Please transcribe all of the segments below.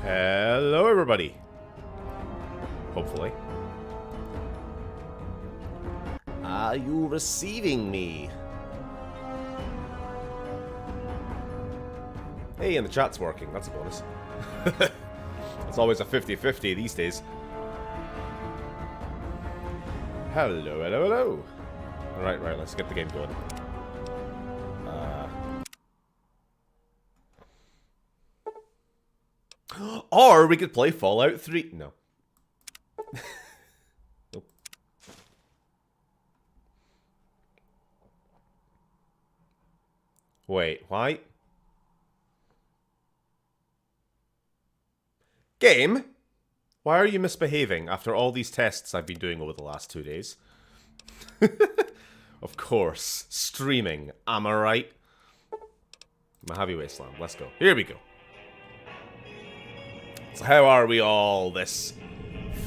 Hello, everybody. Hopefully. Are you receiving me? Hey, and the chat's working. That's a bonus. It's always a 50-50 these days. Hello, hello, hello. Alright, right, let's get the game going. Or we could play Fallout 3. No. Nope. Wait, why? Game? Why are you misbehaving after all these tests I've been doing over the last 2 days? Of course. Streaming. Am I right? Mojave Wasteland. Let's go. Here we go. So how are we all this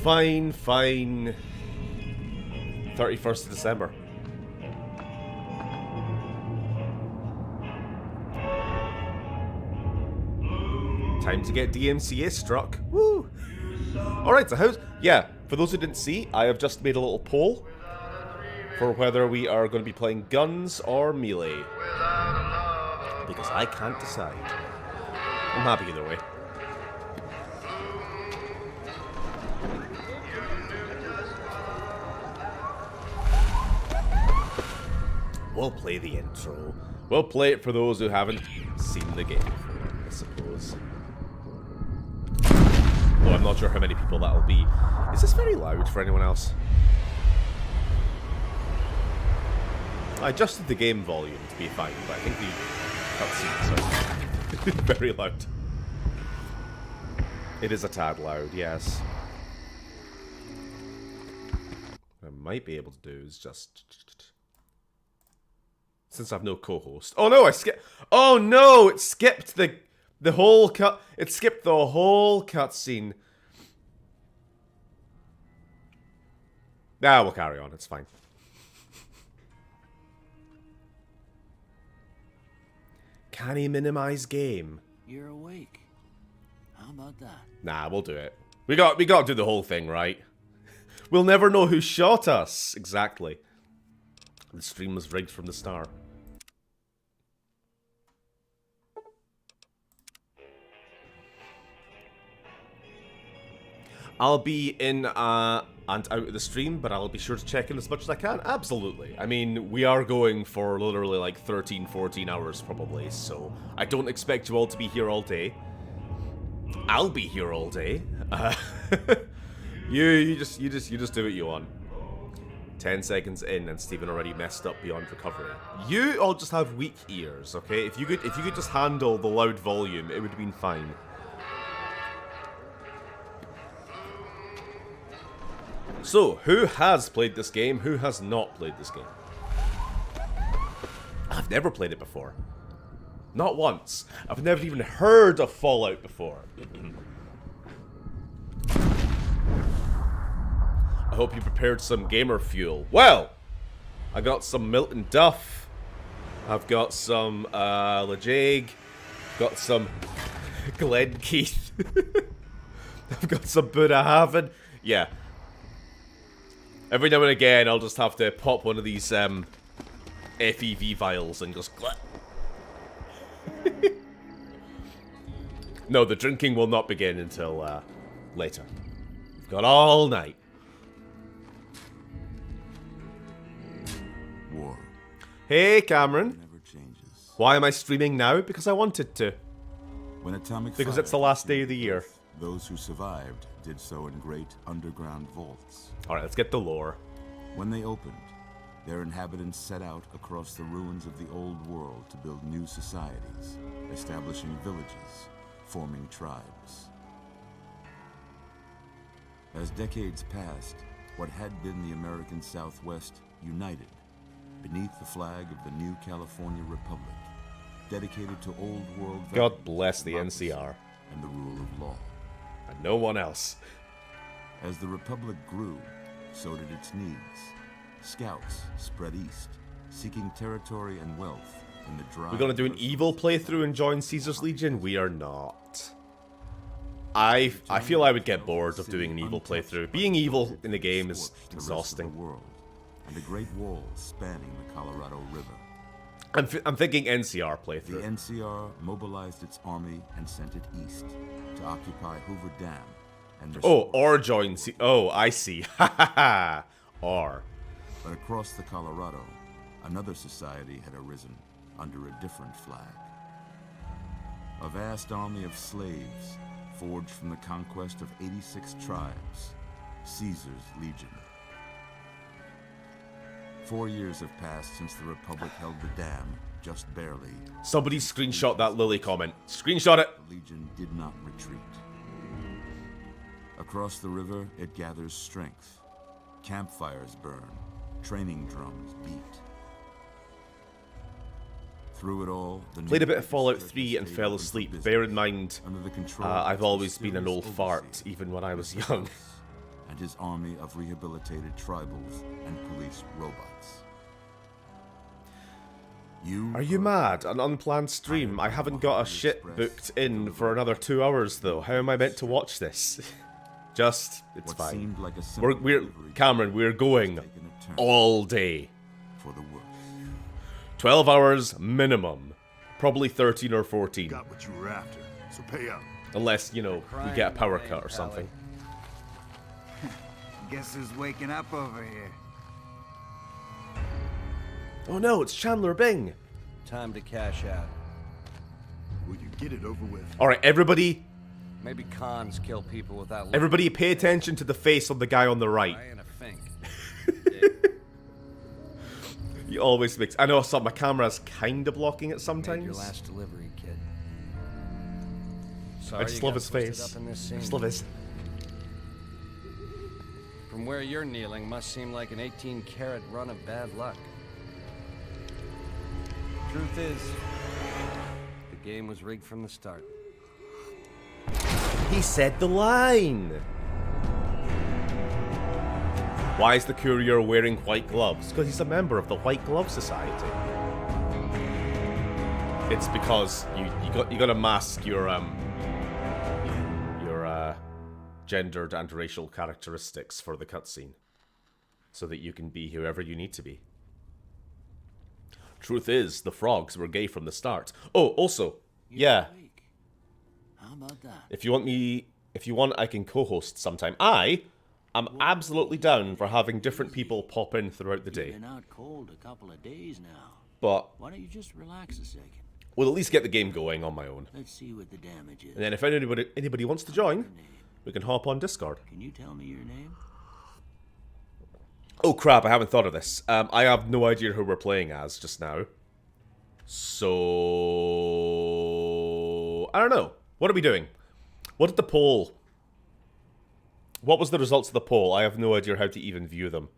fine 31st of December? Time to get DMCA struck. Woo! Alright, so how's... Yeah, for those who didn't see, I have just made a little poll for whether we are going to be playing guns or melee. Because I can't decide. I'm happy either way. We'll play the intro. We'll play it for those who haven't seen the game before, I suppose. Though I'm not sure how many people that'll be. Is this very loud for anyone else? I adjusted the game volume to be fine, but I think the cutscenes are very loud. It is a tad loud, yes. What I might be able to do is just... Since I've no co-host. Oh no, I skipped... Oh no, it skipped the whole cut... It skipped the whole cutscene. Nah, we'll carry on, it's fine. Can he minimize game? You're awake. How about that? Nah, we'll do it. We got to do the whole thing, right? We'll never know who shot us. Exactly. The stream was rigged from the start. I'll be in and out of the stream, but I'll be sure to check in as much as I can. Absolutely. I mean, we are going for literally like 13, 14 hours probably, so I don't expect you all to be here all day. I'll be here all day. You just do what you want. 10 seconds in and Stephen already messed up beyond recovery. You all just have weak ears, okay? If you could just handle the loud volume, it would have been fine. So, who has played this game? Who has not played this game? I've never played it before. Not once. I've never even heard of Fallout before. I hope you prepared some gamer fuel. Well, I got some Milton Duff. I've got some LeJag. Got some Glen Keith. I've got some Buddha Haven. Yeah. Every now and again, I'll just have to pop one of these FEV vials and just glut. No, the drinking will not begin until later. We've got all night. War. Hey, Cameron. Never changes. Why am I streaming now? Because I wanted to. When atomic Because fire it's the last day of the year. Those who survived did so in great underground vaults. Alright, let's get the lore. When they opened, their inhabitants set out across the ruins of the old world to build new societies, establishing villages, forming tribes. As decades passed, what had been the American Southwest united beneath the flag of the new California Republic, dedicated to old world values, God bless the NCR. and the rule of law. And no one else. As the Republic grew, so did its needs. Scouts spread east, seeking territory and wealth in the dry... We're gonna do an evil playthrough and join Caesar's Legion? We are not. I feel I would get bored of doing an evil playthrough. Being evil in the game is exhausting. And a great wall spanning the Colorado River. I'm thinking NCR The playthrough. NCR mobilized its army and sent it east to occupy Hoover Dam and Oh, restore. or join Oh, I see. Ha ha ha. Or. But across the Colorado, another society had arisen under a different flag. A vast army of slaves forged from the conquest of 86 tribes, Caesar's Legion. 4 years have passed since the Republic held the dam, just barely. Somebody screenshot that Lily comment. Screenshot it. The Legion did not retreat. Across the river, it gathers strength. Campfires burn, training drums beat. Through it all, the Played a bit of new Fallout church 3 and stayed fell open for asleep. business Bear in mind, under the control I've of always the been an old mysterious fart, overseer, even when I was Mr. young. House, and his army of rehabilitated tribals and police robots. Are you mad? An unplanned stream? I haven't got a shit booked in for another 2 hours, though. How am I meant to watch this? It's What fine. seemed like a simple We're delivery Cameron, we're going has taken a turn all day. for the worse. 12 hours minimum. Probably 13 or 14. Got what you were after, so pay up. Unless, you know, we get a power cut or something. Guess who's waking up over here? Oh no, it's Chandler Bing. Time to cash out. Will you get it over with? Alright, everybody Maybe cons kill people without looking. Everybody pay attention to the face of the guy on the right. I ain't a fink. He always makes... I know my camera's kind of blocking it Made sometimes. your last delivery, kid. Sorry I just you love got his twisted face. up in this I scene. just love his... From where you're kneeling must seem like an 18-carat run of bad luck. Truth is, the game was rigged from the start. He said the line! Why is the courier wearing white gloves? Because he's a member of the White Glove Society. It's because you gotta mask your gendered and racial characteristics for the cutscene, so that you can be whoever you need to be. Truth is, the frogs were gay from the start. Oh, also, yeah. Awake. How about that? If you want, I can co-host sometime. I am absolutely down for having different people pop in throughout the day. Been out cold a couple of days now. But Why don't you just relax a second? we'll at least get the game going on my own. Let's see what the damage is. And then if anybody wants to join, Your name. we can hop on Discord. Can you tell me your name? Oh crap, I haven't thought of this. I have no idea who we're playing as just now. So... I don't know. What are we doing? What did the poll... What was the results of the poll? I have no idea how to even view them.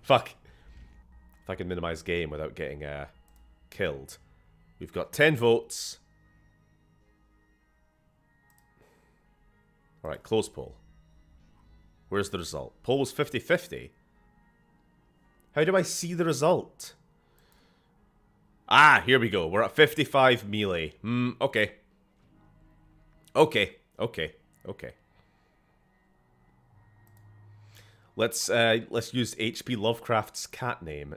Fuck. If I can minimize game without getting killed. We've got 10 votes. Alright, close poll. Where's the result? Poll was 50-50. How do I see the result? Ah, here we go. We're at 55 melee. Okay. Okay. Let's use H.P. Lovecraft's cat name.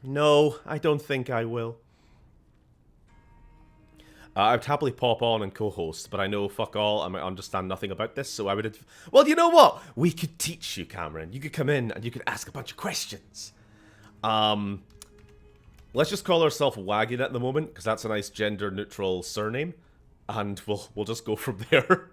No, I don't think I will. I'd happily pop on and co-host, but I know fuck all, I might understand nothing about this, so I would... Well, you know what? We could teach you, Cameron. You could come in and you could ask a bunch of questions. Let's just call ourselves Wagon at the moment, because that's a nice gender-neutral surname, and we'll just go from there.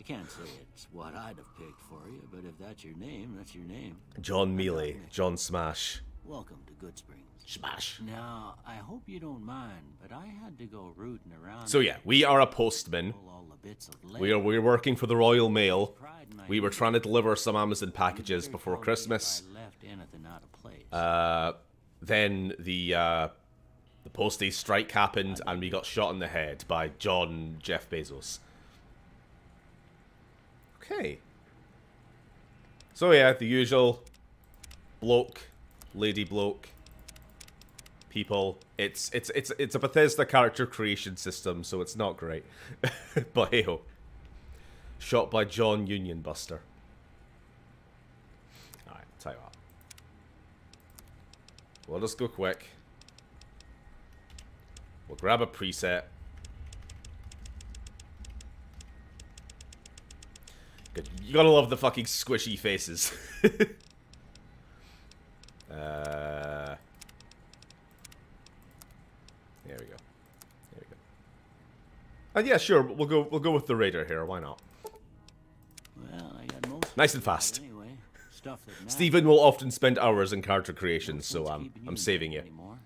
I can't say it's what I'd have picked for you, but if that's your name, that's your name. John Mealy. John Smash. Welcome to Goodsprings. Smash. Now, I hope you don't mind, but I had to go rooting around. So yeah, we are a postman. pull all the bits of We're working for the Royal Mail. Pride in my We were name. trying to deliver some Amazon packages Very before sorry Christmas. if I left anything out of place. Then the postie strike happened and we got shot in the head by Jeff Bezos. Okay. So yeah, the usual bloke, lady bloke, people. It's a Bethesda character creation system, so it's not great. But hey ho. Shot by John Union Buster. Alright, tell you what. We'll just go quick. We'll grab a preset. Good. You gotta love the fucking squishy faces. There we go. There we go. And yeah, sure, we'll go with the Raider here. Why not? Well, I got most Nice and fast. anyway. Stuff that matters. Stephen will often spend hours in character creation, so What's I'm keeping saving you. anymore?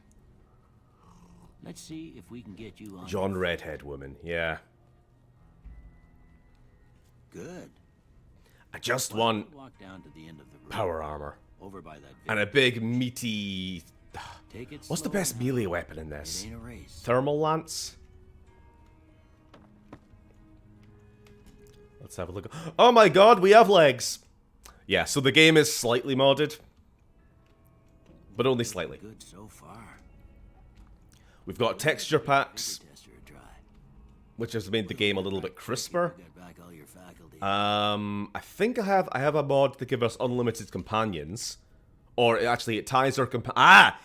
Let's see if we can get you on. John Redhead Woman, yeah. Good. I just Why don't want we walk down to the end of the room, power armor over by that and a big meaty. Take it What's the slow best now. melee weapon in It this? ain't a race. Thermal lance. Let's have a look. Oh my god, we have legs. Yeah, so the game is slightly modded, but only slightly. Good so far. We've got texture packs, Test her a try. which has made the game a little bit crisper. Get back all your faculty. I think I have a mod to give us unlimited companions, or actually it ties our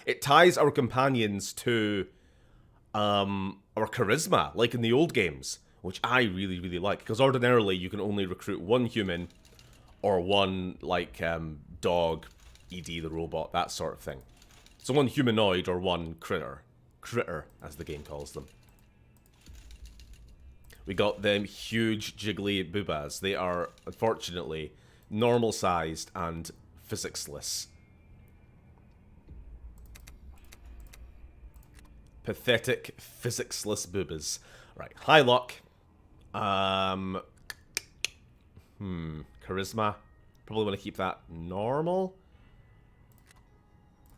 it ties our companions to our charisma, like in the old games, which I really like, because ordinarily you can only recruit one human or one like dog, ED the robot, that sort of thing. So one humanoid or one critter as the game calls them. We got them huge jiggly boobas. They are, unfortunately, normal-sized and physics-less. Pathetic, physics-less boobas. Right, high luck. Charisma. Probably want to keep that normal.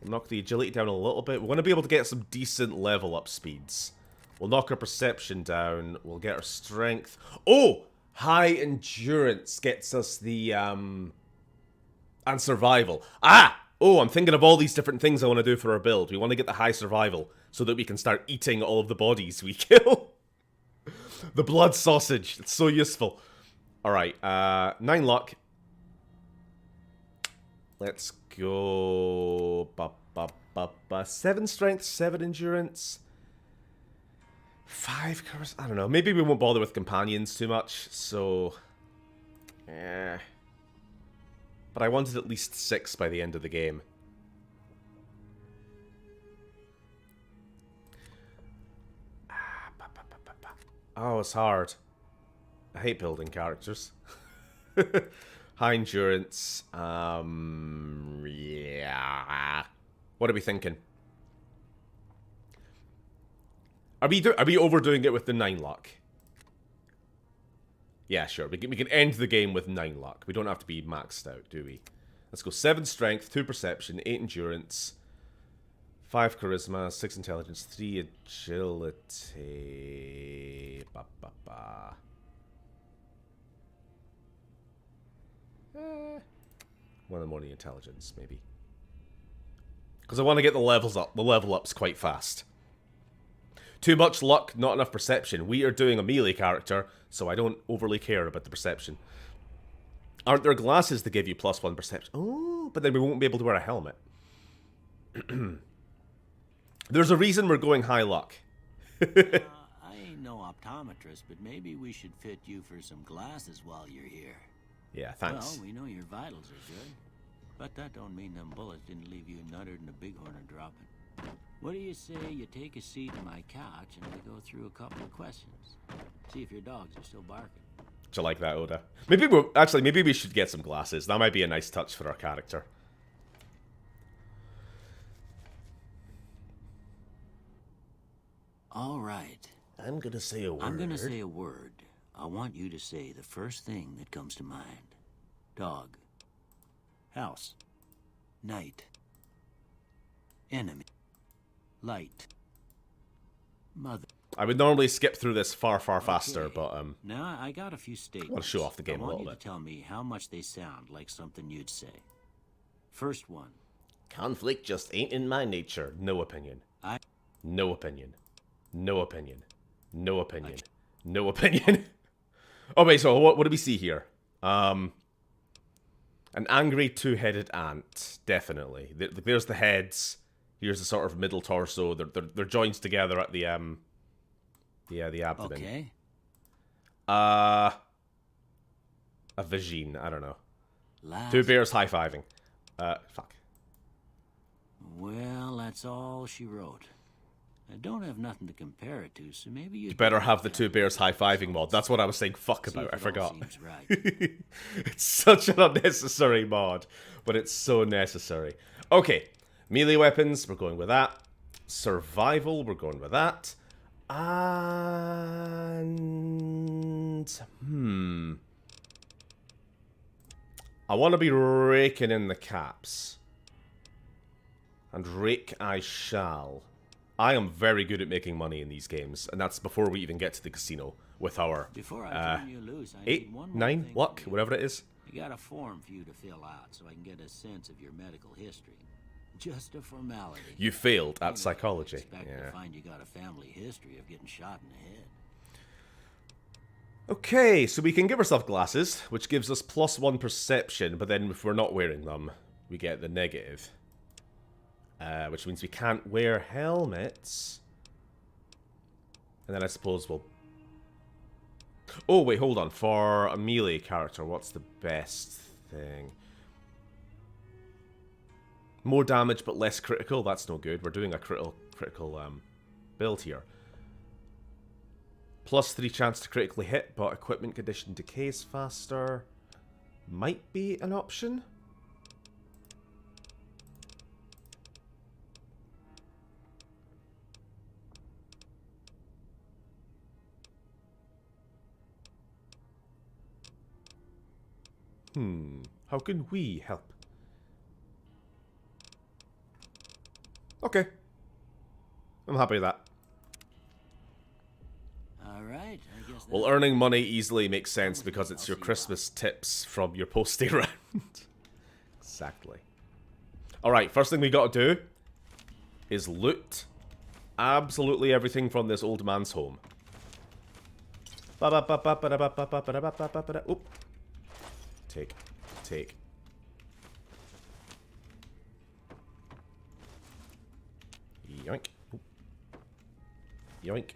Knock the agility down a little bit. We want to be able to get some decent level up speeds. We'll knock our perception down. We'll get our strength. Oh! High endurance gets us the, and survival. Ah! Oh, I'm thinking of all these different things I want to do for our build. We want to get the high survival so that we can start eating all of the bodies we kill. The blood sausage. It's so useful. Alright, 9 luck. Let's go... 7 strength, 7 endurance. 5 charisma. I don't know. Maybe we won't bother with companions too much, so... But I wanted at least 6 by the end of the game. Oh, it's hard. I hate building characters. High endurance. Yeah. What are we thinking? Are we overdoing it with the 9 luck? Yeah, sure. We can end the game with 9 luck. We don't have to be maxed out, do we? Let's go 7 strength, 2 perception, 8 endurance, 5 charisma, 6 intelligence, 3 agility. One more the intelligence, maybe. Because I want to get the levels up. The level ups quite fast. Too much luck, not enough perception. We are doing a melee character, so I don't overly care about the perception. Aren't there glasses that give you +1 perception? Oh, but then we won't be able to wear a helmet. There's a reason we're going high luck. I ain't no optometrist, but maybe we should fit you for some glasses while you're here. Yeah, thanks. Well, we know your vitals are good, but that don't mean them bullets didn't leave you nuttered and a bighorn are dropping. What do you say you take a seat on my couch and we go through a couple of questions? See if your dogs are still barking. Do you like that, Oda? Maybe we should get some glasses. That might be a nice touch for our character. All right. I'm gonna say a word. I'm gonna say a word. I want you to say the first thing that comes to mind. Dog. House. Night. Enemy. Light. Mother. I would normally skip through this far faster, Okay. but Now I got a few statements. want to show off the game a I want little you bit. to tell me how much they sound like something you'd say. First one. Conflict just ain't in my nature. No opinion. No opinion. No opinion. No opinion. No opinion. Oh, wait, so what do we see here? An angry two-headed ant, definitely. There's the heads. Here's the sort of middle torso. They're joined together at the abdomen. Okay. A vagine, I don't know. Two bears high-fiving. Fuck. Well, that's all she wrote. I don't have nothing to compare it to, so maybe You better have the two bears high-fiving mod. That's what I was saying fuck See about. if I it all forgot. seems right. It's such an unnecessary mod, but it's so necessary. Okay, melee weapons, we're going with that. Survival, we're going with that. And... I want to be raking in the caps. And rake I shall. I am very good at making money in these games, and that's before we even get to the casino with our Before I turn you loose, I 8, need one more 9 thing luck, from you. whatever it is. I got a form for you to fill out so I can get a sense of your medical history. Just a formality. You failed at Anyway, psychology. Expect Yeah. to find you got a family history of getting shot in the head. Okay, so we can give ourselves glasses, which gives us +1 perception, but then if we're not wearing them, we get the negative. Which means we can't wear helmets. And then I suppose we'll... Oh, wait, hold on. For a melee character, what's the best thing? More damage, but less critical. That's no good. We're doing a critical build here. +3 chance to critically hit, but equipment condition decays faster. Might be an option. How can we help? Okay. I'm happy with that. Alright, I guess Well, earning money easily makes sense because it's your Christmas tips from your post-day round. Exactly. Alright, first thing we gotta do is loot absolutely everything from this old man's home. Oop. Take. Yoink. Oop. Yoink.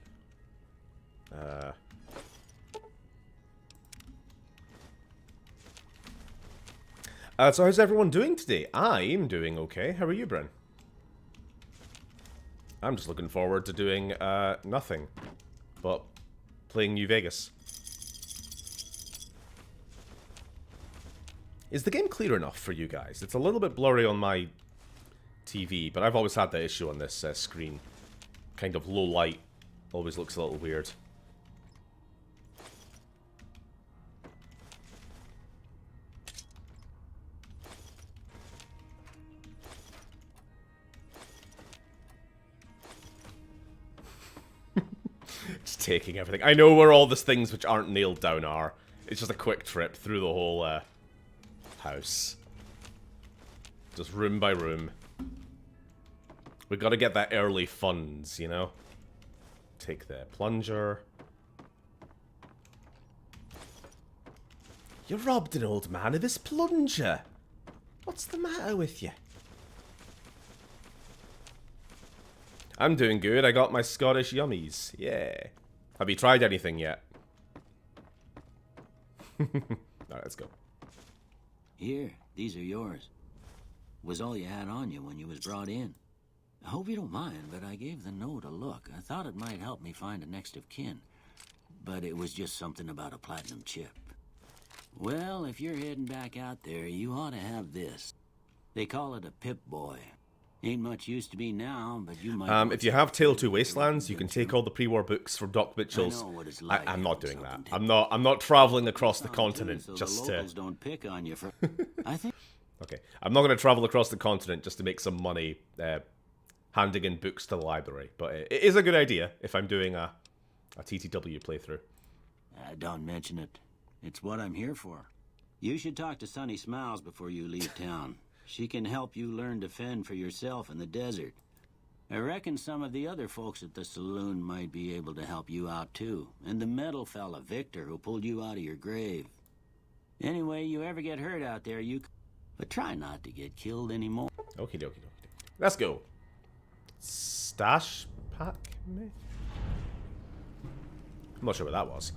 So how's everyone doing today? I'm doing okay. How are you, Bryn? I'm just looking forward to doing nothing but playing New Vegas. Is the game clear enough for you guys? It's a little bit blurry on my TV, but I've always had that issue on this screen. Kind of low light. Always looks a little weird. Just taking everything. I know where all the things which aren't nailed down are. It's just a quick trip through the whole house. Just room by room. We gotta get that early funds, you know? Take the plunger. You robbed an old man of his plunger. What's the matter with you? I'm doing good. I got my Scottish yummies. Yeah. Have you tried anything yet? Alright, let's go. Here, these are yours. Was all you had on you when you was brought in. I hope you don't mind, but I gave the note a look. I thought it might help me find a next of kin. But it was just something about a platinum chip. Well, if you're heading back out there, you ought to have this. They call it a Pip-Boy. Ain't much use to me now, but you might... if you have Tale 2 Wastelands, you can take all the pre-war books from Doc Mitchell's... I know what it's like I'm not doing that. something I'm not traveling across the continent so just the to... locals don't pick on you for... I think... Okay, I'm not going to travel across the continent just to make some money handing in books to the library. But it is a good idea if I'm doing a TTW playthrough. Don't mention it. It's what I'm here for. You should talk to Sunny Smiles before you leave town. She can help you learn to fend for yourself in the desert. I reckon some of the other folks at the saloon might be able to help you out too. And the metal fella, Victor, who pulled you out of your grave. Anyway, you ever get hurt out there, but try not to get killed anymore. Okie dokie dokie. Let's go. Stash pack, maybe? I'm not sure what that was.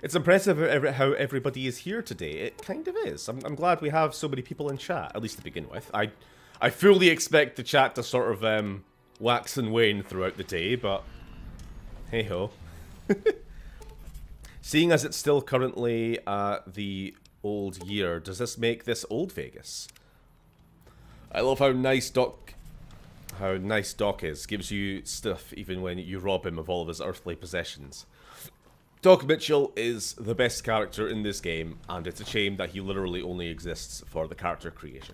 It's impressive how everybody is here today. It kind of is. I'm glad we have so many people in chat, at least to begin with. I fully expect the chat to sort of wax and wane throughout the day, but hey ho. Seeing as it's still currently the old year, does this make this old Vegas? I love how nice Doc is. Gives you stuff even when you rob him of all of his earthly possessions. Doc Mitchell is the best character in this game, and it's a shame that he literally only exists for the character creation.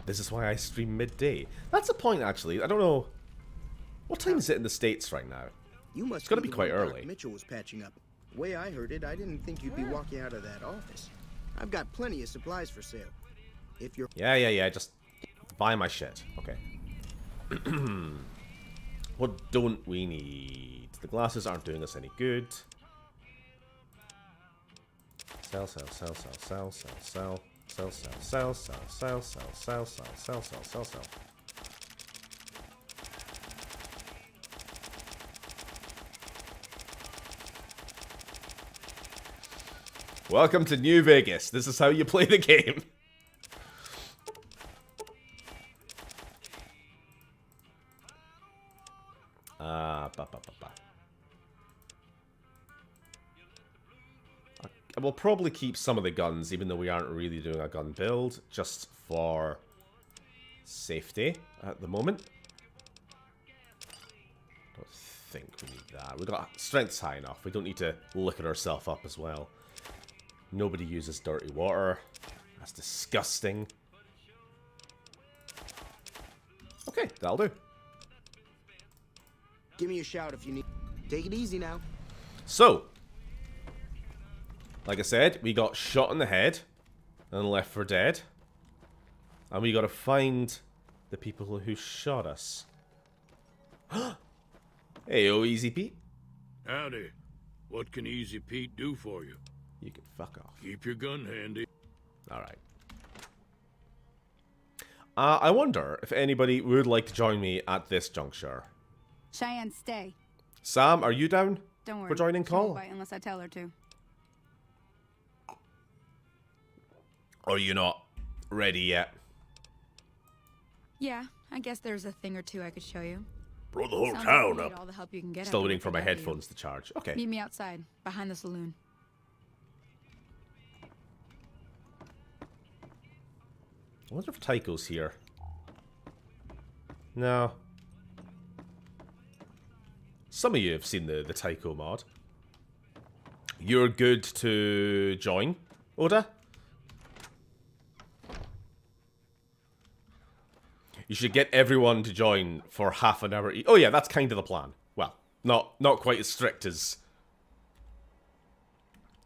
This is why I stream midday. That's a point, actually. I don't know. What time is it in the States right now? It's gotta be quite early. Mitchell was patching up. The way I heard it, I didn't think you'd be walking out of that office. I've got plenty of supplies for sale. If you're... Yeah. Just buy my shit. Okay. What don't we need? The glasses aren't doing us any good. Sell. Welcome to New Vegas. This is how you play the game. I will probably keep some of the guns, even though we aren't really doing a gun build, just for safety at the moment. Don't think we need that. We've got strength's high enough. We don't need to liquor ourselves up as well. Nobody uses dirty water. That's disgusting. Okay, that'll do. Give me a shout if you need... Take it easy now. So, like I said, we got shot in the head and left for dead. And we gotta find the people who shot us. Hey, Easy Pete. Howdy. What can Easy Pete do for you? You can fuck off. Keep your gun handy. Alright. I wonder if anybody would like to join me at this juncture. Cheyenne, stay. Sam, are you down? Don't worry. For joining She won't call? bite unless I tell her to. Or are you not ready yet? Yeah, I guess there's a thing or two I could show you. Blow the whole Sounds town like you need up. all the help you can get. Still out waiting there for my to get you. headphones to charge. Okay. Meet me outside, behind the saloon. I wonder if Tycho's here. No. Some of you have seen the Tycho mod. You're good to join, Oda? You should get everyone to join for half an hour. Oh yeah, that's kind of the plan. Well, not quite as strict as...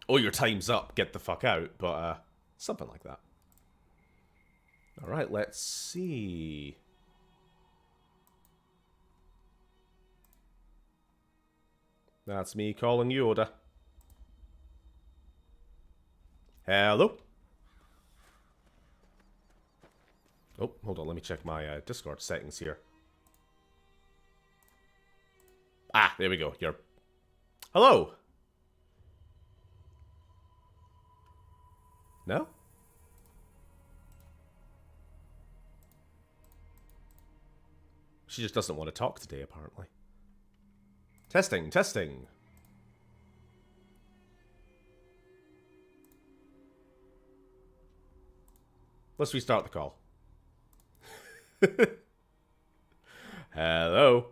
Oh, your time's up, get the fuck out, but something like that. Alright, let's see. That's me calling you, Oda. Hello? Oh, hold on, let me check my Discord settings here. Ah, there we go. You're... Hello? No? She just doesn't want to talk today, apparently. Testing, testing. Let's restart the call. Hello?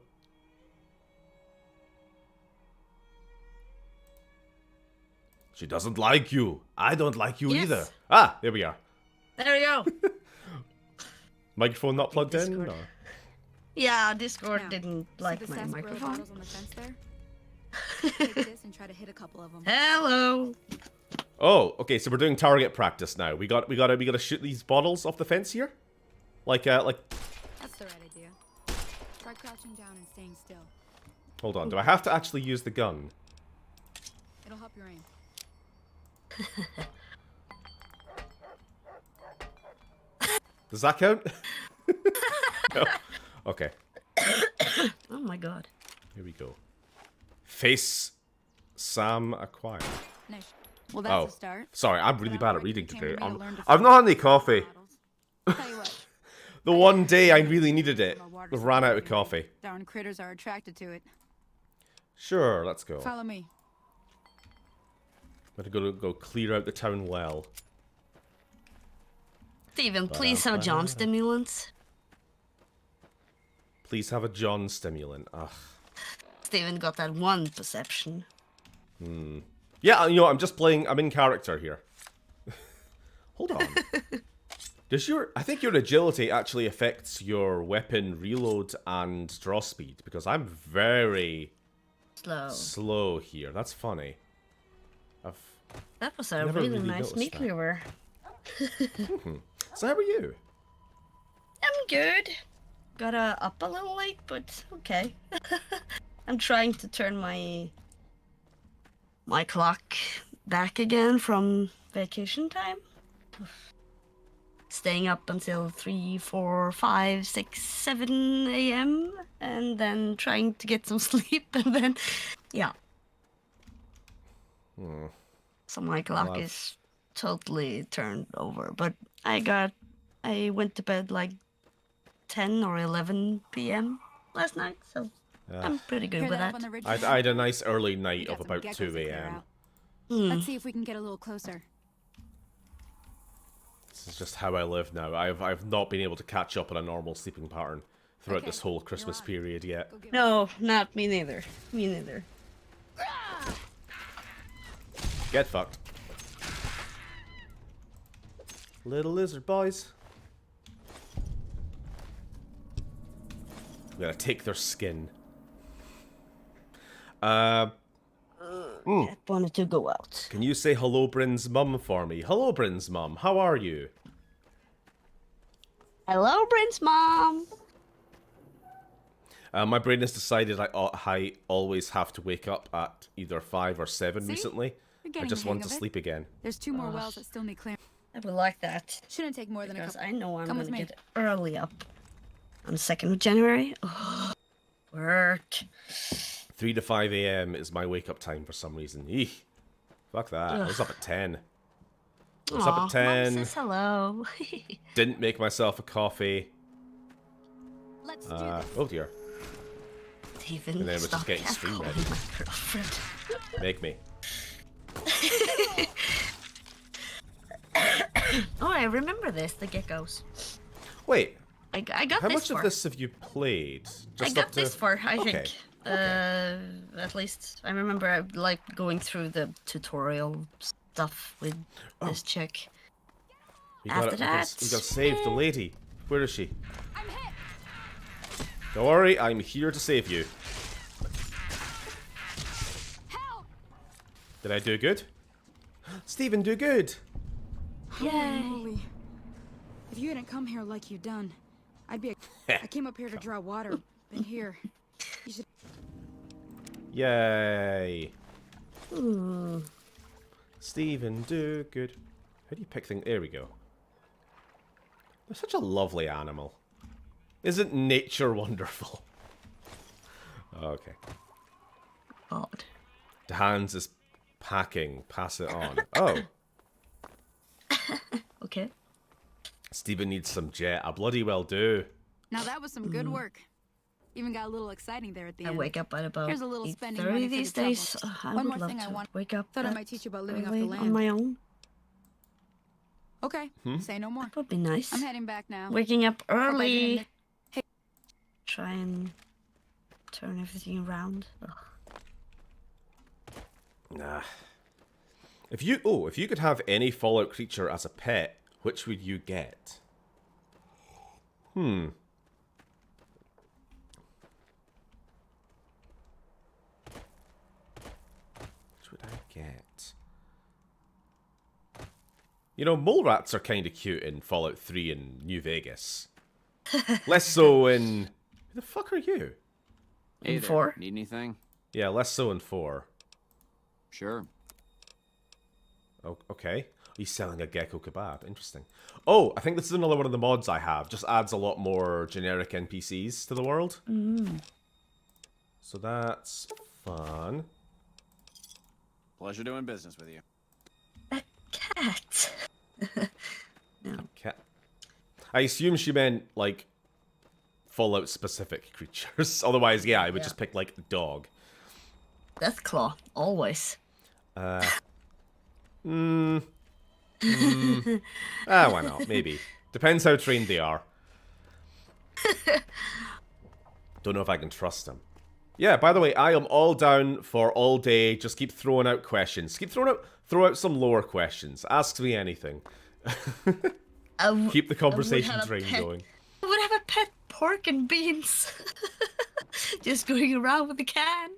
She doesn't like you. I don't like you either. Ah, there we are. There we go. Microphone not plugged in? Discord. Or? Yeah, Discord Now, didn't see like the my sarsaparilla microphone. bottles on the fence there? Take this and and try to hit a couple of them. Hello. Oh, okay. So we're doing target practice now. We gotta shoot these bottles off the fence here, like. That's the right idea. Try crouching down and staying still. Hold on. Do I have to actually use the gun? It'll help your aim. Does that count? No. Okay. Oh my god. Here we go. Face Sam acquired. Nice. Well, that's a start. Sorry, I'm really bad at Alright, reading you today. came with me to learn to I've not had any coffee. Tell you what, The one day I really needed it, we ran out of coffee. darn critters are attracted to it. Sure, let's go. Follow me. Gotta go clear out the town well. Steven, please have John stimulants. Please have a John stimulant. Ugh. Steven got that one perception. Yeah, you know, I'm just playing. I'm in character here. Hold on. I think your agility actually affects your weapon reload and draw speed, because I'm very slow here. That's funny. That was a never really really nice noticed meat that. cleaver. So how are you? I'm good. Got up a little late, but okay. I'm trying to turn my clock back again from vacation time. Staying up until 3, 4, 5, 6, 7 a.m. and then trying to get some sleep, and then yeah. So my clock is totally turned over, but I went to bed like 10 or 11 p.m. last night, so I'm pretty good with that. I had a nice early night of about 2 a.m. Let's see if we can get a little closer. This is just how I live now. I've not been able to catch up on a normal sleeping pattern throughout this whole Christmas period yet. No, not me neither. Me neither. Get fucked. Little lizard boys. We gotta take their skin. I wanted to go out. Can you say hello, Bryn's mum, for me? Hello, Bryn's mum. How are you? Hello, Bryn's mom. My brain has decided I always have to wake up at either 5 or 7 recently. I just want to sleep again. There's 2 more wells that still need clearing. I would like that. Shouldn't take more than Because a couple. I know I'm Come gonna with me. get early up on the 2nd of January. Oh, work. 3 to 5 a.m. is my wake up time for some reason. Eek. Fuck that. I was up at 10. I was up at 10. Mom says hello. Didn't make myself a coffee. Let's do this. Oh dear. Steven, And then we're just stop getting stream catcalling ready. my girlfriend. Make me. Oh, I remember this, the geckos. Wait. I got How this much far. of this have you played? I Just got up to... this far, I Okay. think. At least I remember like going through the tutorial stuff with this chick. We After gotta, we gotta that- save the lady. Where is she? I'm hit. Don't worry, I'm here to save you. Help! Did I do good? Stephen, do good. Holy moly. If you hadn't come here like you done, I'd be I came up here to draw water. Been here. You should... Yay. Stephen, do good. How do you pick things? There we go. They're such a lovely animal. Isn't nature wonderful? Okay. God. The hands is packing. Pass it on. Oh. Okay. Stephen needs some jet. I bloody well do. Now that was some good work. Even got a little exciting there at the I end. wake up at about Here's a little spending 8:30 money for these the days. trouble. I One would more love thing I to want- wake up Thought I that might teach you about living off early the on land. my own. Okay, say no more. That would be nice. I'm heading back now. Waking up Hope I didn't early. miss- Hey, Try and turn everything around. Ugh. Nah. If you could have any Fallout creature as a pet, which would you get? get? You know, mole rats are kind of cute in Fallout 3 and New Vegas. Less so in... Who the fuck are you? Hey In there. 4? Need anything? Yeah, less so in 4. Sure. Oh, okay. He's selling a gecko kebab. Interesting. Oh, I think this is another one of the mods I have. Just adds a lot more generic NPCs to the world. So that's fun. Pleasure doing business with you. A cat. No. Cat. I assume she meant, like, Fallout-specific creatures. Otherwise, yeah, I would just pick, like, a dog. Deathclaw, always. Why not? Maybe. Depends how trained they are. Don't know if I can trust them. Yeah, by the way, I am all down for all day. Just keep throwing out questions. Throw out some lore questions. Ask me anything. Keep the conversation train going. I would have a pet pork and beans. Just going around with a can.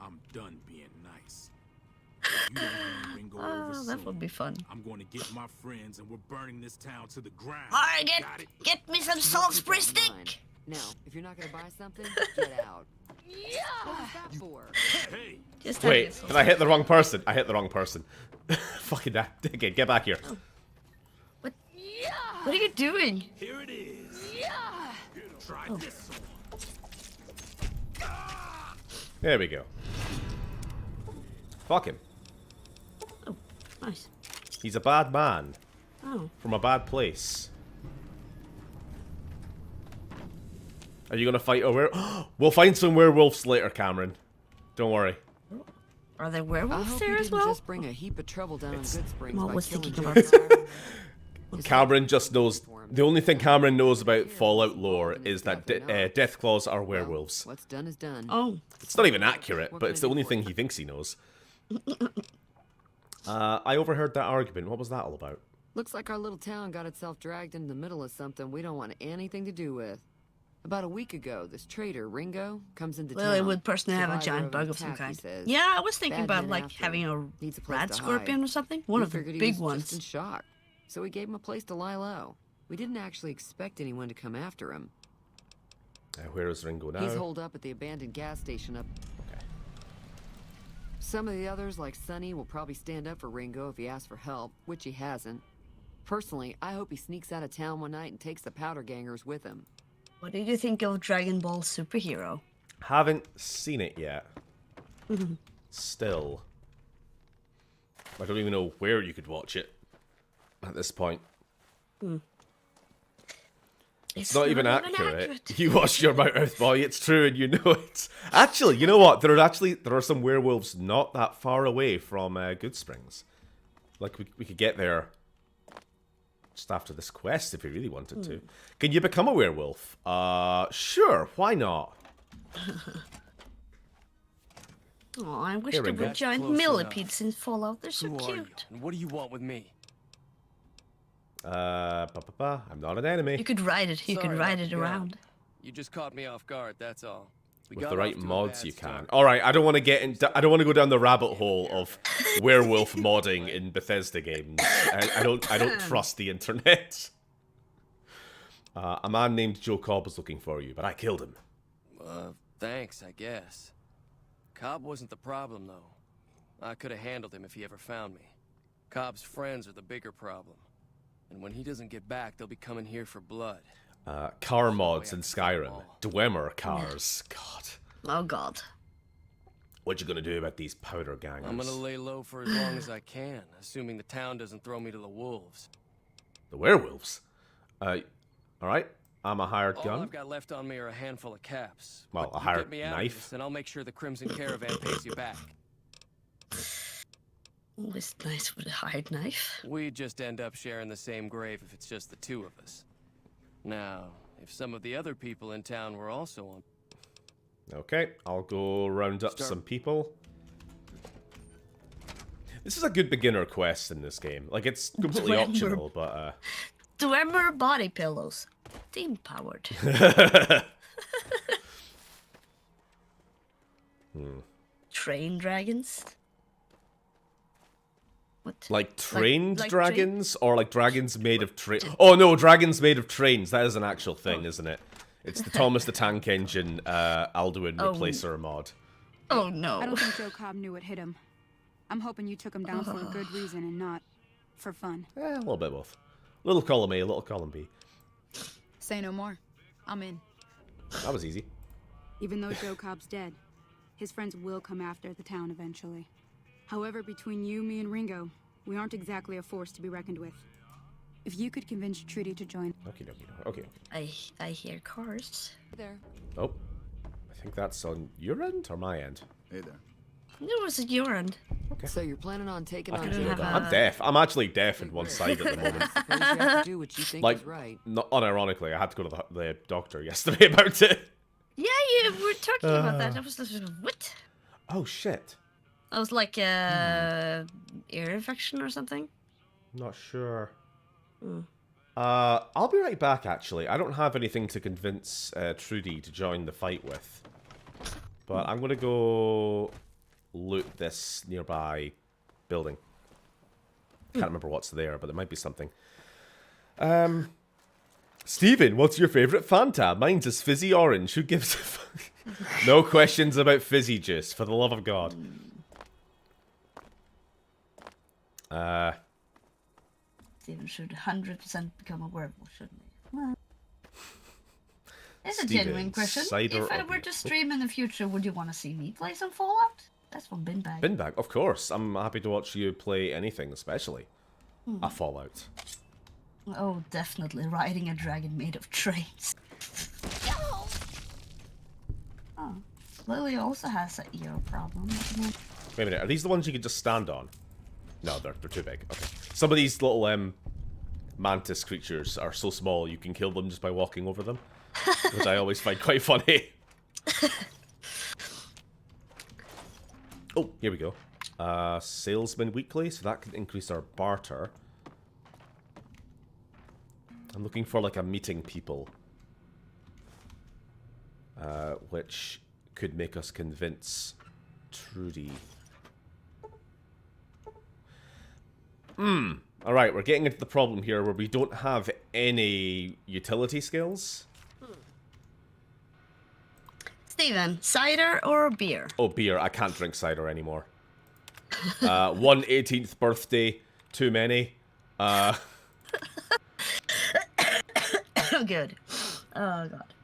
I'm done being nice. If you don't hand Ringo over Oh, that soon, would be fun. I'm going to get my friends and we're burning this town to the ground. Morgan, Got it? get me some Salisbury stick. Now, if you're not gonna buy something, get out. What was that for? Hey, Just Wait, did I hit the wrong person? I hit the wrong person. Fucking that. Okay, get back here. What are you doing? here it is. Try this one. There we go. Fuck him. Oh, nice. He's a bad man. Oh. From a bad place. Are you gonna fight a werewolf? We'll find some werewolves later, Cameron. Don't worry. Are there I werewolves hope there you as didn't well? just bring a heap of trouble down on Goodsprings Well, by was killing thinking Joe about Byron. Cameron just knows. The only thing Cameron knows about Fallout lore is that Deathclaws are werewolves. What's done is done. Oh. It's not even accurate, but it's the only thing he thinks he knows. I overheard that argument. What was that all about? Looks like our little town got itself dragged into the middle of something we don't want anything to do with. About a week ago, this trader, Ringo, comes into town. Well, it would personally have a Survivor giant of bug an of some attack, he kind. says. Yeah, I was thinking Bad about men like after having him. a Needs a place rat to scorpion hide. or something. We One of the figured he big was just in ones. shock. So we gave him a place to lie low. We didn't actually expect anyone to come after him. Where is Ringo now? He's holed up at the abandoned gas station up. Okay. Some of the others, like Sonny, will probably stand up for Ringo if he asks for help, which he hasn't. Personally, I hope he sneaks out of town one night and takes the powder gangers with him. What did you think of Dragon Ball Superhero? Haven't seen it yet. Still. I don't even know where you could watch it at this point. It's not even accurate. You watched your Mount Earth Boy, it's true, and you know it. Actually, you know what? There are some werewolves not that far away from Goodsprings. Like, we could get there just after this quest if we really wanted to. Can you become a werewolf? Sure, why not? Oh, I wish Here we there were go. giant Close millipedes in Fallout. They're so Who are you? cute. And what do you want with me? I'm not an enemy. You could ride it. You could Sorry ride about it the gun. around. You just caught me off guard, that's all. We With got the off right to a mods, bad you can. start. All right, I don't want to I don't want to go down the rabbit hole of werewolf modding in Bethesda games. I don't trust the internet. A man named Joe Cobb was looking for you, but I killed him. Thanks, I guess. Cobb wasn't the problem, though. I could have handled him if he ever found me. Cobb's friends are the bigger problem. And when he doesn't get back, they'll be coming here for blood. Car mods in Skyrim. Dwemer cars. God. Oh God. What you gonna do about these powder gangers? I'm gonna lay low for as long as I can, assuming the town doesn't throw me to the wolves. The werewolves? Alright. I'm a hired All gun. I've got left on me are a handful of caps. Well, But a you hired get me out of knife. this, and I'll make sure the Crimson Caravan pays you back. Always nice with a hard knife. We just end up sharing the same grave if it's just the two of us. Now, if some of the other people in town were also on... Okay, I'll go round up Start- some people. This is a good beginner quest in this game. Like, it's completely Dwemer. optional, but Dwemer body pillows. Steam powered. train dragons. What? Like trained like dragons? Or like dragons made of train... Oh no, dragons made of trains. That is an actual thing, isn't it? It's the Thomas the Tank Engine Alduin Replacer mod. Oh no. I don't think Joe Cobb knew what hit him. I'm hoping you took him down for a good reason and not for fun. A little bit of both. Little column A, little column B. Say no more. I'm in. That was easy. Even though Joe Cobb's dead, his friends will come after the town eventually. However, between you, me, and Ringo, we aren't exactly a force to be reckoned with. If you could convince Trudy to join... Okay. I hear cars. There. Oh. I think that's on your end or my end? Hey there. It was at your end. Okay. So you're planning on taking I on can Joe do that. Cobb? I'm deaf. I'm actually deaf in one side at the moment. Suppose you have to do what you think Like, is right. unironically, I had to go to the doctor yesterday about it. Yeah, you were talking about that. I was like, what? Oh, shit. I was like, ear infection or something. Not sure. I'll be right back, actually. I don't have anything to convince Trudy to join the fight with. But I'm going to go loot this nearby building. Can't remember what's there, but there might be something. Steven, what's your favourite Fanta? Mine's is fizzy orange. Who gives a fuck? No questions about fizzy juice, for the love of God. Steven should 100% become a werewolf, shouldn't he? Well, it's a Steven, genuine question. cider If I or were beer? to stream in the future, would you want to see me play some Fallout? That's from Binbag. Binbag, of course. I'm happy to watch you play anything, especially a Fallout. Oh, definitely riding a dragon made of trains. Oh, Lily also has an ear problem. Wait a minute, are these the ones you can just stand on? No, they're too big. Okay. Some of these little mantis creatures are so small you can kill them just by walking over them, which I always find quite funny. Oh, here we go. Salesman weekly, so that can increase our barter. I'm looking for like a meeting people, which could make us convince Trudy. Alright, we're getting into the problem here where we don't have any utility skills. Steven, cider or beer? Oh, beer. I can't drink cider anymore. 1 18th birthday, too many. Oh, good. Oh, God.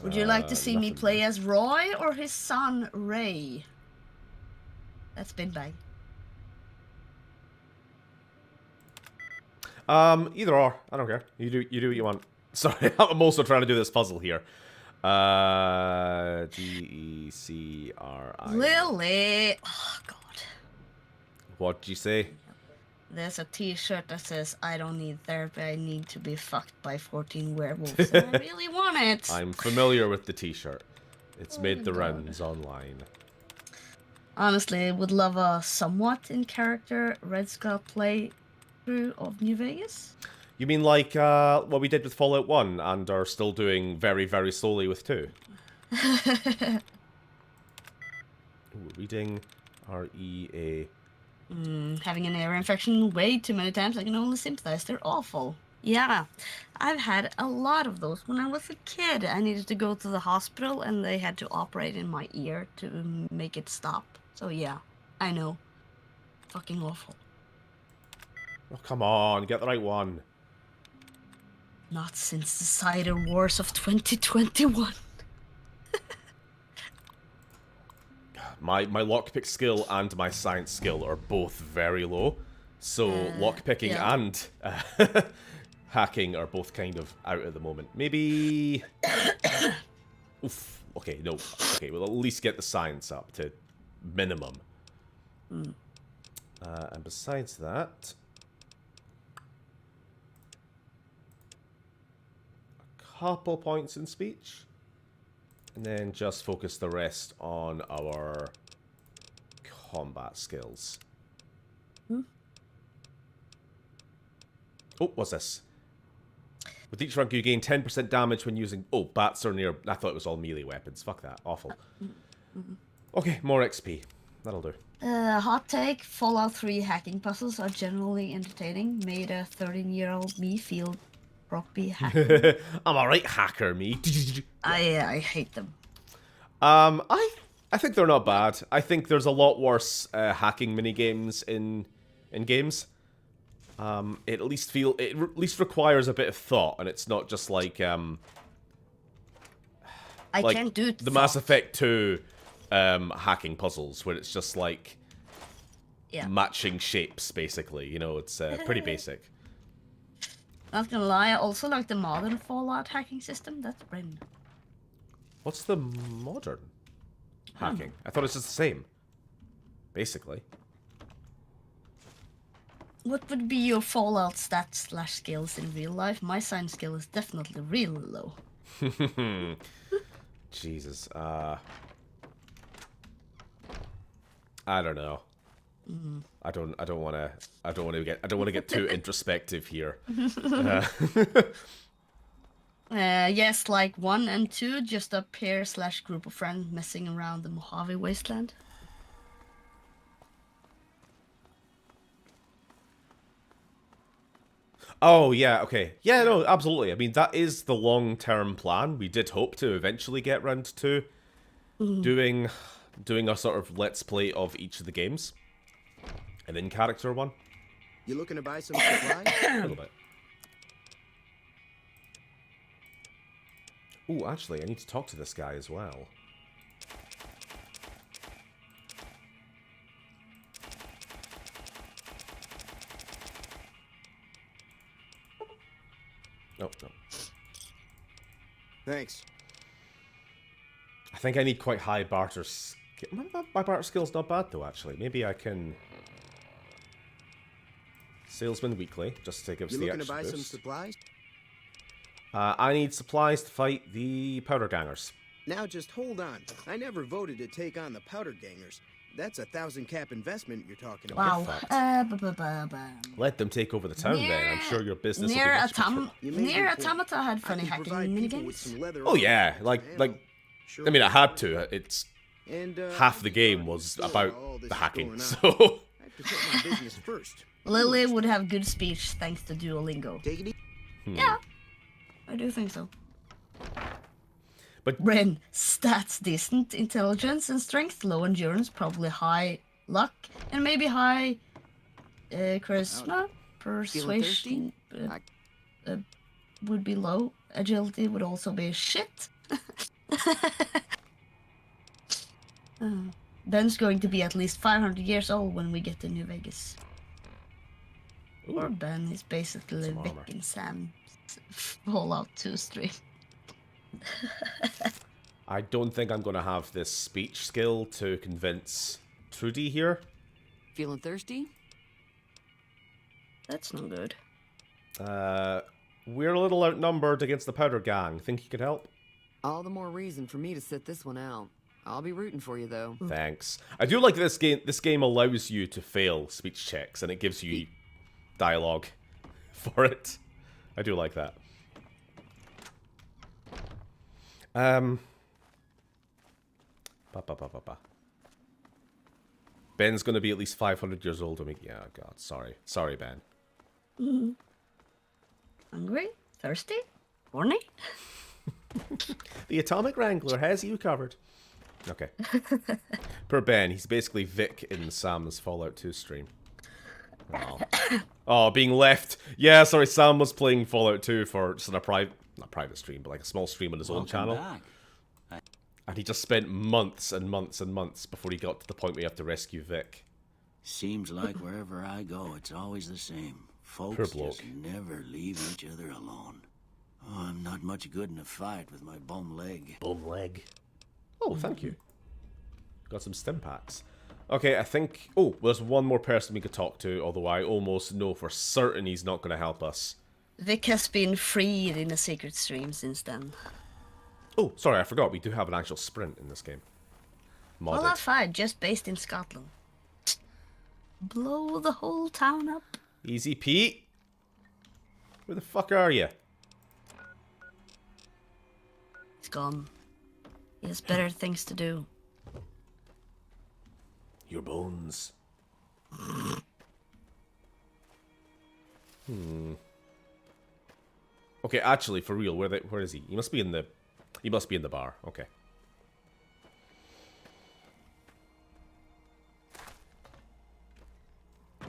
Would you like to see me play as Roy or his son, Ray? That's Binbag. Either or. I don't care. You do what you want. Sorry, I'm also trying to do this puzzle here. G-E-C-R-I. Lily! Oh, God. What'd you say? There's a t-shirt that says, I don't need therapy, I need to be fucked by 14 werewolves. And I really want it. I'm familiar with the t-shirt. It's made the rounds online. Honestly, I would love a somewhat in character Red Skull playthrough of New Vegas. You mean like what we did with Fallout 1 and are still doing very, very slowly with 2? Ooh, reading R-E-A. Having an ear infection way too many times, I can only sympathize. They're awful. Yeah, I've had a lot of those. When I was a kid, I needed to go to the hospital and they had to operate in my ear to make it stop. So yeah, I know. Fucking awful. Oh, come on, get the right one. Not since the cider wars of 2021. My lockpick skill and my science skill are both very low. So lockpicking yeah. and hacking are both kind of out at the moment. Maybe... Oof. Okay, no. Okay, we'll at least get the science up to minimum. And besides that... a couple points in speech. And then just focus the rest on our combat skills. Oh, what's this? With each rank you gain 10% damage when using... Oh, bats are near... I thought it was all melee weapons. Fuck that. Awful. Okay, more XP. That'll do. Hot take, Fallout 3 hacking puzzles are generally entertaining. Made a 13-year-old me feel properly hacker. I'm alright, hacker me. I hate them. I think they're not bad. I think there's a lot worse hacking minigames in games. It at least requires a bit of thought, and it's not just like I can't do the Mass Effect 2 hacking puzzles, where it's just like matching shapes, basically. You know, it's pretty basic. Not gonna lie, I also like the modern Fallout hacking system. That's brilliant. What's the modern hacking? I thought it's just the same, basically. What would be your Fallout stats / skills in real life? My science skill is definitely real low. Jesus. I don't know. I don't want to get too introspective here. Yes, like 1 and 2, just a pair / group of friends messing around the Mojave wasteland. Oh, yeah, okay. Yeah, no, absolutely. I mean, that is the long-term plan. We did hope to eventually get round to doing a sort of let's play of each of the games. An in-character one. You looking to buy some supplies? A little bit. Ooh, actually, I need to talk to this guy as well. No. Thanks. I think I need quite high barter skill. My barter skill's not bad, though, actually. Maybe I can... Salesman weekly, just to give us the extra boost. You looking to buy some supplies? I need supplies to fight the powder gangers. Now just hold on. I never voted to take on the powder gangers. That's a 1,000 cap investment you're talking about. Wow. Let them take over the town then. I'm sure your business will be much better. Near Automata had funny hacking minigames. Oh yeah, like I mean I had to. It's half the game was about the hacking, so I have to put my business first. Lily would have good speech thanks to Duolingo. Take it easy. Yeah, I do think so. But Ren, stats decent, intelligence and strength, low endurance, probably high luck, and maybe high charisma, persuasion would be low. Agility would also be shit. Ben's going to be at least 500 years old when we get to New Vegas. Ooh. Or Ben is basically Vic and Sam's Fallout 2 stream. I don't think I'm going to have this speech skill to convince Trudy here. Feeling thirsty? That's no good. We're a little outnumbered against the powder gang. Think you could help? All the more reason for me to sit this one out. I'll be rooting for you, though. Thanks. I do like this game. This game allows you to fail speech checks, and it gives you dialogue for it. I do like that. Ben's gonna be at least 500 years old. Yeah, God, sorry, Ben. Hungry? Thirsty? Horny? The Atomic Wrangler has you covered. Okay. Per Ben, he's basically Vic in Sam's Fallout 2 stream. Oh, being left. Yeah, sorry, Sam was playing Fallout 2 for just on a not private stream, but like a small stream on his own channel. And he just spent months and months and months before he got to the point where you have to rescue Vic. Seems like wherever I go, it's always the same. Folks just never leave each other alone. Oh, I'm not much good in a fight with my bum leg. Bum leg. Oh, thank you. Got some stim packs. Okay, I think... Oh, there's one more person we could talk to, although I almost know for certain he's not going to help us. Vic has been freed in a secret stream since then. Oh, sorry, I forgot. We do have an actual sprint in this game. Modded. Well, that's fine. Just based in Scotland. Blow the whole town up. Easy, Pete. Where the fuck are you? He's gone. He has better things to do. Your bones. Okay, actually, for real, where is he? He must be in the bar. Okay. I'm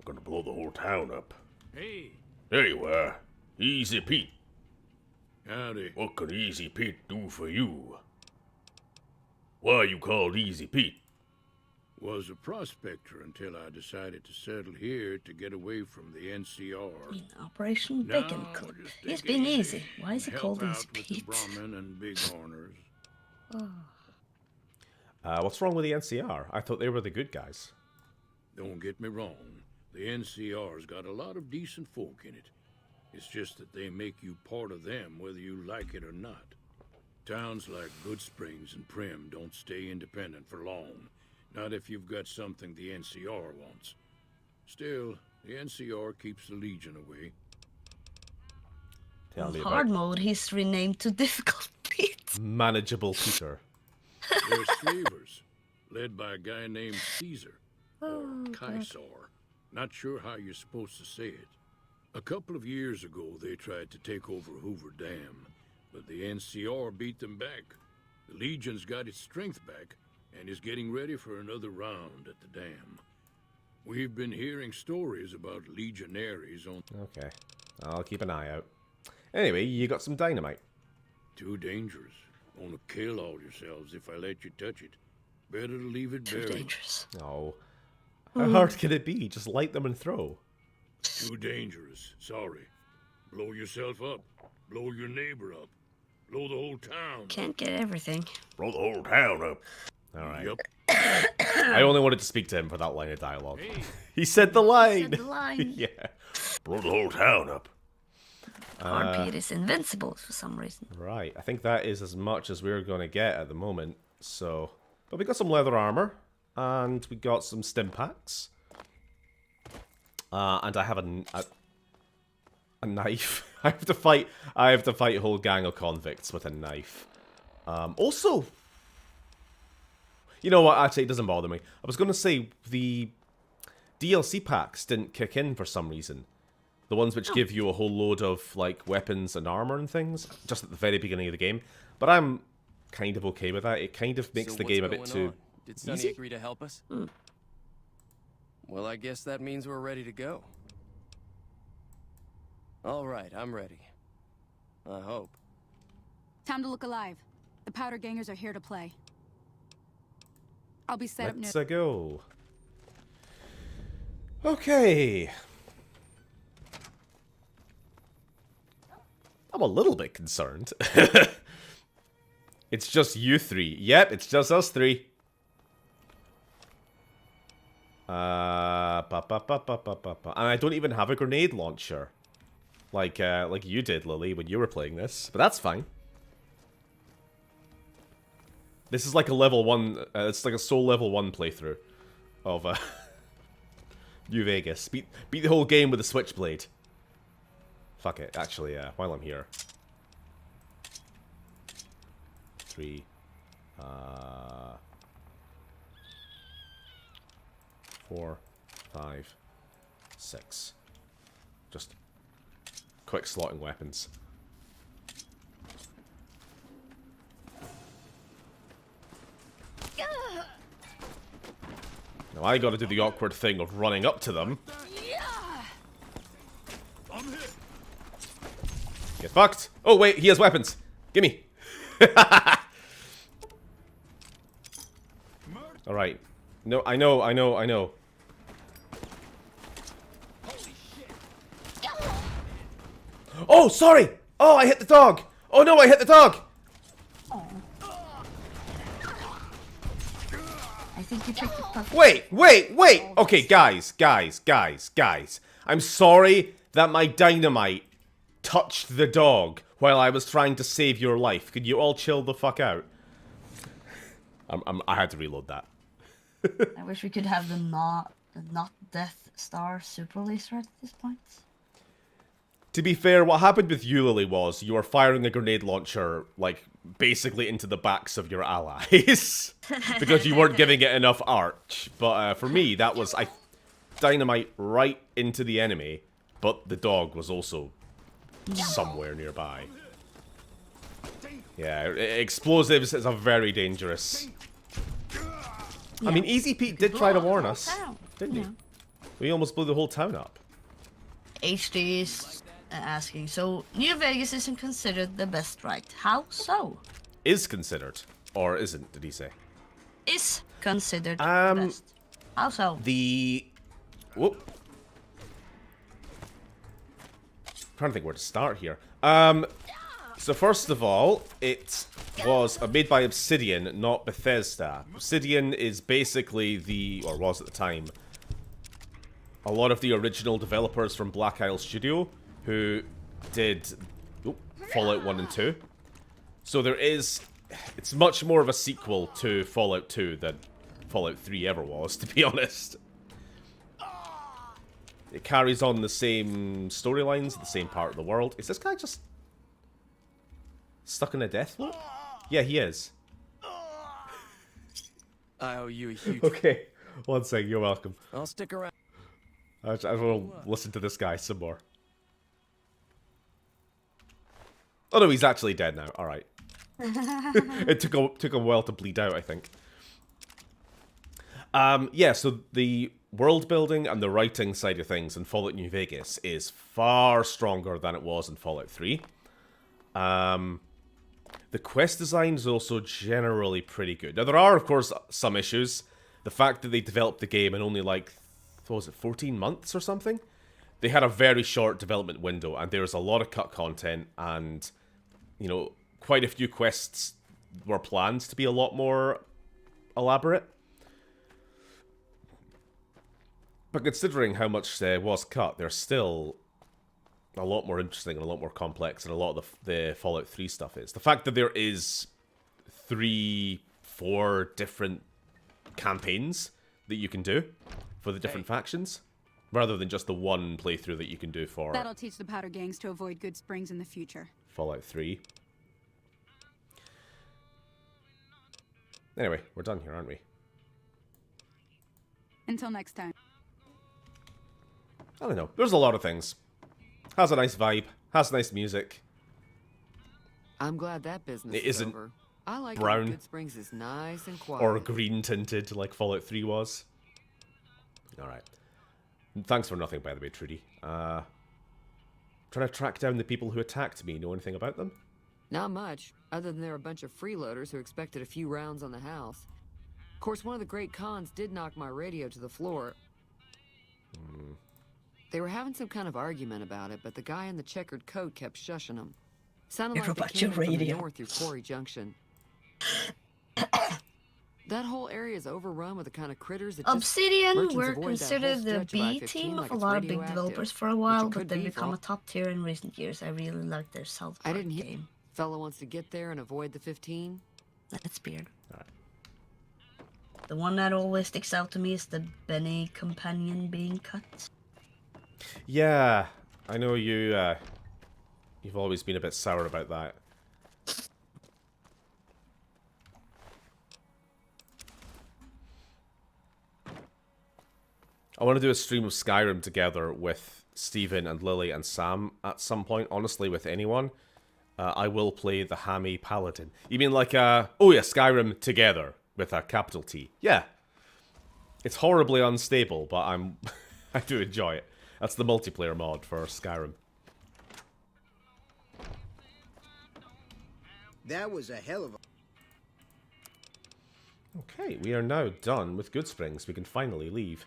gonna blow the whole town up. Hey. There you are. Easy Pete. Howdy. What could Easy Pete do for you? Why are you called Easy Pete? Was a prospector until I decided to settle here to get away from the NCR. In Operation Bacon Cook. He's been easy. Why is he called Easy Pete? Brahmin and Bighorners. What's wrong with the NCR? I thought they were the good guys. Don't get me wrong. The NCR's got a lot of decent folk in it. It's just that they make you part of them whether you like it or not. Towns like Goodsprings and Prim don't stay independent for long. Not if you've got something the NCR wants. Still, the NCR keeps the Legion away. Tell me hard about mode, he's renamed to difficult Pete. Manageable Peter. They're slavers, led by a guy named Caesar, or Caesar. Not sure how you're supposed to say it. A couple of years ago, they tried to take over Hoover Dam, but the NCR beat them back. The Legion's got its strength back, and is getting ready for another round at the dam. We've been hearing stories about legionaries on... Okay, I'll keep an eye out. Anyway, you got some dynamite. Too dangerous. Gonna kill all yourselves if I let you touch it. Better to leave it buried. Too dangerous. No. How hard can it be? Just light them and throw. Too dangerous. Sorry. Blow yourself up. Blow your neighbor up. Blow the whole town. Can't get everything. Blow the whole town up. Alright. Yep. I only wanted to speak to him for that line of dialogue. He said the line! Said the line. Yeah. Blow the whole town up. Hard Pete is invincible for some reason. Right, I think that is as much as we're going to get at the moment. So, but we got some leather armor, and we got some stim packs. And I have a knife. I have to fight a whole gang of convicts with a knife. Also, you know what? Actually, it doesn't bother me. I was going to say the DLC packs didn't kick in for some reason. The ones which give you a whole load of like weapons and armor and things just at the very beginning of the game. But I'm kind of okay with that. It kind of makes the game a bit too Did Sonny easy. agree to help us? Well, I guess that means we're ready to go. All right, I'm ready. I hope. Time to look alive. The powder gangers are here to play. I'll be set Let's up go. Okay. I'm a little bit concerned. It's just you three. Yep, it's just us three. And I don't even have a grenade launcher. Like you did, Lily, when you were playing this. But that's fine. This is like a level 1, it's like a sole level 1 playthrough of New Vegas. Beat the whole game with a switchblade. Fuck it, actually, while I'm here. 3, 4, 5, 6. Just quick slotting weapons. Now I gotta do the awkward thing of running up to them. Get fucked! Oh wait, he has weapons! Gimme! Alright. No, I know. Oh, sorry! Oh, I hit the dog! Oh no, I hit the dog! I think you picked the puppy. Wait! Okay, guys. I'm sorry that my dynamite touched the dog while I was trying to save your life. Could you all chill the fuck out? I had to reload that. I wish we could have the not Death Star super laser at this point. To be fair, what happened with Eulalie was you were firing a grenade launcher, like, basically into the backs of your allies. Because you weren't giving it enough arch. But for me, that was... dynamite right into the enemy, but the dog was also somewhere nearby. Yeah, explosives is a very dangerous... I mean, Easy Pete did try to warn us, didn't he? We almost blew the whole town up. HD is asking, so New Vegas isn't considered the best, right? How so? Is considered, or isn't, did he say? Is considered the best. How so? Whoop. Trying to think where to start here. So first of all, it was made by Obsidian, not Bethesda. Obsidian is basically or was at the time, a lot of the original developers from Black Isle Studio, who did Fallout 1 and 2. So it's much more of a sequel to Fallout 2 than Fallout 3 ever was, to be honest. It carries on the same storylines, the same part of the world. Is this guy just stuck in a death loop? Yeah, he is. I owe you a huge... Okay, one sec, you're welcome. I'll stick around. I will listen to this guy some more. Oh no, he's actually dead now. Alright. It took a while to bleed out, I think. Yeah, so the world building and the writing side of things in Fallout New Vegas is far stronger than it was in Fallout 3. The quest design is also generally pretty good. Now, there are, of course, some issues. The fact that they developed the game in only, like, what was it, 14 months or something? They had a very short development window, and there was a lot of cut content, and, you know, quite a few quests were planned to be a lot more elaborate. But considering how much was cut, they're still a lot more interesting and a lot more complex than a lot of the Fallout 3 stuff is. The fact that there is 3-4 different campaigns that you can do for the different factions, rather than just the one playthrough that you can do for That'll teach the powder gangs to avoid Goodsprings in the future. Fallout 3. Anyway, we're done here, aren't we? Until next time. I don't know. There's a lot of things. Has a nice vibe. Has nice music. I'm glad that business it is isn't over. I like brown. Goodsprings is nice and quiet. Or green tinted like Fallout 3 was. Alright. Thanks for nothing, by the way, Trudy. Trying to track down the people who attacked me. Know anything about them? Not much, other than they're a bunch of freeloaders who expected a few rounds on the house. Of course, one of the great cons did knock my radio to the floor. They were having some kind of argument about it, but the guy in the checkered coat kept shushing them. Sounded like they came from the north through Quarry Junction. That whole area is overrun with the kind of critters that Obsidian were considered the B team of a lot of big developers for a while, but they've become a top tier in recent years. I really like their South Park game. Fella wants to get there and avoid the 15. That's weird. The one that always sticks out to me is the Benny companion being cut. Yeah, I know you've always been a bit sour about that. I want to do a stream of Skyrim together with Steven and Lily and Sam at some point, honestly, with anyone. I will play the Hammy Paladin. You mean like, oh yeah, Skyrim together with a capital T. Yeah. It's horribly unstable, but I do enjoy it. That's the multiplayer mod for Skyrim. That was a hell of a... Okay, we are now done with Goodsprings. We can finally leave.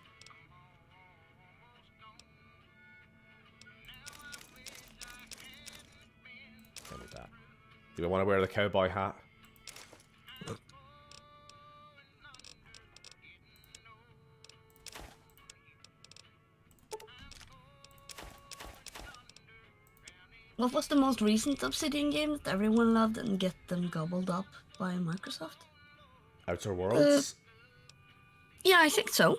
Tell me that. Do I want to wear the cowboy hat? What was the most recent Obsidian game that everyone loved and get them gobbled up by Microsoft? Outer Worlds? Yeah, I think so.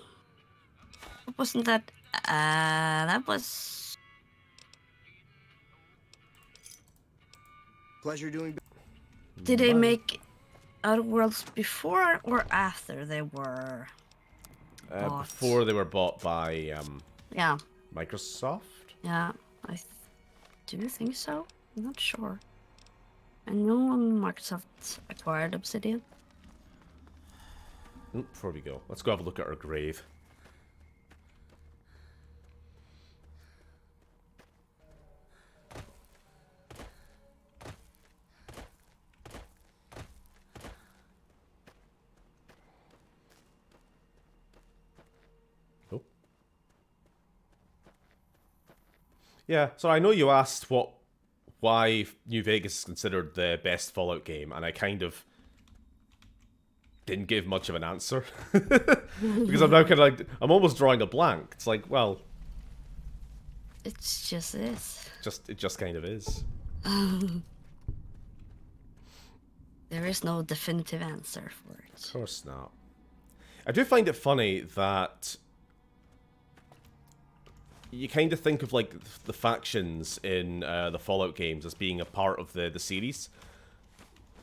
Wasn't that... that was... Pleasure doing. Did they make Outer Worlds before or after they were bought? Before they were bought by Yeah. Microsoft? Yeah, do think so. I'm not sure. I know Microsoft acquired Obsidian. Before we go, let's go have a look at our grave. Yeah, so I know you asked why New Vegas is considered the best Fallout game, and I kind of didn't give much of an answer. Because I'm now kind of like, I'm almost drawing a blank. It's like, well... It's just this. It just kind of is. There is no definitive answer for it. Of course not. I do find it funny that you kind of think of like the factions in the Fallout games as being a part of the series,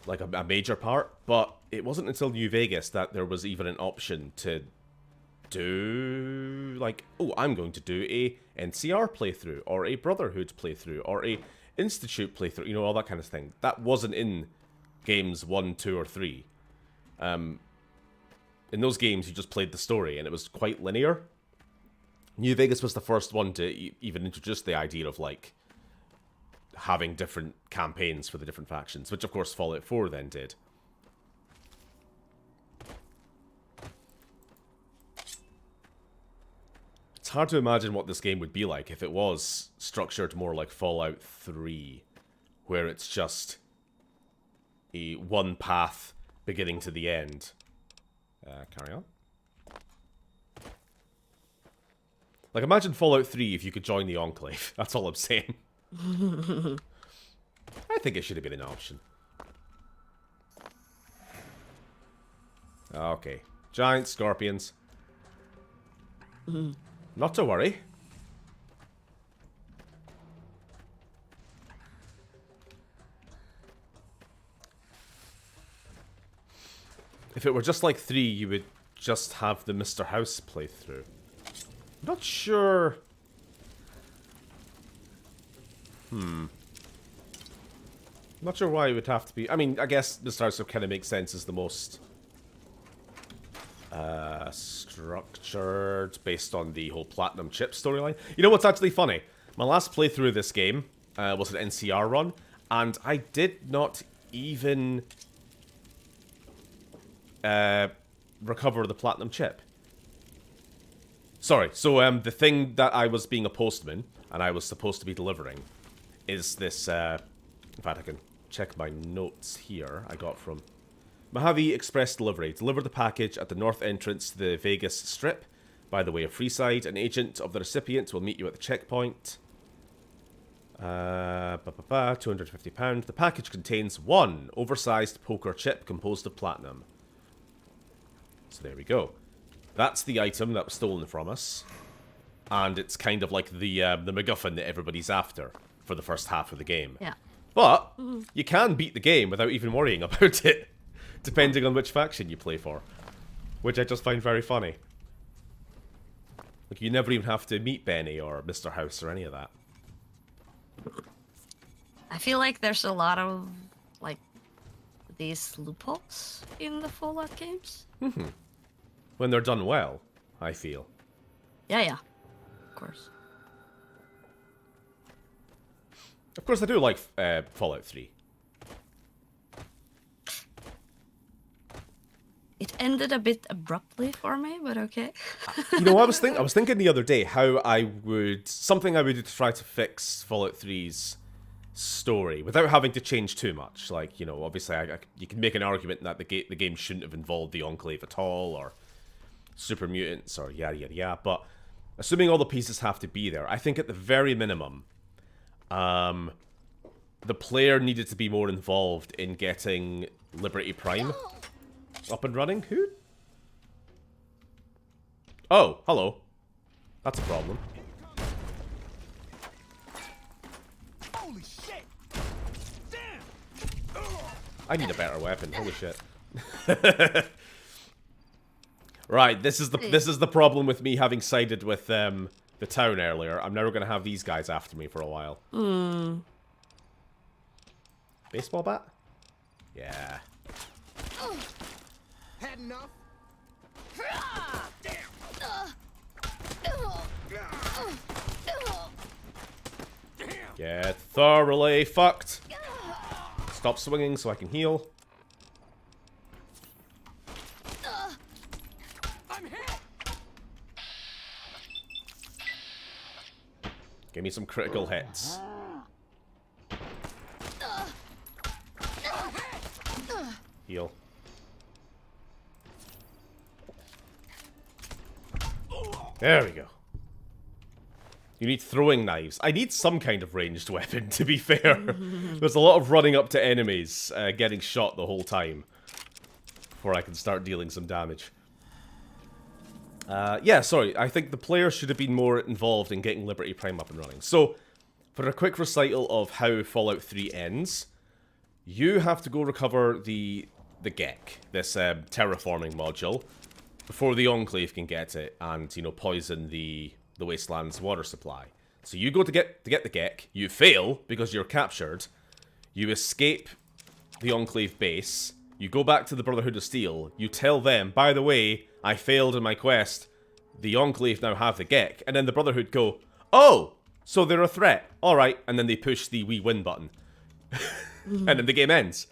like a major part, but it wasn't until New Vegas that there was even an option to do like, oh, I'm going to do a NCR playthrough or a Brotherhood playthrough or a Institute playthrough, you know, all that kind of thing. That wasn't in games 1, 2, or 3. In those games, you just played the story, and it was quite linear. New Vegas was the first one to even introduce the idea of, like, having different campaigns for the different factions, which, of course, Fallout 4 then did. It's hard to imagine what this game would be like if it was structured more like Fallout 3, where it's just a one path beginning to the end. Carry on. Like, imagine Fallout 3 if you could join the Enclave. That's all I'm saying. I think it should have been an option. Okay. Giant scorpions. Not to worry. If it were just like 3, you would just have the Mr. House playthrough. Not sure. Not sure why it would have to be. I mean, I guess Mr. House would kind of make sense as the most structured, based on the whole Platinum Chip storyline. You know what's actually funny? My last playthrough of this game was an NCR run, and I did not even recover the Platinum Chip. Sorry, so the thing that I was being a postman, and I was supposed to be delivering, is this, in fact I can check my notes here, I got from Mojave Express Delivery. Deliver the package at the north entrance to the Vegas Strip. By the way of Freeside, an agent of the recipient will meet you at the checkpoint. £250. The package contains one oversized poker chip composed of platinum. So there we go. That's the item that was stolen from us. And it's kind of like the MacGuffin that everybody's after for the first half of the game. Yeah. But you can beat the game without even worrying about it, depending on which faction you play for. Which I just find very funny. Like, you never even have to meet Benny or Mr. House or any of that. I feel like there's a lot of, like, these loopholes in the Fallout games. When they're done well, I feel. Yeah. Of course. Of course, I do like Fallout 3. It ended a bit abruptly for me, but okay. You know, I was thinking the other day how something I would do to try to fix Fallout 3's story without having to change too much. Like, you know, obviously you can make an argument that the game shouldn't have involved the Enclave at all, or super mutants, or yada yada yada. But assuming all the pieces have to be there, I think at the very minimum, the player needed to be more involved in getting Liberty Prime up and running. Who? Oh, hello. That's a problem. Holy shit! Damn! I need a better weapon. Holy shit. Right, this is the problem with me having sided with the town earlier. I'm never gonna have these guys after me for a while. Baseball bat? Yeah. Had enough? Get thoroughly fucked. Stop swinging so I can heal. Give me some critical hits. Heal. There we go. You need throwing knives. I need some kind of ranged weapon, to be fair. There's a lot of running up to enemies, getting shot the whole time, before I can start dealing some damage. Yeah, sorry. I think the player should have been more involved in getting Liberty Prime up and running. So, for a quick recital of how Fallout 3 ends, you have to go recover the GEC, this terraforming module, before the Enclave can get it and, you know, poison the wasteland's water supply. So you go to get the GEC, you fail because you're captured, you escape the Enclave base, you go back to the Brotherhood of Steel, you tell them, by the way, I failed in my quest, the Enclave now have the GEC, and then the Brotherhood go, oh, so they're a threat, alright, and then they push the we win button. And then the game ends.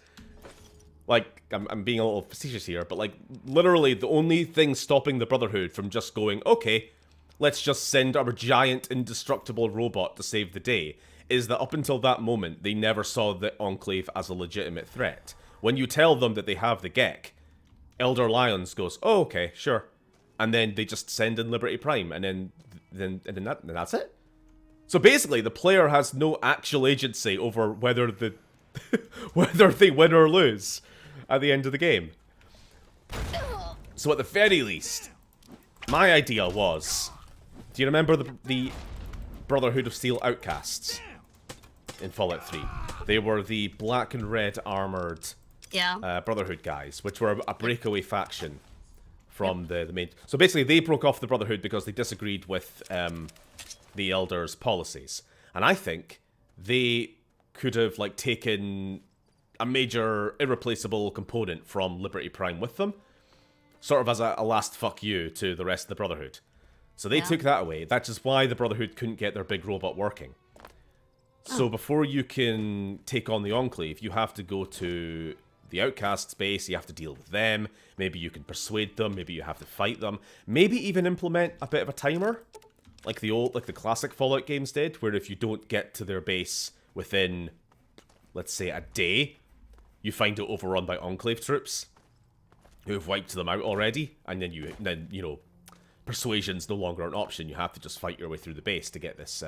Like, I'm being a little facetious here, but like, literally the only thing stopping the Brotherhood from just going, okay, let's just send our giant indestructible robot to save the day, is that up until that moment, they never saw the Enclave as a legitimate threat. When you tell them that they have the GEC, Elder Lyons goes, oh, okay, sure. And then they just send in Liberty Prime, and then that's it. So basically, the player has no actual agency over whether whether they win or lose at the end of the game. So at the very least, my idea was, do you remember the Brotherhood of Steel outcasts in Fallout 3? They were the black and red armored Brotherhood guys, which were a breakaway faction from the main. So basically, they broke off the Brotherhood because they disagreed with the Elders' policies, and I think they could have like taken a major irreplaceable component from Liberty Prime with them, sort of as a last fuck you to the rest of the Brotherhood. So they took that away. That's just why the Brotherhood couldn't get their big robot working. So before you can take on the Enclave, you have to go to the Outcasts base, you have to deal with them, maybe you can persuade them, maybe you have to fight them, maybe even implement a bit of a timer, like the classic Fallout games did, where if you don't get to their base within, let's say, a day, you find it overrun by Enclave troops who have wiped them out already, and then you know, persuasion's no longer an option. You have to just fight your way through the base to get this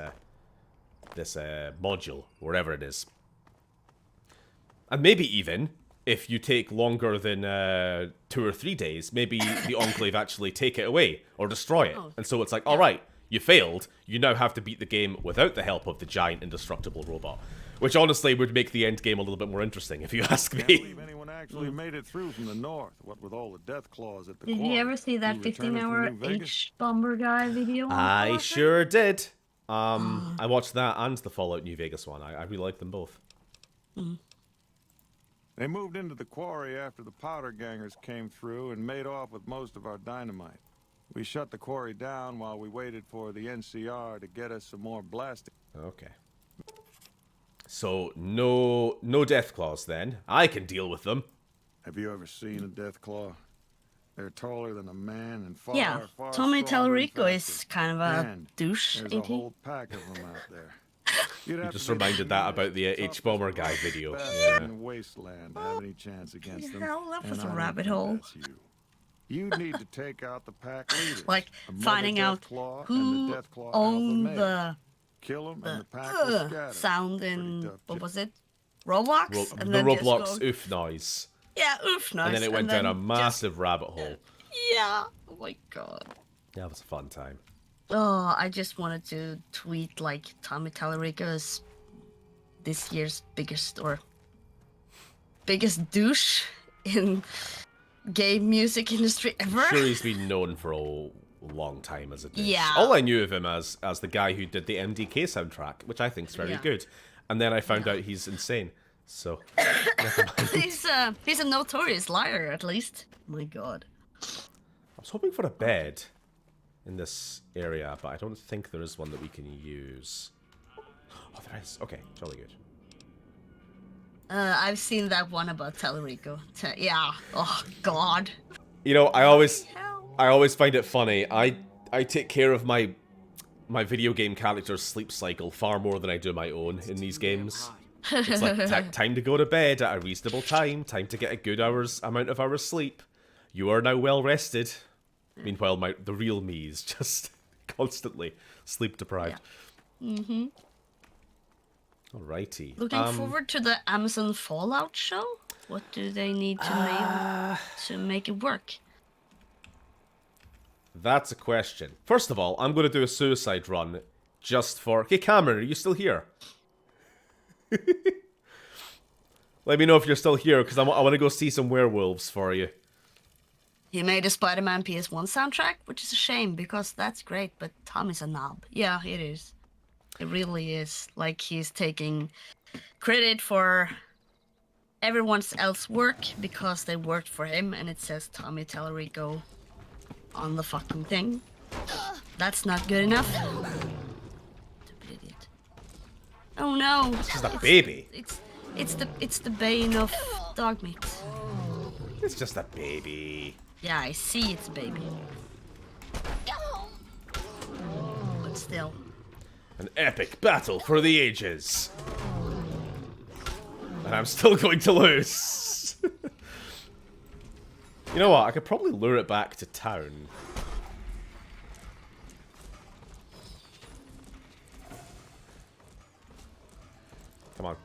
module, wherever it is. And maybe even, if you take longer than 2 or 3 days, maybe the Enclave actually take it away, or destroy it. And so it's like, alright, you failed, you now have to beat the game without the help of the giant indestructible robot. Which honestly would make the end game a little bit more interesting, if you ask me. Can't believe anyone actually made it through from the north, what with all the death claws at the Did you ever see that 15-hour H-Bomber guy video? I sure did. I watched that and the Fallout New Vegas one. I really liked them both. They moved into the quarry after the powder gangers came through and made off with most of our dynamite. We shut the quarry down while we waited for the NCR to get us some more blasting. Okay. So, no death claws then. I can deal with them. Have you ever seen a death claw? They're taller than a man and far, far Tommy stronger and Tallarico faster. is kind of a And douche, there's ain't a he? whole pack of them out there. You just reminded that about the H-Bomber guy video. Yeah. Wasteland have any chance against them. Hell, that was and a I don't rabbit think hole. that's you. You need to take out the pack leaders. Like a mother finding death out claw and who the death claw owned alpha male. Kill them and the pack will scatter. sound in, what was it? Roblox? The then just Roblox go- oof noise. Yeah, oof noise. And then it went down a massive rabbit hole. Yeah. Oh my god. Yeah, it was a fun time. Oh, I just wanted to tweet like Tommy Tallarico is this year's biggest, or biggest douche in game music industry ever. I'm sure he's been known for a long time as a douche. Yeah. All I knew of him as the guy who did the MDK soundtrack, which I think is very good. And then I found out he's insane. So he's a notorious liar, at least. My God. I was hoping for a bed in this area, but I don't think there is one that we can use. Oh, there is. Okay, jolly good. I've seen that one about Tellerico. Yeah. Oh God. You know, I always find it funny. I take care of my video game character's sleep cycle far more than I do my own in these games. It's like time to go to bed at a reasonable time. Time to get a good amount of hours sleep. You are now well rested. Meanwhile, the real me is just constantly sleep deprived. Yeah. Mm-hmm. Alrighty. Looking forward to the Amazon Fallout show. What do they need to make it work? That's a question. First of all, I'm going to do a suicide run just for... Hey, Cameron, are you still here? Let me know if you're still here, because I want to go see some werewolves for you. He made a Spider-Man PS1 soundtrack, which is a shame, because that's great, but Tommy's a knob. Yeah, it is. It really is. Like, he's taking credit for everyone else's work because they worked for him, and it says Tommy Tellerico on the fucking thing. That's not good enough. Stupid idiot. Oh no! It's just a baby. It's the bane of dog meat. It's just a baby. Yeah, I see it's a baby. But still. An epic battle for the ages. And I'm still going to lose. You know what? I could probably lure it back to town. Come on.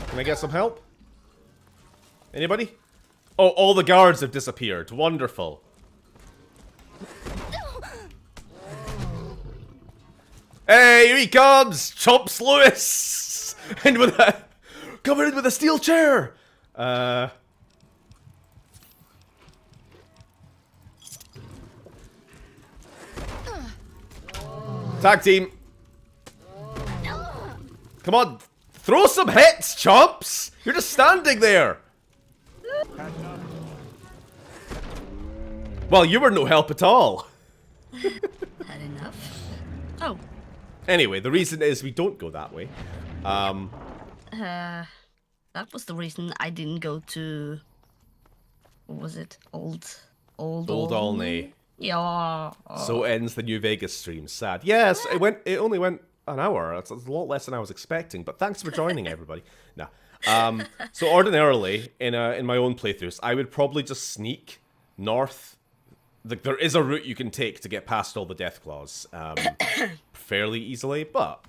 Can I get some help? Anybody? Oh, all the guards have disappeared. Wonderful. Hey, here he comes! Chomps Lewis! And with a... Coming in with a steel chair! Tag team! Come on! Throw some hits, Chomps! You're just standing there! Well, you were no help at all. Had enough? Oh. Anyway, the reason is we don't go that way. That was the reason I didn't go to... What was it? Old Olney. Yeah. So ends the New Vegas stream. Sad. Yes, it only went an hour. It's a lot less than I was expecting. But thanks for joining, everybody. No. So ordinarily, in my own playthroughs, I would probably just sneak north. Like, there is a route you can take to get past all the Deathclaws fairly easily, but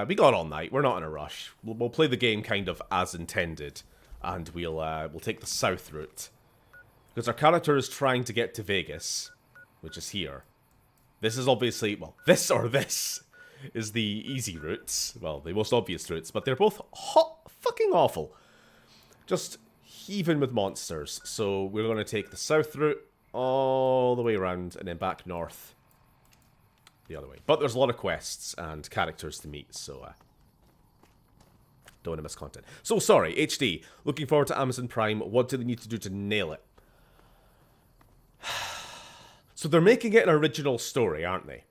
we got all night. We're not in a rush. We'll play the game kind of as intended, and we'll take the south route. Because our character is trying to get to Vegas, which is here. This is obviously, well, this is the easy routes. Well, the most obvious routes, but they're both fucking awful. Just heaving with monsters. So we're going to take the south route all the way around and then back north the other way. But there's a lot of quests and characters to meet, so don't want to miss content. So sorry, HD, looking forward to Amazon Prime. What do they need to do to nail it? So they're making it an original story, aren't they?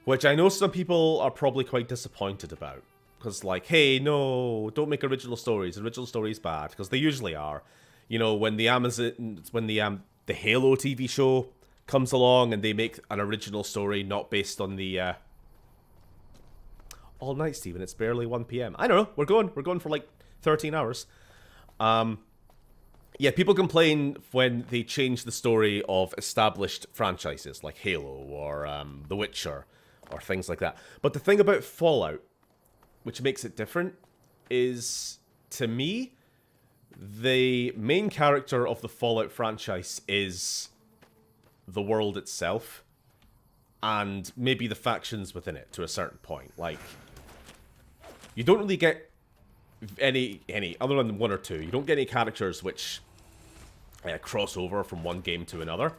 Which I know some people are probably quite disappointed about. Because, like, hey, no, don't make original stories. Original stories bad, because they usually are. You know, when the Halo TV show comes along and they make an original story not based on the all night, Stephen. It's barely 1 p.m. I don't know. We're going for like 13 hours. Yeah, people complain when they change the story of established franchises like Halo or The Witcher or things like that. But the thing about Fallout, which makes it different, is, to me, the main character of the Fallout franchise is the world itself. and maybe the factions within it to a certain point. Like, you don't really get any other than one or two. You don't get any characters which cross over from one game to another,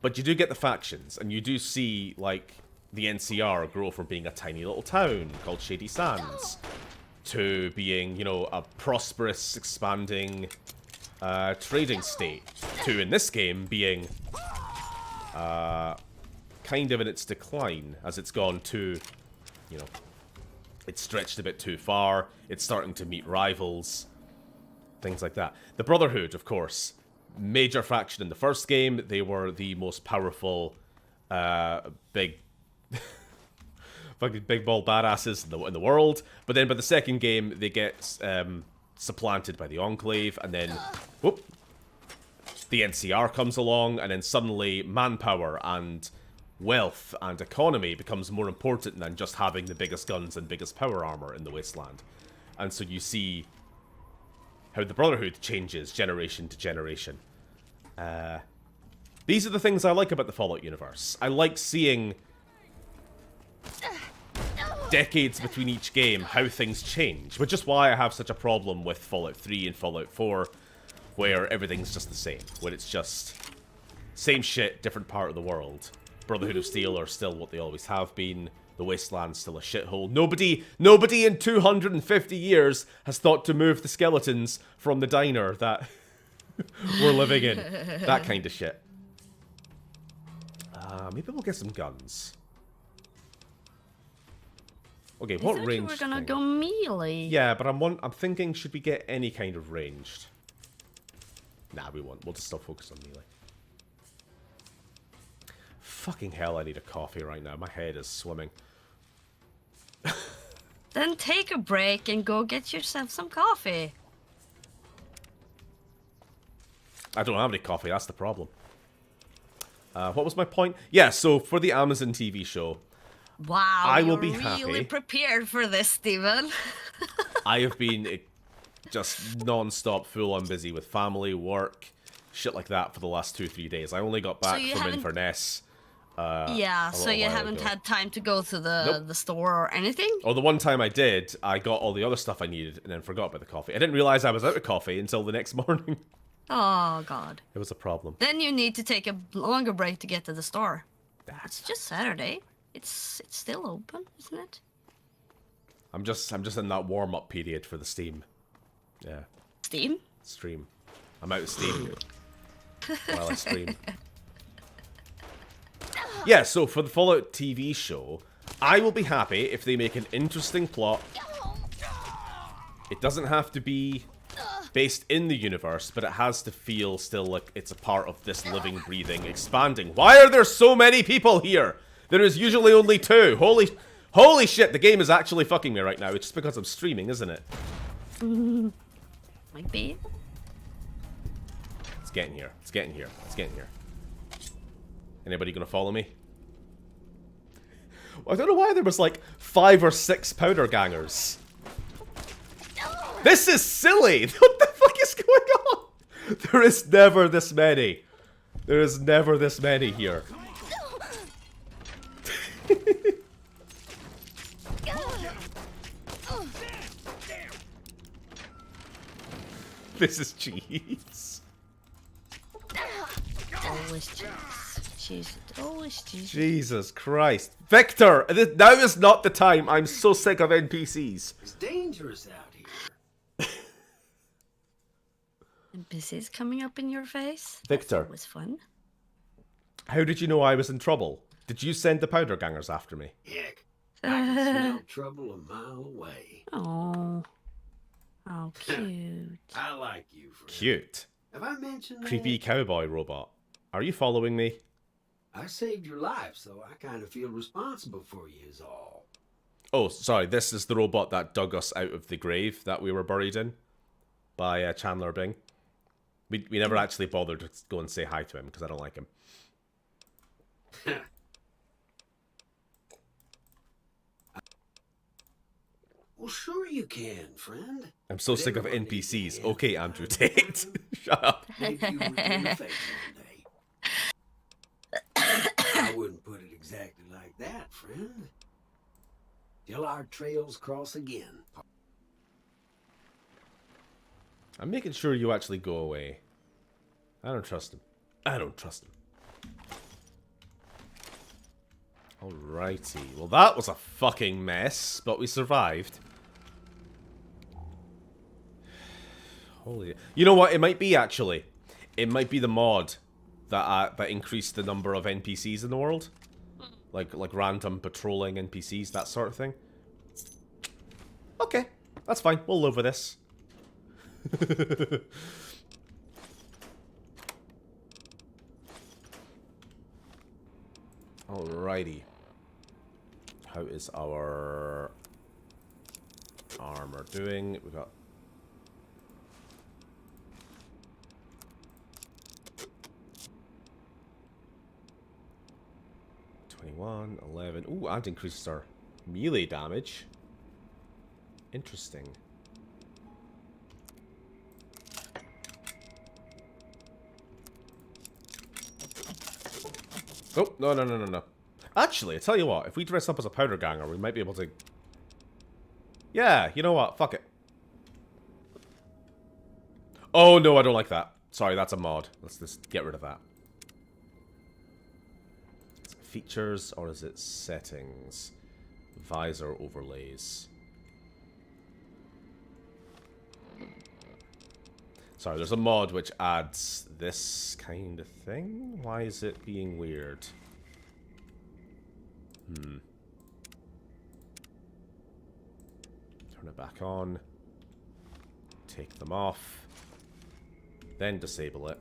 but you do get the factions, and you do see like the NCR grow from being a tiny little town called Shady Sands to being, you know, a prosperous, expanding trading state, to in this game being kind of in its decline as it's gone too, you know, it's stretched a bit too far. It's starting to meet rivals, things like that. The Brotherhood, of course, major faction in the first game. They were the most powerful, big, fucking big ball badasses in the world. But then by the second game, they get supplanted by the Enclave, and then, whoop, the NCR comes along, and then suddenly manpower and wealth and economy becomes more important than just having the biggest guns and biggest power armor in the wasteland. And so you see how the Brotherhood changes generation to generation. These are the things I like about the Fallout universe. I like seeing decades between each game, how things change, which is why I have such a problem with Fallout 3 and Fallout 4, where everything's just the same, where it's just same shit, different part of the world. Brotherhood of Steel are still what they always have been. The Wasteland's still a shithole. Nobody in 250 years has thought to move the skeletons from the diner that we're living in. That kind of shit. Maybe we'll get some guns. Okay, what range? We're gonna go melee. Yeah, but I'm thinking, should we get any kind of ranged? Nah, we won't. We'll just still focus on melee. Fucking hell, I need a coffee right now. My head is swimming. Then take a break and go get yourself some coffee. I don't have any coffee, that's the problem. What was my point? Yeah, so for the Amazon TV show, wow, I will be you're happy. really prepared for this, Steven. I have been just non-stop full-on busy with family, work, shit like that for the last 2-3 days. I only got back from Inverness. Yeah, so you haven't had time to go to the store or anything? Oh, the one time I did, I got all the other stuff I needed and then forgot about the coffee. I didn't realize I was out of coffee until the next morning. Oh, God. It was a problem. Then you need to take a longer break to get to the store. It's just Saturday. It's still open, isn't it? I'm just in that warm-up period for the Steam. Yeah. Steam? Stream. I'm out of Steam while I stream. Yeah, so for the Fallout TV show, I will be happy if they make an interesting plot. It doesn't have to be based in the universe, but it has to feel still like it's a part of this living, breathing, expanding. Why are there so many people here? There is usually only 2. Holy shit, the game is actually fucking me right now. It's just because I'm streaming, isn't it? Might be. It's getting here. It's getting here. It's getting here. Anybody gonna follow me? I don't know why there was like 5 or 6 powder gangers. This is silly! What the fuck is going on? There is never this many. There is never this many here. This is cheese. Always cheese. Cheese. Always cheese. Jesus Christ. Victor! Now is not the time. I'm so sick of NPCs. It's dangerous out here. NPCs coming up in your face? Victor. It was fun. How did you know I was in trouble? Did you send the powder gangers after me? Heck, I can smell trouble a mile away. Oh. Oh, cute. I like you, friend. Cute. Have I mentioned that? Creepy cowboy robot. Are you following me? I saved your life, so I kind of feel responsible for you is all. Oh, sorry. This is the robot that dug us out of the grave that we were buried in by Chandler Bing. We never actually bothered to go and say hi to him because I don't like him. Well, sure you can, friend. I'm so sick of NPCs. Okay, Andrew Tate. Shut up. Maybe you would do a favor one day. I wouldn't put it exactly like that, friend. Till our trails cross again. I'm making sure you actually go away. I don't trust him. I don't trust him. Alrighty. Well, that was a fucking mess, but we survived. Holy... You know what? It might be, actually. It might be the mod that increased the number of NPCs in the world. Like random patrolling NPCs, that sort of thing. Okay. That's fine. We'll live with this. Alrighty. How is our armor doing? We got 21, 11. Ooh, and increases our melee damage. Interesting. Oh, no. Actually, I tell you what, if we dress up as a powder ganger, we might be able to... Yeah, you know what? Fuck it. Oh, no, I don't like that. Sorry, that's a mod. Let's just get rid of that. Is it features, or is it settings? Visor overlays. Sorry, there's a mod which adds this kind of thing. Why is it being weird? Turn it back on. Take them off. Then disable it.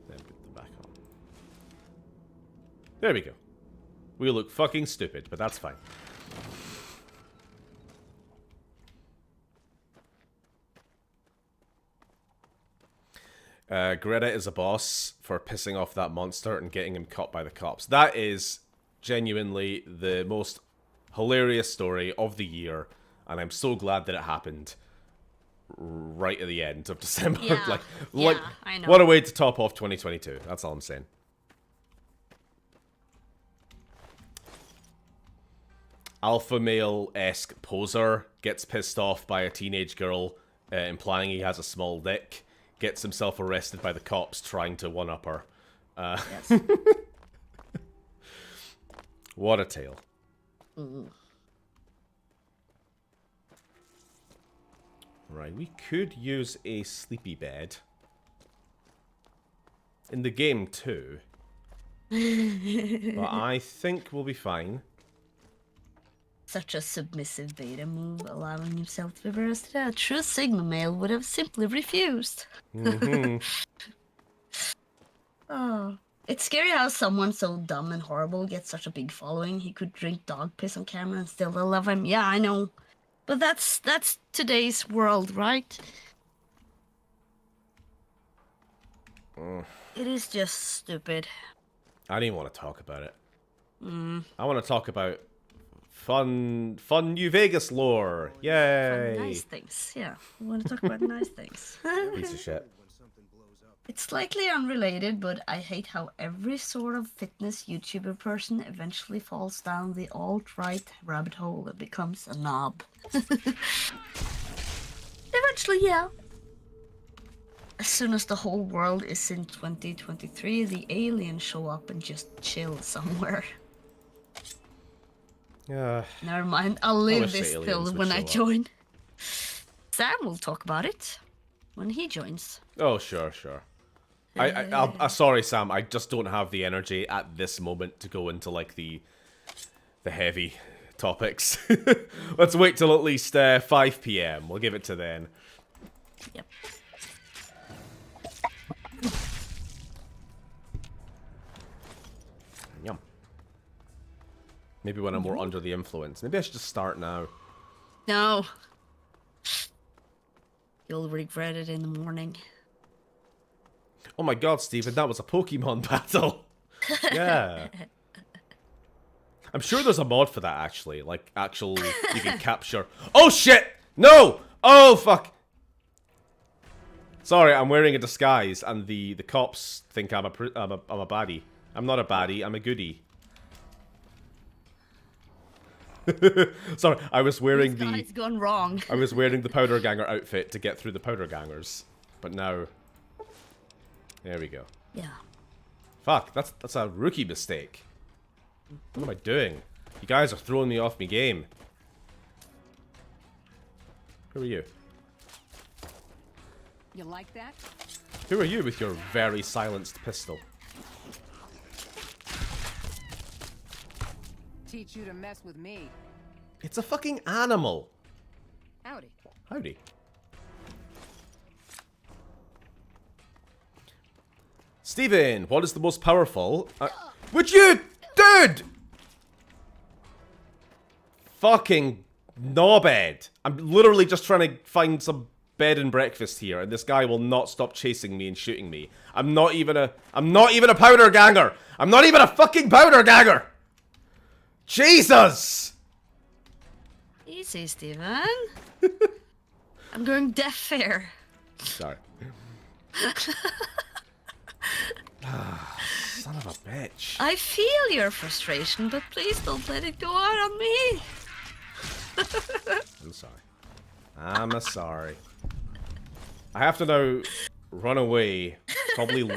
Then put them back on. There we go. We look fucking stupid, but that's fine. Greta is a boss for pissing off that monster and getting him caught by the cops. That is genuinely the most hilarious story of the year, and I'm so glad that it happened right at the end of December. Yeah, I know. What a way to top off 2022. That's all I'm saying. Alpha male-esque poser gets pissed off by a teenage girl, implying he has a small dick. Gets himself arrested by the cops trying to one-up her. Yes. What a tale. Right, we could use a sleepy bed. In the game too. But I think we'll be fine. Such a submissive beta move, allowing himself to be arrested. A true Sigma male would have simply refused. Oh, it's scary how someone so dumb and horrible gets such a big following. He could drink dog piss on camera and still they'll love him. Yeah, I know, but that's today's world, right? It is just stupid. I didn't want to talk about it. I want to talk about fun New Vegas lore. Yay! Fun, nice things. Yeah, we want to talk about nice things. Piece of shit. It's slightly unrelated, but I hate how every sort of fitness YouTuber person eventually falls down the alt-right rabbit hole and becomes a knob. Eventually, yeah. As soon as the whole world is in 2023, the aliens show up and just chill somewhere. Yeah. Never mind, I'll leave this the till aliens would when I show up. join. Sam will talk about it when he joins. Oh, sure. Sorry, Sam. I just don't have the energy at this moment to go into like the heavy topics. Let's wait till at least 5 p.m. We'll give it to then. Yep. Yum. Maybe when I'm more under the influence. Maybe I should just start now. No. You'll regret it in the morning. Oh my god, Stephen, that was a Pokemon battle. Yeah. I'm sure there's a mod for that, actually. Like, you can capture... Oh, shit! No! Oh, fuck! Sorry, I'm wearing a disguise, and the cops think I'm a baddie. I'm not a baddie. I'm a goodie. Sorry, I was wearing It's gone wrong. I was wearing the powder ganger outfit to get through the powder gangers, but now, there we go. Yeah. Fuck, that's a rookie mistake. What am I doing? You guys are throwing me off my game. Who are you? You like that? Who are you with your very silenced pistol? Teach you to mess with me. It's a fucking animal. Howdy. Howdy. Steven, what is the most powerful? Would you, dude? Fucking knobhead. I'm literally just trying to find some bed and breakfast here, and this guy will not stop chasing me and shooting me. I'm not even a powder ganger. I'm not even a fucking powder ganger. Jesus! Easy, Steven. I'm going deaf fair. Sorry. Son of a bitch. I feel your frustration, but please don't let it go out on me. I'm sorry. I'm sorry. I have to now run away, probably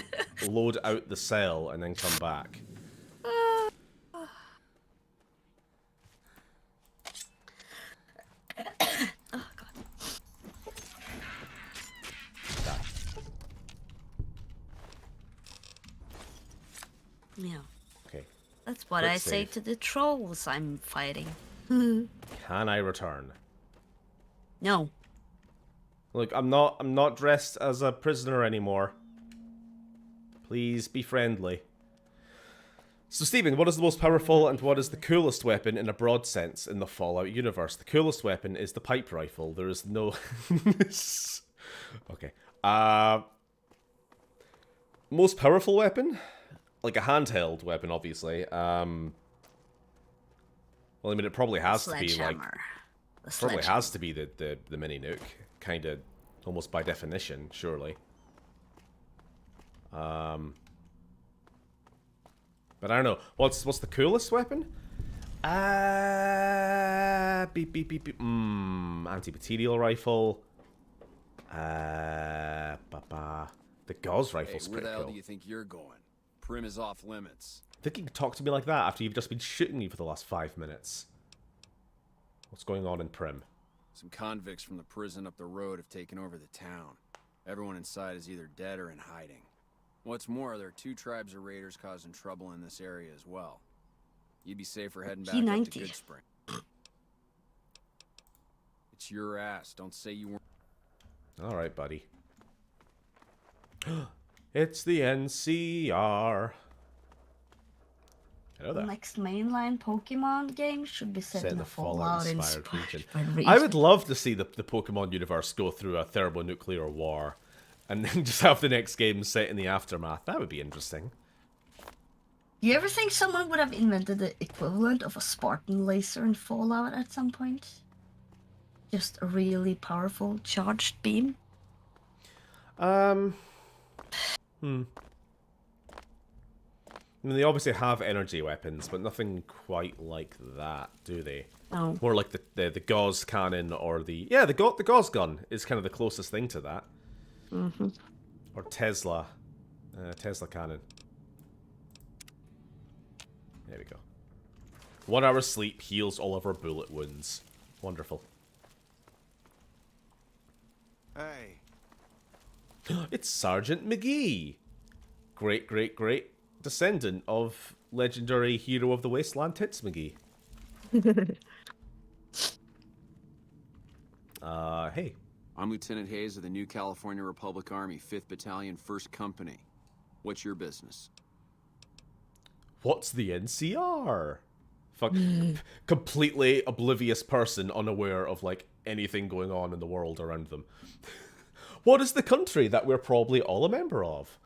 load out the cell, and then come back. Yeah. Okay. That's what Quick I say save. to the trolls I'm fighting. Can I return? No. Look, I'm not dressed as a prisoner anymore. Please be friendly. So, Stephen, what is the most powerful and what is the coolest weapon in a broad sense in the Fallout universe? The coolest weapon is the pipe rifle. There is no... Okay. Most powerful weapon? Like a handheld weapon, obviously. Well, I mean, it probably has to be, like... Probably has to be the mini nuke. Kind of, almost by definition, surely. But I don't know. What's the coolest weapon? Anti-material rifle. The Gauss rifle's Where pretty the hell cool. do you think you're going? Prim is off limits. I think you can talk to me like that after you've just been shooting me for the last 5 minutes. What's going on in Prim? Some convicts from the prison up the road have taken over the town. Everyone inside is either dead or in hiding. What's more, there are 2 tribes of raiders causing trouble in this area as well. You'd be safer heading back up to Goodsprings. It's your ass. Don't say you weren't. Alright, buddy. It's the NCR. Hello there. The next mainline Pokemon game should be set in a Fallout-inspired region. I would love to see the Pokemon universe go through a thermonuclear war and then just have the next game set in the aftermath. That would be interesting. You ever think someone would have invented the equivalent of a Spartan laser in Fallout at some point? Just a really powerful charged beam? I mean, they obviously have energy weapons, but nothing quite like that, do they? No. More like the Gauss cannon or the Gauss gun is kind of the closest thing to that. Mm-hmm. Or Tesla cannon. There we go. 1 hour sleep heals all of our bullet wounds. Wonderful. Hey. It's Sergeant McGee. Great descendant of legendary hero of the wasteland Tits McGee. Hey. I'm Lieutenant Hayes of the New California Republic Army, 5th Battalion, 1st Company. What's your business? What's the NCR? Fuck. Completely oblivious person unaware of, like, anything going on in the world around them. What is the country that we're probably all a member of?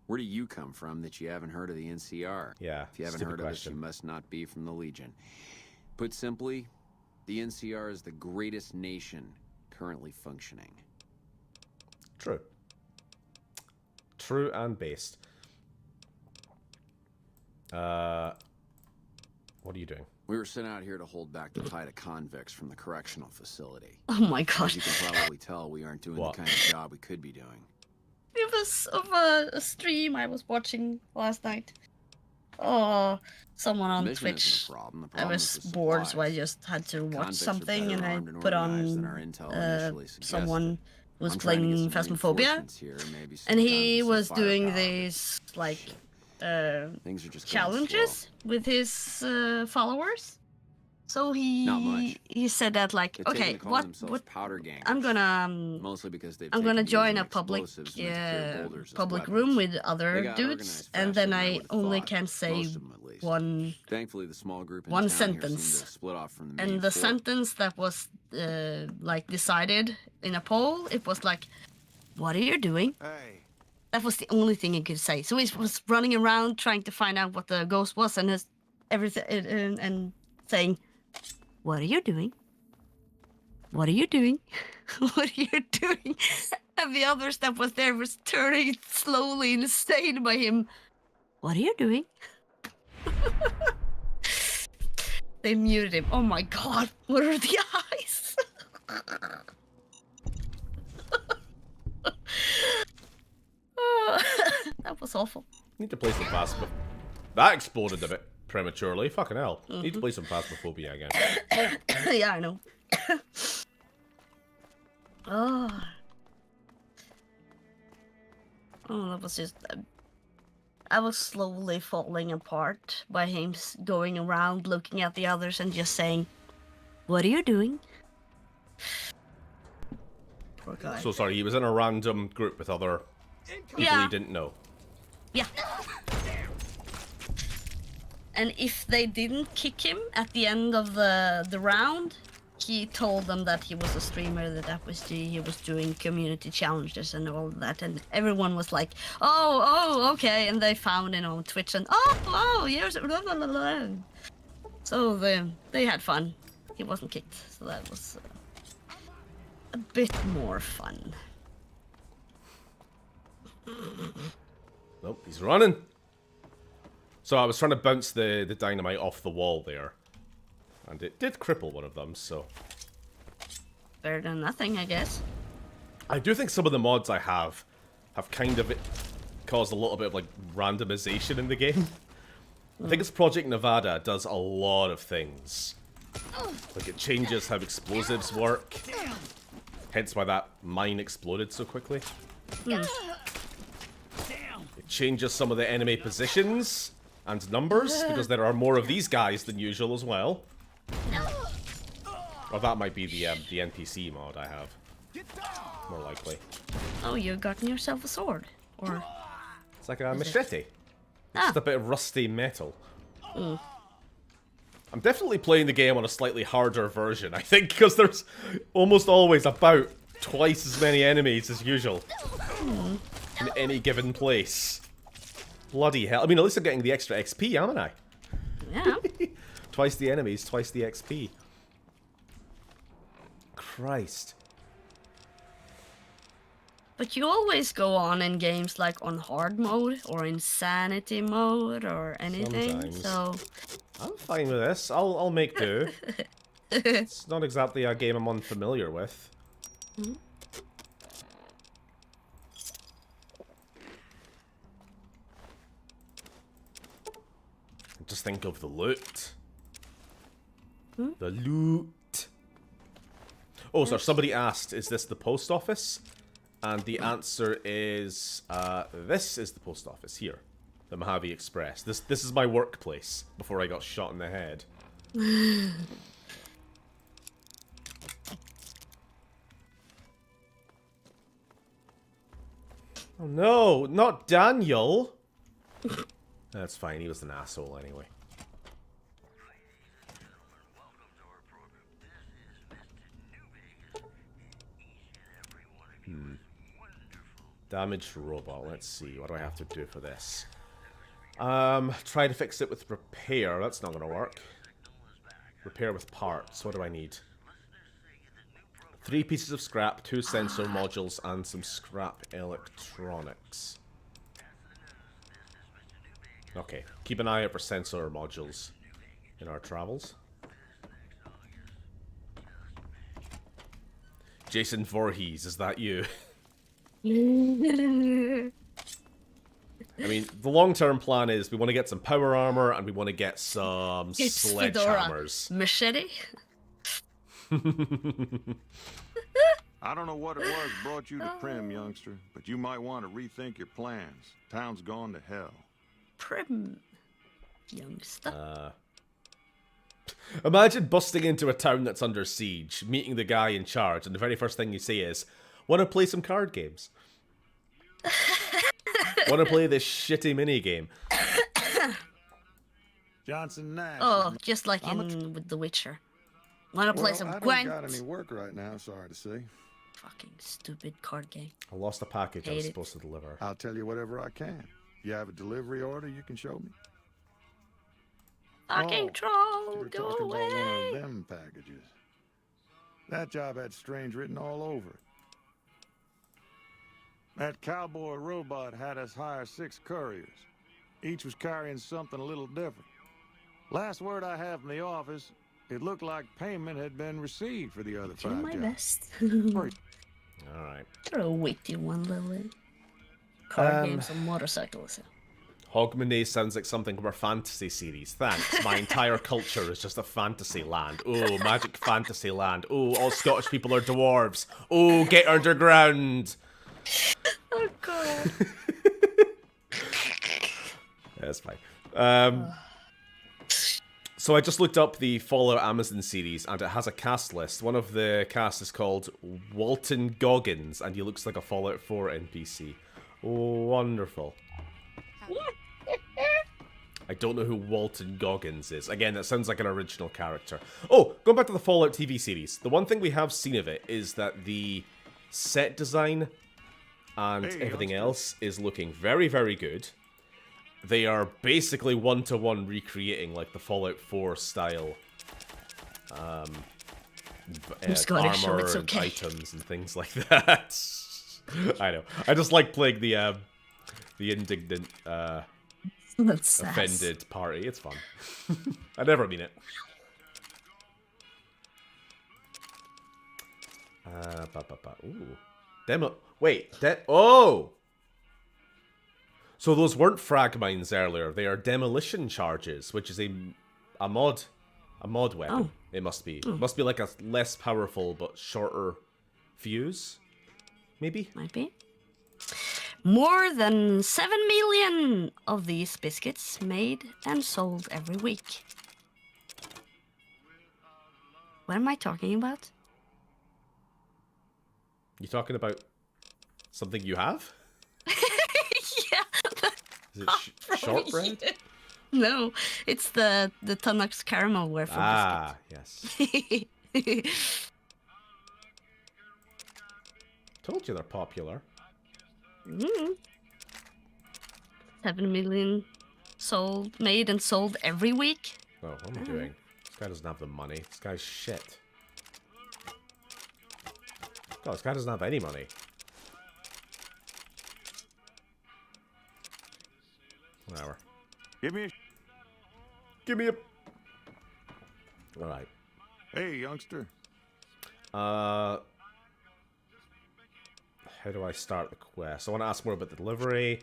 Where do you come from that you haven't heard of the NCR? Yeah, If you haven't stupid heard question. of us, you must not be from the Legion. Put simply, the NCR is the greatest nation currently functioning. True. True and based. What are you doing? We were sent out here to hold back the tide of convicts from the correctional facility. Oh my god. As you can probably tell, we aren't doing the kind of job we could be doing. It was of a stream I was watching last night. Oh, someone on Mission Twitch. isn't a problem. The I problem was is the bored, so supplies. I just had to watch Convicts are something, better and I armed and put organized than on our intel initially suggested. someone who was I'm trying to get playing some Phasmophobia, reinforcements here, maybe some and guns he with some was doing firepower. these like Things are just going challenges with his followers. So Not much. he said that like, They've taken okay, to calling what themselves powder gangers, I'm gonna mostly because they've I'm gonna taken to join using a public explosives meant to clear boulders as public weapons. room with They other got dudes, organized and faster then than I would've only thought, can say most of them at least. one Thankfully, the small group in one town here seemed sentence. to split off from the main And the force. sentence that was like decided in a poll, it was like, "What are you doing?" Hey. That was the only thing he could say. So he was running around trying to find out what the ghost was, and his everything, and saying, "What are you doing? What are you doing? What are you doing?" And the others that was there was turning slowly insane by him. "What are you doing?" They muted him. Oh my god, what are the eyes? That was awful. Need to play some Phasmophobia. That exploded a bit prematurely. Fucking hell. Need to play some Phasmophobia again. Yeah, I know. Oh. Oh, that was just... I was slowly falling apart by him going around, looking at the others and just saying, "What are you doing?" Poor guy. So sorry, he was in a random group with other people Yeah. he didn't know. Yeah. And if they didn't kick him at the end of the round, he told them that he was a streamer, that he was doing community challenges and all that, and everyone was like, oh, okay, and they found it on Twitch and yes, blah, blah, blah, blah. So they had fun. He wasn't kicked, so that was a bit more fun. Nope, he's running. So I was trying to bounce the dynamite off the wall there. And it did cripple one of them, so... Better than nothing, I guess. I do think some of the mods I have kind of caused a little bit of, like, randomization in the game. I think it's Project Nevada does a lot of things. Like, it changes how explosives work. Hence why that mine exploded so quickly. It changes some of the enemy positions and numbers, because there are more of these guys than usual as well. Or that might be the NPC mod I have. More likely. Oh, you've gotten yourself a sword. Or... It's like a machete. Just a bit of rusty metal. Mm. I'm definitely playing the game on a slightly harder version, I think, because there's almost always about twice as many enemies as usual. In any given place. Bloody hell. I mean, at least I'm getting the extra XP, haven't I? Yeah. Twice the enemies, twice the XP. Christ. But you always go on in games like on hard mode or insanity mode or anything, Sometimes. so... I'm fine with this. I'll make do. It's not exactly a game I'm unfamiliar with. Hmm? Just think of the loot. Hmm? The loot. Oh, sorry, somebody asked, is this the post office? And the answer is, this is the post office here. The Mojave Express. This is my workplace before I got shot in the head. Oh no, not Daniel! That's fine, he was an asshole anyway. Damaged robot, let's see, what do I have to do for this? Try to fix it with repair, that's not gonna work. Repair with parts, what do I need? 3 pieces of scrap, 2 sensor modules, and some scrap electronics. Okay, keep an eye out for sensor modules in our travels. Jason Voorhees, is that you? I mean, the long-term plan is we want to get some power armor and we want to get some sledgehammers. Machete? I don't know what it was brought you to Prim, youngster, but you might want to rethink your plans. Town's gone to hell. Prim, youngster. Imagine busting into a town that's under siege, meeting the guy in charge, and the very first thing you say is, "Want to play some card games? Want to play this shitty minigame?" Johnson Nash. Oh, just like with The Witcher. Want to play some Gwent? I don't got any work right now, sorry to say. Fucking stupid card game. I lost a package I was supposed to deliver. I'll tell you whatever I can. You have a delivery order you can show me? Fucking troll, you're go talking away. about one of them packages. That job had strange written all over it. That cowboy robot had us hire 6 couriers. Each was carrying something a little different. Last word I have from the office, it looked like payment had been received for the other 5 Do my jobs. best. Alright. You're a witty one, Lily. Card games and motorcycles. Hogmanay sounds like something from a fantasy series. Thanks. My entire culture is just a fantasy land. Oh, magic fantasy land. Oh, all Scottish people are dwarves. Oh, get underground. Oh, God. That's fine. So I just looked up the Fallout Amazon series, and it has a cast list. One of the cast is called Walton Goggins, and he looks like a Fallout 4 NPC. Oh, wonderful. I don't know who Walton Goggins is. Again, that sounds like an original character. Oh, going back to the Fallout TV series. The one thing we have seen of it is that the set design and everything else is looking very, very good. They are basically one-to-one recreating like the Fallout 4 style armor and items and things like that. I know. I just like playing the indignant, offended party. It's fun. I never mean it. Ooh. Demo. Wait. Oh! So those weren't frag mines earlier. They are demolition charges, which is a mod weapon. Oh. It must be. It must be like a less powerful but shorter fuse. Maybe? Might be. More than 7 million of these biscuits made and sold every week. What am I talking about? You talking about something you have? Yeah. Is it shortbread? Yeah. No, it's the Tunnock's caramel wafer biscuit. Yes. Told you they're popular. 7 million made and sold every week. Oh, what am I doing? This guy doesn't have the money. This guy's shit. God, this guy doesn't have any money. Whatever. Give me a... Alright. Hey, youngster. How do I start the quest? I want to ask more about the delivery.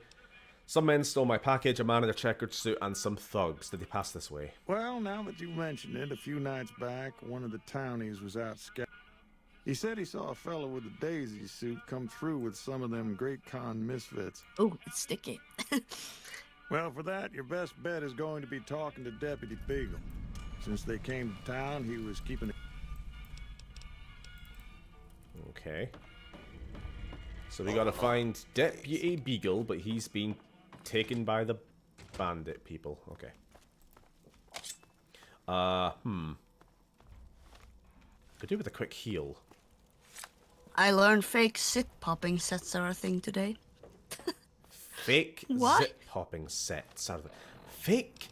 Some men stole my package, a man in a checkered suit, and some thugs. Did they pass this way? Well, now that you mention it, a few nights back, one of the townies was out scouting. He said he saw a fellow with a daisy suit come through with some of them Great Con misfits. Oh, it's sticky. Well, for that, your best bet is going to be talking to Deputy Beagle. Since they came to town, he was keeping it... Okay. So we gotta find Deputy Beagle, but he's being taken by the bandit people. Okay. Could do with a quick heal. I learned fake zip popping sets are a thing today. Fake What? zip popping sets. Fake?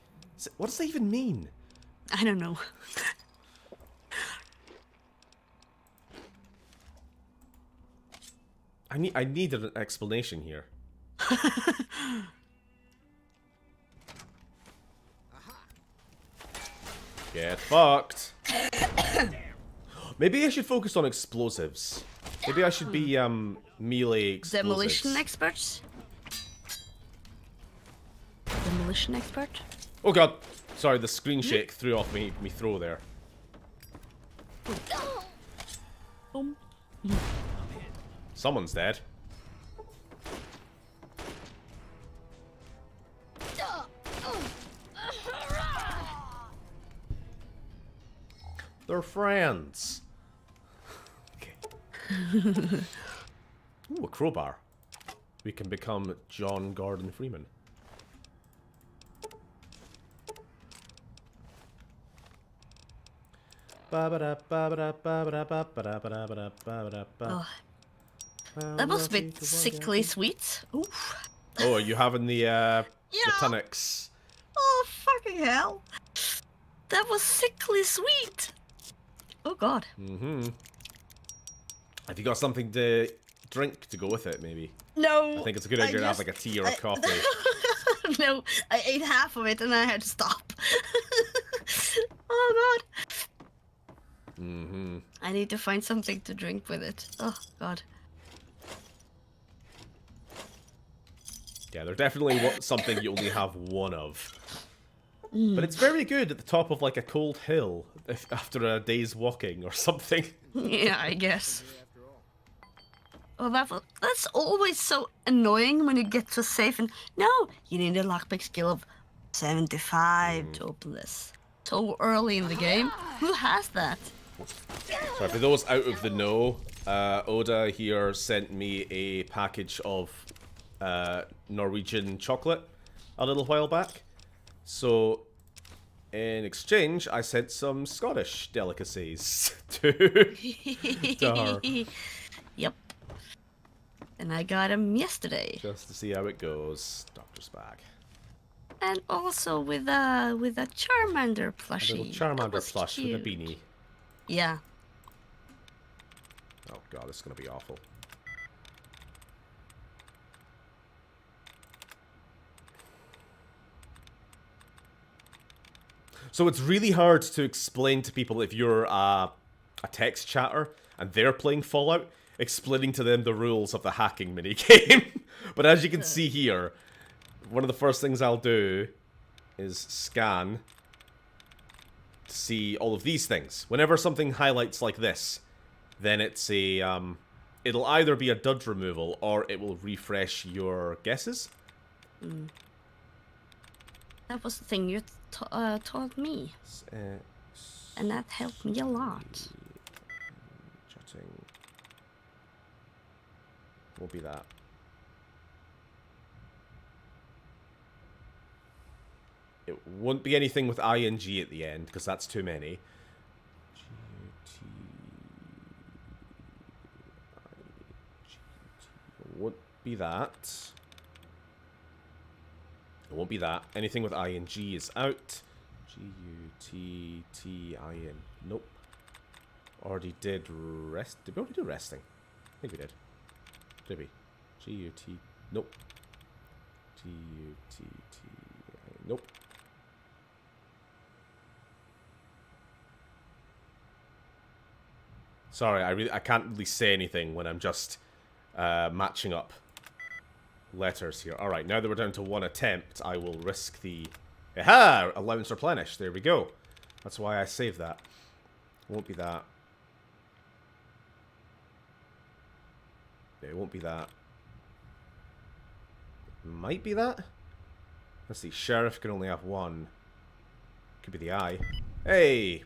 What does that even mean? I don't know. I need an explanation here. Get fucked. Maybe I should focus on explosives. Maybe I should be melee explosives. Demolition experts? Demolition expert? Oh god. Sorry, the screen shake threw off me throw there. Someone's dead. They're friends. Okay. Ooh, a crowbar. We can become John Gordon Freeman. Oh. That was a bit sickly sweet. Oof. Oh, are you having the tonics? Oh, fucking hell. That was sickly sweet. Oh, God. Mm-hmm. Have you got something to drink to go with it, maybe? No. I think it's a good idea to have like a tea or a coffee. No, I ate half of it and I had to stop. Oh, God. Mm-hmm. I need to find something to drink with it. Oh, God. Yeah, they're definitely something you only have one of. But it's very good at the top of like a cold hill after a day's walking or something. Yeah, I guess. Oh, that's always so annoying when you get to safe and... No, you need a lockpick skill of 75 to open this. So early in the game. Who has that? Sorry, for those out of the know, Oda here sent me a package of Norwegian chocolate a little while back. So, in exchange, I sent some Scottish delicacies to her. Yep. And I got them yesterday. Just to see how it goes. Doctor's bag. And also with a Charmander plushie. A little Charmander plush cute. with a beanie. Yeah. Oh god, this is gonna be awful. So it's really hard to explain to people if you're a text chatter and they're playing Fallout, explaining to them the rules of the hacking minigame. But as you can see here, one of the first things I'll do is scan to see all of these things. Whenever something highlights like this, then it's a, it'll either be a dud removal or it will refresh your guesses. Mm. That was the thing you taught me. And that helped me a lot. Chatting. Won't be that. It won't be anything with ing at the end, because that's too many. It won't be that. It won't be that. Anything with ing is out. G-U-T-T-I-N. Nope. Already did rest. Did we already do resting? I think we did. Did we? G-U-T. Nope. G-U-T-T-I-N. Nope. Sorry, I can't really say anything when I'm just matching up letters here. Alright, now that we're down to one attempt, I will risk the... Aha! Allowance replenished. There we go. That's why I saved that. Won't be that. It won't be that. Might be that? Let's see. Sheriff can only have one. Could be the eye. Hey!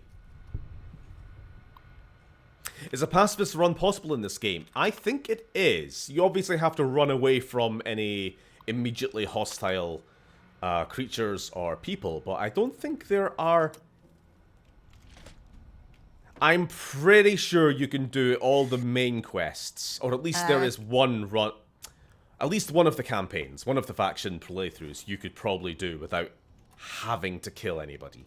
Is a pacifist run possible in this game? I think it is. You obviously have to run away from any immediately hostile creatures or people, but I don't think there are... I'm pretty sure you can do all the main quests, or at least there is one run... At least one of the campaigns, one of the faction playthroughs you could probably do without having to kill anybody.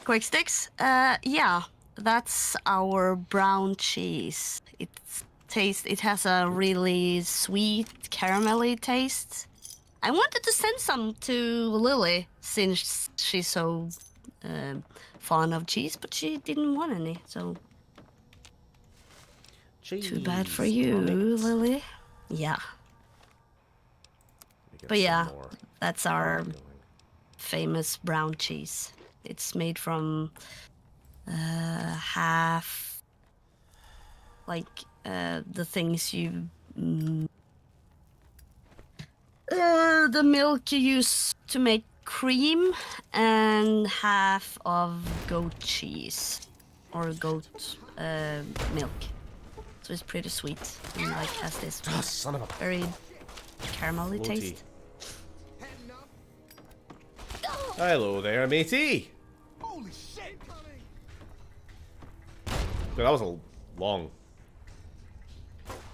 Quick sticks? Yeah. That's our brown cheese. It has a really sweet, caramelly taste. I wanted to send some to Lily since she's so fond of cheese, but she didn't want any, so... Too bad for you, Lily. Yeah. But yeah, that's our famous brown cheese. It's made from half, like, the things you... the milk you use to make cream, and half of goat cheese, or goat milk. So it's pretty sweet, and like has this very caramelly taste. Hello there, matey. Holy shit! That was a long.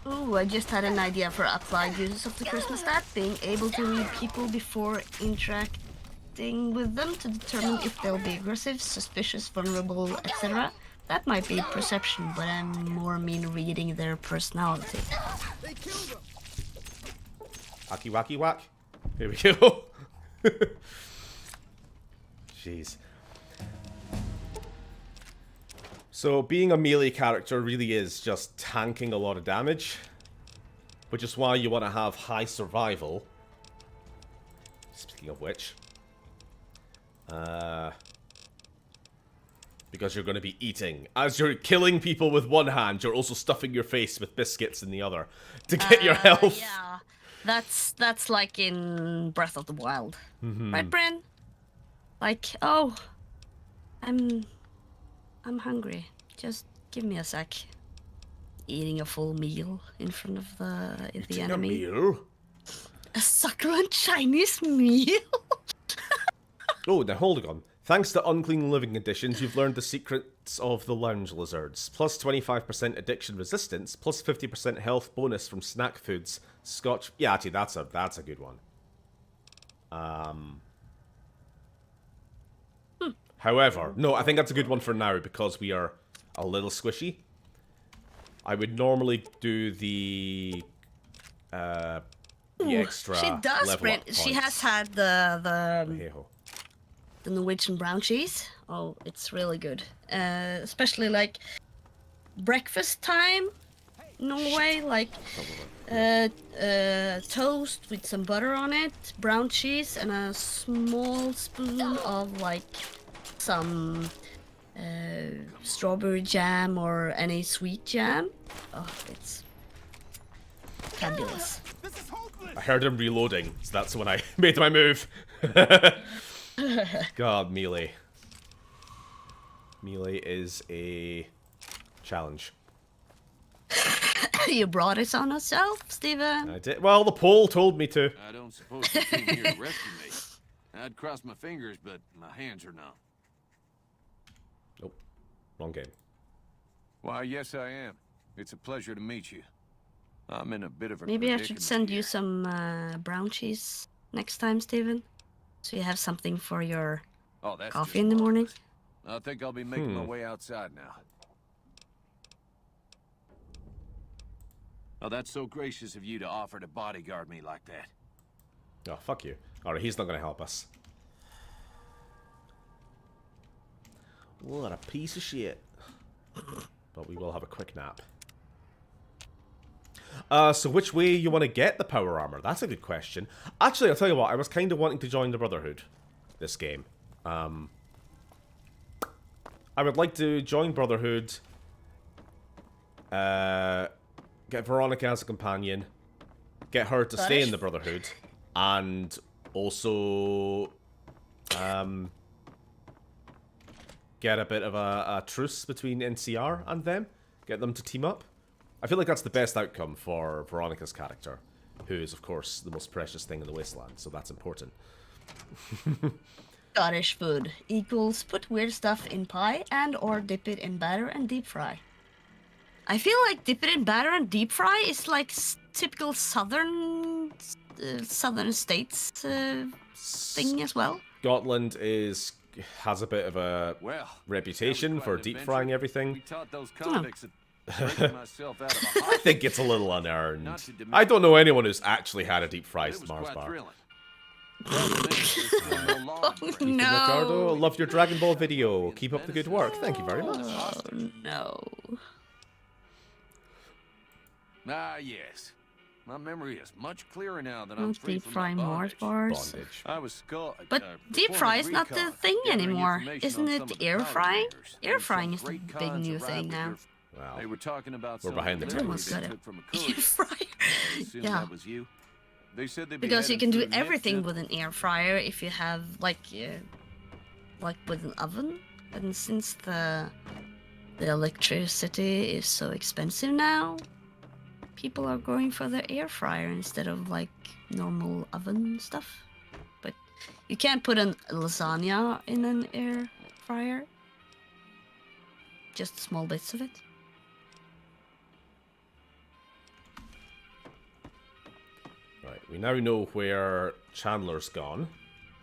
Ooh, I just had an idea for applied uses of the Christmas stat, being able to read people before interacting with them to determine if they'll be aggressive, suspicious, vulnerable, etc. That might be perception, but I more mean reading their personality. Wacky wacky whack. Here we go. Jeez. So being a melee character really is just tanking a lot of damage, which is why you want to have high survival. Speaking of which, because you're going to be eating. As you're killing people with one hand, you're also stuffing your face with biscuits in the other to get your health. Yeah, that's like in Breath of the Wild, right, Bryn? Like, oh, I'm hungry. Just give me a sec. Eating a full meal in front of the enemy. A meal? A succulent Chinese meal. Oh, now hold on. Thanks to Unclean Living Editions, you've learned the secrets of the lounge lizards. Plus 25% addiction resistance, plus 50% health bonus from snack foods. Scotch... Yeah, actually, that's a good one. However, no, I think that's a good one for now because we are a little squishy. I would normally do the extra she does, level Brent. up She points. has had the Hey-ho. Norwegian brown cheese. Oh, it's really good. Especially like breakfast time, Norway. Like toast with some butter on it, brown cheese, and a small spoon of like some strawberry jam or any sweet jam. Oh, it's fabulous. I heard him reloading, so that's when I made my move. God, melee. Melee is a challenge. You brought it on yourself, Steven. I did. Well, the poll told me to. I don't suppose you came here to rescue me. I'd cross my fingers, but my hands are numb. Nope. Wrong game. Why, yes, I am. It's a pleasure to meet you. I'm in a bit of a Maybe I should predicament send here. you some brown cheese next time, Steven. So you have something for your Oh, that's coffee just in the morning. I think I'll be making my way outside now. Oh, that's so gracious of you to offer to bodyguard me like that. Oh, fuck you. Alright, he's not going to help us. What a piece of shit. But we will have a quick nap. So which way you want to get the power armor? That's a good question. Actually, I'll tell you what, I was kind of wanting to join the Brotherhood this game. I would like to join Brotherhood, get Veronica as a companion, get her to stay in the Brotherhood, and also get a bit of a truce between NCR and them, get them to team up. I feel like that's the best outcome for Veronica's character, who is, of course, the most precious thing in the wasteland, so that's important. Scottish food equals put weird stuff in pie and or dip it in batter and deep fry. I feel like dip it in batter and deep fry is like typical southern states thing as well. Scotland has a bit of a reputation for deep frying everything. We taught those convicts breaking myself out of a I think it's a little unearned. I don't know anyone who's actually had a deep fried Mars bar. No. Ricardo, love your Dragon Ball video. Keep up the good work. Thank you very much. Oh, no. Ah, yes. My memory is much clearer now that Don't I'm free deep from fry my Mars bondage. bars. I was skull. But deep fry is not the thing anymore. Isn't it air frying? Air frying is the big new thing now. Wow. They were talking about We're behind the I almost got times it. from a Air courier. fryer. Assume Yeah. that was you. They said they'd be Because you heading can do through everything Nipton. with an air fryer if you have like with an oven. And since the electricity is so expensive now, people are going for the air fryer instead of like normal oven stuff. But you can't put a lasagna in an air fryer. Just small bits of it. Right, we now know where Chandler's gone.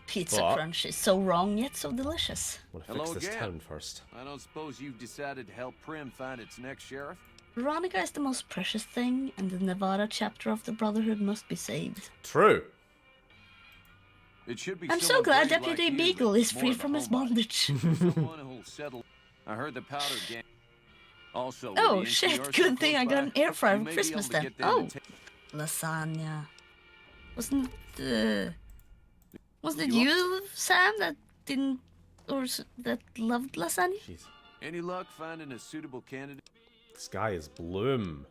Pizza but crunch is so wrong yet so delicious. I want to fix Hello this again. town first. I don't suppose you've decided to help Prim find its next sheriff? Veronica is the most precious thing, and the Nevada chapter of the Brotherhood must be saved. True. It should be I'm so someone glad brave Deputy like you Beagle that's is more free of a from his homebody. bondage. Someone who'll settle. I heard the powder gang. Also, with Oh the shit, NCR so good thing I close got an by, air fryer you for may be Christmas able to then. get them Oh, to take- lasagna. Wasn't it you, Sam, that didn't, or that loved lasagna? Jeez. Any luck finding a suitable candidate? The sky is bloom.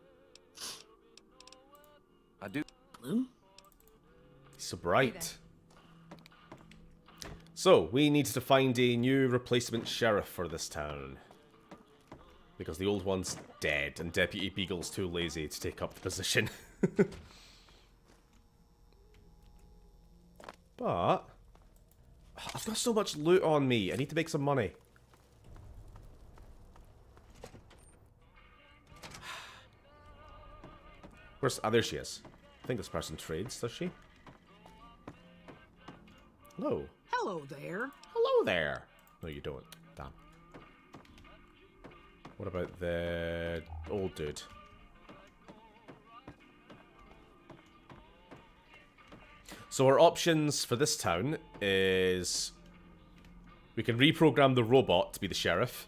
I do. Bloom? It's so bright. So, we need to find a new replacement sheriff for this town. Because the old one's dead, and Deputy Beagle's too lazy to take up the position. But I've got so much loot on me. I need to make some money. Where's... Ah, there she is. I think this person trades, does she? Hello. Hello there. Hello there. No, you don't. Damn. What about the old dude? So our options for this town is we can reprogram the robot to be the sheriff,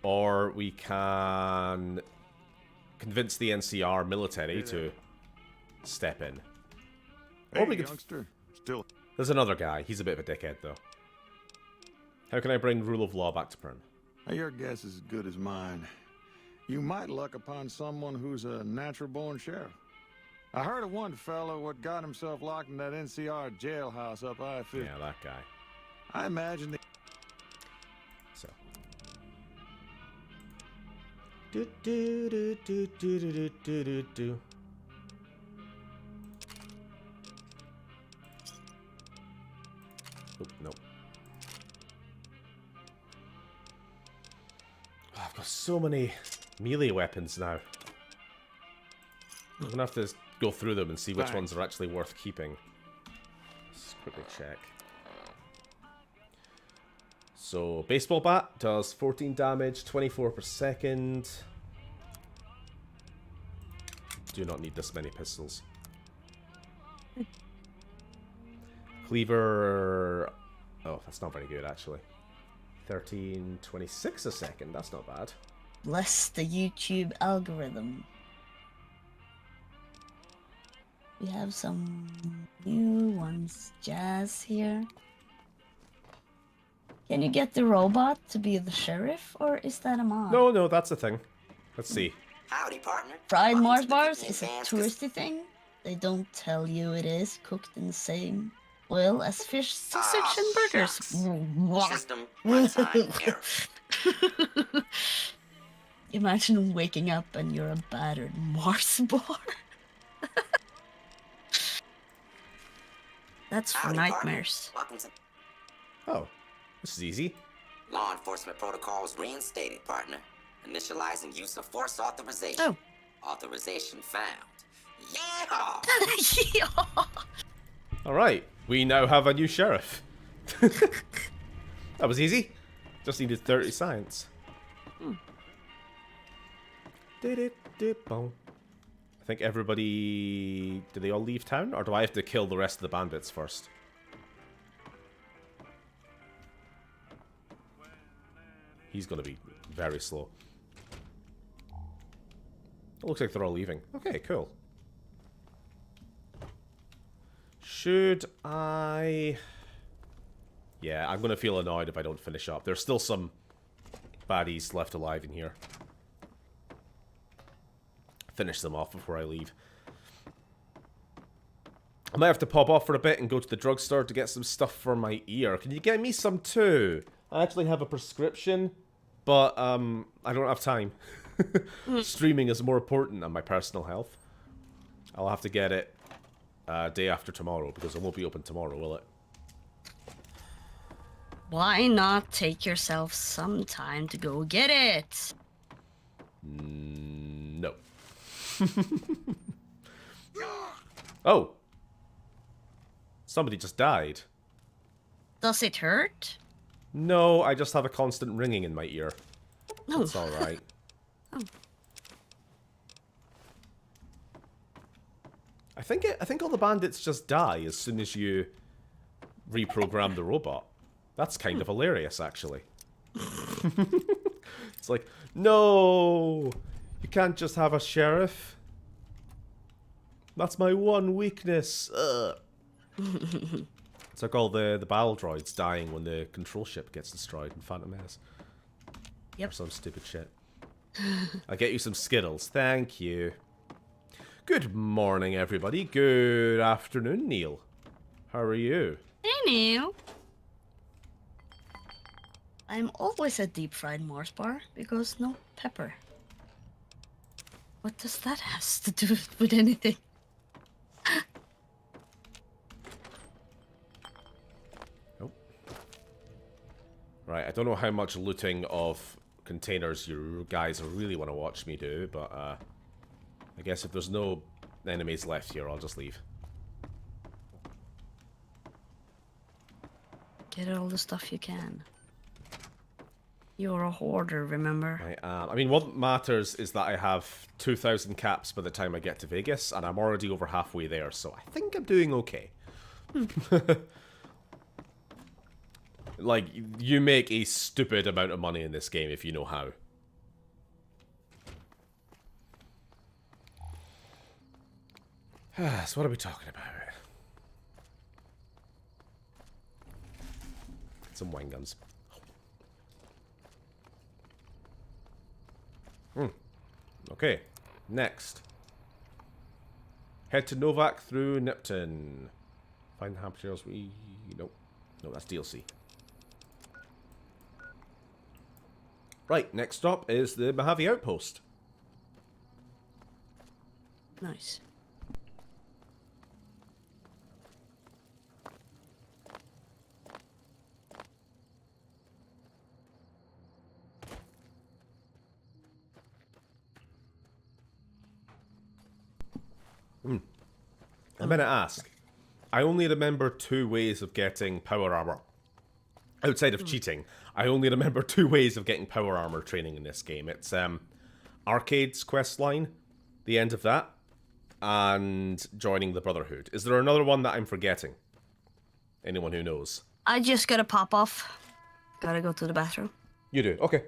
or we can convince the NCR military to step in. Hey, Or we could... youngster. Still. There's another guy. He's a bit of a dickhead, though. How can I bring rule of law back to Prim? Your guess is as good as mine. You might luck upon someone who's a natural-born sheriff. I heard of one fellow what got himself locked in that NCR jailhouse up I-50. Yeah, that guy. I imagine the... So. Do do do do do do do do do. Oh, no. Oh, I've got so many melee weapons now. I'm gonna have to go through them and see which ones are actually worth keeping. Let's quickly check. So, baseball bat does 14 damage, 24 per second. Do not need this many pistols. Cleaver... Oh, that's not very good, actually. 13.26 a second, that's not bad. Bless the YouTube algorithm. We have some new ones. Jazz here. Can you get the robot to be the sheriff, or is that a mod? No, no, that's a thing. Let's see. Howdy, partner. Fried Mars bars is a touristy thing. They don't tell you it is cooked in the same oil as fish sausage and burgers. System runtime error. Imagine waking up and you're a battered Mars bar. That's for Howdy, nightmares. Partner. Welcome to Oh, this is easy. law enforcement protocols reinstated, partner. Initializing use of force authorization. Oh. Authorization found. Yeah. Alright, we now have a new sheriff. That was easy. Just needed 30 science. I think everybody... Do they all leave town? Or do I have to kill the rest of the bandits first? he's going to be very slow. It looks like they're all leaving. Okay, cool. Should I... Yeah, I'm going to feel annoyed if I don't finish up. There's still some baddies left alive in here. Finish them off before I leave. I might have to pop off for a bit and go to the drugstore to get some stuff for my ear. Can you get me some too? I actually have a prescription, but I don't have time. Streaming is more important than my personal health. I'll have to get it day after tomorrow, because it won't be open tomorrow, will it? Why not take yourself some time to go get it? No. Oh. Somebody just died. Does it hurt? No, I just have a constant ringing in my ear. No. It's alright. Oh. I think all the bandits just die as soon as you reprogram the robot. That's kind of hilarious, actually. It's like, no! You can't just have a sheriff. That's my one weakness. It's like all the battle droids dying when the control ship gets destroyed in Phantom Menace. Yep. Or some stupid shit. I'll get you some Skittles. Thank you. Good morning, everybody. Good afternoon, Neil. How are you? Hey, Neil. I'm always a deep-fried Mars bar because no pepper. What does that have to do with anything? Oh. Right, I don't know how much looting of containers you guys really want to watch me do, but I guess if there's no enemies left here, I'll just leave. Get all the stuff you can. You're a hoarder, remember? I am. I mean, what matters is that I have 2,000 caps by the time I get to Vegas, and I'm already over halfway there, so I think I'm doing okay. Like, you make a stupid amount of money in this game if you know how. So what are we talking about? Some wine guns. Okay, next. Head to Novac through Nipton. Find the materials we... Nope. No, that's DLC. Right, next stop is the Mojave Outpost. Nice. I'm gonna ask. I only remember 2 ways of getting power armor. Outside of cheating, I only remember 2 ways of getting power armor training in this game. It's Arcade's questline, the end of that, and joining the Brotherhood. Is there another one that I'm forgetting? Anyone who knows? I just gotta pop off. Gotta go to the bathroom. You do? Okay.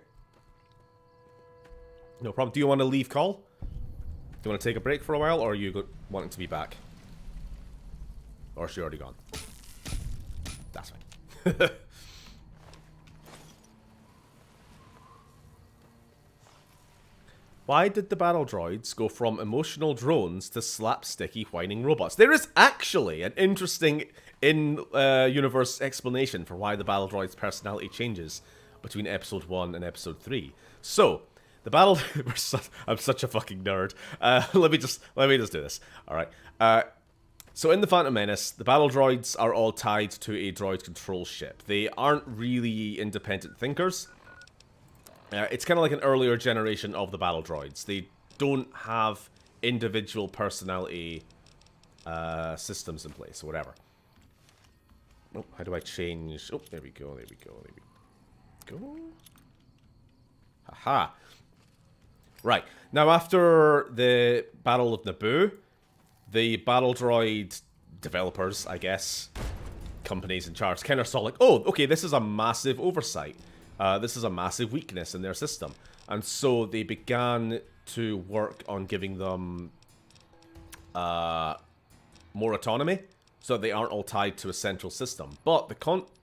No problem. Do you want to leave call? Do you want to take a break for a while, or are you wanting to be back? Or is she already gone? That's fine. Why did the battle droids go from emotional drones to slapsticky whining robots? There is actually an interesting in-universe explanation for why the battle droids' personality changes between episode 1 and episode 3. So, the battle... I'm such a fucking nerd. Let me just do this. Alright. So in the Phantom Menace, the battle droids are all tied to a droid control ship. They aren't really independent thinkers. It's kind of like an earlier generation of the battle droids. They don't have individual personality systems in place, or whatever. Oh, how do I change? Oh, there we go, there we go, there we go. Haha. Right, now after the Battle of Naboo, the battle droid developers, I guess, companies in charge, kind of saw like, oh, okay, this is a massive oversight. This is a massive weakness in their system. And so they began to work on giving them more autonomy, so they aren't all tied to a central system. But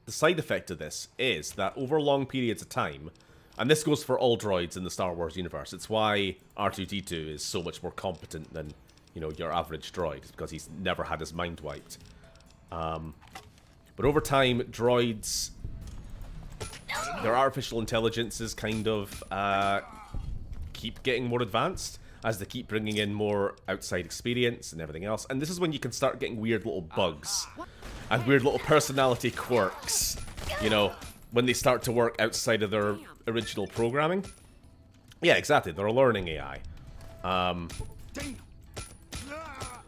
the side effect of this is that over long periods of time, and this goes for all droids in the Star Wars universe, it's why R2-D2 is so much more competent than, you know, your average droid, because he's never had his mind wiped. But over time, droids, their artificial intelligences kind of keep getting more advanced as they keep bringing in more outside experience and everything else. And this is when you can start getting weird little bugs and weird little personality quirks, you know, when they start to work outside of their original programming. Yeah, exactly. They're a learning AI.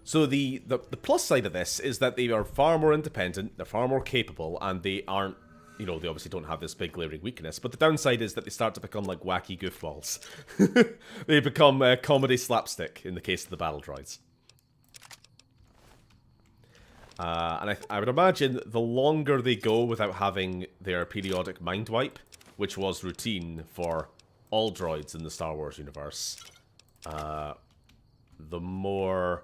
So the plus side of this is that they are far more independent, they're far more capable, and they aren't, you know, they obviously don't have this big glaring weakness. But the downside is that they start to become like wacky goofballs. They become comedy slapstick in the case of the battle droids. And I would imagine the longer they go without having their periodic mind wipe, which was routine for all droids in the Star Wars universe, the more...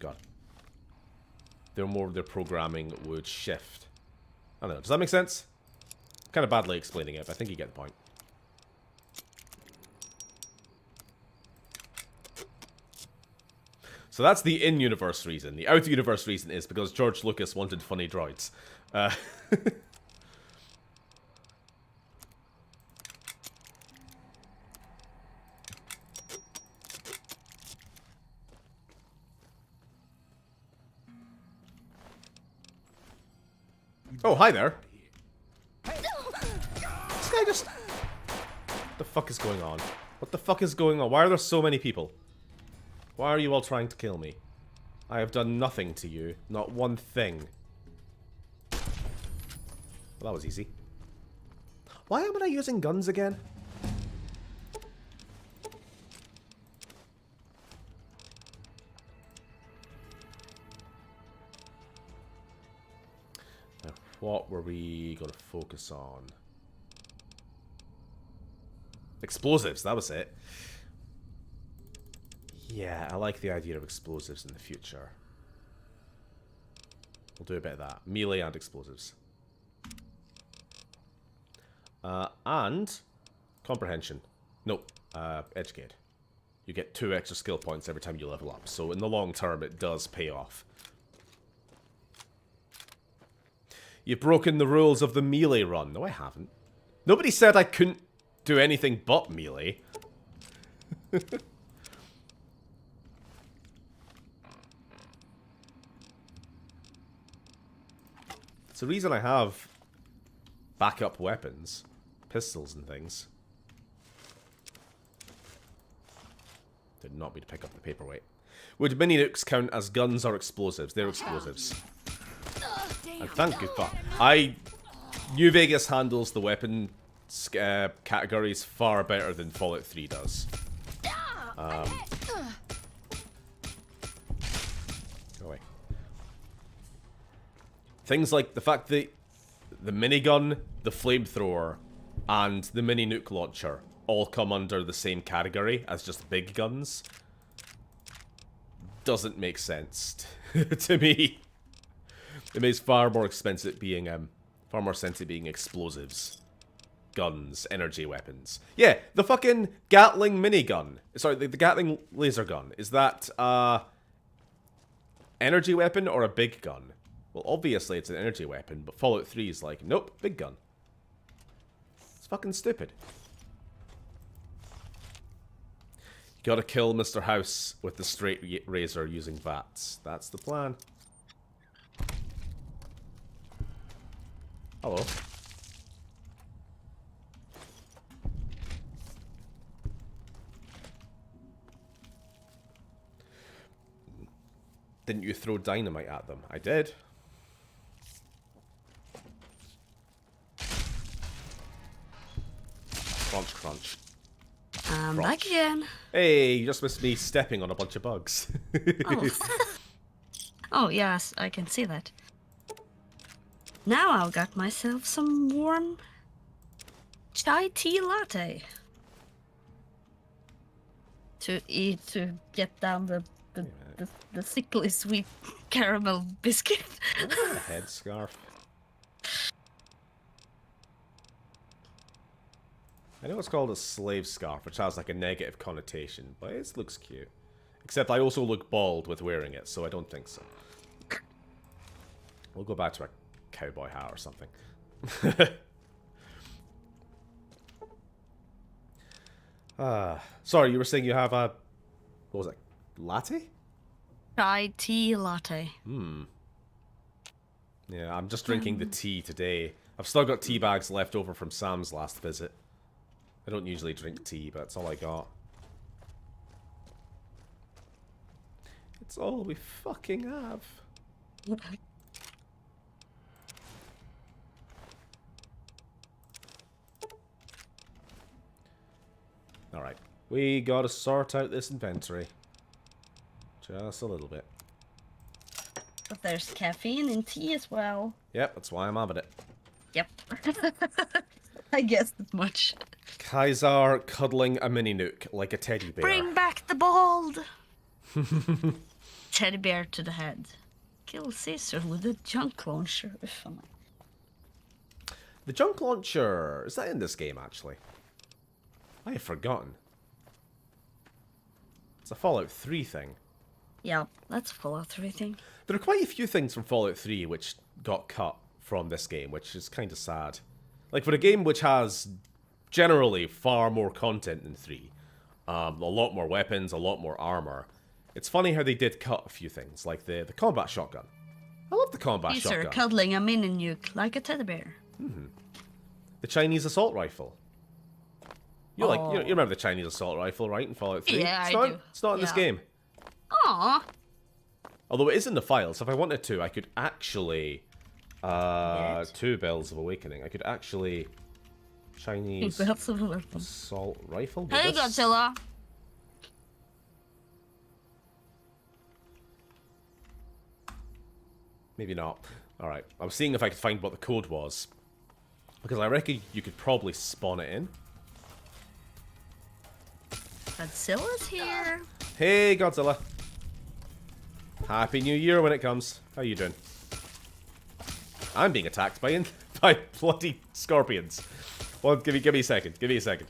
God. The more their programming would shift. I don't know. Does that make sense? Kind of badly explaining it, but I think you get the point. So that's the in-universe reason. The out-universe reason is because George Lucas wanted funny droids. Oh, hi there. This guy just... What the fuck is going on? What the fuck is going on? Why are there so many people? Why are you all trying to kill me? I have done nothing to you. Not one thing. Well, that was easy. Why am I using guns again? Now, what were we going to focus on? Explosives, that was it. Yeah, I like the idea of explosives in the future. We'll do a bit of that. Melee and explosives. And comprehension. Nope. Educate. You get 2 extra skill points every time you level up. So in the long term, it does pay off. You've broken the rules of the melee run. No, I haven't. Nobody said I couldn't do anything but melee. It's the reason I have backup weapons, pistols and things. Did not mean to pick up the paperweight. Would mini nukes count as guns or explosives? They're explosives. And thank you for... New Vegas handles the weapon categories far better than Fallout 3 does. Go away. Things like the fact that the minigun, the flamethrower, and the mini nuke launcher all come under the same category as just big guns doesn't make sense to me. It makes far more expensive being far more sense it being explosives, guns, energy weapons. Yeah, the fucking Gatling minigun. Sorry, the Gatling laser gun. Is that energy weapon or a big gun? Well, obviously it's an energy weapon, but Fallout 3 is like, nope, big gun. It's fucking stupid. You gotta kill Mr. House with the straight razor using VATS. That's the plan. Hello. Didn't you throw dynamite at them? I did. Crunch, crunch. I'm back again. Hey, you just missed me stepping on a bunch of bugs. Oh. Oh, yes, I can see that. Now I've got myself some warm chai tea latte to eat to get down the sickly sweet caramel biscuit. A headscarf. I know it's called a slave scarf, which has like a negative connotation, but it looks cute. Except I also look bald with wearing it, so I don't think so. We'll go back to a cowboy hat or something. Sorry, you were saying you have a... What was it? Latte? Chai tea latte. Yeah, I'm just drinking the tea today. I've still got tea bags left over from Sam's last visit. I don't usually drink tea, but that's all I got. It's all we fucking have. Alright. We gotta sort out this inventory. Just a little bit. But there's caffeine in tea as well. Yep, that's why I'm having it. Yep. I guessed as much. Kaiser cuddling a mini nuke like a teddy bear. Bring back the bald! Teddy bear to the head. Kill Caesar with a junk launcher. The junk launcher, is that in this game actually? I have forgotten. It's a Fallout 3 thing. Yeah, that's a Fallout 3 thing. There are quite a few things from Fallout 3 which got cut from this game, which is kind of sad. Like, for a game which has generally far more content than 3, a lot more weapons, a lot more armor, it's funny how they did cut a few things, like the combat shotgun. I love the combat Caesar shotgun. cuddling a mini nuke like a teddy bear. The Chinese assault rifle. You remember the Chinese assault rifle, right, in Fallout 3? Yeah, I do. It's not in this game. Aww. Although it is in the files. If I wanted to, I could actually... 2 Bells of Awakening. I could actually... Chinese assault rifle? Hey, Godzilla! Maybe not. Alright, I was seeing if I could find what the code was. Because I reckon you could probably spawn it in. Godzilla's here. Hey, Godzilla. Happy New Year when it comes. How you doing? I'm being attacked by bloody scorpions. Well, give me a second. Give me a second.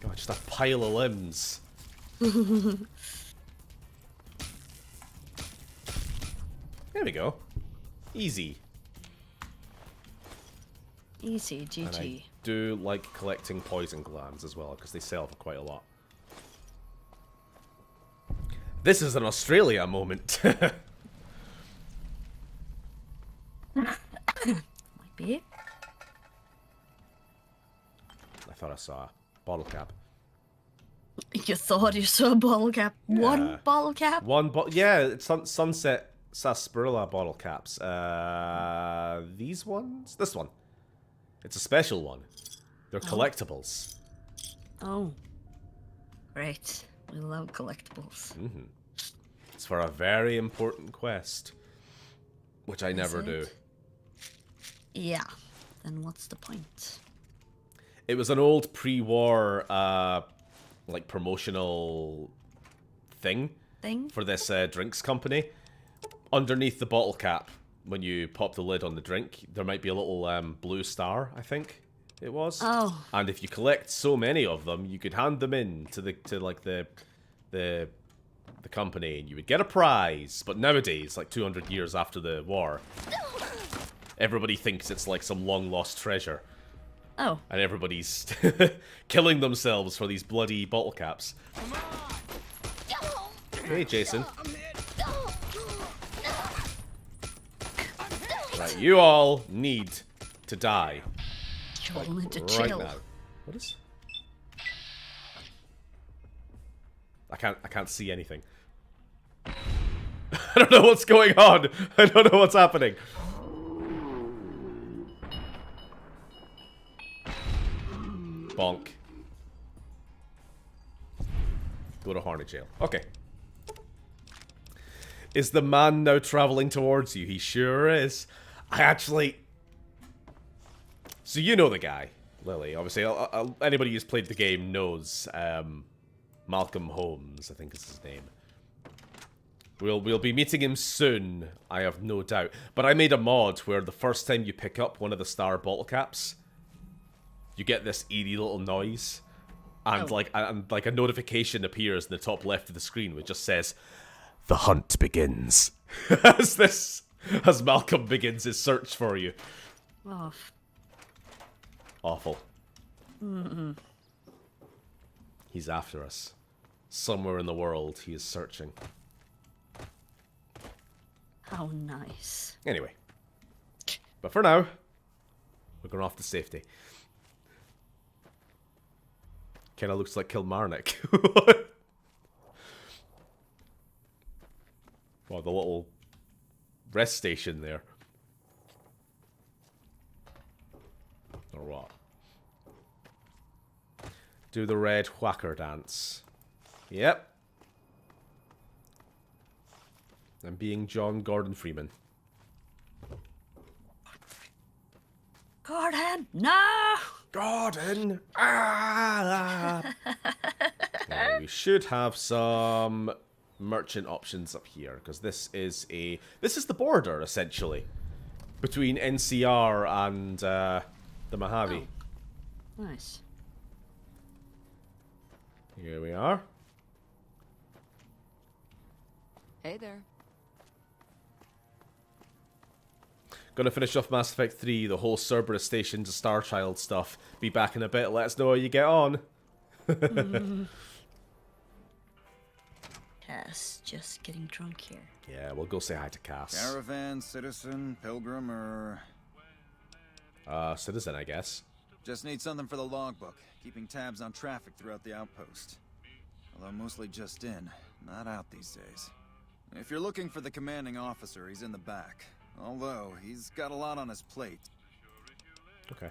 God, just a pile of limbs. There we go. Easy. Easy, GG. And I do like collecting poison glands as well, because they sell for quite a lot. This is an Australia moment. Might be. I thought I saw a bottle cap. You thought you saw a bottle cap? Yeah. One bottle cap? Yeah, it's Sunset Sarsaparilla bottle caps. These ones? This one. It's a special one. They're collectibles. Oh. Great. We love collectibles. It's for a very important quest. Which I never do. Yeah. Then what's the point? It was an old pre-war, like, promotional thing for this drinks company. Underneath the bottle cap, when you pop the lid on the drink, there might be a little blue star, I think it was. Oh. And if you collect so many of them, you could hand them in to the company, and you would get a prize. But nowadays, like 200 years after the war, everybody thinks it's like some long-lost treasure. Oh. And everybody's killing themselves for these bloody bottle caps. Hey, Jason. Right, you all need to die. You all need to right chill. now. What is? I can't see anything. I don't know what's going on. I don't know what's happening. Bonk. Go to Horny Jail. Okay. Is the man now traveling towards you? He sure is. I actually... So you know the guy, Lily. Obviously, anybody who's played the game knows Malcolm Holmes, I think is his name. We'll be meeting him soon, I have no doubt. But I made a mod where the first time you pick up one of the star bottle caps, you get this eerie little noise. And like a notification appears in the top left of the screen which just says, "The hunt begins." as Malcolm begins his search for you. Oh. Awful. He's after us. Somewhere in the world he is searching. How nice. Anyway. But for now, we're going off to safety. Kinda looks like Kilmarnock. Wow, the little rest station there. Or what? Do the red whacker dance. Yep. I'm being John Gordon Freeman. Gordon, no! Gordon! Ah! Yeah, we should have some merchant options up here, because this is the border, essentially, between NCR and the Mojave. Oh. Nice. Here we are. Hey there. Gonna finish off Mass Effect 3, the whole Cerberus Station to Star Child stuff. Be back in a bit, let us know how you get on. Cass, just getting drunk here. Yeah, we'll go say hi to Cass. Caravan, citizen, pilgrim, or... Citizen, I guess. Just need something for the logbook, keeping tabs on traffic throughout the outpost. Although mostly just in, not out these days. If you're looking for the commanding officer, he's in the back. Although, he's got a lot on his plate. Okay.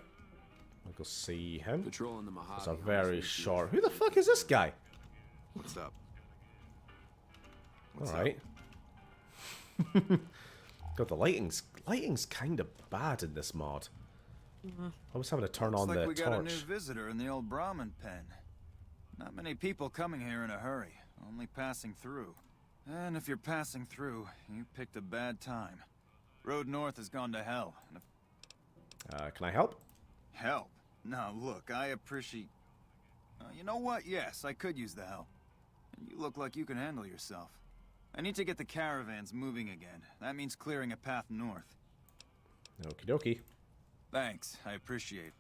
I'll go see him. Patrolling the Mojave. It's a very short... Who the fuck is this guy? What's up? Alright. God, the lighting's kind of bad in this mod. I was having to turn on the we got a new torch. visitor in the old Brahmin pen. Not many people coming here in a hurry, only passing through. And if you're passing through, you picked a bad time. Road north has gone to hell. Can I help? Help? Now look, I appreciate... you know what? Yes, I could use the help. And you look like you can handle yourself. I need to get the caravans moving again. That means clearing a path north. Okie dokie. Thanks, I appreciate it.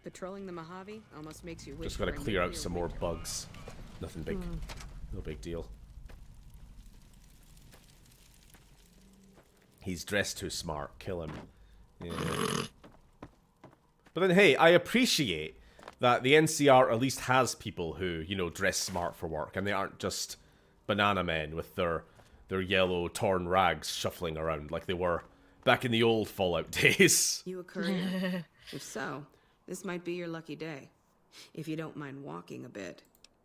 Patrolling the Mojave almost makes you wish. Just gotta clear out some more bugs. Nothing big. No big deal. He's dressed too smart. Kill him. Yeah. But then, hey, I appreciate that the NCR at least has people who, you know, dress smart for work, and they aren't just banana men with their yellow torn rags shuffling around like they were back in the old Fallout days. You a courier? If so, this might be your lucky day. If you don't mind walking a bit.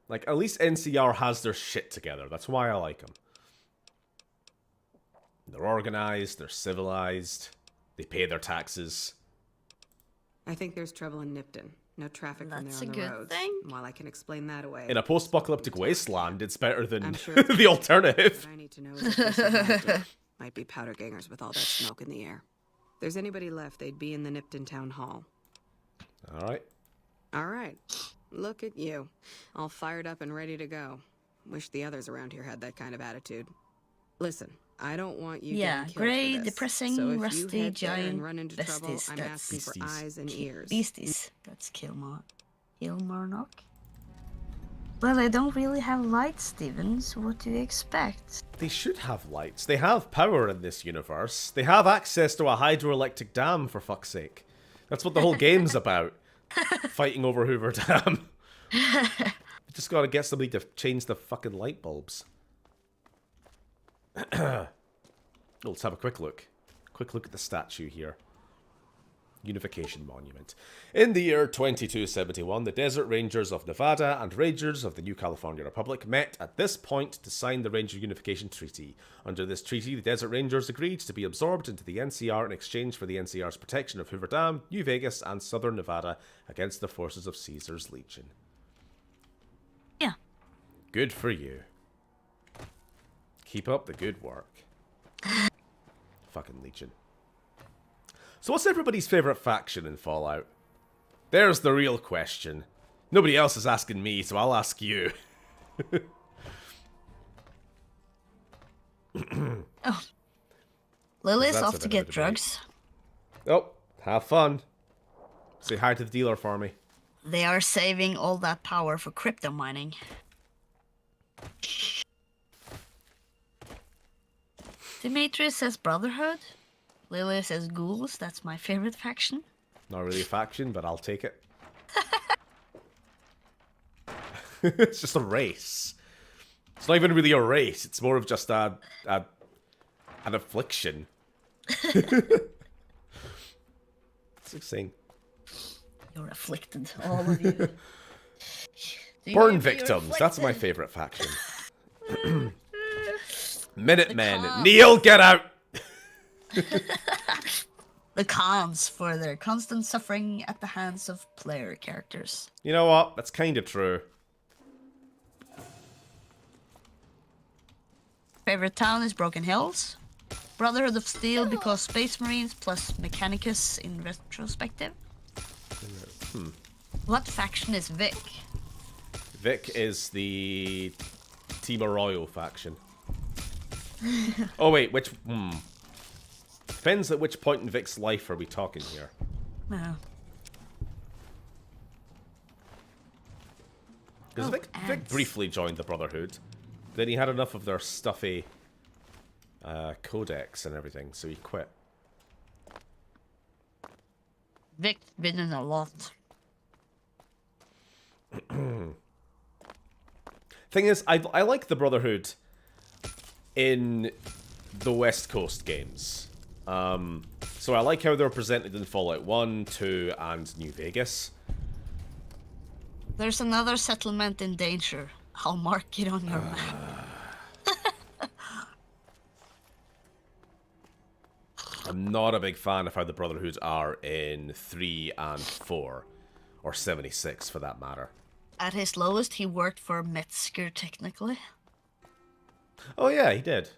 Like, at least NCR has their shit together. That's why I like them. They're organized, they're civilized, they pay their taxes. I think there's trouble in Nipton. No traffic from there on the roads. Thing. While I can explain that away. In a post-apocalyptic wasteland, it's better than I'm sure it's the alternative. What I need to know is if they survived it. Might be powder gangers with all that smoke in the air. If there's anybody left, they'd be in the Nipton town hall. Alright. Alright. Look at you. All fired up and ready to go. Wish the others around here had that kind of attitude. Listen, I don't want you getting killed grey, for this. depressing, So if rusty, you head there giant and run into trouble, besties. I'm That's asking for eyes and ears. Beasties. That's Kilmarnock. Well, I don't really have lights, Steven, so what do you expect? They should have lights. They have power in this universe. They have access to a hydroelectric dam, for fuck's sake. That's what the whole game's about. Fighting over Hoover Dam. You just gotta get somebody to change the fucking light bulbs. Let's have a quick look. Quick look at the statue here. Unification Monument. In the year 2271, the Desert Rangers of Nevada and Rangers of the New California Republic met at this point to sign the Ranger Unification Treaty. Under this treaty, the Desert Rangers agreed to be absorbed into the NCR in exchange for the NCR's protection of Hoover Dam, New Vegas, and southern Nevada against the forces of Caesar's Legion. Yeah. Good for you. Keep up the good work. Fucking Legion. So what's everybody's favourite faction in Fallout? There's the real question. Nobody else is asking me, so I'll ask you. Oh. Lily's off to get drugs. Oh, have fun. Say hi to the dealer for me. They are saving all that power for crypto mining. Demetrius says Brotherhood. Lily says Ghouls. That's my favorite faction. Not really a faction, but I'll take it. It's just a race. It's not even really a race. It's more of just an affliction. It's like saying... You're afflicted, all of you. Burn victims. That's my favorite faction. Minutemen. Neil, get out! The cons for their constant suffering at the hands of player characters. You know what? That's kind of true. Favorite town is Broken Hills. Brotherhood of Steel because Space Marines plus Mechanicus in retrospective. What faction is Vic? Vic is the Team Arroyo faction. Oh wait, which... Depends at which point in Vic's life are we talking here. No. Because Vic briefly joined the Brotherhood. Then he had enough of their stuffy codex and everything, so he quit. Vic's been in a lot. Thing is, I like the Brotherhood in the West Coast games. So I like how they're presented in Fallout 1, 2, and New Vegas. There's another settlement in danger. I'll mark it on your map. I'm not a big fan of how the Brotherhoods are in 3 and 4. Or 76, for that matter. At his lowest, he worked for Metzger, technically. Oh yeah, he did.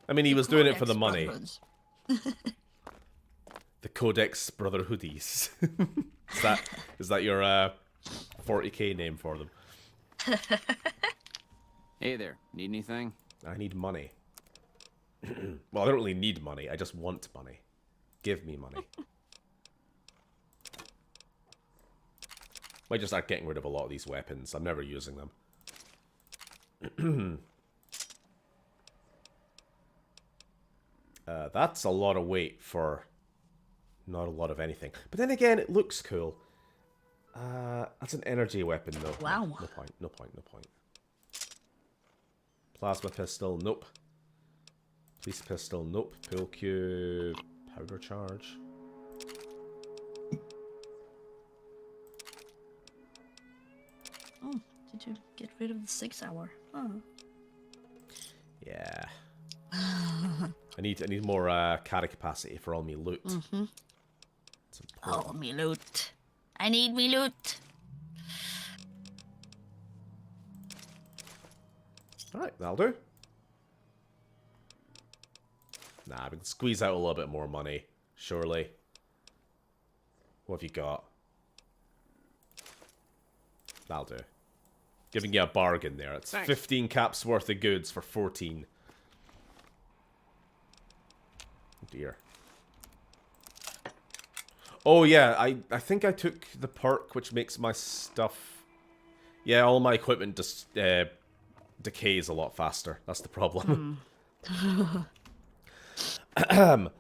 I mean, he was doing it for the money. The Codex Brotherhoodies. Is that your 40k name for them? Hey there, need anything? I need money. Well, I don't really need money, I just want money. Give me money. Might just start getting rid of a lot of these weapons. I'm never using them. That's a lot of weight for not a lot of anything. But then again, it looks cool. That's an energy weapon, though. Wow. No point, no point, no point. Plasma pistol, nope. Police pistol, nope. Pool cue, powder charge. Oh, did you get rid of the 6 hour? Oh. Yeah. I need more carry capacity for all me loot. All me loot. I need me loot. Alright, that'll do. Nah, we can squeeze out a little bit more money, surely. What have you got? That'll do. Giving you a bargain there. It's Thanks. 15 caps worth of goods for 14. Oh dear. Oh yeah, I think I took the perk which makes my stuff... Yeah, all my equipment just decays a lot faster. That's the problem.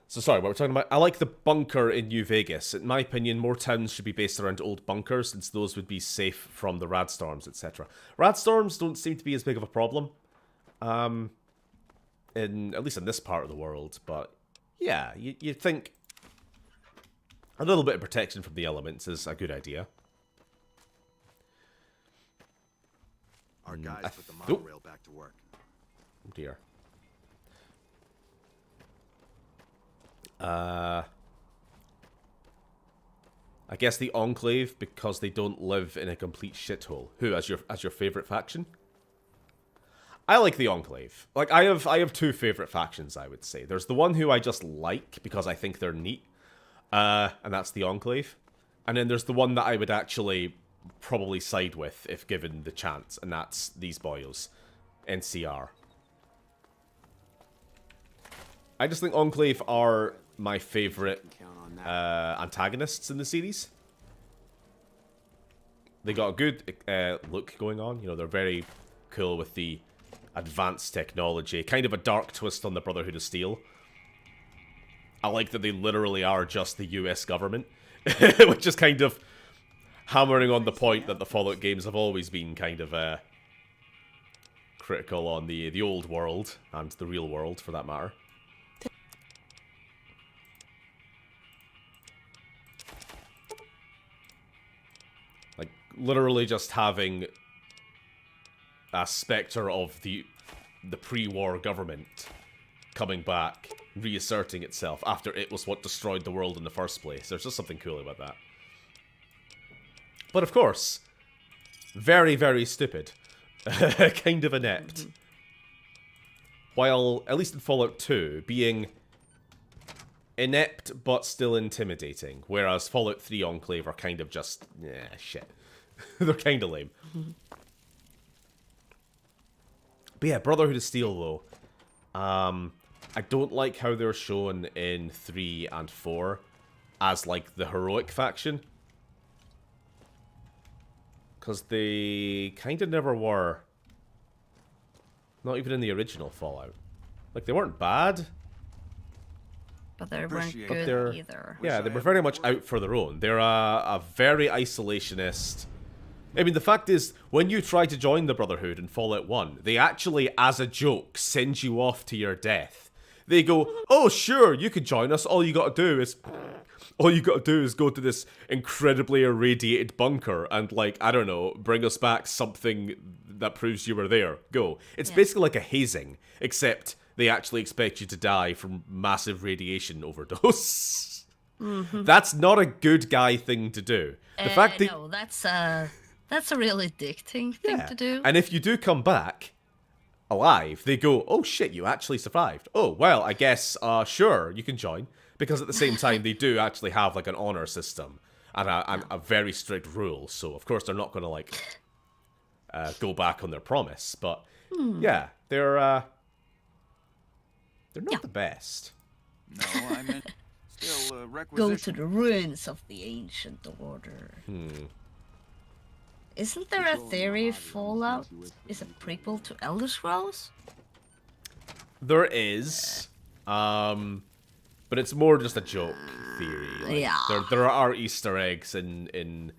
So sorry, what we're talking about. I like the bunker in New Vegas. In my opinion, more towns should be based around old bunkers, since those would be safe from the radstorms, etc. Radstorms don't seem to be as big of a problem, at least in this part of the world. But yeah, you'd think A little bit of protection from the elements is a good idea. Our guys put the monorail back to work. Oh dear. I guess the Enclave, because they don't live in a complete shithole. Who, as your favorite faction? I like the Enclave. Like, I have two favorite factions, I would say. There's the one who I just like because I think they're neat, and that's the Enclave. And then there's the one that I would actually probably side with if given the chance, and that's these boyos, NCR. I just think Enclave are my favorite antagonists in the series. They got a good look going on. You know, they're very cool with the advanced technology. Kind of a dark twist on the Brotherhood of Steel. I like that they literally are just the US government, which is kind of hammering on the point that the Fallout games have always been kind of critical on the old world, and the real world, for that matter. Like, literally just having a spectre of the pre-war government coming back, reasserting itself after it was what destroyed the world in the first place. There's just something cool about that. But of course, very, very stupid. Kind of inept. While, at least in Fallout 2, being inept but still intimidating. Whereas Fallout 3 Enclave are kind of just, shit. They're kind of lame. But yeah, Brotherhood of Steel, though. I don't like how they're shown in 3 and 4 as, like, the heroic faction. Because they kind of never were. Not even in the original Fallout. Like, they weren't bad. But they weren't good either. Yeah, they were very much out for their own. They're a very isolationist. I mean, the fact is, when you try to join the Brotherhood in Fallout 1, they actually, as a joke, send you off to your death. They go, oh, sure, you could join us. All you gotta do is go to this incredibly irradiated bunker and, like, I don't know, bring us back something that proves you were there. Go. It's basically like a hazing, except they actually expect you to die from massive radiation overdose. That's not a good guy thing to do. The fact that no, that's a really addicting thing to do. And if you do come back alive, they go, oh shit, you actually survived. Oh, well, I guess, sure, you can join. Because at the same time, they do actually have, like, an honor system and a very strict rule. So, of course, they're not going to, like, go back on their promise. But, yeah, they're not the best. No, I meant still Go to the ruins of the ancient order. Isn't there a theory Fallout is a prequel to Elder Scrolls? There is. But it's more just a joke theory. Like, there are Easter eggs in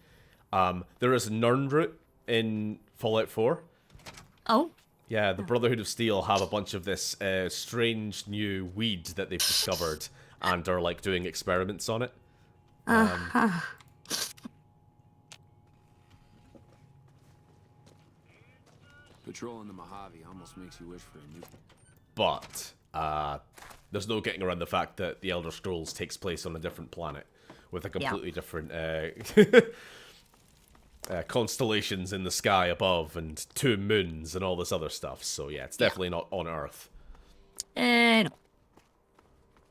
there is Nirnroot in Fallout 4. Oh. Yeah, the Brotherhood of Steel have a bunch of this strange new weed that they've discovered and are, like, doing experiments on it. Patrolling the Mojave almost makes you wish for a new... But there's no getting around the fact that the Elder Scrolls takes place on a different planet with a completely different constellations in the sky above and 2 moons and all this other stuff. So yeah, it's definitely not on Earth. No.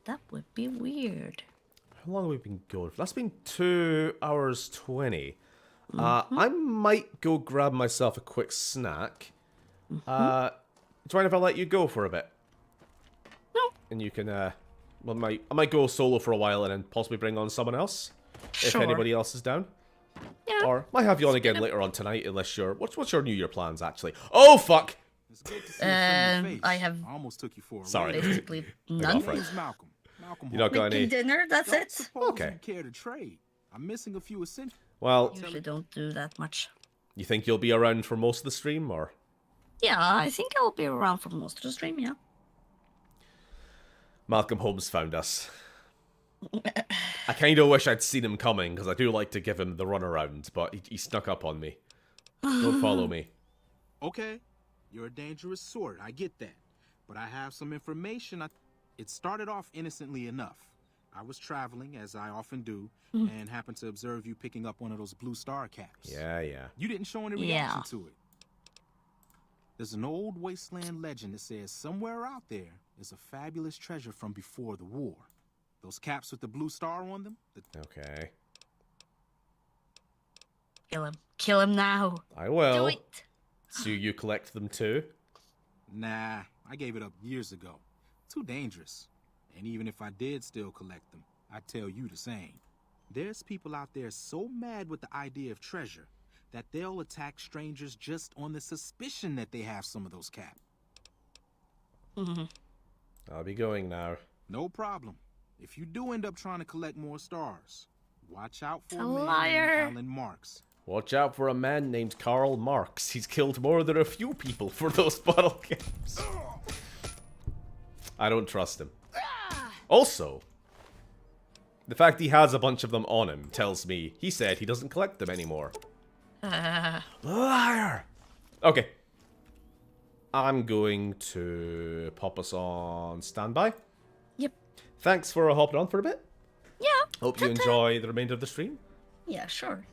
That would be weird. How long have we been going for? That's been 2 hours 20. I might go grab myself a quick snack. Do you mind if I let you go for a bit? No. And you can, I might go solo for a while and then possibly bring on someone else. If anybody else is down. Yeah. Or might have you on again later on tonight unless you're... What's your New Year plans, actually? Oh, fuck! I have almost took you for a Sorry. basically none. Malcolm. You not got any... dinner, that's it. Okay. Care to trade. I'm missing a few essentials. Well... Usually don't do that much. You think you'll be around for most of the stream, or...? Yeah, I think I'll be around for most of the stream, yeah. Malcolm Holmes found us. I kind of wish I'd seen him coming, because I do like to give him the runaround, but he snuck up on me. Don't follow me. Okay, you're a dangerous sort, I get that. But I have some information. It started off innocently enough. I was traveling, as I often do, and happened to observe you picking up one of those blue star caps. Yeah. You didn't show any reaction to it. There's an old wasteland legend that says somewhere out there is a fabulous treasure from before the war. Those caps with the blue star on them? Okay. Kill him. Kill him now. I will. Do it. So you collect them too? Nah, I gave it up years ago. Too dangerous. And even if I did still collect them, I'd tell you the same. There's people out there so mad with the idea of treasure that they'll attack strangers just on the suspicion that they have some of those caps. I'll be going now. No problem. If you do end up trying to collect more stars, watch out for A a man liar. named Alan Marks. Watch out for a man named Karl Marx. He's killed more than a few people for those bottle caps. I don't trust him. Also, the fact he has a bunch of them on him tells me he said he doesn't collect them anymore. Liar! Okay. I'm going to pop us on standby. Yep. Thanks for hopping on for a bit. Yeah. Hope you enjoy the remainder of the stream. Yeah, sure.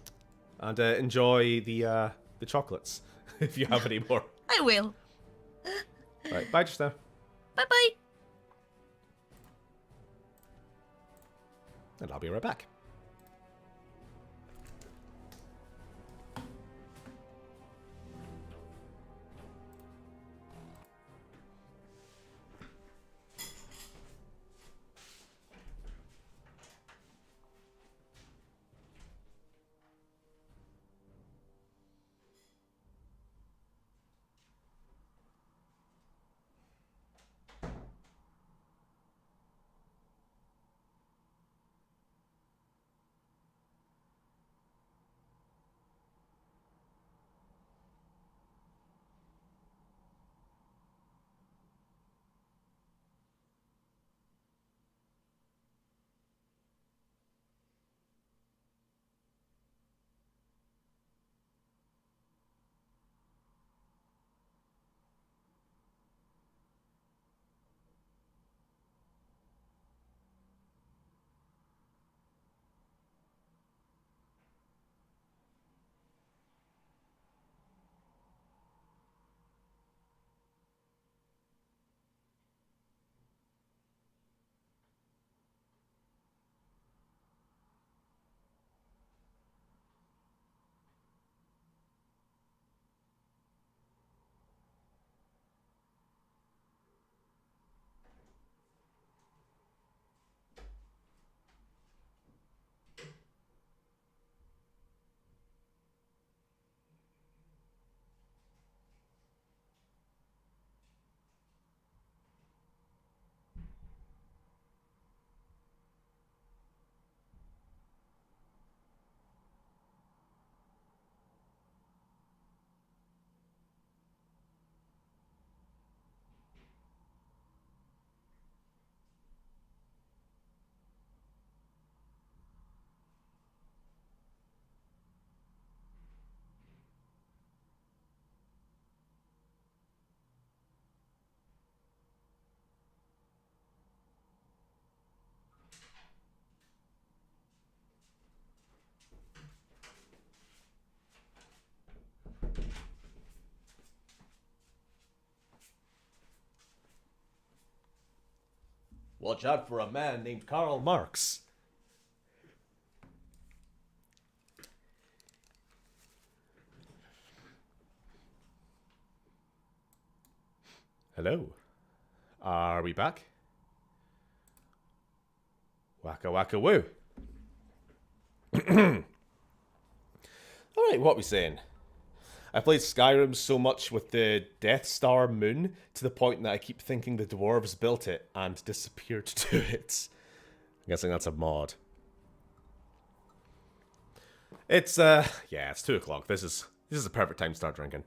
And enjoy the chocolates, if you have any more. I will. Right, bye just now. Bye-bye. And I'll be right back. Watch out for a man named Karl Marx. Hello. Are we back? Waka waka woo. Alright, what are we saying? I played Skyrim so much with the Death Star moon to the point that I keep thinking the dwarves built it and disappeared to it. I'm guessing that's a mod. It's yeah, it's 2 o'clock. This is a perfect time to start drinking.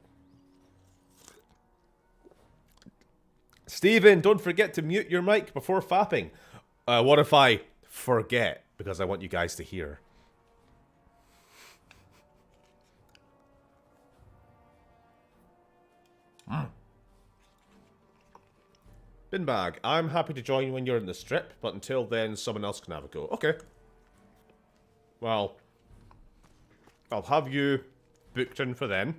Steven, don't forget to mute your mic before fapping. What if I forget because I want you guys to hear. Bin bag, I'm happy to join when you're in the strip, but until then, someone else can have a go. Okay. Well, I'll have you booked in for then.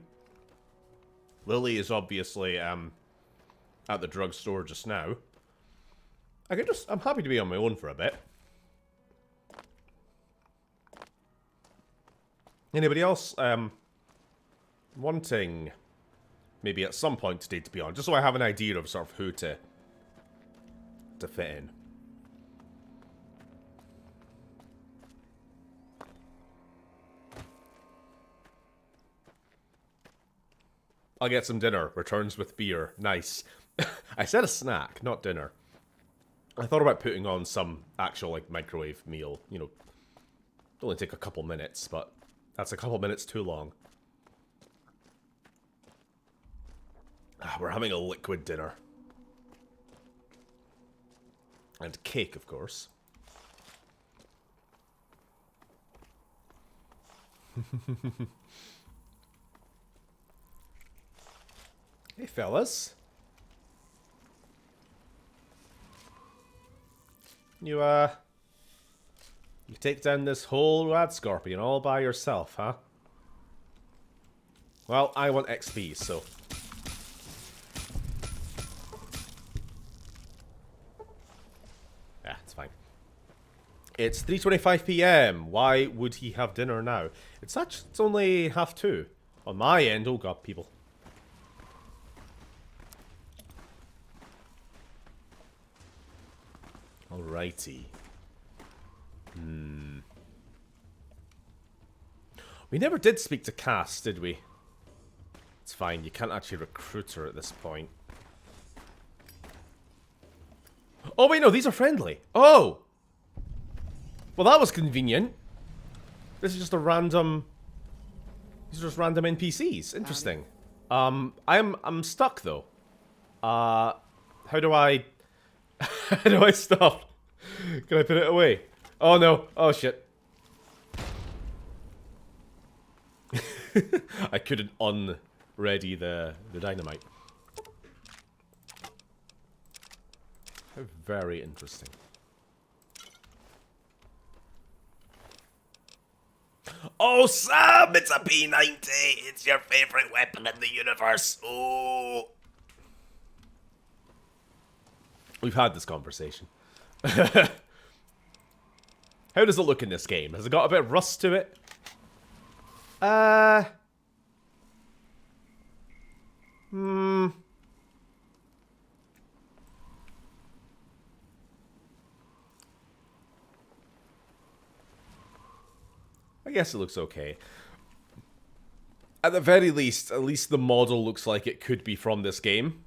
Lily is obviously at the drugstore just now. I'm happy to be on my own for a bit. Anybody else wanting maybe at some point today to be on, just so I have an idea of sort of who to fit in. I'll get some dinner. Returns with beer. Nice. I said a snack, not dinner. I thought about putting on some actual, like, microwave meal. You know, it'll only take a couple minutes, but that's a couple minutes too long. We're having a liquid dinner. And cake, of course. Hey, fellas. You take down this whole rad scorpion all by yourself, huh? Well, I want XP, so... yeah, it's fine. It's 3:25 PM. Why would he have dinner now? It's only 2:30. On my end, oh god, people. Alrighty. We never did speak to Cass, did we? It's fine, you can't actually recruit her at this point. Oh wait, no, these are friendly. Oh! Well, that was convenient. This is just a random... these are just random NPCs. Interesting. I'm stuck, though. How do I... how do I stop? Can I put it away? Oh no. Oh shit. I couldn't unready the dynamite. How very interesting. Oh, Sam! It's a P90! It's your favorite weapon in the universe! Oh! We've had this conversation. How does it look in this game? Has it got a bit of rust to it? I guess it looks okay. At the very least, at least the model looks like it could be from this game.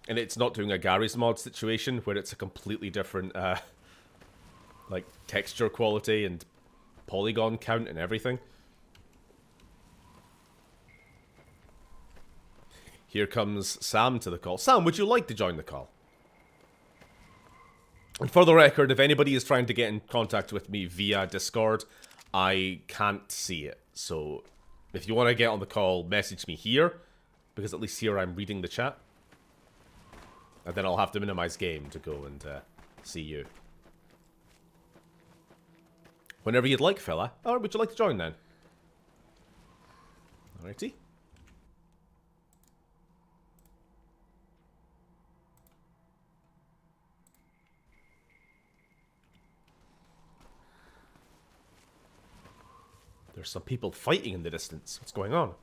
And it's not doing a Gary's mod situation where it's a completely different, like, texture quality and polygon count and everything. Here comes Sam to the call. Sam, would you like to join the call? And for the record, if anybody is trying to get in contact with me via Discord, I can't see it. So if you want to get on the call, message me here, because at least here I'm reading the chat. And then I'll have to minimize game to go and see you. Whenever you'd like, fella. Or would you like to join then? Alrighty. There's some people fighting in the distance. What's going on?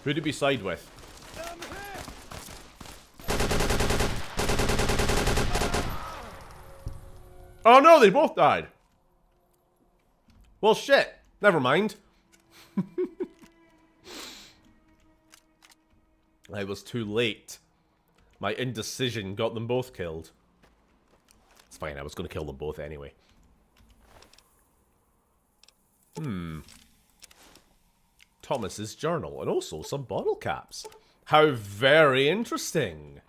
Who did we side with? Oh no, they both died. Well, shit. Never mind. I was too late. My indecision got them both killed. It's fine, I was going to kill them both anyway. Thomas's journal, and also some bottle caps. How very interesting.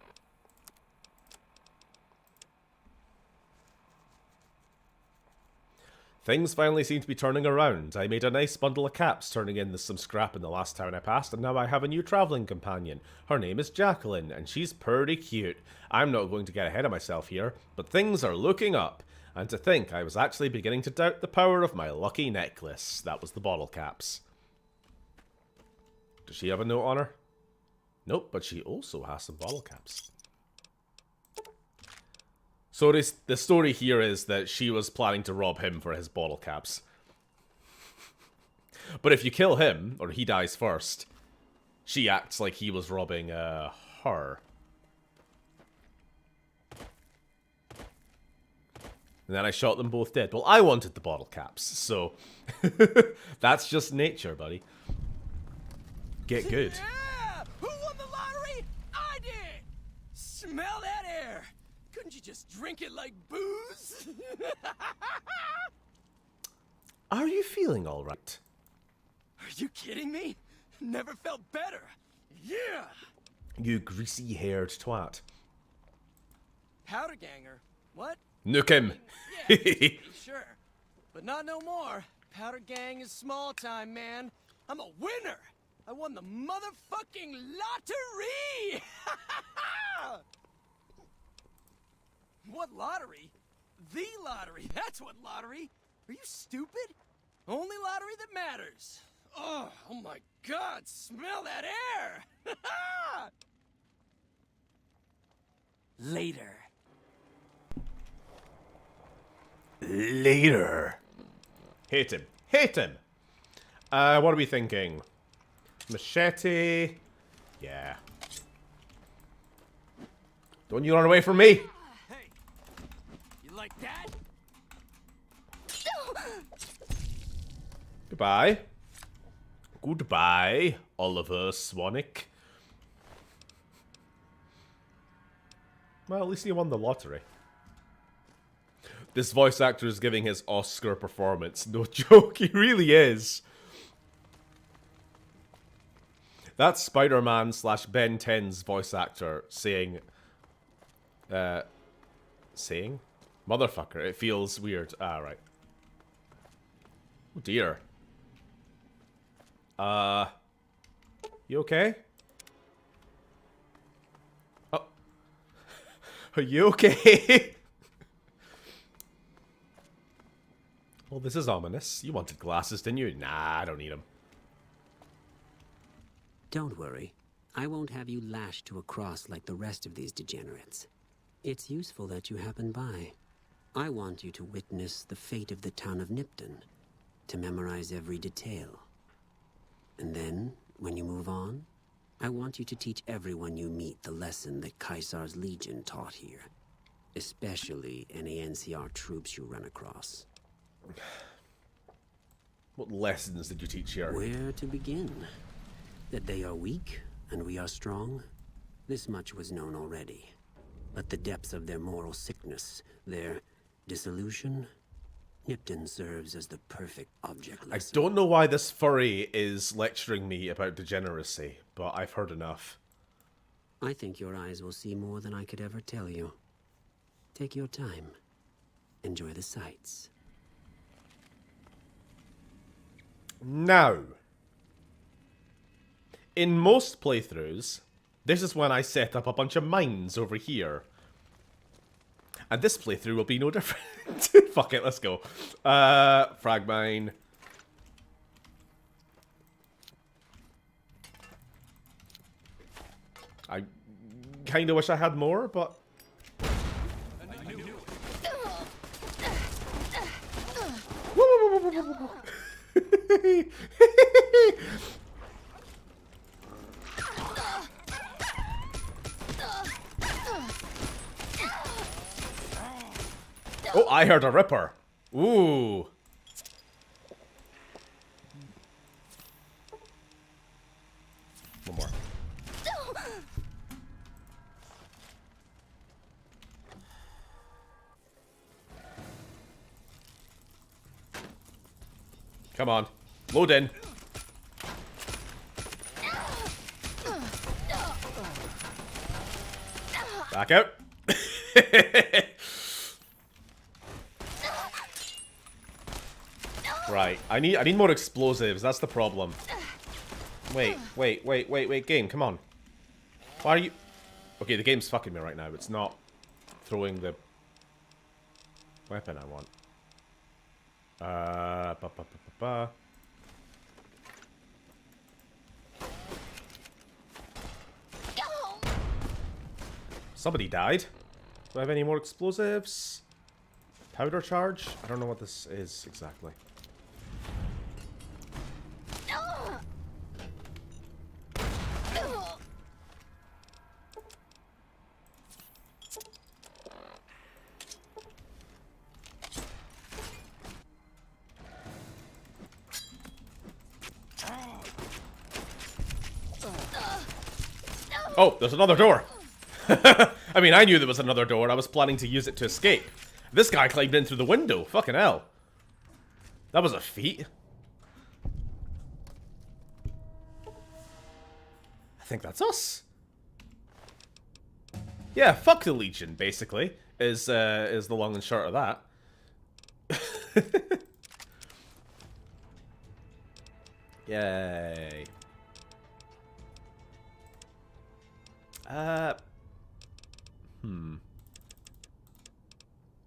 Things finally seem to be turning around. I made a nice bundle of caps, turning in some scrap in the last town I passed, and now I have a new traveling companion. Her name is Jacqueline, and she's pretty cute. I'm not going to get ahead of myself here, but things are looking up. And to think, I was actually beginning to doubt the power of my lucky necklace. That was the bottle caps. Does she have a note on her? Nope, but she also has some bottle caps. So the story here is that she was planning to rob him for his bottle caps. But if you kill him, or he dies first, she acts like he was robbing her. And then I shot them both dead. Well, I wanted the bottle caps, so that's just nature, buddy. Get good. Yeah! Who won the lottery? I did! Smell that air! Couldn't you just drink it like booze? Are you feeling all right? Are you kidding me? Never felt better. Yeah! You greasy-haired twat. Powder ganger. What? Nuke him. Yeah, sure. But not no more. Powder gang is small time, man. I'm a winner. I won the motherfucking lottery! What lottery? The lottery. That's what lottery. Are you stupid? Only lottery that matters. Oh my God, smell that air! Later. Later. Hate him. Hate him. What are we thinking? Machete. Yeah. Don't you run away from me. Hey, you like that? Goodbye. Goodbye, Oliver Swanwick. Well, at least he won the lottery. This voice actor is giving his Oscar performance. No joke, he really is. That's Spider-Man / Ben 10's voice actor saying... saying? Motherfucker, it feels weird. Ah, right. Oh dear. You okay? Oh. Are you okay? Well, this is ominous. You wanted glasses, didn't you? Nah, I don't need them. Don't worry. I won't have you lashed to a cross like the rest of these degenerates. It's useful that you happen by. I want you to witness the fate of the town of Nipton, to memorize every detail. And then, when you move on, I want you to teach everyone you meet the lesson that Caesar's Legion taught here. Especially any NCR troops you run across. What lessons did you teach here? Where to begin? That they are weak and we are strong? This much was known already. But the depths of their moral sickness, their dissolution, Nipton serves as the perfect object lesson. I don't know why this furry is lecturing me about degeneracy, but I've heard enough. I think your eyes will see more than I could ever tell you. Take your time. Enjoy the sights. Now, in most playthroughs, this is when I set up a bunch of mines over here. And this playthrough will be no different. Fuck it, let's go. Frag mine. I kind of wish I had more, but... Oh, I heard a ripper. Ooh. One more. Come on. Load in. Back out. Right, I need more explosives. That's the problem. Wait, game, come on. Why are you... Okay, the game's fucking me right now. It's not throwing the weapon I want. Somebody died. Do I have any more explosives? Powder charge? I don't know what this is exactly. Oh, there's another door. I mean, I knew there was another door. I was planning to use it to escape. This guy climbed in through the window. Fucking hell. That was a feat. I think that's us. Yeah, fuck the Legion, basically, is the long and short of that. Yay.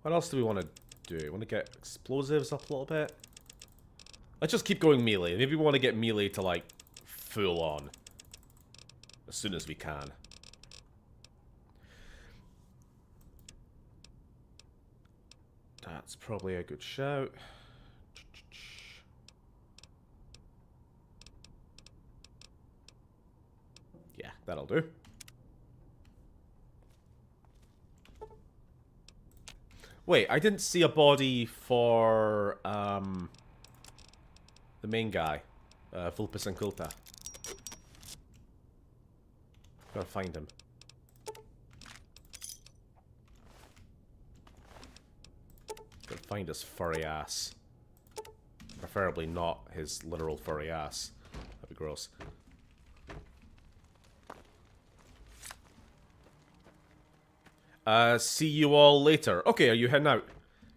What else do we want to do? Want to get explosives up a little bit? Let's just keep going melee. Maybe we want to get melee to, like, full on. As soon as we can. That's probably a good shout. Yeah, that'll do. Wait, I didn't see a body for the main guy, Vulpes and Kulta. Gotta find him. Gotta find his furry ass. Preferably not his literal furry ass. That'd be gross. See you all later. Okay, are you heading out?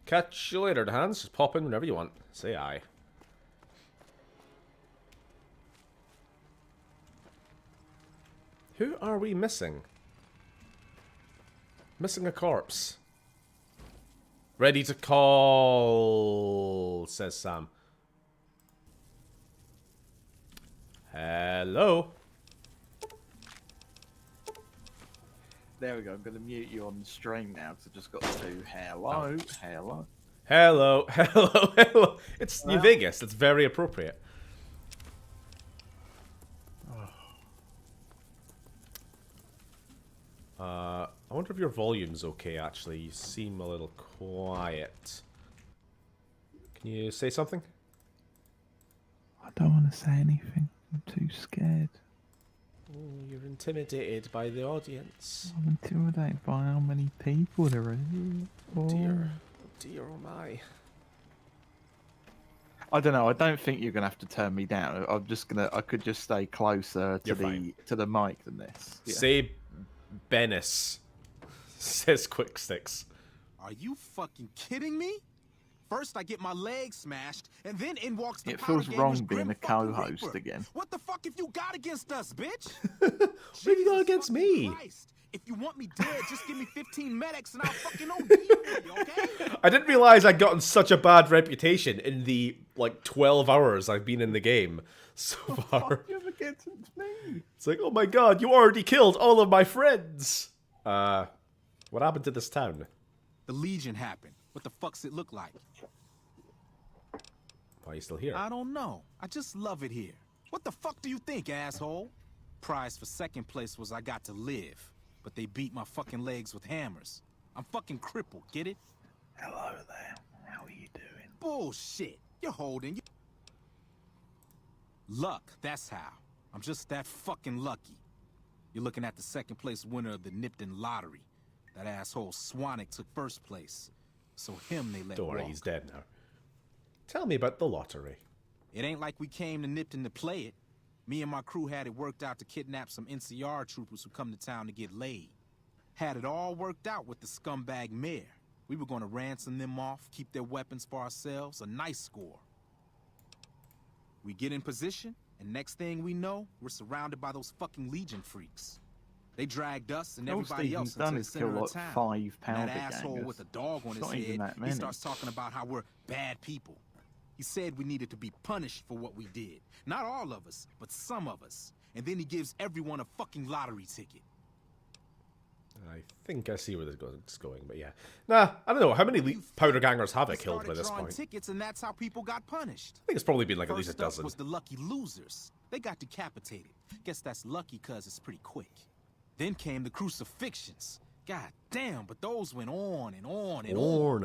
Catch you later, Hans. Just pop in whenever you want. Say aye. Who are we missing? Missing a corpse. Ready to call, says Sam. Hello? There we go. I'm going to mute you on the stream now because I've just got to do hello, hello. Hello, hello, hello. It's New Vegas. It's very appropriate. I wonder if your volume's okay, actually. You seem a little quiet. Can you say something? I don't want to say anything. I'm too scared. Oh, you're intimidated by the audience. I'm intimidated by how many people there are here. Oh dear, oh my. I don't know. I don't think you're gonna have to turn me down. I'm just gonna. I could just stay closer to the mic than this. Yeah. Say Bennis, says Quick Sticks. Are you fucking kidding me? First I get my leg smashed, and then in walks the It feels wrong being a co-host Reaper. again. What the fuck have you got against us, bitch? What have you got against me? Christ. If you want me dead, just give me 15 medics and I'll fucking OD for you, okay? I didn't realize I'd gotten such a bad reputation in the, like, 12 hours I've been in the game so far. You have against me? It's like, oh my god, you already killed all of my friends! What happened to this town? The Legion happened. What the fuck's it look like? Why are you still here? I don't know. I just love it here. What the fuck do you think, asshole? Prize for second place was I got to live. But they beat my fucking legs with hammers. I'm fucking crippled, get it? Hello there. How are you doing? Bullshit. You're holding. Luck, that's how. I'm just that fucking lucky. You're looking at the second place winner of the Nipton lottery. That asshole Swanick took first place. So him they let Don't worry, walk. he's dead now. Tell me about the lottery. It ain't like we came to Nipton to play it. Me and my crew had it worked out to kidnap some NCR troopers who come to town to get laid. Had it all worked out with the scumbag mayor. We were gonna ransom them off, keep their weapons for ourselves, a nice score. We get in position, and next thing we know, we're surrounded by those fucking Legion freaks. They dragged us and everybody else into the center of town. 5 And that powder asshole gangers. with a dog on It's his not even head, that he many. starts talking about how we're bad people. He said we needed to be punished for what we did. Not all of us, but some of us. And then he gives everyone a fucking lottery ticket. I think I see where this is going, but yeah. Nah, I don't know. How many powder gangers have I killed by this point? Tickets, and that's how people got punished. I think it's probably been like at least a First up dozen. was the lucky losers. They got decapitated. Guess that's lucky cause it's pretty quick. Then came the crucifixions. God damn, but those went on and on and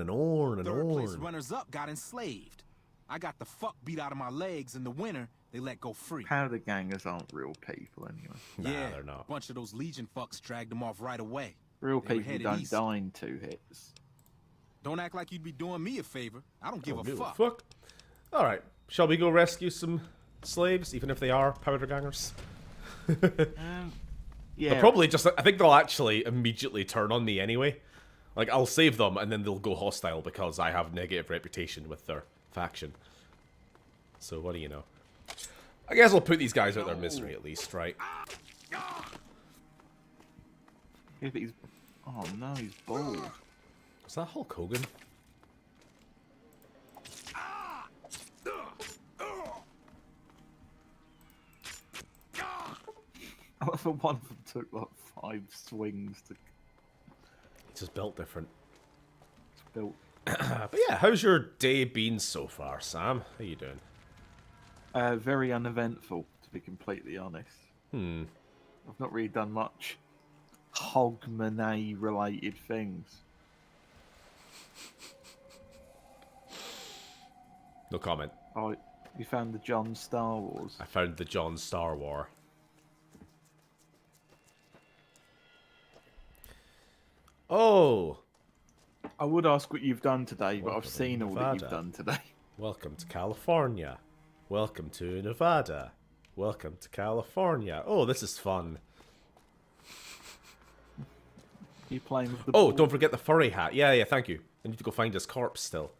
on. Third place runners-up got enslaved. I got the fuck beat out of my legs. In the winter, they let go free. Powder gangers aren't real people anyway. Yeah, they're not. A bunch of those Legion fucks dragged them off right away. Real They were people headed don't east. die in 2 hits. Don't act like you'd be doing me a favor. I don't give a fuck. All right, shall we go rescue some slaves, even if they are powder gangers? Yeah. They'll probably just. I think they'll actually immediately turn on me anyway. Like I'll save them, and then they'll go hostile because I have negative reputation with their faction. So what do you know? I guess I'll put these guys out their misery at least, right? Yeah, but he's... Oh no, he's bald. Is that Hulk Hogan? I love that one of them took like 5 swings to... It's just built different. It's built... But yeah, how's your day been so far, Sam? How you doing? Very uneventful, to be completely honest. I've not really done much Hogmanay related things. No comment. Oh, you found the John Star Wars? I found the John Star War. Oh! I would ask what you've done today, but Welcome I've seen to all that you've Nevada. done today. Welcome to California. Welcome to Nevada. Welcome to California. Oh, this is fun. You playing with the Oh, ball? don't forget the furry hat. Yeah, thank you. I need to go find his corpse still.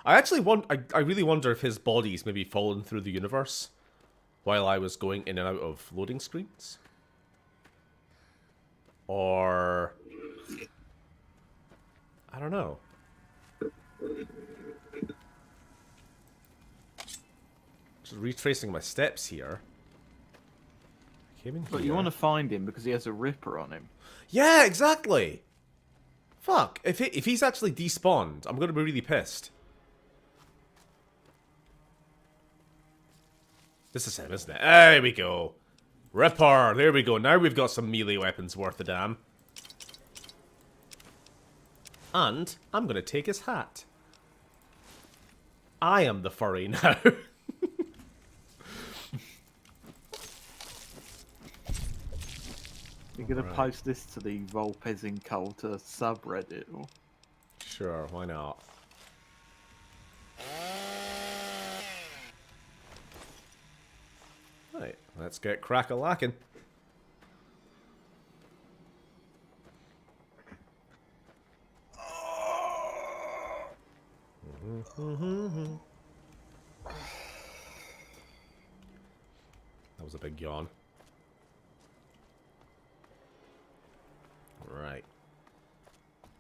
I actually want. I really wonder if his body's maybe fallen through the universe while I was going in and out of loading screens. Or... I don't know. Just retracing my steps here. Came in But here. you want to find him because he has a ripper on him. Yeah, exactly. Fuck. If he's actually despawned, I'm gonna be really pissed. This is him, isn't it? There we go. Ripper. There we go. Now we've got some melee weapons worth a damn. And I'm gonna take his hat. I am the furry now. You're going to Right. post this to the Volpez Inculta subreddit? Or... Sure, why not? Right, let's get crack-a-lackin'. That was a big yawn. Right.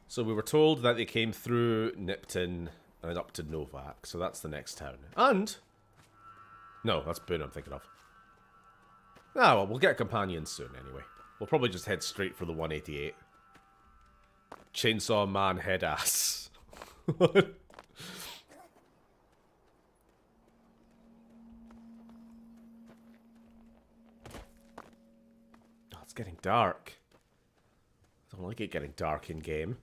So we were told that they came through Nipton and up to Novac, so that's the next town. And... No, that's Boone I'm thinking of. Ah, well, we'll get companions soon anyway. We'll probably just head straight for the 188. Chainsaw Man head ass. Oh, it's getting dark. I don't like it getting dark in game.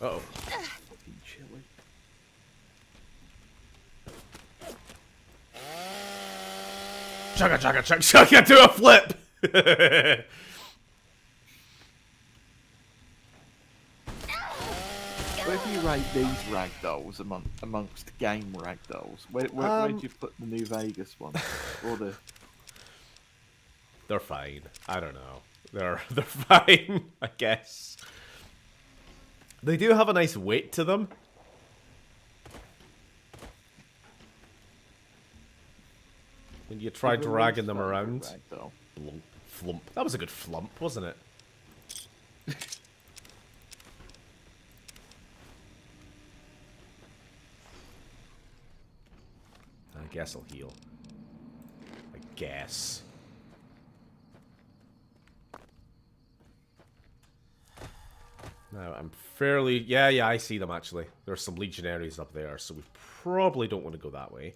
Uh-oh. Fucking chilly. Chugga chugga chugga chugga do a flip! where do you rate these ragdolls amongst game ragdolls? Where do you put the New Vegas one? Or the... They're fine. I don't know. They're fine, I guess. They do have a nice weight to them. When you try dragging them around. Flump, flump. That was a good flump, wasn't it? I guess I'll heal. I guess. No, I'm fairly... Yeah, I see them, actually. There's some legionaries up there, so we probably don't want to go that way.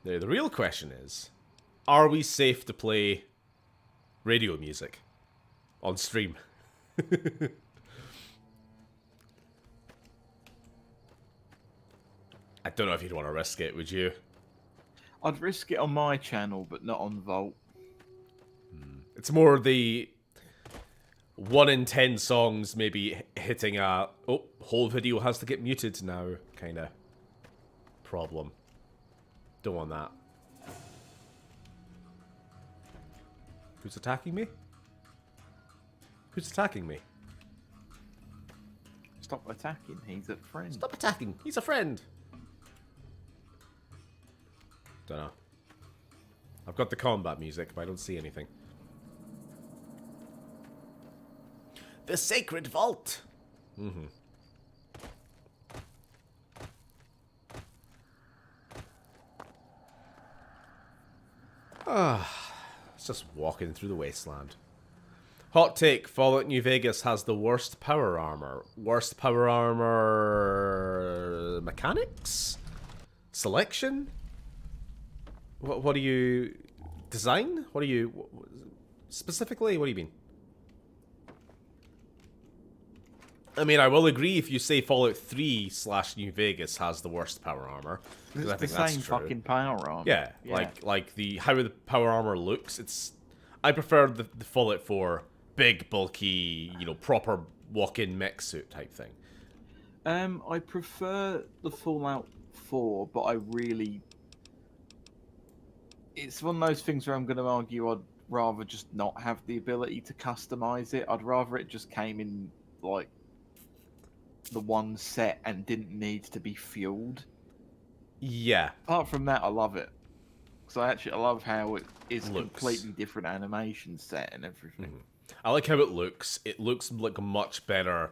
Now, the real question is, are we safe to play radio music on stream? I don't know if you'd want to risk it, would you? I'd risk it on my channel, but not on Vault. It's more the 1 in 10 songs maybe hitting a, oh, whole video has to get muted now kind of problem. Don't want that. Who's attacking me? Who's attacking me? Stop attacking, he's a friend. Stop attacking, he's a friend. Don't know. I've got the combat music, but I don't see anything. The Sacred Vault! Mm-hmm. It's just walking through the wasteland. Hot take, Fallout New Vegas has the worst power armor. Worst power armor... mechanics? Selection? What do you... design? What do you... specifically, what do you mean? I mean, I will agree if you say Fallout 3/New Vegas has the worst power armor. It's I think the that's same true. fucking power armor. Yeah, like the how the power armor looks. It's I prefer the Fallout 4 big, bulky, you know, proper walk-in mech suit type thing. I prefer the Fallout 4, but I really... It's one of those things where I'm going to argue I'd rather just not have the ability to customize it. I'd rather it just came in, like, the one set and didn't need to be fueled. Yeah. Apart from that, I love it. Because I love how it is Looks. completely different animation set and everything. I like how it looks. It looks like a much better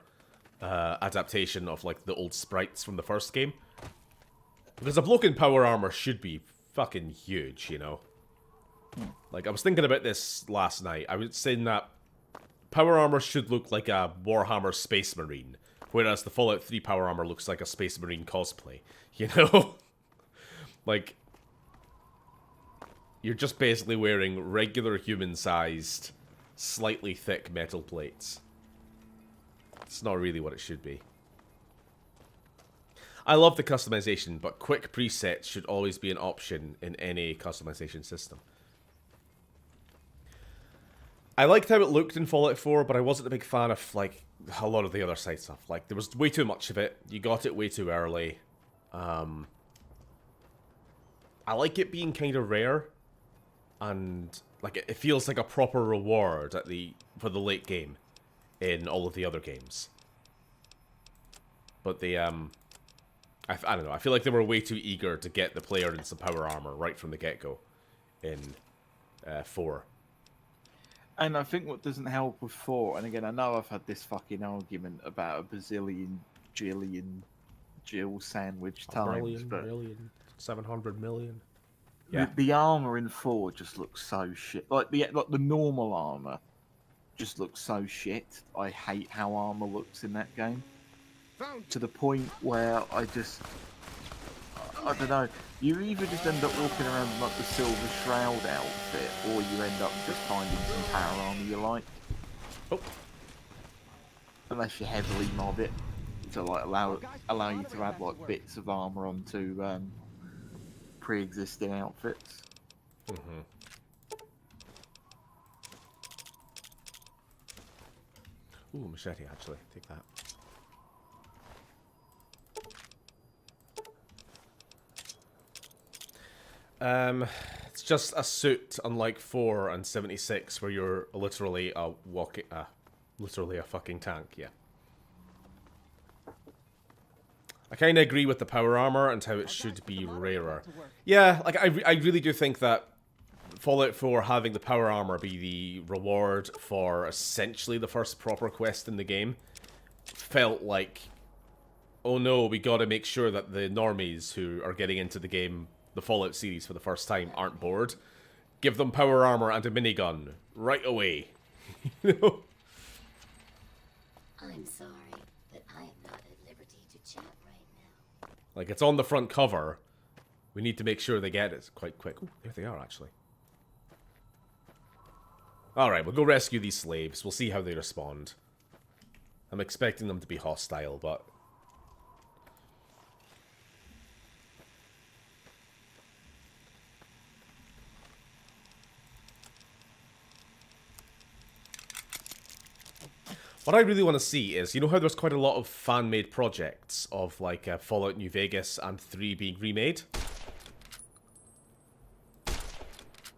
adaptation of like the old sprites from the first game. Because a bloke in power armor should be fucking huge, you know. Like I was thinking about this last night. I was saying that power armor should look like a Warhammer Space Marine, whereas the Fallout 3 power armor looks like a Space Marine cosplay. You know, like you're just basically wearing regular human-sized, slightly thick metal plates. It's not really what it should be. I love the customization, but quick presets should always be an option in any customization system. I liked how it looked in Fallout 4, but I wasn't a big fan of like a lot of the other side stuff. Like there was way too much of it. You got it way too early. I like it being kind of rare, and like it feels like a proper reward at for the late game in all of the other games. But the I don't know. I feel like they were way too eager to get the player in some power armor right from the get-go in 4. And I think what doesn't help with 4, and again, I know I've had this fucking argument about a bazillion, jillion, Jill sandwich times, but... Billion, 700 million. Yeah. The armor in 4 just looks so shit. Like the normal armor just looks so shit. I hate how armor looks in that game. To the point where I don't know. You either just end up walking around in like the Silver Shroud outfit, or you end up just finding some power armor you like. Oh. Unless you heavily mod it to like allow you to add like bits of armor onto pre-existing outfits. Ooh, machete, actually. Take that. It's just a suit, unlike 4 and 76, where you're literally a literally a fucking tank, yeah. I kind of agree with the power armor and how it should be rarer. Yeah, like, I really do think that Fallout 4 having the power armor be the reward for essentially the first proper quest in the game felt like, oh no, we gotta make sure that the normies who are getting into the game, the Fallout series for the first time, aren't bored. Give them power armor and a minigun right away. You know? I'm sorry, but I am not at liberty to chat right now. Like, it's on the front cover. We need to make sure they get it quite quick. Ooh, there they are, actually. Alright, we'll go rescue these slaves. We'll see how they respond. I'm expecting them to be hostile, but... what I really want to see is, you know how there's quite a lot of fan-made projects of, like, Fallout New Vegas and 3 being remade?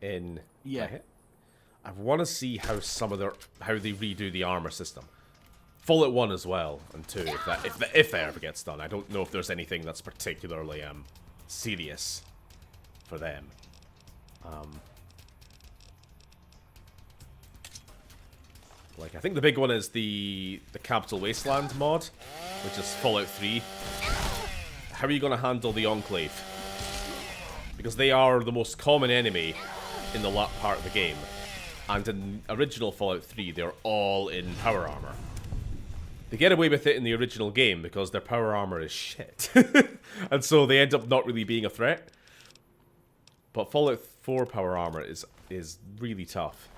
Yeah. I want to see how how they redo the armor system. Fallout 1 as well, and 2, if that ever gets done. I don't know if there's anything that's particularly serious for them. Like, I think the big one is the Capital Wasteland mod, which is Fallout 3. How are you going to handle the Enclave? Because they are the most common enemy in the part of the game. And in original Fallout 3, they're all in power armor. They get away with it in the original game because their power armor is shit. And so they end up not really being a threat. But Fallout 4 power armor is really tough.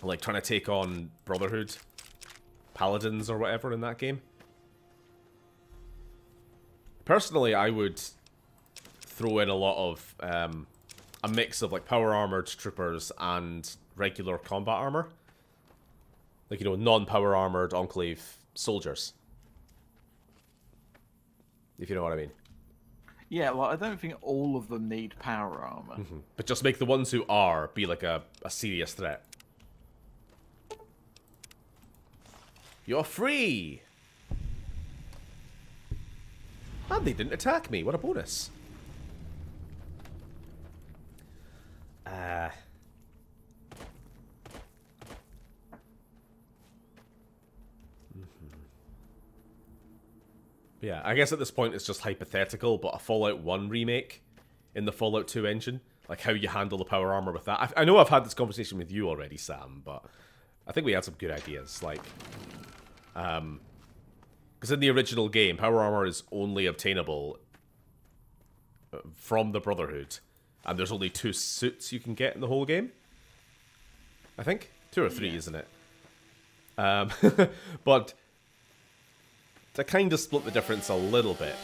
Like trying to take on Brotherhood, Paladins or whatever in that game. Personally, I would throw in a lot of a mix of like power armored troopers and regular combat armor. Like, you know, non-power armored Enclave soldiers. If you know what I mean. Yeah, well, I don't think all of them need power armor. But just make the ones who are be like a serious threat. You're free! And they didn't attack me. What a bonus. Yeah, I guess at this point it's just hypothetical, but a Fallout 1 remake in the Fallout 2 engine, like how you handle the power armor with that. I know I've had this conversation with you already, Sam, but I think we had some good ideas, like... because in the original game, power armor is only obtainable from the Brotherhood, and there's only 2 suits you can get in the whole game. I think 2 or 3, isn't it? But to kind of split the difference a little bit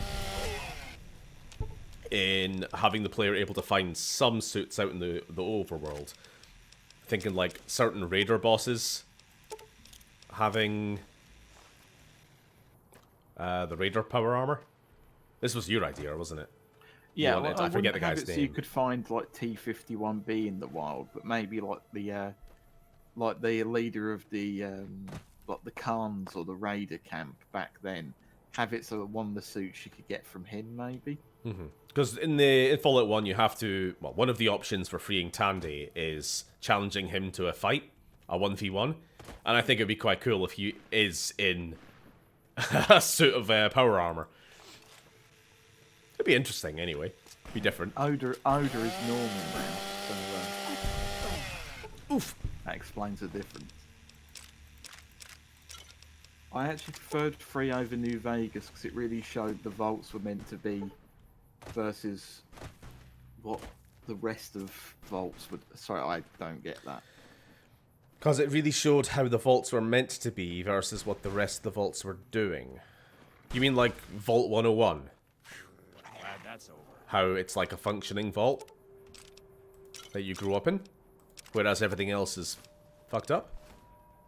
in having the player able to find some suits out in the overworld, thinking like certain raider bosses having the raider power armor. This was your idea, wasn't it? Yeah, well, I forget the guy's name. So you could find like T-51B in the wild, but maybe like the leader of the like the Khans or the raider camp back then, have it so that one of the suits you could get from him, maybe. Because in Fallout 1, you have to... Well, one of the options for freeing Tandy is challenging him to a fight, a 1v1. And I think it'd be quite cool if he is in a suit of power armor. It'd be interesting, anyway. It'd be different. Odor is normal now, so... Oof! That explains the difference. I actually preferred 3 over New Vegas because it really showed the vaults were meant to be versus what the rest of vaults would... Sorry, I don't get that. Because it really showed how the vaults were meant to be versus what the rest of the vaults were doing. You mean like Vault 101? Glad that's over. How it's like a functioning vault that you grew up in, whereas everything else is fucked up?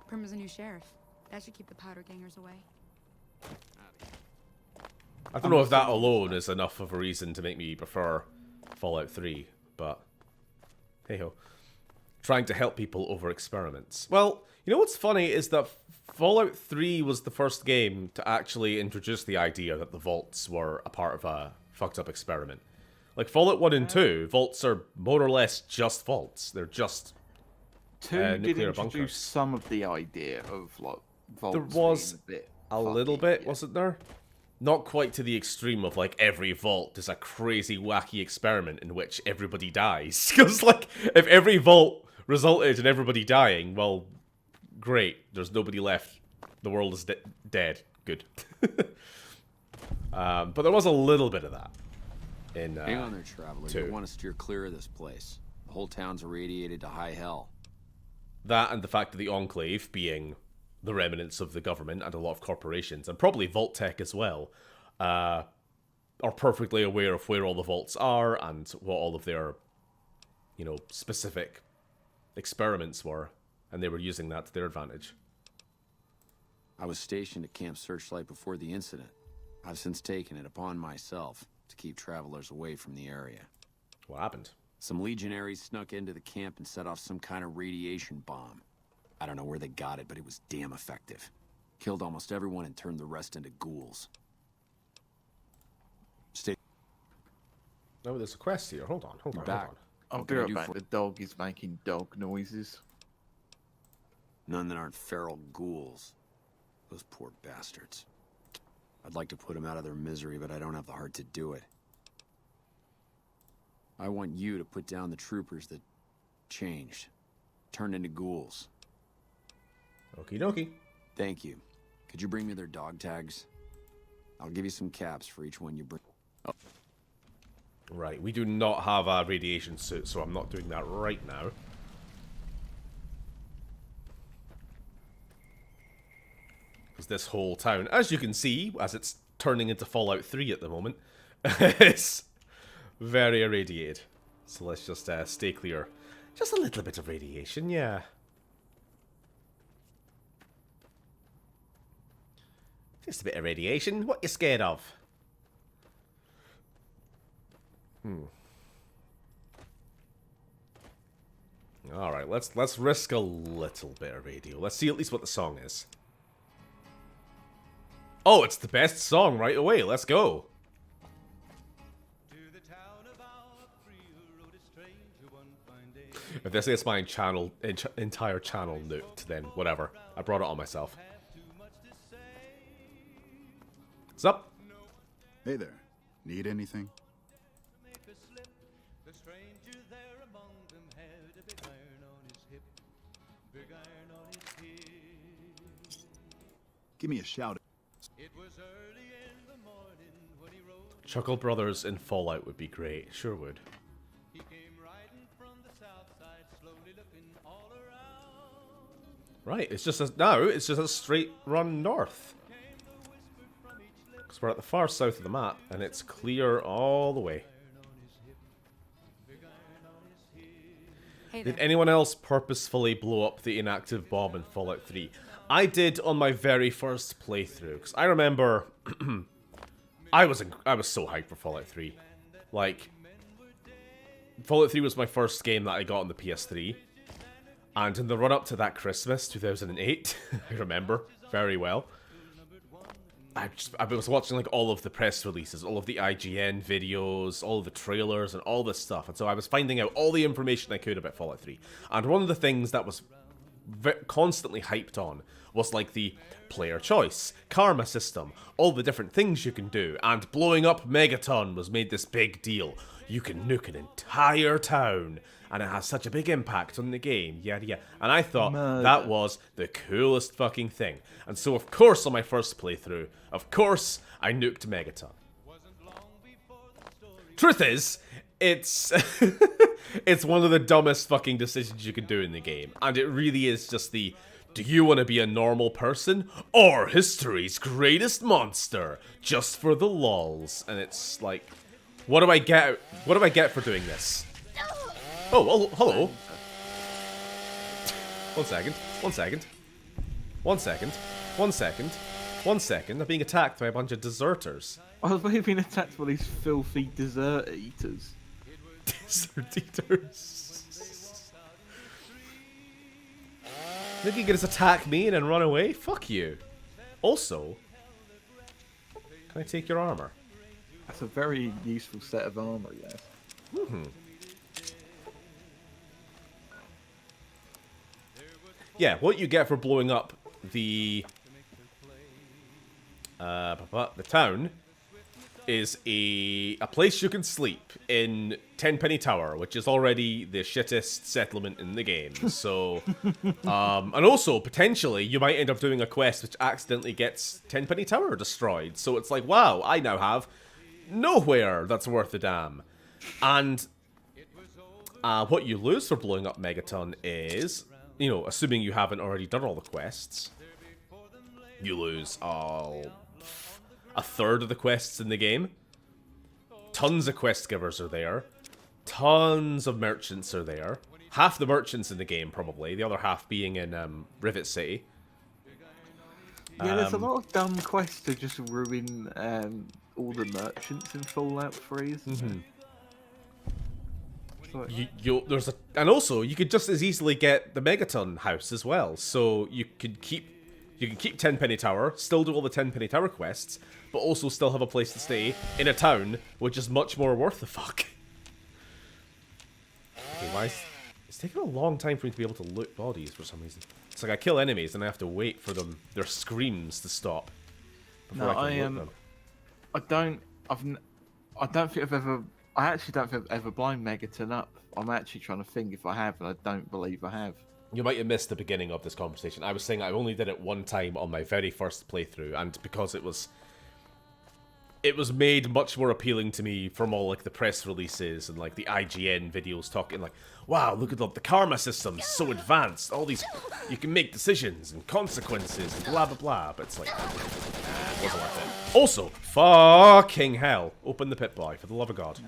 Prima's a new sheriff. That should keep the powder gangers away. I don't know if that alone is enough of a reason to make me prefer Fallout 3, but hey-ho. Trying to help people over experiments. Well, you know what's funny is that Fallout 3 was the first game to actually introduce the idea that the vaults were a part of a fucked up experiment. Like Fallout 1 and 2, vaults are more or less just vaults. They're just 2 did nuclear introduce bunkers. some of the idea of like vaults. There was being a little bit, wasn't there? Not quite to the extreme of like every vault is a crazy wacky experiment in which everybody dies. Because like if every vault resulted in everybody dying, well, great. There's nobody left. The world is dead. Good. But there was a little bit of that in Hang on there, traveler. 2. You want to steer clear of this place. The whole town's irradiated to high hell. That and the fact that the Enclave, being the remnants of the government and a lot of corporations, and probably Vault Tech as well, are perfectly aware of where all the vaults are and what all of their, you know, specific experiments were, and they were using that to their advantage. I was stationed at Camp Searchlight before the incident. I've since taken it upon myself to keep travelers away from the area. What happened? Some legionaries snuck into the camp and set off some kind of radiation bomb. I don't know where they got it, but it was damn effective. Killed almost everyone and turned the rest into ghouls. Stay. Oh, there's a quest here. Hold on. I'll be right back. The dog is making dog noises. None that aren't feral ghouls. Those poor bastards. I'd like to put them out of their misery, but I don't have the heart to do it. I want you to put down the troopers that changed, turned into ghouls. Okie dokie. Thank you. Could you bring me their dog tags? I'll give you some caps for each one you bring. Oh. Right, we do not have a radiation suit, so I'm not doing that right now. Because this whole town, as you can see, as it's turning into Fallout 3 at the moment, is very irradiated. So let's just stay clear. Just a little bit of radiation, yeah. Just a bit of radiation. What you scared of? Alright, let's risk a little bit of radio. Let's see at least what the song is. Oh, it's the best song right away. Let's go. If they say it's my entire channel nuked, then whatever. I brought it on myself. What's up? Hey there. Need anything? Give me a shout. Chuckle Brothers in Fallout would be great. Sure would. Right, it's just a straight run north. Because we're at the far south of the map, and it's clear all the way. Did anyone else purposefully blow up the inactive bomb in Fallout 3? I did on my very first playthrough, because I remember I was so hyped for Fallout 3. Like, Fallout 3 was my first game that I got on the PS3. And in the run-up to that Christmas, 2008, I remember very well, I was watching like all of the press releases, all of the IGN videos, all of the trailers, and all this stuff. And so I was finding out all the information I could about Fallout 3. And one of the things that was constantly hyped on was like the player choice, karma system, all the different things you can do. And blowing up Megaton was made this big deal. You can nuke an entire town, and it has such a big impact on the game, yada yada. And I thought that was the coolest fucking thing. And so, of course, on my first playthrough, of course, I nuked Megaton. Truth is, it's it's one of the dumbest fucking decisions you can do in the game. And it really is just the, do you want to be a normal person, or history's greatest monster, just for the lols? And it's like, what do I get? What do I get for doing this? Oh, well, hello. 1 second. 1 second. 1 second. 1 second. 1 second. I'm being attacked by a bunch of deserters. I was being attacked by these filthy dessert eaters. Dessert eaters. Think you can just attack me and then run away? Fuck you. Also, can I take your armor? That's a very useful set of armor, yes. Yeah, what you get for blowing up the town is a place you can sleep in Tenpenny Tower, which is already the shittest settlement in the game. So, and also potentially you might end up doing a quest which accidentally gets Tenpenny Tower destroyed. So it's like, wow, I now have nowhere that's worth a damn. And what you lose for blowing up Megaton is, you know, assuming you haven't already done all the quests, you lose a third of the quests in the game. Tons of quest givers are there. Tons of merchants are there. Half the merchants in the game, probably. The other half being in Rivet City. Yeah, there's a lot of dumb quests to just ruin all the merchants in Fallout 3, isn't there? And also you could just as easily get the Megaton house as well. So you can keep Tenpenny Tower, still do all the Tenpenny Tower quests, but also still have a place to stay in a town which is much more worth the fuck. Okay, why is it's taking a long time for me to be able to loot bodies for some reason. It's like I kill enemies and I have to wait for their screams to stop before I can loot them. I actually don't think I've ever blown Megaton up. I'm actually trying to think if I have, and I don't believe I have. You might have missed the beginning of this conversation. I was saying I only did it one time on my very first playthrough, and because it was made much more appealing to me from all like the press releases and like the IGN videos talking like, wow, look at the karma system, so advanced. All these, you can make decisions and consequences and blah blah blah. But it's like, it wasn't worth it. Also, fucking hell, open the pit boy for the love of God.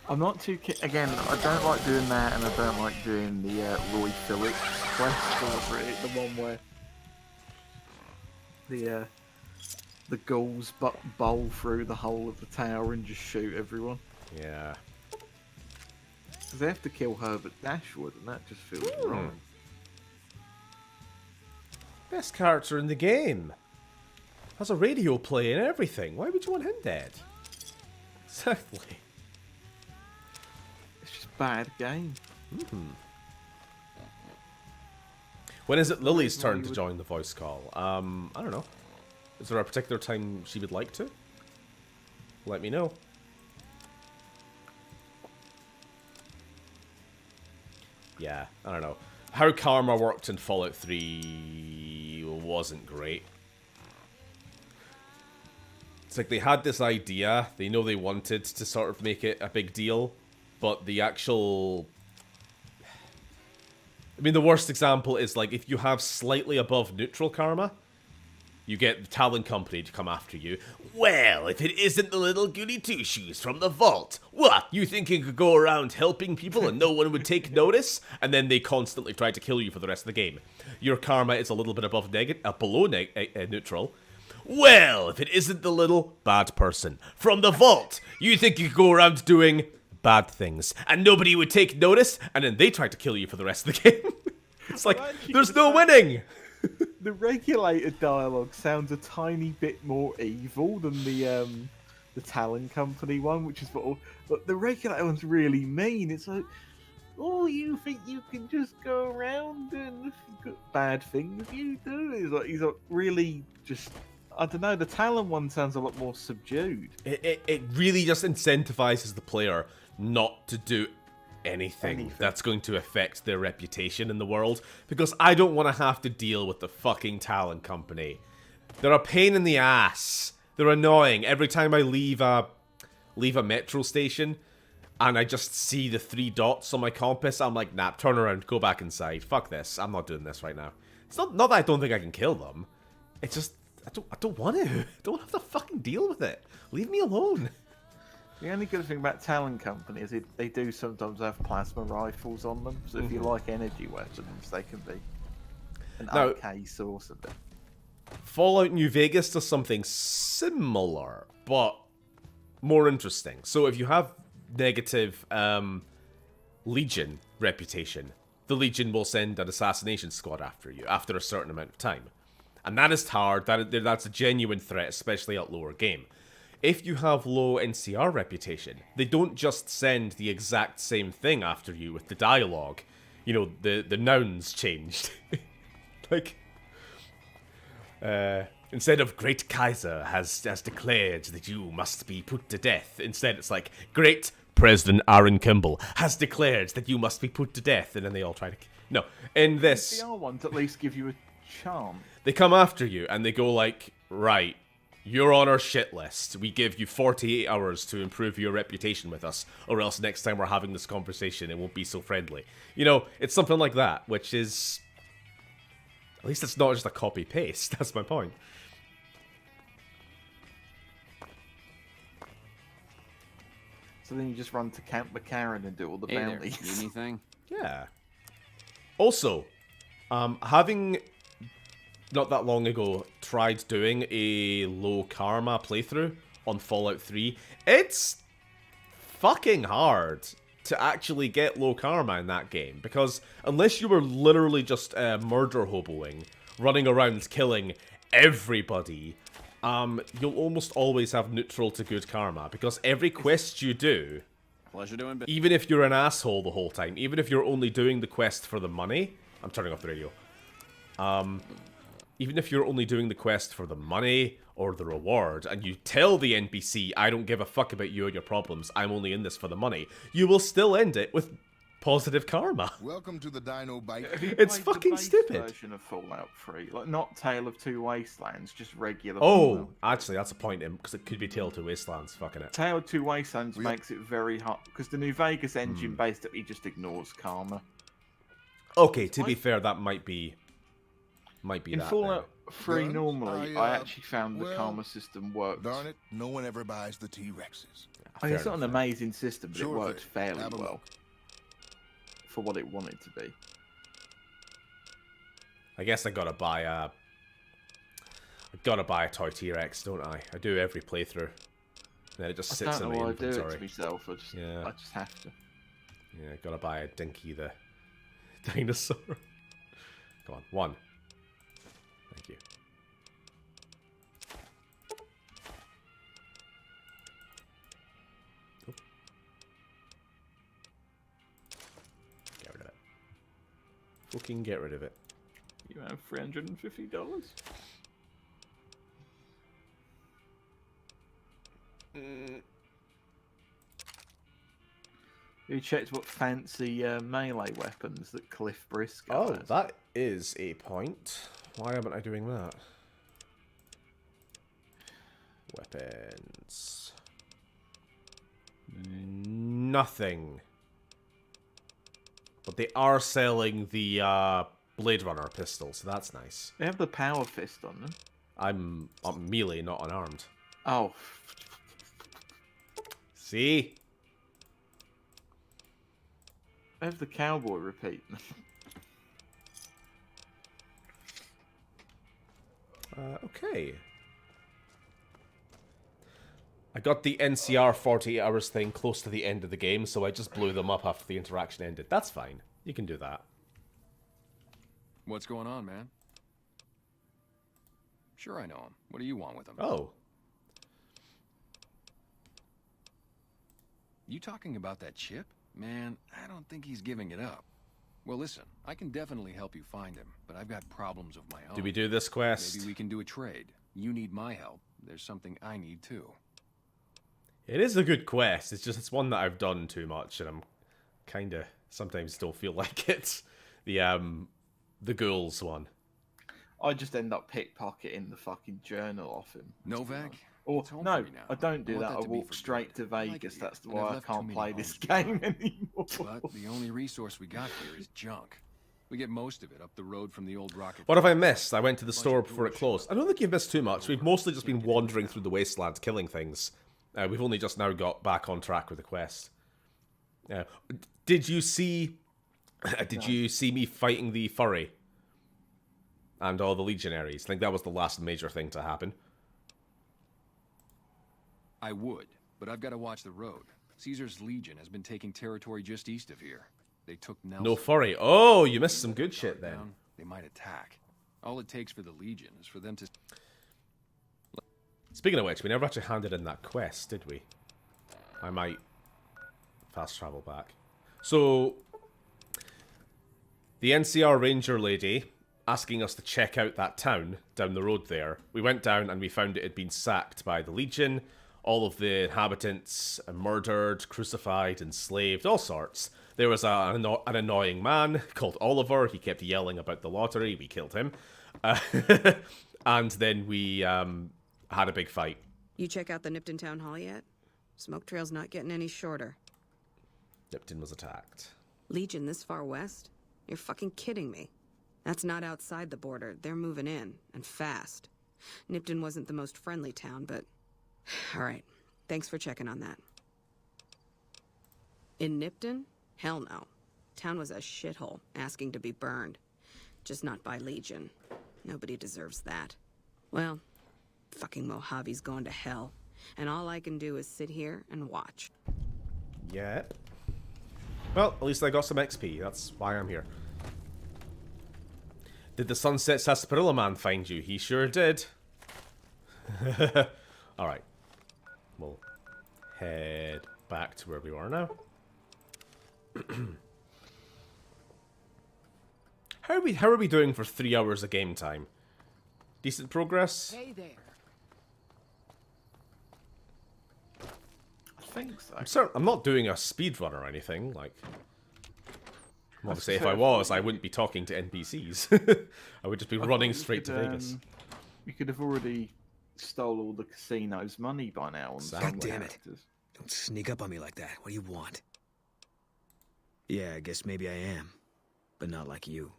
I'm not too again. I don't like doing that, and I don't like doing the Roy Phillips quest, or the one where the ghouls bowl through the whole of the tower and just shoot everyone. Yeah. Because they have to kill Herbert Dashwood, and that just feels wrong. Best character in the game. Has a radio play and everything. Why would you want him dead? Exactly. Bad game. When is it Lily's turn to join the voice call? I don't know. Is there a particular time she would like to? Let me know. Yeah, I don't know. How karma worked in Fallout 3 wasn't great. It's like they had this idea, they know they wanted to sort of make it a big deal, but the actual... I mean, the worst example is, like, if you have slightly above neutral karma, you get the Talon Company to come after you. Well, if it isn't the little goody two-shoes from the vault, what, you think you could go around helping people and no one would take notice? And then they constantly try to kill you for the rest of the game. Your karma is a little bit above below neutral. Well, if it isn't the little bad person from the vault, you think you could go around doing bad things and nobody would take notice, and then they try to kill you for the rest of the game. It's like, there's no winning! The regulator dialogue sounds a tiny bit more evil than the Talon Company one, which is what the regulator one's really mean. It's like, oh, you think you can just go around and bad things you do? He's like really just, I don't know, the Talon one sounds a lot more subdued. It really just incentivizes the player not to do anything that's going to affect their reputation in the world, because I don't want to have to deal with the fucking Talon Company. They're a pain in the ass. They're annoying. Every time I leave a metro station and I just see the 3 dots on my compass, I'm like, nah, turn around, go back inside. Fuck this. I'm not doing this right now. It's not that I don't think I can kill them. It's just I don't want to. I don't have to fucking deal with it. Leave me alone. The only good thing about Talon Company is they do sometimes have plasma rifles on them, so if you like energy weapons, they can be. an Now, okay source of it. Fallout New Vegas does something similar, but more interesting. So if you have negative Legion reputation, the Legion will send an assassination squad after you after a certain amount of time. And that is hard. That's a genuine threat, especially at lower game. If you have low NCR reputation, they don't just send the exact same thing after you with the dialogue. You know, the nouns changed. Like, instead of Great Kaiser has declared that you must be put to death, instead it's like, Great President Aaron Kimball has declared that you must be put to death, and then they all try to... No, in this... The other ones at least give you a charm. They come after you, and they go like, right, you're on our shit list. We give you 48 hours to improve your reputation with us, or else next time we're having this conversation, it won't be so friendly. You know, it's something like that, which is... At least it's not just a copy-paste, that's my point. So then you just run to Camp McCarran and do all the bounties. There. Need anything? Yeah. Also, having... not that long ago, tried doing a low karma playthrough on Fallout 3. It's fucking hard to actually get low karma in that game, because unless you were literally just murder hoboing, running around killing everybody, you'll almost always have neutral to good karma, because every quest you do, pleasure doing even if you're an asshole the whole time, even if you're only doing the quest for the money, I'm turning off the radio, even if you're only doing the quest for the money or the reward, and you tell the NPC, I don't give a fuck about you and your problems, I'm only in this for the money, you will still end it with positive karma. Welcome to the Dino Bite. It's fucking stupid. Version of Fallout 3, like not Tale of Two Wastelands, just regular. Oh, Fallout. actually, that's a point in, because it could be Tale of Two Wastelands. Fucking it. Tale of Two Wastelands makes it very hard because the New Vegas engine basically just ignores karma. Okay, to be fair, that might be in that. Fallout 3 normally, I actually found the karma system worked. Darn it, no one ever buys the T-Rexes. It's not an amazing system, but Sure it works thing. fairly Have a well look. for what it wanted to be. I guess I gotta buy a toy T-Rex, don't I? I do every playthrough. And then it just sits in I my don't know why I do inventory. it to myself. I just have to. Yeah, gotta buy a Dinky the dinosaur. Come on, one. Thank you. Oh. Get rid of it. Fucking get rid of it. You have $350. You checked what fancy melee weapons that Cliff Briscoe has? That is a point. Why haven't I doing that? Weapons. Nothing. But they are selling the Blade Runner pistol, so that's nice. They have the Power Fist on them. I'm melee, not unarmed. Oh. See? They have the Cowboy repeat. Okay. I got the NCR 48 hours thing close to the end of the game, so I just blew them up after the interaction ended. That's fine. You can do that. What's going on, man? Sure I know him. What do you want with him? Oh. You talking about that chip? Man, I don't think he's giving it up. Well, listen, I can definitely help you find him, but I've got problems of my own. Do we do this quest? Maybe we can do a trade. You need my help. There's something I need too. It is a good quest. It's just it's one that I've done too much, and I'm kind of sometimes don't feel like it. The ghouls one. I just end up pickpocketing the fucking journal off him. Novac? Or no, I don't do that. I walk straight to Vegas. That's why I can't play this game anymore. But the only resource we got here is junk. We get most of it up the road from the old rocket. What have I missed? I went to the store before it closed. I don't think you've missed too much. We've mostly just been wandering through the wasteland, killing things. We've only just now got back on track with the quest. Did you see? Did you see me fighting the furry? and all the legionaries. I think that was the last major thing to happen. I would, but I've got to watch the road. Caesar's Legion has been taking territory just east of here. They took Nelson. No furry. Oh, you missed some good shit then. They might attack. All it takes for the Legion is for them to... Speaking of which, we never actually handed in that quest, did we? I might fast travel back. So, the NCR Ranger lady asking us to check out that town down the road there. We went down and we found it had been sacked by the Legion. All of the inhabitants murdered, crucified, enslaved, all sorts. There was an annoying man called Oliver. He kept yelling about the lottery. We killed him. And then we had a big fight. You check out the Nipton Town Hall yet? Smoke trail's not getting any shorter. Nipton was attacked. Legion this far west? You're fucking kidding me. That's not outside the border. They're moving in, and fast. Nipton wasn't the most friendly town, but... Alright, thanks for checking on that. In Nipton? Hell no. Town was a shithole, asking to be burned. Just not by Legion. Nobody deserves that. Well, fucking Mojave's going to hell. And all I can do is sit here and watch. Yep. Well, at least I got some XP. That's why I'm here. Did the Sunset Sarsaparilla man find you? He sure did. Alright. We'll head back to where we are now. How are we doing for 3 hours of game time? Decent progress? Hey there. I think so. I'm not doing a speed run or anything. Like, obviously, if I was, I wouldn't be talking to NPCs. I would just be running straight to Vegas. You could have already stole all the casino's money by now. God damn it! Don't sneak up on me like that. What do you want? Yeah, I guess maybe I am, but not like you.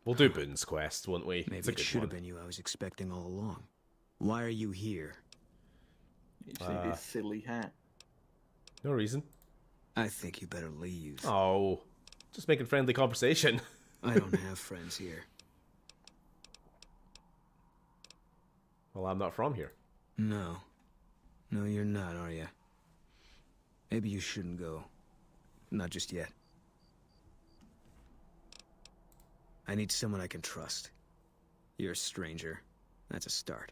We'll do Boone's Quest, won't we? Maybe it should have been you I was expecting all along. Why are you here? You see this silly hat? No reason. I think you better leave. Oh, just making friendly conversation. I don't have friends here. Well, I'm not from here. No. No, you're not, are you? Maybe you shouldn't go. Not just yet. I need someone I can trust. You're a stranger. That's a start.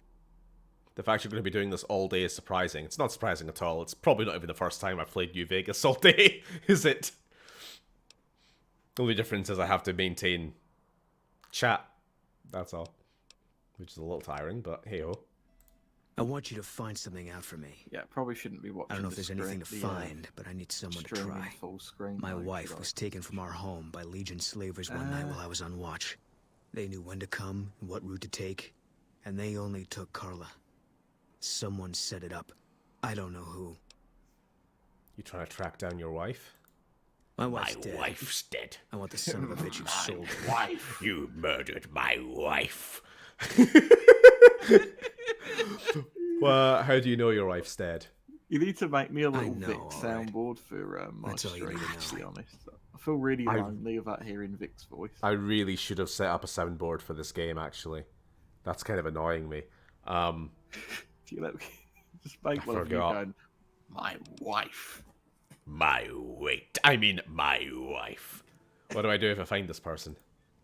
The fact you're going to be doing this all day is surprising. It's not surprising at all. It's probably not even the first time I've played New Vegas all day, is it? The only difference is I have to maintain chat. That's all. Which is a little tiring, but hey-ho. I want you to find something out for me. Yeah, probably shouldn't be watching. I don't know if there's anything to find, but I need someone to try. Full screen My wife was taken from our home by Legion slavers one night while I was on watch. They knew when to come and what route to take, and they only took Carla. Someone set it up. I don't know who. You trying to track down your wife? My wife's dead. My wife's dead. I want the son of a bitch who sold her. Wife. You murdered my wife. Well, how do you know your wife's dead? You need to make me a little Vic soundboard for my stream, to be honest. I feel really lonely about hearing Vic's voice. I really should have set up a soundboard for this game, actually. That's kind of annoying me. Do you let me just make one of you going, my wife. My wife. What do I do if I find this person?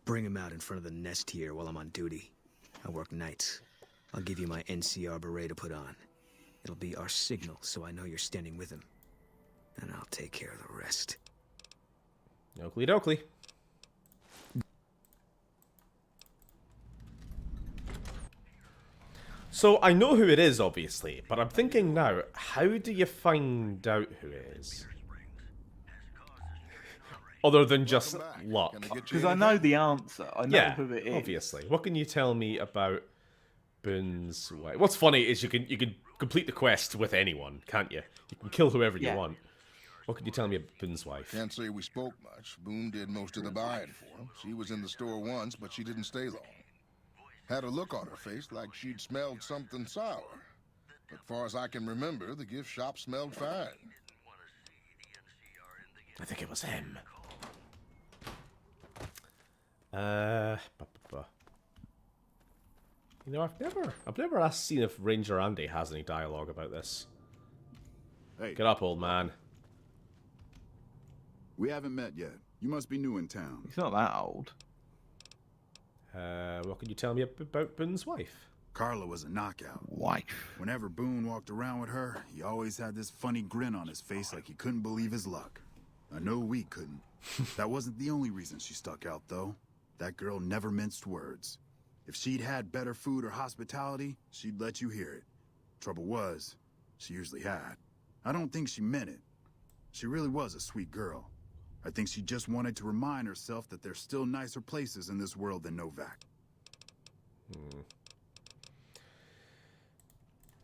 Bring him out in front of the nest here while I'm on duty. I work nights. I'll give you my NCR beret to put on. It'll be our signal, so I know you're standing with him. And I'll take care of the rest. Oakley dokley. So, I know who it is, obviously, but I'm thinking now, how do you find out who it is? Other than just luck. Because I know the answer. I know who it is. Obviously. What can you tell me about Boone's wife? What's funny is you can complete the quest with anyone, can't you? You can kill whoever you want. What can you tell me about Boone's wife? Can't say we spoke much. Boone did most of the buying for him. She was in the store once, but she didn't stay long. Had a look on her face like she'd smelled something sour. But far as I can remember, the gift shop smelled fine. I think it was him. You know, I've never asked seen if Ranger Andy has any dialogue about this. Hey. Get up, old man. We haven't met yet. You must be new in town. He's not that old. What can you tell me about Boone's wife? Carla was a knockout. Wife. Whenever Boone walked around with her, he always had this funny grin on his face like he couldn't believe his luck. I know we couldn't. That wasn't the only reason she stuck out, though. That girl never minced words. If she'd had better food or hospitality, she'd let you hear it. Trouble was, she usually had. I don't think she meant it. She really was a sweet girl. I think she just wanted to remind herself that there's still nicer places in this world than Novac.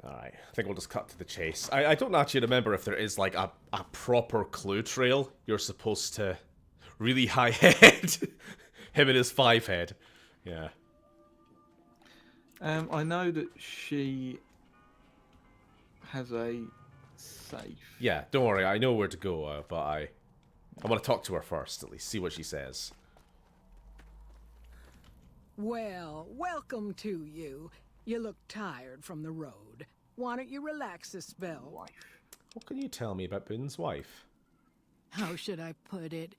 Alright, I think we'll just cut to the chase. I don't actually remember if there is like a proper clue trail you're supposed to really high head him and his 5 head. Yeah. I know that she has a safe. Yeah, don't worry, I know where to go, but I want to talk to her first, at least, see what she says. Well, welcome to you. You look tired from the road. Why don't you relax a spell? What can you tell me about Boone's wife? How should I put it?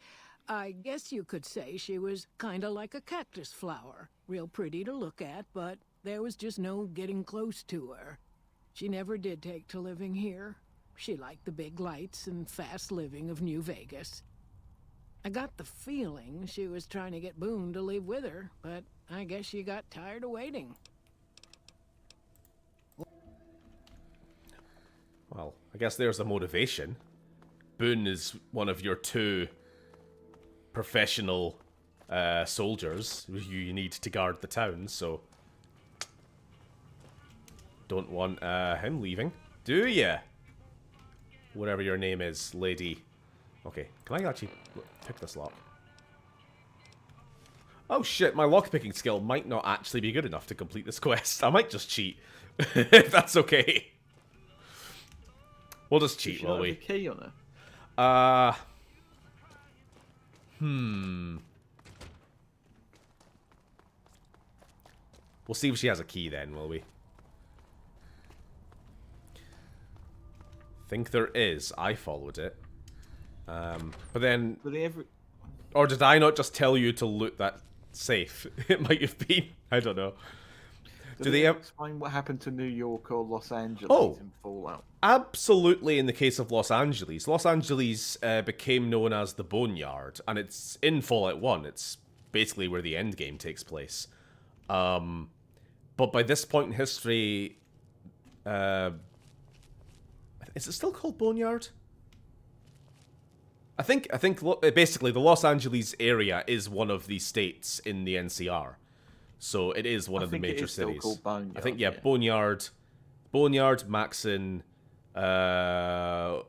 I guess you could say she was kinda like a cactus flower. Real pretty to look at, but there was just no getting close to her. She never did take to living here. She liked the big lights and fast living of New Vegas. I got the feeling she was trying to get Boone to leave with her, but I guess she got tired of waiting. Well, I guess there's a motivation. Boone is one of your 2 professional soldiers who you need to guard the town, so don't want him leaving. Do ya? Whatever your name is, lady. Okay, can I actually pick this lock? Oh shit, my lockpicking skill might not actually be good enough to complete this quest. I might just cheat, if that's okay. We'll just cheat, will we? Have a key on her? We'll see if she has a key then, will we? Think there is. I followed it. But then... Or did I not just tell you to loot that safe? It might have been. I don't know. Do they explain what happened to New York or Los Angeles in Fallout? Absolutely. In the case of Los Angeles, Los Angeles became known as the Boneyard, and it's in Fallout 1. It's basically where the end game takes place. But by this point in history, is it still called Boneyard? I think basically the Los Angeles area is one of the states in the NCR. So it is one of the major cities. Still called Boneyard, I think, yeah, Boneyard, Maxon, Glow,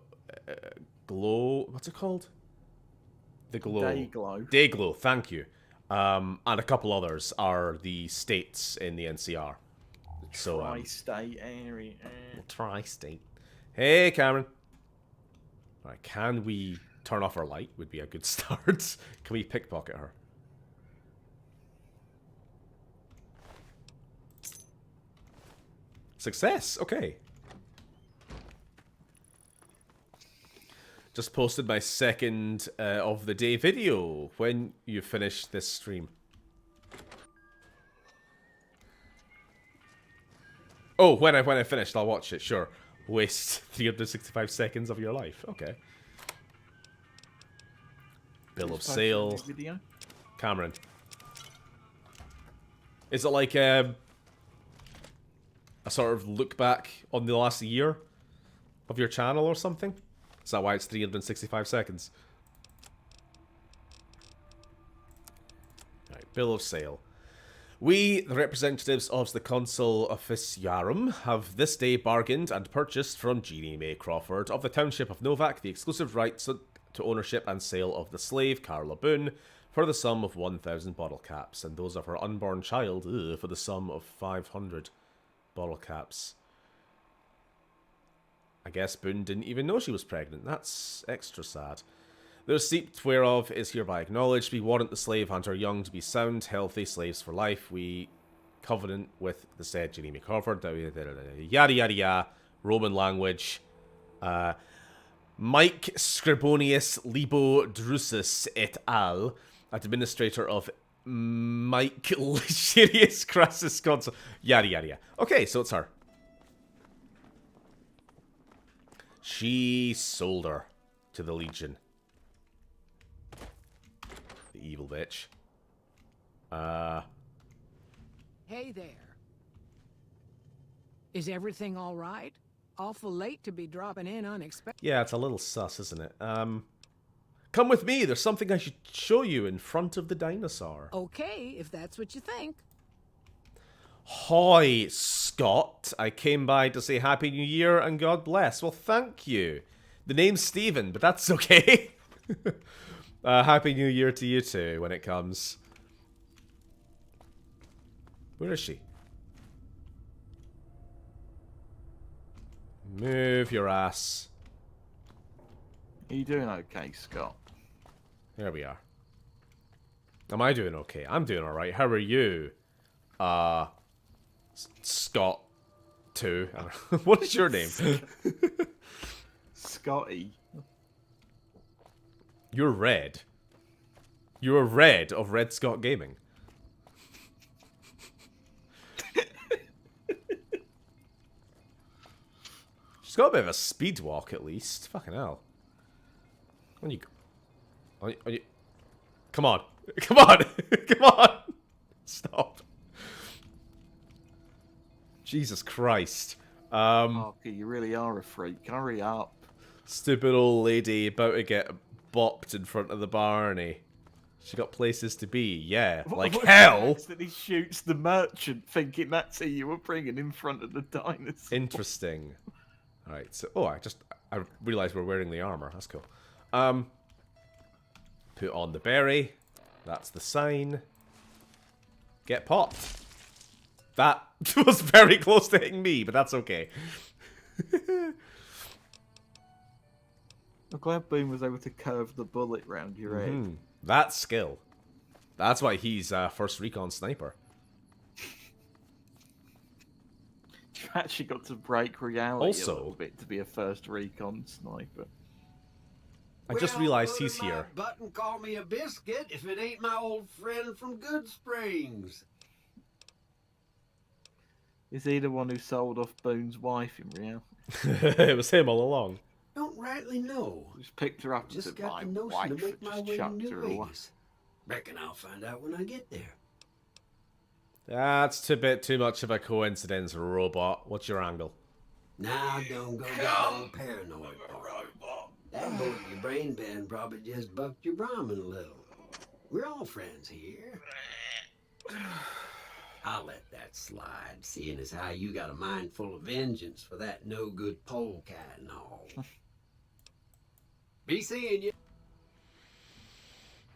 what's it called? The Glow. Dayglow. Dayglow, thank you. And a couple others are the states in the NCR. So, Tri-state area. Tri-state. Hey, Cameron. Alright, can we turn off our light? Would be a good start. Can we pickpocket her? Success! Okay. Just posted my second of the day video when you finish this stream. Oh, when I finished, I'll watch it, sure. Waste 365 seconds of your life. Okay. Bill of sale. Cameron. Is it like a sort of look back on the last year of your channel or something? Is that why it's 365 seconds? Right, bill of sale. We, the representatives of the Consul Officiarum, have this day bargained and purchased from Jeannie May Crawford of the Township of Novac the exclusive rights to ownership and sale of the slave, Carla Boone, for the sum of 1,000 bottle caps, and those of her unborn child for the sum of 500 bottle caps. I guess Boone didn't even know she was pregnant. That's extra sad. The receipt whereof is hereby acknowledged. We warrant the slave and her young to be sound, healthy slaves for life. We covenant with the said Jeremy Crawford. Yada yada yada. Roman language. Mike Scribonius Libo Drusus et al., administrator of Mike Lycirius Crassus Consul. Yada yada yada. Okay, so it's her. She sold her to the Legion. The evil bitch. Hey there. Is everything all right? Awful late to be dropping in unexpected. Yeah, it's a little sus, isn't it? Come with me. There's something I should show you in front of the dinosaur. Okay, if that's what you think. Hi, Scott. I came by to say Happy New Year and God bless. Well, thank you. The name's Steven, but that's okay. Happy New Year to you too when it comes. Where is she? Move your ass. Are you doing okay, Scott? There we are. Am I doing okay? I'm doing alright. How are you? Scott 2. I don't know. What is your name? Scotty. You're Red. You're Red of Red Scott Gaming. She's got a bit of a speed walk at least. Fucking hell. When you... Come on. Come on. Come on. Stop. Jesus Christ. Parker, you really are a freak. Hurry up. Stupid old lady about to get bopped in front of the Barney. She got places to be, yeah. Like hell. That he shoots the merchant, thinking that's who you were bringing in front of the dinosaur. Interesting. All right. So, I realized we're wearing the armor. That's cool. Put on the berry. That's the sign. Get popped. That was very close to hitting me, but that's okay. I'm glad Boone was able to curve the bullet round your head. That's skill. That's why he's first recon sniper. You actually got to break reality a little bit to be a first recon sniper. I just realized he's here. Button call me a biscuit if it ain't my old friend from Goodsprings. Is he the one who sold off Boone's wife in reality? It was him all along. Don't rightly know. Just picked her up and Just said, got my the notion wife, to make my just way to chucked new her away. ways. Reckon I'll find out when I get there. That's a bit too much of a coincidence, robot. What's your angle? Now don't go get all paranoid, Robot. That bolt in your brain band probably just bucked your Brahmin a little. We're all friends here. I'll let that slide, seeing as how you got a mind full of vengeance for that no-good polecat and all. Be seeing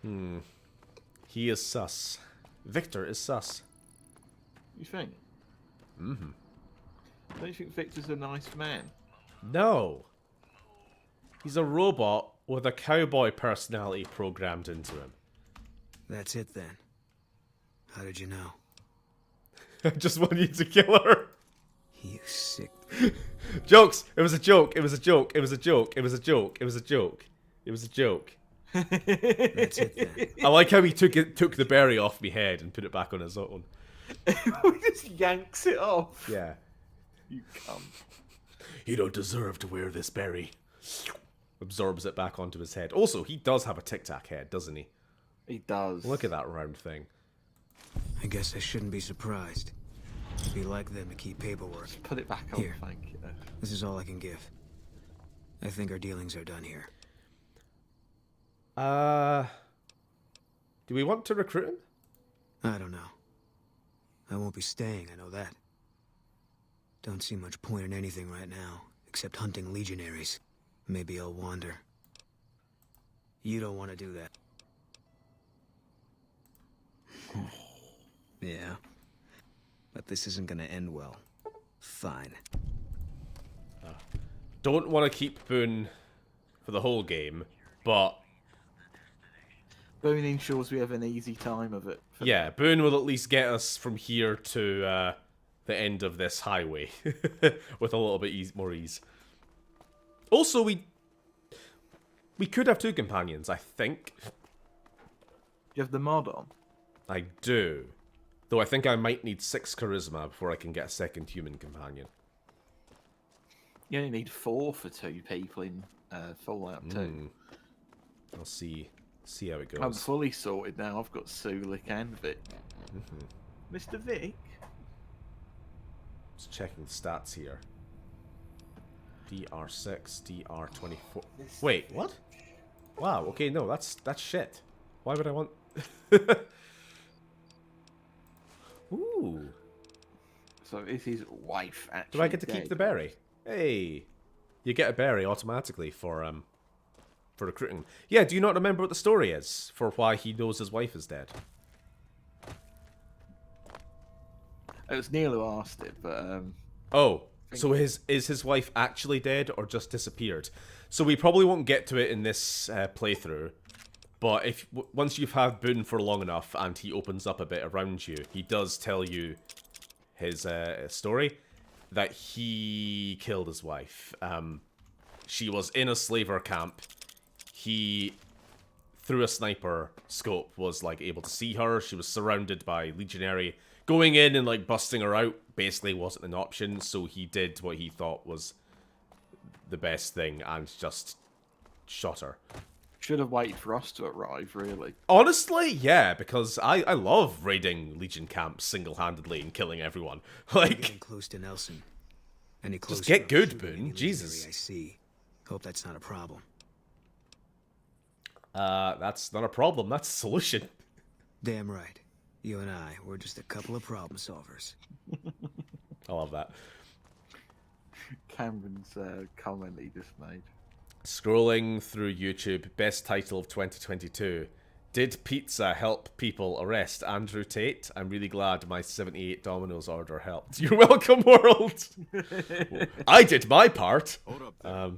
you. He is sus. Victor is sus. You think? Mm-hmm. Don't you think Victor's a nice man? No. He's a robot with a cowboy personality programmed into him. That's it then. How did you know? I just want you to kill her. You sick. Jokes! It was a joke. It was a joke. It was a joke. It was a joke. It was a joke. It was a joke. That's it then. I like how he took the berry off me head and put it back on his own. He just yanks it off. Yeah. You cunt. You don't deserve to wear this berry. Absorbs it back onto his head. Also, he does have a Tic Tac head, doesn't he? He does. Look at that round thing. I guess I shouldn't be surprised. It'd be like them to keep paperwork. Just put it back on, Here. thank you. This is all I can give. I think our dealings are done here. Do we want to recruit him? I don't know. I won't be staying, I know that. Don't see much point in anything right now, except hunting legionaries. Maybe I'll wander. You don't want to do that. Yeah. But this isn't gonna end well. Fine. Don't want to keep Boone for the whole game, but... Boone ensures we have an easy time of it. Yeah, Boone will at least get us from here to the end of this highway with a little bit more ease. Also, we could have 2 companions, I think. You have the mod on? I do. Though I think I might need 6 charisma before I can get a second human companion. You only need 4 for 2 people in Fallout 2. I'll see how it goes. I'm fully sorted now. I've got Sulik and Vic. Mr. Vic? Just checking the stats here. DR6, DR24. Wait, what? Wow, okay, no, that's shit. Why would I want... Ooh. So is his wife actually Do I get to dead? keep the berry? Hey. You get a berry automatically for recruiting. Yeah, do you not remember what the story is for why he knows his wife is dead? It was Neil who asked it, but Oh, so is his wife actually dead or just disappeared? So we probably won't get to it in this playthrough, but if once you've had Boone for long enough and he opens up a bit around you, he does tell you his story that he killed his wife. She was in a slaver camp. He, through a sniper scope, was like able to see her. She was surrounded by legionary. Going in and like busting her out basically wasn't an option, so he did what he thought was the best thing and just shot her. should have waited for us to arrive, really. Honestly, yeah, because I love raiding Legion camps single-handedly and killing everyone. Like, getting close to Nelson. Any closer, just get good, shooting Boone. any Jesus. I see. Hope that's not a problem. That's not a problem. That's a solution. Damn right. You and I, we're just a couple of problem solvers. I love that. Cameron's comment he just made. Scrolling through YouTube, best title of 2022. Did pizza help people arrest Andrew Tate? I'm really glad my 78 Domino's order helped. You're welcome, world! I did my part. Hold up there.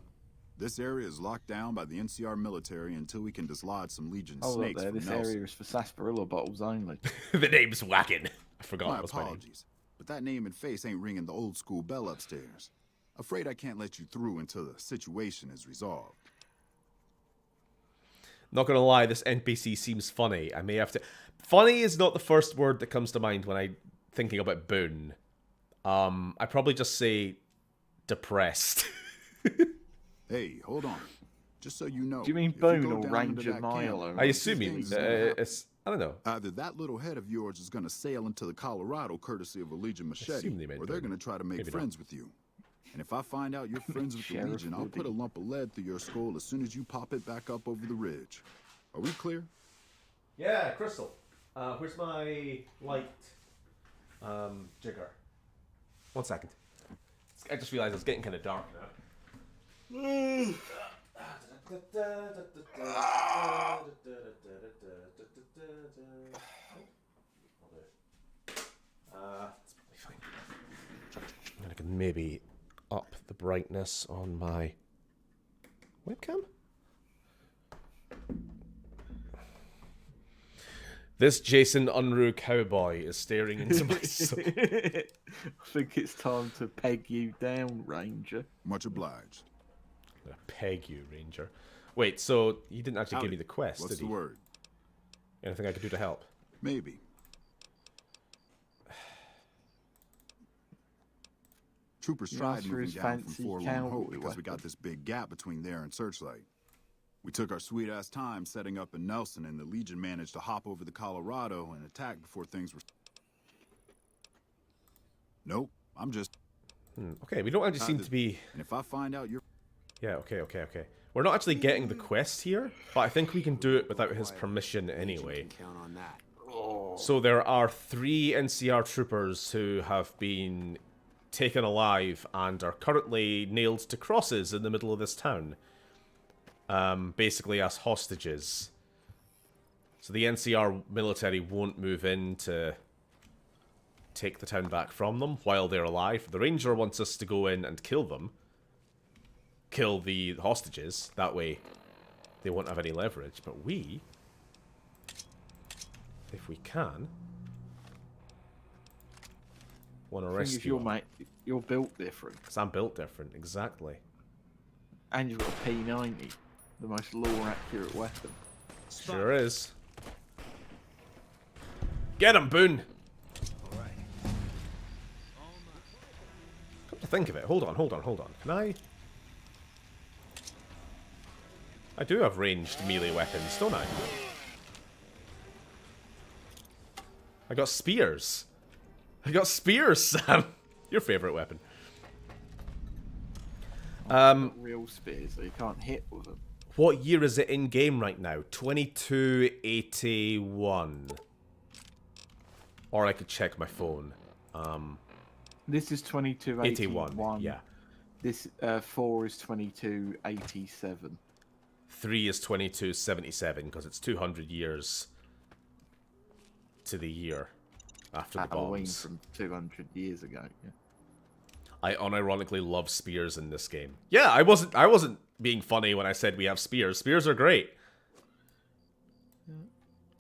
This area is locked down by the NCR military until we can dislodge some Legion snakes there. from This Nelson. area is for sarsaparilla bottles only. The name's whacking. I forgot My it was my name. apologies, but that name and face ain't ringing the old school bell upstairs. Afraid I can't let you through until the situation is resolved. Not gonna lie, this NPC seems funny. I may have to... Funny is not the first word that comes to mind when I'm thinking about Boone. I probably just say depressed. Hey, hold on. Just so you know. Do you mean if Boone go or down Ranger into that Milo? camp, I assume you mean... things happen. it's... I don't know. Either that little head of yours is going to sail into the Colorado courtesy of a Legion machete, assume they meant or they're Boone. going to try to make Maybe friends with you. And if I find out you're friends with the Sheriff Legion, I'll put a Woody. lump of lead through your skull as soon as you pop it back up over the ridge. Are we clear? Yeah, Crystal. Where's my light jigger? 1 second. I just realized it's getting kind of dark now. It's probably fine. I can maybe up the brightness on my webcam. This Jason Unruh cowboy is staring into my soul. I think it's time to peg you down, Ranger. Much obliged. I'm gonna peg you, Ranger. Wait, so you didn't actually give me the quest, What's did the you? word? Anything I could do to help? Maybe. Troopers You tried asked for moving his down from fancy Forlorn cowboy Hope because we weapon. got this big gap between there and Searchlight. We took our sweet-ass time setting up in Nelson, and the Legion managed to hop over the Colorado and attack before things were... Nope, I'm just... Okay, we don't actually seem to be... And if I find out you're... Yeah, okay. We're not actually getting the quest here, but I think we can do it without his permission anyway. Count on that. So there are 3 NCR troopers who have been taken alive and are currently nailed to crosses in the middle of this town. Basically as hostages. So the NCR military won't move in to take the town back from them while they're alive. The Ranger wants us to go in and kill them. Kill the hostages. That way they won't have any leverage. But we if we can. Want to Thing rescue is, you're, him. mate, you're built different. Because I'm built different, exactly. And you've got a P90, the most lore-accurate weapon. Sure is. Get him, Boone! Come to think of it, hold on. Can I do have ranged melee weapons, don't I? I got spears. Sam! Your favourite weapon. Real spears, so you can't hit with them. What year is it in game right now? 2281. Or I could check my phone. This is 2281. Yeah. This 4 is 2287. 3 is 2277 because it's 200 years to the year after the Halloween bombs. from 200 years ago. Yeah. I unironically love spears in this game. Yeah, I wasn't being funny when I said we have spears. Spears are great.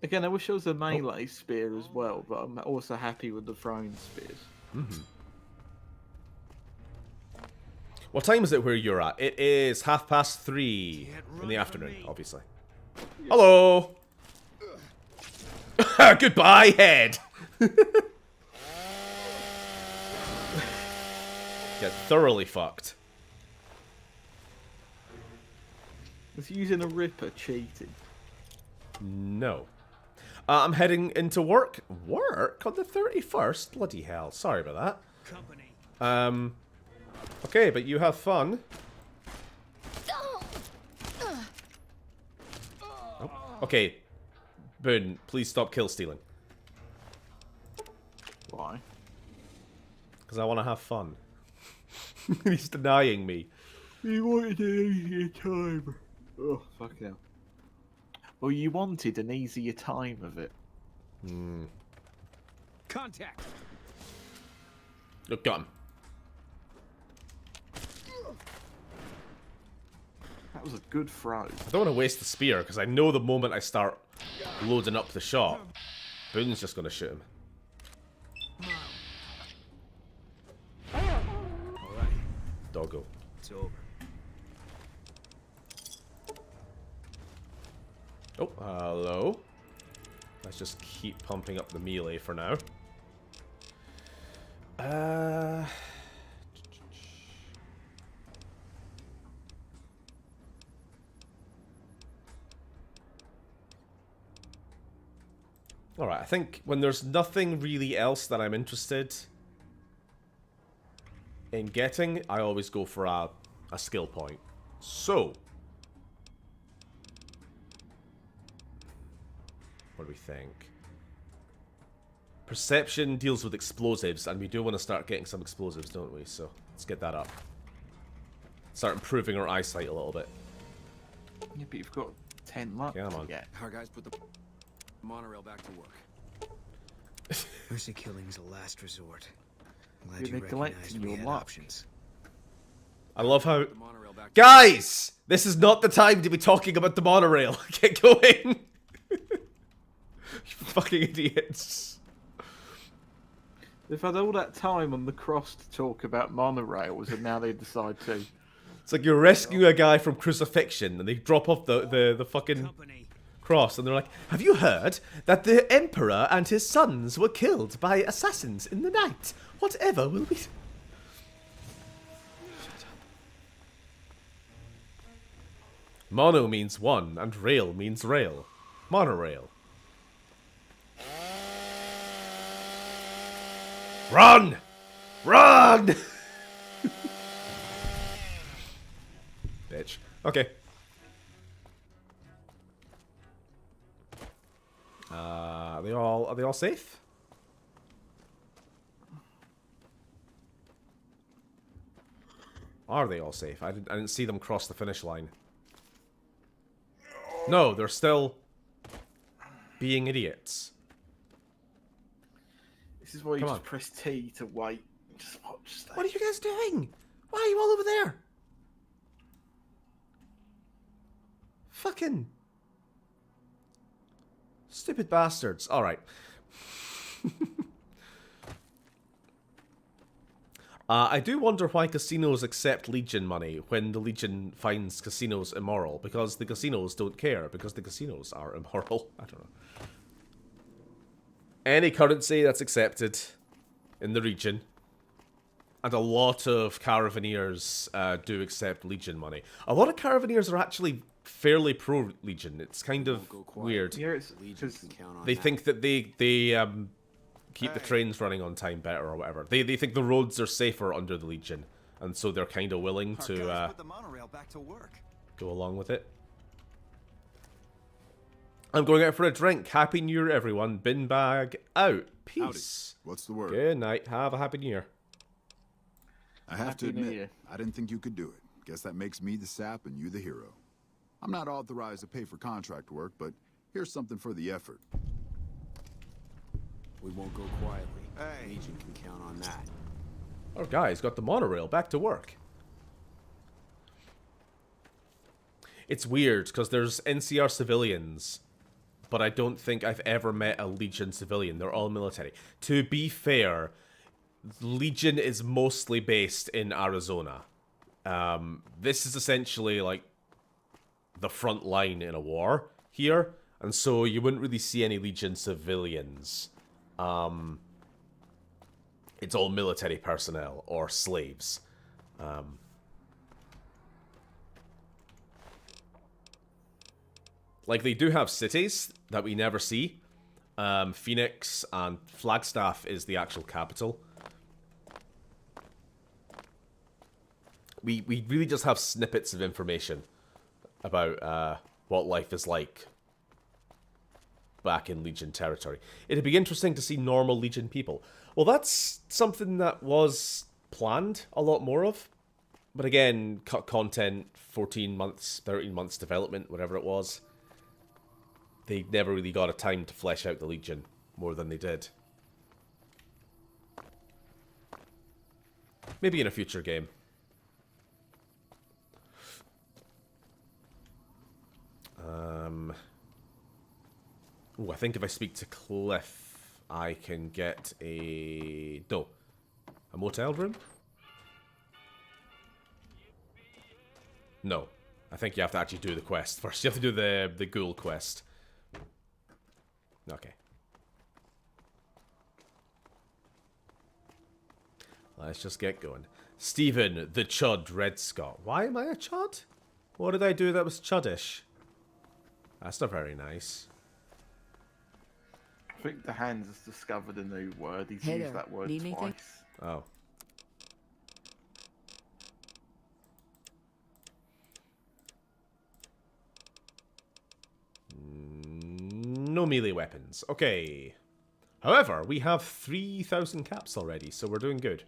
Again, I wish there was a melee spear as well, but I'm also happy with the thrown spears. Mm-hmm. What time is it where you're at? It is 3:30 in the afternoon, obviously. Hello! Goodbye, head! Get thoroughly fucked. Was using a Ripper cheating? No. I'm heading into work. Work? On the 31st? Bloody hell. Sorry about that. Okay, but you have fun. Oh, okay. Boone, please stop kill stealing. Why? Because I want to have fun. He's denying me. You wanted an easier time. Oh, fuck hell. Well, you wanted an easier time of it. Hmm. Contact. Look, got him. That was a good throw. I don't want to waste the spear, because I know the moment I start loading up the shot, Boone's just going to shoot him. Alright. Doggo. It's over. Oh, hello. Let's just keep pumping up the melee for now. Alright, I think when there's nothing really else that I'm interested in getting, I always go for a skill point. So, what do we think? Perception deals with explosives, and we do want to start getting some explosives, don't we? So, let's get that up. Start improving our eyesight a little bit. Yeah, but you've got 10 luck Come to on. get. Our guys put the monorail back to work. Mercy killing's a last resort. I'm glad You're you recognized neglecting we your had luck. options. I love how... Guys! This is not the time to be talking about the monorail. Get going! You fucking idiots. They've had all that time on the cross to talk about monorails, and now they decide to. It's like you're rescuing a guy from crucifixion, and they drop off the fucking cross, and they're like, have you heard that the emperor and his sons were killed by assassins in the night? Whatever will we... Mono means one, and rail means rail. Monorail. Run! Run! Bitch. Okay. Are they all safe? Are they all safe? I didn't see them cross the finish line. No, they're still being idiots. This is why you Come just on. press T to wait. Just watch stuff. What are you guys doing? Why are you all over there? Fucking Stupid bastards. Alright. I do wonder why casinos accept Legion money when the Legion finds casinos immoral. Because the casinos don't care. Because the casinos are immoral. I don't know. Any currency that's accepted in the region. And a lot of Caravaneers do accept Legion money. A lot of Caravaneers are actually fairly pro-Legion. It's kind of weird. Yeah, it's They think that they keep the trains running on time better or whatever. They think the roads are safer under the Legion, and so they're kind of willing to put the monorail back to work. go along with it. I'm going out for a drink. Happy New Year, everyone. Bin bag out. Peace. Howdy. What's the word? Good night. Have a happy New Year. I have to Happy New admit, Year. I didn't think you could do it. Guess that makes me the sap and you the hero. I'm not authorized to pay for contract work, but here's something for the effort. We won't go quietly. Legion can count on that. Our guy's got the monorail. Back to work. It's weird, because there's NCR civilians, but I don't think I've ever met a Legion civilian. They're all military. To be fair, Legion is mostly based in Arizona. This is essentially like the front line in a war here, and so you wouldn't really see any Legion civilians. It's all military personnel or slaves. Like, they do have cities that we never see. Phoenix and Flagstaff is the actual capital. We really just have snippets of information about what life is like back in Legion territory. It'd be interesting to see normal Legion people. Well, that's something that was planned a lot more of. But again, cut content, 14 months, 13 months development, whatever it was. They never really got a time to flesh out the Legion more than they did. Maybe in a future game. Ooh, I think if I speak to Cliff, I can get a motel room? No. I think you have to actually do the quest first. You have to do the ghoul quest. Okay. Let's just get going. Stephen, the Chud Red Scott. Why am I a Chud? What did I do that was Chuddish? That's not very nice. I think the Hands has discovered a new word. He's Hey used there. that word Need anything? twice. Oh. No melee weapons. Okay. However, we have 3,000 caps already, so we're doing good.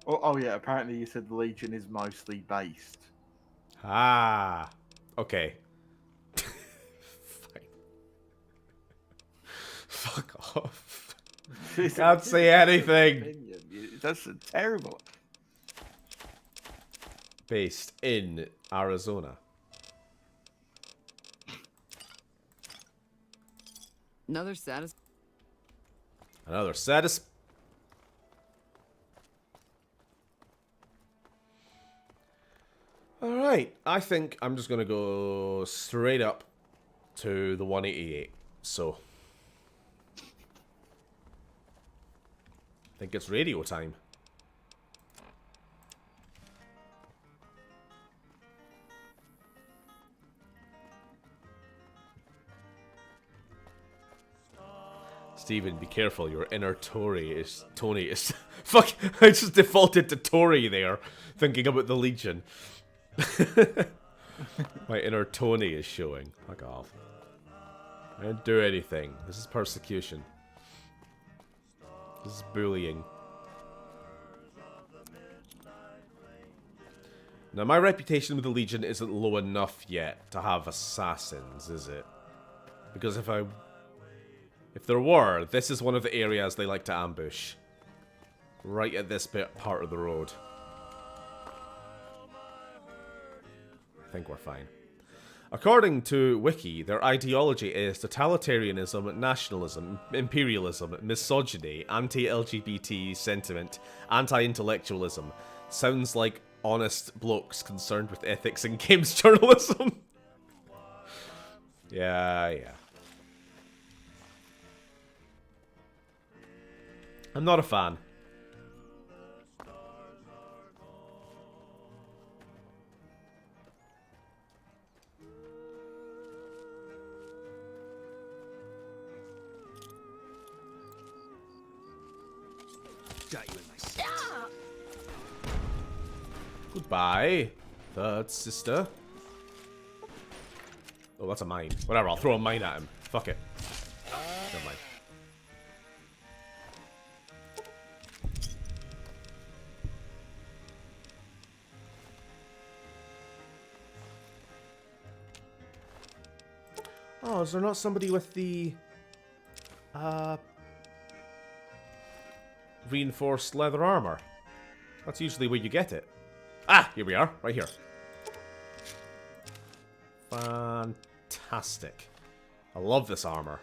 Oh yeah, apparently you said the Legion is mostly based. Ah. Okay. Fine. Fuck off. Can't say anything. That's terrible. Based in Arizona. Another Alright, I think I'm just gonna go straight up to the 188. So I think it's radio time. Steven, be careful, your inner Tony is... Fuck, I just defaulted to Tory there, thinking about the Legion. My inner Tony is showing. Fuck off. I didn't do anything. This is persecution. This is bullying. Now, my reputation with the Legion isn't low enough yet to have assassins, is it? Because if there were, this is one of the areas they like to ambush. Right at this part of the road. I think we're fine. According to Wiki, their ideology is totalitarianism, nationalism, imperialism, misogyny, anti-LGBT sentiment, anti-intellectualism. Sounds like honest blokes concerned with ethics and games journalism. Yeah. I'm not a fan. Got you in my sights. Goodbye, third sister. Oh, that's a mine. Whatever, I'll throw a mine at him. Fuck it. Never mind. Oh, is there not somebody with the reinforced leather armor? That's usually where you get it. Ah, here we are, right here. Fantastic. I love this armor.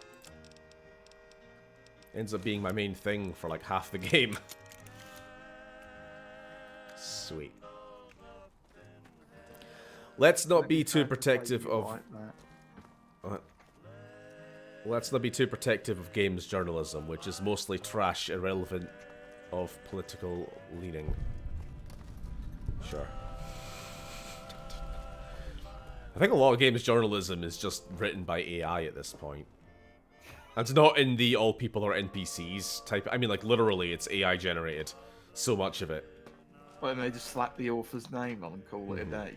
Ends up being my main thing for like half the game. Sweet. Let's not be too protective of... Let's not be too protective of games journalism, which is mostly trash, irrelevant of political leaning. Sure. I think a lot of games journalism is just written by AI at this point. And it's not in the all people are NPCs type. I mean, like, literally, it's AI generated. So much of it. Well, they just slap the author's name on and call it a day.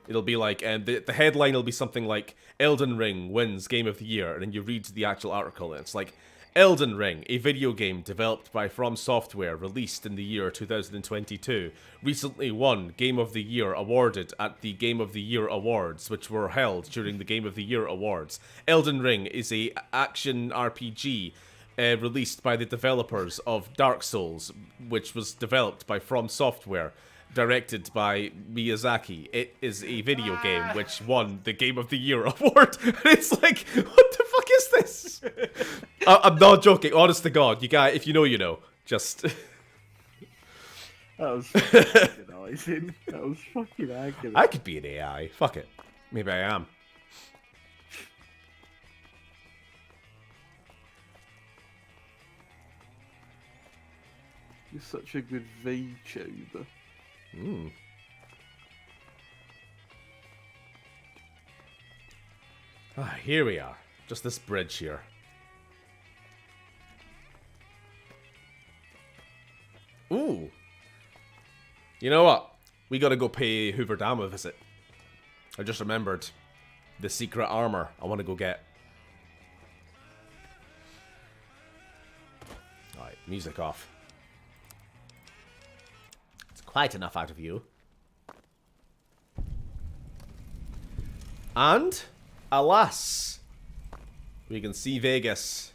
It'll be like, and the headline will be something like, Elden Ring wins Game of the Year, and then you read the actual article, and it's like, Elden Ring, a video game developed by From Software, released in the year 2022, recently won Game of the Year awarded at the Game of the Year Awards, which were held during the Game of the Year Awards. Elden Ring is a action RPG released by the developers of Dark Souls, which was developed by From Software, directed by Miyazaki. It is a video game which won the Game of the Year award. And it's like, what the fuck is this? I'm not joking. Honest to God, you guys, if you know, you know. Just. That was fucking amazing. That was fucking accurate. I could be an AI. Fuck it. Maybe I am. You're such a good VTuber. Ah, here we are. Just this bridge here. Ooh. You know what? We gotta go pay Hoover Dam a visit. I just remembered the secret armor I want to go get. Alright, music off. It's quite enough out of you. And, alas, we can see Vegas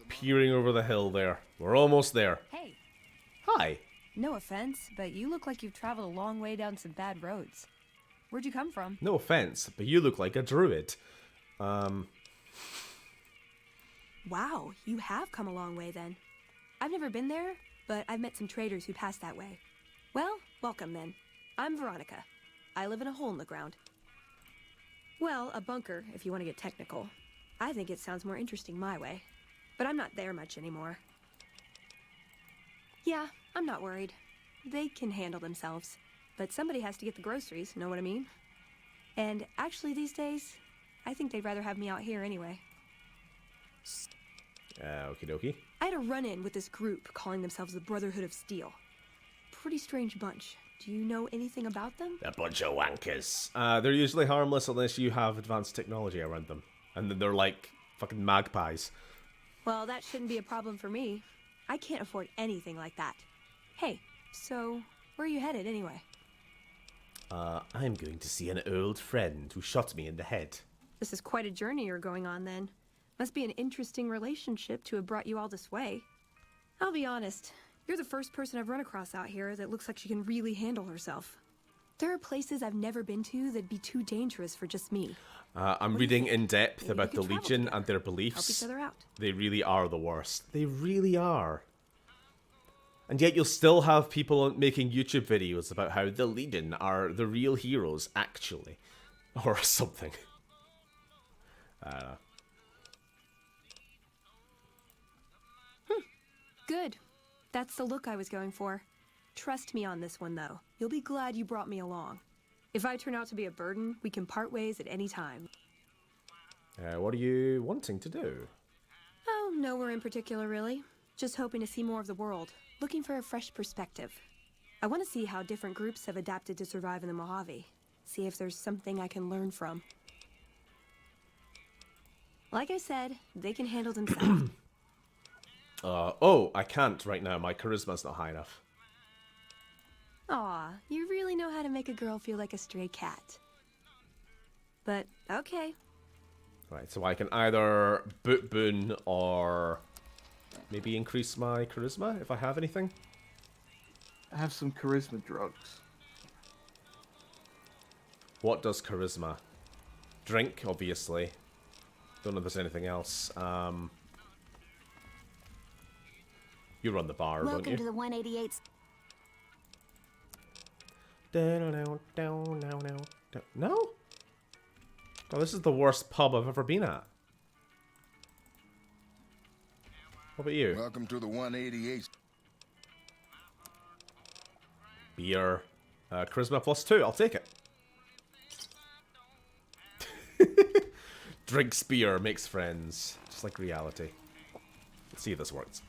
peering over the hill there. We're almost there. Hey. Hi. No offense, but you look like you've traveled a long way down some bad roads. Where'd you come from? No offense, but you look like a druid. Wow, you have come a long way then. I've never been there, but I've met some traders who pass that way. Well, welcome then. I'm Veronica. I live in a hole in the ground. Well, a bunker, if you want to get technical. I think it sounds more interesting my way. But I'm not there much anymore. Yeah, I'm not worried. They can handle themselves. But somebody has to get the groceries, know what I mean? And actually these days, I think they'd rather have me out here anyway. Okie dokie. I had a run-in with this group calling themselves the Brotherhood of Steel. Pretty strange bunch. Do you know anything about them? A bunch of wankers. They're usually harmless unless you have advanced technology around them. And then they're like fucking magpies. Well, that shouldn't be a problem for me. I can't afford anything like that. Hey, so where are you headed anyway? I'm going to see an old friend who shot me in the head. This is quite a journey you're going on then. Must be an interesting relationship to have brought you all this way. I'll be honest, you're the first person I've run across out here that looks like she can really handle herself. There are places I've never been to that'd be too dangerous for just me. I'm reading in depth Maybe about we the could travel Legion together. and their Help beliefs. each other out. They really are the worst. They really are. And yet you'll still have people making YouTube videos about how the Legion are the real heroes, actually. Or something. I don't know. Good. That's the look I was going for. Trust me on this one, though. You'll be glad you brought me along. If I turn out to be a burden, we can part ways at any time. What are you wanting to do? Oh, nowhere in particular, really. Just hoping to see more of the world. Looking for a fresh perspective. I want to see how different groups have adapted to survive in the Mojave. See if there's something I can learn from. Like I said, they can handle themselves. Oh, I can't right now. My charisma's not high enough. Aw, you really know how to make a girl feel like a stray cat. But, okay. Right, so I can either boot boon or maybe increase my charisma if I have anything. I have some charisma drugs. What does charisma? Drink, obviously. Don't know if there's anything else. You run the bar, don't Welcome you? to the 188th. No? Oh, this is the worst pub I've ever been at. What about you? Welcome to the 188th. Beer. Charisma +2, I'll take it. Drinks beer, makes friends. Just like reality. Let's see if this works.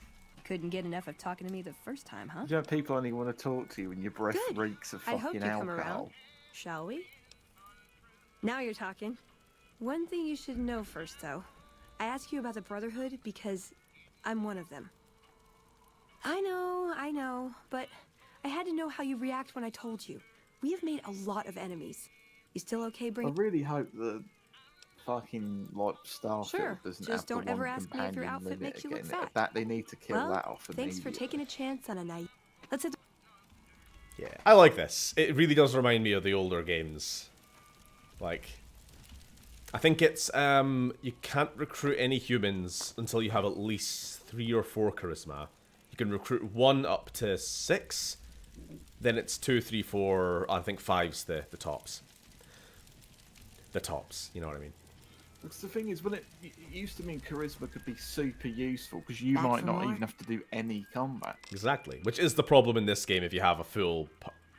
Couldn't get enough of talking to me the first time, huh? You have people only want to talk to you when your breath Good. reeks of I hope fucking you come around. alcohol. Shall we? Now you're talking. One thing you should know first, though. I ask you about the Brotherhood because I'm one of them. I know, but I had to know how you react when I told you. We have made a lot of enemies. You still okay I bringing... really hope the fucking like Starfield Sure, doesn't just have the don't ever one ask me if your companion outfit limit makes you look again. fat. That they need to kill Well, that off thanks for immediately. taking a chance on a night. Let's hit the... Yeah, I like this. It really does remind me of the older games. Like, I think it's, you can't recruit any humans until you have at least 3 or 4 charisma. You can recruit 1 up to 6, then it's 2, 3, 4, I think 5's the tops. The tops, you know what I mean? Because the thing is, when it used to mean charisma could be super useful, because you Back might for not more? even have to do any combat. Exactly, which is the problem in this game if you have a full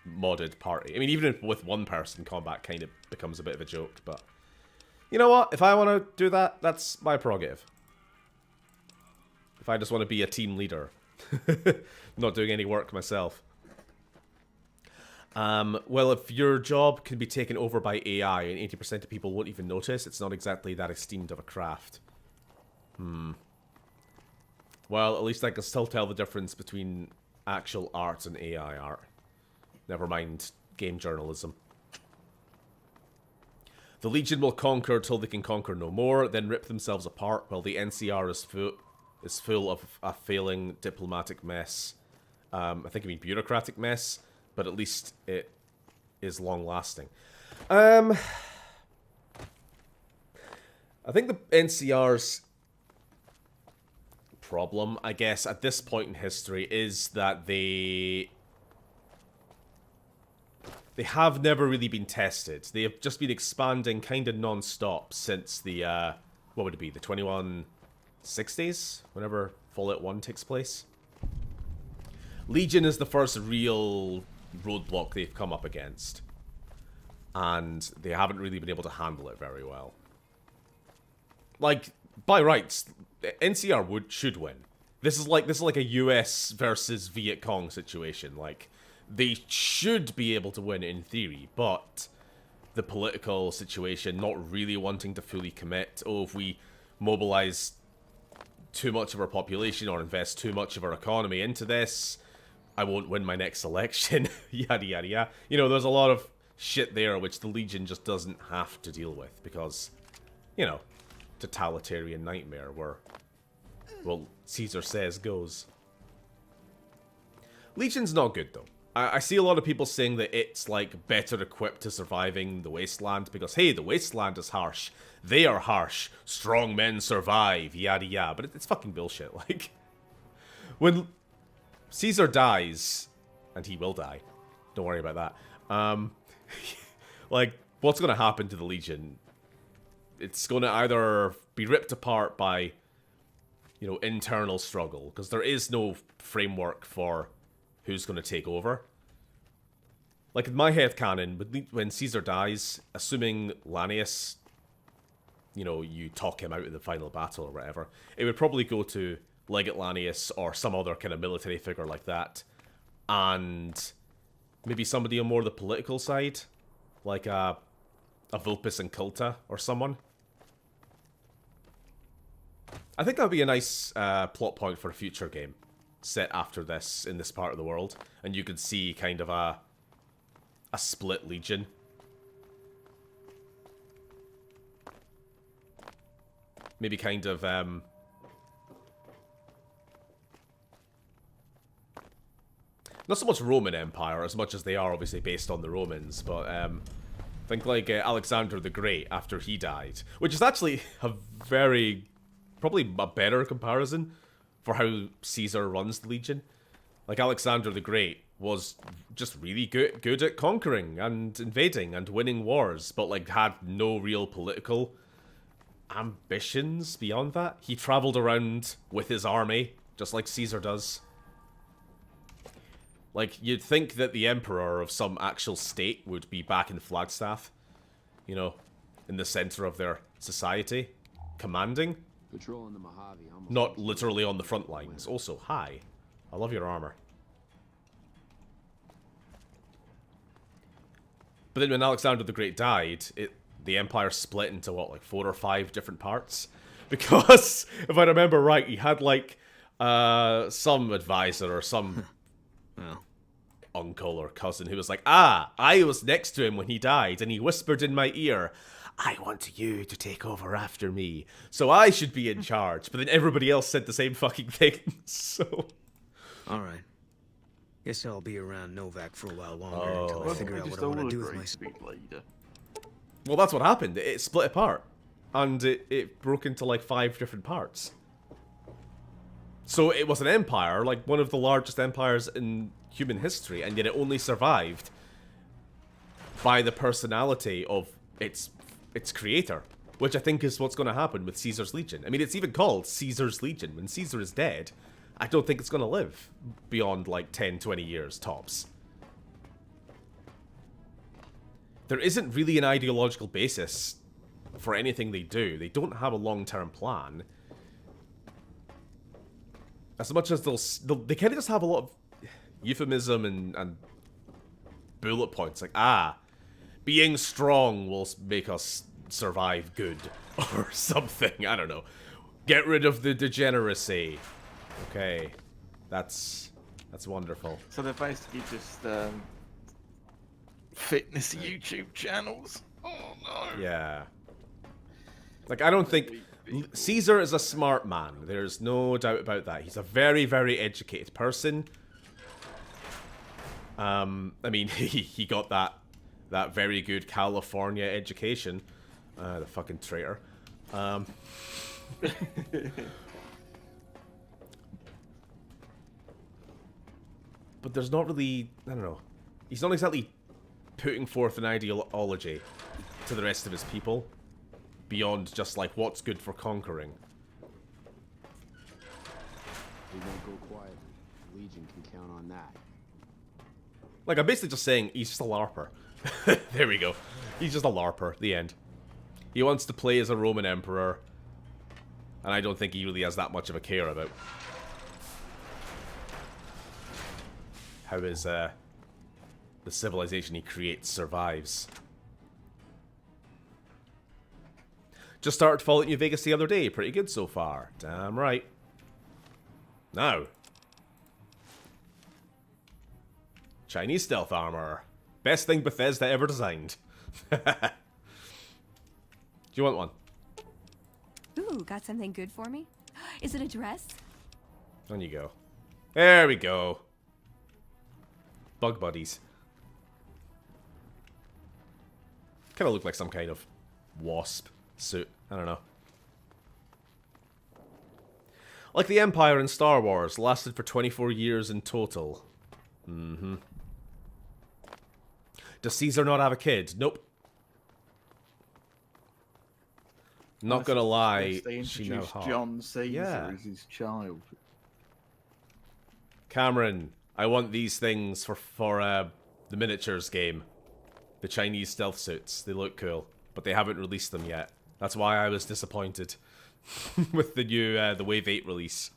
modded party. I mean, even if with one person, combat kind of becomes a bit of a joke, but... You know what? If I want to do that, that's my prerogative. If I just want to be a team leader. Not doing any work myself. Well, if your job can be taken over by AI and 80% of people won't even notice, it's not exactly that esteemed of a craft. Well, at least I can still tell the difference between actual art and AI art. Never mind game journalism. The Legion will conquer till they can conquer no more, then rip themselves apart, while the NCR is full of a failing diplomatic mess. I think I mean bureaucratic mess, but at least it is long-lasting. I think the NCR's problem, I guess, at this point in history is that they have never really been tested. They have just been expanding kind of non-stop since the, what would it be, the 2160s? Whenever Fallout 1 takes place. Legion is the first real roadblock they've come up against. And they haven't really been able to handle it very well. Like, by rights, NCR should win. This is like a US versus Viet Cong situation. Like, they should be able to win in theory, but the political situation not really wanting to fully commit. Oh, if we mobilize too much of our population or invest too much of our economy into this, I won't win my next election. Yada yada yada. You know, there's a lot of shit there which the Legion just doesn't have to deal with because, you know, totalitarian nightmare where, well, Caesar says goes. Legion's not good though. I see a lot of people saying that it's, like, better equipped to surviving the wasteland because, hey, the wasteland is harsh. They are harsh. Strong men survive. Yada yada. But it's fucking bullshit. Like, when Caesar dies, and he will die. Don't worry about that. Like, what's going to happen to the Legion? It's going to either be ripped apart by, you know, internal struggle, because there is no framework for who's going to take over. Like, in my headcanon, when Caesar dies, assuming Lanius, you know, you talk him out in the final battle or whatever, it would probably go to Legate Lanius or some other kind of military figure like that, and maybe somebody on more the political side, like a Vulpes and Culta or someone. I think that would be a nice plot point for a future game set after this in this part of the world, and you could see kind of a split Legion. Maybe kind of not so much Roman Empire as much as they are obviously based on the Romans, but think like Alexander the Great after he died, which is actually a very, probably a better comparison for how Caesar runs the Legion. Like, Alexander the Great was just really good at conquering and invading and winning wars, but like had no real political ambitions beyond that. He traveled around with his army, just like Caesar does. Like, you'd think that the emperor of some actual state would be back in Flagstaff, you know, in the center of their society, commanding. Patrolling the Mojave. Not literally on the front lines. Also, hi. I love your armor. But then when Alexander the Great died, the empire split into, what, like 4 or 5 different parts? Because, if I remember right, he had, like, some advisor or some uncle or cousin who was like, I was next to him when he died, and he whispered in my ear, I want you to take over after me, so I should be in charge. But then everybody else said the same fucking thing, so... Alright. Guess I'll be around Novac for a while longer until I figure out what I want to do with myself. Well, that's what happened. It split apart. And it broke into like 5 different parts. So it was an empire, like one of the largest empires in human history, and yet it only survived by the personality of its creator, which I think is what's going to happen with Caesar's Legion. I mean, it's even called Caesar's Legion. When Caesar is dead, I don't think it's going to live beyond like 10, 20 years tops. There isn't really an ideological basis for anything they do. They don't have a long-term plan. As much as they kind of just have a lot of euphemism and bullet points, like, being strong will make us survive good, or something, I don't know. Get rid of the degeneracy. Okay, that's wonderful. So they're basically just fitness YouTube channels. Oh no. Yeah. Like, I don't think... Caesar is a smart man. There's no doubt about that. He's a very, very educated person. I mean, he got that very good California education. The fucking traitor. But there's not really... I don't know. He's not exactly putting forth an ideology to the rest of his people. Beyond just, like, what's good for conquering. We won't go quietly. Legion can count on that. Like, I'm basically just saying he's just a LARPer. There we go. He's just a LARPer. The end. He wants to play as a Roman emperor. And I don't think he really has that much of a care about how his, the civilization he creates survives. Just started Fallout New Vegas the other day. Pretty good so far. Damn right. Now. Chinese stealth armor. Best thing Bethesda ever designed. Do you want one? Ooh, got something good for me? Is it a dress? On you go. There we go. bug buddies. Kind of look like some kind of wasp suit. I don't know. Like the Empire in Star Wars, lasted for 24 years in total. Mm-hmm. Does Caesar not have a kid? Nope. Not gonna lie, They she now introduced hot. John Caesar Yeah. as his child. Cameron, I want these things for the miniatures game. The Chinese stealth suits. They look cool, but they haven't released them yet. That's why I was disappointed with the new the Wave 8 release.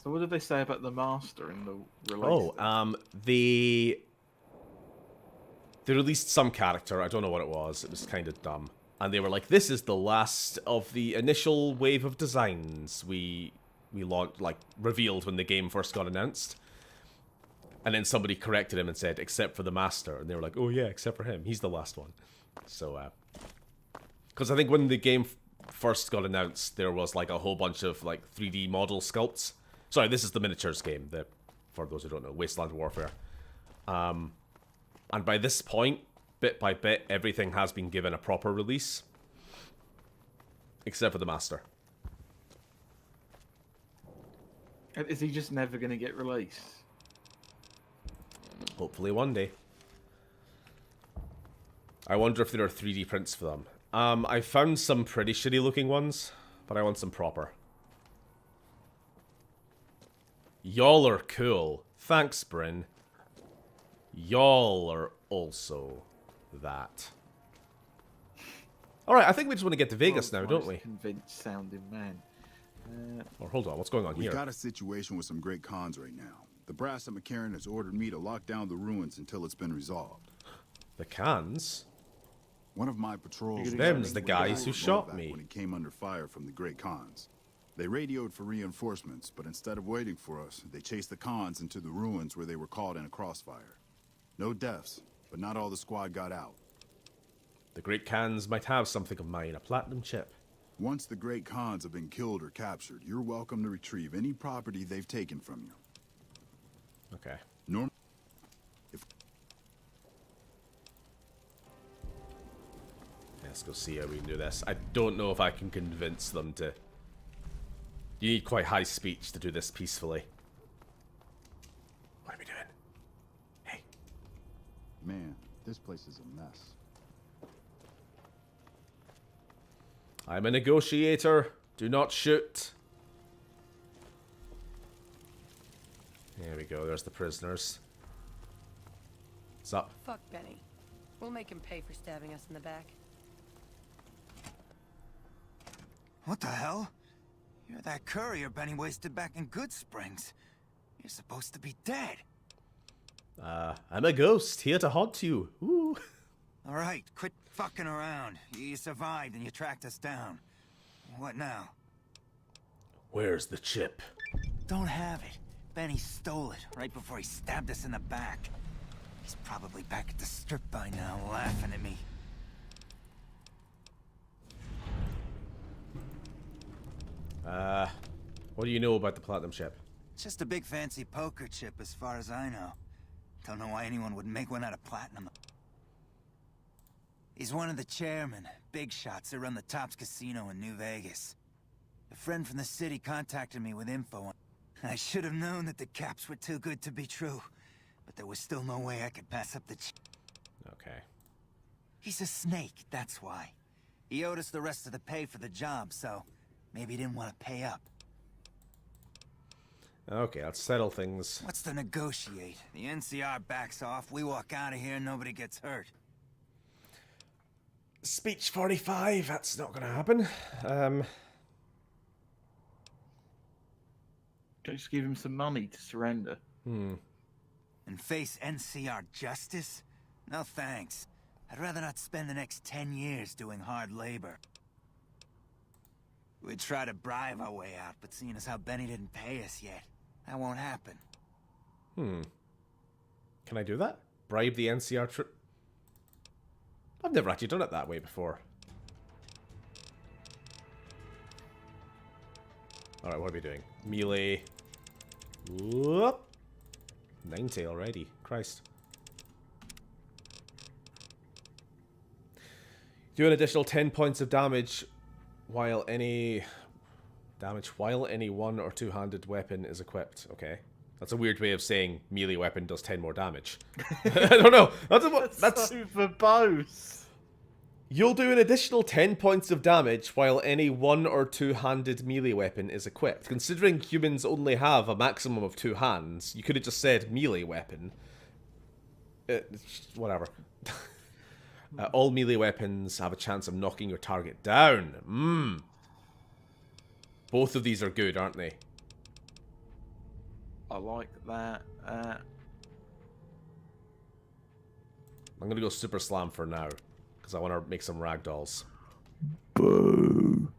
So what did they say about the master in the release? Oh, they released some character. I don't know what it was. It was kind of dumb. And they were like, "This is the last of the initial wave of designs we launched, like revealed when the game first got announced." And then somebody corrected him and said, "Except for the master." And they were like, "Oh yeah, except for him. He's the last one." So, because I think when the game first got announced, there was like a whole bunch of like 3D model sculpts. Sorry, this is the miniatures game. For those who don't know, Wasteland Warfare. And by this point, bit by bit, everything has been given a proper release, except for the master. Is he just never going to get released? Hopefully one day. I wonder if there are 3D prints for them. I found some pretty shitty looking ones, but I want some proper. Y'all are cool. Thanks, Bryn. Y'all are also that. Alright, I think we just want to get to Vegas now, don't we? Convinced sounding man. Or hold on, what's going on here? We've got a situation with some great cons right now. The brass at McCarran has ordered me to lock down the ruins until it's been resolved. The cans? One of my patrols... Them's the guys who shot me. When he came under fire from the great cons. They radioed for reinforcements, but instead of waiting for us, they chased the cons into the ruins where they were caught in a crossfire. No deaths, but not all the squad got out. The great cans might have something of mine, a platinum chip. Once the great cons have been killed or captured, you're welcome to retrieve any property they've taken from you. Okay. Let's go see how we can do this. I don't know if I can convince them to... You need quite high speech to do this peacefully. What are we doing? Hey. Man, this place is a mess. I'm a negotiator. Do not shoot. There we go. There's the prisoners. What's up? Fuck Benny. We'll make him pay for stabbing us in the back. What the hell? You're that courier Benny wasted back in Goodsprings. You're supposed to be dead. I'm a ghost here to haunt you. Ooh. All right, quit fucking around. You survived and you tracked us down. What now? Where's the chip? Don't have it. Benny stole it right before he stabbed us in the back. He's probably back at the strip by now, laughing at me. What do you know about the platinum chip? It's just a big fancy poker chip as far as I know. Don't know why anyone would make one out of platinum. He's one of the chairmen, big shots that run the Tops Casino in New Vegas. A friend from the city contacted me with info. I should have known that the caps were too good to be true, but there was still no way I could pass up the Okay. He's a snake, that's why. He owed us the rest of the pay for the job, so maybe he didn't want to pay up. Okay, let's settle things. What's to negotiate? The NCR backs off, we walk out of here, nobody gets hurt. Speech 45, that's not gonna happen. Just give him some money to surrender. And face NCR justice? No thanks. I'd rather not spend the next 10 years doing hard labor. We'd try to bribe our way out, but seeing as how Benny didn't pay us yet, that won't happen. Can I do that? Bribe the NCR trip? I've never actually done it that way before. Alright, what are we doing? Melee. Whoop. 90 already. Christ. Do an additional 10 points of damage while any one or two-handed weapon is equipped. Okay. That's a weird way of saying melee weapon does 10 more damage. I don't know. That's so verbose. You'll do an additional 10 points of damage while any one or two-handed melee weapon is equipped. Considering humans only have a maximum of 2 hands, you could have just said melee weapon. Whatever. All melee weapons have a chance of knocking your target down. Both of these are good, aren't they? I like that. I'm going to go Super Slam for now. Because I want to make some ragdolls. Boo.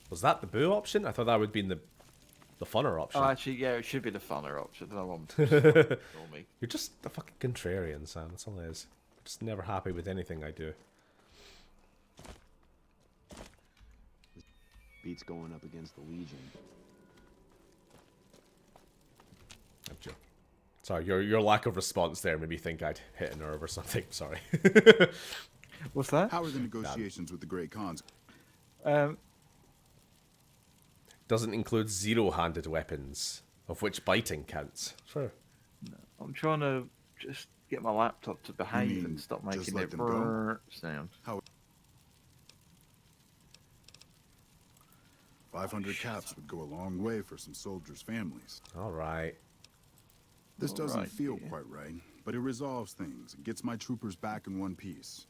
Was that the boo option? I thought that would be the funner option. Oh, actually, yeah, it should be the funner option. I don't want me. You're just a fucking contrarian, Sam. That's all it is. Just never happy with anything I do. Beats going up against the Legion. I'm joking. Sorry, your lack of response there made me think I'd hit a nerve or something. Sorry. What's that? How are the negotiations with the Great Khans? Doesn't include zero-handed weapons, of which biting counts. Sure. No, I'm trying to just get my laptop to behave and stop making it brrrr sound. 500 caps would go a long way for some soldiers' families. All right. This doesn't feel quite right, but it resolves things and gets my troopers back in one piece.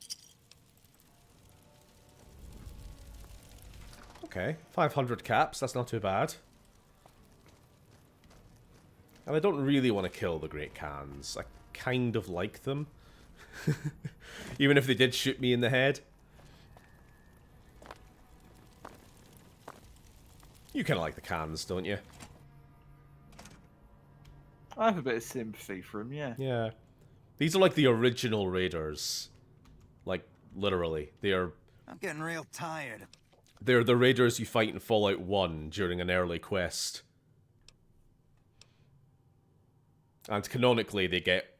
Okay, 500 caps, that's not too bad. And I don't really want to kill the Great Khans. I kind of like them. Even if they did shoot me in the head. You kind of like the Khans, don't you? I have a bit of sympathy for him, yeah. Yeah. These are like the original raiders. Like, literally. I'm getting real tired. They're the raiders you fight in Fallout 1 during an early quest. And canonically, they get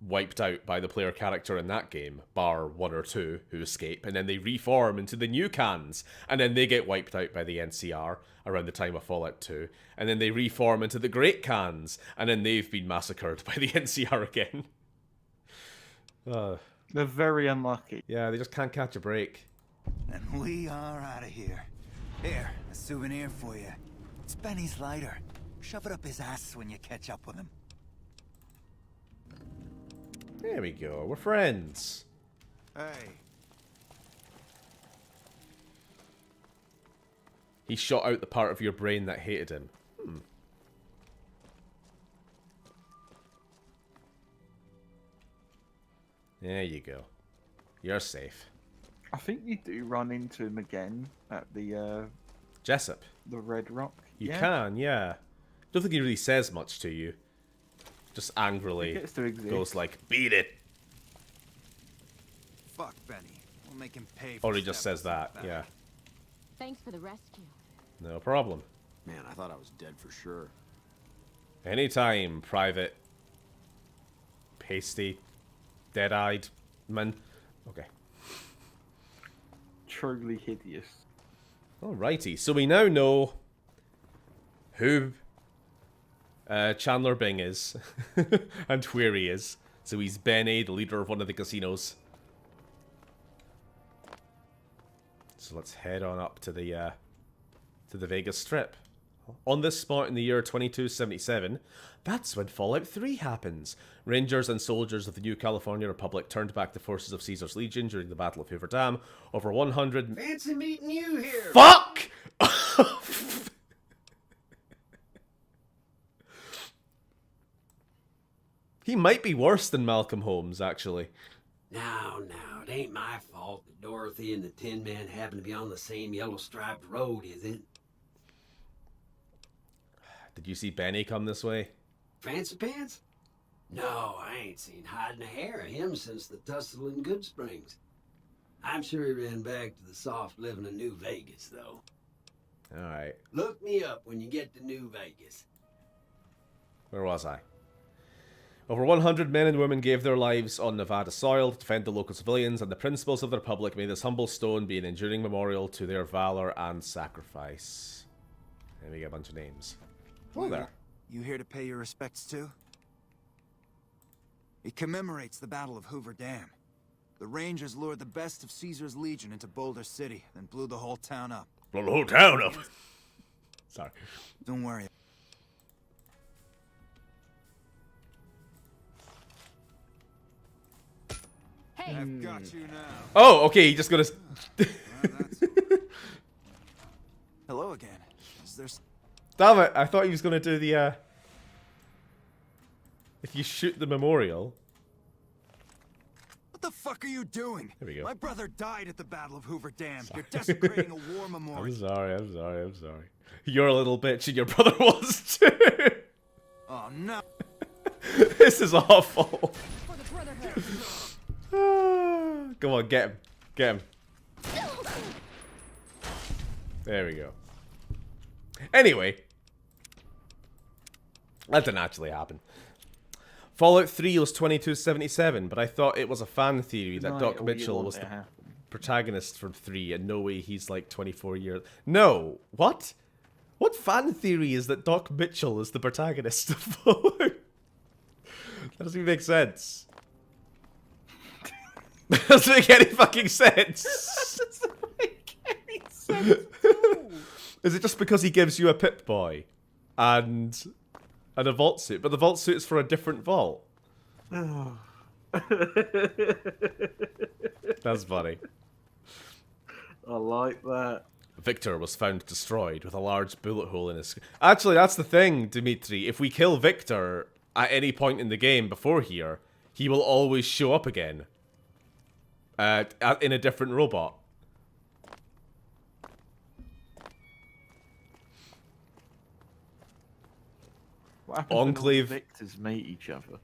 wiped out by the player character in that game, bar 1 or 2 who escape, and then they reform into the new Khans, and then they get wiped out by the NCR around the time of Fallout 2, and then they reform into the Great Khans, and then they've been massacred by the NCR again. They're very unlucky. Yeah, they just can't catch a break. And we are out of here. Here, a souvenir for you. It's Benny's lighter. Shove it up his ass when you catch up with him. There we go, we're friends. Hey. He shot out the part of your brain that hated him. There you go. You're safe. I think you do run into him again at the Jessup. The Red Rock. You can, yeah. Don't think he really says much to you. Just angrily goes like, beat it. Fuck Benny. We'll make him pay Or he just says that, yeah. Thanks for the rescue. No problem. Man, I thought I was dead for sure. Anytime, Private. Pasty. Dead-eyed man. Okay. Truly hideous. Alrighty, so we now know who Chandler Bing is and where he is. So he's Benny, the leader of one of the casinos. So let's head on up to the Vegas Strip. On this spot in the year 2277, that's when Fallout 3 happens. Rangers and soldiers of the New California Republic turned back the forces of Caesar's Legion during the Battle of Hoover Dam. Over 100... Fancy meeting you here. Fuck! He might be worse than Malcolm Holmes, actually. Now, it ain't my fault that Dorothy and the Tin Man happen to be on the same yellow-striped road, is it? Did you see Benny come this way? Fancy Pants? No, I ain't seen hide a hair of him since the tussle in Goodsprings. I'm sure he ran back to the soft living of New Vegas, though. Alright. Look me up when you get to New Vegas. Where was I? Over 100 men and women gave their lives on Nevada soil to defend the local civilians, and the principles of the Republic. May this humble stone be an enduring memorial to their valor and sacrifice. And we get a bunch of names. Hello there. You here to pay your respects too? It commemorates the Battle of Hoover Dam. The Rangers lured the best of Caesar's Legion into Boulder City, then blew the whole town up. Blew the whole town up? Sorry. Don't worry. Hey. I've got you now. Oh, okay, he just got his... Hello again. Is there... Damn it, I thought he was going to do the, if you shoot the memorial... What the fuck are you doing? There we go. My brother died at the Battle of Hoover Dam. You're desecrating a war memorial. I'm sorry. You're a little bitch and your brother was too. Oh no. This is awful. Come on, get him. There we go. Anyway. That didn't actually happen. Fallout 3 was 2277, but I thought it was a fan theory that Doc Mitchell was the protagonist from 3, and no way he's like 24 years... No! What? What fan theory is that Doc Mitchell is the protagonist of Fallout? That doesn't even make sense. That doesn't make any fucking sense. That doesn't make any sense at all. Is it just because he gives you a Pip-Boy? And a vault suit? But the vault suit is for a different vault. Oh. That's funny. I like that. Victor was found destroyed with a large bullet hole in his... Actually, that's the thing, Dimitri. If we kill Victor at any point in the game before here, he will always show up again. In a different robot. What happens Enclave... when all the Victors meet each other?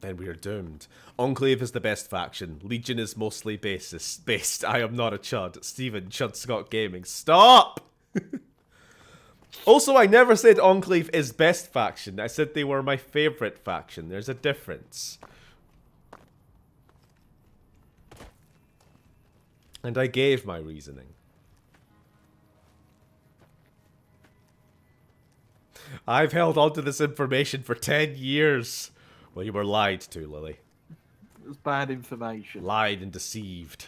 Then we are doomed. Enclave is the best faction. Legion is mostly based. I am not a chud. Steven, Chud Scott Gaming. Stop! Also, I never said Enclave is best faction. I said they were my favorite faction. There's a difference. And I gave my reasoning. I've held on to this information for 10 years. Well, you were lied to, Lily. It was bad information. Lied and deceived.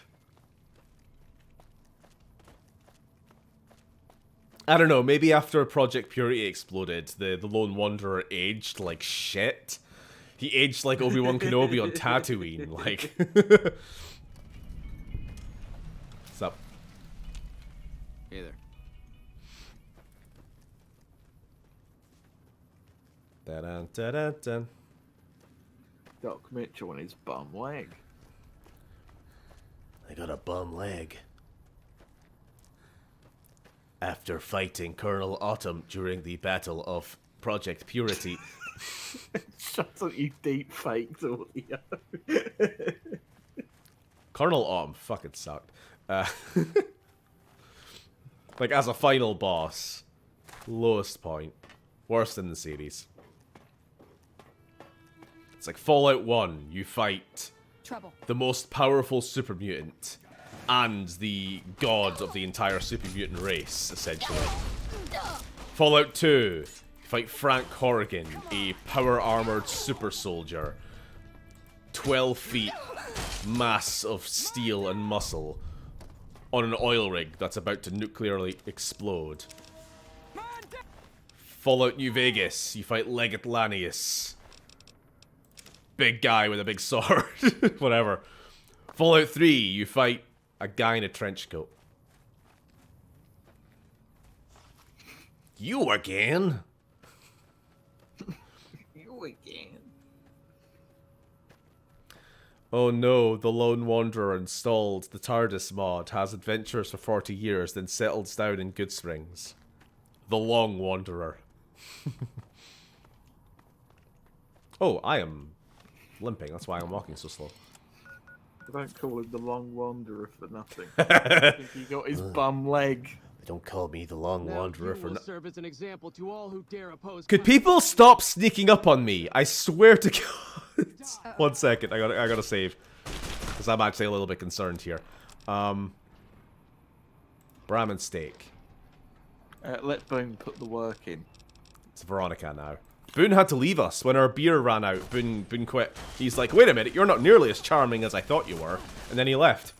I don't know, maybe after Project Purity exploded, the Lone Wanderer aged like shit. He aged like Obi-Wan Kenobi on Tatooine, like... What's up? Hey there. Da-dun, da-dun, dun. Doc Mitchell and his bum leg. I got a bum leg. After fighting Colonel Autumn during the Battle of Project Purity. Shut up, you deep faked audio. Colonel Autumn fucking sucked. Like, as a final boss, lowest point. Worse than the series. It's like Fallout 1, you fight the most powerful super mutant and the god of the entire super mutant race, essentially. Fallout 2, you fight Frank Horrigan, a power-armored super soldier. 12 feet, mass of steel and muscle on an oil rig that's about to nuclearly explode. Fallout New Vegas, you fight Leggett Lanius. Big guy with a big sword. Whatever. Fallout 3, you fight a guy in a trench coat. You again? You again? Oh no, the Lone Wanderer installed the TARDIS mod, has adventures for 40 years, then settles down in Goodsprings. The Long Wanderer. Oh, I am limping, that's why I'm walking so slow. I don't call him the Long Wanderer for nothing. I think he got his bum leg. Don't call me the Long Wanderer for no- serve as an example to all who dare oppose. Could people stop sneaking up on me? I swear to God. 1 second, I gotta save. Because I'm actually a little bit concerned here. Brahmin steak. Let Boone put the work in. It's Veronica now. Boone had to leave us when our beer ran out. Boone quit. He's like, wait a minute, you're not nearly as charming as I thought you were. And then he left.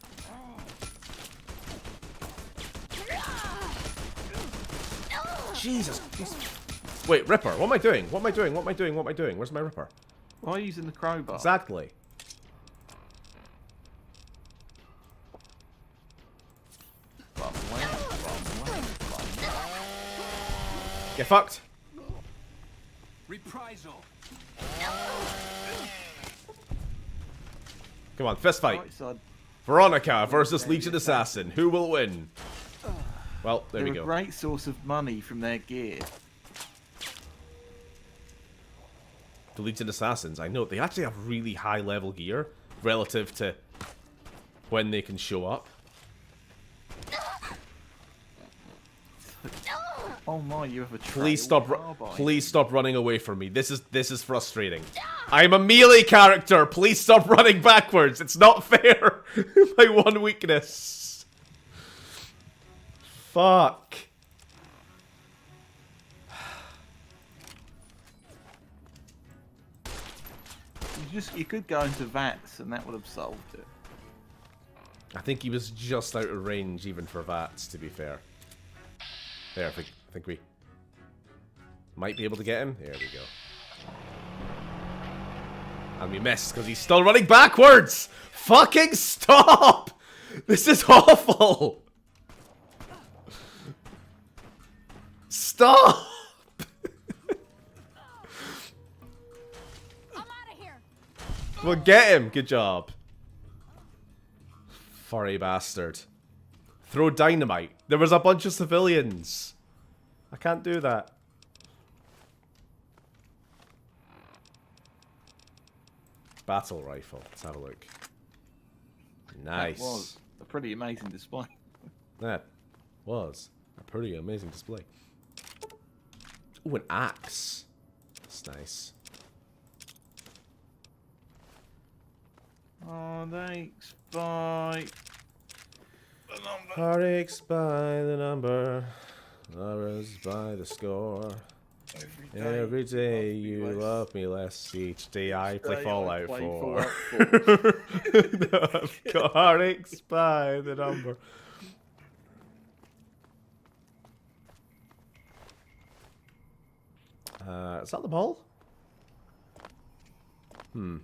Jesus. Wait, Ripper, what am I doing? What am I doing? What am I doing? What am I doing? Where's my Ripper? Why are you using the crowbar? Exactly. Get fucked. Reprisal. Come on, fist fight. Right, son. Veronica versus Legion Assassin. Who will win? Well, there we They're go. a great source of money from their gear. The Legion Assassins, I know, they actually have really high level gear relative to when they can show up. Oh my, you have a Please trail stop running away from me. This is frustrating. I'm a melee character. Please stop running backwards. It's not fair. My one weakness. Fuck. You could go into VATS and that would have solved it. I think he was just out of range even for VATS, to be fair. There, I think we might be able to get him. There we go. And we missed because he's still running backwards! Fucking stop! This is awful! Stop! Well, get him! Good job. Furry bastard. Throw dynamite. There was a bunch of civilians. I can't do that. Battle rifle. Let's have a look. Nice. That was a pretty amazing display. That was a pretty amazing display. Ooh, an axe. That's nice. Oh, thanks. Bye. Heartaches by the number, lovers by the score. Every day you love me less. Each day I play Fallout 4. I've got heartaches by the number. Is that the ball? Could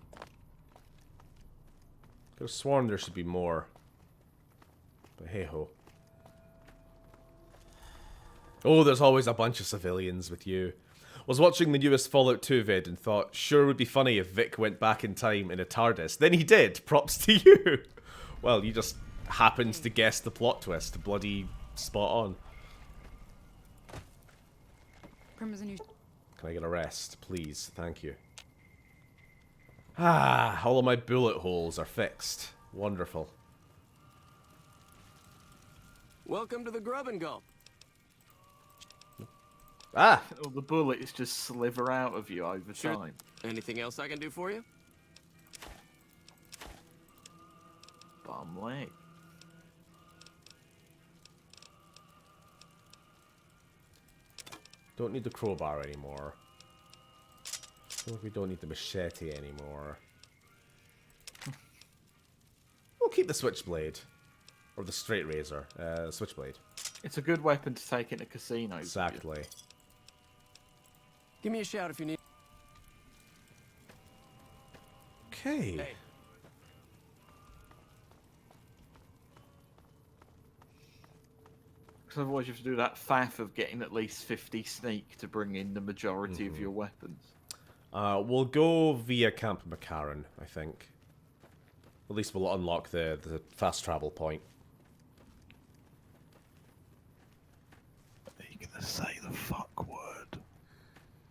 have sworn there should be more. But hey ho. Oh, there's always a bunch of civilians with you. Was watching the newest Fallout 2 vid and thought, sure would be funny if Vic went back in time in a TARDIS. Then he did. Props to you. Well, you just happened to guess the plot twist. Bloody spot on. Can I get a rest, please? Thank you. Ah, all of my bullet holes are fixed. Wonderful. Welcome to the Grub and Gulp. Ah! Well, the bullets just sliver out of you over time. Anything else I can do for you? Bum leg. Don't need the crowbar anymore. We don't need the machete anymore. We'll keep the switchblade. Or the straight razor. Switchblade. It's a good weapon to take into casinos. Exactly. Give me a shout if you need. Okay. Hey. Because otherwise you have to do that faff of getting at least 50 sneak to bring in the majority of your weapons. We'll go via Camp McCarran, I think. At least we'll unlock the fast travel point. Are you gonna say the fuck word?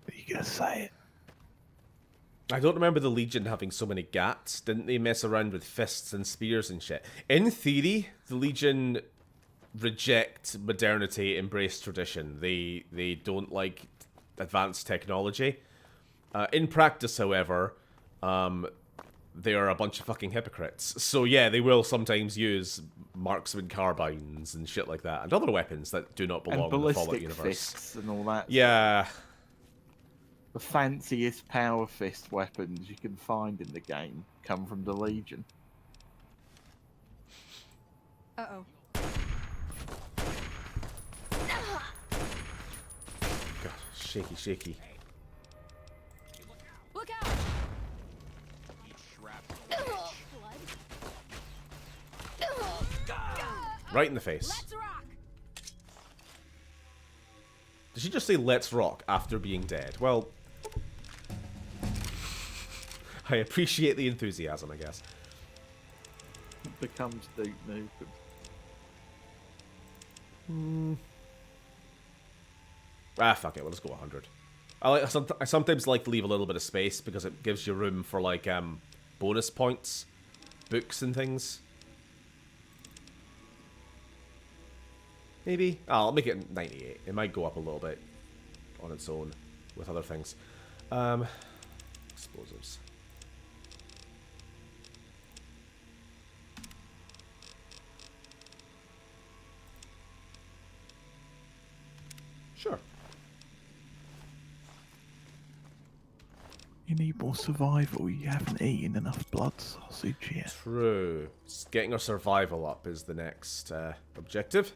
Are you gonna say it? I don't remember the Legion having so many gats. Didn't they mess around with fists and spears and shit? In theory, the Legion reject modernity, embrace tradition. They don't like advanced technology. In practice, however, they are a bunch of fucking hypocrites. So yeah, they will sometimes use marksman carbines and shit like that, and other weapons that do not belong in the Fallout universe. Fists and all that. Yeah. The fanciest power fist weapons you can find in the game come from the Legion. Uh-oh. God, shaky, shaky. Look out! Right in the face. Did she just say "let's rock" after being dead? Well, I appreciate the enthusiasm, I guess. Becomes Duke Nukem. Fuck it, we'll just go 100. I sometimes like to leave a little bit of space because it gives you room for like bonus points, books and things. Maybe. I'll make it 98. It might go up a little bit on its own with other things. Explosives. Sure. You need more survival. You haven't eaten enough blood sausage yet. True. Getting our survival up is the next objective.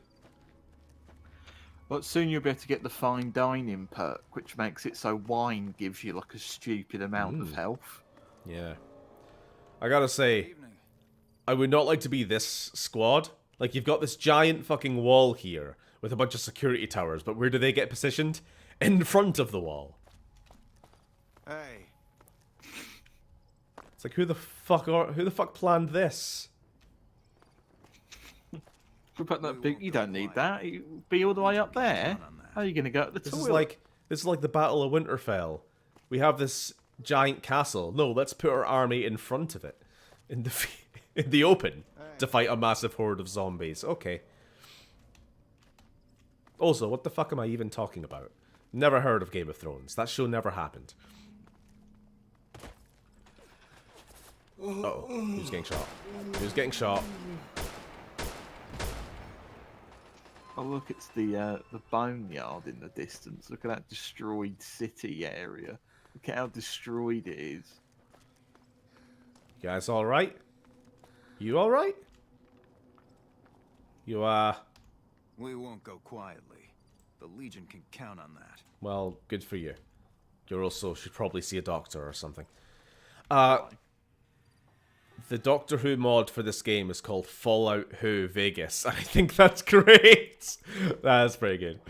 But soon you'll be able to get the fine dining perk, which makes it so wine gives you like a stupid amount of health. Yeah. I gotta say, I would not like to be this squad. Like, you've got this giant fucking wall here with a bunch of security towers, but where do they get positioned? In front of the wall. Hey. It's like, who the fuck planned this? But that big, you don't need that. You be all the way up there. How are you going to go to the toilet? This is like the Battle of Winterfell. We have this giant castle. No, let's put our army in front of it, in the open, to fight a massive horde of zombies. Okay. Also, what the fuck am I even talking about? Never heard of Game of Thrones. That show never happened. Uh-oh. Who's getting shot? Who's getting shot? Oh look, it's the boneyard in the distance. Look at that destroyed city area. Look at how destroyed it is. You guys alright? You alright? You, We won't go quietly. The Legion can count on that. Well, good for you. You also should probably see a doctor or something. The Doctor Who mod for this game is called Fallout Who Vegas. I think that's great. That's pretty good.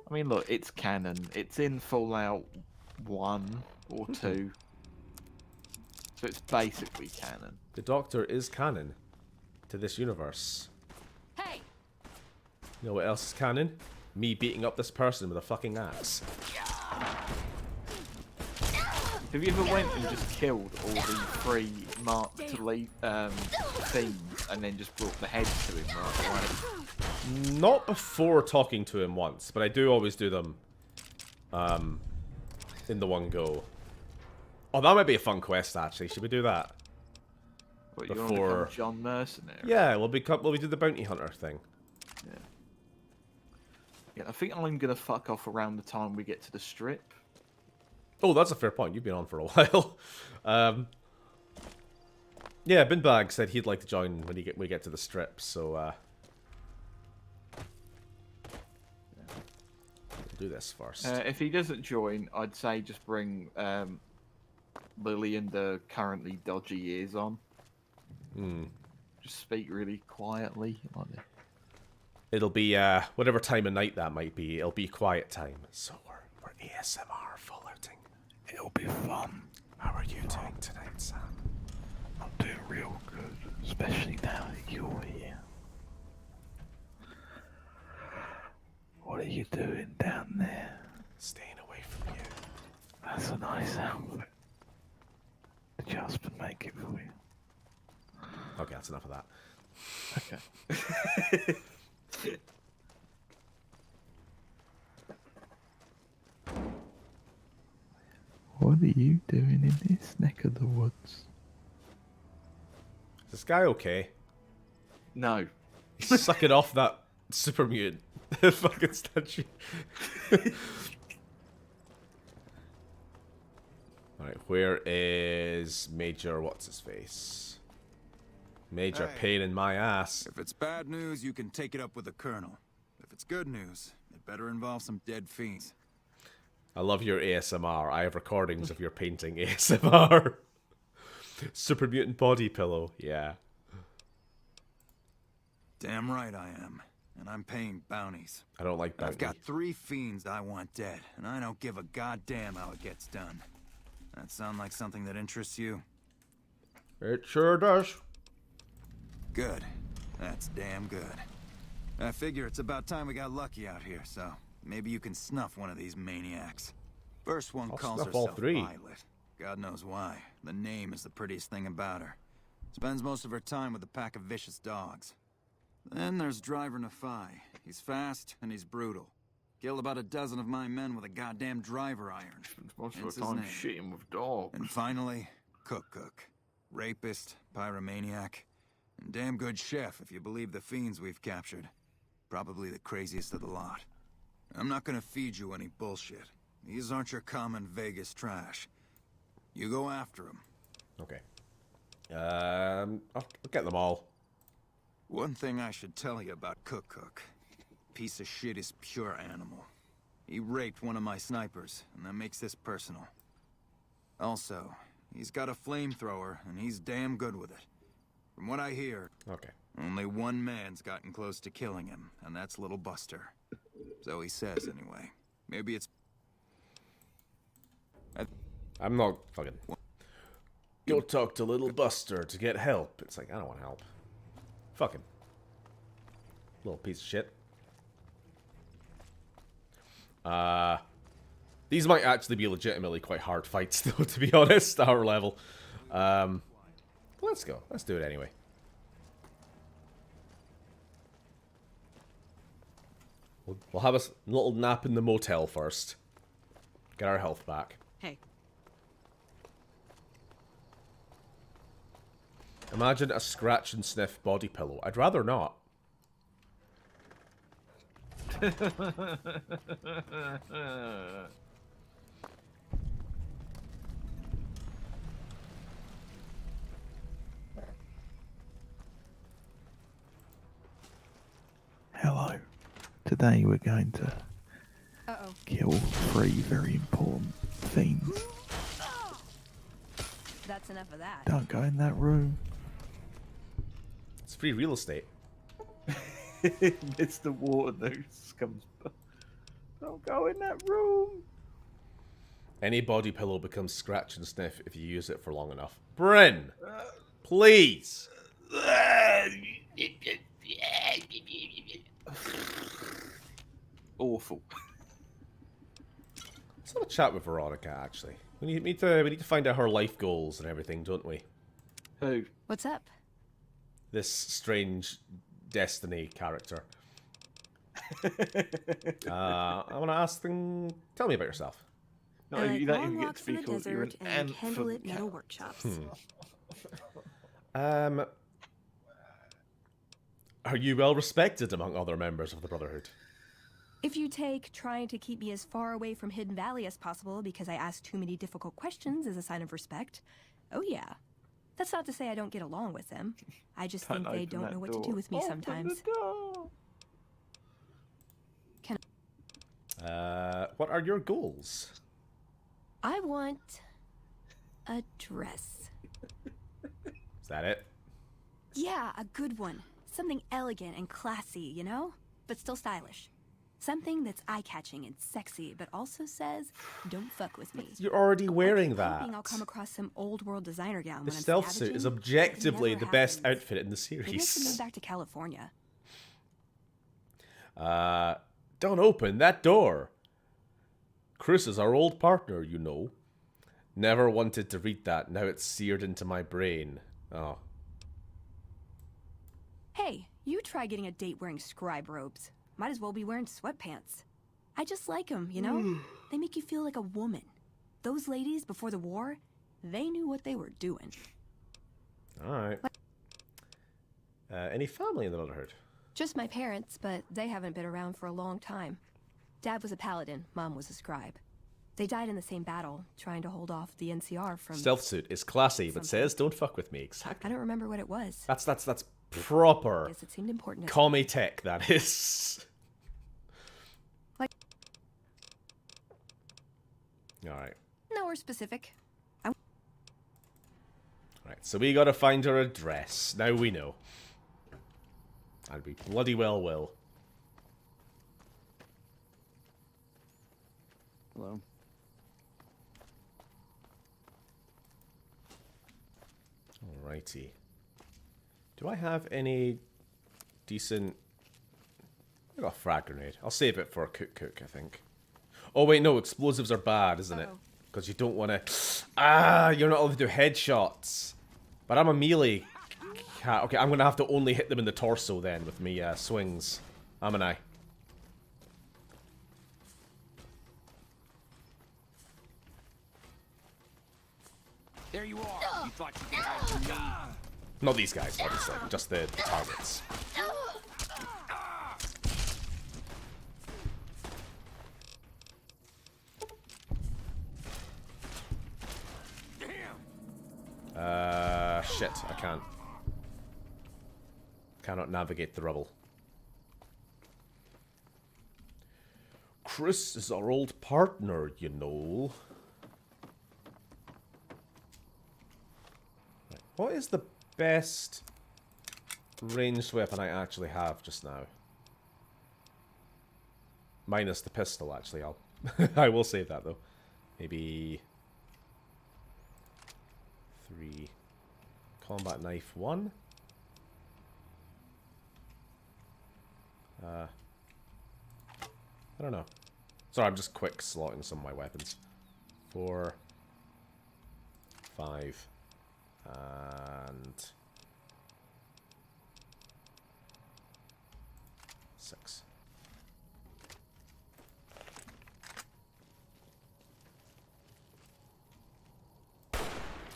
I mean, look, it's canon. It's in Fallout 1 or 2. So it's basically canon. The Doctor is canon to this universe. Hey! You know what else is canon? Me beating up this person with a fucking axe. Have you ever went and just killed all the 3 marked thieves and then just brought the head to him right away? Not before talking to him once, but I do always do them in the one go. Oh, that might be a fun quest, actually. Should we do that? What, you want to become John Mercenary? Yeah, we do the bounty hunter thing. Yeah, I think I'm going to fuck off around the time we get to the strip. Oh, that's a fair point. You've been on for a while. Yeah, Binbag said he'd like to join when we get to the strip, so we'll do this first. If he doesn't join, I'd say just bring Lily and the currently dodgy ears on. Just speak really quietly. It'll be whatever time of night that might be. It'll be quiet time, so we're ASMR fallouting. It'll be fun. How are you doing tonight, Sam? I'm doing real good, especially now that you're here. What are you doing down there? Staying away from you. That's a nice outfit. The Jasper make it for you. Okay, that's enough of that. Okay. What are you doing in this neck of the woods? Is this guy okay? No. He's sucking off that super mutant fucking statue. Alright, where is Major What's-His-Face? Major Hey. pain in my ass. If it's bad news, you can take it up with the Colonel. If it's good news, it better involve some dead fiends. I love your ASMR. I have recordings of your painting ASMR. Super mutant body pillow, yeah. Damn right I am. And I'm paying bounties. I don't like I've bounty. got 3 fiends I want dead, and I don't give a goddamn how it gets done. That sound like something that interests you? It sure does. Good. That's damn good. I figure it's about time we got lucky out here, so maybe you can snuff one of these maniacs. First one I'll calls snuff all herself 3. Violet. God knows why. The name is the prettiest thing about her. Spends most of her time with a pack of vicious dogs. Then there's Driver Nephi. He's fast and he's brutal. Killed about a dozen of my men with a goddamn driver iron. Most of Hence the his time name. shitting with dogs. And finally, Cook. Rapist, pyromaniac, and damn good chef if you believe the fiends we've captured. Probably the craziest of the lot. I'm not gonna feed you any bullshit. These aren't your common Vegas trash. You go after them. Okay. I'll get them all. One thing I should tell you about Cook. Piece of shit is pure animal. He raped one of my snipers, and that makes this personal. Also, he's got a flamethrower, and he's damn good with it. From what I hear, okay, only one man's gotten close to killing him, and that's Little Buster. So he says, anyway. Maybe it's... I'm not fucking... Go talk to Little Buster to get help. It's like, I don't want help. Fucking. Little piece of shit. These might actually be legitimately quite hard fights, though, to be honest, our level. Let's go. Let's do it anyway. We'll have a little nap in the motel first. Get our health back. Hey. Imagine a scratch and sniff body pillow. I'd rather not. Hello. Today we're going to Uh-oh. kill 3 very important fiends. That's enough of that. Don't go in that room. It's free real estate. Mr. Waternoose comes. Don't go in that room. Any body pillow becomes scratch and sniff if you use it for long enough. Bryn! Please! Awful. Let's have a chat with Veronica, actually. We need to find out her life goals and everything, don't we? Who? What's up? This strange Destiny character. I want to ask them... Tell me about yourself. No, you don't even get walks to in be the called. You're an desert and anthem candlelit metal cat. workshops. Are you well respected among other members of the Brotherhood? If you take trying to keep me as far away from Hidden Valley as possible because I ask too many difficult questions as a sign of respect, oh yeah. That's not to say I don't get along with them. I just think they don't know what to do with me sometimes. What are your goals? I want a dress. Is that it? Yeah, a good one. Something elegant and classy, you know? But still stylish. Something that's eye-catching and sexy, but also says, don't fuck with me. You're already wearing I'm that. hoping I'll come across some old-world designer gown The when I'm stealth suit is scavenging, but it objectively never the best happens. outfit in the Maybe I should move series. back to California. Don't open that door. Chris is our old partner, you know. Never wanted to read that. Now it's seared into my brain. Oh. Hey, you try getting a date wearing scribe robes. Might as well be wearing sweatpants. I just like them, you know? They make you feel like a woman. Those ladies before the war, they knew what they were doing. Alright. Any family in the Brotherhood? Just my parents, but they haven't been around for a long time. Dad was a paladin, Mom was a scribe. They died in the same battle, trying to hold off the NCR from... Stealth suit is classy, but says don't fuck with me. Exactly. I don't remember what it was. That's proper. Guess it seemed important. Commie tech, that is. Like... Alright. Nowhere specific. Right, so we gotta find her address. Now we know. And we bloody well will. Hello. Alrighty. Do I have any decent... I got a frag grenade. I'll save it for a cook, I think. Oh wait, no, explosives are bad, isn't it? Because you don't want to... Ah, you're not allowed to do headshots. But I'm a melee cat. Okay, I'm going to have to only hit them in the torso then with me swings. Am I? There you are. You thought you could hide from me? Not these guys, obviously. Just the targets. Shit, I can't. Cannot navigate the rubble. Chris is our old partner, you know. Right. What is the best ranged weapon I actually have just now? Minus the pistol, actually. I will save that, though. Maybe... 3... Combat knife 1. I don't know. Sorry, I'm just quick slotting some of my weapons. 4, 5, and 6.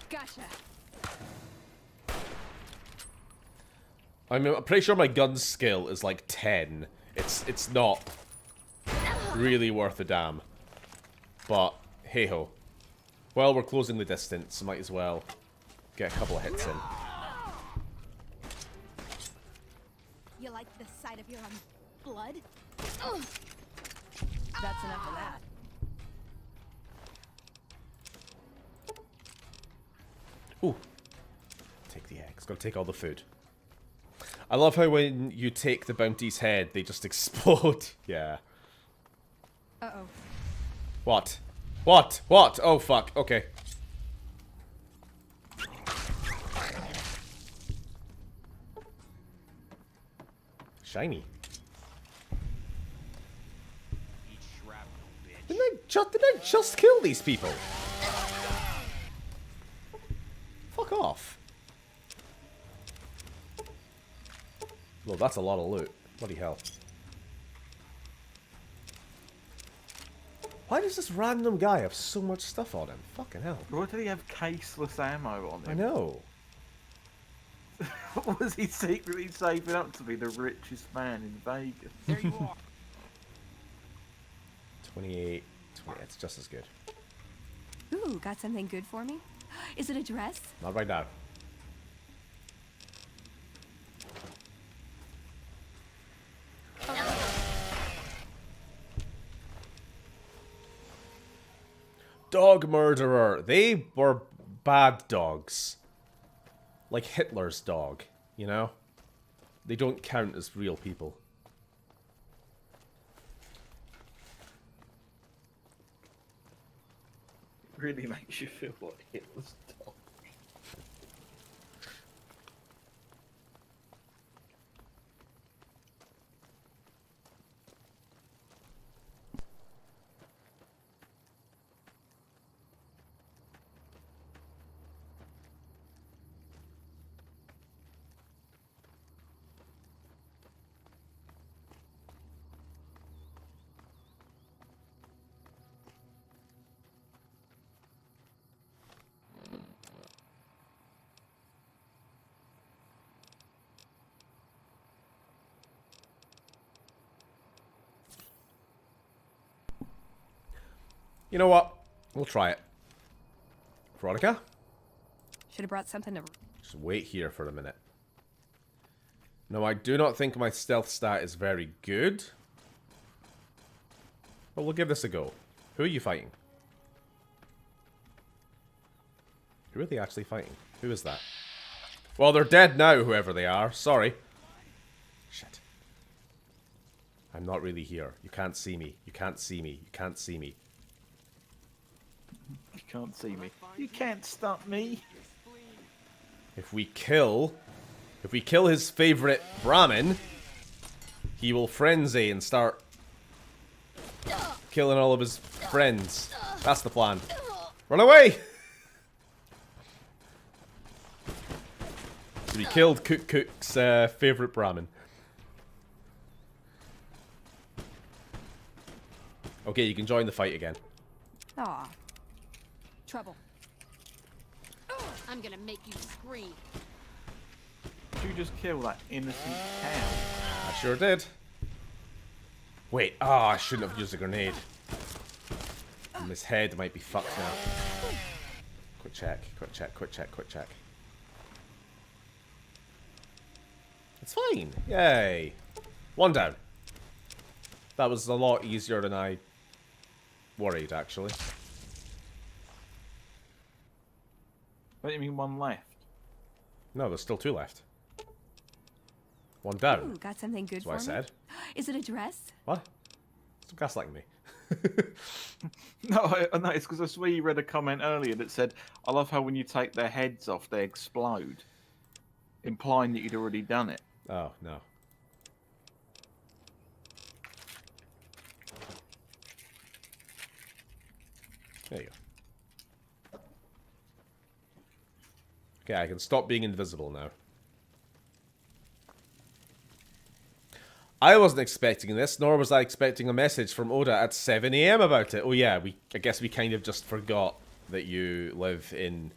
Gotcha. I'm pretty sure my gun skill is like 10. It's not really worth a damn. But, hey-ho. Well, we're closing the distance. Might as well get a couple of hits in. You like the sight of your own blood? Ugh. That's enough of that. Ooh. Take the eggs. Gotta take all the food. I love how when you take the bounty's head, they just explode. Yeah. Uh-oh. What? What? What? Oh, fuck. Okay. Shiny. Did I just kill these people? Fuck off. Well, that's a lot of loot. Bloody hell. Why does this random guy have so much stuff on him? Fucking hell. Why did he have caseless ammo on him? I know. Was he secretly saving up to be the richest man in Vegas? There you are. 28. It's just as good. Ooh, got something good for me? Is it a dress? Not right now. Dog murderer. They were bad dogs. Like Hitler's dog, you know? They don't count as real people. It really makes you feel like Hitler's dog. You know what? We'll try it. Veronica? Should have brought something to... Just wait here for a minute. No, I do not think my stealth stat is very good. But we'll give this a go. Who are you fighting? Who are they actually fighting? Who is that? Well, they're dead now, whoever they are. Sorry. Shit. I'm not really here. You can't see me. You can't see me. You can't see me. You can't see me. You can't stop me. If we kill his favorite Brahmin, he will frenzy and start killing all of his friends. That's the plan. Run away! So we killed Cook's favorite Brahmin. Okay, you can join the fight again. Aw. Trouble. I'm gonna make you scream. Did you just kill that innocent cow? I sure did. Wait, I shouldn't have used a grenade. And his head might be fucked now. Quick check, quick check, quick check, quick check. It's fine. Yay. One down. That was a lot easier than I worried, actually. What do you mean one left? No, there's still two left. One down. Ooh, got something good That's what I said. Is it a dress? What? Stop gaslighting me. No, it's because I swear you read a comment earlier that said, I love how when you take their heads off, they explode. Implying that you'd already done it. Oh, no. There you go. Okay, I can stop being invisible now. I wasn't expecting this, nor was I expecting a message from Oda at 7 AM about it. Oh yeah, I guess we kind of just forgot that you live in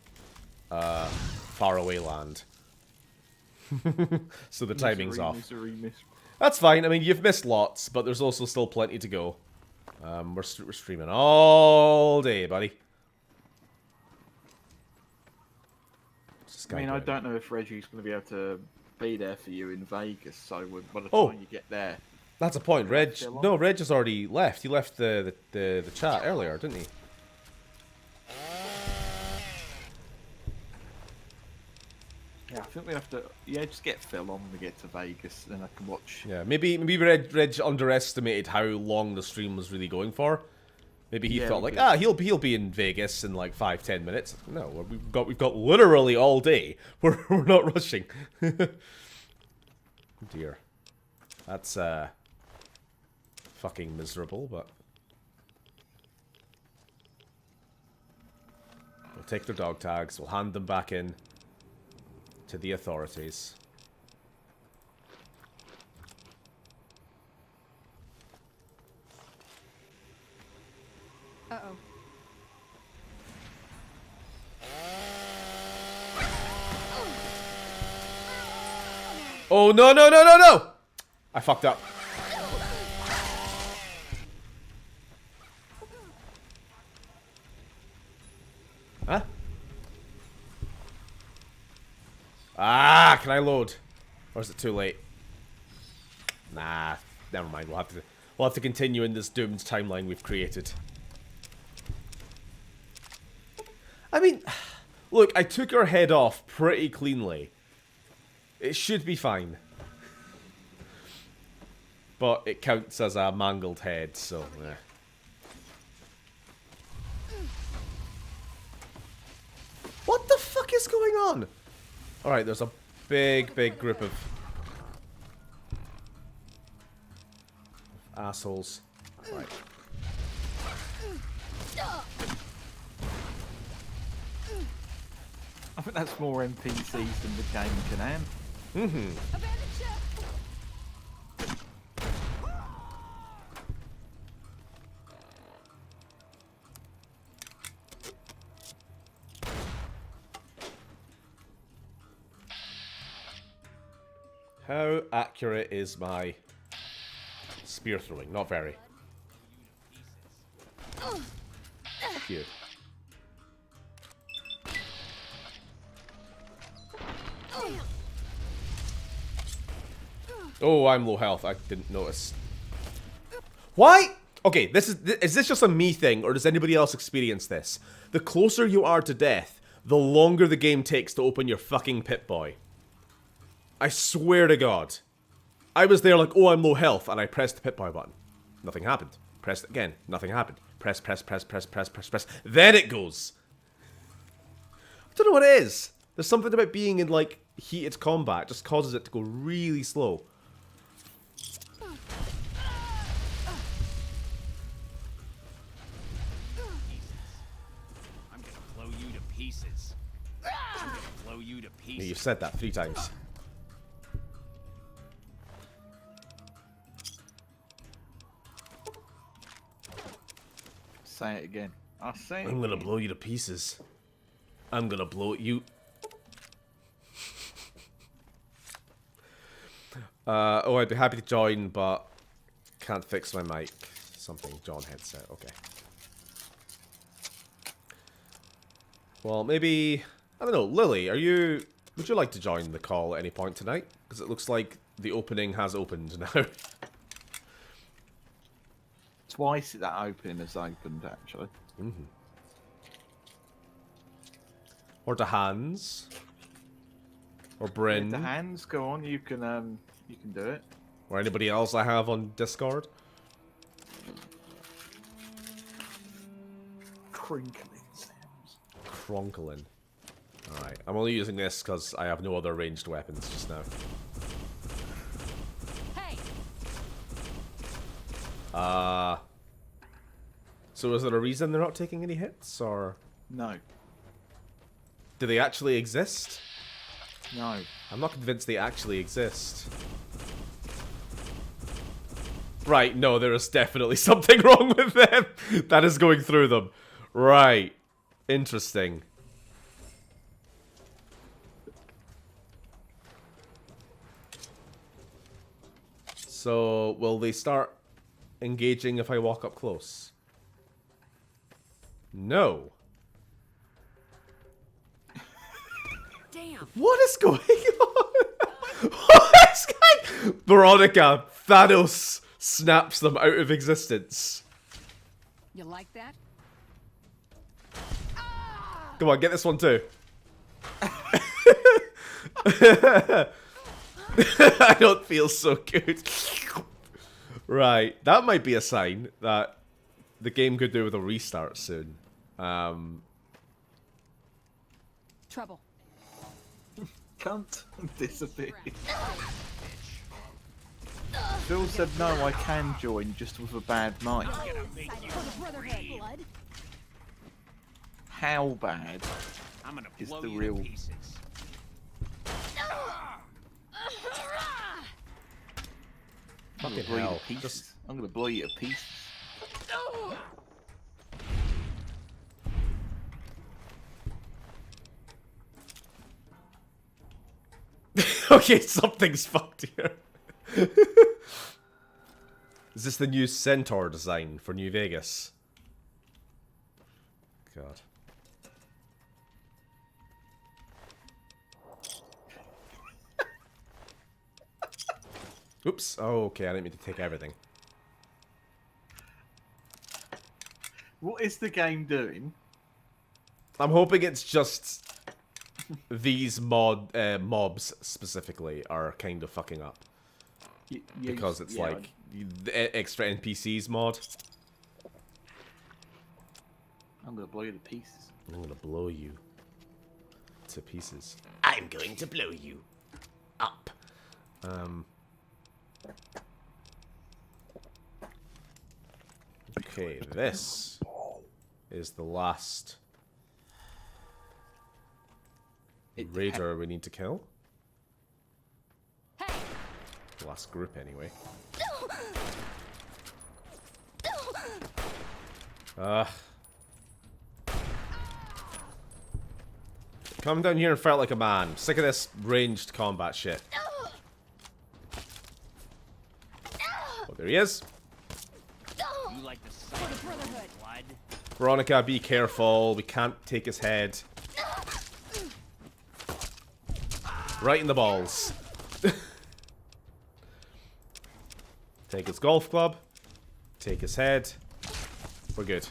faraway land. So the timing's off. That's fine. I mean, you've missed lots, but there's also still plenty to go. We're streaming all day, buddy. I mean, I don't know if Reggie's going to be able to be there for you in Vegas, so by the time you get there... That's a point. Reg has already left. He left the chat earlier, didn't he? Yeah, I think we have to... Yeah, just get Phil on when we get to Vegas, then I can watch... Yeah, maybe Reg underestimated how long the stream was really going for. Maybe he thought like, he'll be in Vegas in like 5-10 minutes. No, we've got literally all day. We're not rushing. Dear, that's fucking miserable. But we'll take their dog tags. We'll hand them back in to the authorities. Uh-oh. Oh, no, no, no, no, no! I fucked up. Huh? Can I load? Or is it too late? Nah, never mind. We'll have to continue in this doomed timeline we've created. I mean, look, I took her head off pretty cleanly. It should be fine. But it counts as a mangled head, so yeah. What the fuck is going on? Alright, there's a big group of assholes. Right. I think that's more NPCs than the game can handle. How accurate is my spear throwing? Not very. you. Oh, I'm low health. I didn't notice. Why? Okay, is this just a me thing, or does anybody else experience this? The closer you are to death, the longer the game takes to open your fucking Pip-Boy. I swear to God. I was there like, oh, I'm low health, and I pressed the Pip-Boy button. Nothing happened. Pressed it again. Nothing happened. Press. Then it goes. I don't know what it is. There's something about being in, like, heated combat. Just causes it to go really slow. Yeah, you've said that 3 times. Say it again. I'll say it I'm gonna again. blow you to pieces. I'm gonna blow you. Oh, I'd be happy to join, but can't fix my mic. Something. John headset. Okay. Well, maybe... I don't know. Lily, would you like to join the call at any point tonight? Because it looks like the opening has opened now. Twice that opening has opened, actually. Mm-hmm. Or to Hans. Or Bryn. The hands, go on. You can do it. Or anybody else I have on Discord. Crinkling sounds. Cronkling. Alright, I'm only using this because I have no other ranged weapons just now. Hey. So is there a reason they're not taking any hits, or...? No. Do they actually exist? No. I'm not convinced they actually exist. Right, no, there is definitely something wrong with them. That is going through them. Right. Interesting. So, will they start engaging if I walk up close? No. Damn. What is going on? What is going... Veronica, Thanos snaps them out of existence. You like that? Come on, get this one too. I don't feel so good. Right, that might be a sign that the game could do with a restart soon. Trouble. Cunt disappear. Phil said no, I can join just with a bad mic. How bad is the real... Fucking blow you hell. to pieces. I'm gonna blow you to pieces. Okay, something's fucked here. Is this the new Centaur design for New Vegas? God. Oops. Oh, okay, I didn't mean to take everything. What is the game doing? I'm hoping it's just these mobs specifically are kind of fucking up. Because it's like the extra NPCs mod. I'm gonna blow you to pieces. I'm gonna blow you to pieces. I'm going to blow you up. Okay, this is the last raider we need to kill. The last group, anyway. Come down here and fight like a man. Sick of this ranged combat shit. Oh, there he is. You like the sight of blood? Veronica, be careful. We can't take his head. Right in the balls. Take his golf club. Take his head. We're good.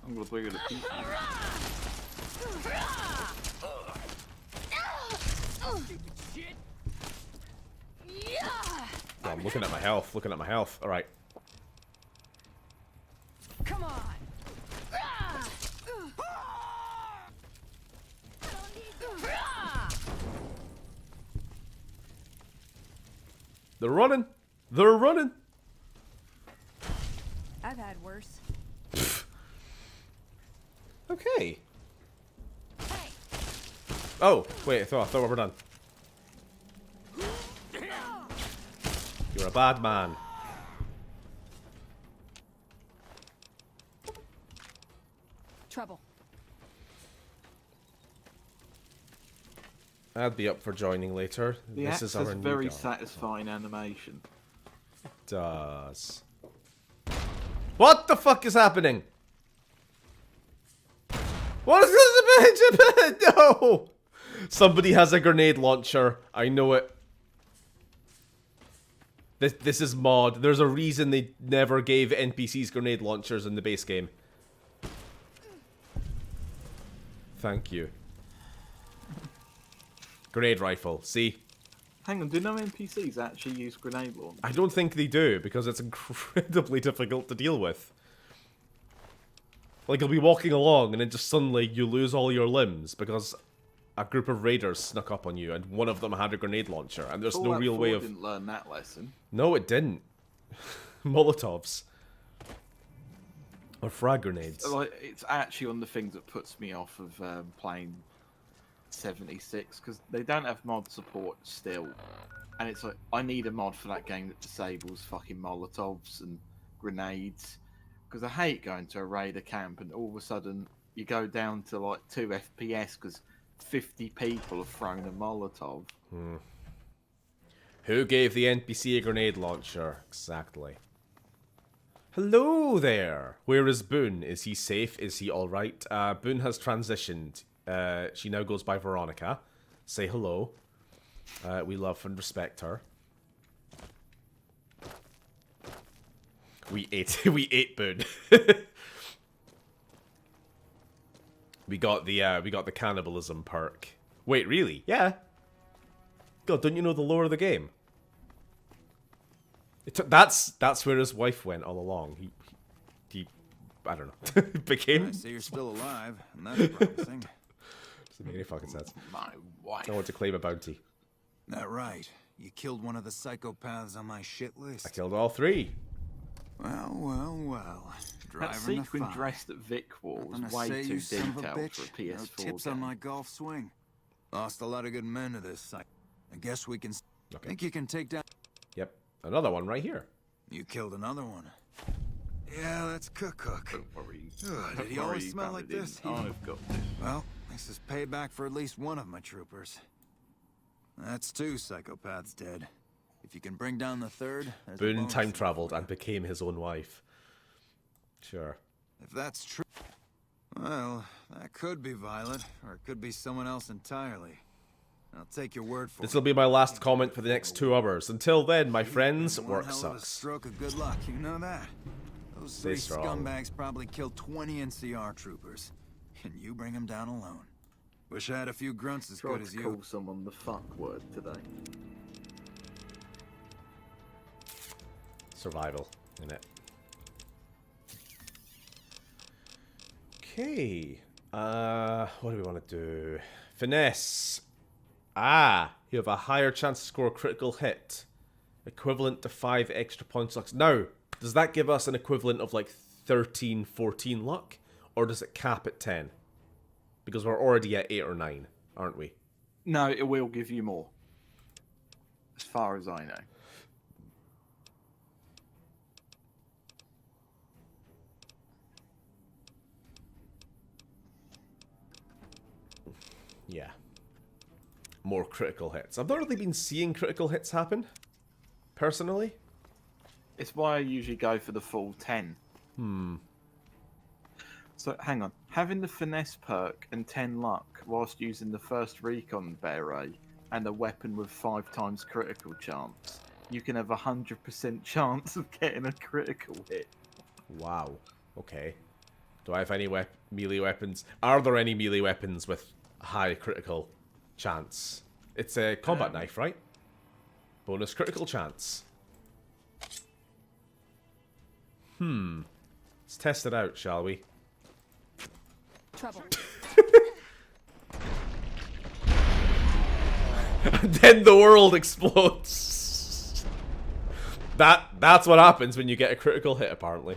I'm gonna bring it a piece. Oh, I'm looking at my health. Looking at my health. All right. Come on. They're running. They're running. I've had worse. Okay. Oh, wait, I thought we were done. You're a bad man. Trouble. I'd be up for joining later. The This axe is has our new very guy. satisfying animation. Does. What the fuck is happening? What is this? No! Somebody has a grenade launcher. I know it. This is mod. There's a reason they never gave NPCs grenade launchers in the base game. Thank you. Grenade rifle. See? Hang on, do no NPCs actually use grenade launch? I don't think they do, because it's incredibly difficult to deal with. Like, you'll be walking along, and then just suddenly you lose all your limbs, because a group of raiders snuck up on you, and one of them had a grenade launcher, and there's no Fallout real 4 way of... didn't learn that lesson. No, it didn't. Molotovs. Or frag grenades. Like, it's actually one of the things that puts me off of playing 76, because they don't have mod support still. And it's like, I need a mod for that game that disables fucking Molotovs and grenades. Because I hate going to a raider camp and all of a sudden you go down to like 2 FPS because 50 people have thrown a Molotov. Hmm. Who gave the NPC a grenade launcher? Exactly. Hello there! Where is Boone? Is he safe? Is he alright? Boone has transitioned. She now goes by Veronica. Say hello. We love and respect her. We ate Boone. we got the cannibalism perk. Wait, really? Yeah. God, don't you know the lore of the game? That's where his wife went all along. He I don't know. became. I see you're still alive, and that's promising. Doesn't make any fucking sense. My wife. I want to claim a bounty. That right. You killed one of the psychopaths on my shit list. I killed all 3. Well. That sequin dress that Vic wore was way too detailed for a PS4 no tips game. on my golf swing. Lost a lot of good men to this site. I guess we can... Okay. Think you can take down... Yep. Another one right here. You killed another one. Yeah, that's Cook. Don't worry. Did he always smell like this? I've got this. Well, this is payback for at least one of my troopers. That's 2 psychopaths dead. If you can bring down the third... Boone time traveled and became his own wife. Sure. If that's true... Well, that could be Violet, or it could be someone else entirely. I'll take your word for it. This will be my last comment for the next 2 hours. Until then, my friends, One work hell of a sucks. stroke of good luck, you know that? Those Stay 3 strong. scumbags probably killed 20 NCR troopers, and you bring them down alone. Wish I had a few grunts as Tried good as to you. call someone the fuck word today. Survival, innit? Okay. What do we want to do? Finesse. Ah, you have a higher chance to score a critical hit. Equivalent to 5 extra points luck. Now, does that give us an equivalent of like 13, 14 luck? Or does it cap at 10? Because we're already at 8 or 9, aren't we? No, it will give you more. As far as I know. Yeah. More critical hits. I've not really been seeing critical hits happen, personally. It's why I usually go for the full 10. So, hang on. Having the finesse perk and 10 luck whilst using the first recon beret and a weapon with 5 times critical chance, you can have 100% chance of getting a critical hit. Wow. Okay. Do I have any melee weapons? Are there any melee weapons with high critical chance? It's a combat knife, right? Bonus critical chance. Let's test it out, shall we? Trouble. And then the world explodes. That's what happens when you get a critical hit, apparently.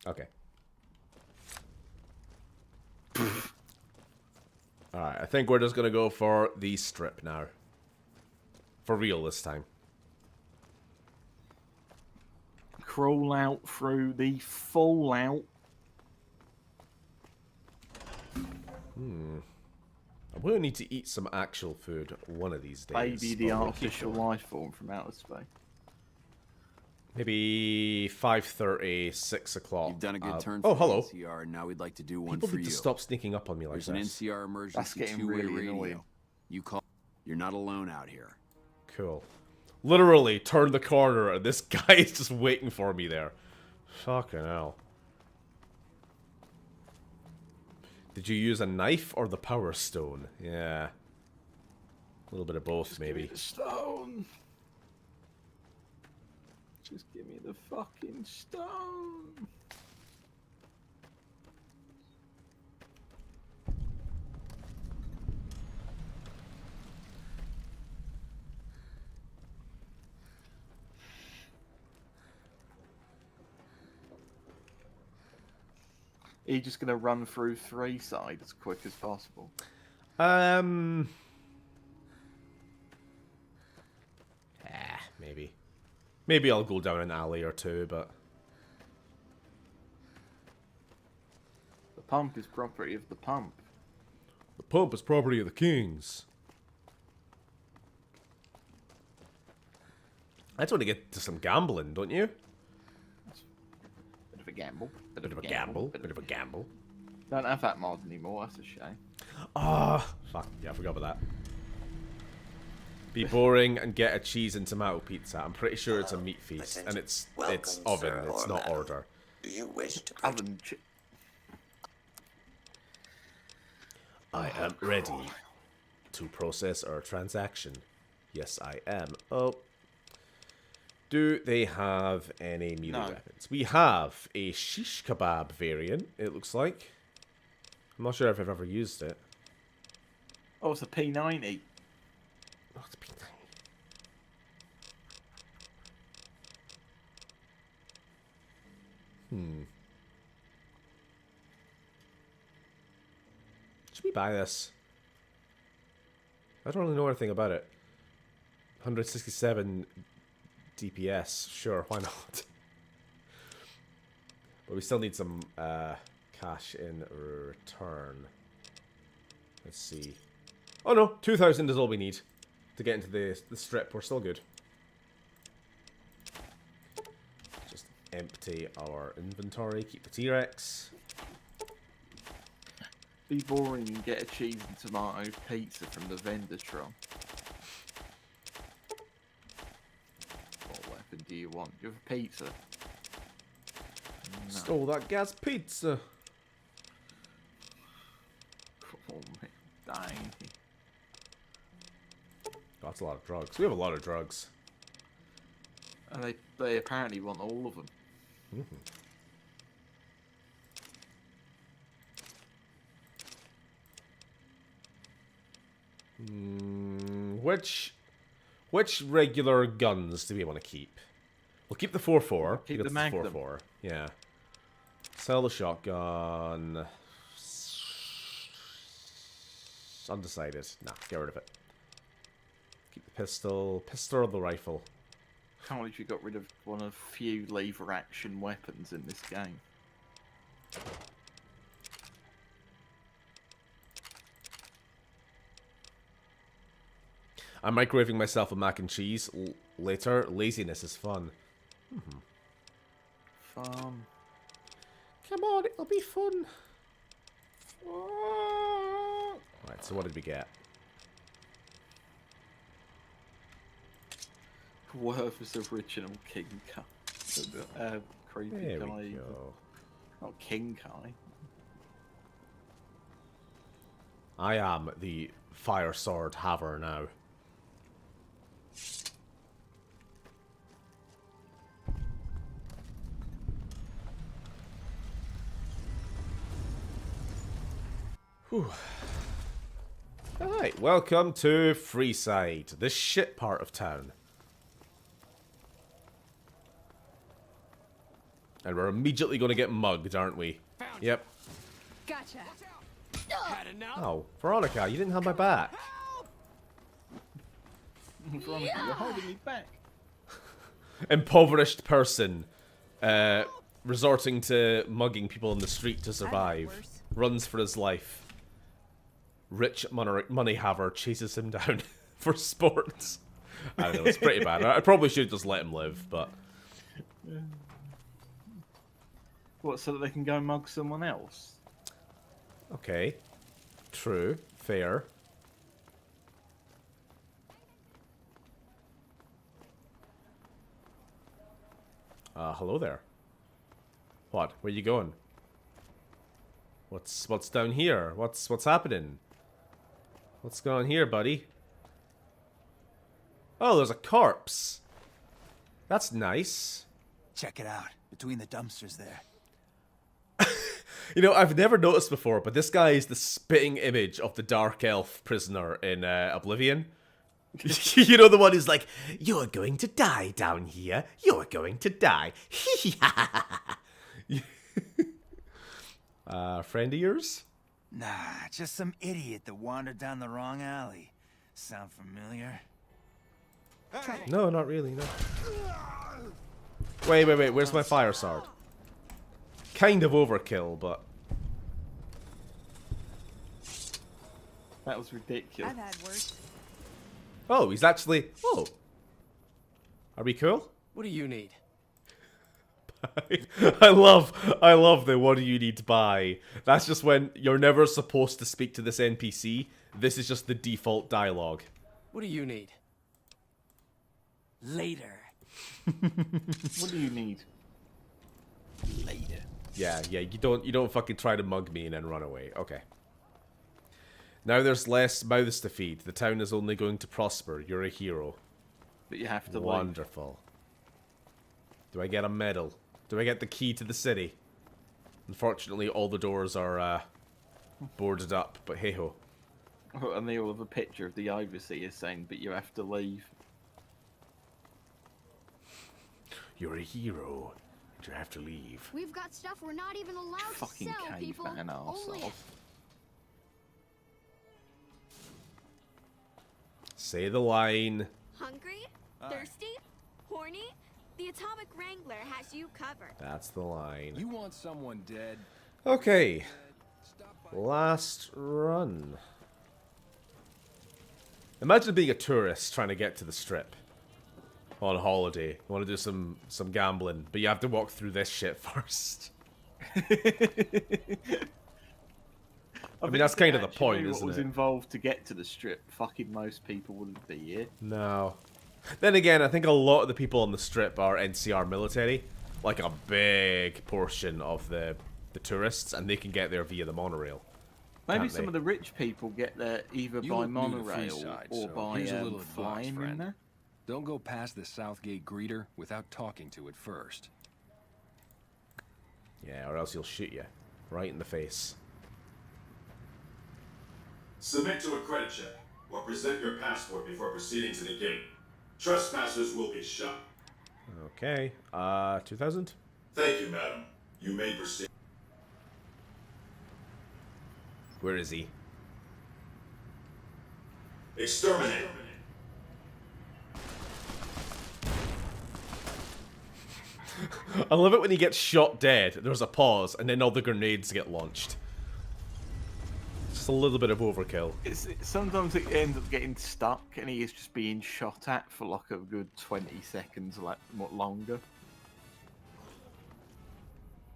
Okay. Alright, I think we're just gonna go for the strip now. For real this time. Crawl out through the fallout. I'm gonna need to eat some actual food one of these days. Baby the artificial life form from outer space. Maybe 5:30, 6 o'clock. You've done a good turn oh, for hello. the NCR, and now we'd like to do one People for need you. to stop sneaking up on me like There's this. an NCR emergency That's getting two-way really radio. annoying. You call. You're not alone out here. Cool. Literally, turn the corner and this guy is just waiting for me there. Fucking hell. Did you use a knife or the power stone? Yeah. A little bit of both, Just maybe. Give me the stone. Just give me the fucking stone. Are you just gonna run through 3 side as quick as possible? Maybe. Maybe I'll go down an alley or two, but... The pump is property of the pump. The pump is property of the kings. I just want to get to some gambling, don't you? Bit of a gamble. Bit of a gamble. Bit of a gamble. Don't have that mod anymore, that's a shame. Ah, fuck. Yeah, I forgot about that. Be boring and get a cheese and tomato pizza. I'm pretty sure it's a meat feast, and it's oven. It's not order. Do you wish to Oven. I am ready to process our transaction. Yes, I am. Oh. Do they have any melee weapons? We have a shish kebab variant, it looks like. I'm not sure if I've ever used it. Oh, it's a P90. Oh, it's a P90. Should we buy this? I don't really know anything about it. 167 DPS. Sure, why not? But we still need some cash in return. Let's see. Oh no, 2,000 is all we need to get into the strip. We're still good. Just empty our inventory. Keep the T-Rex. Be boring and get a cheese and tomato pizza from the Vendertron. What weapon do you want? You have a pizza. No. Stole that gas pizza. Oh man, dang. That's a lot of drugs. We have a lot of drugs. And they apparently want all of them. Which regular guns do we want to keep? We'll keep the 4.4. Keep the Magnum. 4.4. Yeah. Sell the shotgun. Undecided. Nah, get rid of it. Keep the pistol. Pistol or the rifle? Can't believe you got rid of one of few lever action weapons in this game. I'm microwaving myself a mac and cheese. later. Laziness is fun. Fun. Come on, it'll be fun. Alright, so what did we get? Werther's original King Kai. Creepy There Kai. we go. Not King Kai. I am the fire sword haver now. Whew. Alright, welcome to Freeside, the shit part of town. And we're immediately going to get mugged, aren't we? Yep. Gotcha. Oh, Veronica, you didn't have my back. Veronica, you're holding me back. Impoverished person resorting to mugging people in the street to survive. Runs for his life. Rich money haver chases him down for sports. I don't know, it's pretty bad. I probably should just let him live, but... What, so that they can go mug someone else? Okay. True. Fair. Hello there. What? Where you going? What's down here? What's happening? What's going on here, buddy? Oh, there's a corpse. That's nice. Check it out. Between the dumpsters there. You know, I've never noticed before, but this guy is the spitting image of the Dark Elf prisoner in Oblivion. You know, the one who's like, "You're going to die down here. You're going to die." Friend of yours? Nah, just some idiot that wandered down the wrong alley. Sound familiar? No, not really, no. Wait, where's my fire sword? Kind of overkill, but... That was ridiculous. I've had worse. Oh, he's actually... Oh. Are we cool? What do you need? I love the what do you need to buy. That's just when you're never supposed to speak to this NPC. This is just the default dialogue. What do you need? Later. What do you need? Later. Yeah, you don't fucking try to mug me and then run away. Okay. Now there's less mouths to feed. The town is only going to prosper. You're a hero. But you have to Wonderful. Do I get a medal? Do I get the key to the city? Unfortunately, all the doors are boarded up, but hey-ho. And they all have a picture of the overseer saying, "But you have to leave." You're a hero. You have to leave. We've got stuff we're not even allowed Fucking to sell, people. caveman Only arsehole. Say the line. hungry, thirsty, horny. The Atomic Wrangler has you covered. That's the line. You want someone dead? Okay. Last run. Imagine being a tourist trying to get to the Strip on holiday. You want to do some gambling, but you have to walk through this shit first. I mean, that's kind of the point, isn't what was it? involved to get to the Strip, fucking most people wouldn't be here. No. Then again, I think a lot of the people on the Strip are NCR military. Like a big portion of the tourists, and they can get there via the monorail. Maybe some of the rich people get there either You by look new to monorail Freeside, or so by here's a little advice, flying in friend. there. Don't go past the Southgate greeter without talking to it first. Yeah, or else he'll shoot you. Right in the face. Submit to a credit check, or present your passport before proceeding to the gate. Trespassers will be shot. Okay. 2000? Thank you, madam. You may proceed. Where is he? Exterminate. I love it when he gets shot dead. There's a pause, and then all the grenades get launched. Just a little bit of overkill. Sometimes it ends up getting stuck, and he is just being shot at for like a good 20 seconds, like longer.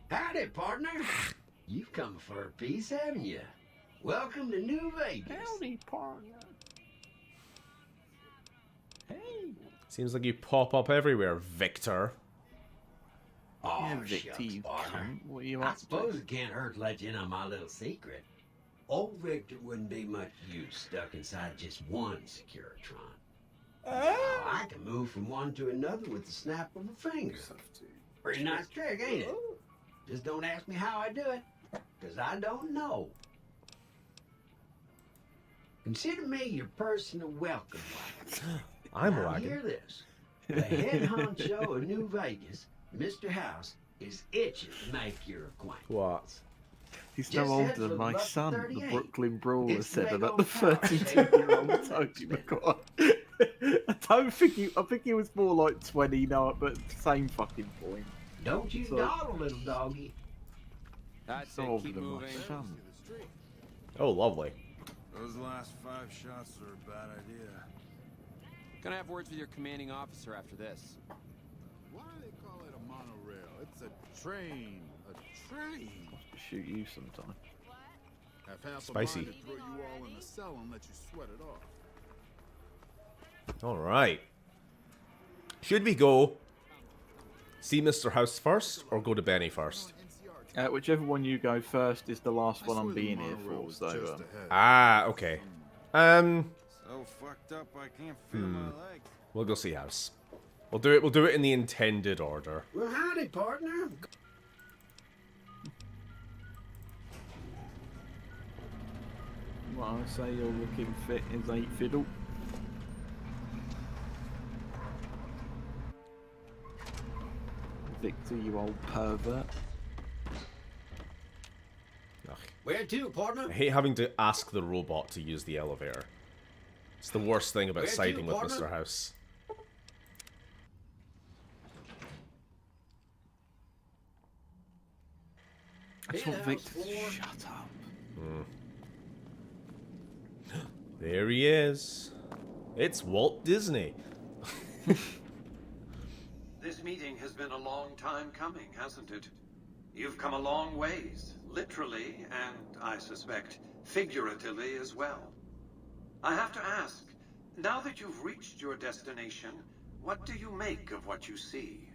Howdy, partner. You've come for a piece, haven't you? Welcome to New Vegas. Howdy, partner. Hey. Seems like you pop up everywhere, Victor. Oh, Yeah, Victor, shucks, you partner. cunt. What are you I up to? suppose it can't hurt to let you in on my little secret. Old Victor wouldn't be much use stuck inside just one Securitron. Now, I can move from one to another with the snap of a finger. Pretty nice trick, ain't it? Just don't ask me how I do it, because I don't know. Consider me your personal welcome wagon. I'm now, wagon. hear this. The head honcho of New Vegas, Mr. House, is itching to make your acquaintance. What? He's Just no head older for than my Buck son, the 38. Brooklyn Brawler, It's said big about old the power 32-year-old Tony McGuire. I think he was more like 20 now, but same fucking point. Don't you So- dawdle, little doggy. That's So it. older Keep than my moving. son. Oh, lovely. Those last 5 shots are a bad idea. Gonna have words with your commanding officer after this. Why do they call it a monorail? It's a train. A train. Shoot you sometime. Have half Spicy. a mind to throw you all in a cell and let you sweat it off. Alright. Should we go see Mr. House first, or go to Benny first? Whichever one you go first is the last one I'm being here for, so... Ah, okay. So fucked up I can't feel my legs. We'll go see House. We'll do it in the intended order. Well, howdy, partner. What I say, you're looking fit as 8 fiddle. Victor, you old pervert. Where to, partner? I hate having to ask the robot to use the elevator. It's the worst thing about Where to, siding with partner? Mr. House. I just want Victor to shut up. There he is. It's Walt Disney. This meeting has been a long time coming, hasn't it? You've come a long ways, literally, and I suspect figuratively as well. I have to ask, now that you've reached your destination, what do you make of what you see?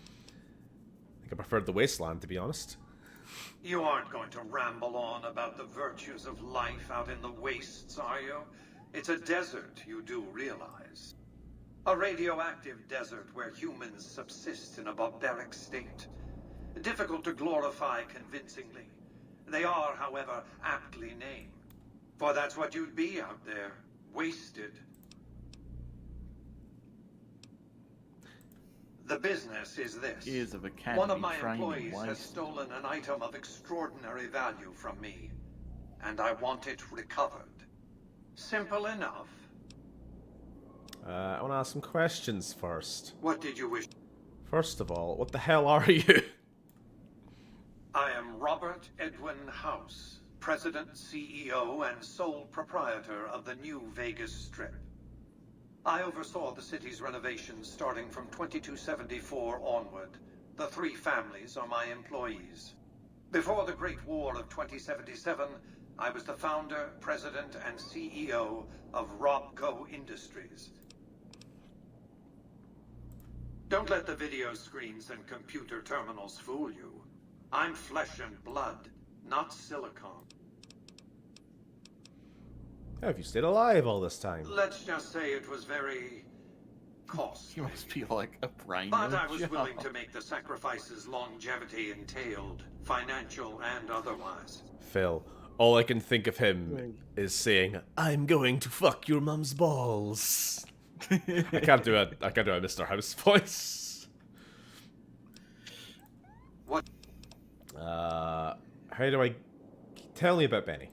I think I preferred the wasteland, to be honest. You aren't going to ramble on about the virtues of life out in the wastes, are you? It's a desert, you do realize. A radioactive desert where humans subsist in a barbaric state. Difficult to glorify convincingly. They are, however, aptly named. For that's what you'd be out there. Wasted. The business is this. Years of academy One of my training employees has wasted. stolen an item of extraordinary value from me, and I want it recovered. Simple enough. I want to ask some questions first. What did you wish? First of all, what the hell are you? I am Robert Edwin House, President, CEO, and sole proprietor of the New Vegas Strip. I oversaw the city's renovations starting from 2274 onward. The 3 families are my employees. Before the Great War of 2077, I was the founder, president, and CEO of Robco Industries. Don't let the video screens and computer terminals fool you. I'm flesh and blood, not silicone. How have you stayed alive all this time? Let's just say it was very costly. You must be like a brain. But I was willing to make the sacrifices longevity entailed, financial and otherwise. Phil, all I can think of him is saying, "I'm going to fuck your mum's balls." I can't do a Mr. House voice. What? How do I... Tell me about Benny.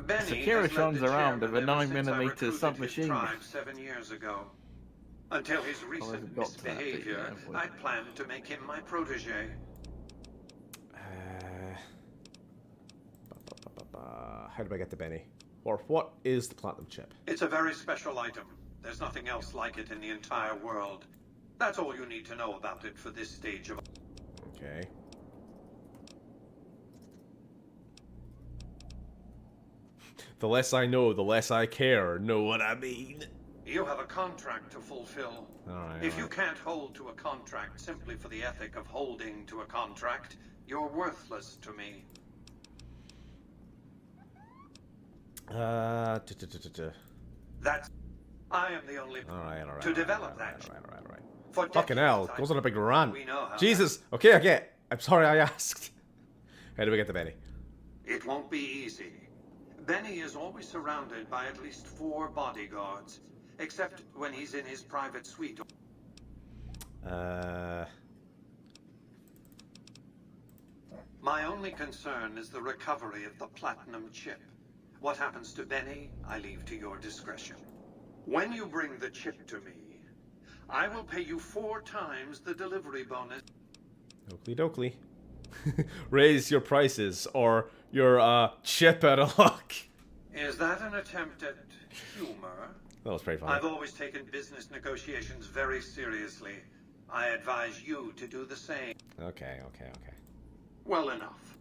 Benny Securitron's around with a ever since I 9mm recruited submachine his gun. tribe 7 years ago. Until his recent got to that bit misbehavior, yet, have we? I planned to make him my protege. How do I get to Benny? Or what is the platinum chip? It's a very special item. There's nothing else like it in the entire world. That's all you need to know about it for this stage of... Okay. The less I know, the less I care. Know what I mean? You have a contract to fulfill. Alright, If you can't hold to a contract simply for the ethic of holding to a contract, you're worthless to me. That's... I am the only... Alright. To develop that... For Fucking hell, decades, goes on a big rant. we know how Jesus. Okay, I get. I'm sorry I asked. How do we get to Benny? It won't be easy. Benny is always surrounded by at least 4 bodyguards, except when he's in his private suite. My only concern is the recovery of the platinum chip. What happens to Benny, I leave to your discretion. When you bring the chip to me, I will pay you 4 times the delivery bonus. Oakley dokley. Raise your prices or your chip out of luck. Is that an attempt at humor? That was pretty funny. I've always taken business negotiations very seriously. I advise you to do the same. Okay. Well enough.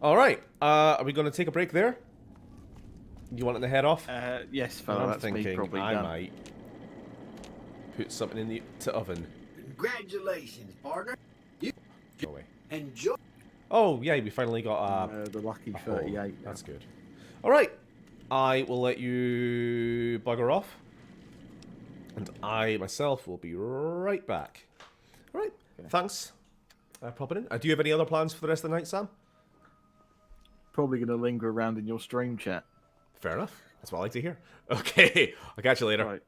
Alright, are we going to take a break there? You wanting to head off? Yes, fella, I'm that's me thinking probably I done. might put something in the oven. Congratulations, partner. You Go away. enjoy. Oh, yeah, we finally got the lucky a hole. 38. That's good. Alright, I will let you bugger off. And I, myself, will be right back. Alright, thanks. Popping in. Do you have any other plans for the rest of the night, Sam? Probably going to linger around in your stream chat. Fair enough. That's what I like to hear. Okay, I'll catch you later. Right.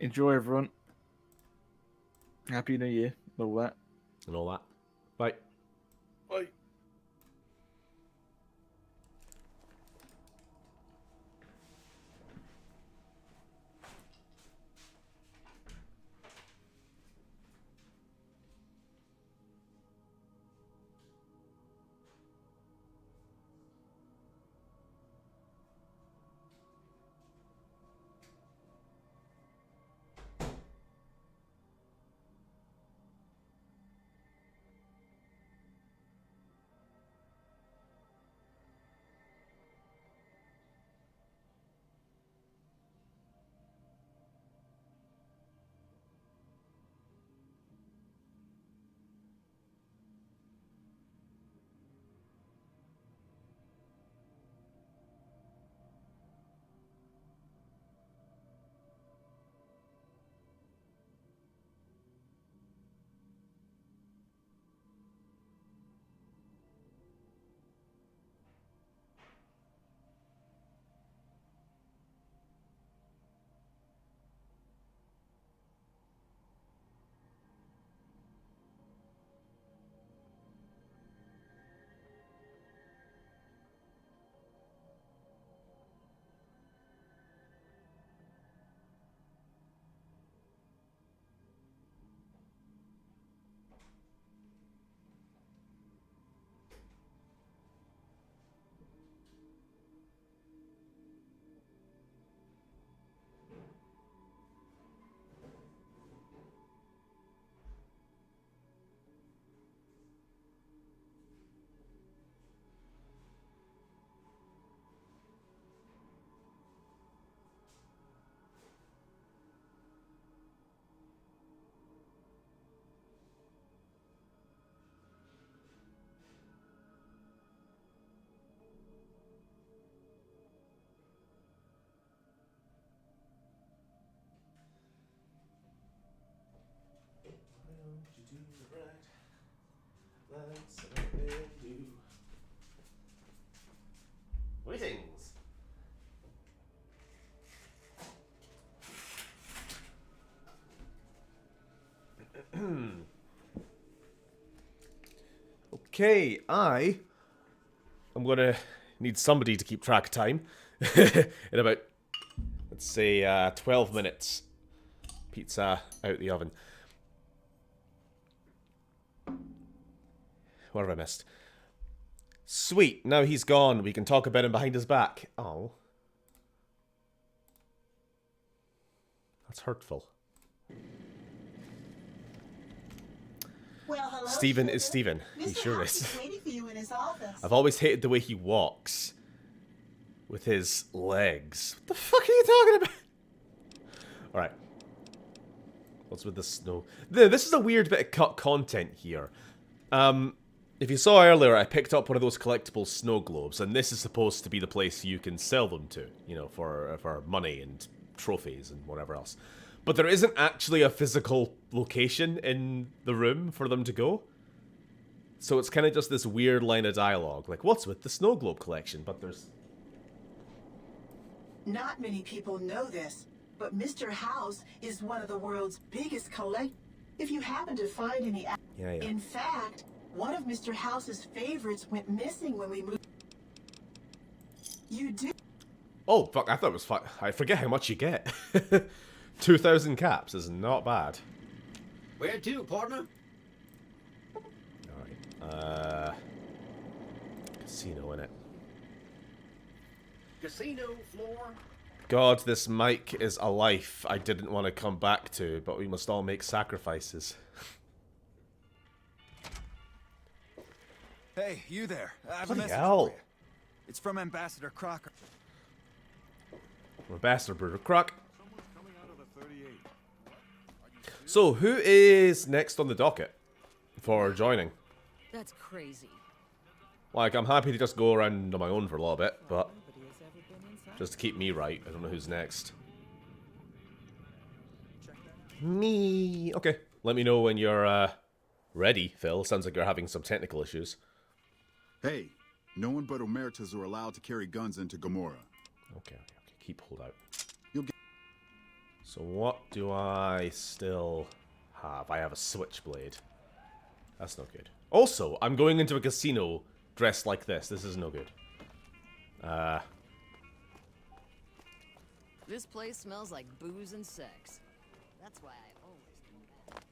Enjoy, everyone. Happy New Year. All that. And all that. Bye. Bye. Greetings. Okay, I'm gonna need somebody to keep track of time. In about, let's say, 12 minutes. Pizza out the oven. What have I missed? Sweet, now he's gone. We can talk about him behind his back. Oh. That's hurtful. Well, hello, Stephen sugar. is Stephen. He Mr. sure House is. waiting for you in his office. I've always hated the way he walks. With his legs. What the fuck are you talking about? Alright. What's with the snow? This is a weird bit of cut content here. If you saw earlier, I picked up one of those collectible snow globes, and this is supposed to be the place you can sell them to, you know, for money and trophies and whatever else. But there isn't actually a physical location in the room for them to go. So it's kind of just this weird line of dialogue, like, what's with the snow globe collection? But there's... Not many people know this, but Mr. House is one of the world's biggest collect. If you happen to find any... Yeah. In fact, one of Mr. House's favorites went missing when we moved. You do... Oh, fuck, I thought it was fun. I forget how much you get. 2,000 caps is not bad. Where to, partner? Alright, casino in it. Casino floor. God, this mic is a life I didn't want to come back to, but we must all make sacrifices. Hey, you there. I have a Bloody message hell. for you. It's from Ambassador Crocker. Ambassador Croc. So, who is next on the docket for joining? That's crazy. Like, I'm happy to just go around on my own for a little bit, but just to keep me right, I don't know who's next. Me. Okay, let me know when you're ready, Phil. Sounds like you're having some technical issues. Hey, no one but Omertas are allowed to carry guns into Gomorrah. Okay. Keep hold out. You'll get... So what do I still have? I have a switchblade. That's not good. Also, I'm going into a casino dressed like this. This is no good. This place smells like booze and sex. That's why I always do that.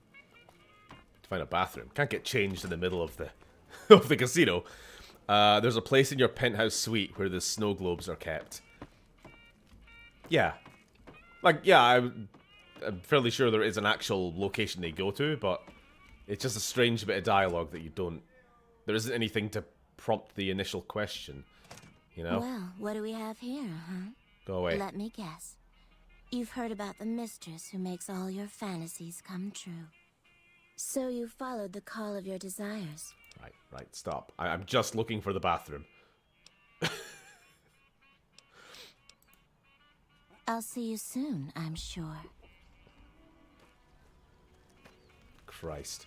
To find a bathroom. Can't get changed in the middle of the of the casino. There's a place in your penthouse suite where the snow globes are kept. Yeah. Like, yeah, I'm fairly sure there is an actual location they go to, but it's just a strange bit of dialogue that you don't... There isn't anything to prompt the initial question, you know? Well, what do we have here, huh? Go away. Let me guess. You've heard about the mistress who makes all your fantasies come true. So you followed the call of your desires. Right, stop. I'm just looking for the bathroom. I'll see you soon, I'm sure. Christ.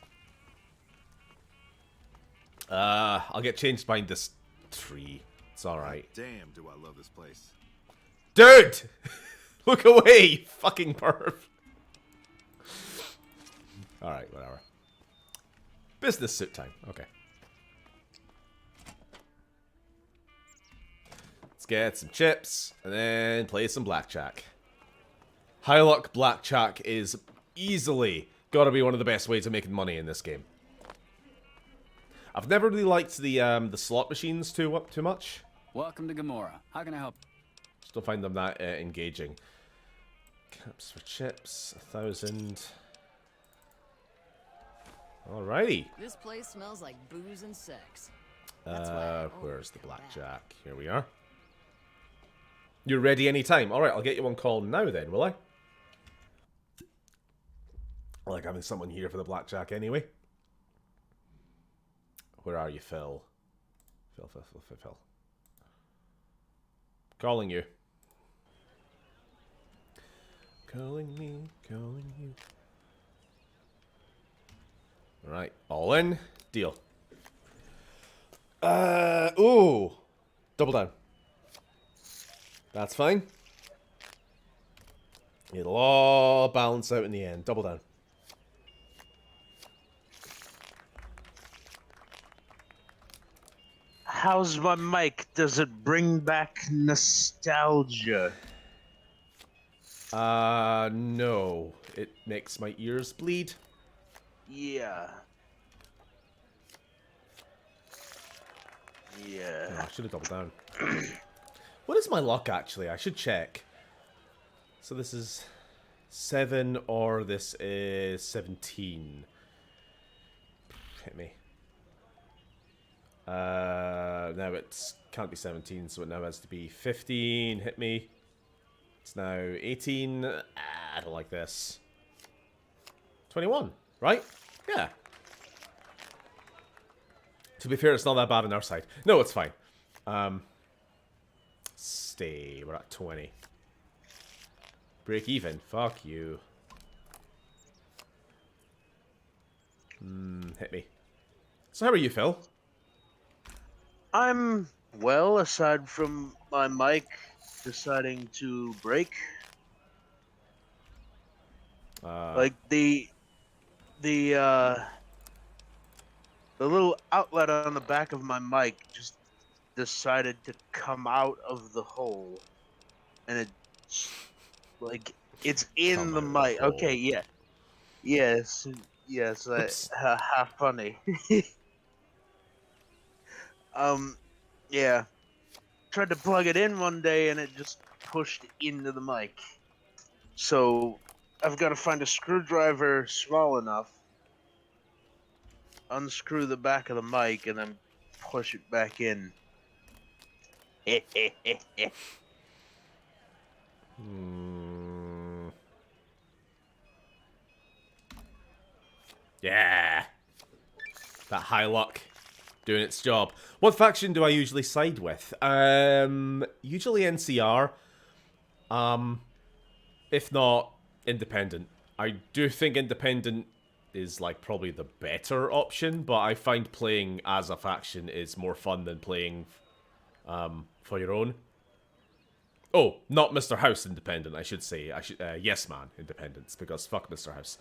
I'll get changed behind this tree. It's alright. Damn, do I love this place. Dude! Look away, you fucking perv. Alright, whatever. Business suit time. Okay. Let's get some chips, and then play some blackjack. High luck blackjack is easily gotta be one of the best ways of making money in this game. I've never really liked the slot machines too much. Welcome to Gomorrah. How can I help? Just don't find them that engaging. Caps for chips, 1,000. Alrighty. This place smells like booze and sex. Where's the blackjack? Here we are. You're ready anytime. Alright, I'll get you on call now then, will I? I like having someone here for the blackjack anyway. Where are you, Phil? Phil. Calling you. Calling me, calling you. Alright, all in. Deal. Ooh. Double down. That's fine. It'll all balance out in the end. Double down. How's my mic? Does it bring back nostalgia? No. It makes my ears bleed. Yeah. No, Yeah. I should have doubled down. What is my luck, actually? I should check. So this is 7 or this is 17. Hit me. Now it can't be 17, so it now has to be 15. Hit me. It's now 18. I don't like this. 21, right? Yeah. To be fair, it's not that bad on our side. No, it's fine. Stay. We're at 20. Break even. Fuck you. Hit me. So how are you, Phil? I'm well, aside from my mic deciding to break. Like the little outlet on the back of my mic just decided to come out of the hole, and it's in the mic. Okay, yeah, yes, how funny. Yeah, tried to plug it in one day and it just pushed into the mic. So I've got to find a screwdriver small enough, unscrew the back of the mic, and then push it back in. Yeah. That high luck doing its job. What faction do I usually side with? Usually NCR. If not, Independent. I do think Independent is like probably the better option, but I find playing as a faction is more fun than playing for your own. Oh, not Mr. House Independent, I should say. I should Yes Man Independence, because fuck Mr. House.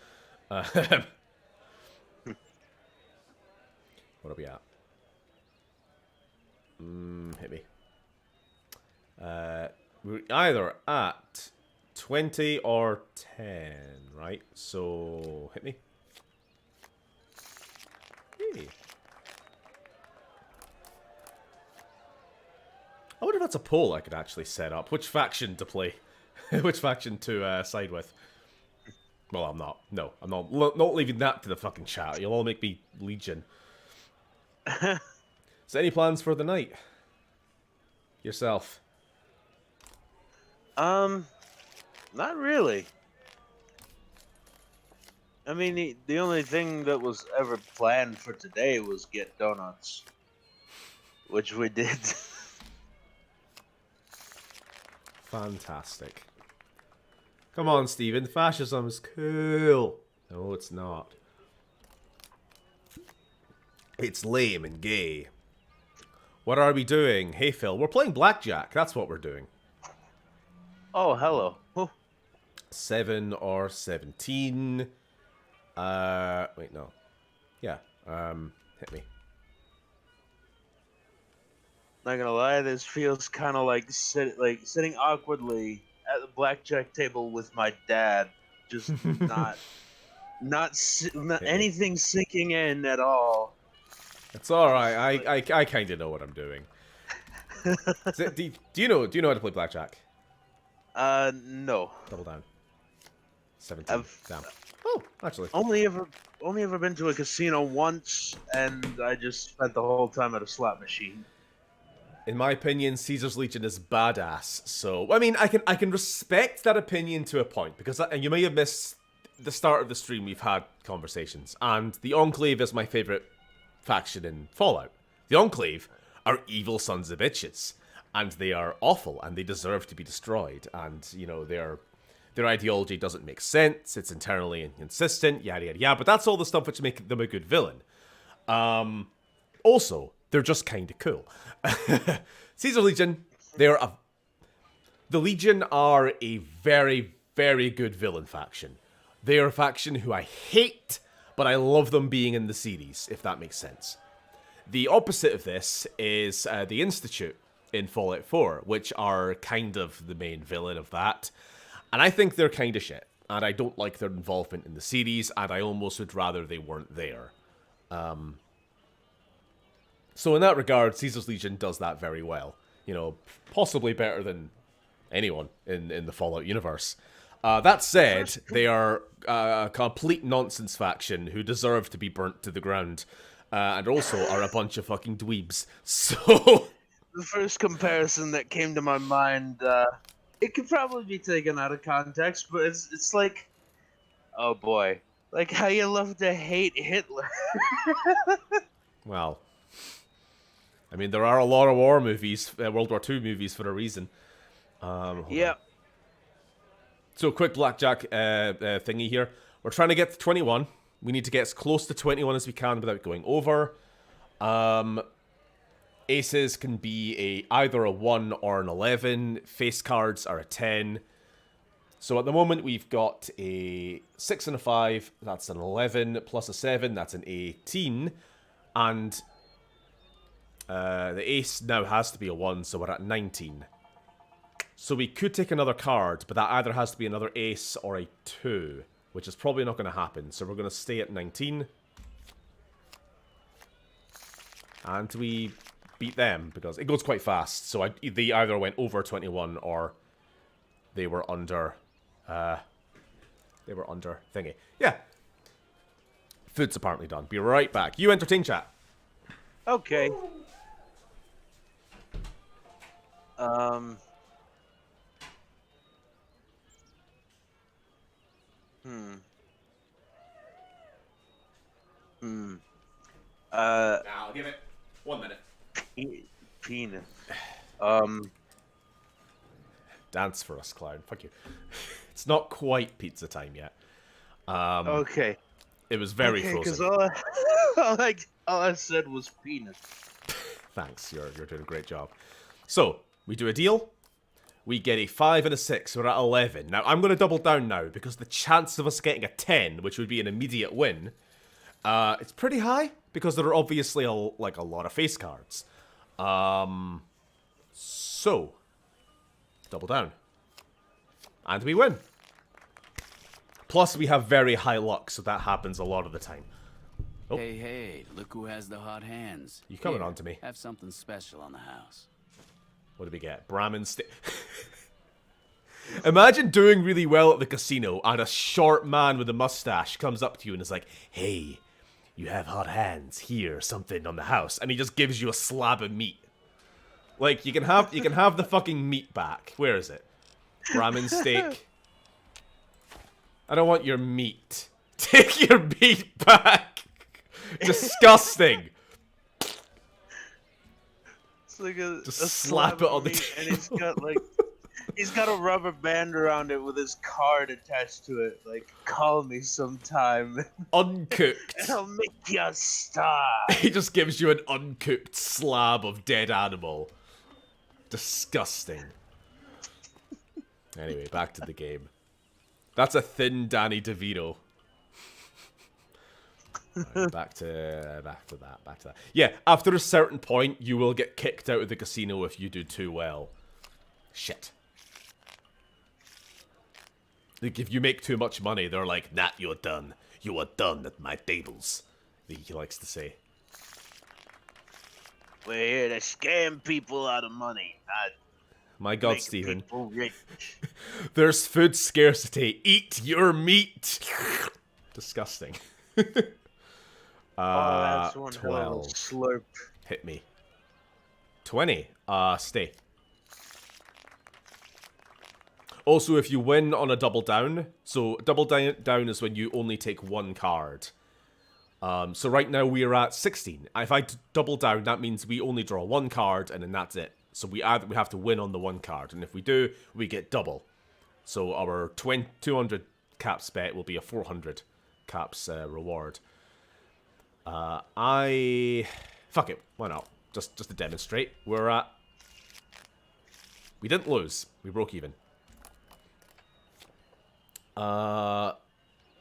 What are we at? Hit me. We're either at 20 or 10, right? So, hit me. Hey. I wonder if that's a poll I could actually set up. Which faction to play? Which faction to side with? Well, I'm not. No, I'm not leaving that to the fucking chat. You'll all make me Legion. So, any plans for the night? Yourself? Not really. I mean, the only thing that was ever planned for today was get donuts, which we did. Fantastic. Come on, Stephen. Fascism is cool. No, it's not. It's lame and gay. What are we doing? Hey, Phil. We're playing blackjack. That's what we're doing. Oh, hello. 7 or 17. Wait, no. Yeah. Hit me. Not gonna lie, this feels kind of like sitting awkwardly at the blackjack table with my dad, just not anything sinking in at all. It's all right. I kind of know what I'm doing. Do you know how to play blackjack? No. Double down. 17. Down. Oh, actually. Only ever been to a casino once, and I just spent the whole time at a slot machine. In my opinion, Caesar's Legion is badass. So, I mean, I can respect that opinion to a point, because you may have missed the start of the stream. We've had conversations, and the Enclave is my favorite faction in Fallout. The Enclave are evil sons of bitches, and they are awful, and they deserve to be destroyed. And you know, their ideology doesn't make sense. It's internally inconsistent. Yada yada yada. But that's all the stuff which make them a good villain. Also, they're just kind of cool. Caesar Legion, the Legion are a very, very good villain faction. They are a faction who I hate, but I love them being in the series, if that makes sense. The opposite of this is the Institute in Fallout 4, which are kind of the main villain of that. And I think they're kind of shit. And I don't like their involvement in the series, and I almost would rather they weren't there. So in that regard, Caesar's Legion does that very well. You know, possibly better than anyone in the Fallout universe. That said, they are a complete nonsense faction who deserve to be burnt to the ground. And also are a bunch of fucking dweebs. So... The first comparison that came to my mind, it could probably be taken out of context, but it's like... Oh boy. Like how you love to hate Hitler. Well... I mean, there are a lot of war movies, World War II movies, for a reason. Yep. So, quick blackjack thingy here. We're trying to get to 21. We need to get as close to 21 as we can without going over. Aces can be either a 1 or an 11. Face cards are a 10. So, at the moment, we've got a 6 and a 5. That's an 11. Plus a 7. That's an 18. And... the ace now has to be a 1, so we're at 19. So we could take another card, but that either has to be another ace or a 2, which is probably not going to happen. So we're going to stay at 19. And we beat them, because it goes quite fast. So they either went over 21 or they were under... thingy. Yeah. Food's apparently done. Be right back. You entertain chat. Okay. I'll give it 1 minute. Penis. Dance for us, clown. Fuck you. It's not quite pizza time yet. Okay. It was very frozen. Because all I said was penis. Thanks, you're doing a great job. So, we do a deal. We get a 5 and a 6. We're at 11. Now, I'm going to double down now, because the chance of us getting a 10, which would be an immediate win, it's pretty high, because there are obviously a lot of face cards. So, double down. And we win. Plus, we have very high luck, so that happens a lot of the time. Oh. Hey, look who has the hot hands. You coming on to me? Have something special on the house. What do we get? Brahmin steak. Imagine doing really well at the casino and a short man with a mustache comes up to you and is like, hey, you have hot hands. Here, something on the house. And he just gives you a slab of meat. Like, you can have the fucking meat back. Where is it? Brahmin steak. I don't want your meat. Take your meat back. Disgusting. Like a slap it on the table. And he's got a rubber band around it with his card attached to it. Like, call me sometime. Uncooked. And I'll make you starve. He just gives you an uncooked slab of dead animal. Disgusting. Anyway, back to the game. That's a thin Danny DeVito. Right, back to that. Yeah, after a certain point, you will get kicked out of the casino if you do too well. Shit. Like, if you make too much money, they're like, nah, you're done. You are done at my tables. He likes to say. We're here to scam people out of money. My God, Stephen. There's food scarcity. Eat your meat. Disgusting. That's one 12. Slurp. Hit me. 20. Stay. Also, if you win on a double down, so double down is when you only take one card. So right now we're at 16. If I double down, that means we only draw one card and then that's it. So we have to win on the one card, and if we do, we get double. So our 200 caps bet will be a 400 caps reward. Fuck it, why not? Just to demonstrate, we're at... We didn't lose, we broke even. 11?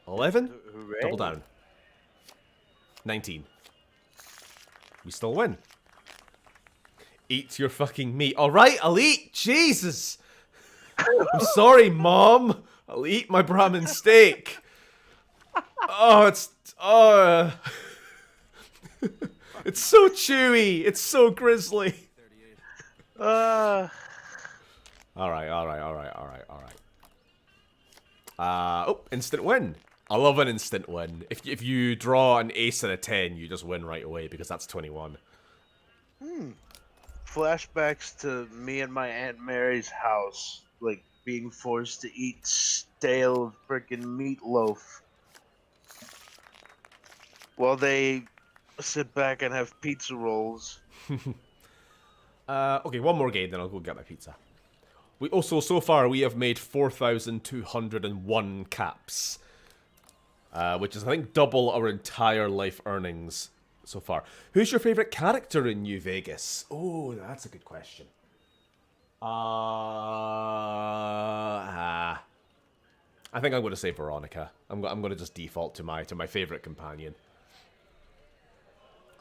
Hooray. Double down. 19. We still win. Eat your fucking meat. Alright, I'll eat! Jesus! I'm sorry, Mom! I'll eat my Brahmin steak. Oh, it's... It's so chewy. It's so grisly. Uh, Alright. Oh, instant win. I love an instant win. If you draw an ace and a 10, you just win right away because that's 21. Flashbacks to me and my Aunt Mary's house, like being forced to eat stale freaking meatloaf while they sit back and have pizza rolls. Okay, one more game, then I'll go get my pizza. We also, so far, we have made 4,201 caps. Which is, I think, double our entire life earnings so far. Who's your favorite character in New Vegas? Oh, that's a good question. I think I'm going to say Veronica. I'm going to just default to my favorite companion.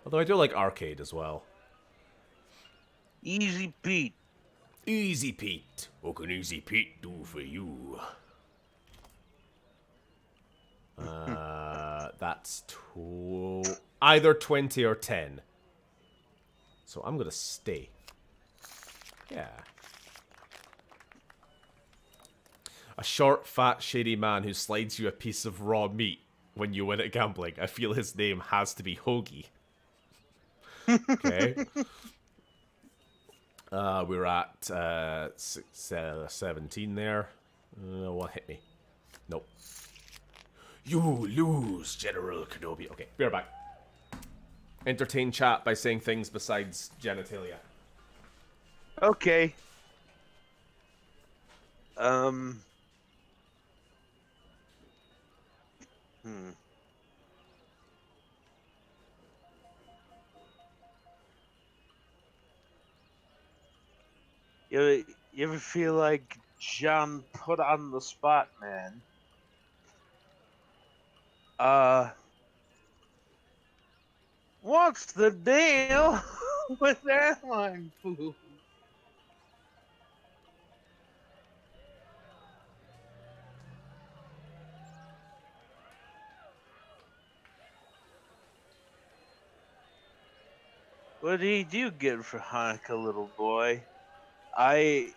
Although I do like Arcade as well. Easy Pete. Easy Pete. What can Easy Pete do for you? That's either 20 or 10. So I'm gonna stay. Yeah. A short, fat, shady man who slides you a piece of raw meat when you win at gambling. I feel his name has to be Hoagie. Okay. We're at 17 there. What hit me? Nope. You lose, General Kenobi. Okay, be right back. Entertain chat by saying things besides genitalia. Okay. You ever feel like John put on the spot, man? What's the deal with airline food? What did you get for Hanukkah, little boy? I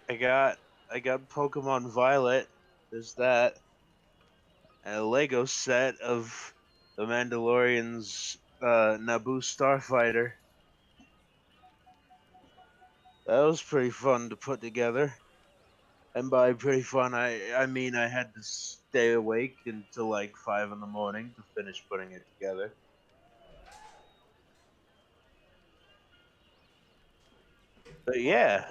got Pokemon Violet. There's that. And a Lego set of the Mandalorian's Naboo Starfighter. That was pretty fun to put together. And by pretty fun, I mean I had to stay awake until like 5 in the morning to finish putting it together. But yeah.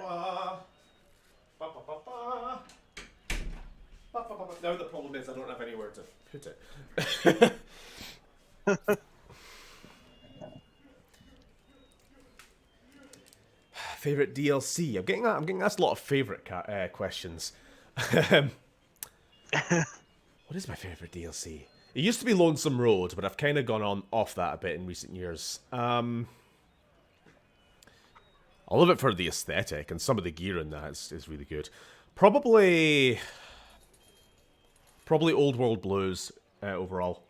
Now the problem is I don't have anywhere to put it. Favorite DLC? I'm getting asked a lot of favorite questions. What is my favorite DLC? It used to be Lonesome Road, but I've kind of gone off that a bit in recent years. I love it for the aesthetic, and some of the gear in that is really good. Probably Old World Blues overall.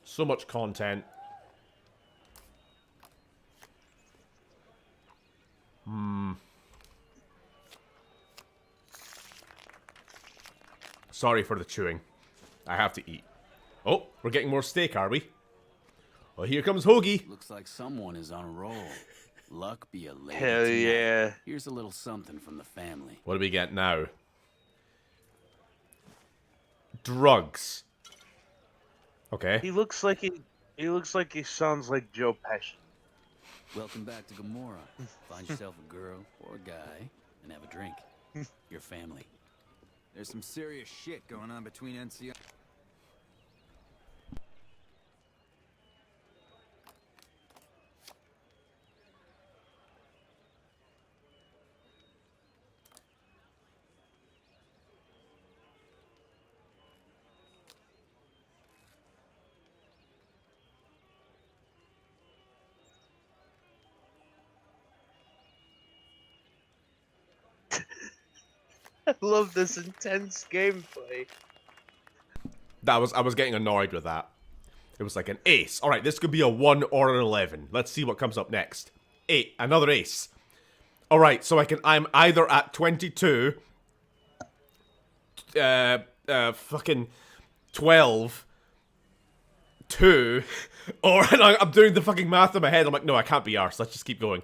So much content. Sorry for the chewing. I have to eat. Oh, we're getting more steak, are we? Well, here comes Hoagie. Looks like someone is on a roll. Luck be a lady. Hell tonight. yeah. Here's a little something from the family. What do we get now? Drugs. Okay. He looks like he sounds like Joe Pesci. Welcome back to Gamora. Find yourself a girl or a guy and have a drink. Your family. There's some serious shit going on between NCI. I love this intense gameplay. I was getting annoyed with that. It was like an ace. All right, this could be a 1 or an 11. Let's see what comes up next. 8, another ace. All right, so I'm either at 22, fucking 12, 2, or I'm doing the fucking math in my head. I'm like, no, I can't be arsed. Let's just keep going.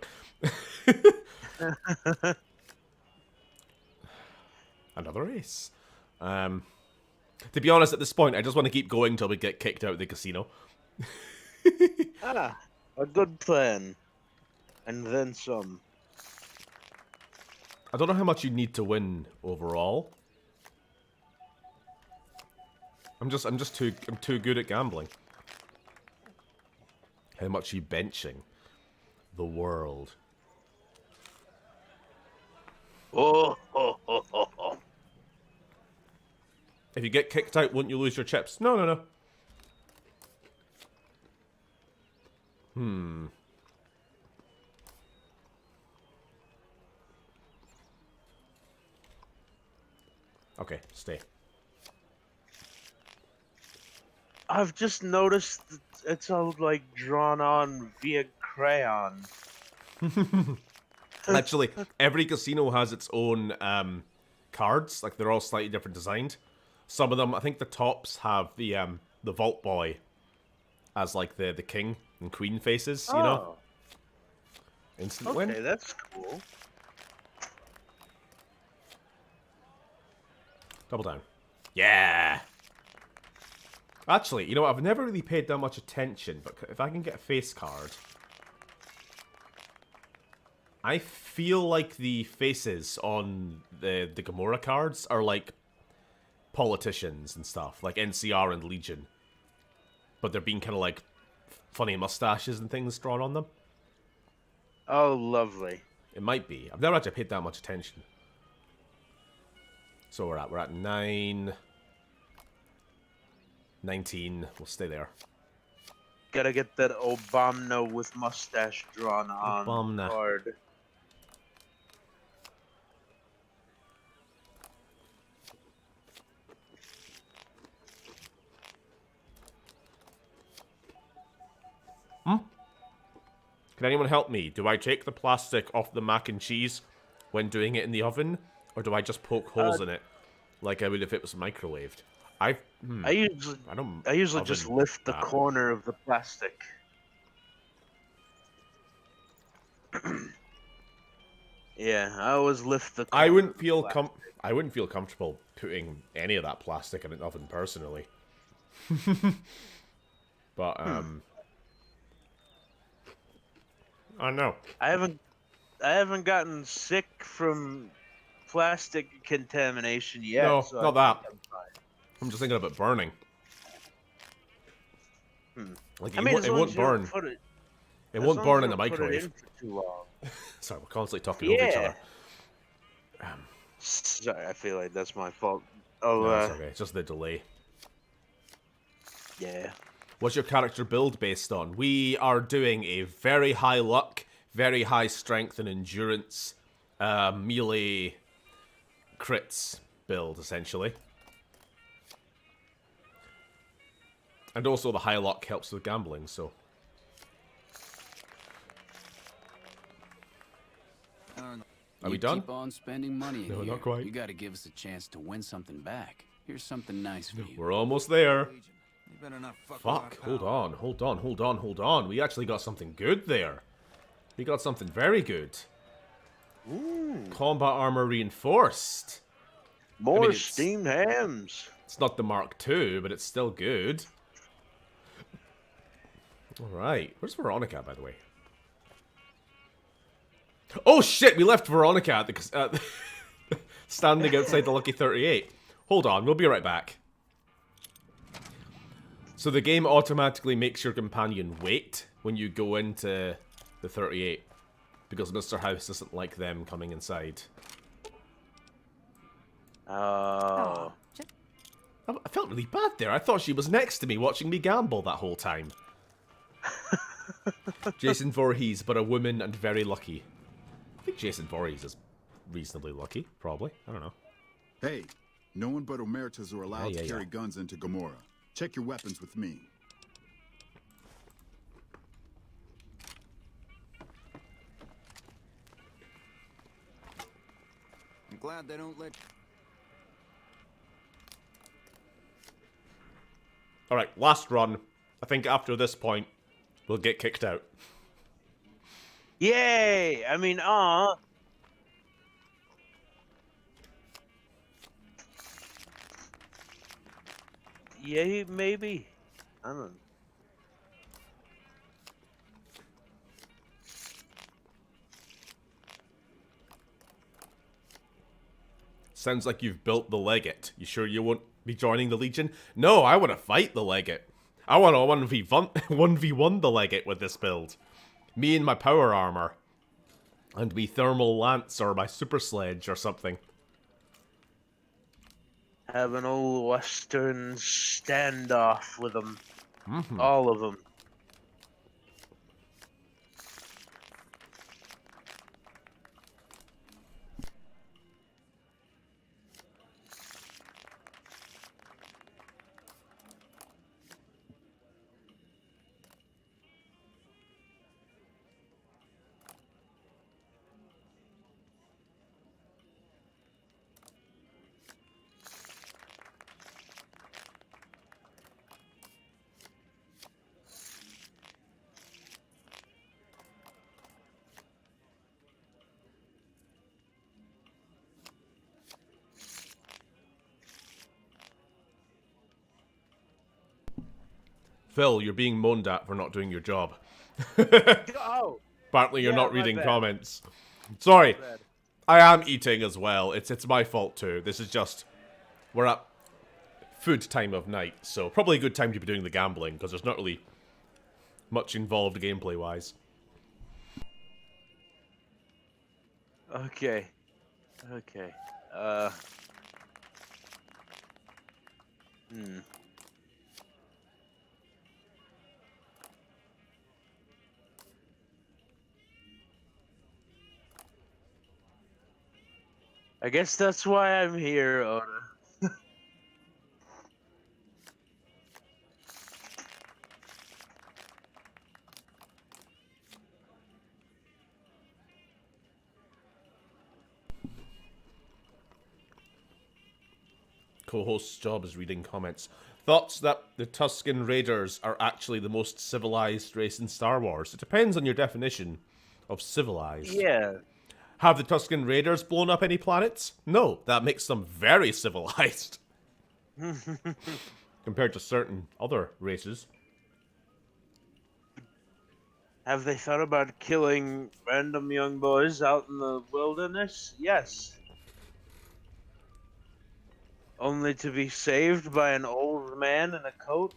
Another ace. To be honest, at this point, I just want to keep going till we get kicked out of the casino. A good plan. And then some. I don't know how much you need to win overall. I'm too good at gambling. How much are you benching? The world. Oh. If you get kicked out, won't you lose your chips? No. Okay, stay. I've just noticed that it's all like drawn on via crayon. Actually, every casino has its own cards. Like, they're all slightly different designed. Some of them, I think the tops have the Vault Boy as like the king and queen faces, you know? Instant win. Okay, that's cool. Double down. Yeah! Actually, you know what? I've never really paid that much attention, but if I can get a face card... I feel like the faces on the Gamora cards are like politicians and stuff, like NCR and Legion. But they're being kind of like funny mustaches and things drawn on them. Oh, lovely. It might be. I've never actually paid that much attention. So we're at 9. 19. We'll stay there. Gotta get that Obama with mustache drawn on Obama card. Can anyone help me? Do I take the plastic off the mac and cheese when doing it in the oven? Or do I just poke holes in it like I would if it was microwaved? I usually just lift the corner of the plastic. Yeah, I always lift the corner. I wouldn't feel comfortable putting any of that plastic in an oven personally. But I know. I haven't gotten sick from plastic contamination yet. No, so not that. I'm just thinking about burning. Like, it won't burn. It won't burn in the microwave. Sorry, we're constantly talking over each other. Sorry, I feel like that's my fault. No, it's okay. It's just the delay. Yeah. What's your character build based on? We are doing a very high luck, very high strength and endurance, melee crits build, essentially. And also the high luck helps with gambling, so... Are we done? Keep on spending money. No, here. not quite. You got to give us a chance to win something back. Here's something nice for you. We're almost there. You better not Fuck, hold on. We actually got something good there. We got something very good. Ooh. Combat armor reinforced. More steamed hams. It's not the Mark II, but it's still good. Alright, where's Veronica, by the way? Oh shit, we left Veronica at the standing outside the Lucky 38. Hold on, we'll be right back. So the game automatically makes your companion wait when you go into the 38. Because Mr. House doesn't like them coming inside. Oh. I felt really bad there. I thought she was next to me watching me gamble that whole time. Jason Voorhees, but a woman and very lucky. I think Jason Voorhees is reasonably lucky, probably. I don't know. Hey, No one but Omertas are allowed to carry guns into Gomorrah. Check your weapons with me. I'm glad they don't let... Alright, last run. I think after this point, we'll get kicked out. Yay! I mean, yay, maybe? I don't know. Sounds like you've built the Legate. You sure you won't be joining the Legion? No, I want to fight the Legate. I want to 1v1 the Legate with this build. Me and my power armor. And me thermal lance or my super sledge or something. Have an old western standoff with them. All of them. Phil, you're being moaned at for not doing your job. Oh! Apparently you're Yeah, not my reading bad. comments. Sorry. My bad. I am eating as well. It's my fault too. This is just... We're at food time of night, so probably a good time to be doing the gambling, because there's not really much involved gameplay-wise. Okay. Okay. I guess that's why I'm here, Oda. Co-host's job is reading comments. Thoughts that the Tusken Raiders are actually the most civilized race in Star Wars? It depends on your definition of civilized. Yeah. Have the Tusken Raiders blown up any planets? No, that makes them very civilized. Compared to certain other races. Have they thought about killing random young boys out in the wilderness? Yes. Only to be saved by an old man in a coat?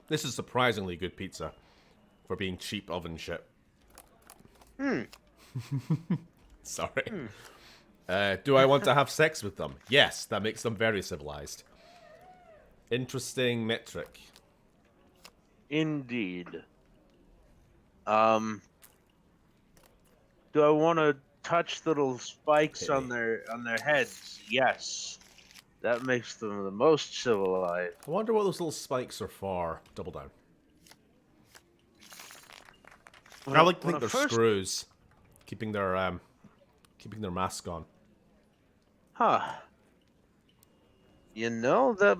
This is surprisingly good pizza for being cheap oven shit. Sorry. Do I want to have sex with them? Yes, that makes them very civilized. Interesting metric. Indeed. Do I want to touch the little spikes on their heads? Yes. That makes them the most civilized. I wonder what those little spikes are for. Double down. I like to think they're screws, keeping their mask on. Huh. You know, that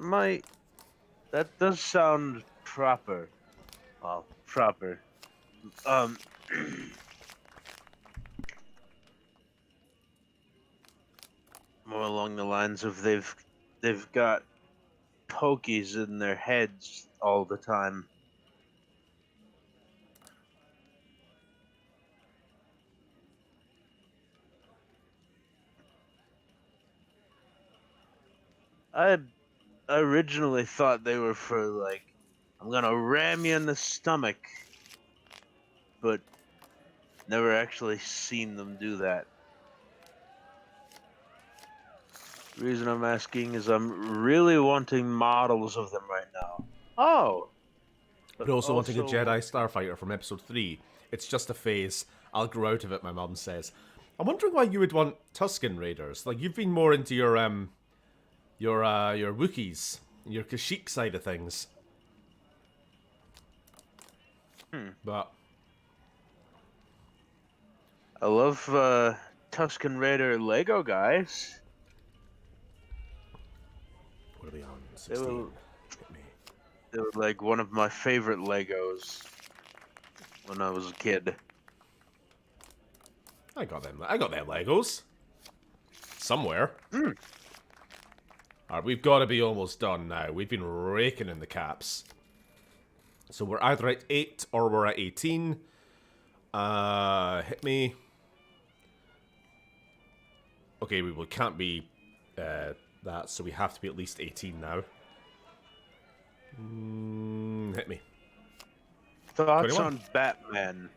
does sound proper. Well, proper. More along the lines of they've got pokies in their heads all the time. I originally thought they were for, like, I'm gonna ram you in the stomach, but never actually seen them do that. Reason I'm asking is I'm really wanting models of them right now. Oh! But also wanting a Jedi Starfighter from Episode 3. It's just a phase. I'll grow out of it, my mum says. I'm wondering why you would want Tusken Raiders. Like, you've been more into your Wookiees, your Kashyyyk side of things. But I love Tusken Raider Lego guys. What are we on? 16. They were like one of my favorite Legos when I was a kid. I got them Legos. Somewhere. Alright, we've got to be almost done now. We've been raking in the caps. So we're either at 8 or we're at 18. Hit me. Okay, we can't be that, so we have to be at least 18 now. Hit me. Thoughts 21? on Batman?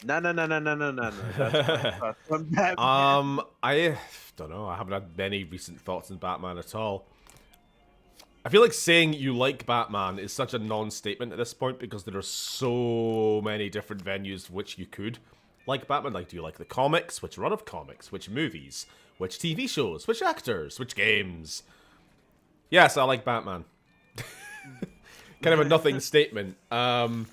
No. That's my thoughts on Batman. I don't know. I haven't had many recent thoughts on Batman at all. I feel like saying you like Batman is such a non-statement at this point because there are so many different venues which you could like Batman. Like, do you like the comics? Which run of comics? Which movies? Which TV shows? Which actors? Which games? Yes, I like Batman. Kind of a nothing statement. I've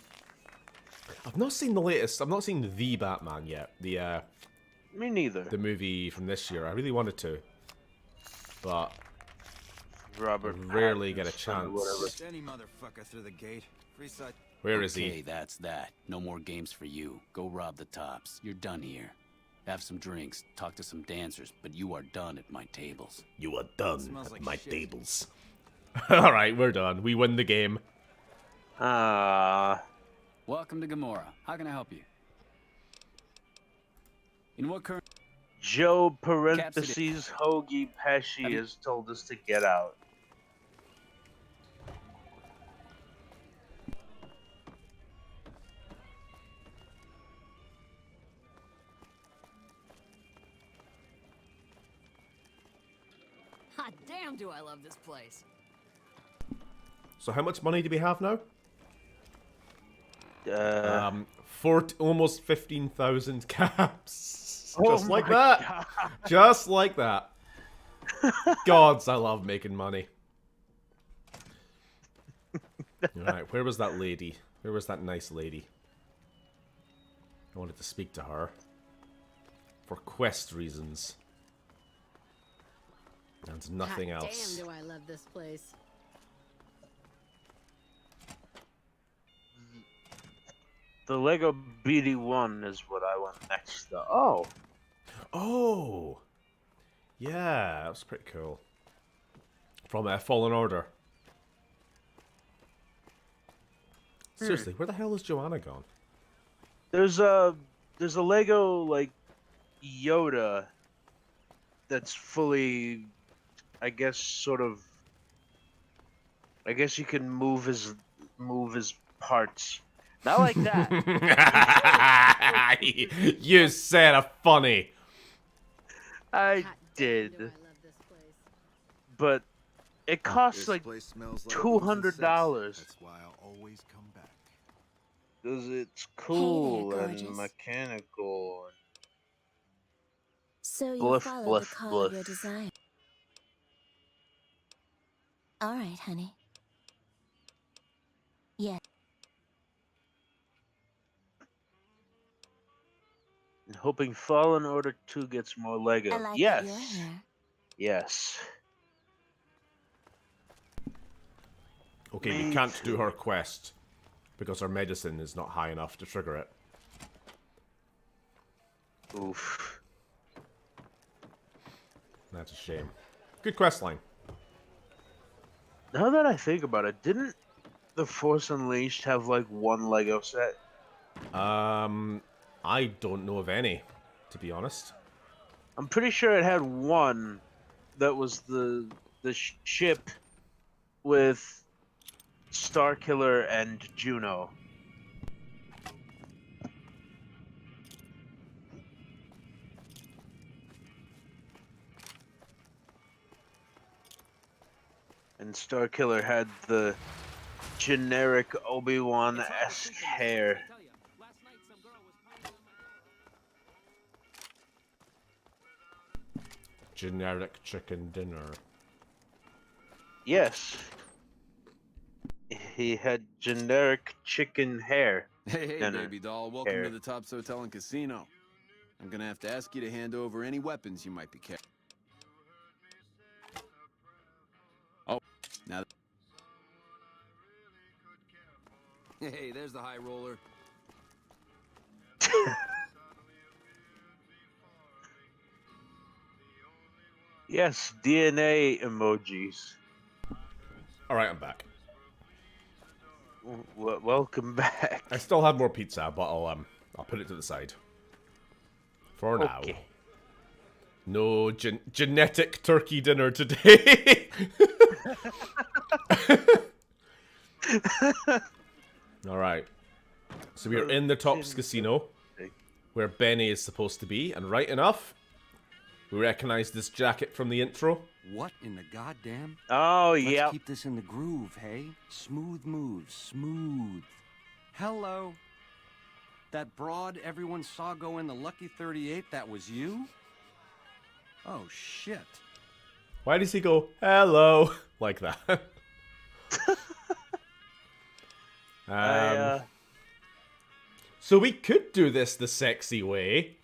not seen the latest. I've not seen the Batman yet. Me neither. The movie from this year. I really wanted to, but Robert rarely get a chance. Any motherfucker through the gate. Free side. Where is he? Okay, that's that. No more games for you. Go rob the tops. You're done here. Have some drinks, talk to some dancers, but you are done at my tables. You are done at my tables. Alright, we're done. We win the game. Welcome to Gamora. How can I help you? In what current... Joe parentheses Hoagie Pesci has told us to get out. Hot damn, do I love this place. So how much money do we have now? 40, almost 15,000 caps. Oh Just like my that. God. Just like that. Gods, I love making money. Alright, where was that lady? Where was that nice lady? I wanted to speak to her. For quest reasons. And nothing else. Damn, do I love this place. The Lego BD-1 is what I want next, though. Oh! Oh! Yeah, that was pretty cool. From Fallen Order. Seriously, where the hell is Joanna gone? There's a Lego, like, Yoda that's fully, I guess, sort of... I guess you can move his parts. Not like that. You said a funny. I did. But it costs like $200. That's why I'll always come back. Because it's cool there, and gorgeous. mechanical. So you Bluff, follow bluff, the call bluff. of your desire. All right, honey. Yeah. And hoping Fallen Order 2 gets more Lego. I like yes. your hair. Yes. Okay, we can't do her quest because her medicine is not high enough to trigger it. Oof. That's a shame. Good quest line. Now that I think about it, didn't The Force Unleashed have like one Lego set? I don't know of any, to be honest. I'm pretty sure it had one that was the ship with Starkiller and Juno. And Starkiller had the generic Obi-Wan-esque hair. Generic chicken dinner. Yes. He had generic chicken hair. Hey, dinner baby doll. Welcome hair. to the Tops Hotel and Casino. I'm gonna have to ask you to hand over any weapons you might be carrying. Oh, now. Hey, there's the high roller. Yes, DNA emojis. All right, I'm back. Welcome back. I still have more pizza, but I'll put it to the side for now. No genetic turkey dinner today. All right. So we are in the Tops Casino, where Benny is supposed to be, and right enough, we recognize this jacket from the intro. What in the goddamn? Oh, yeah. yep. Keep this in the groove, hey? Smooth moves, smooth. Hello. That broad everyone saw go in the Lucky 38, that was you? Oh, shit. Why does he go, hello, like that? So we could do this the sexy way.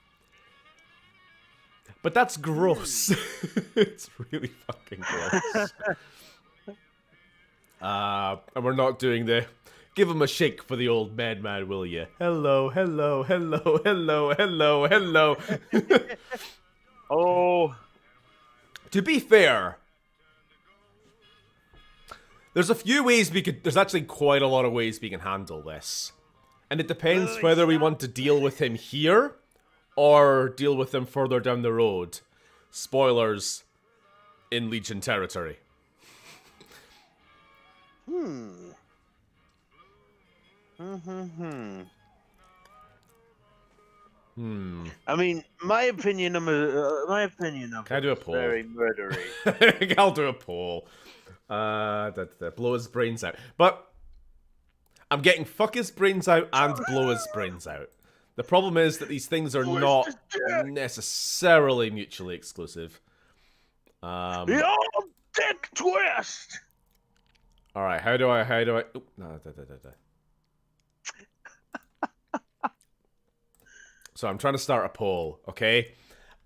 But that's gross. It's really fucking gross. And we're not doing the... Give him a shake for the old man, will you? Hello, hello, hello, hello, hello, hello. Oh. To be fair, there's a few ways we could... There's actually quite a lot of ways we can handle this. And it depends whether we want to deal with him here or deal with him further down the road. Spoilers, in Legion territory. I mean, my opinion of Can I do a poll? very murdery. I'll do a poll. Blow his brains out. But I'm getting fuck his brains out and blow his brains out. The problem is that these things are not necessarily mutually exclusive. Your dick twist! Alright, how do I... Oop, no, So I'm trying to start a poll, okay?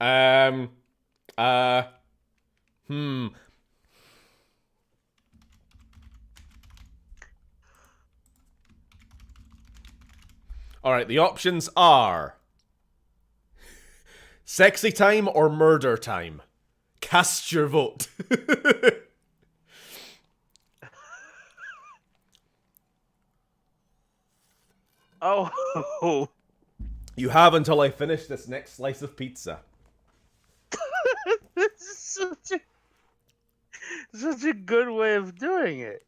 Alright, the options are... Sexy time or murder time? Cast your vote. Oh. You have until I finish this next slice of pizza. This is such a good way of doing it.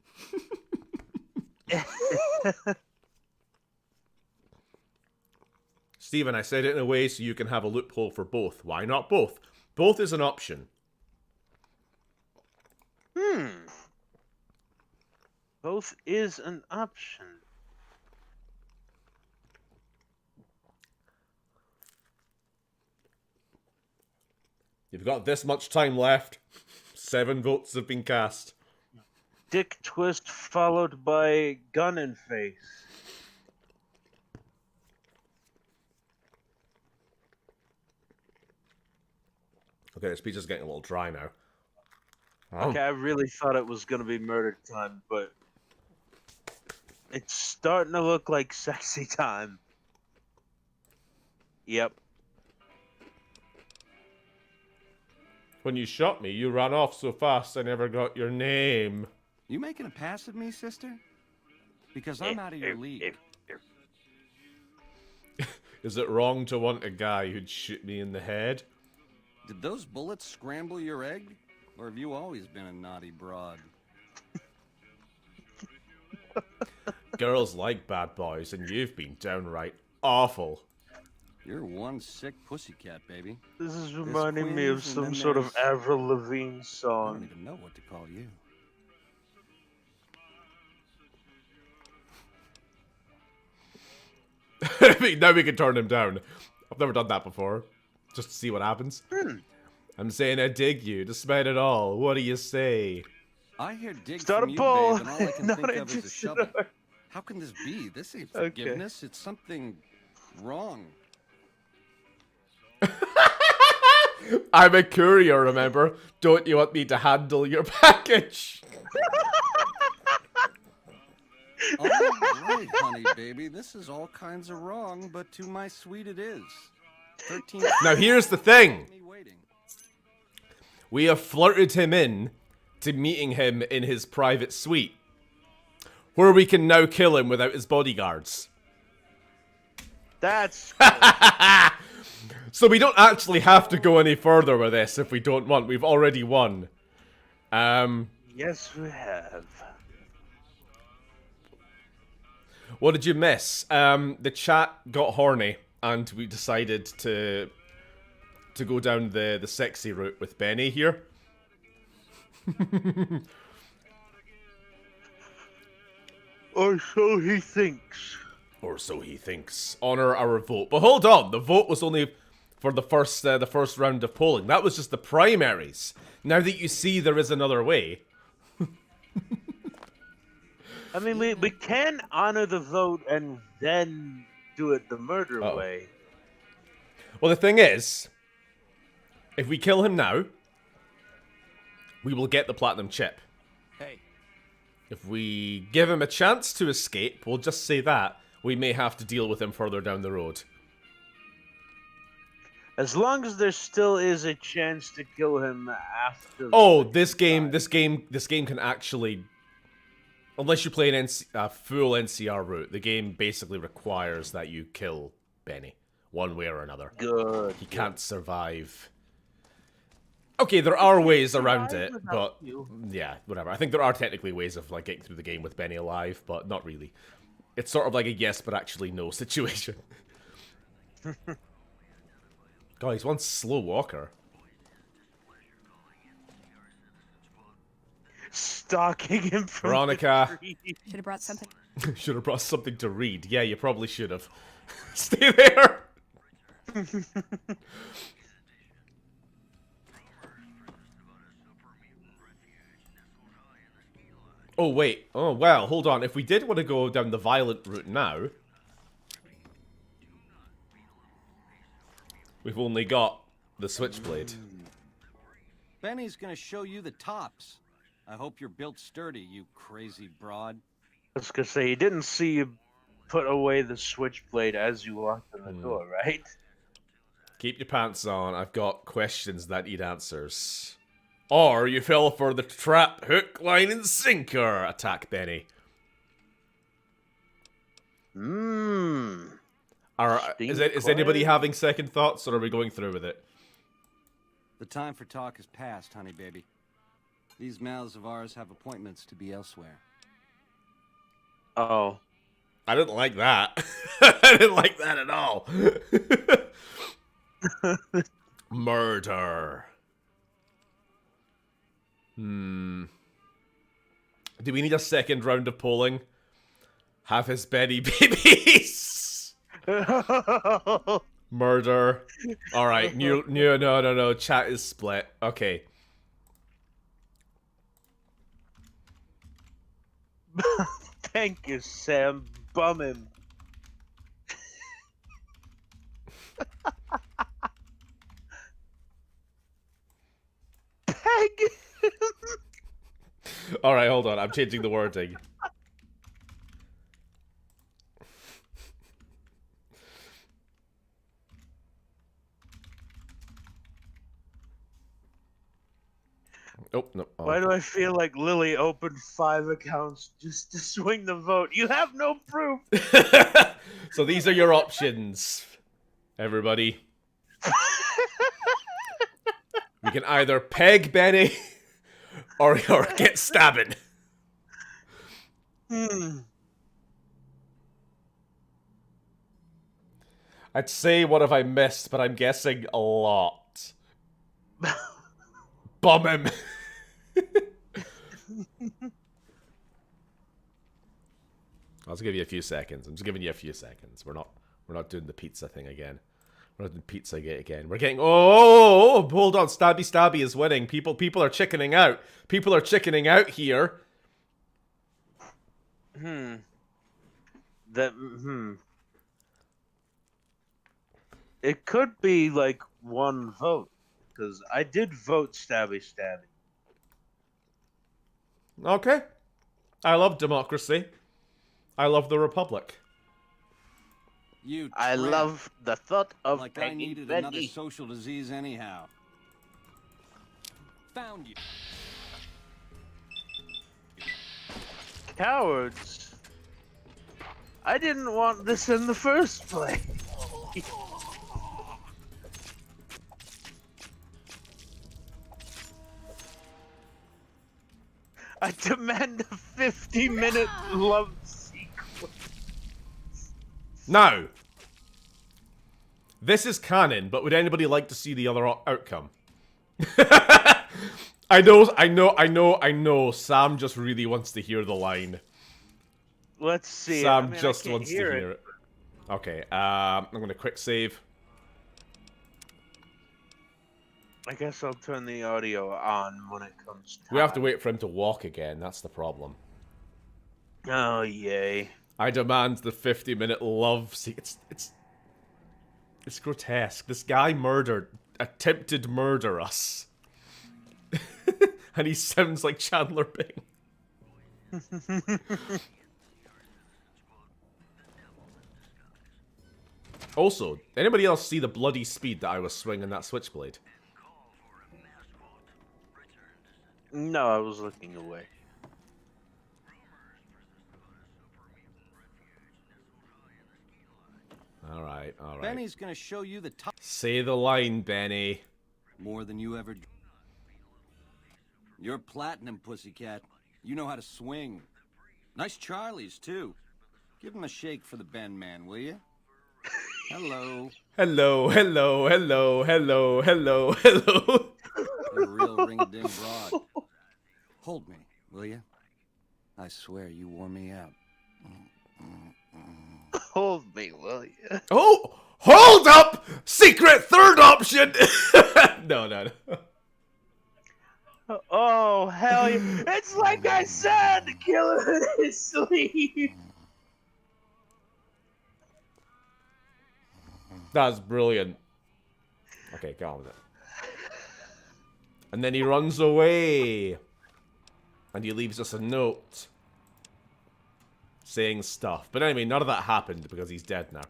Steven, I said it in a way so you can have a loophole for both. Why not both? Both is an option. Both is an option. You've got this much time left. 7 votes have been cast. Dick twist followed by gun in face. Okay, this pizza's getting a little dry now. Okay, I really thought it was gonna be murder time, but it's starting to look like sexy time. Yep. When you shot me, you ran off so fast I never got your name. You making a pass at me, sister? Because I'm out of your league. Is it wrong to want a guy who'd shoot me in the head? Did those bullets scramble your egg? Or have you always been a naughty broad? Girls like bad boys, and you've been downright awful. You're one sick pussycat, baby. This is reminding me of some sort of Avril Lavigne I song. don't even know what to call you. Now we can turn him down. I've never done that before. Just to see what happens. I'm saying I dig you, despite it all. What do you say? I hear dig Start from a you, poll. babe, and all I can Not think of is a interested. shovel. How can this be? This ain't forgiveness. It's something wrong. I'm a courier, remember? Don't you want me to handle your package? All right, honey, baby. This is all kinds of wrong, but to my sweet it is. 13. Now here's the thing. We have flirted him in to meeting him in his private suite, where we can now kill him without his bodyguards. That's so we don't actually have to go any further with this if we don't want. We've already won. Yes, we have. What did you miss? The chat got horny, and we decided to go down the sexy route with Benny here. Or so he thinks. Or so he thinks. Honor our vote. But hold on, the vote was only for the first round of polling. That was just the primaries. Now that you see there is another way. I mean, we can honor the vote and then do it the murder way. Well, the thing is, if we kill him now, we will get the platinum chip. Hey. If we give him a chance to escape, we'll just say that, we may have to deal with him further down the road. As long as there still is a chance to kill him after. Oh, this game can actually, unless you play an full NCR route, the game basically requires that you kill Benny one way or another. Good. He can't survive. Okay, there are ways around it, but yeah, whatever. I think there are technically ways of like getting through the game with Benny alive, but not really. It's sort of like a yes but actually no situation. God, he's one slow walker. Stalking him from Veronica. Should have brought something. Should have brought something to read. Yeah, you probably should have. Stay there! Oh, wait. Oh, well, hold on. If we did want to go down the violent route now, we've only got the switchblade. Benny's gonna show you the tops. I hope you're built sturdy, you crazy broad. I was gonna say, he didn't see you put away the switchblade as you walked in the door, right? Keep your pants on. I've got questions that need answers. Or you fell for the trap, hook, line, and sinker. Attack Benny. Is anybody having second thoughts, or are we going through with it? The time for talk is past, honey baby. These mouths of ours have appointments to be elsewhere. Oh. I didn't like that. I didn't like that at all. Murder. Do we need a second round of polling? Have his Benny babies. Murder. Alright, no. Chat is split. Okay. Thank you, Sam. Bum him. Peg him. Alright, hold on. I'm changing the wording. Oh, no. Oh. Why do I feel like Lily opened 5 accounts just to swing the vote? You have no proof! So these are your options, everybody. We can either peg Benny or get stabbing. I'd say what have I missed, but I'm guessing a lot. Bum him. I'll just give you a few seconds. I'm just giving you a few seconds. We're not We're not doing the pizza thing again. We're not doing Pizzagate again. We're getting... Oh, hold on. Stabby Stabby is winning. People are chickening out. People are chickening out here. It could be like one vote, because I did vote Stabby Stabby. Okay. I love democracy. I love the Republic. I love the thought of like I needed another social disease anyhow. Found you. Cowards. I didn't want this in the first place. I demand a 50-minute love sequence. Now, this is canon, but would anybody like to see the other outcome? I know. Sam just really wants to hear the line. Let's see. Sam just wants to hear it. Okay, I'm gonna quick save. I guess I'll turn the audio on when it comes time. We have to wait for him to walk again, that's the problem. Oh, yay. I demand the 50-minute love scene. It's grotesque. This guy attempted murder us. And he sounds like Chandler Bing. Also, anybody else see the bloody speed that I was swinging that switchblade? No, I was looking away. Alright. Benny's gonna show you the top. Say the line, Benny. More than you ever. You're platinum, pussycat. You know how to swing. Nice Charlies, too. Give him a shake for the Ben man, will you? Hello. Hello. You're a real ring-a-ding broad. Hold me, will you? I swear you wore me out. Hold me, will you? Oh! Hold up! Secret third option! No. Oh, hell yeah. It's like I said! Kill him in his sleep! That's brilliant. Okay, go on with it. And then he runs away. And he leaves us a note. Saying stuff. But anyway, none of that happened because he's dead now.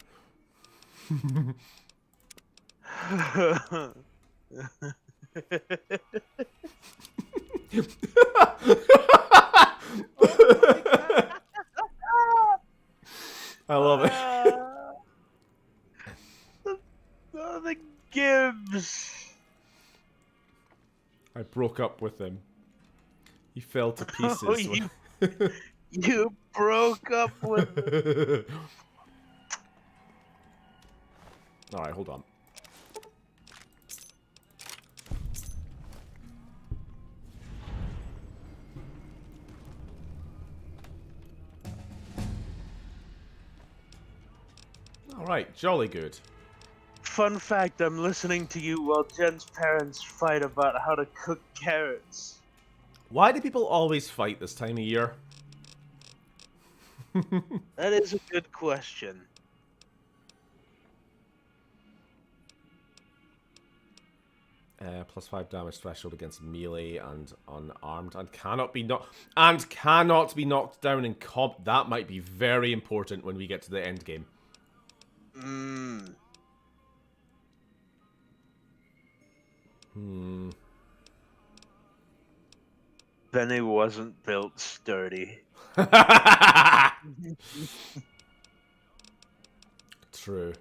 I love it. The Gibbs. I broke up with him. He fell to pieces. Oh, you broke up with him. Alright, hold on. Alright, jolly good. Fun fact, I'm listening to you while Jen's parents fight about how to cook carrots. Why do people always fight this time of year? That is a good question. +5 damage threshold against melee and unarmed, and cannot be knocked down in comp. That might be very important when we get to the end game. Benny wasn't built sturdy. True.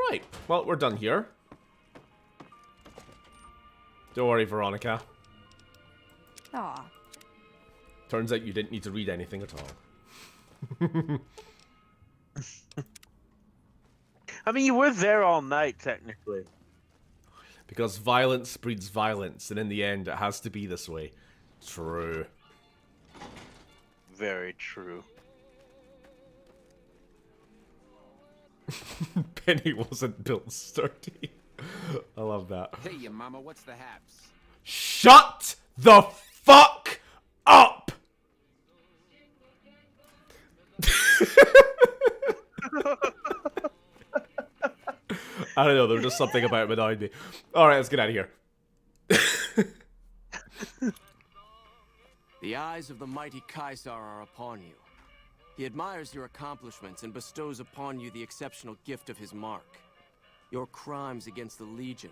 Right, well, we're done here. Don't worry, Veronica. Aw. Turns out you didn't need to read anything at all. I mean, you were there all night, technically. Because violence breeds violence, and in the end, it has to be this way. True. Very true. Penny wasn't built sturdy. I love that. Hey, ya mama, what's the haps? Shut the fuck up! I don't know, there's just something about it annoying me. Alright, let's get out of here. The eyes of the mighty Caesar are upon you. He admires your accomplishments and bestows upon you the exceptional gift of his mark. Your crimes against the Legion,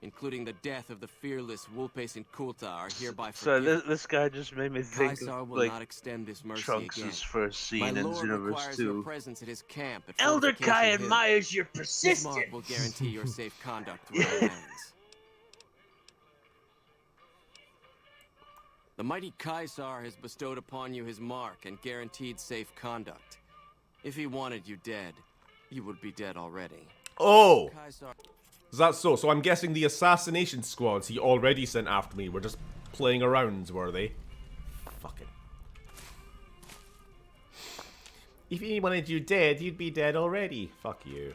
including the death of the fearless Wulpes and Kulta, are hereby forgiven. So this guy just made me think Caesar of, will like, not extend this mercy Trunks' again. first scene My in lord Xenoverse requires your 2. presence at his camp at Elder Fortification Kai Hill. admires your This mark persistence. will guarantee your safe conduct through our lands. The mighty Caesar has bestowed upon you his mark and guaranteed safe conduct. If he wanted you dead, you would be dead already. Oh! Caesar... Is that so? So I'm guessing the assassination squads he already sent after me were just playing around, were they? Fucking. If he wanted you dead, you'd be dead already. Fuck you.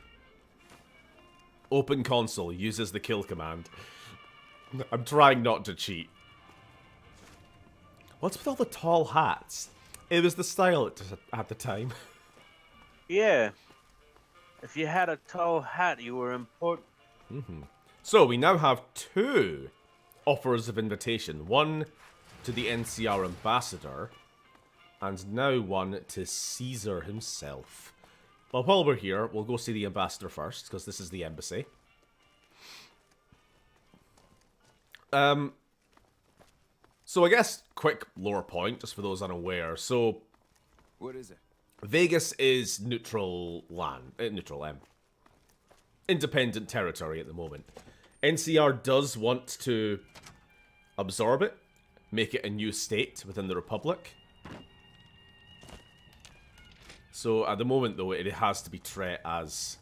Open console uses the kill command. I'm trying not to cheat. What's with all the tall hats? It was the style at the time. Yeah. If you had a tall hat, you were important. So we now have 2 offers of invitation. One to the NCR ambassador, and now one to Caesar himself. But while we're here, we'll go see the ambassador first, because this is the embassy. So I guess, quick lore point, just for those unaware. So, What is it? Vegas is neutral land, independent territory at the moment. NCR does want to absorb it, make it a new state within the Republic. So at the moment, though, it has to be treated as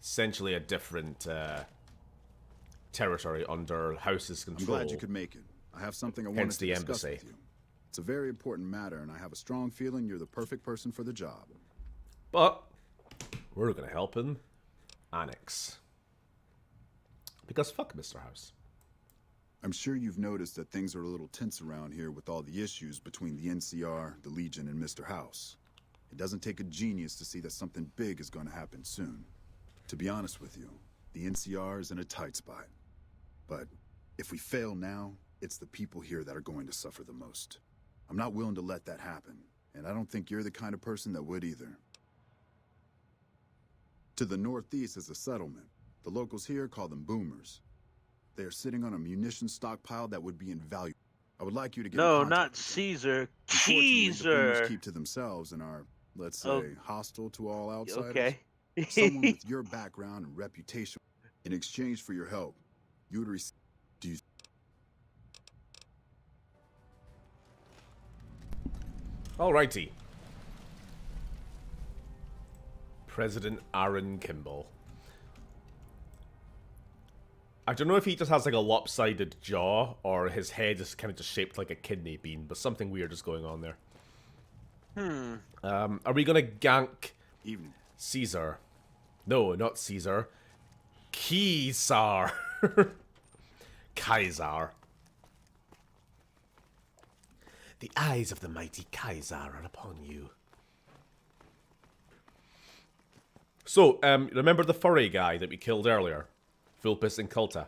essentially a different territory under House's control. I'm glad you could make it. I have something I wanted Hence to the discuss embassy. with you. It's a very important matter, and I have a strong feeling you're the perfect person for the job. But we're going to help him annex. Because fuck Mr. House. I'm sure you've noticed that things are a little tense around here with all the issues between the NCR, the Legion, and Mr. House. It doesn't take a genius to see that something big is going to happen soon. To be honest with you, the NCR is in a tight spot. But if we fail now, it's the people here that are going to suffer the most. I'm not willing to let that happen, and I don't think you're the kind of person that would either. To the northeast is a settlement. The locals here call them boomers. They are sitting on a munition stockpile that would be invaluable. I would like you to get No, in contact not with them. Caesar. Unfortunately, the boomers Caesar. keep to themselves and are, let's say, Oh. hostile to all outsiders. Okay. Someone with your background and reputation, in exchange for your help, you would receive... Do you... Alrighty. President Aaron Kimball. I don't know if he just has like a lopsided jaw or his head is kind of just shaped like a kidney bean, but something weird is going on there. Are we gonna gank Caesar? No, not Caesar. Caesar. Kaiser. The eyes of the mighty Kaiser are upon you. So, remember the furry guy that we killed earlier? Vulpes and Kulta.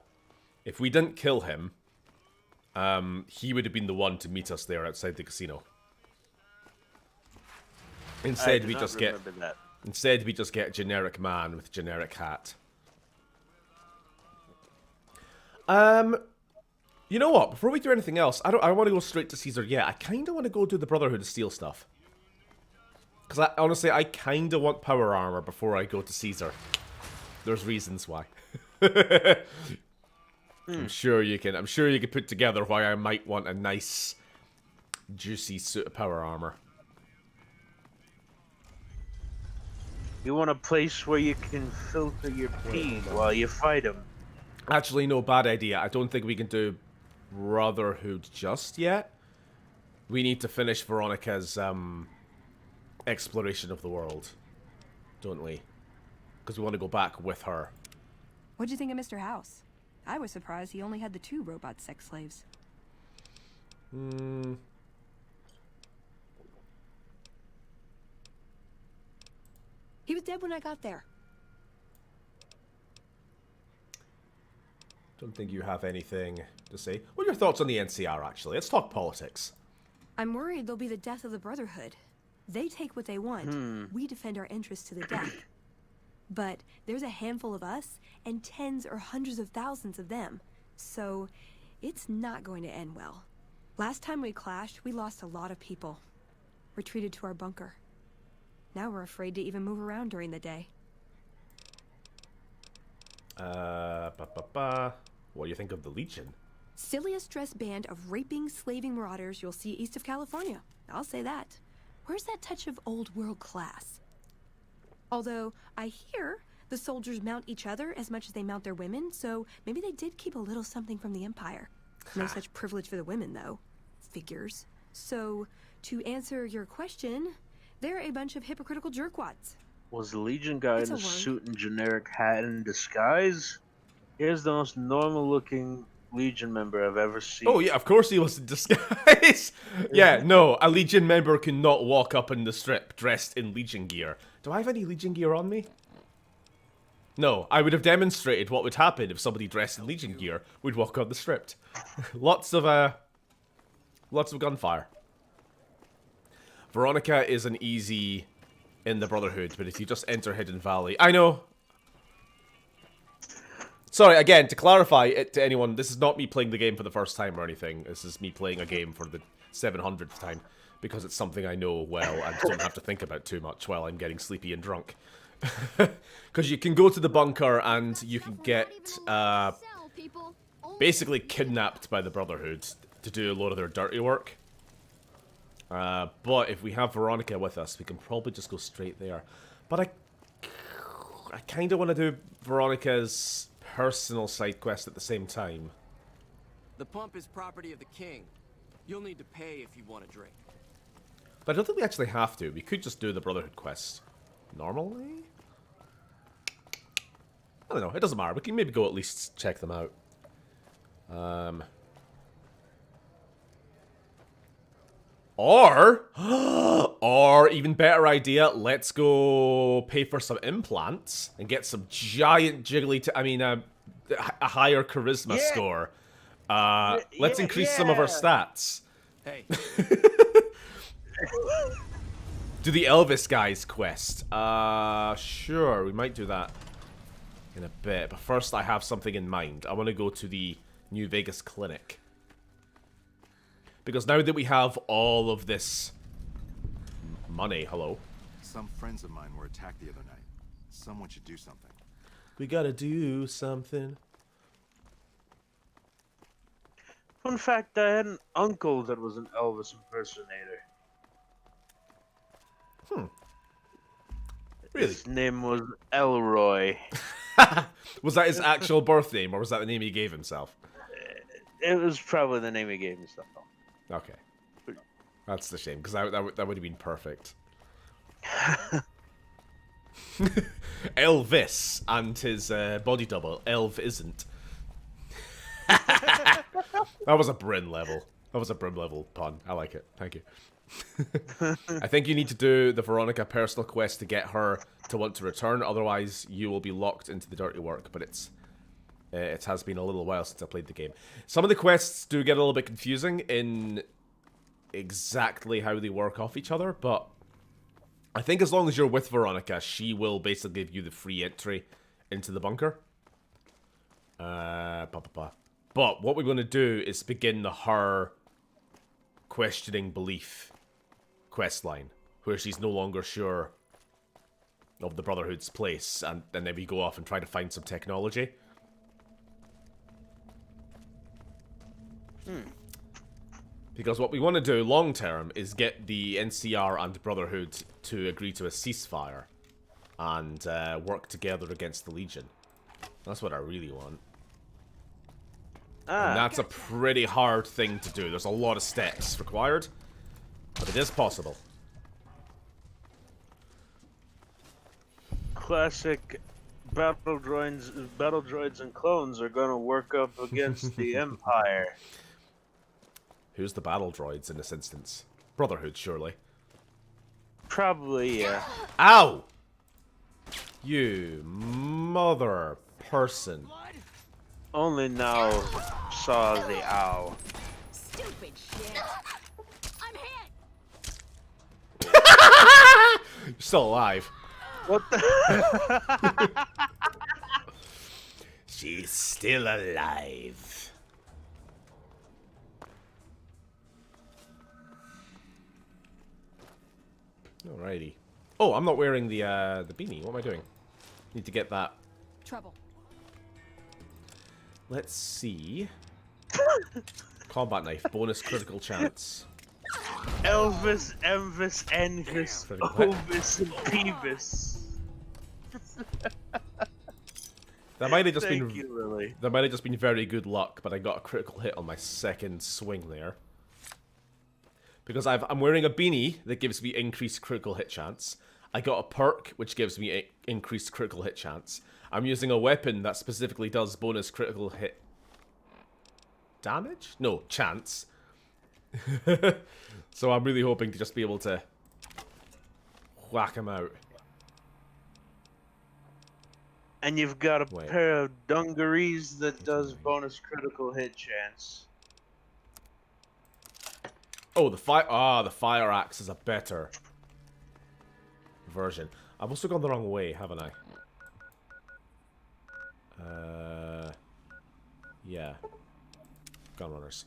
If we didn't kill him, he would have been the one to meet us there outside the casino. Instead, we just get a generic man with generic hat. You know what? Before we do anything else, I want to go straight to Caesar. Yeah, I kind of want to go do the Brotherhood of Steel stuff. Because honestly, I kind of want power armor before I go to Caesar. There's reasons why. I'm sure you can put together why I might want a nice, juicy suit of power armor. You want a place where you can filter your pee while you fight him. Actually, no, bad idea. I don't think we can do Brotherhood just yet. we need to finish Veronica's exploration of the world, don't we? Because we want to go back with her. What'd you think of Mr. House? I was surprised he only had the 2 robot sex slaves. He was dead when I got there. Don't think you have anything to say. What are your thoughts on the NCR, actually? Let's talk politics. I'm worried they'll be the death of the Brotherhood. They take what they want. We defend our interests to the death. But there's a handful of us and tens or hundreds of thousands of them. So it's not going to end well. Last time we clashed, we lost a lot of people. Retreated to our bunker. Now we're afraid to even move around during the day. What do you think of the Legion? Silliest dressed band of raping, slaving marauders you'll see east of California. I'll say that. Where's that touch of old world class? Although, I hear the soldiers mount each other as much as they mount their women, so maybe they did keep a little something from the Empire. No such privilege for the women, though. Figures. So, to answer your question, they're a bunch of hypocritical jerkwads. Was the Legion guy It's in a a word. suit and generic hat in disguise? Here's the most normal-looking Legion member I've ever seen. Oh yeah, of course he was in disguise. Yeah, no, a Legion member cannot walk up in the strip dressed in Legion gear. Do I have any Legion gear on me? No, I would have demonstrated what would happen if somebody dressed in Legion gear would walk on the strip. Lots of gunfire. Veronica is an easy in the Brotherhood, but if you just enter Hidden Valley, I know. Sorry, again, to clarify it to anyone, this is not me playing the game for the first time or anything. This is me playing a game for the 700th time, because it's something I know well and don't have to think about too much while I'm getting sleepy and drunk. Because you can go to the bunker and you can get basically kidnapped by the Brotherhood to do a lot of their dirty work. But if we have Veronica with us, we can probably just go straight there. But I kind of want to do Veronica's personal side quest at the same time. The pump is property of the king. You'll need to pay if you want a drink. But I don't think we actually have to. We could just do the Brotherhood quest normally? I don't know. It doesn't matter. We can maybe go at least check them out. Or, even better idea, let's go pay for some implants and get some giant jiggly, a higher charisma score. Let's increase some of our stats. Hey. Do the Elvis guy's quest. Sure, we might do that in a bit. But first, I have something in mind. I want to go to the New Vegas clinic. Because now that we have all of this money, hello. Some friends of mine were attacked the other night. Someone should do something. We gotta do something. Fun fact, I had an uncle that was an Elvis impersonator. Really? His name was Elroy. Was that his actual birth name, or was that the name he gave himself? It was probably the name he gave himself. Okay. That's the shame, because that would have been perfect. Elvis and his body double, Elv isn't. That was a Bryn level. That was a Brim level pun. I like it. Thank you. I think you need to do the Veronica personal quest to get her to want to return. Otherwise, you will be locked into the dirty work. But it has been a little while since I played the game. Some of the quests do get a little bit confusing in exactly how they work off each other. But I think as long as you're with Veronica, she will basically give you the free entry into the bunker. But what we're going to do is begin the her questioning belief questline, where she's no longer sure of the Brotherhood's place, and then we go off and try to find some technology. Because what we want to do long term is get the NCR and Brotherhood to agree to a ceasefire and work together against the Legion. That's what I really want. And that's a pretty hard thing to do. There's a lot of steps required. But it is possible. Classic battle droids and clones are gonna work up against the Empire. Who's the battle droids in this instance? Brotherhood, surely. Probably, yeah. Ow! You mother person. Only now saw the ow. Stupid shit. I'm hit. You're still alive. What the? She's still alive. Alrighty. Oh, I'm not wearing the beanie. What am I doing? Need to get that. Trouble. Let's see. Combat knife, bonus critical chance. Elvis, Envis, Envis, Ovis, and Peevis. That might have just Thank been. you, Lily. That might have just been very good luck, but I got a critical hit on my second swing there. Because I'm wearing a beanie that gives me increased critical hit chance. I got a perk which gives me increased critical hit chance. I'm using a weapon that specifically does bonus critical hit damage? No, chance. So I'm really hoping to just be able to whack him out. And you've got a pair of dungarees that does bonus critical hit chance. Oh, the fire axe is a better version. I've also gone the wrong way, haven't I? Yeah. Gunrunners.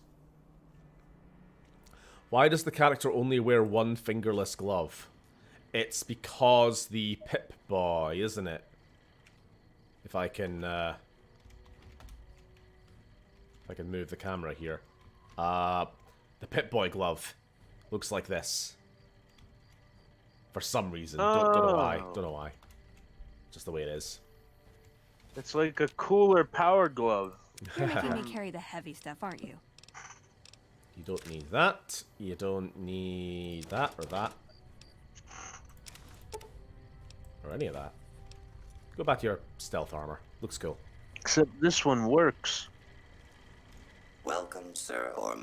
Why does the character only wear one fingerless glove? It's because the Pip-Boy, isn't it? If I can move the camera here. The Pip-Boy glove looks like this. For some reason. Don't know why. Don't know why. Just the way it is. It's like a cooler power glove. You're making me carry the heavy stuff, aren't you? You don't need that. You don't need that or that. Or any of that. Go back to your stealth armor. Looks cool. Except this one works. Welcome, sir, or...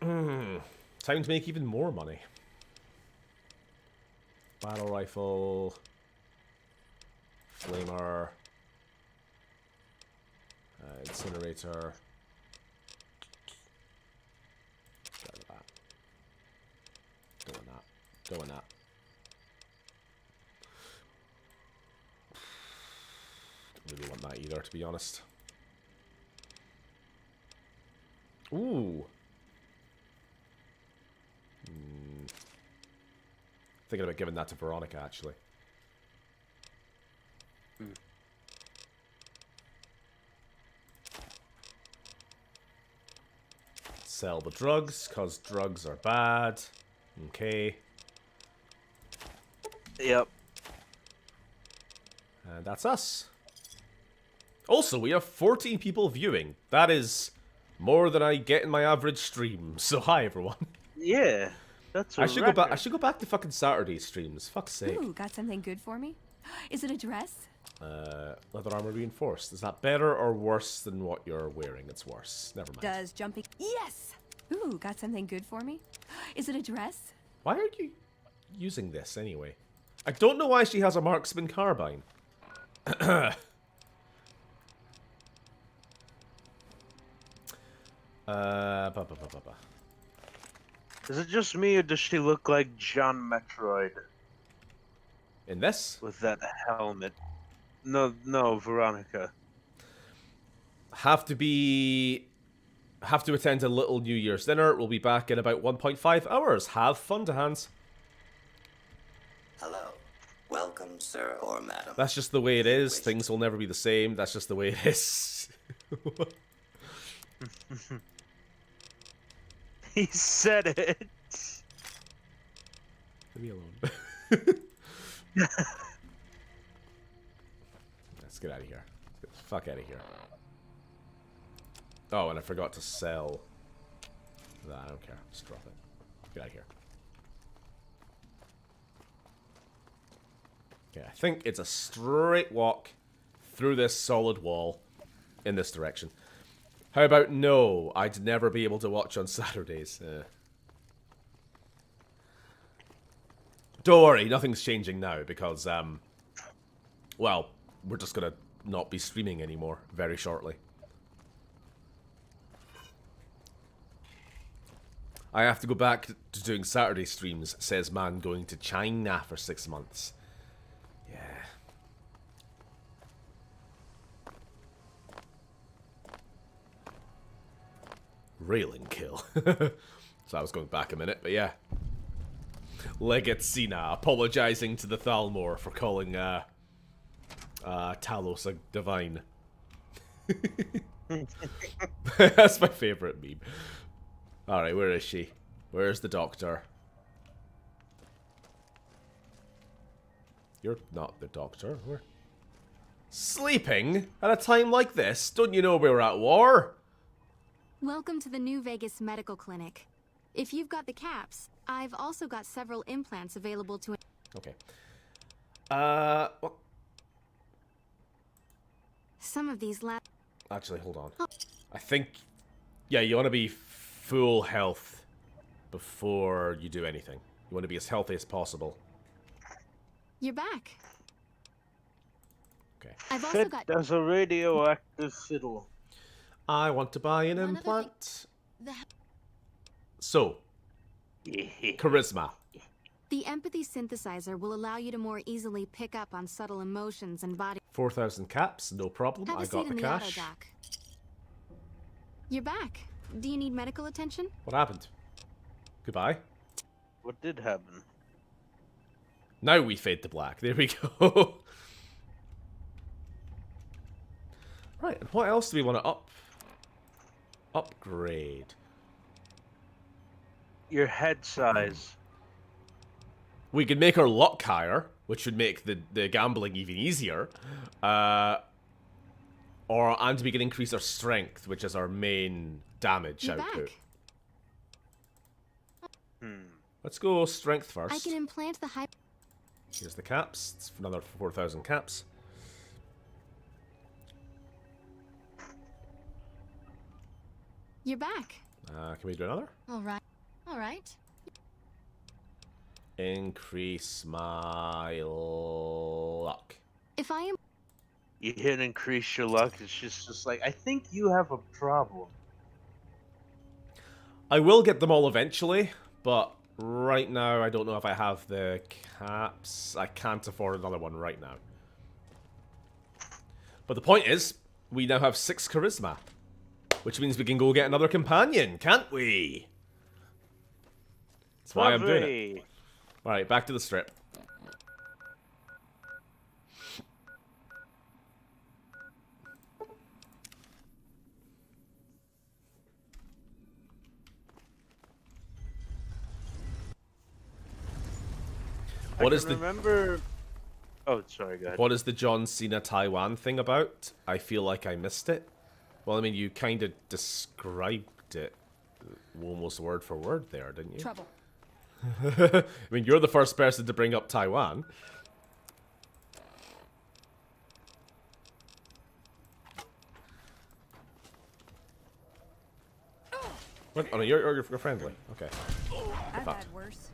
Time to make even more money. Battle rifle. Flamer. Incinerator. Get rid of that. Doing that. Doing that. Don't really want that either, to be honest. Ooh. Thinking about giving that to Veronica, actually. Sell the drugs, because drugs are bad. Okay. Yep. And that's us. Also, we have 14 people viewing. That is more than I get in my average stream. So hi, everyone. Yeah, that's a I should go back. I should go back to fucking Saturday streams. Fuck's sake. Ooh, got something good for me? Is it a dress? Leather armor reinforced. Is that better or worse than what you're wearing? It's worse. Never mind. Does jumping... Yes! Ooh, got something good for me? Is it a dress? Why are you using this anyway? I don't know why she has a marksman carbine. Is it just me, or does she look like John Metroid? In this? With that helmet. No, Veronica. Have to attend a little New Year's dinner. We'll be back in about 1.5 hours. Have fun, to hands. Hello. Welcome, sir or madam. That's just the way it is. Things will never be the same. That's just the way it is. He said it. Leave me alone. Let's get out of here. Let's get the fuck out of here. Oh, and I forgot to sell Nah, I don't care. Just drop it. Get out of here. Okay, I think it's a straight walk through this solid wall in this direction. How about no? I'd never be able to watch on Saturdays. Don't worry, nothing's changing now because, well, we're just gonna not be streaming anymore very shortly. I have to go back to doing Saturday streams, says man going to China for 6 months. Yeah. Railing kill. So I was going back a minute, but yeah. Legatsina apologizing to the Thalmor for calling Talos a divine. That's my favorite meme. Alright, where is she? Where's the doctor? You're not the doctor. Where? Sleeping? At a time like this? Don't you know we're at war? Welcome to the New Vegas Medical Clinic. If you've got the caps, I've also got several implants available to... Okay. Well... Some of these Actually, hold on. I think... Yeah, you want to be full health before you do anything. You want to be as healthy as possible. You're back. Okay. I've also got... As a radioactive fiddle. I want to buy an implant. So, charisma. The empathy synthesizer will allow you to more easily pick up on subtle emotions and body... 4,000 caps, no problem. Have a I got seat the in cash. auto dock. You're back. Do you need medical attention? What happened? Goodbye. What did happen? Now we fade to black. There we go. Right, and what else do we want to upgrade? Your head size. We could make our luck higher, which would make the gambling even easier. And we can increase our strength, which is our main damage output. Let's go strength first. I can implant the high... Here's the caps. It's another 4,000 caps. You're back. Can we do another? All right. All right. Increase my luck. If I am... You hit increase your luck. It's just like, I think you have a problem. I will get them all eventually, but right now I don't know if I have the caps. I can't afford another one right now. But the point is, we now have 6 charisma. Which means we can go get another companion, can't we? That's why I'm doing it. Alright, back to the strip. What is the... Remember... Oh, sorry, go ahead. What is the John Cena Taiwan thing about? I feel like I missed it. Well, I mean, you kind of described it almost word for word there, didn't you? Trouble. I mean, you're the first person to bring up Taiwan. What? Oh no, you're friendly. Okay. I've had worse.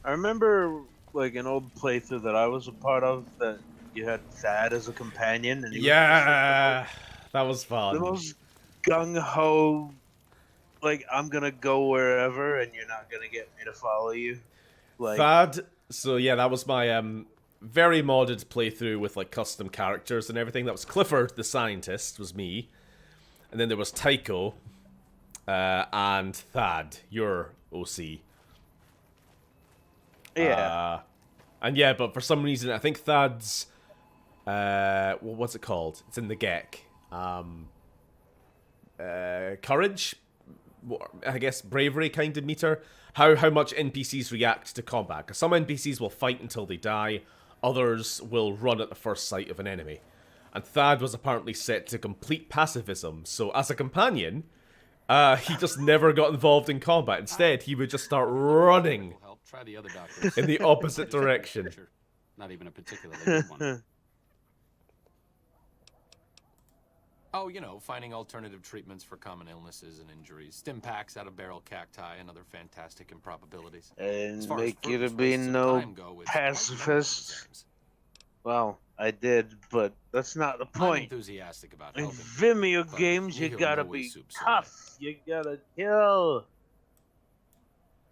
I remember, like, an old playthrough that I was a part of that you had Thad as a companion. And he yeah, was that was fun. The most gung-ho, like, I'm gonna go wherever and you're not gonna get me to follow you. Like, Thad, so yeah, that was my very modded playthrough with, like, custom characters and everything. That was Clifford, the scientist, was me. And then there was Tycho, and Thad, your OC. Yeah. And yeah, but for some reason, I think Thad's... what's it called? It's in the GEC. Courage? I guess bravery kind of meter. How much NPCs react to combat. Because some NPCs will fight until they die. Others will run at the first sight of an enemy. And Thad was apparently set to complete pacifism. So as a companion, He just never got involved in combat. Instead, he would just start running Try the other doctors. in the opposite direction. Not even a particularly good one. Oh, you know, finding alternative treatments for common illnesses and injuries. Stim packs out of barrel cacti and other fantastic improbabilities. And As far as make you to fruitless be wastes of no time go, it's pacifist. Well, I did, but that's not the I'm point. enthusiastic about In helping. Vimeo but games, you nihil gotta novus be sub sole. tough. You gotta kill.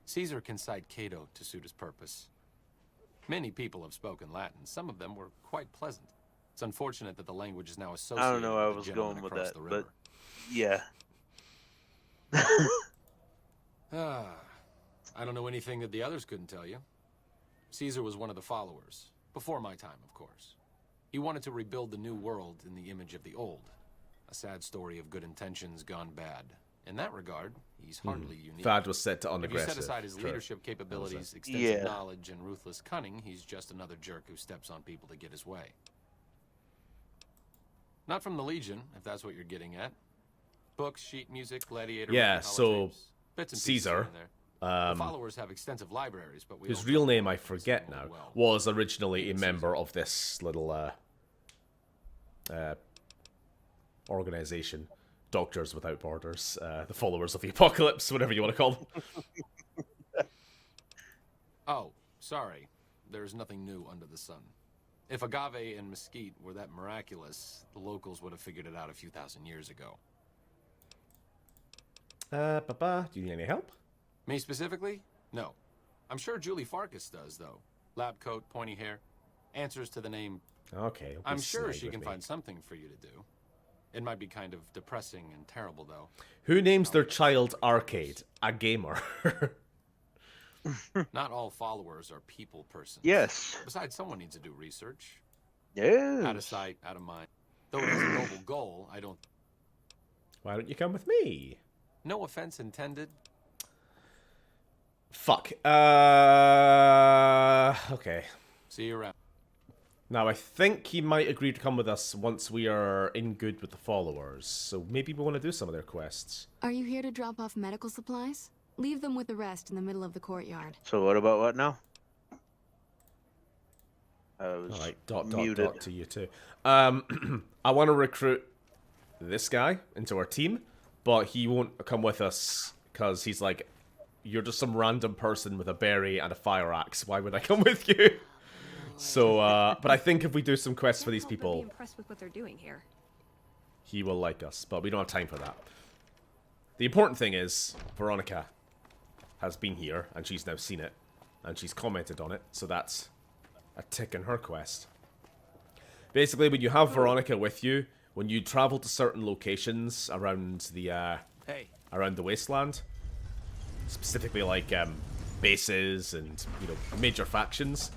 Caesar can cite Cato to suit his purpose. Many people have spoken Latin. Some of them were quite pleasant. It's unfortunate that the language is now associated I don't know where I with was the gentleman going with across that, the river. but yeah. I don't know anything that the others couldn't tell you. Caesar was one of the followers. Before my time, of course. He wanted to rebuild the new world in the image of the old. A sad story of good intentions gone bad. In that regard, he's hardly unique. Thad was set to If you set unaggressive. aside his Sure. leadership capabilities, That was it. extensive Yeah. knowledge, and ruthless cunning, he's just another jerk who steps on people to get his way. Not from the Legion, if that's what you're getting at. Books, sheet music, gladiator. Yeah, written so holotapes, bits and pieces here Caesar, and there. The followers have extensive libraries, but we his all real don't name know I every forget single now, well. was originally a member of this little organization, Doctors Without Borders, the Followers of the Apocalypse, whatever you want to call them. Oh, sorry. There's nothing new under the sun. If agave and mesquite were that miraculous, the locals would have figured it out a few thousand years ago. Papa, do you need any help? Me specifically? No. I'm sure Julie Farkas does, though. Lab coat, pointy hair. Answers to the name. Okay. don't be I'm sure snide she with can me. find something for you to do. It might be kind of depressing and terrible, though. Who names their child Arcade? A gamer. Not all followers are people persons. Yes. Besides, someone needs to do research. Yes. Out of sight, out of mind. Though it is a noble goal, I don't... Why don't you come with me? No offense intended. Fuck. Okay. See you around. Now, I think he might agree to come with us once we are in good with the followers. So maybe we want to do some of their quests. Are you here to drop off medical supplies? Leave them with the rest in the middle of the courtyard. So what about what now? I was Alright, muted. dot to you too. I want to recruit this guy into our team, but he won't come with us because he's like, you're just some random person with a berry and a fire axe. Why would I come with you? So, but I think if we do some quests for these Be people, impressed with what they're doing here. he will like us, but we don't have time for that. The important thing is, Veronica has been here, and she's now seen it, and she's commented on it, so that's a tick in her quest. Basically, when you have Veronica with you, when you travel to certain locations around the around the wasteland, specifically like bases and major factions,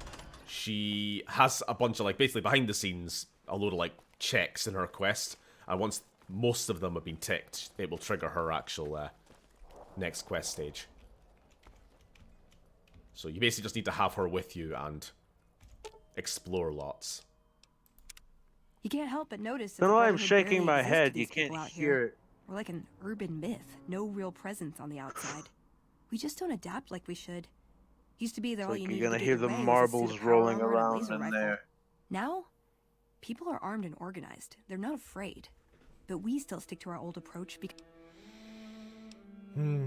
she has a bunch of basically behind the scenes a load of checks in her quest, and once most of them have been ticked, it will trigger her actual next quest stage. So you basically just need to have her with you and explore lots. You can't help but notice that Don't the know why I'm Brotherhood shaking barely my exists to head. these You can't people out hear here. it. We're like an urban myth, no real presence on the outside. We just don't adapt like we should. Used to be that It's all like you you're needed gonna to hear get the away was a suit marbles of power rolling armor and a around laser in rifle. there. Now, people are armed and organized. They're not afraid. But we still stick to our old approach because... The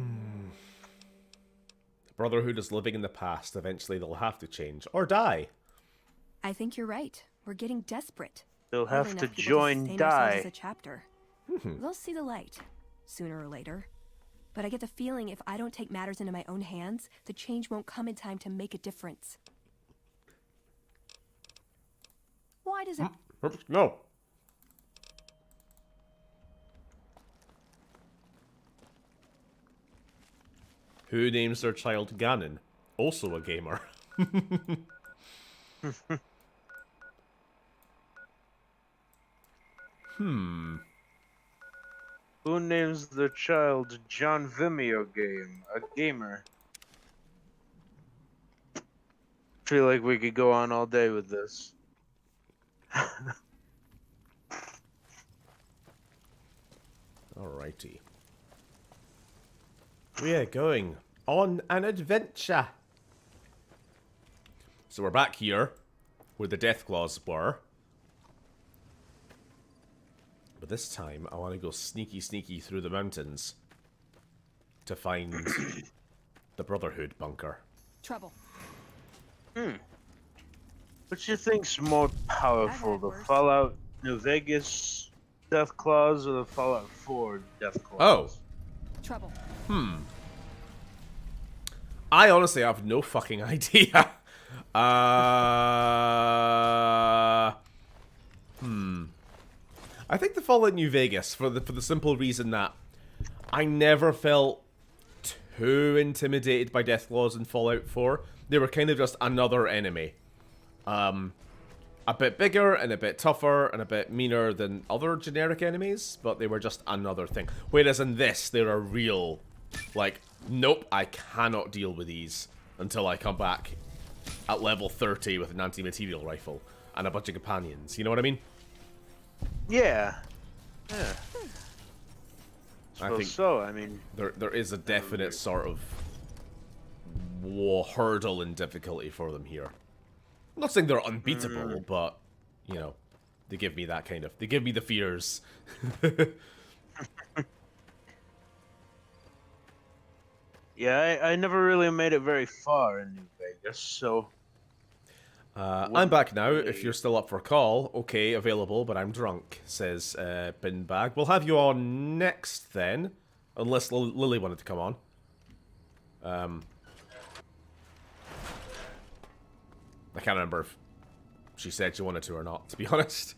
Brotherhood is living in the past. Eventually they'll have to change. Or die. I think you're right. We're getting desperate. They'll Hardly have to enough people join sustain ourselves die. as a chapter. They'll see the light, sooner or later. But I get the feeling if I don't take matters into my own hands, the change won't come in time to make a difference. Why does it... No. Who names their child Ganon? Also a gamer. Who names their child John Vimeo Game? A gamer. Feel like we could go on all day with this. Alrighty. We are going on an adventure. So we're back here, where the Deathclaws were. But this time, I want to go sneaky through the mountains to find the Brotherhood bunker. Trouble. Which you think's more powerful, the Fallout New Vegas Deathclaws or the Fallout 4 Deathclaws? Oh. Trouble. I honestly have no fucking idea. I think the Fallout New Vegas for the simple reason that I never felt too intimidated by Deathclaws in Fallout 4. They were kind of just another enemy. A bit bigger and a bit tougher and a bit meaner than other generic enemies, but they were just another thing. Whereas in this, they're a real, like, nope, I cannot deal with these until I come back at level 30 with an anti-material rifle and a bunch of companions. You know what I mean? Yeah. I think so. I mean, there is a definite sort of hurdle in difficulty for them here. I'm not saying they're unbeatable, but you know, they give me that kind of. They give me the fears. yeah, I never really made it very far in New Vegas, so. I'm back now. If you're still up for a call, okay, available, but I'm drunk, says Bin Bag. We'll have you on next then, unless Lily wanted to come on. I can't remember if she said she wanted to or not, to be honest.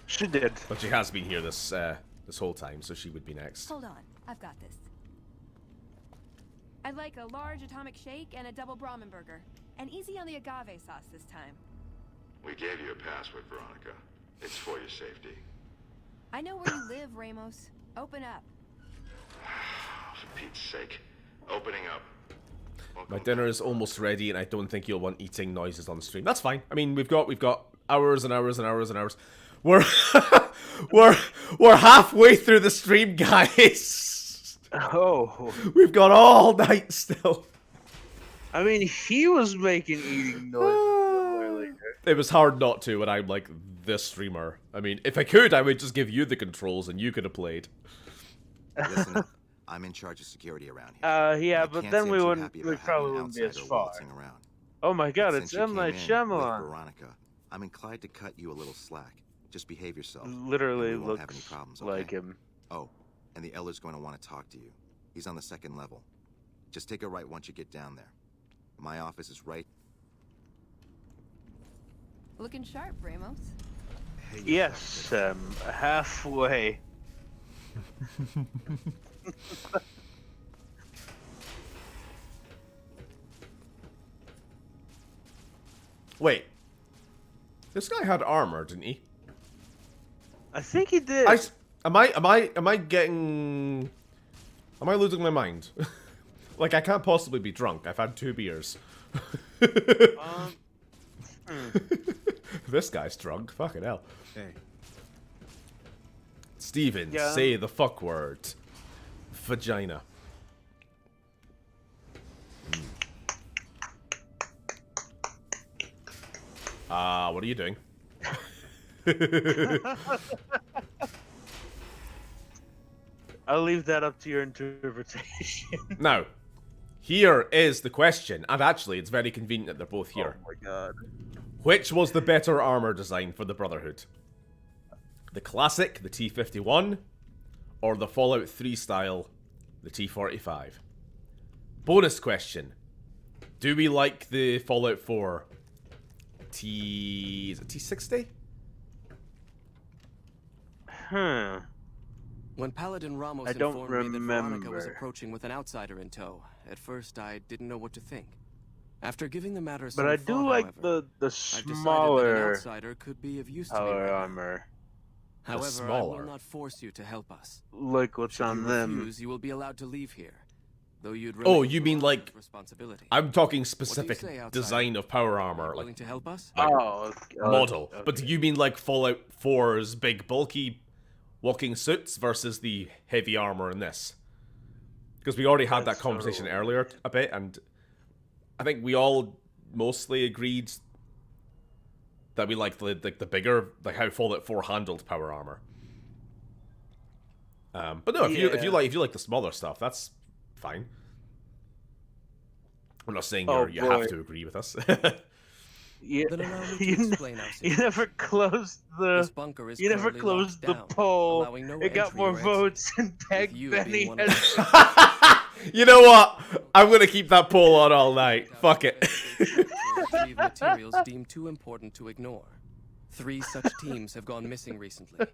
She did. But she has been here this whole time, so she would be next. Hold on, I've got this. I'd like a large atomic shake and a double Brahmin burger. And easy on the agave sauce this time. We gave you a password, Veronica. It's for your safety. I know where you live, Ramos. Open up. For Pete's sake. Opening up. My dinner is almost ready, and I don't think you'll want eating noises on stream. That's fine. I mean, we've got hours and hours and hours and hours. We're we're halfway through the stream, guys. Oh, we've got all night still. I mean, he was making eating noises earlier. It was hard not to when I'm like this streamer. I mean, if I could, I would just give you the controls and you could have played. Listen up. I'm in charge of security around here. Yeah, but then we probably wouldn't be as far. Oh my God, it's M. Night Shyamalan. Veronica, I'm inclined to cut you a little slack. Just behave yourself. Literally won't have any looks problems, like him. Oh, and the Elder's going to want to talk to you. He's on the 2nd level. Just take a right once you get down there. My office is right. Looking sharp, Ramos. Hey, yes, halfway. Wait. This guy had armor, didn't he? I think he did. Am I losing my mind? Like, I can't possibly be drunk. I've had 2 beers. This guy's drunk. Fucking hell. Hey. Steven, say the fuck word. Vagina. What are you doing? I'll leave that up to your interpretation. Now, here is the question, and actually, it's very convenient that they're both here. Oh my God. Which was the better armor design for the Brotherhood? The classic, the T-51, or the Fallout 3 style, the T-45? Bonus question. Do we like the Fallout 4 is it T-60? When Paladin Ramos I don't informed me that Veronica was remember. approaching with an outsider in tow, at first I didn't know what to think. After giving the matter But some I thought, do like however, the I've decided that an smaller outsider could be of use to me power right now. armor. However, I smaller. will not force you to help us. Like what's Should on you them. refuse, you will be allowed to leave here. Though you'd Oh, remain you mean like... responsibility. I'm talking What do you specific say, outsider? design of power armor. Willing Like, to help us? model. okay. But do you mean like Fallout 4's big bulky walking suits versus the heavy armor in this? Because we already had that conversation earlier a bit, and I think we all mostly agreed that we like the bigger, like how Fallout 4 handled power armor. But no, if you like the smaller stuff, that's fine. I'm not saying you have to agree with us. You never closed the poll. It got more votes than Peg Benny has. You know what? I'm gonna keep that poll on all night. Fuck it. Materials deemed too important to ignore. 3 such teams have gone missing recently,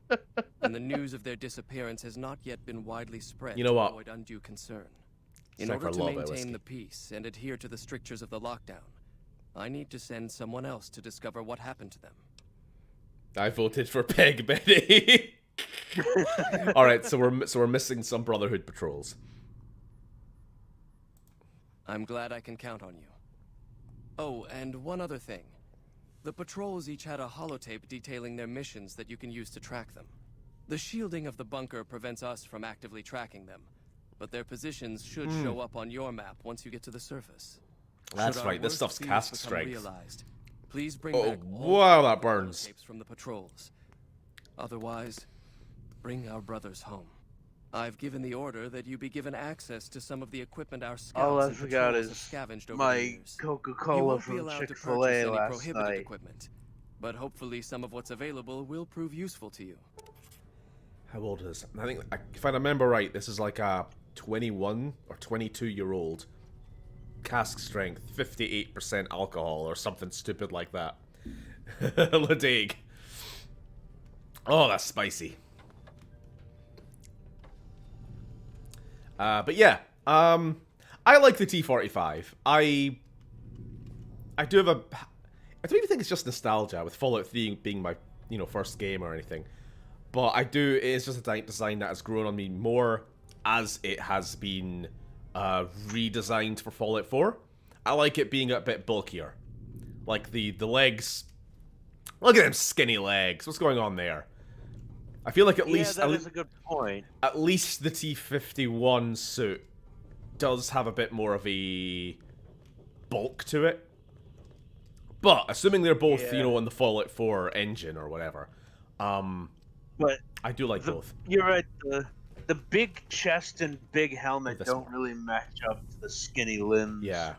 and the news of their disappearance has not yet been widely spread to avoid undue concern. In order to maintain the peace and adhere to the strictures of the lockdown, I need to send someone else to discover what happened to them. I voted for Peg Benny. All right, so we're missing some Brotherhood patrols. I'm glad I can count on you. Oh, and one other thing. The patrols each had a holotape detailing their missions that you can use to track them. The shielding of the bunker prevents us from actively tracking them, but their positions should show up on your map once you get to the surface. That's right, this stuff's cask strength. Please bring back wow, that burns. Tapes from the patrols. Otherwise, bring our brothers home. I've given the order that you be given access to some of the equipment our scouts All I and forgot patrols have is scavenged over the my years. Coca-Cola from Chick-fil-A last prohibited night. equipment, but hopefully some of what's available will prove useful to you. How old is? I think, if I remember right, this is like a 21 or 22-year-old. Cask strength, 58% alcohol, or something stupid like that. Ladig. Oh, that's spicy. But yeah, I like the T-45. I do have a... I don't even think it's just nostalgia with Fallout 3 being my, first game or anything. But I do... It is just a design that has grown on me more as it has been redesigned for Fallout 4. I like it being a bit bulkier. Like the legs... Look at them skinny legs. What's going on there? I feel like at least... that is a good point. At least the T-51 suit does have a bit more of a bulk to it. But, assuming they're both, on the Fallout 4 engine or whatever, but I do like both. You're right, the big chest and big helmet don't really match up to the skinny limbs. Yeah.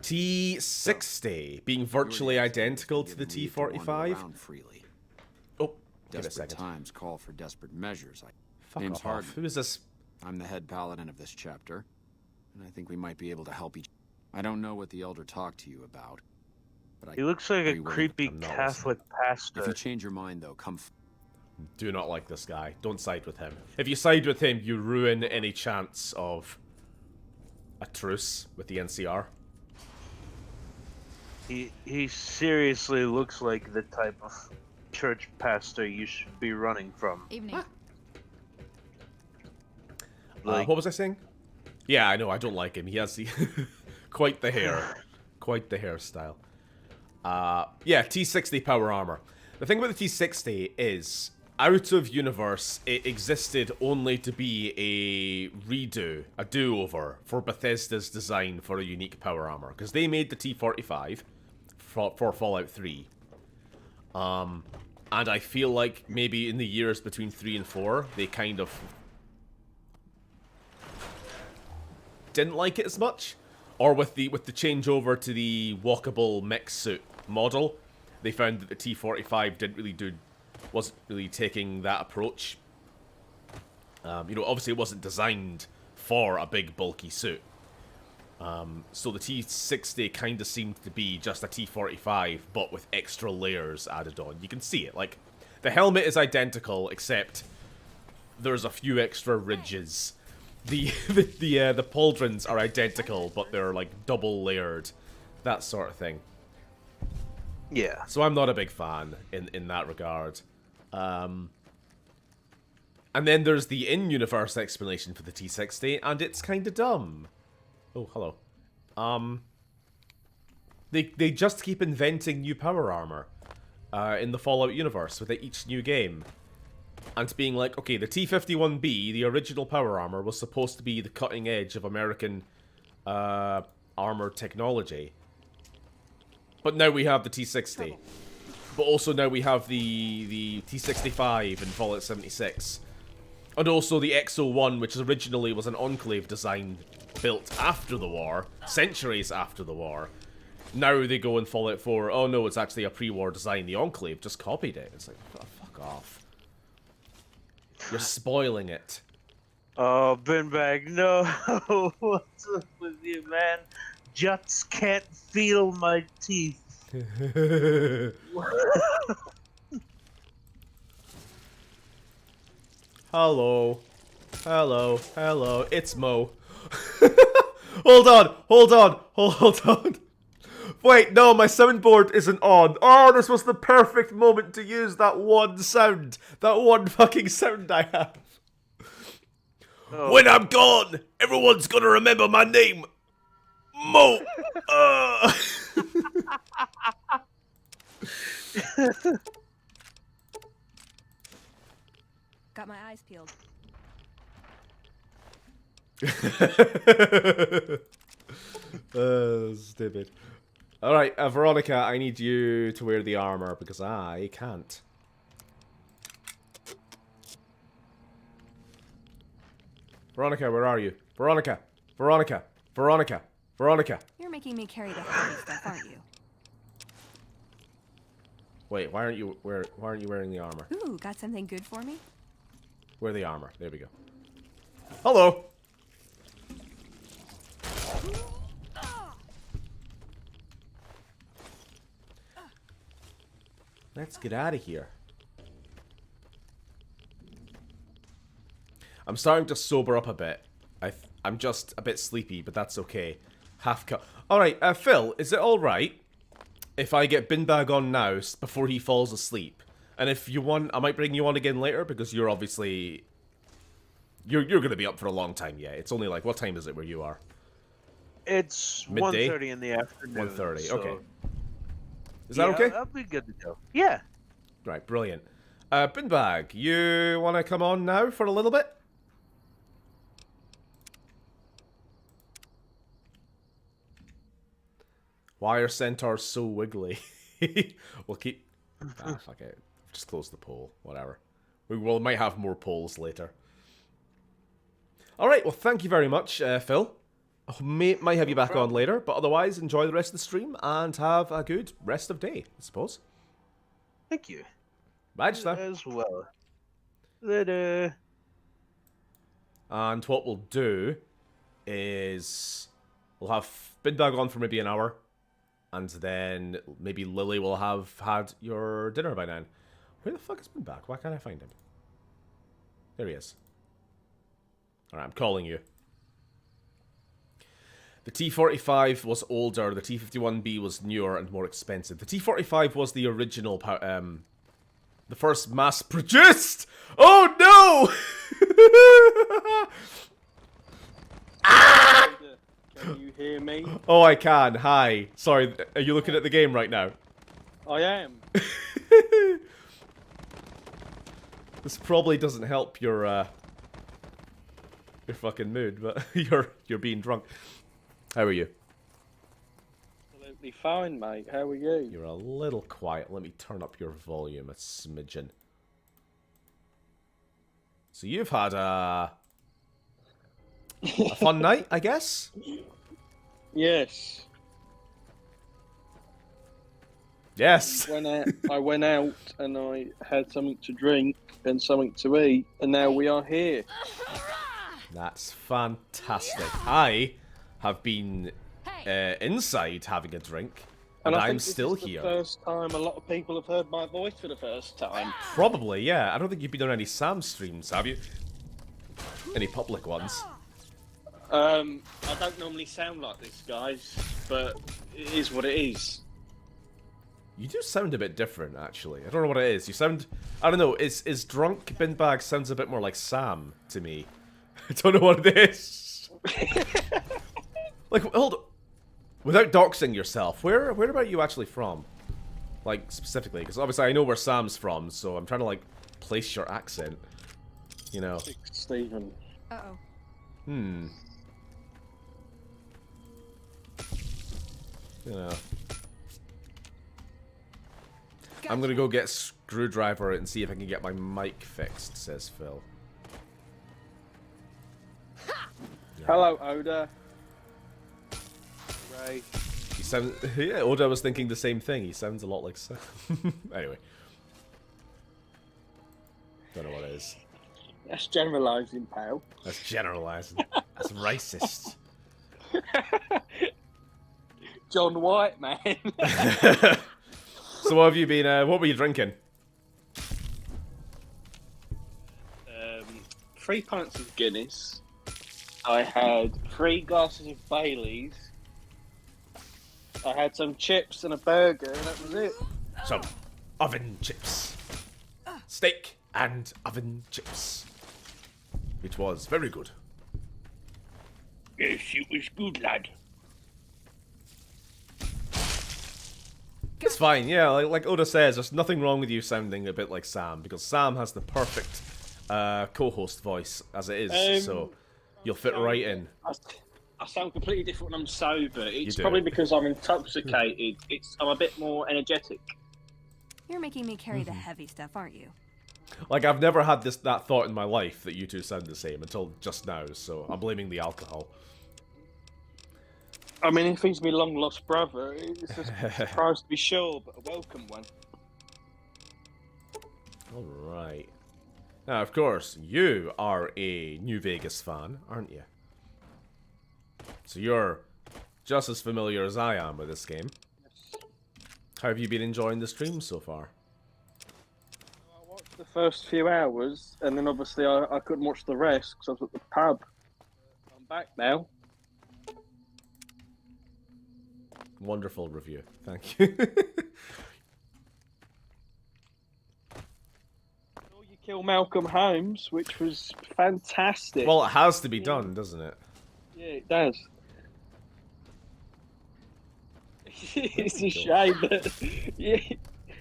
T-60 being virtually identical to the T-45. Oh, give it a second. Times call for desperate measures. Fuck off. Who is this? I'm the head paladin of this chapter, and I think we might be able to help each. I don't know what the elder talked to you about, but he looks like a creepy Catholic pastor. If you change your mind, though, come. Do not like this guy. Don't side with him. If you side with him, you ruin any chance of a truce with the NCR. He seriously looks like the type of church pastor you should be running from. Evening. What was I saying? Yeah, I know. I don't like him. He has the quite the hair, quite the hairstyle. Yeah, T-60 power armor. The thing about the T-60 is, out of universe, it existed only to be a redo, a do-over for Bethesda's design for a unique power armor, because they made the T-45 for Fallout 3. And I feel like maybe in the years between 3 and 4, they kind of didn't like it as much, or with the changeover to the walkable mech suit model, they found that the T-45 wasn't really taking that approach. Obviously it wasn't designed for a big bulky suit. So the T-60 kind of seemed to be just a T-45, but with extra layers added on. You can see it. Like, the helmet is identical, except there's a few extra ridges. The pauldrons are identical, but they're like double layered, that sort of thing. Yeah. So I'm not a big fan in that regard. And then there's the in-universe explanation for the T-60, and it's kind of dumb. Oh, hello. They just keep inventing new power armor in the Fallout universe with each new game. and being like, okay, the T-51B, the original power armor, was supposed to be the cutting edge of American armor technology. But now we have the T-60. But also now we have the T-65 and Fallout 76. And also the XO-1, which originally was an Enclave design built after the war, centuries after the war. Now they go and Fallout 4, oh no, it's actually a pre-war design. The Enclave just copied it. It's like, oh, fuck off. You're spoiling it. Oh, Binbag, no. What's up with you, man? Just can't feel my teeth. Hello. Hello. Hello. It's Mo. Hold on. Hold on. Hold on. Wait, no, my soundboard isn't on. Oh, this was the perfect moment to use that one sound. That one fucking sound I have. Oh. When I'm gone, everyone's gonna remember my name. Mo. Got my eyes peeled. Stupid. Alright, Veronica, I need you to wear the armor because I can't. Veronica, where are you? Veronica! Veronica! Veronica! Veronica! You're making me carry the heavy stuff, aren't you? Wait, why aren't you wearing the armor? Ooh, got something good for me? Wear the armor. There we go. Hello! Let's get out of here. I'm starting to sober up a bit. I'm just a bit sleepy, but that's okay. Half cup. Alright, Phil, is it alright if I get Binbag on now before he falls asleep? And if you want, I might bring you on again later because you're obviously... You're going to be up for a long time, yeah. It's only like, what time is it where you are? It's 1:30 in the afternoon. 1:30, so... okay. Is that okay? I'll be good to go. Yeah. Right, brilliant. Binbag, you want to come on now for a little bit? Why are centaurs so wiggly? We'll keep... Ah, fuck it. Just close the poll. Whatever. We might have more polls later. Alright, well thank you very much, Phil. Might have you back on later, but otherwise enjoy the rest of the stream and have a good rest of day, I suppose. Thank you. Bye just now. As well. Later. And what we'll do is we'll have Binbag on for maybe an hour, and then maybe Lily will have had your dinner by then. Where the fuck is Binbag? Why can't I find him? There he is. Alright, I'm calling you. The T-45 was older, the T-51B was newer and more expensive. The T-45 was the original, the first mass-produced! Oh no! Ah! Can you hear me? Oh, I can. Hi. Sorry, are you looking at the game right now? I am. This probably doesn't help your fucking mood, but you're being drunk. How are you? Absolutely fine, mate. How are you? You're a little quiet. Let me turn up your volume a smidgen. So you've had a fun night, I guess? Yes. Yes. I went out and I had something to drink and something to eat, and now we are here. That's fantastic. I have been inside having a drink, and I'm still here. The first time a lot of people have heard my voice for the first time. Probably, yeah. I don't think you've been on any Sam streams, have you? Any public ones? I don't normally sound like this, guys, but it is what it is. You do sound a bit different, actually. I don't know what it is. You sound... I don't know. Is drunk Binbag sounds a bit more like Sam to me. I don't know what it is. Like, hold on. Without doxing yourself, where about you actually from? Like, specifically, because obviously I know where Sam's from, so I'm trying to, like, replace your accent. You know. Stephen. Uh-oh. You know. I'm gonna go get a screwdriver and see if I can get my mic fixed, says Phil. Hello, Oda. Ray. He sounds. Yeah, Oda was thinking the same thing. He sounds a lot like Sam. Anyway. Don't know what it is. That's generalising, pal. That's generalising. That's racist. John White, man. So what have you been, what were you drinking? 3 pints of Guinness. I had 3 glasses of Baileys. I had some chips and a burger, and that was it. Some oven chips. Steak and oven chips. It was very good. Yes, it was good, lad. It's fine, yeah, like Oda says, there's nothing wrong with you sounding a bit like Sam, because Sam has the perfect co-host voice as it is, so you'll fit right in. I sound completely different when I'm sober. It's do. probably because I'm intoxicated. I'm a bit more energetic. You're making me carry the heavy stuff, aren't you? Like, I've never had that thought in my life that you two sound the same until just now, so I'm blaming the alcohol. I mean, if he's my long-lost brother, it's a surprise to be sure, but a welcome one. Alright. Now, of course, you are a New Vegas fan, aren't you? So you're just as familiar as I am with this game. How have you been enjoying the stream so far? I watched the first few hours, and then obviously I couldn't watch the rest because I was at the pub. I'm back now. Wonderful review. Thank you. You kill Malcolm Holmes, which was fantastic. Well, it has to be done, doesn't it? Yeah, it does. It's a shame that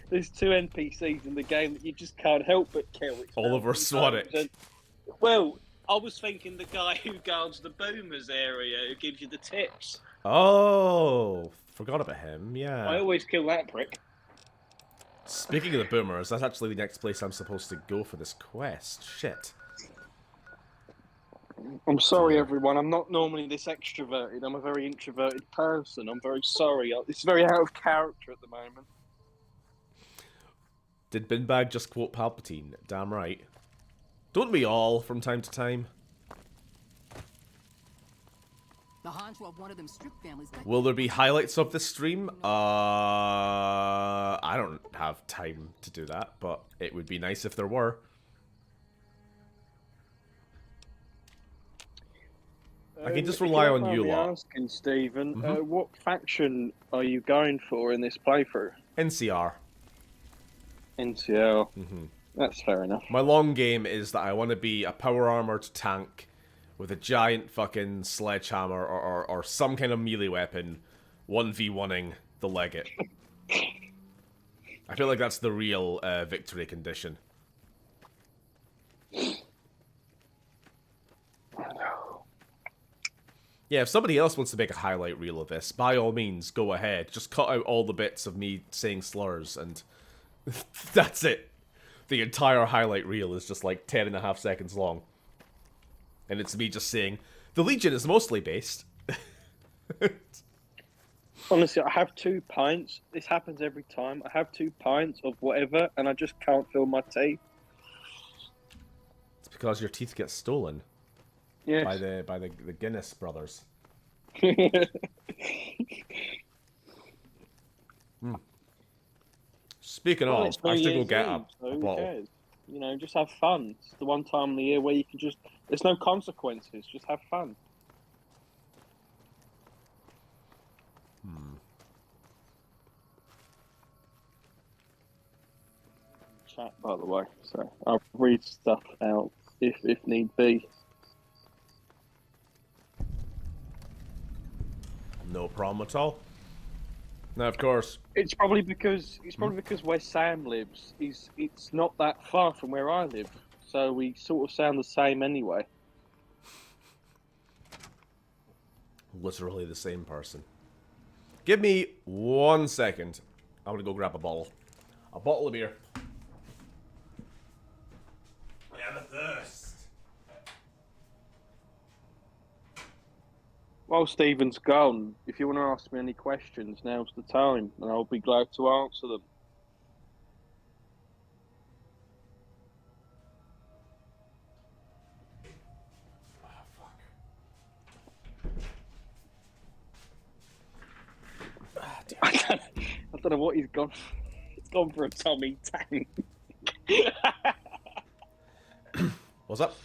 there's 2 NPCs in the game that you just can't help but kill. It's Oliver Swaddick. Well, I was thinking the guy who guards the boomers area, who gives you the tips. Oh, forgot about him, yeah. I always kill that prick. Speaking of the boomers, that's actually the next place I'm supposed to go for this quest. Shit. I'm sorry, everyone. I'm not normally this extroverted. I'm a very introverted person. I'm very sorry. It's very out of character at the moment. Did Binbag just quote Palpatine? Damn right. Don't we all, from time to time? The honcho of one of them strip families. Will there be highlights of this stream? I don't have time to do that, but it would be nice if there were. I can just rely on you lot. Asking, Stephen, what faction are you going for in this playthrough? NCR. NCR. That's fair enough. My long game is that I want to be a power armored tank with a giant fucking sledgehammer or some kind of melee weapon 1v1ing the Legate. I feel like that's the real victory condition. Yeah, if somebody else wants to make a highlight reel of this, by all means, go ahead. Just cut out all the bits of me saying slurs, and that's it. The entire highlight reel is just like 10.5 seconds long. And it's me just saying, the Legion is mostly based. Honestly, I have 2 pints. This happens every time. I have 2 pints of whatever, and I just can't feel my teeth. It's because your teeth get stolen. Yes. By the Guinness brothers. Speaking of, I have to go get a bottle. You know, just have fun. It's the one time of the year where you can just... There's no consequences. Just have fun. Chat, by the way. So I'll read stuff out if need be. No problem at all. Now, of course. It's probably because where Sam lives it's not that far from where I live, so we sort of sound the same anyway. Literally the same person. Give me 1 second. I'm gonna go grab a bottle. A bottle of beer. I have a thirst. While Stephen's gone, if you want to ask me any questions, now's the time, and I'll be glad to answer them. I don't know what he's gone. He's gone for a Tommy Tank. What's up?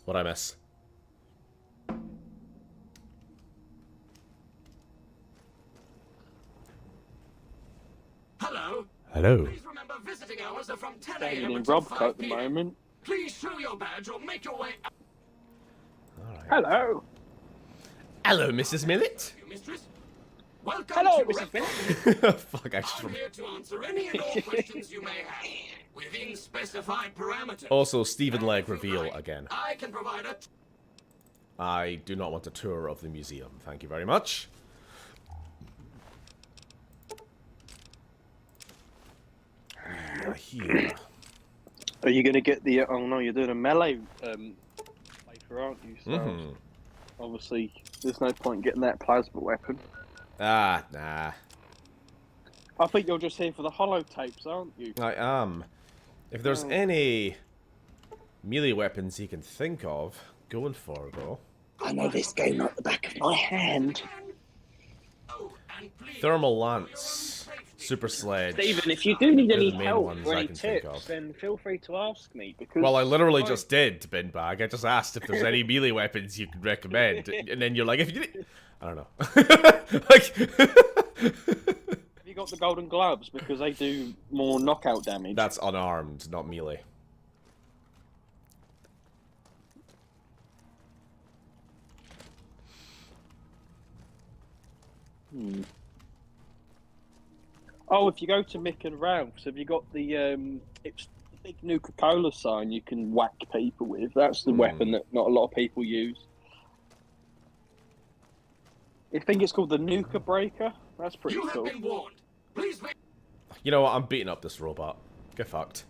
What'd I miss? Hello. Hello. Please remember visiting hours are from 10 Standing a.m. in until Rob 5 at the p.m. moment. Please show your badge or make your way up. Hello. Hello, Mrs. Millet. Mistress. Welcome Hello, to Mrs. Millet. Fuck, I just... I'm here to answer any and all questions you may have within specified parameters. Also, Stephen Legg reveal again. I can provide a I do not want a tour of the museum. Thank you very much. Here. Are you going to get the... Oh, no, you're doing a melee playthrough, aren't you? So, obviously, there's no point getting that plasma weapon. Ah, nah. I think you're just here for the holotapes, aren't you? I am. If there's any melee weapons you can think of, going for, though. I know this game like the back of my hand. Thermal Lance. Super Sledge. Stephen, if you do need They're any the main help ones or I any can think tips, of. then feel free to ask me. Because Well, I literally just did, Binbag. I just asked if there's any melee weapons you could recommend. And then you're like, if you did... I don't know. Like... Have you got the golden gloves? Because they do more knockout damage. That's unarmed, not melee. Oh, if you go to Mick and Ralph's, have you got the it's the big Nuka-Cola sign you can whack people with? That's the weapon that not a lot of people use. I think it's called the Nuka Breaker. That's pretty cool. been warned. Please make... You know what? I'm beating up this robot. Get fucked.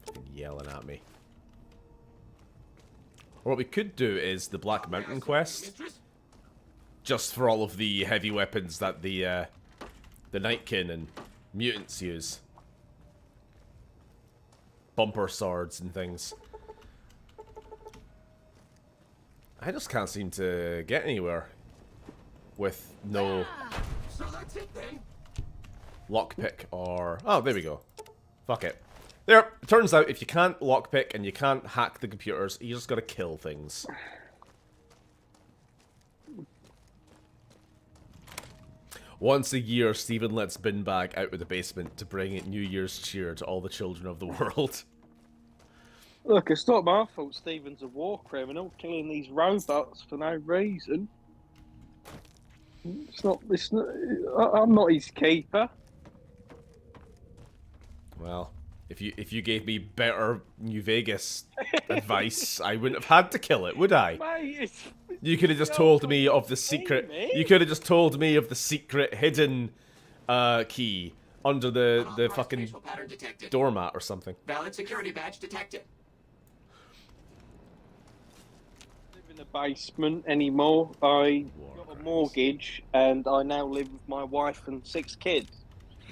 Fucking yelling at me. Or what we could do is the Black Mountain quest. Just for all of the heavy weapons that the Nightkin and mutants use. Bumper swords and things. I just can't seem to get anywhere with no So that's it then. lockpick or... Oh, there we go. Fuck it. There, it turns out if you can't lockpick and you can't hack the computers, you just gotta kill things. Once a year, Stephen lets Binbag out of the basement to bring New Year's cheer to all the children of the world. Look, it's not my fault Stephen's a war criminal, killing these robots for no reason. It's not, I'm not his keeper. Well, if you gave me better New Vegas advice, I wouldn't have had to kill it, would I? Mate, You could have just told me of the secret. You could have just told me of the secret hidden key under the fucking doormat or something. Valid security badge detected. Live in the basement anymore. I got a mortgage, and I now live with my wife and 6 kids.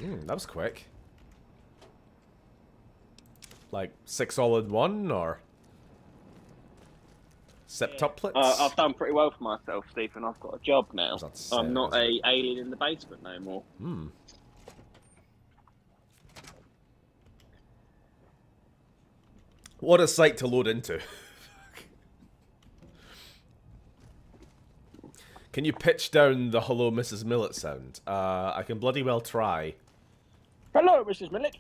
That was quick. Like 6 all in one, or septuplets? I've done pretty well for myself, Stephen. I've got a job now. I'm not a alien in the basement no more. What a sight to load into. Can you pitch down the hello Mrs. Millet sound? I can bloody well try. Hello, Mrs. Millet.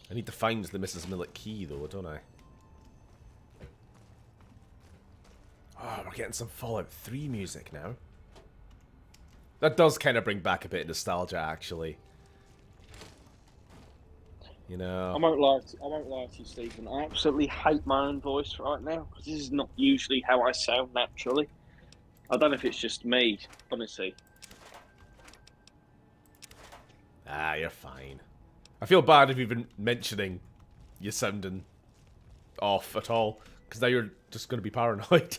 I need to find the Mrs. Millet key, though, don't I? Oh, we're getting some Fallout 3 music now. That does kind of bring back a bit of nostalgia, actually. You know. I won't lie to you, Stephen. I absolutely hate my own voice right now because this is not usually how I sound naturally. I don't know if it's just me, honestly. Ah, you're fine. I feel bad if you've been mentioning you sounding off at all, because now you're just going to be paranoid.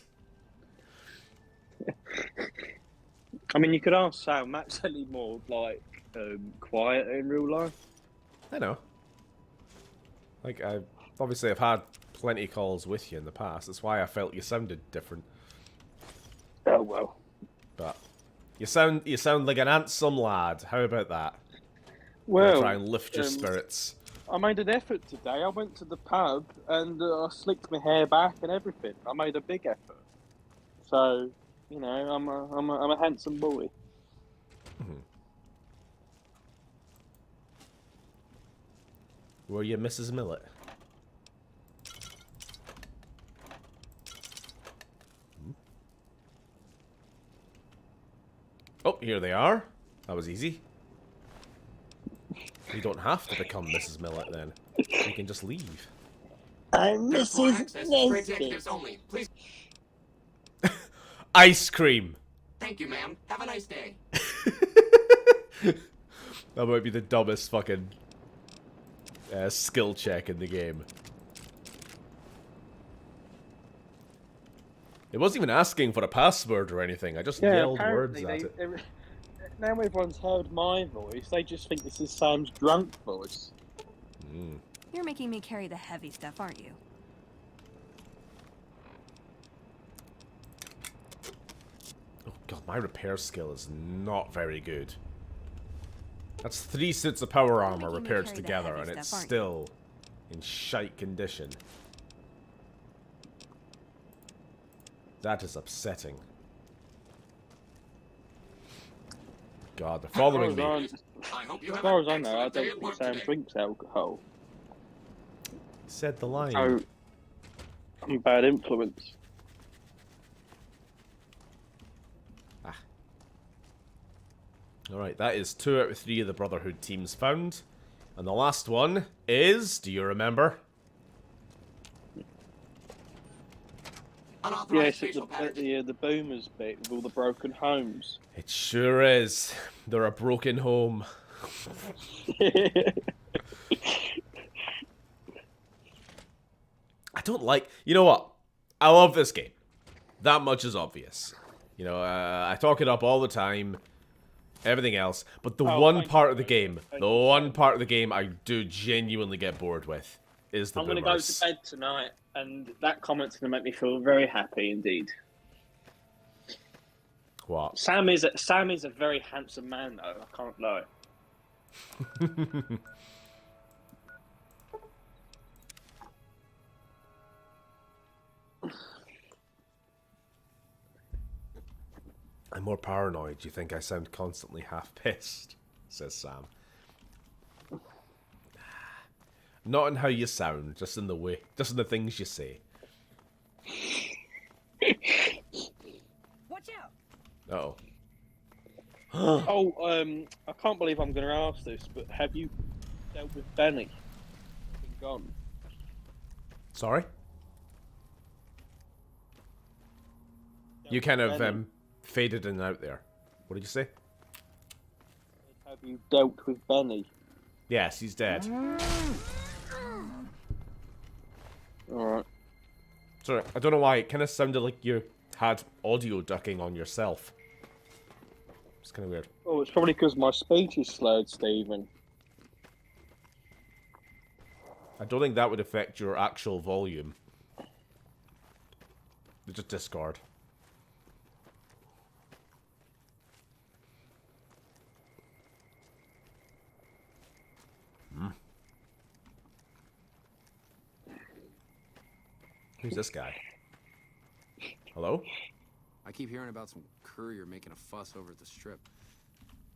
I mean, you could ask Sam. Matt's actually more like quiet in real life. I know. Like, I've had plenty of calls with you in the past. That's why I felt you sounded different. Oh well. But you sound like an handsome lad. How about that? Well, try and lift your spirits. I made an effort today. I went to the pub and I slicked my hair back and everything. I made a big effort. So, you know, I'm a handsome boy. Were you Mrs. Millet? Oh, here they are. That was easy. You don't have to become Mrs. Millet then. You can just leave. I'm Mrs. Executives only. Please. Ice cream. Thank you, ma'am. Have a nice day. That might be the dumbest fucking skill check in the game. It wasn't even asking for a password or anything. I just yelled words at it. Now everyone's heard my voice, they just think this is Sam's drunk voice. You're making me carry the heavy stuff, aren't you? Oh god, my repair skill is not very good. That's 3 suits of power armor repaired together, and it's still in shite condition. That is upsetting. God, they're following me. As far as I know, I don't think Sam drinks alcohol. Said the line. So, I'm a bad influence. Alright, that is 2 out of 3 of the Brotherhood teams found. And the last one is, do you remember? Yes, it's the boomers bit with all the broken homes. It sure is. They're a broken home. I don't like... You know what? I love this game. That much is obvious. You know, I talk it up all the time. Everything else. But the one part of the game I do genuinely get bored with is the boomers. I'm going to go to bed tonight, and that comment's going to make me feel very happy indeed. What? Sam is a very handsome man, though. I can't lie. I'm more paranoid. You think I sound constantly half pissed, says Sam. Not in how you sound, just in the way, just in the things you say. Watch out! Uh-oh. I can't believe I'm going to ask this, but have you dealt with Benny? Been gone. Sorry? You kind of faded in and out there. What did you say? Have you dealt with Benny? Yes, he's dead. Alright. Sorry, I don't know why. It kind of sounded like you had audio ducking on yourself. It's kind of weird. Oh, it's probably because my speech is slurred, Stephen. I don't think that would affect your actual volume. Just Discord. Who's this guy? Hello? I keep hearing about some courier making a fuss over at the strip.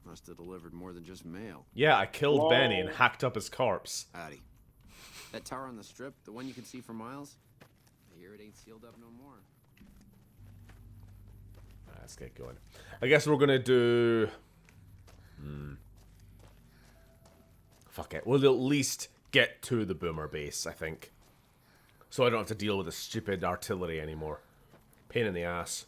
Must have delivered more than just mail. Yeah, I killed Benny and hacked up his corpse. Howdy. That tower on the strip, the one you can see for miles? I hear it ain't sealed up no more. Let's get going. I guess we're gonna do... Fuck it. We'll at least get to the boomer base, I think. So I don't have to deal with the stupid artillery anymore. Pain in the ass.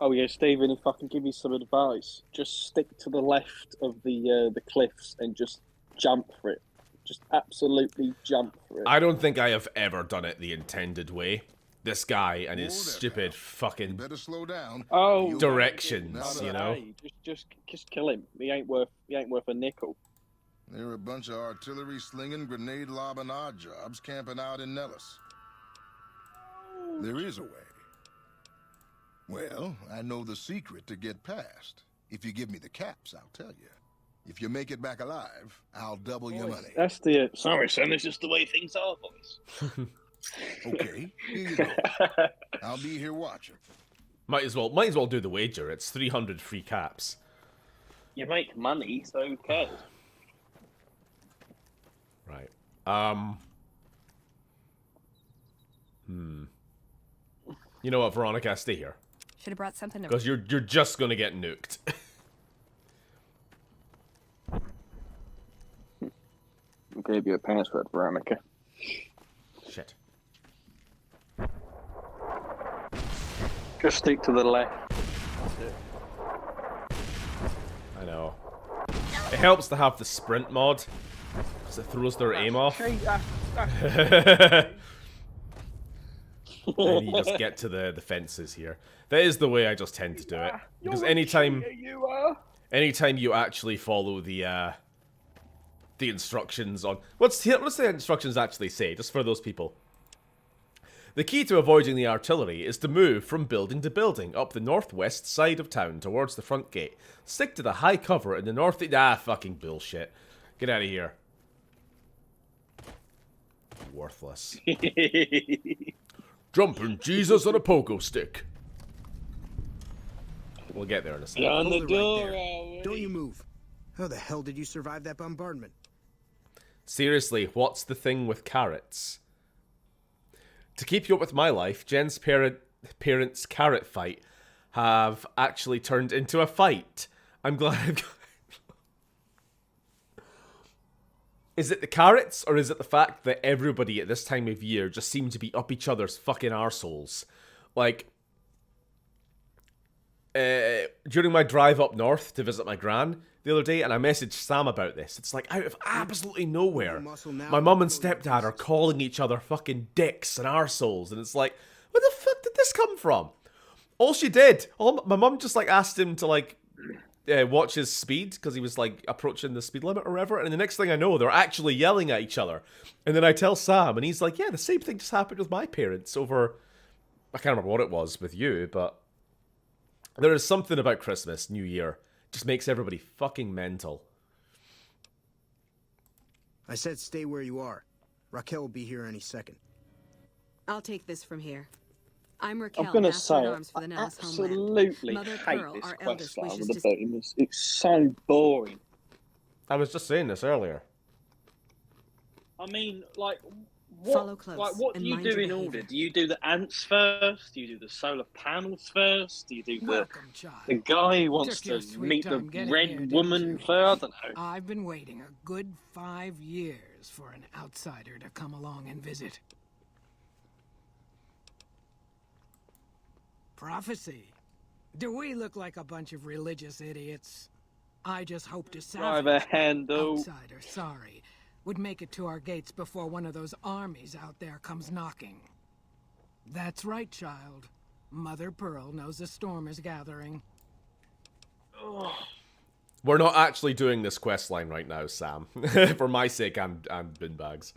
Oh yeah, Stephen, if I can give you some advice, just stick to the left of the cliffs and just jump for it. Just absolutely jump for it. I don't think I have ever done it the intended way. This guy and his stupid fucking slow down. directions, you know? Hey, just kill him. He ain't worth a nickel. They're a bunch of artillery slinging, grenade lobbing odd jobs camping out in Nellis. There is a way. Well, I know the secret to get past. If you give me the caps, I'll tell you. If you make it back alive, I'll double your money. That's the... Sorry, son, it's just the way things are, boys. Okay, here you go. I'll be here watching. Might as well do the wager. It's 300 free caps. You make money, so who cares? Right. You know what, Veronica? Stay here. Should have brought something to... Because you're just gonna get nuked. I gave you a password, Veronica. Shit. Just stick to the left. I know. It helps to have the sprint mod, because it throws their aim off. And you just get to the fences here. That is the way I just tend to do it. Because anytime you actually follow the instructions on... What's the instructions actually say, just for those people? The key to avoiding the artillery is to move from building to building up the northwest side of town towards the front gate. Stick to the high cover in the north... Ah, fucking bullshit. Get out of here. Worthless. Jumping Jesus on a pogo stick. We'll get there in a second. On the door, Don't you move. How the hell did you survive that bombardment? Seriously, what's the thing with carrots? To keep you up with my life, Jen's parents' carrot fight have actually turned into a fight. I'm glad I've got... Is it the carrots, or is it the fact that everybody at this time of year just seem to be up each other's fucking arseholes? Like, during my drive up north to visit my gran the other day, and I messaged Sam about this, it's like, out of absolutely nowhere, my mum and stepdad are calling each other fucking dicks and arseholes, and it's like, where the fuck did this come from? All she did, my mum just, like, asked him to, like... watch his speed, because he was, like, approaching the speed limit or whatever, and the next thing I know, they're actually yelling at each other. And then I tell Sam, and he's like, yeah, the same thing just happened with my parents over... I can't remember what it was with you, but... There is something about Christmas, New Year. Just makes everybody fucking mental. I said stay where you are. Raquel will be here any second. I'll take this from here. I'm Raquel, I'm gonna Master say, at Arms for the I Nellis absolutely Homeland. Mother hate Pearl, this our quest eldest, line wishes with to... the beams. It's so boring. I was just saying this earlier. I mean, like, Follow close what do and you mind do your in behavior. order? Do you do the ants first? Do you do the solar panels first? Do you do the guy who wants Took your to sweet meet the time getting here, red didn't woman you? first? I don't know. I've been waiting a good 5 years for an outsider to come along and visit. Prophecy. Do we look like a bunch of religious idiots? I just hope to salvage Driver handle. outsider, sorry, would make it to our gates before one of those armies out there comes knocking. That's right, child. Mother Pearl knows a storm is gathering. We're not actually doing this quest line right now, Sam. For my sake, I'm binbags.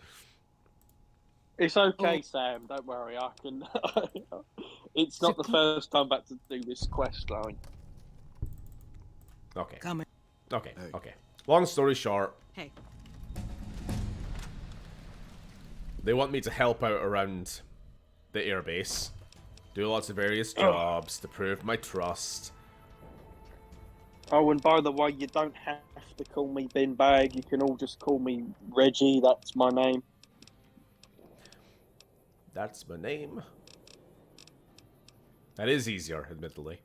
It's okay, Sam. Don't worry. I can. It's not the first time back to do this quest line. Okay. Coming. Okay. Okay. Long story short. Hey. They want me to help out around the airbase, do lots of various jobs to prove my trust. Oh, and by the way, you don't have to call me Bin Bag. You can all just call me Reggie. That's my name. That's my name. That is easier, admittedly.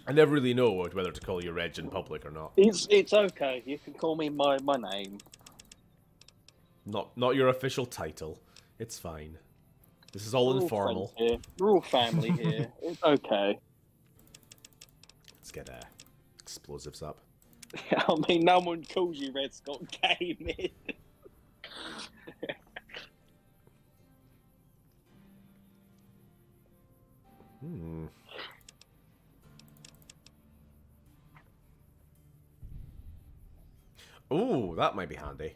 I never really know whether to call you Reg in public or not. It's okay. You can call me my name. Not your official title. It's fine. This is all informal. Here. We're all family here. It's okay. Let's get explosives up. I mean, no one calls you Red Scott Gaming. Ooh, that might be handy.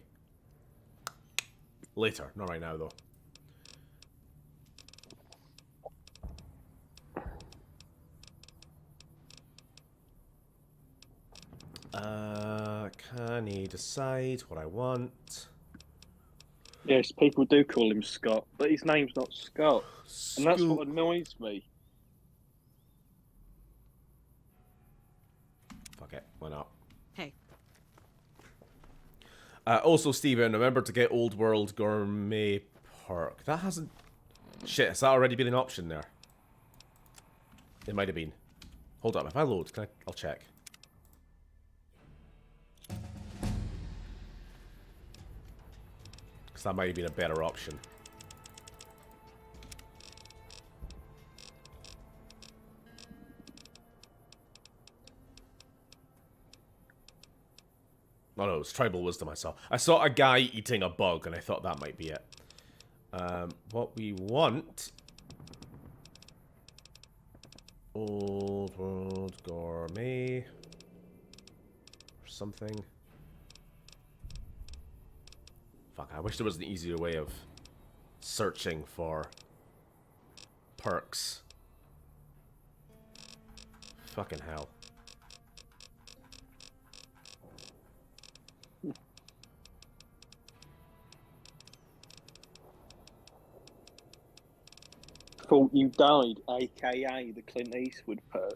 Later, not right now though. Can he decide what I want? Yes, people do call him Scott, but his name's not Scott. And that's what annoys me. Fuck it, why not? Hey. Also, Steven, remember to get Old World Gourmet Perk. That hasn't... Shit, has that already been an option there? It might have been. Hold up, if I load, I'll check. Because that might have been a better option. Oh no, it was Tribal Wisdom I saw. I saw a guy eating a bug, and I thought that might be it. What we want... Old World Gourmet... Or something. Fuck, I wish there was an easier way of searching for perks. Fucking hell. Thought you died, aka the Clint Eastwood perk.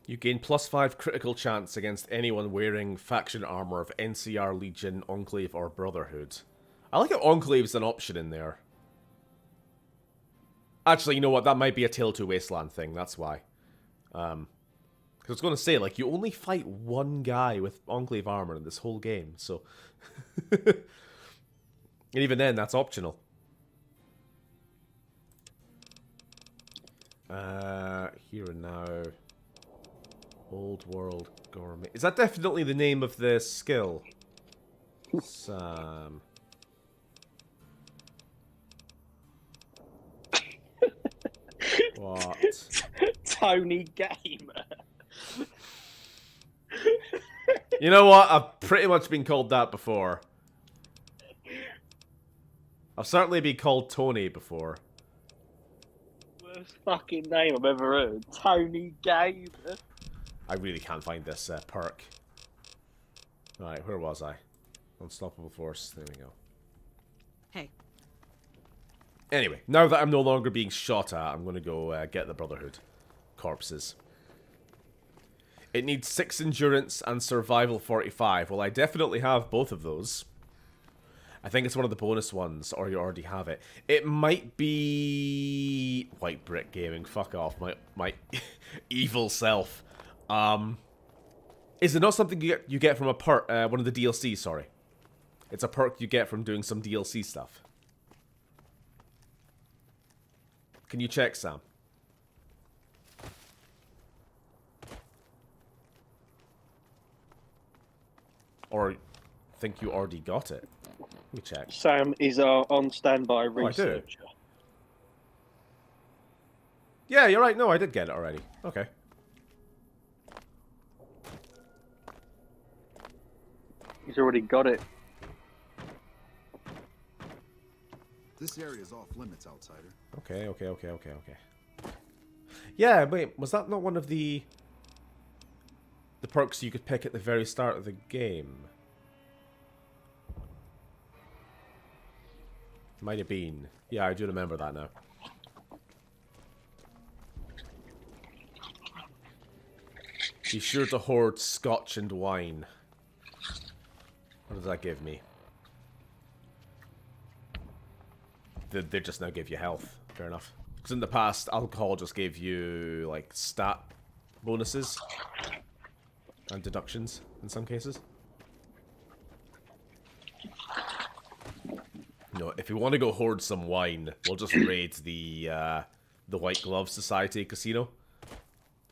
You gain +5 critical chance against anyone wearing faction armor of NCR, Legion, Enclave, or Brotherhood. I like how Enclave's an option in there. Actually, you know what? That might be a Tale to Wasteland thing, that's why. Because I was going to say, like, you only fight one guy with Enclave armor in this whole game, so... And even then, that's optional. Here and now... Old World Gourmet. Is that definitely the name of the skill? Sam... What? Tony Gamer. You know what? I've pretty much been called that before. I've certainly been called Tony before. Worst fucking name I've ever heard. Tony Gamer. I really can't find this perk. Right, where was I? Unstoppable Force. There we go. Hey. Anyway, now that I'm no longer being shot at, I'm going to go get the Brotherhood corpses. It needs 6 endurance and survival 45. Well, I definitely have both of those. I think it's one of the bonus ones, or you already have it. It might be... White Brick Gaming, fuck off, my evil self. Is it not something you get from a perk, one of the DLCs, sorry. It's a perk you get from doing some DLC stuff. Can you check, Sam? Or think you already got it? Let me check. Sam is our on standby researcher. Yeah, you're right. No, I did get it already. Okay. He's already got it. This area is off limits, outsider. Okay. Yeah, wait, was that not one of the perks you could pick at the very start of the game? Might have been. Yeah, I do remember that now. Be sure to hoard scotch and wine. What does that give me? They just now give you health. Fair enough. Because in the past, alcohol just gave you, like, stat bonuses. And deductions, in some cases. No, if we want to go hoard some wine, we'll just raid the White Glove Society casino.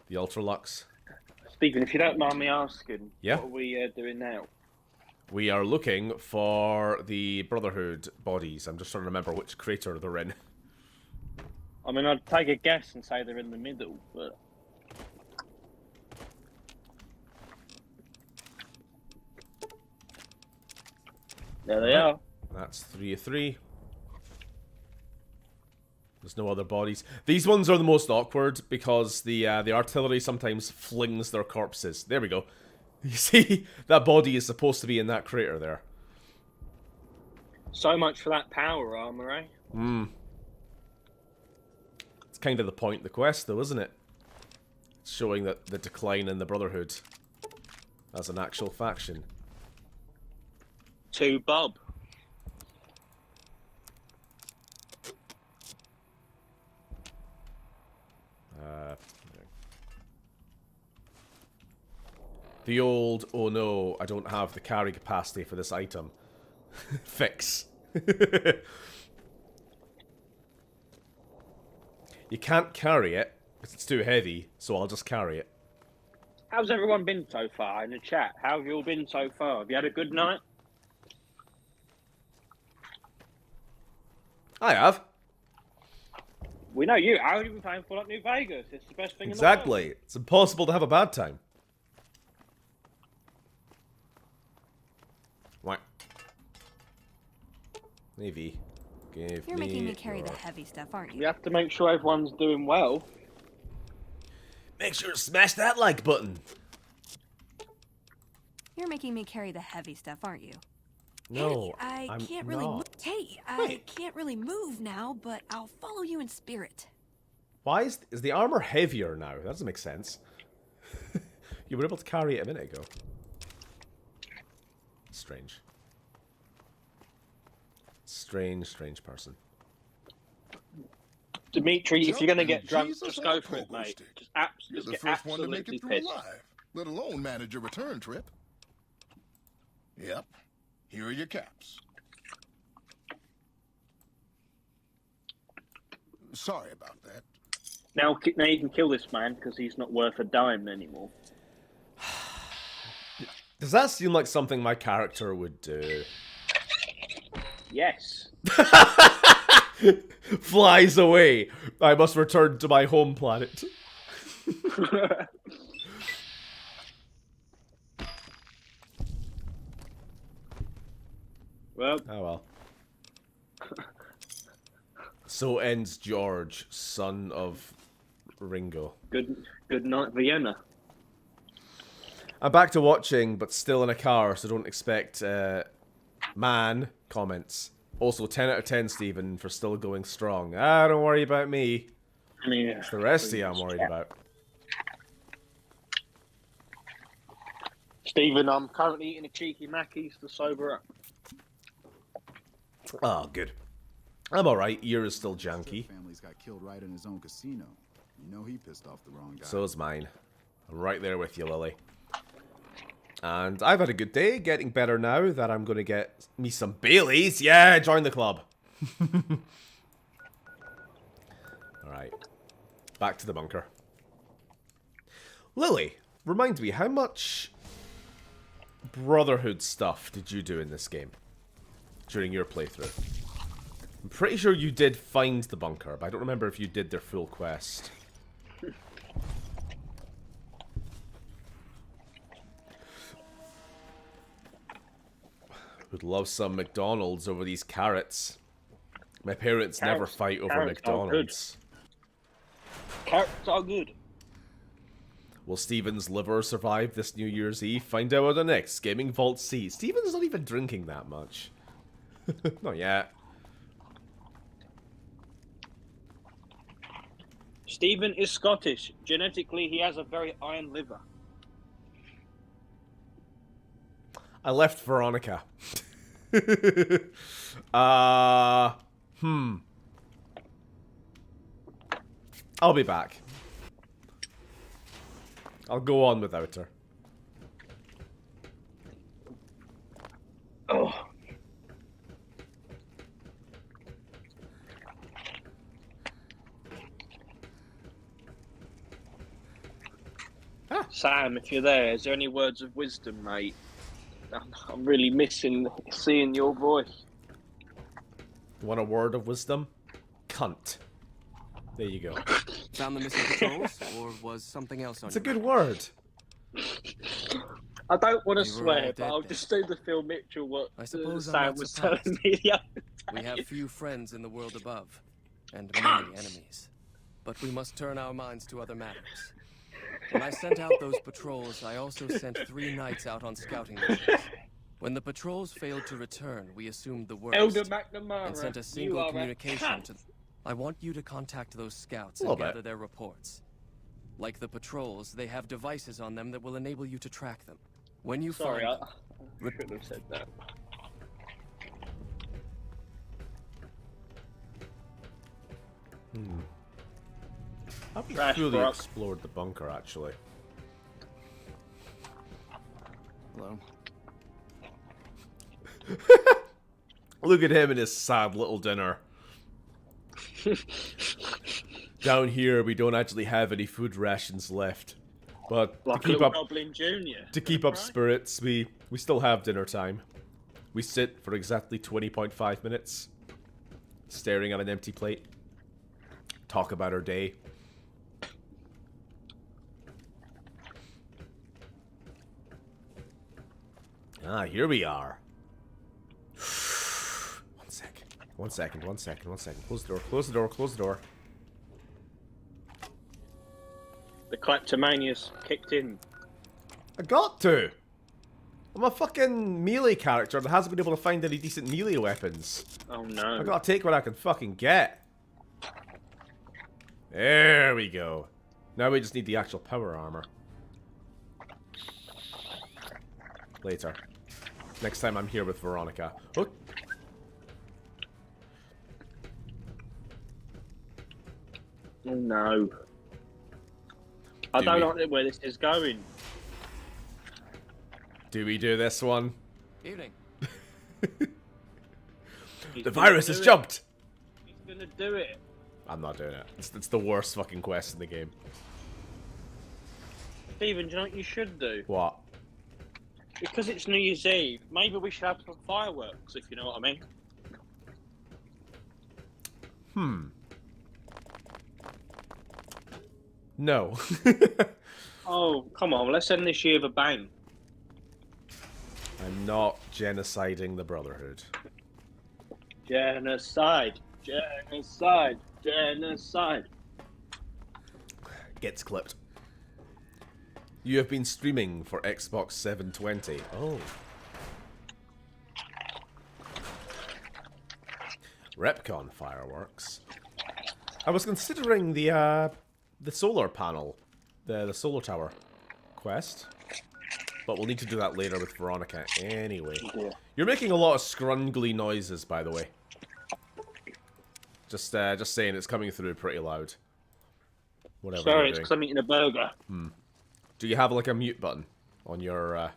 The Ultra Lux. Stephen, if you don't mind me asking, Yeah? what are we doing now? We are looking for the Brotherhood bodies. I'm just trying to remember which crater they're in. I mean, I'd take a guess and say they're in the middle, but... There they are. That's 3 of 3. There's no other bodies. These ones are the most awkward because the artillery sometimes flings their corpses. There we go. You see, that body is supposed to be in that crater there. So much for that power armor, eh? Hmm. It's kind of the point of the quest, though, isn't it? It's showing that the decline in the Brotherhood as an actual faction. To Bob. The old, oh no, I don't have the carry capacity for this item. Fix. You can't carry it, because it's too heavy, so I'll just carry it. How's everyone been so far in the chat? How have you all been so far? Have you had a good night? I have. We know you. How have you been playing Fallout New Vegas? It's the best thing in the Exactly. It's impossible to have a bad time. What? Navy. You're making me carry the heavy stuff, aren't you? You have to make sure everyone's doing well. Make sure to smash that like button. You're making me carry the heavy stuff, aren't you? No, hey, I can't really. Hey, I can't really move now, but I'll follow you in spirit. Why is the armor heavier now? That doesn't make sense. You were able to carry it a minute ago. Strange. Strange person. Dimitri, if you're gonna get drunk, Jesus, just go I'll for it, pogo mate. stick. Just You're the get first one to make absolutely it through pissed. alive, let alone manage a return trip. Yep. Here are your caps. Sorry about that. Now you can kill this man because he's not worth a dime anymore. Does that seem like something my character would do? Yes. Flies away. I must return to my home planet. Well. Oh well. So ends George, son of Ringo. Good night, Vienna. I'm back to watching, but still in a car, so don't expect man comments. Also, 10 out of 10, Stephen, for still going strong. Ah, don't worry about me. It's the rest of you I'm worried about. Stephen, I'm currently eating a cheeky Mackey's to sober up. Oh, good. I'm alright. Ear is still janky. Family's got killed right in his own casino. You know he pissed off the wrong guy. So is mine. I'm right there with you, Lily. And I've had a good day, getting better now that I'm going to get me some Baileys. Yeah, join the club. Alright. Back to the bunker. Lily, remind me, how much Brotherhood stuff did you do in this game? During your playthrough? I'm pretty sure you did find the bunker, but I don't remember if you did their full quest. Would love some McDonald's over these carrots. My parents never fight over McDonald's. Carrots are good. Will Steven's liver survive this New Year's Eve? Find out on the next Gaming Vault C. Steven's not even drinking that much. Not yet. Stephen is Scottish. Genetically, he has a very iron liver. I left Veronica. I'll be back. I'll go on without her. Oh. Sam, if you're there, is there any words of wisdom, mate? I'm really missing seeing your voice. Want a word of wisdom? Cunt. There you go. Found the missing patrols, or was something else on It's a your good mind? word. I don't want to You were all swear, dead but I'll then. just do the Phil Mitchell what I suppose I'm Sam not was surprised. telling me the other We day. have few friends in the world above, and many enemies. But we must turn our minds to other matters. When I sent out those patrols, I also sent 3 knights out on scouting missions. When the patrols failed to return, we assumed the worst Elder McNamara, and sent a you single are a communication cunt. to. I want you to contact those scouts A and little bit. gather their reports. Like the patrols, they have devices on them that will enable you to track them. When you Sorry, find I them, shouldn't have said that. I haven't Trash, fully Brock. explored the bunker, actually. Hello. Look at him and his sad little dinner. Down here, we don't actually have any food rations left. But Like to keep little up Goblin Junior. to keep up spirits, we still have dinner time. We sit for exactly 20.5 minutes, staring at an empty plate. Talk about our day. Ah, here we are. One second. Close the door, close the door, close the door. The kleptomania's kicked in. I got to! I'm a fucking melee character that hasn't been able to find any decent melee weapons. Oh no. I gotta take what I can fucking get. There we go. Now we just need the actual power armor. Later. Next time I'm here with Veronica. Oh. Oh no. I don't like where this is going. Do we do this one? Evening. The virus has jumped! He's gonna do it. I'm not doing it. It's the worst fucking quest in the game. Stephen, do you know what you should do? What? Because it's New Year's Eve, maybe we should have some fireworks, if you know what I mean. No. Oh, come on, let's end this year with a bang. I'm not genociding the Brotherhood. Genocide. Genocide. Genocide. Gets clipped. You have been streaming for Xbox 720. Oh. Repcon fireworks. I was considering the solar panel, the solar tower quest, but we'll need to do that later with Veronica anyway. Yeah. You're making a lot of scrungly noises, by the way. Just saying, it's coming through pretty loud. Whatever. Sorry, you're it's doing. because I'm eating a burger. Do you have like a mute button on your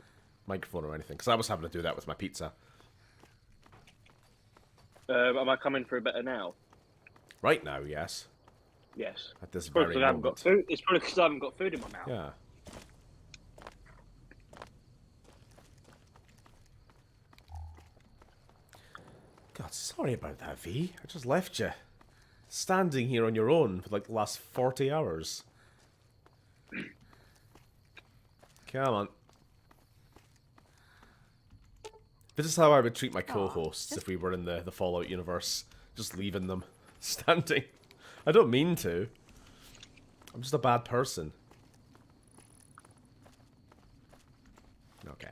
microphone or anything? Because I was having to do that with my pizza. Am I coming through better now? Right now, yes. Yes. At this It's probably very 'cause I haven't moment. got food. It's probably because I haven't got food in my mouth. Yeah. God, sorry about that, V. I just left you standing here on your own for like the last 40 hours. Come on. This is how I would treat my co-hosts if we were in the Fallout universe. Just leaving them standing. I don't mean to. I'm just a bad person. Okay.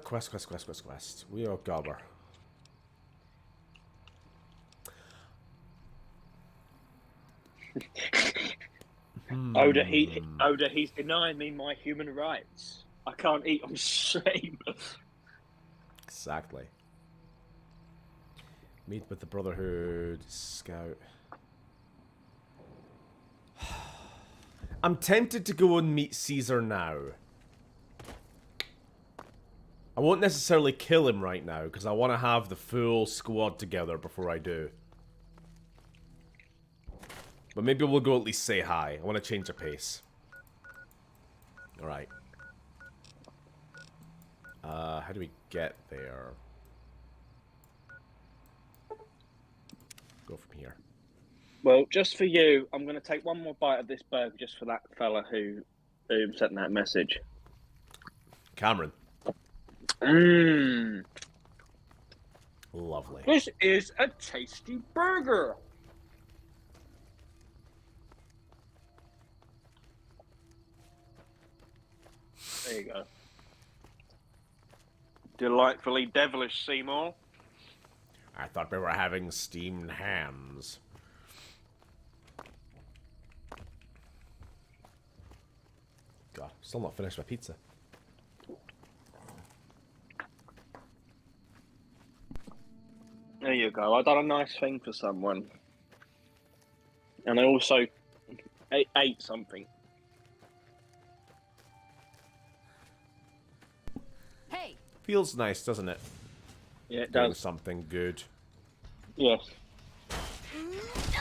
Quest. We are gobber. Oda, he's denying me my human rights. I can't eat on stream. Exactly. Meet with the Brotherhood Scout. I'm tempted to go and meet Caesar now. I won't necessarily kill him right now, because I want to have the full squad together before I do. But maybe we'll go at least say hi. I want to change the pace. Alright. How do we get there? Go from here. Well, just for you, I'm going to take one more bite of this burger just for that fella who sent that message. Cameron. Mmm. Lovely. This is a tasty burger. There you go. Delightfully devilish, Seymour. I thought we were having steamed hams. God, still not finished my pizza. There you go. I done a nice thing for someone. And I also ate something. Hey! Feels nice, doesn't it? Yeah, it Doing does. something good. Yes.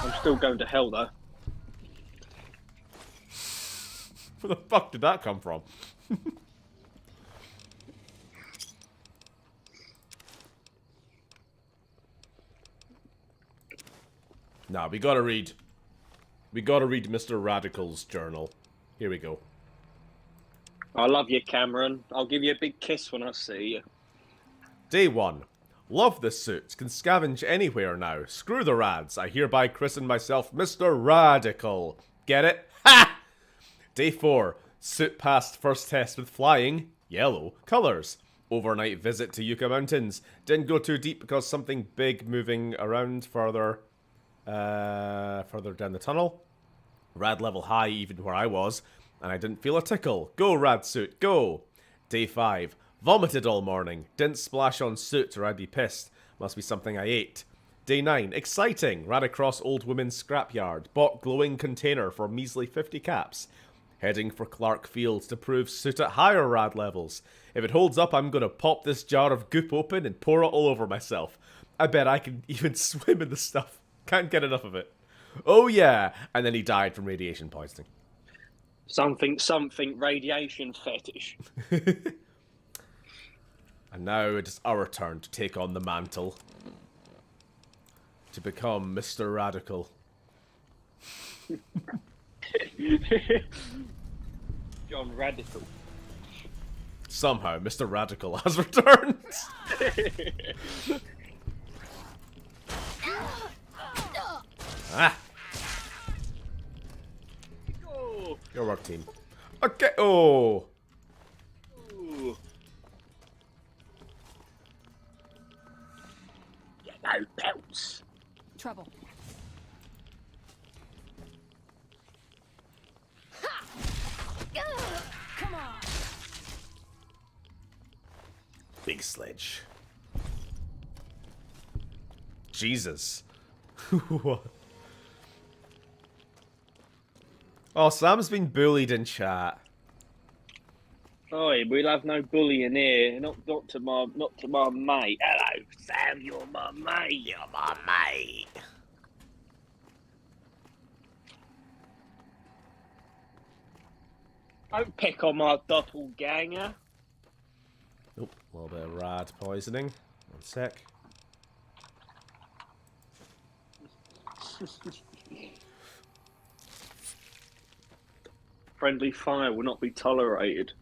I'm still going to hell, though. Where the fuck did that come from? Nah, we gotta read. We gotta read Mr. Radical's journal. Here we go. I love you, Cameron. I'll give you a big kiss when I see you. Day 1. Love this suit. Can scavenge anywhere now. Screw the rads. I hereby christen myself Mr. Radical. Get it? Ha! Day 4. Suit passed first test with flying. Yellow. Colors. Overnight visit to Yucca Mountains. Didn't go too deep because something big moving around further down the tunnel. Rad level high even where I was. And I didn't feel a tickle. Go, rad suit, go! Day 5. Vomited all morning. Didn't splash on suit or I'd be pissed. Must be something I ate. Day 9. Exciting. Ran across old women's scrapyard. Bought glowing container for measly 50 caps. Heading for Clark Field to prove suit at higher rad levels. If it holds up, I'm gonna pop this jar of goop open and pour it all over myself. I bet I can even swim in the stuff. Can't get enough of it. Oh yeah! And then he died from radiation poisoning. Something radiation fetish. And now it is our turn to take on the mantle. To become Mr. Radical. John Radical. Somehow, Mr. Radical has returned. Ah! Oh. Your work, team. Okay. Oh. Ooh. No pelts. Trouble. Come on. Big sledge. Jesus. Oh, Sam's been bullied in chat. Oi, we'll have no bullying here. Not to my mate. Hello, Sam. You're my mate. You're my mate. Don't pick on my doppelganger. Nope, a little bit of rad poisoning. One sec. Friendly fire will not be tolerated.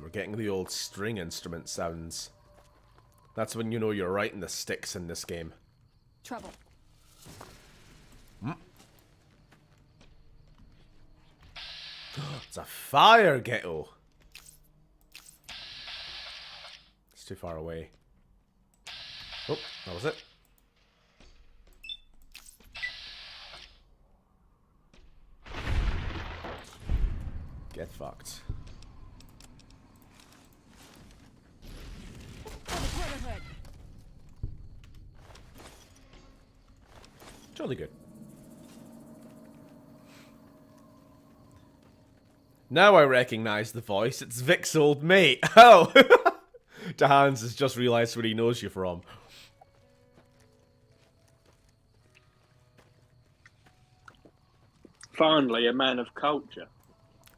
We're getting the old string instrument sounds. That's when you know you're right in the sticks in this game. Trouble. It's a fire ghetto. It's too far away. Oh, that was it. Get fucked. Jolly good. Now I recognize the voice. It's Vic's old mate. Oh! Hans has just realized where he knows you from. Finally, a man of culture.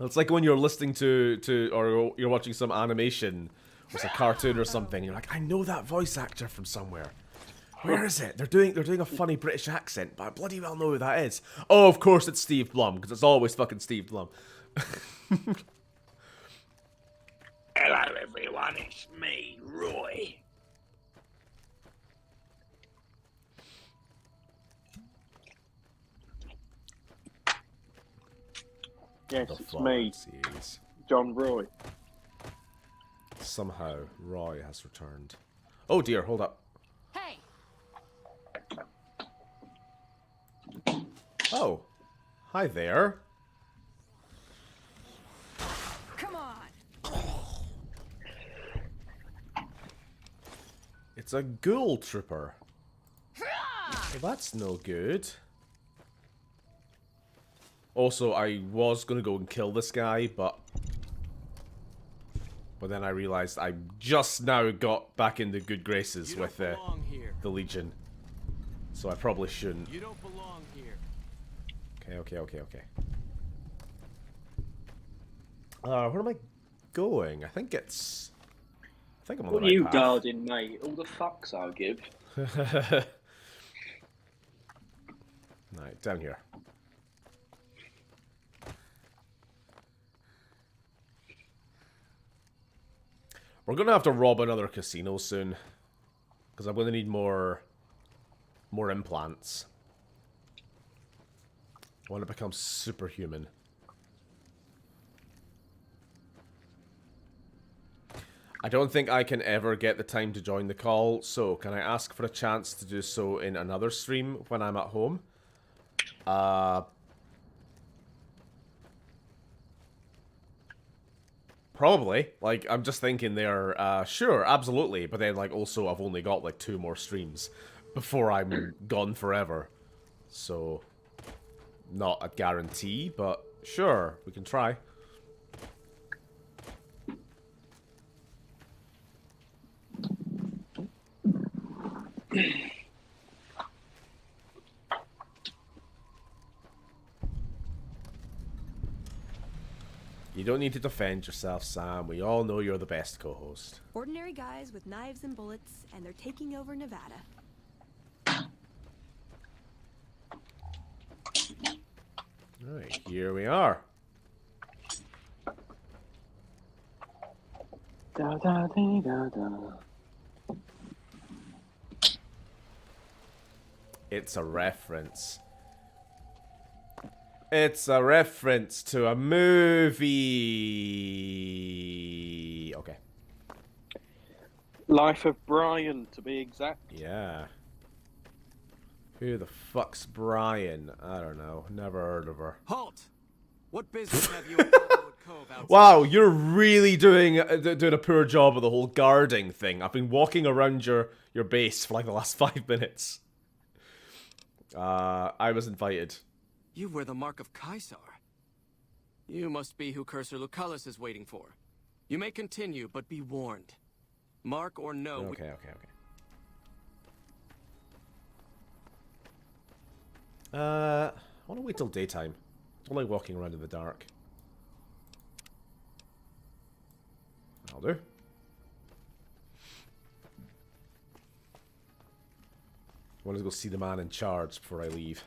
It's like when you're listening to or you're watching some animation, or it's a cartoon or something, you're like, I know that voice actor from somewhere. Where is it? They're doing a funny British accent, but I bloody well know who that is. Oh, of course it's Steve Blum, because it's always fucking Steve Blum. Hello everyone, it's me, Roy. Yes, it's me, John Roy. Somehow, Roy has returned. Oh dear, hold up. Hey! Oh. Hi there. Come on! It's a ghoul trooper. Well, that's no good. Also, I was gonna go and kill this guy, but then I realized I just now got back in the good graces with the Legion. So I probably shouldn't. You don't belong here. Okay. Where am I going? I think I'm on the What are right you path. guarding, mate? All the fucks I give. Right, down here. We're gonna have to rob another casino soon, because I'm gonna need more implants. I want to become superhuman. I don't think I can ever get the time to join the call, so can I ask for a chance to do so in another stream when I'm at home? Probably. Like, I'm just thinking there, sure, absolutely, but then, like, also I've only got, like, 2 more streams before I'm gone forever. So, not a guarantee, but sure, we can try. You don't need to defend yourself, Sam. We all know you're the best co-host. Ordinary guys with knives and bullets, and they're taking over Nevada. Alright, here we are. Da, da, dee, da, da. It's a reference. It's a reference to a movie. Okay. Life of Brian, to be exact. Yeah. Who the fuck's Brian? I don't know. Never heard of her. Halt! What business have you at Cottonwood Cove outside? Wow, you're really doing a poor job of the whole guarding thing. I've been walking around your base for like the last 5 minutes. I was invited. You wear the mark of Caesar. You must be who Cursor Lucullus is waiting for. You may continue, but be warned. Mark or no... Okay. I want to wait till daytime. I don't like walking around in the dark. I'll do. I want to go see the man in charge before I leave.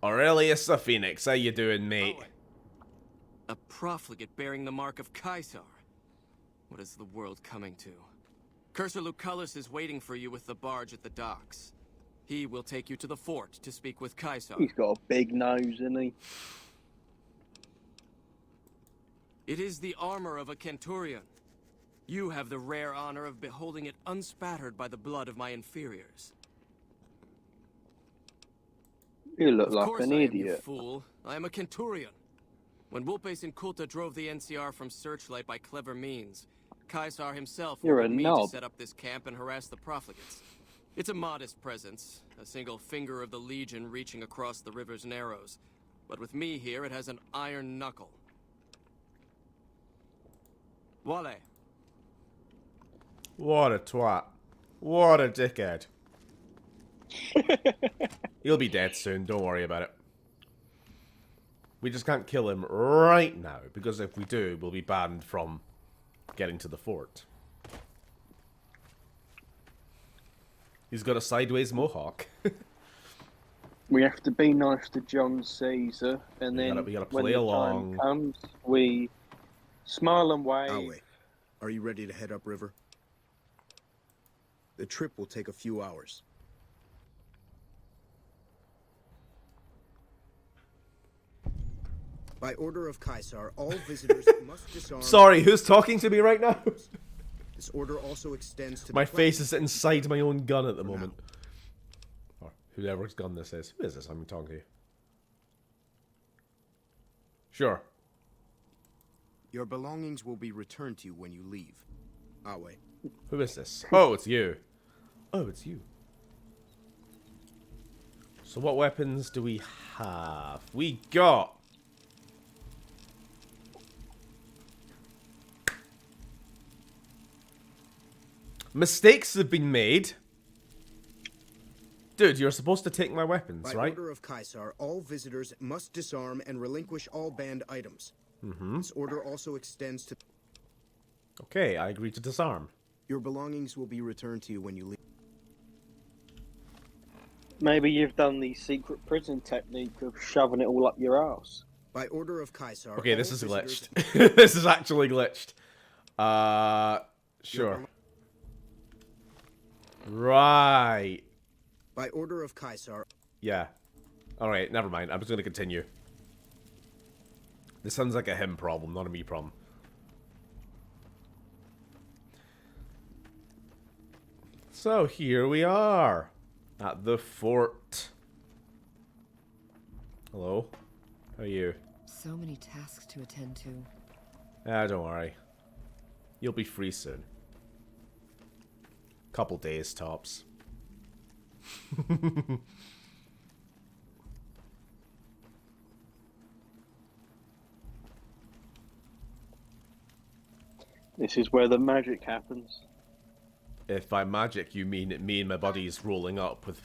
Aurelius the Phoenix, how you doing, mate? A profligate bearing the mark of Caesar. What is the world coming to? Cursor Lucullus is waiting for you with the barge at the docks. He will take you to the fort to speak with Caesar. He's got a big nose, isn't he? It is the armor of a Kenturian. You have the rare honor of beholding it unspattered by the blood of my inferiors. You look Of like course an I am, you idiot. fool. I am a Kenturian. When Wulpes and Kulta drove the NCR from Searchlight by clever means, Caesar himself You're a ordered me to knob. set up this camp and harass the profligates. It's a modest presence, a single finger of the Legion reaching across the river's narrows. But with me here, it has an iron knuckle. Wale. What a twat. What a dickhead. He'll be dead soon, don't worry about it. We just can't kill him right now, because if we do, we'll be banned from getting to the fort. He's got a sideways mohawk. We have to be nice to John Caesar, and then we gotta when play the along. time comes, we smile and wave. Awe, are you ready to head upriver? The trip will take a few hours. By order of Caesar, all visitors must disarm... Sorry, who's talking to me right now? This order also extends to My the face is inside my own gun at the moment. Or whoever's gun this is. Who is this I'm talking to? Sure. Your belongings will be returned to you when you leave. Awe. Who is this? Oh, it's you. Oh, it's you. So what weapons do we have? We got... Mistakes have been made. Dude, you're supposed to take my weapons, By right? order of Caesar, all visitors must disarm and relinquish all banned items. Mm-hmm. This order also extends to... Okay, I agree to disarm. Your belongings will be returned to you when you leave. Maybe you've done the secret prison technique of shoving it all up your ass. By order of Caesar... Okay, this all is visitors- glitched. This is actually glitched. Sure. Right. By order of Caesar... Yeah. Alright, never mind. I'm just going to continue. This sounds like a him problem, not a me problem. So, here we are. At the fort. Hello. How are you? So many tasks to attend to. Ah, don't worry. You'll be free soon. Couple days, tops. This is where the magic happens. If by magic you mean me and my buddies rolling up with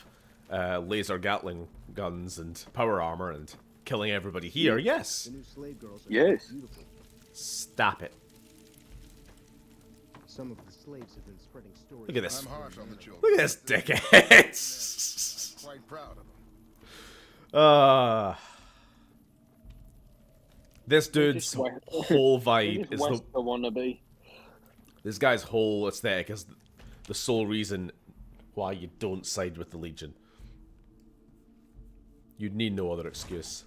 laser Gatling guns and power armor and killing everybody here, yes. The new slave girls are Yes. beautiful. Stop it. Some of the slaves have been spreading stories. Look at this. I'm harsh on the children. Look at this dickhead. Quite proud of them. This dude's Just where- whole He vibe just is wants the... to wannabe. This guy's whole aesthetic is the sole reason why you don't side with the Legion. You'd need no other excuse.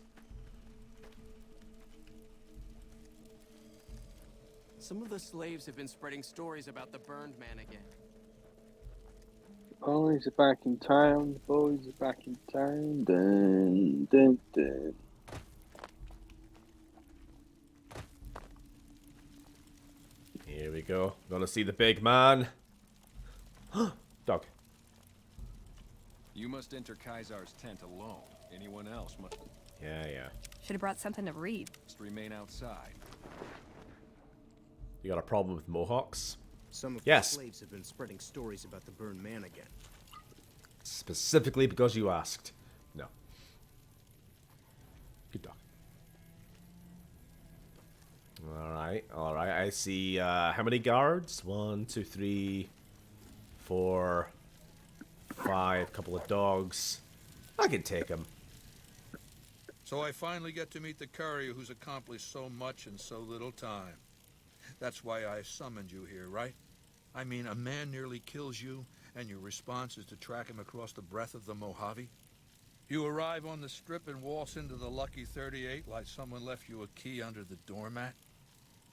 Some of the slaves have been spreading stories about the burned man again. Boys are back in town. Boys are back in town. Dun, dun, dun. Here we go. Gonna see the big man. Dog. You must enter Caesar's tent alone. Anyone else must Yeah. Should have brought something to read. remain outside. You got a problem with Mohawks? Some of Yes. the slaves have been spreading stories about the burned man again. Specifically because you asked. No. Good dog. Alright. I see, how many guards? 1, 2, 3, 4, 5, couple of dogs. I can take them. So I finally get to meet the courier who's accomplished so much in so little time. That's why I summoned you here, right? I mean, a man nearly kills you, and your response is to track him across the breadth of the Mojave? You arrive on the strip and waltz into the Lucky 38 like someone left you a key under the doormat?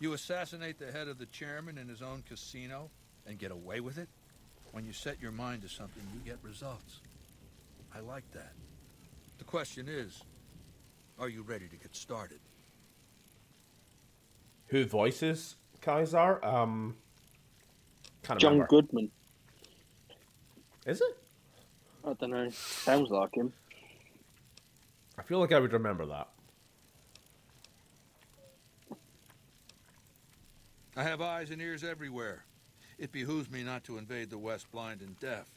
You assassinate the head of the chairman in his own casino and get away with it? When you set your mind to something, you get results. I like that. The question is, are you ready to get started? Who voices Kaiser? Can't John remember. Goodman. Is it? I don't know. Sounds like him. I feel like I would remember that. I have eyes and ears everywhere. It behooves me not to invade the West blind and deaf.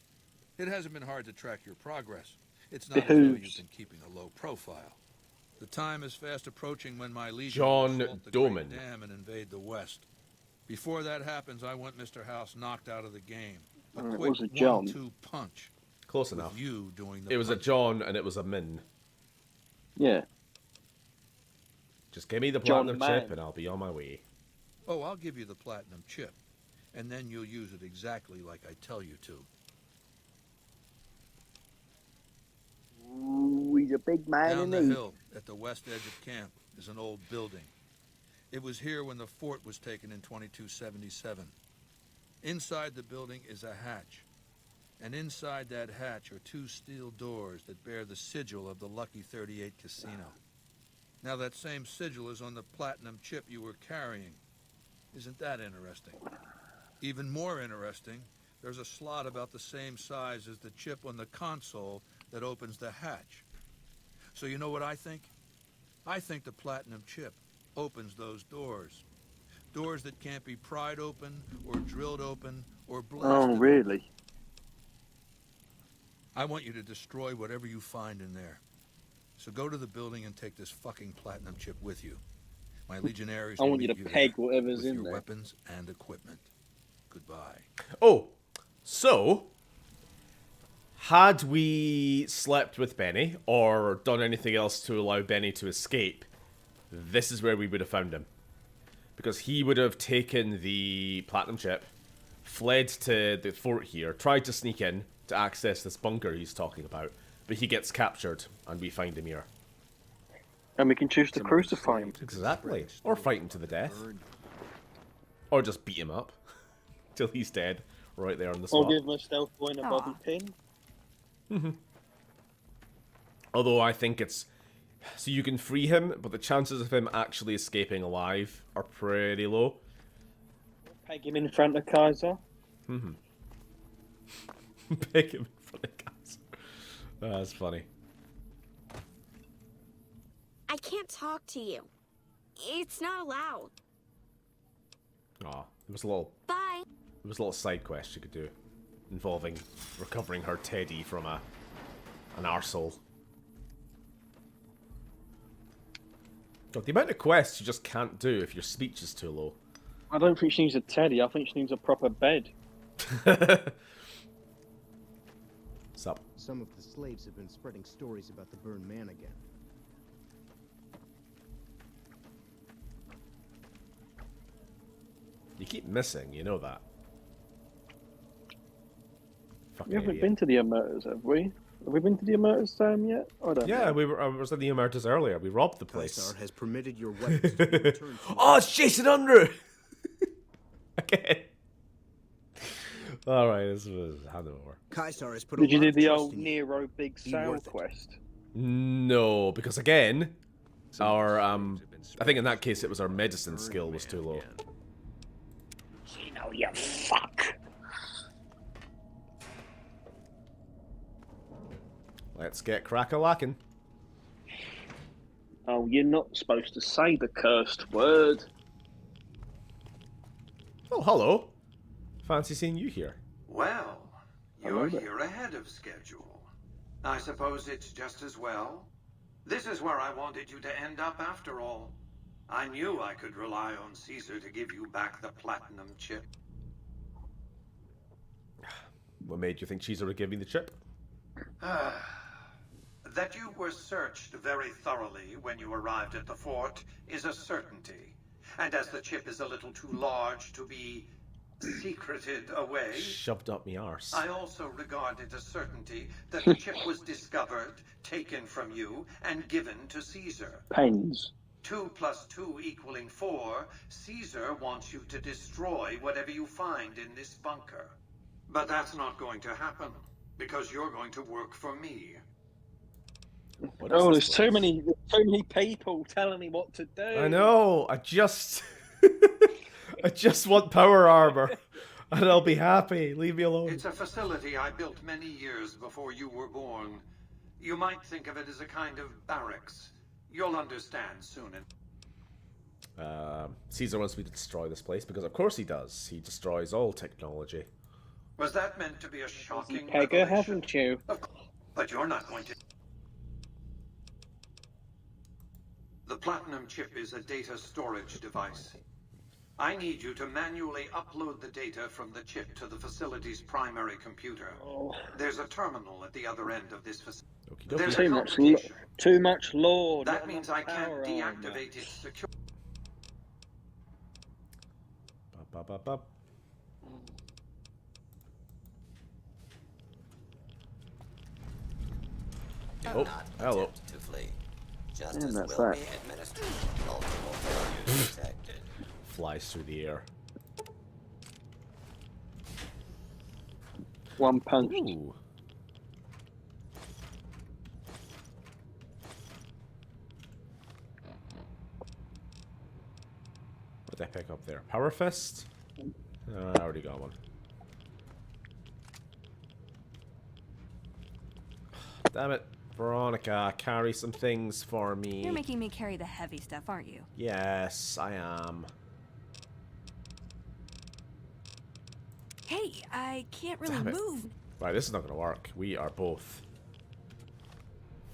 It hasn't been hard to track your progress. It's not as though you've been keeping a low profile. The time is fast approaching when my legion John will assault the Doman. Great Dam and invade the West. Before that happens, I want Mr. House knocked out of the game. A It quick was a John. 1-2 punch. Close with enough. You doing the It was a punching. John and it was a Min. Yeah. Just give me the John platinum Mann. chip and I'll be on my way. Oh, I'll give you the platinum chip, and then you'll use it exactly like I tell you to. Ooh, he's a big man, Down the isn't he? hill at the west edge of camp is an old building. It was here when the fort was taken in 2277. Inside the building is a hatch. And inside that hatch are 2 steel doors that bear the sigil of the Lucky 38 Casino. Now that same sigil is on the platinum chip you were carrying. Isn't that interesting? Even more interesting, there's a slot about the same size as the chip on the console that opens the hatch. So you know what I think? I think the platinum chip opens those doors. Doors that can't be pried open, or drilled open, or blasted. Oh, really? I want you to destroy whatever you find in there. So go to the building and take this fucking platinum chip with you. My legionaries I will want you meet to there peg whatever's with in your there. weapons and equipment. Goodbye. Oh, so had we slept with Benny or done anything else to allow Benny to escape, this is where we would have found him. Because he would have taken the platinum chip, fled to the fort here, tried to sneak in to access this bunker he's talking about, but he gets captured and we find him here. And we can choose to crucify him. Exactly. Or fight him to the death. Or just beat him up till he's dead right there on the Or spot. give him a stealth point, a bobby pin. Although I think it's... So you can free him, but the chances of him actually escaping alive are pretty low. Peg him in front of Kaiser. Peg him in front of Kaiser. That's funny. I can't talk to you. It's not allowed. Aw, there was a little... Bye. There was a little side quest you could do involving recovering her teddy from an arsehole. God, the amount of quests you just can't do if your speech is too low. I don't think she needs a teddy. I think she needs a proper bed. Sup? Some of the slaves have been spreading stories about the burned man again. You keep missing, you know that. Fucking We haven't idiot. been to the Emerters, have we? Have we been to the Emerters, Sam, yet? I don't Yeah, know. we were. I was in the Emerters earlier. We robbed the place. Caesar has permitted your weapons to be returned to Oh, it's Jason Unruh! Again. Alright, this was hand over. Caesar has put a Did you lot do of the trust old in you. Nero big Be sale worth it. quest? No, because again, our I think in that case it was our medicine skill was too low. You know, you fuck. Let's get crack-a-lackin'. Oh, you're not supposed to say the cursed word. Oh, hello. Fancy seeing you here. Well, Hello you're there. here ahead of schedule. I suppose it's just as well. This is where I wanted you to end up after all. I knew I could rely on Caesar to give you back the platinum chip. What made you think Caesar would give me the chip? That you were searched very thoroughly when you arrived at the fort is a certainty. And as the chip is a little too large to be secreted away, Shoved up me arse. I also regard it a certainty that the chip was discovered, taken from you, and given to Caesar. Pens. 2 + 2 = 4, Caesar wants you to destroy whatever you find in this bunker. But that's not going to happen, because you're going to work for me. Oh, there's so many people telling me what to do. I know. I just want power armor, and I'll be happy. Leave me alone. It's a facility I built many years before you were born. You might think of it as a kind of barracks. You'll understand soon. Caesar wants me to destroy this place because, of course, he does. He destroys all technology. Was that meant to be a shocking Pegger, revelation? haven't you? But you're not going to. The Platinum chip is a data storage device. I need you to manually upload the data from the chip to the facility's primary computer. There's a terminal at the other end of this facility. There's Too much lore. That means I can't deactivate its security. Oh, hello. To flee. That's that. Flies through the air. One punch. Ooh. What did I pick up there? Power Fist? I already got one. Damn it. Veronica, carry some things for me. You're making me carry the heavy stuff, aren't you? Yes, I am. Hey, I can't really Damn it. move. Right, this is not going to work. We are both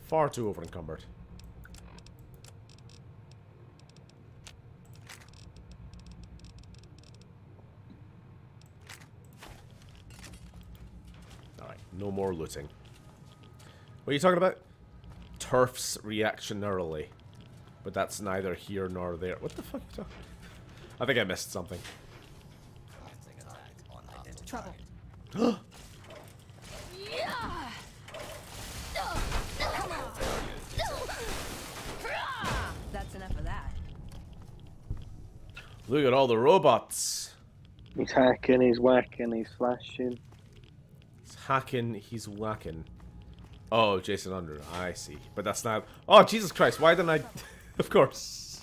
far too over-encumbered. Alright, no more looting. What are you talking about? Turfs reactionarily. But that's neither here nor there. What the fuck are you talking about? I think I missed something. Trouble. That's enough of that. Look at all the robots. He's hacking, he's whacking, he's flashing. He's hacking, he's whacking. Oh, Jason Under. I see. But that's not... Oh, Jesus Christ. Why didn't I... Of course.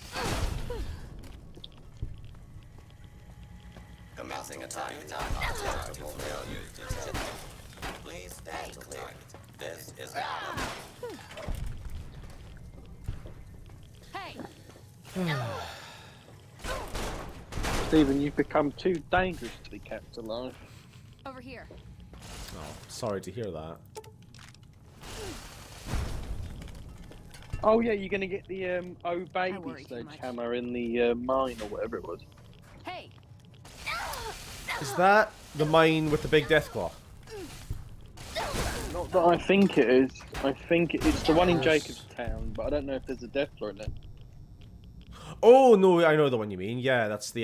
Commencing attack. Unacceptable failure detected. Please stand clear. This is Hey! Stephen, you've become too dangerous to be kept alive. Over here. Oh, sorry to hear that. Oh yeah, you're gonna get the oh baby sledgehammer in the mine or whatever it was. Hey! Is that the mine with the big death claw? Not that I think it is. I think it's the one in Jacobstown, but I don't know if there's a death claw in it. Oh no, I know the one you mean. Yeah, that's the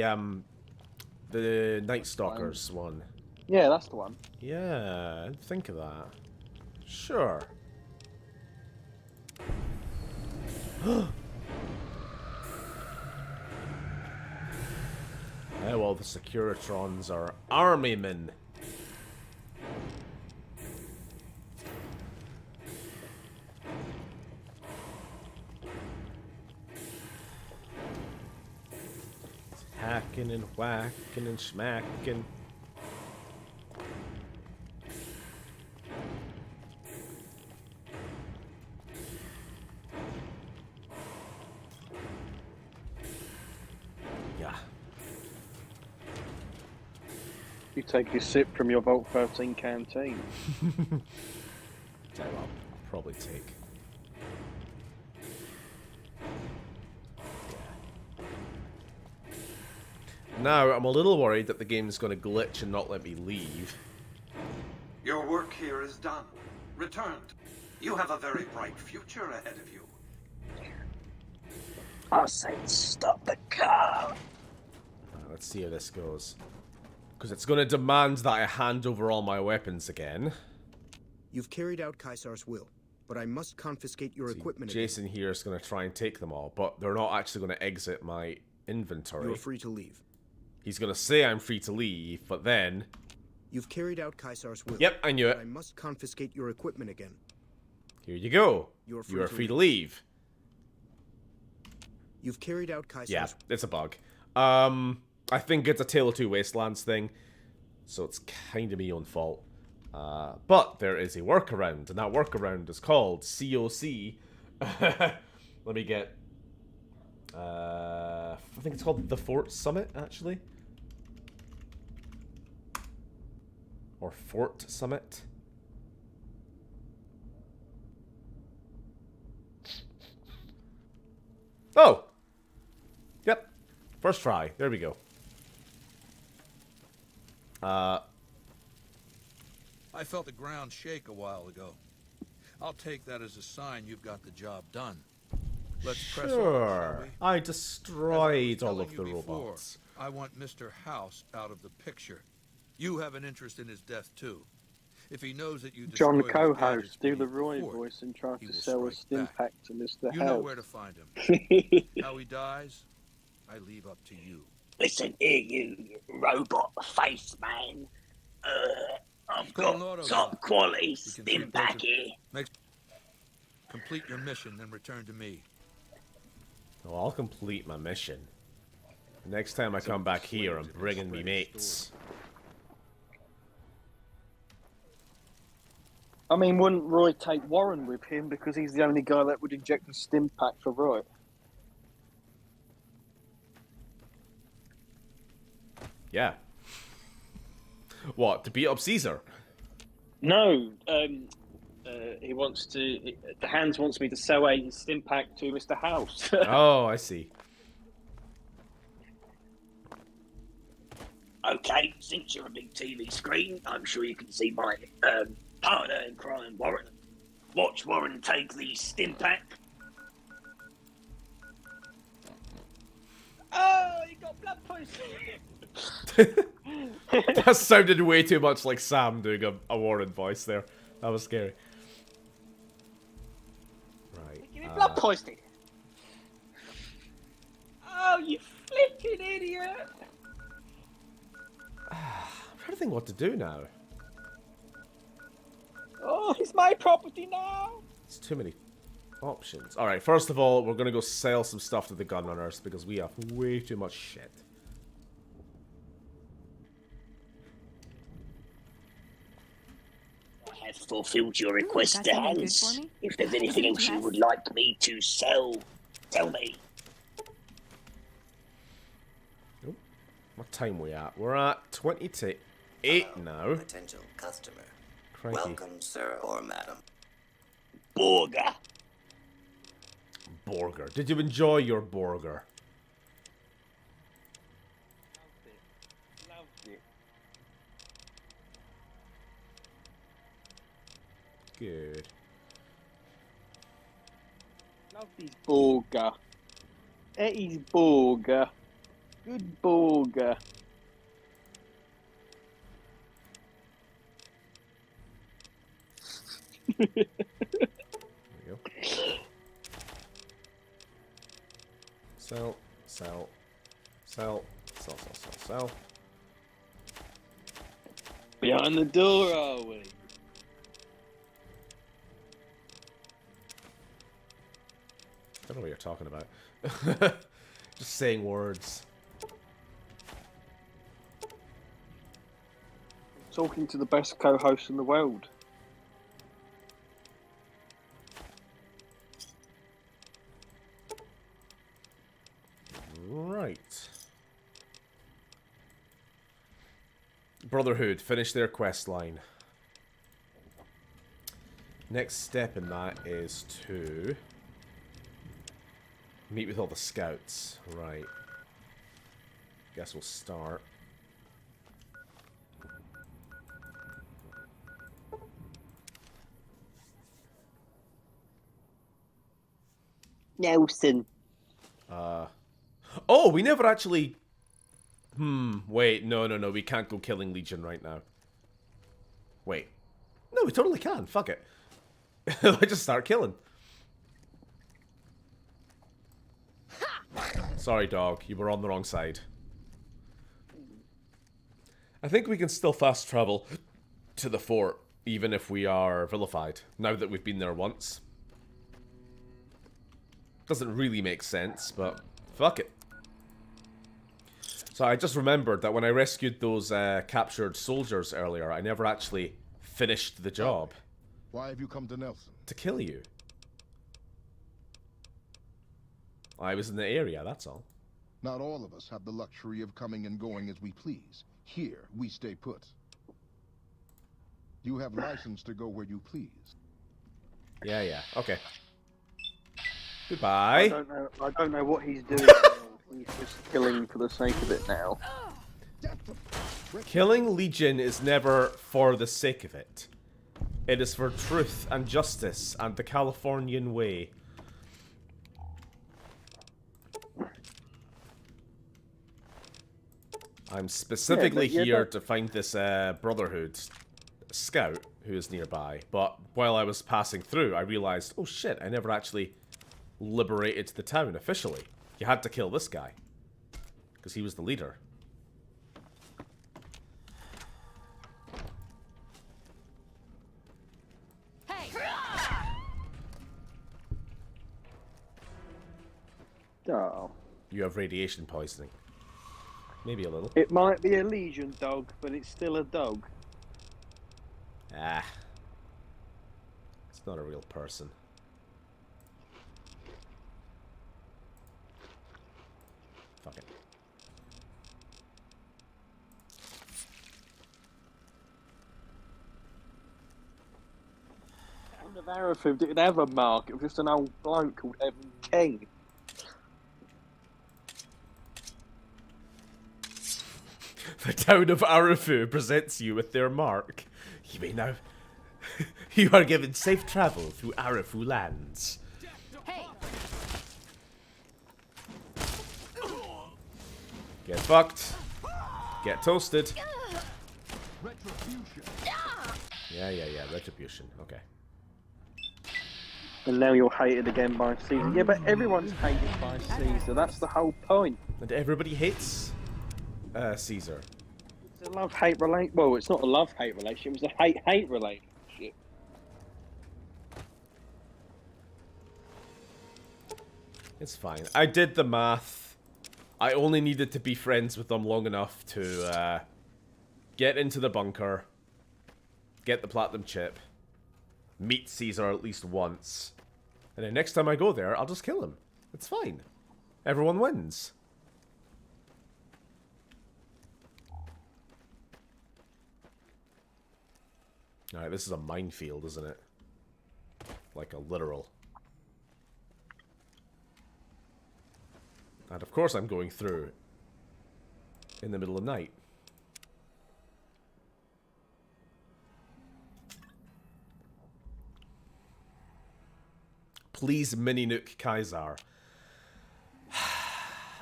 Night Stalkers one. Yeah, that's the one. Yeah, I didn't think of that. Sure. Yeah, well, the Securitrons are army men. Hacking and whacking and smacking. Yeah. You take a sip from your Vault 13 canteen. Tell you what, I'll probably take. Now, I'm a little worried that the game's going to glitch and not let me leave. Your work here is done. Returned. You have a very bright future ahead of you. I said stop the car. Let's see how this goes. Because it's going to demand that I hand over all my weapons again. You've carried out Caesar's will. but I must confiscate your equipment again. Jason here is going to try and take them all, but they're not actually going to exit my inventory. You're free to leave. He's going to say I'm free to leave, but then... You've carried out Caesar's will. Yep, I knew it. I must confiscate your equipment again. Here you go. You are free to leave. You've carried out Caesar's... Yeah, it's a bug. I think it's a Tale of Two Wastelands thing, so it's kind of my own fault. But there is a workaround, and that workaround is called COC. Let me get... I think it's called the Fort Summit, actually. Or Fort Summit. Oh! Yep. First try. There we go. I felt the ground shake a while ago. I'll take that as a sign you've got the job done. Let's press on, shall we? I destroyed all of the robots. I want Mr. House out of the picture. You have an interest in his death too. If he knows that you John destroyed his Cohouse, gadgets do when the you Roy fought, voice and try he to will sell a strike stim back. pack to Mr. You House. know where to find him. How he dies, I leave up to you. Listen here, you robot face man. I've got top quality stim pack here. Complete your mission, then return to me. Oh, I'll complete my mission. Next time I come back here, I'm bringing me mates. I mean, wouldn't Roy take Warren with him because he's the only guy that would inject the stim pack for Roy? Yeah. What, to beat up Caesar? No, he wants to. The Hands wants me to sell a stim pack to Mr. House. Oh, I see. Okay, since you're a big TV screen, I'm sure you can see my partner in crime, Warren. Watch Warren take the stim pack. Oh, he got blood poisoning. That sounded way too much like Sam doing a Warren voice there. That was scary. Right. Give me blood poisoning. Oh, you flipping idiot! I'm trying to think what to do now. Oh, it's my property now. It's too many options. Alright, first of all, we're gonna go sell some stuff to the gunrunners because we have way too much shit. I have fulfilled your request, Hans. If there's anything else you would like me to sell, tell me. Oh, what time we at? We're at 20 to 8 now. Potential customer. Crikey. Welcome, sir or madam. Burger. Burger. Did you enjoy your burger? Loved it. Good. Love his burger. Eddie's burger. Good burger. There we go. Sell, sell, sell, sell, sell, sell, sell. Behind the door, are we? I don't know what you're talking about. Just saying words. Talking to the best co-host in the world. Right. Brotherhood, finish their quest line. Next step in that is to meet with all the scouts. Right. Guess we'll start. Nelson. Oh, we never actually... wait, no, we can't go killing Legion right now. Wait. No, we totally can, fuck it. I just start killing. Sorry, dog. You were on the wrong side. I think we can still fast travel to the fort, even if we are vilified, now that we've been there once. Doesn't really make sense, but fuck it. So I just remembered that when I rescued those captured soldiers earlier, I never actually finished the job. Why have you come to Nelson? To kill you. I was in the area, that's all. Not all of us have the luxury of coming and going as we please. Here, we stay put. You have license to go where you please. Yeah, okay. Goodbye. I don't know what he's doing now. He's just killing for the sake of it now. Killing Legion is never for the sake of it. It is for truth and justice and the Californian way. I'm specifically here to find this Brotherhood scout who is nearby. But while I was passing through, I realized, oh shit, I never actually liberated the town officially. You had to kill this guy. Because he was the leader. Oh. You have radiation poisoning. Maybe a little. It might be a Legion dog, but it's still a dog. Ah. It's not a real person. Fuck it. Town of Arafu didn't have a mark, it was just an old bloke called Evan King. The town of Arafu presents you with their mark. You may now... you are given safe travel through Arafu lands. Hey. Get fucked. Get toasted. Retribution. Yeah, retribution. Okay. And now you're hated again by Caesar. Yeah, but everyone's hated by Caesar, that's the whole point. And everybody hates Caesar. It's a love-hate relationship. Well, it's not a love-hate relationship, it was a hate-hate relationship. It's fine. I did the math. I only needed to be friends with them long enough to get into the bunker, get the platinum chip, meet Caesar at least once, and then next time I go there, I'll just kill him. It's fine. Everyone wins. Alright, this is a minefield, isn't it? Like a literal. And of course I'm going through in the middle of the night. Please mini nuke Kaiser.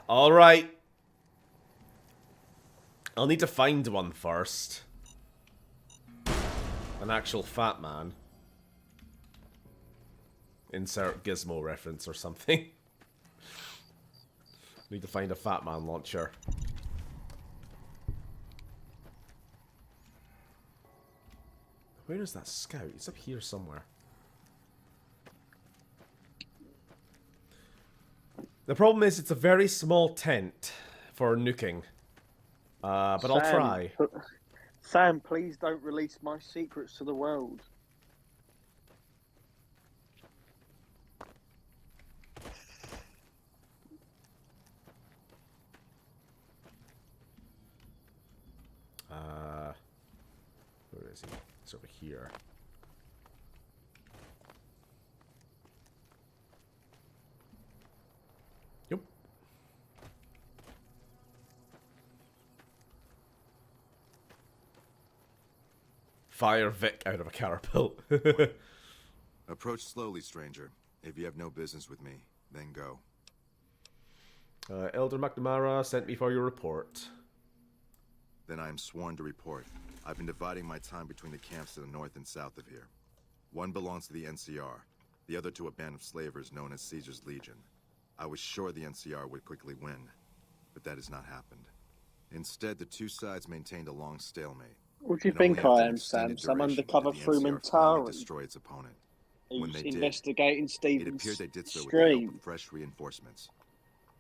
Alright. I'll need to find one first. An actual fat man. Insert Gizmo reference or something. Need to find a fat man launcher. Where is that scout? It's up here somewhere. The problem is it's a very small tent for nuking. But I'll try. Sam, please don't release my secrets to the world. Where is he? He's over here. Yep. Fire Vic out of a catapult. Approach slowly, stranger. If you have no business with me, then go. Elder McNamara sent me for your report. Then I am sworn to report. I've been dividing my time between the camps to the north and south of here. One belongs to the NCR, the other to a band of slavers known as Caesar's Legion. I was sure the NCR would quickly win, but that has not happened. Instead, the two sides maintained a long stalemate. What do you And think only after I an am, Sam? extended Some duration undercover did the NCR finally Frumentari destroy its opponent. When who's they did, investigating it Stephen's appeared they did so with the help stream. of fresh reinforcements.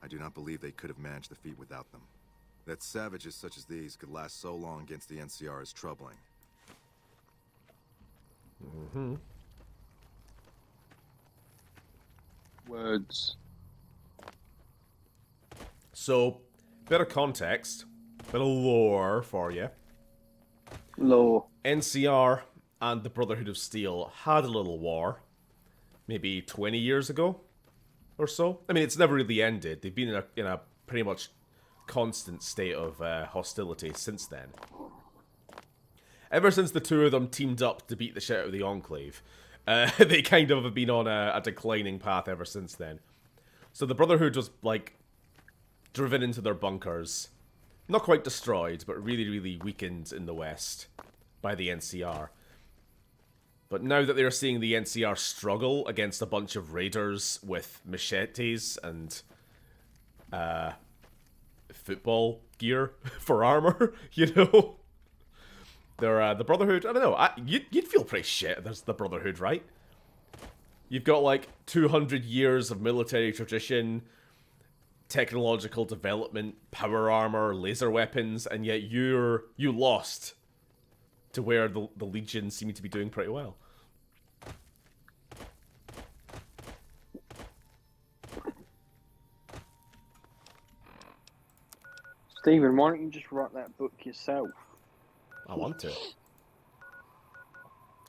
I do not believe they could have managed the feat without them. That savages such as these could last so long against the NCR is troubling. Mm-hmm. Words. So, bit of context, bit of lore for you. Lore. NCR and the Brotherhood of Steel had a little war, maybe 20 years ago or so. I mean, it's never really ended. They've been in a pretty much constant state of hostility since then. Ever since the two of them teamed up to beat the shit out of the Enclave, they kind of have been on a declining path ever since then. So the Brotherhood was, like, driven into their bunkers. Not quite destroyed, but really, really weakened in the West by the NCR. But now that they're seeing the NCR struggle against a bunch of raiders with machetes and football gear for armor, you know? They're, the Brotherhood, I don't know, you'd feel pretty shit there's the Brotherhood, right? You've got like 200 years of military tradition, technological development, power armor, laser weapons, and yet you lost to where the Legion seem to be doing pretty well. Stephen, why don't you just write that book yourself? I want to.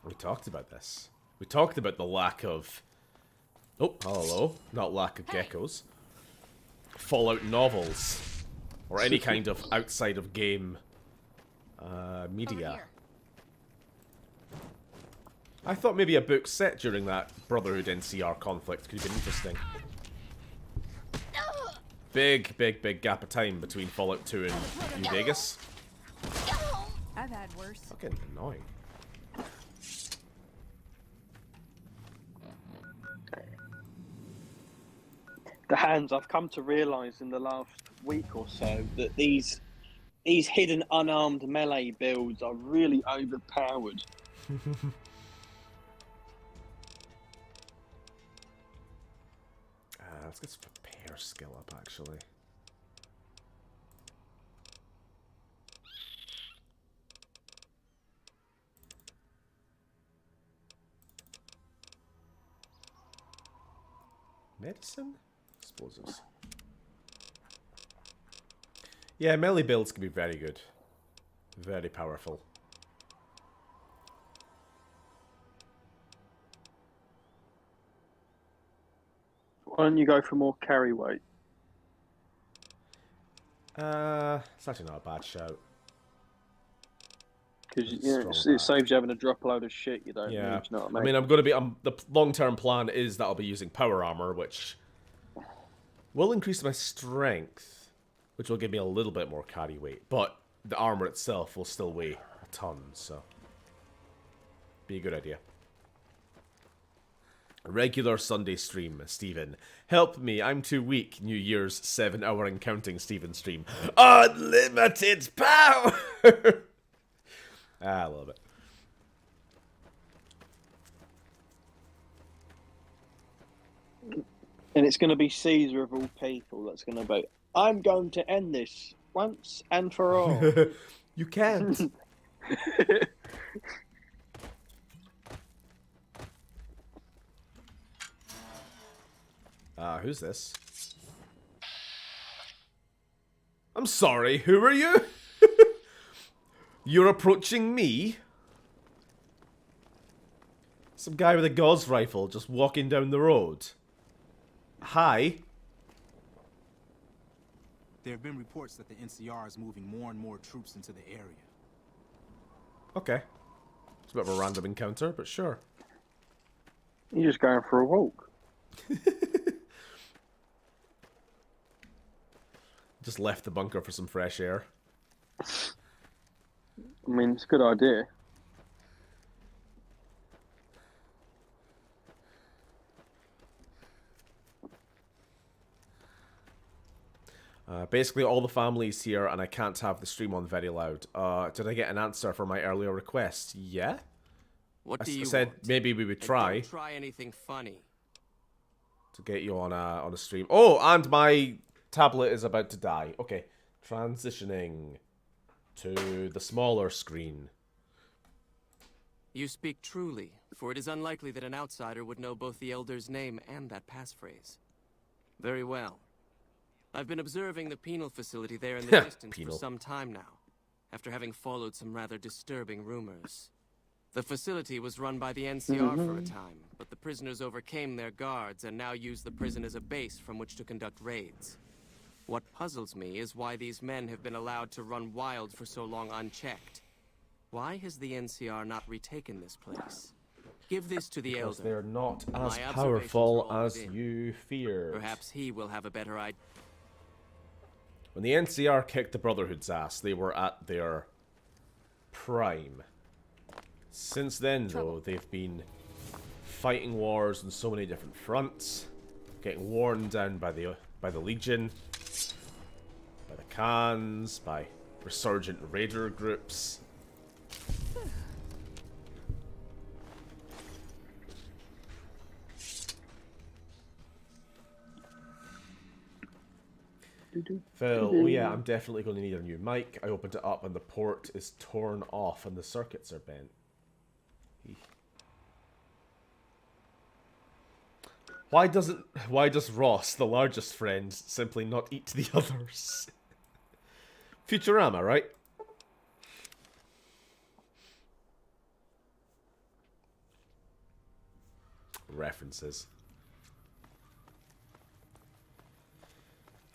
We talked about this. We talked about the lack of... Oh, hello. Not lack of geckos. Fallout novels. Or any kind of outside of game media. I thought maybe a book set during that Brotherhood NCR conflict could have been interesting. Big gap of time between Fallout 2 and New Vegas. I've had worse. Fucking annoying. The hands, I've come to realise in the last week or so that these hidden unarmed melee builds are really overpowered. Let's get some repair skill up, actually. Medicine? Explosives. Yeah, melee builds can be very good. Very powerful. Why don't you go for more carry weight? It's actually not a bad shout. Because it saves you having to drop a load of shit you don't need. You know what I mean? I mean, I'm going to be. The long-term plan is that I'll be using power armor, which will increase my strength, which will give me a little bit more carry weight. But the armor itself will still weigh a ton, so be a good idea. Regular Sunday stream, Stephen. Help me, I'm too weak. New Year's 7-hour and counting Stephen stream. Unlimited power! I love it. And it's going to be Caesar of all people that's going to be, I'm going to end this once and for all. You can't. Who's this? I'm sorry, who are you? You're approaching me? Some guy with a Gauss rifle just walking down the road. Hi. There have been reports that the NCR is moving more and more troops into the area. Okay. It's a bit of a random encounter, but sure. You're just going for a walk. Just left the bunker for some fresh air. I mean, it's a good idea. Basically, all the family's here, and I can't have the stream on very loud. Did I get an answer for my earlier request? Yeah? What I do you said want? maybe we would And try Don't try anything funny. to get you on a stream. Oh, and my tablet is about to die. Okay, transitioning to the smaller screen. You speak truly, for it is unlikely that an outsider would know both the Elder's name and that passphrase. Very well. I've been observing the penal facility there in the distance for some time now, after having followed some rather disturbing rumors. The facility was run by the NCR for a time, but the prisoners overcame their guards and now use the prison as a base from which to conduct raids. What puzzles me is why these men have been allowed to run wild for so long unchecked. Why has the NCR not retaken this place? Give this to the Because Elder. they're not as My observations powerful are all as within. you feared. Perhaps he will have a better idea. When the NCR kicked the Brotherhood's ass, they were at their prime. Since then, though, they've been fighting wars on so many different fronts, getting worn down by the Legion, by the Khans, by resurgent raider groups. Phil, oh yeah, I'm definitely going to need a new mic. I opened it up and the port is torn off and the circuits are bent. Why does Ross, the largest friend, simply not eat the others? Futurama, right? References.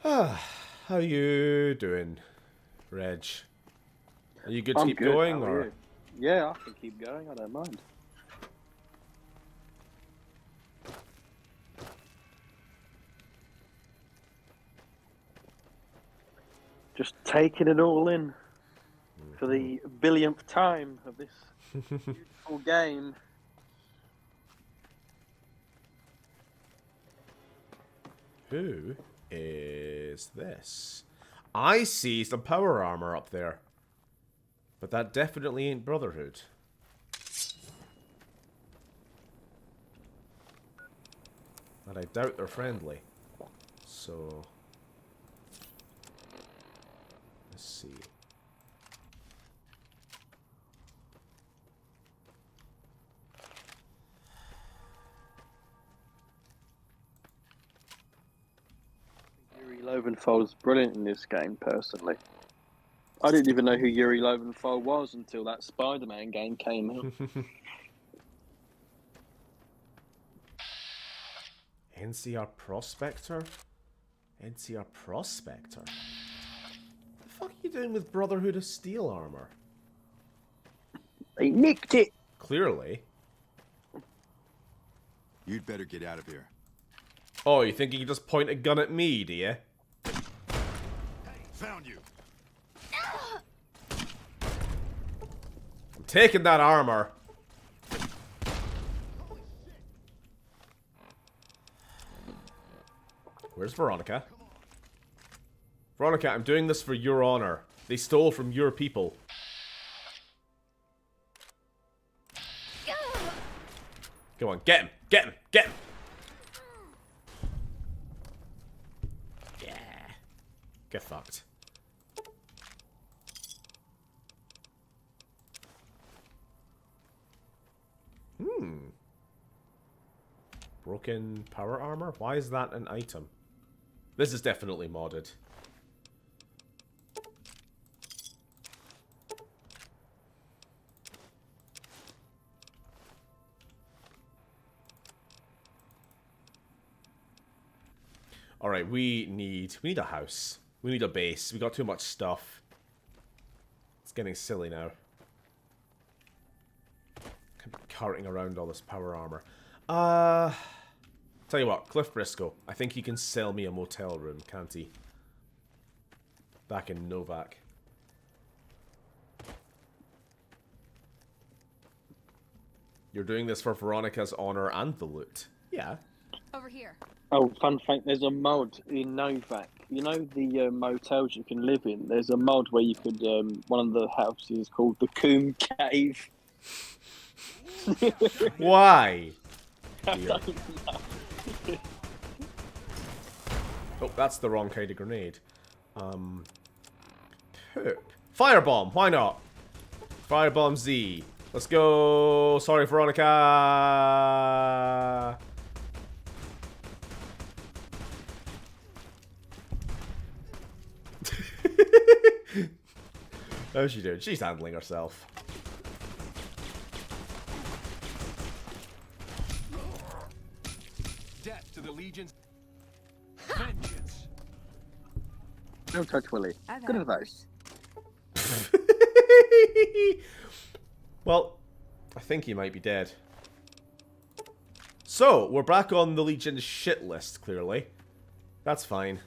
How you doing, Reg? Are you good to I'm keep good. going, How are or? you? Yeah, I can keep going. I don't mind. Just taking it all in for the billionth time of this beautiful game. Who is this? I see some power armor up there. But that definitely ain't Brotherhood. And I doubt they're friendly. So... let's see. Yuri Lowenfeld's brilliant in this game, personally. I didn't even know who Yuri Lowenfeld was until that Spider-Man game came out. NCR Prospector? NCR Prospector? What the fuck are you doing with Brotherhood of Steel armor? They nicked it! Clearly. You'd better get out of here. Oh, you think you can just point a gun at me, do you? Found you. I'm taking that armor. Where's Veronica? Veronica, I'm doing this for your honor. They stole from your people. Go on, get him! Get him! Get him! Yeah. Get fucked. Broken power armor? Why is that an item? This is definitely modded. Alright, we need a house. We need a base. We got too much stuff. It's getting silly now. Carting around all this power armor. Tell you what, Cliff Briscoe. I think he can sell me a motel room, can't he? Back in Novac. You're doing this for Veronica's honor and the loot. Yeah. Over here. Oh, fun fact, there's a mod in Novac you know the motels you can live in. There's a mod where you could. One of the houses is called the Coombe Cave. Why? I Dear. don't know. Oh, that's the wrong kind of grenade. Poop. Firebomb, why not? Firebomb Z. Let's go. Sorry, Veronica. How's she doing? She's handling herself. Death to the Legion's vengeance. Don't touch Willie. Good advice. Well, I think he might be dead. So, we're back on the Legion's shit list, clearly. That's fine.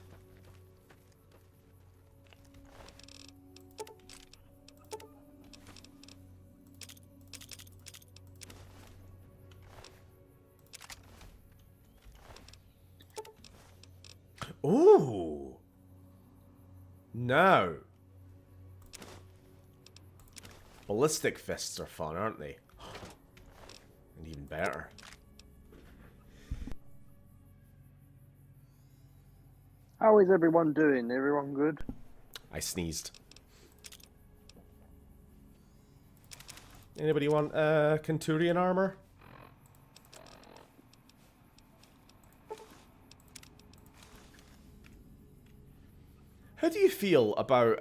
Ooh. No. Ballistic fists are fun, aren't they? And even better. How is everyone doing? Everyone good? I sneezed. Anybody want Centurion armor? How do you feel about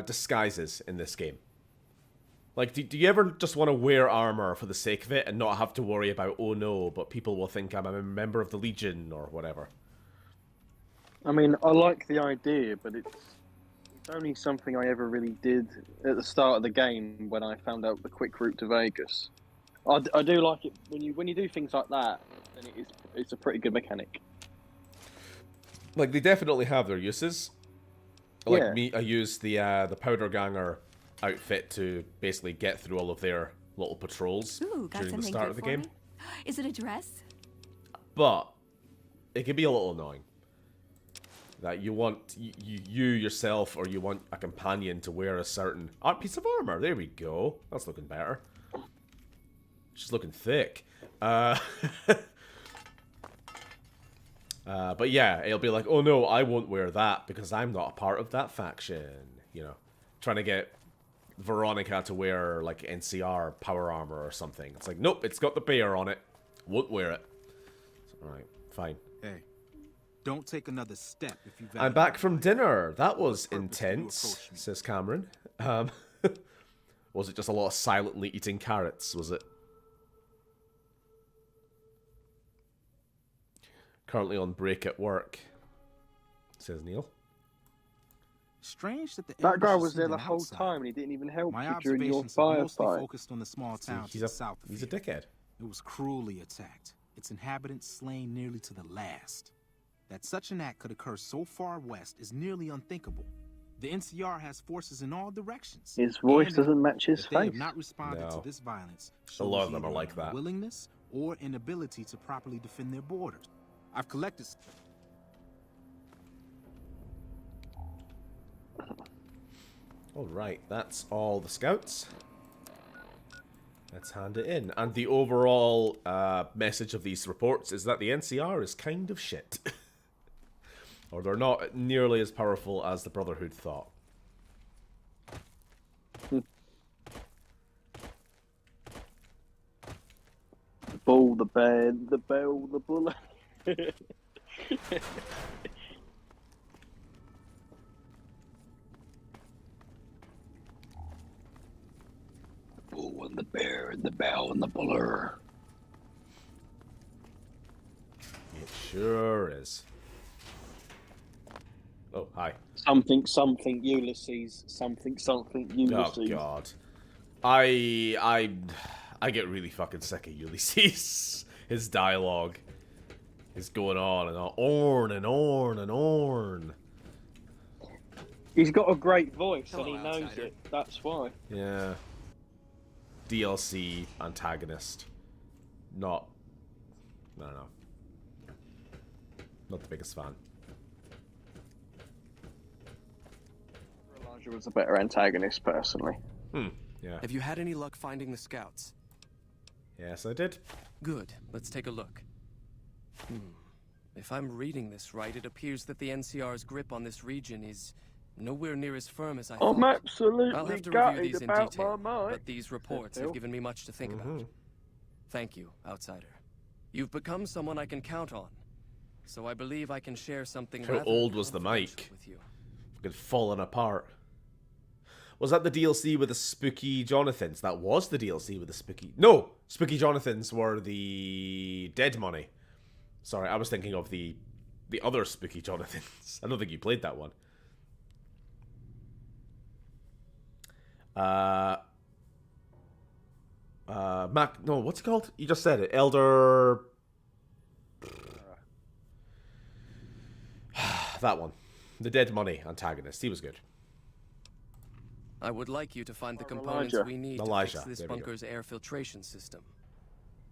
disguises in this game? Like, do you ever just want to wear armor for the sake of it and not have to worry about, oh no, but people will think I'm a member of the Legion or whatever? I mean, I like the idea, but it's only something I ever really did at the start of the game when I found out the quick route to Vegas. I do like it when you do things like that, then it's a pretty good mechanic. Like, they definitely have their uses. Like Yeah. me, I use the Powder Ganger outfit to basically get through all of their little patrols Ooh, got during the something start good of the for game. me? Is it a dress? But it can be a little annoying. That you want you yourself, or you want a companion to wear a certain piece of armor. There we go. That's looking better. She's looking thick. But yeah, it'll be like, oh no, I won't wear that because I'm not a part of that faction. You know, trying to get Veronica to wear like NCR power armor or something. It's like, nope, it's got the bear on it. Won't wear it. Alright, fine. Hey, don't take another step if you. I'm back from dinner. That was intense, says Cameron. Was it just a lot of silently eating carrots, was it? Currently on break at work, says Neil. Strange that the That guy English was there the send him whole outside. time and he didn't even help My you during your observations are mostly firefight. focused on the small town to He's the a south of he's a here. dickhead. It was cruelly attacked, its inhabitants slain nearly to the last. That such an act could occur so far west is nearly unthinkable. The NCR has forces in all directions. His voice and doesn't match his if they have face. not responded No. to this violence, A lot of shows them are either like that. willingness or inability to properly defend their borders. I've collected. Alright, that's all the scouts. Let's hand it in. And the overall message of these reports is that the NCR is kind of shit. Or they're not nearly as powerful as the Brotherhood thought. The bull, the bear, the bell, the bullet. Bull and the bear and the bell and the buller. It sure is. Oh, hi. Something, Ulysses. Something, Ulysses. Oh, God. I get really fucking sick of Ulysses. His dialogue is going on and on. Orn and Orn and Orn. He's got a great voice Hello, and he knows outsider. it. That's why. Yeah. DLC antagonist. Not... I don't know. Not the biggest fan. Naja was a better antagonist, personally. Yeah. Have you had any luck finding the scouts? Yes, I did. Good. Let's take a look. If I'm reading this right, it appears that the NCR's grip on this region is nowhere near as firm as I thought. I'm absolutely I'll have to review gutted these in about detail, my mate. but these reports have given me much to think about. Thank you, outsider. You've become someone I can count on, so I believe I can share something. How old was the mic? With you. Fucking falling apart. Was that the DLC with the spooky Jonathans? That was the DLC with the spooky... No! Spooky Jonathans were the Dead Money. Sorry, I was thinking of the other spooky Jonathans. I don't think you played that one. Mac... No, what's it called? You just said it. Elder... that one. The Dead Money antagonist. He was good. I would like you to find the components we need to fix this bunker's air filtration system.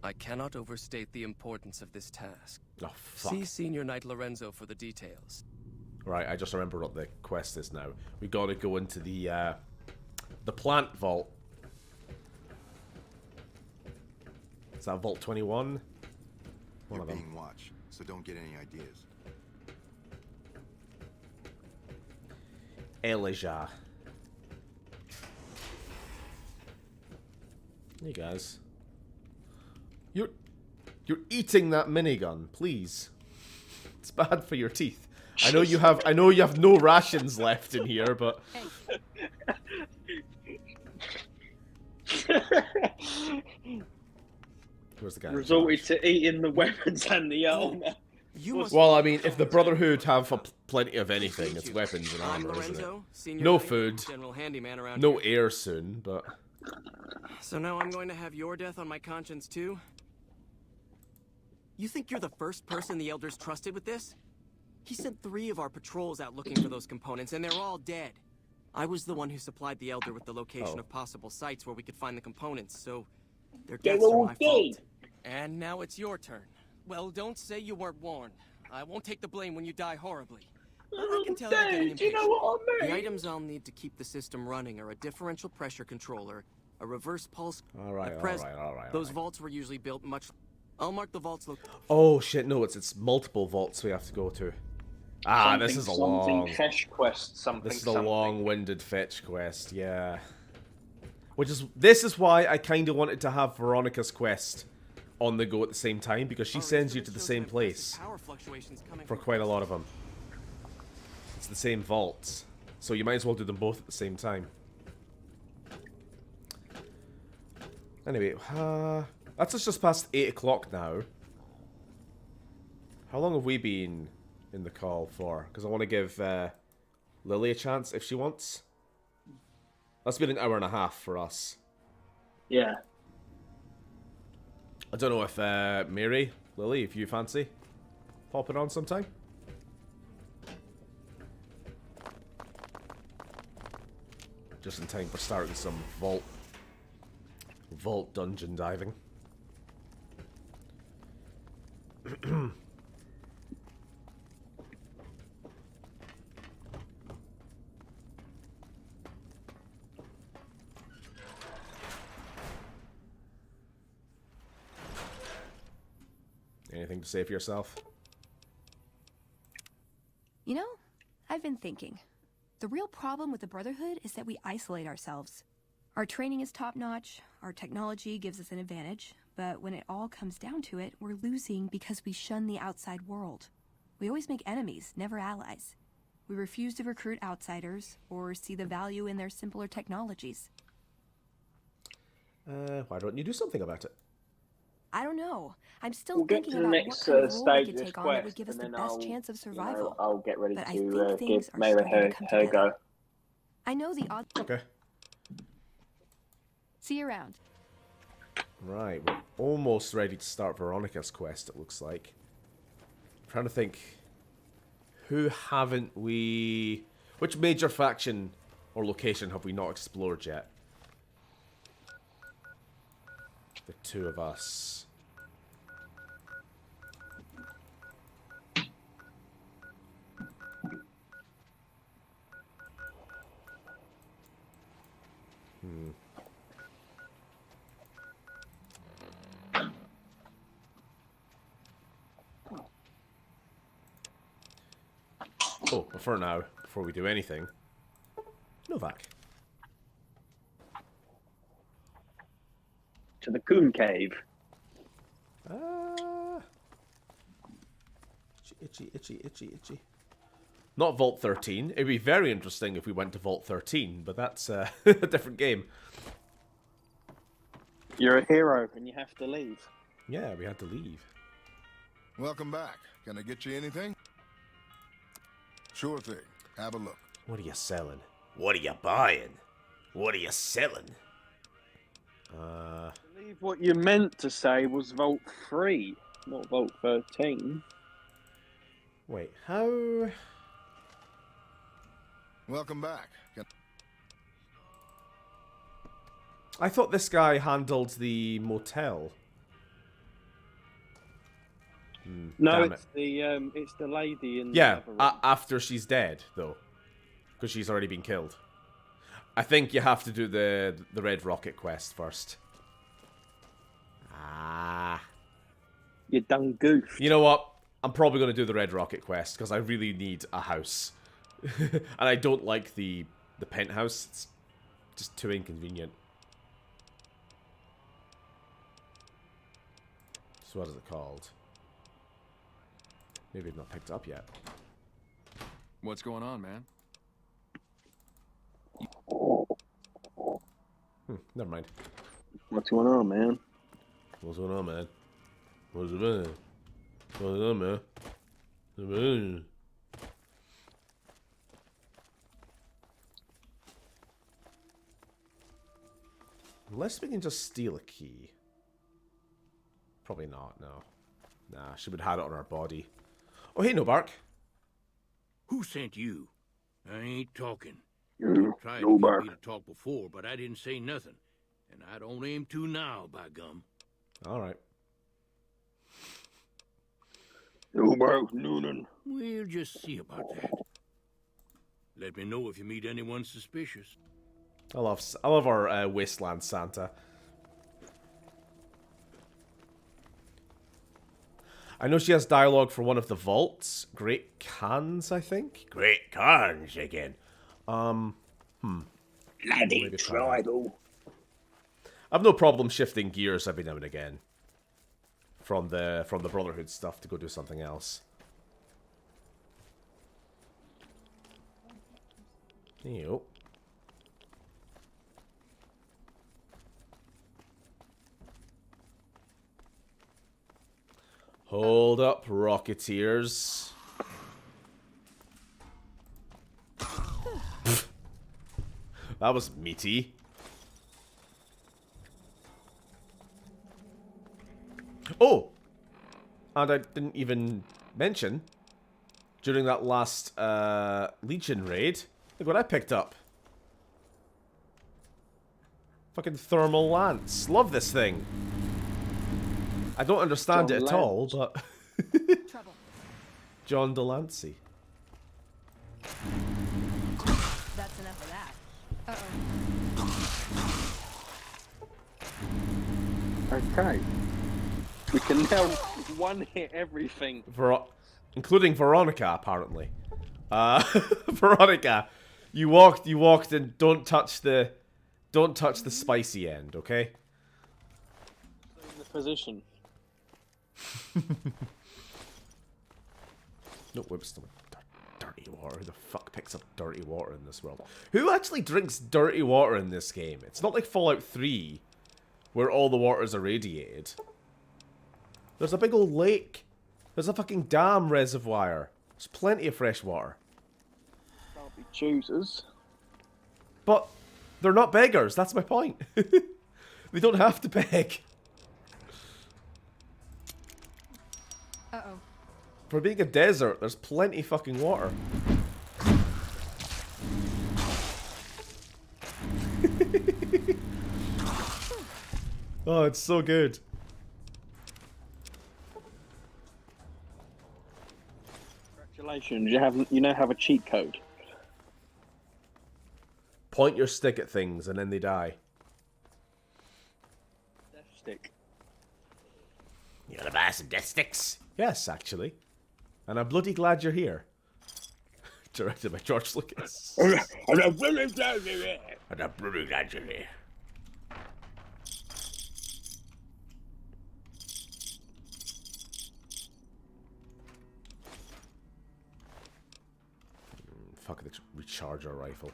I cannot overstate the importance of this task. Oh, fuck. See Senior Knight Lorenzo for the details. Right, I just remember what the quest is now. We gotta go into the plant vault. Is that Vault 21? You're being watched, so don't get any ideas. Elijah. Hey guys. You're eating that minigun, please. It's bad for your teeth. I know you have no rations left in here, but where's the guy? Resorted to eating the weapons and the armor. Well, I mean, if the Brotherhood have plenty of anything, it's weapons and armor, isn't it? No food, no air soon, but... So now I'm going to have your death on my conscience too? You think you're the first person the Elders trusted with this? He sent 3 of our patrols out looking for those components, and they're all dead. I was the one who supplied the Elder with the location of possible sites where we could find the components, so their deaths are my fault. And now it's your turn. Well, don't say you weren't warned. I won't take the blame when you die horribly. I can tell you're getting impatient. You know what I mean? The items I'll need to keep the system running are a differential pressure controller, a reverse pulse... All right. Those vaults were usually built much... I'll mark the vaults... Oh, shit, no, it's multiple vaults we have to go to. Ah, this is a long... fetch quest, this is a long-winded fetch quest, yeah. This is why I kind of wanted to have Veronica's quest on the go at the same time, because she sends you to the same place for quite a lot of them. It's the same vaults, so you might as well do them both at the same time. Anyway, that's just past 8 o'clock now. How long have we been in the call for? Because I want to give Lily a chance if she wants. That's been an hour and a half for us. Yeah. I don't know if Mary, Lily, if you fancy popping on sometime. Just in time for starting some vault dungeon diving. Anything to say for yourself? You know, I've been thinking. The real problem with the Brotherhood is that we isolate ourselves. Our training is top-notch, our technology gives us an advantage, but when it all comes down to it, we're losing because we shun the outside world. We always make enemies, never allies. We refuse to recruit outsiders or see the value in their simpler technologies. Why don't you do something about it? I don't know. I'm still thinking about what kind of role we could take on that would give us the best chance of survival. I'll get ready but to give are Mary starting to come her together. go. I know the odds. Okay. See you around. Right, we're almost ready to start Veronica's quest, it looks like. I'm trying to think. Who haven't we... Which major faction or location have we not explored yet? The 2 of us. Oh, but for now, before we do anything, Novac. To the Coon Cave. Itchy, itchy, itchy, itchy. Not Vault 13. It'd be very interesting if we went to Vault 13, but that's a different game. You're a hero and you have to leave. Yeah, we had to leave. Welcome back. Can I get you anything? Sure thing. Have a look. What are you selling? What are you buying? What are you selling? I believe what you meant to say was Vault 3, not Vault 13. Wait, how... Welcome back. I thought this guy handled the motel. No, it's the lady in the other room. After she's dead, though. Because she's already been killed. I think you have to do the Red Rocket quest first. You done goofed. You know what? I'm probably going to do the Red Rocket quest, because I really need a house. And I don't like the penthouse. It's just too inconvenient. So what is it called? Maybe I've not picked it up yet. What's going on, man? Never mind. What's going on, man? What's going on, man? What's going on? What's going on, man? What's going on? Unless we can just steal a key. Probably not, no. Nah, she would have had it on her body. Oh, hey, Nobark. Who sent you? I ain't talking. You, You tried to Nobark. get me to talk before, but I didn't say nothing. And I don't aim to now, by gum. Alright. Nobark Noonan. We'll just see about that. Let me know if you meet anyone suspicious. I love our wasteland Santa. I know she has dialogue for one of the vaults. Great Khans, I think? Great Khans again. Bloody tribal. I've no problem shifting gears every now and again. From the Brotherhood stuff to go do something else. Ew. Hold up, Rocketeers. That was meaty. Oh! And I didn't even mention, during that last Legion raid, look what I picked up. Fucking Thermal Lance. Love this thing. I don't understand it at all, but... John Delancey. That's enough of that. Okay. We can now one-hit everything. Including Veronica, apparently. Veronica, you walked and don't touch the spicy end, okay? The position. No, whoops. Dirty water. Who the fuck picks up dirty water in this world? Who actually drinks dirty water in this game? It's not like Fallout 3, where all the water is irradiated. There's a big old lake. There's a fucking dam reservoir. There's plenty of fresh water. Can't be choosers. But they're not beggars. That's my point. They don't have to beg. Uh-oh. For being a desert, there's plenty fucking water. Oh, it's so good. Congratulations, you now have a cheat code. Point your stick at things and then they die. Death stick. You wanna buy some death sticks? Yes, actually. And I'm bloody glad you're here. Directed by George Lucas. Fuck, the recharger rifle.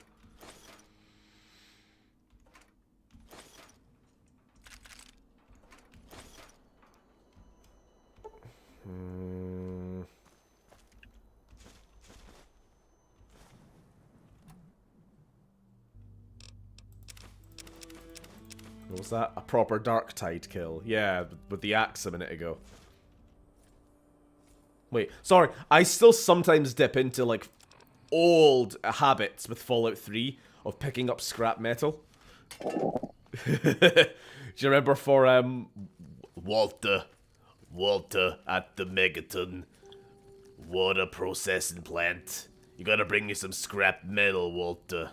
What was that? A proper Dark Tide kill. Yeah, with the axe a minute ago. Wait, sorry. I still sometimes dip into, like, old habits with Fallout 3 of picking up scrap metal. Do you remember for, Walter at the Megaton water processing plant? You gotta bring me some scrap metal, Walter.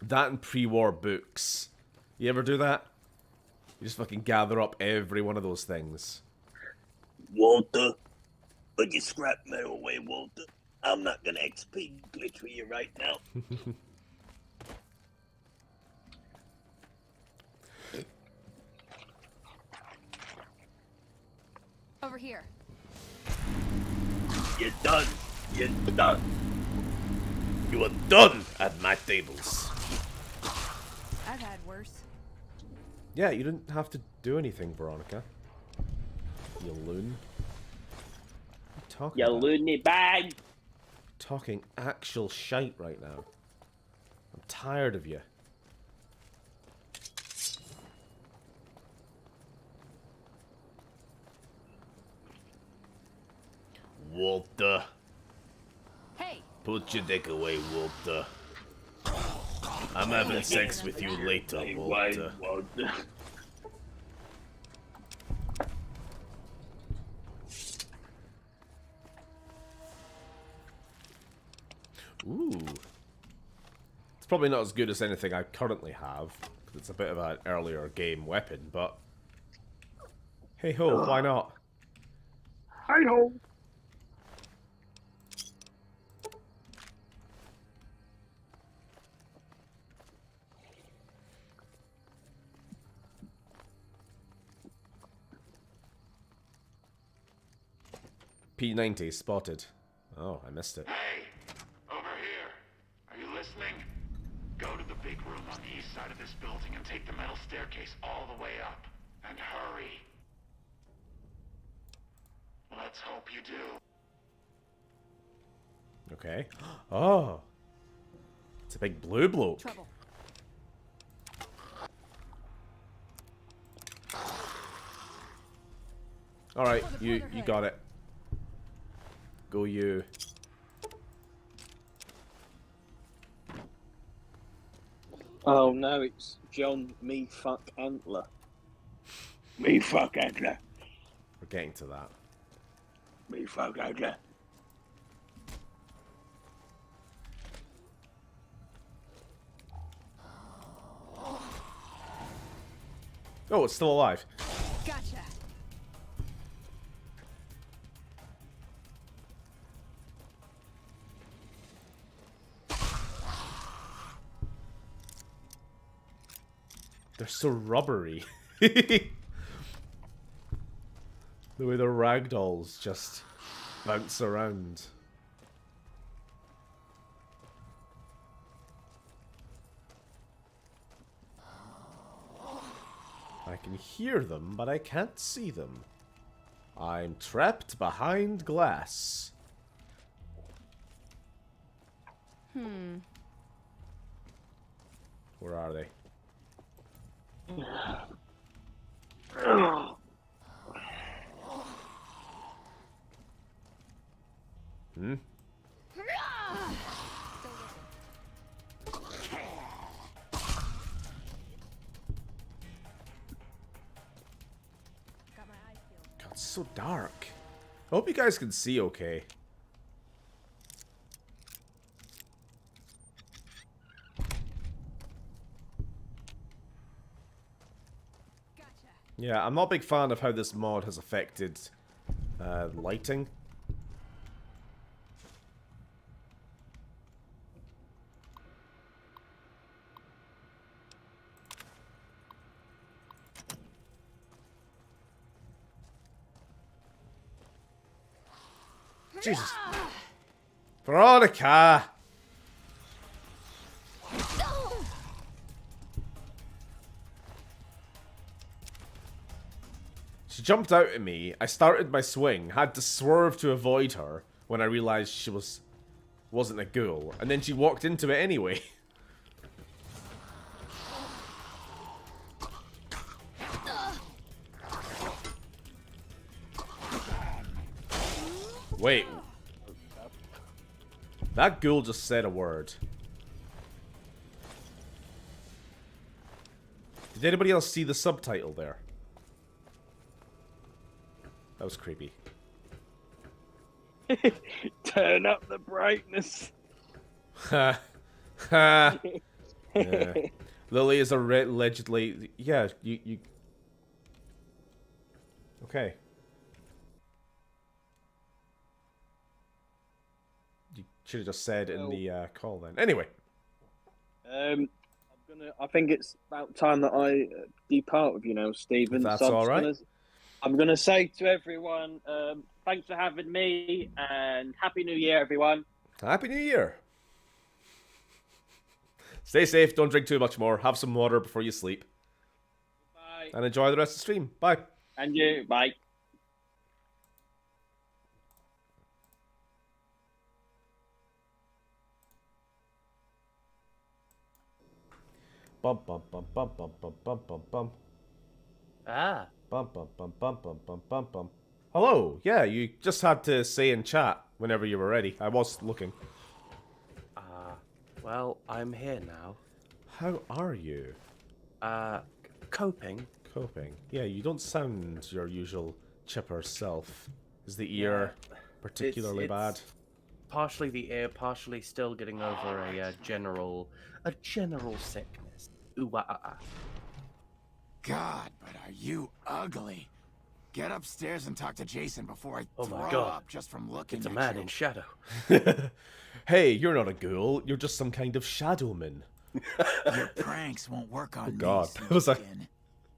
That and pre-war books. You ever do that? You just fucking gather up every one of those things. Walter, put your scrap metal away, Walter. I'm not gonna XP glitch with you right now. Over here. You're done. You're done. You are done at my tables. I've had worse. Yeah, you didn't have to do anything, Veronica. You loon. What are you talking about? loony bag. Talking actual shite right now. I'm tired of you. Walter. Hey. Put your dick away, Walter. I'm having sex with you later, Walter. Ooh. It's probably not as good as anything I currently have, because it's a bit of an earlier game weapon, but... Hey ho, why not? Hi ho. P90 spotted. Oh, I missed it. Hey, over here. Are you listening? Go to the big room on the east side of this building and take the metal staircase all the way up. And hurry. Let's hope you do. Okay. Oh. It's a big blue bloke. Trouble. Alright, you got it. Go you. Oh no, it's John Me Fuck Antler. Me fuck Antler. We're getting to that. Me fuck Antler. Oh, it's still alive. Gotcha. They're so rubbery. The way the ragdolls just bounce around. I can hear them, but I can't see them. I'm trapped behind glass. Where are they? Hmm? God, it's so dark. I hope you guys can see okay. Yeah, I'm not a big fan of how this mod has affected Lighting. Jesus. Veronica! She jumped out at me. I started my swing, had to swerve to avoid her when I realized she wasn't a ghoul, and then she walked into it anyway. Wait. That ghoul just said a word. Did anybody else see the subtitle there? That was creepy. Turn up the brightness. Ha. Ha. Yeah. Lily is allegedly... Yeah, you... Okay. You should have just said in the call then. Anyway. I think it's about time that I depart with you now, Stephen. If that's all right. I'm gonna say to everyone, thanks for having me, and Happy New Year, everyone. Happy New Year. Stay safe, don't drink too much more, have some water before you sleep. Bye. And enjoy the rest of the stream. Bye. And you, bye. Bum bum bum bum bum bum bum bum bum. Ah. Bum bum bum bum bum bum bum bum. Hello. Yeah, you just had to say in chat whenever you were ready. I was looking. Well, I'm here now. How are you? Coping. Coping. Yeah, you don't sound your usual chipper self. Is the ear particularly bad? Partially the ear, partially still getting over a general sickness. Ooh, God, but are you ugly? Get upstairs and talk to Jason before I Oh throw my God. up just from looking It's a at man you. in shadow. Hey, you're not a ghoul. You're just some kind of shadowman. Your pranks won't work on Oh God, me. that was like...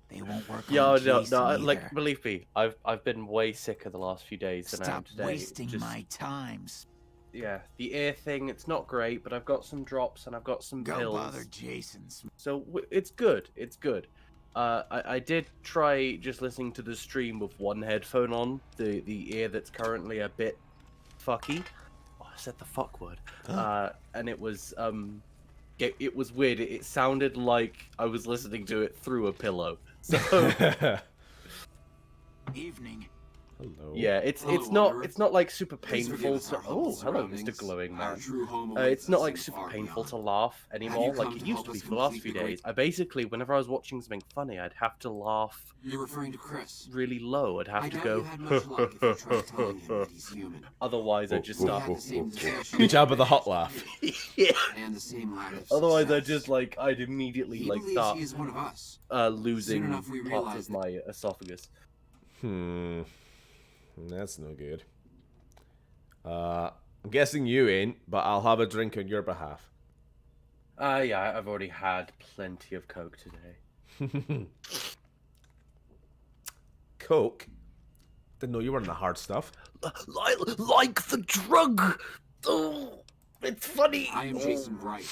They won't work Yeah, on no, Jason no. either. Like, believe me, I've been way sicker the last few days than I am Stop today. wasting Just- my times. Yeah, the ear thing, it's not great, but I've got some drops and I've got some Go pills. bother Jason's. So it's good. It's good. I did try just listening to the stream with one headphone on, the ear that's currently a bit fucky. Oh, I said the fuck word. And it was it was weird. It sounded like I was listening to it through a pillow. So Evening. Hello. yeah, it's not like super painful to. Oh, hello, Mr. Glowing Man. It's not like super painful to laugh anymore like it used to be for the last few days. I basically, whenever I was watching something funny, I'd have to laugh. You're referring to Chris. Really low. I'd have I to doubt go. you had much luck if you tried telling him that he's human. Otherwise, I'd just start. Good job with the hot laugh. Yeah. And the same lack of Otherwise, success. I'd immediately He like believes start he is one of us. losing Soon enough, we parts realize of my esophagus. That's no good. I'm guessing you ain't, but I'll have a drink on your behalf. Yeah, I've already had plenty of Coke today. Coke? Didn't know you were in the hard stuff. Like the drug. Oh, it's funny. I am Jason Wright.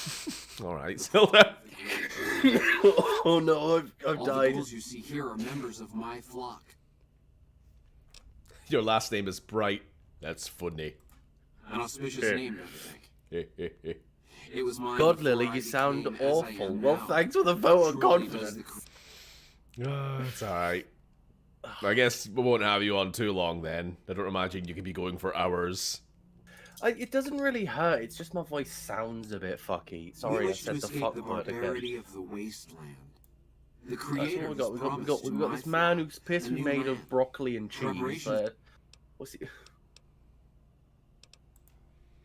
Alright, Zelda. Oh no, I've All died. the ghouls you see here are members of my flock. Your last name is Bright. That's funny. An auspicious name, don't you think? It was mine God, before Lily, I you sound became as I awful. am Well, now. thanks for the vote of Truly does confidence. It's alright. I guess we won't have you on too long then. I don't imagine you can be going for hours. It doesn't really hurt. It's just my voice sounds a bit fucky. Sorry, I wish said to the escape fuck the word barbarity again. of the wasteland. The That's creator what we got. has We've got promised to my this man flock who's piss a we new made land. of broccoli and cheese. Preparation. What's he?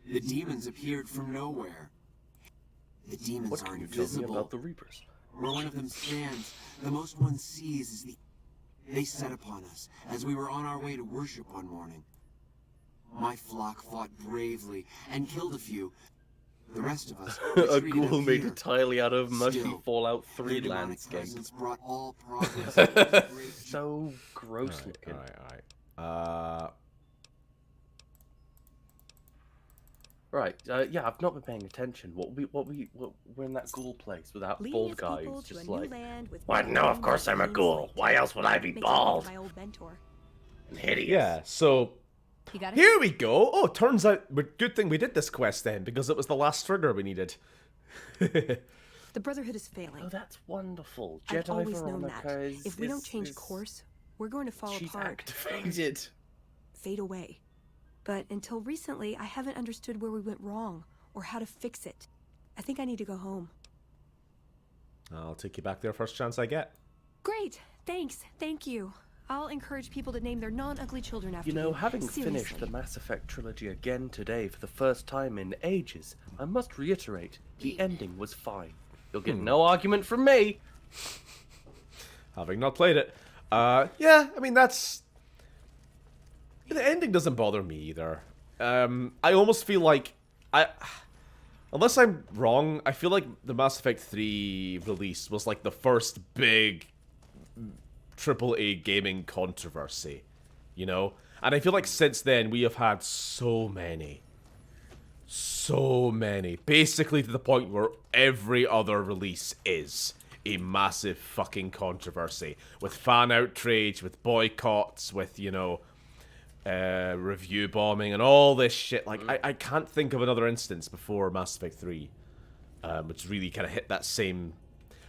The demons appeared from nowhere. The demons What are can you tell me invisible. about the Reapers? Where one of them stands, the most one sees is the They set upon us as we were on our way to worship one morning. My flock fought bravely and killed a few. The rest of us A retreated ghoul up made here. entirely out of mushy Still, Fallout 3 their demonic landscape. presence brought all progress into this great So gross looking. Alright. Right, yeah, I've not been paying attention. What we're in that ghoul place with that Leading bald its guy people who's to just a new like, land with "What? No, of course I'm a ghoul. Why else would I be Makes me think bald of my old mentor. and hideous?" Yeah, so You got it? here we go. Oh, turns out, good thing we did this quest then, because it was the last trigger we needed. The Brotherhood is failing. Oh, that's wonderful. I've Jedi always known Veronica that. is... If we don't is- change is- course, we're going to fall she's apart. activated. Fade away. But until recently, I haven't understood where we went wrong or how to fix it. I think I need to go home. I'll take you back there first chance I get. Great. Thanks. Thank you. I'll encourage people to name their non-ugly children after You know, you. having Seriously. finished the Mass Effect trilogy again today for the first time in ages, I must reiterate, the ending was fine. You'll get no argument from me. Having not played it. Yeah, I mean, that's... The ending doesn't bother me either. I almost feel like... Unless I'm wrong, I feel like the Mass Effect 3 release was like the first big AAA gaming controversy, you know? And I feel like since then we have had so many. Basically to the point where every other release is a massive fucking controversy. With fan outrage, with boycotts, with, you know, review bombing and all this shit. Like, I can't think of another instance before Mass Effect 3, which really kind of hit that same...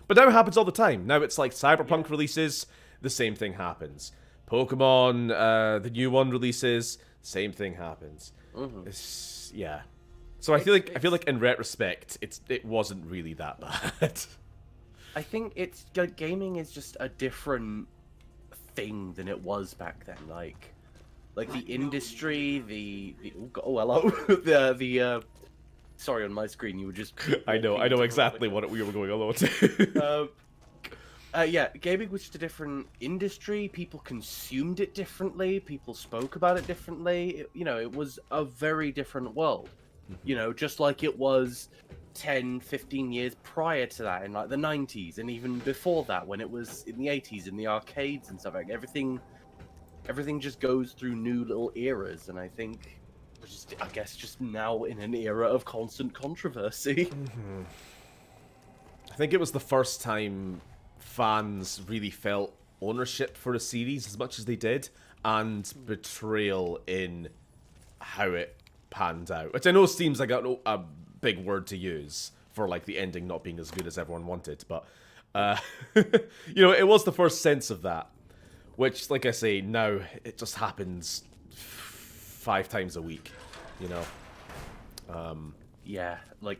But now it happens all the time. Now it's like Cyberpunk releases, the same thing happens. Pokemon, the new one releases, same thing happens. It's, yeah. So I feel like in retrospect, it wasn't really that bad. I think it's gaming is just a different thing than it was back then. Like the industry, the oh hello, the sorry, on my screen you were just I know exactly what we were going on to. Yeah, gaming was just a different industry. People consumed it differently. People spoke about it differently. It was a very different world. Just like it was 10, 15 years prior to that in like the 90s and even before that when it was in the 80s in the arcades and stuff like everything just goes through new little eras, and I think we're just now in an era of constant controversy. I think it was the first time fans really felt ownership for a series as much as they did, and betrayal in how it panned out. Which I know seems like a big word to use for like the ending not being as good as everyone wanted, but it was the first sense of that. Which, like I say, now it just happens 5 times a week, Yeah, I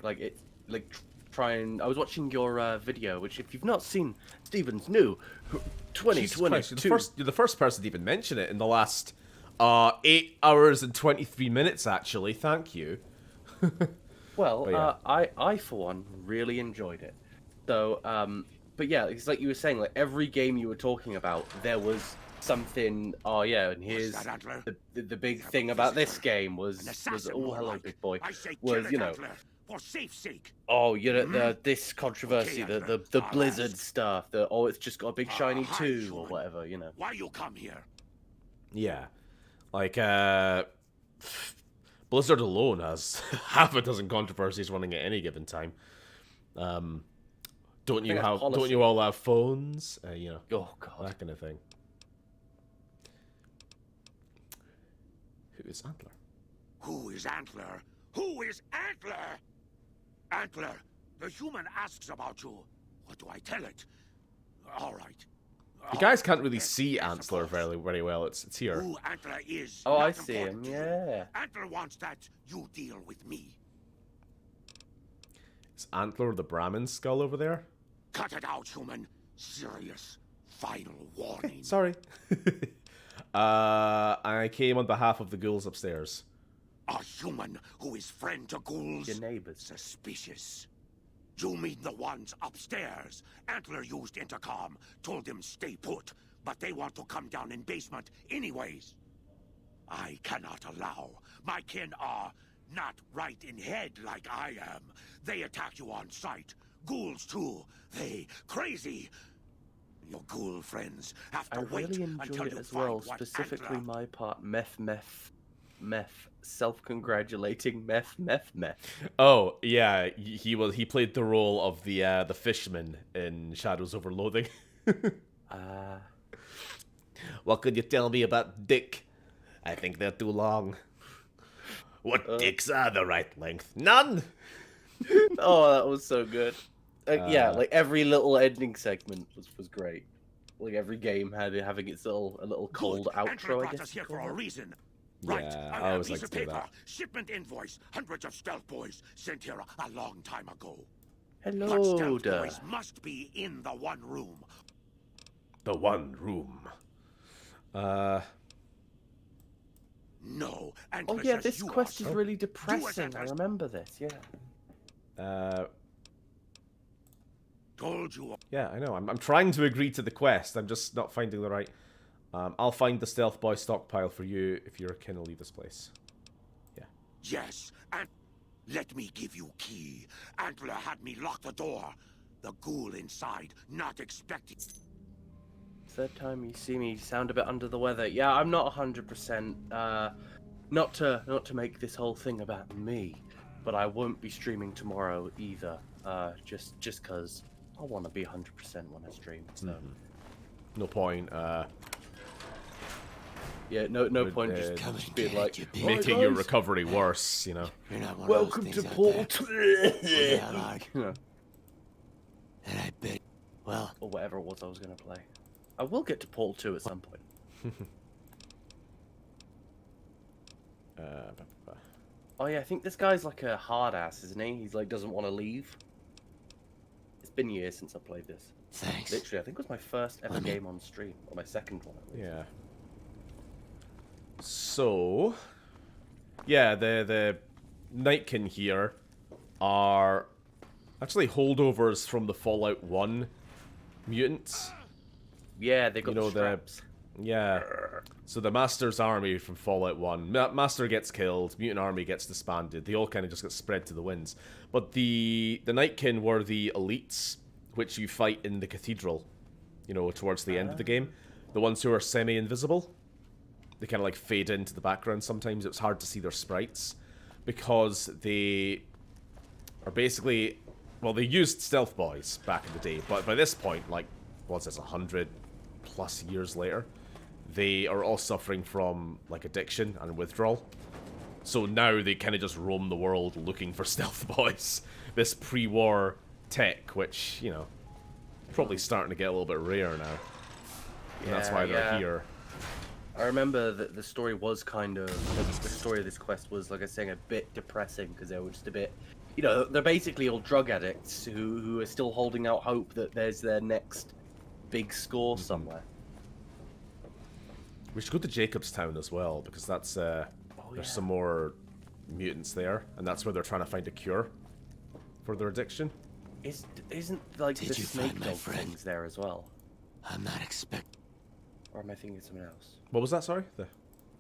was watching your video, which if you've not seen Steven's new 2022. You're the first person to even mention it in the last 8 hours and 23 minutes, actually. Thank you. Well, yeah. I for one really enjoyed it. So, but yeah, it's like you were saying, like every game you were talking about, there was something. Oh yeah, and here's the big thing about this game was oh hello big boy was for safe sake. Oh, this controversy, the Blizzard stuff, it's just got a big shiny 2 or whatever, Why you come here? Yeah, like Blizzard alone has half a dozen controversies running at any given time. Don't you all have phones? Oh god, that kind of thing. Who is Antler? Who is Antler? Who is Antler? Antler, the human asks about you. What do I tell it? All right. You guys can't really see Antler very well. It's here. Who Antler is? Oh, I not see him. important to you. Yeah. Antler wants that you deal with me. Is Antler the Brahmin skull over there? Cut it out, human. Serious. Final warning. Sorry. I came on behalf of the ghouls upstairs. A human who is friend to ghouls? Your neighbors. Suspicious. You mean the ones upstairs? Antler used intercom, told them stay put, but they want to come down in basement anyways. I cannot allow. My kin are not right in head like I am. They attack you on sight. Ghouls too. They crazy. Your ghoul friends have to I wait really until enjoyed it you as find well, what specifically Antler... my part, meth, self-congratulating meth. Oh yeah, he played the role of the fisherman in Shadows over Loathing. What could you tell me about dick? I think they're too long. What dicks are the right length? None. Oh, that was so good. Yeah, like every little ending segment was great. Like every game had having its little cold outro, I guess. Here for a reason. Yeah, Right, I always piece like of to do paper, that. shipment invoice, hundreds of stealth boys sent here a long time ago. Hello, But stealth there. boys must be in the one room. The one room. No, and Oh yeah, this quest is really depressing. I remember this. Yeah. Told you. Yeah, I know. I'm trying to agree to the quest. I'm just not finding the right. I'll find the stealth boy stockpile for you if you're keen to leave this place. Yeah. Yes, and let me give you key. Antler had me lock the door. The ghoul inside, not expecting. Third time you see me sound a bit under the weather. Yeah, I'm not 100%. Not to make this whole thing about me, but I won't be streaming tomorrow either. Just cause I want to be 100% when I stream. So. No point. Yeah, no point just being like making your recovery worse. You know. Welcome to Portal 2. Yeah, and I bet. Well, or whatever it was I was gonna play. I will get to Portal 2 at some point. Oh yeah, I think this guy's like a hard ass, isn't he? He's like doesn't want to leave. It's been years since I played this. Thanks. Literally, I think it was my first ever game on stream, or my second one at least. Yeah. So, yeah, the Nightkin here are actually holdovers from the Fallout 1 mutants. Yeah, they got the straps. Yeah. So the Master's army from Fallout 1. Master gets killed, Mutant army gets disbanded. They all kind of just get spread to the winds. But the Nightkin were the elites, which you fight in the cathedral, you know, towards the end of the game. The ones who are semi-invisible. They kind of like fade into the background sometimes. It's hard to see their sprites. Because they are basically... Well, they used stealth boys back in the day. But by this point, like, what's this, 100+ years later? They are all suffering from, like, addiction and withdrawal. So now they kind of just roam the world looking for stealth boys. This pre-war tech, which, you know, probably starting to get a little bit rare now. And that's why they're here. I remember that the story was kind of... The story of this quest was, like I was saying, a bit depressing, because they were just a bit... You know, they're basically all drug addicts who are still holding out hope that there's their next big score somewhere. We should go to Jacobstown as well, because that's, there's some more mutants there, and that's where they're trying to find a cure for their addiction. Isn't, like, the snake dog things there as well? I'm not expecting... Or am I thinking of something else? What was that, sorry?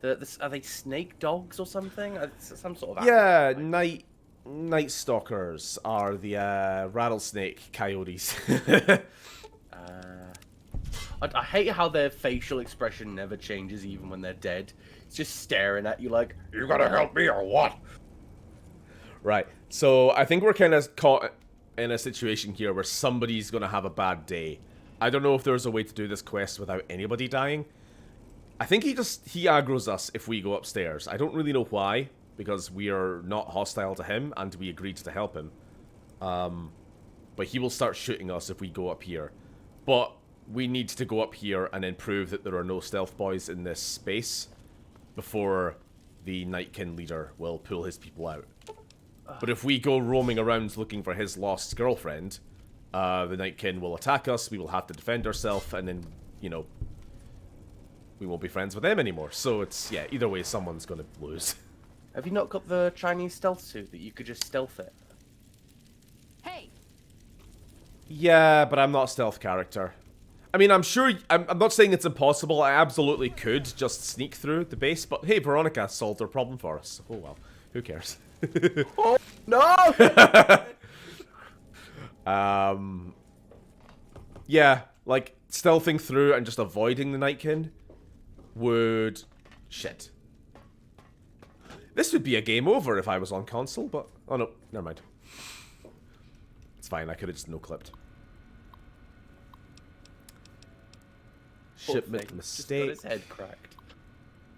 Are they snake dogs or something? Some sort of... Yeah, Night Stalkers are the rattlesnake coyotes. I hate how their facial expression never changes even when they're dead. It's just staring at you like, you gotta help me or what? Right, so I think we're kind of caught in a situation here where somebody's gonna have a bad day. I don't know if there's a way to do this quest without anybody dying. I think he aggroes us if we go upstairs. I don't really know why, because we are not hostile to him and we agreed to help him. But he will start shooting us if we go up here. But we need to go up here and then prove that there are no stealth boys in this space before the Nightkin leader will pull his people out. But if we go roaming around looking for his lost girlfriend, the Nightkin will attack us, we will have to defend ourselves, and then, you know, we won't be friends with them anymore. So it's, yeah, either way, someone's gonna lose. Have you not got the Chinese stealth suit that you could just stealth it? Hey! Yeah, but I'm not a stealth character. I mean, I'm sure... I'm not saying it's impossible. I absolutely could just sneak through the base. But hey, Veronica solved her problem for us. Oh, well. Who cares? Oh, no! Yeah, like, stealthing through and just avoiding the Nightkin would... Shit. This would be a game over if I was on console, but... Oh, no. Never mind. It's fine. I could have just no-clipped. Shipment mistake. Just got his head cracked.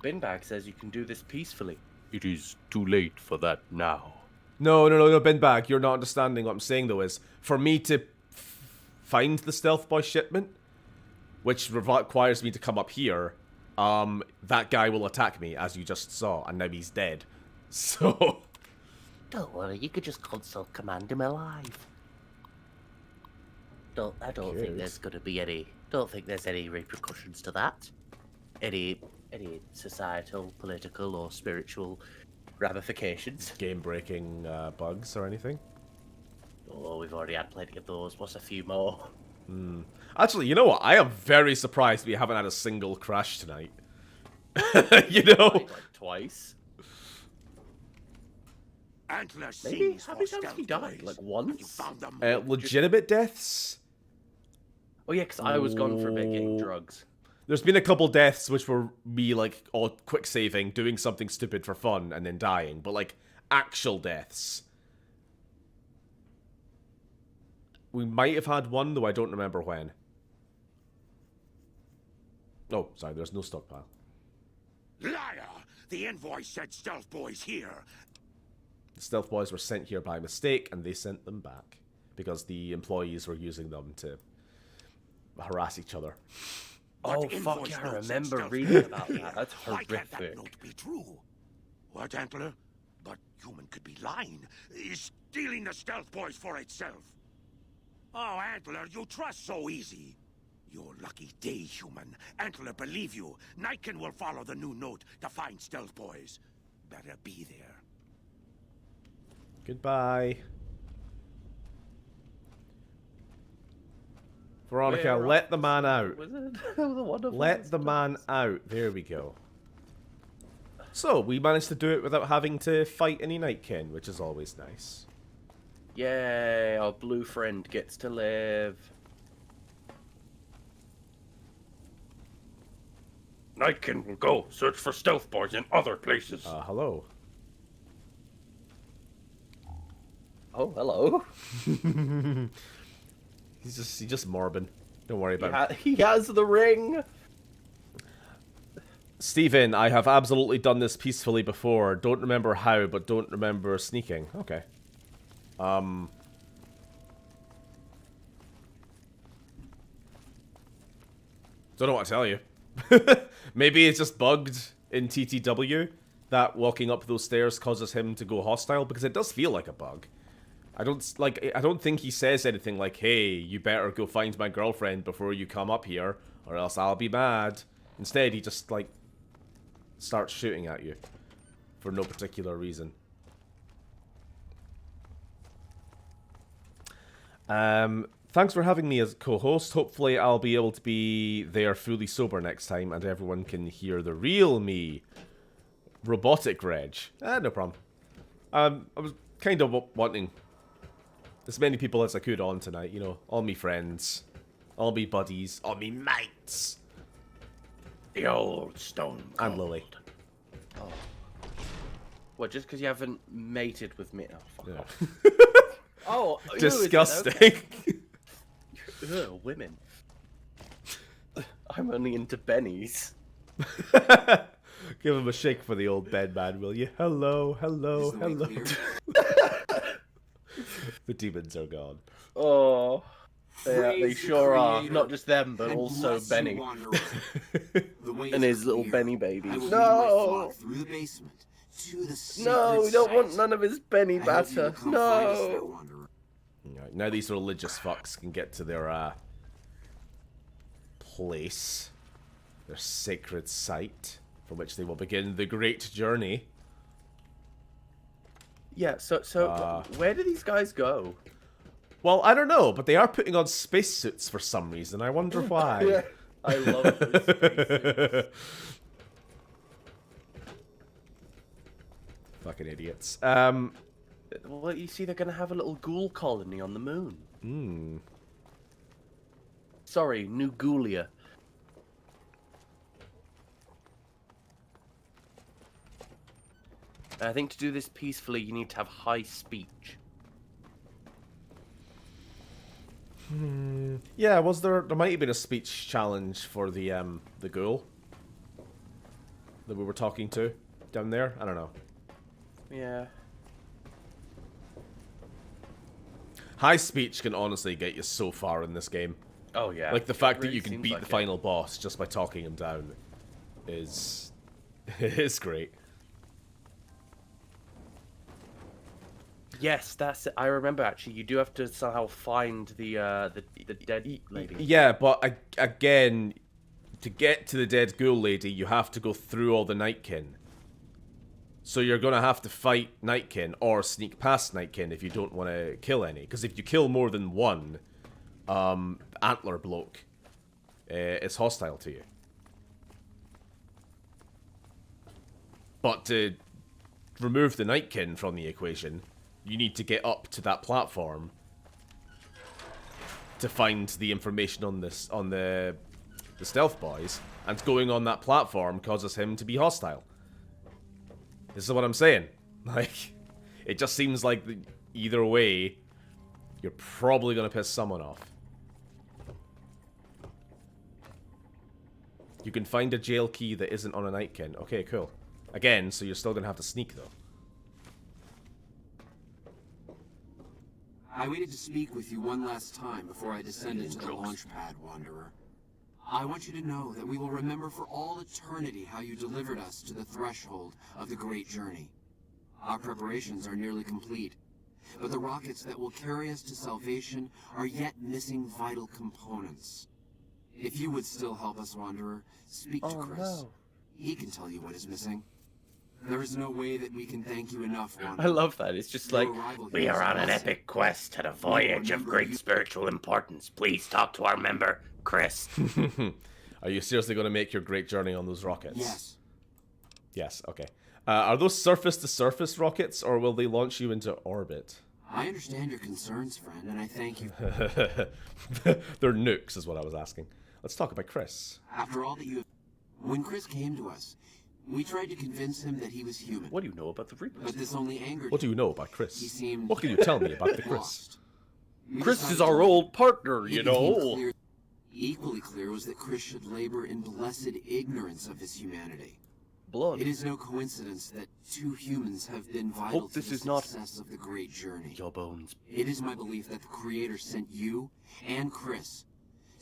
Binbag says you can do this peacefully. It is too late for that now. No, Binbag. You're not understanding what I'm saying, though, is for me to find the Stealth Boy shipment, which requires me to come up here, that guy will attack me, as you just saw, and now he's dead. So... Don't worry, you could just console command him alive. I don't think there's going to be any... Don't think there's any repercussions to that. Any societal, political, or spiritual ramifications. Game-breaking bugs or anything? Oh, we've already had plenty of those. What's a few more? Actually, you know what? I am very surprised we haven't had a single crash tonight. You know? Like twice. Antler Maybe, sings how for many times stealth he died? boys. Like once? Legitimate deaths? Oh yeah, because I was gone for a bit getting drugs. There's been a couple deaths which were me, like, all quick saving, doing something stupid for fun, and then dying. But, like, actual deaths. We might have had one, though I don't remember when. Oh, sorry, there's no stockpile. Liar! The invoice said stealth boys here. The stealth boys were sent here by mistake, and they sent them back. Because the employees were using them to harass each other. Oh, fuck yeah, I remember reading about that. That's Why can't that horrific. note be true? What, Antler? But human could be lying. Is stealing the stealth boys for itself. Oh, Antler, you trust so easy. Your lucky day, human. Antler, believe you. Nightkin will follow the new note to find stealth boys. Better be there. Goodbye. Veronica, let the man out. Was it? That was a wonderful Let the man out. There we go. So, we managed to do it without having to fight any Nightkin, which is always nice. Yay, our blue friend gets to live. Nightkin will go search for stealth boys in other places. Hello. Oh, hello. He's just morbid. Don't worry about it. He has the ring. Stephen, I have absolutely done this peacefully before. Don't remember how, but don't remember sneaking. Okay. Don't know what to tell you. Maybe it's just bugged in TTW that walking up those stairs causes him to go hostile, because it does feel like a bug. I don't think he says anything like, hey, you better go find my girlfriend before you come up here, or else I'll be mad. Instead, he just, like, starts shooting at you for no particular reason. Thanks for having me as co-host. Hopefully I'll be able to be there fully sober next time and everyone can hear the real me. Robotic Reg. No problem. I was kind of wanting as many people as I could on tonight, you know. All me friends. All me buddies. All me mates. The old stone cold. And Lily. Oh. What, just because you haven't mated with me? Oh, fuck off. Oh, disgusting. Okay. Ugh, women. I'm only into bennies. Give him a shake for the old bed man, will you? Hello, hello, hello. The demons are gone. Oh, they sure are. Not just them, but also Benny. And his little Benny babies. No! No, we don't want none of his Benny batter. No! Right, now these religious fucks can get to their place, their sacred site, from which they will begin the great journey. Yeah, so where do these guys go? Well, I don't know, but they are putting on spacesuits for some reason. I wonder why. Yeah, I love those spacesuits. Fucking idiots. Well, you see, they're going to have a little ghoul colony on the moon. Hmm. Sorry, New Ghoulia. I think to do this peacefully, you need to have high speech. Yeah, was there might have been a speech challenge for the ghoul that we were talking to down there? I don't know. Yeah. High speech can honestly get you so far in this game. Oh yeah. Like the fact really that you can seems beat like the it. final boss just by talking him down is great. Yes, that's it. I remember actually. You do have to somehow find the dead lady. Yeah, but again, to get to the dead ghoul lady, you have to go through all the Nightkin. So you're gonna have to fight Nightkin or sneak past Nightkin if you don't want to kill any. Because if you kill more than one, antler bloke, is hostile to you. But to remove the Nightkin from the equation, you need to get up to that platform to find the information on the stealth boys, and going on that platform causes him to be hostile. This is what I'm saying. Like, it just seems like either way, you're probably gonna piss someone off. You can find a jail key that isn't on a Nightkin. Okay, cool. Again, so you're still gonna have to sneak though. I waited to speak with you one last time before I descended to the launch pad, Wanderer. I want you to know that we will remember for all eternity how you delivered us to the threshold of the great journey. Our preparations are nearly complete, but the rockets that will carry us to salvation are yet missing vital components. If you would still help us, Wanderer, speak to Chris. No. He can tell you what is missing. There is no way that we can thank you enough, Wanderer. I love that. It's just like, We are on an epic quest and a voyage of great spiritual importance. Please talk to our member, Chris. Are you seriously going to make your great journey on those rockets? Yes. Yes, okay. Are those surface-to-surface rockets, or will they launch you into orbit? I understand your concerns, friend, and I thank you. They're nukes, is what I was asking. Let's talk about Chris. After all that you have... When Chris came to us, we tried to convince him that he was human. What do you know about the Reapers? But this only angered What do him. you know about Chris? He seemed What can you tell me about the Chris? lost. We Chris decided is our to- old partner, It you became know. clear- Equally clear was that Chris should labor in blessed ignorance of his humanity. Blood. It is no coincidence that two humans have been vital Hope to this the is not success of the great journey. your bones. It is my belief that the Creator sent you and Chris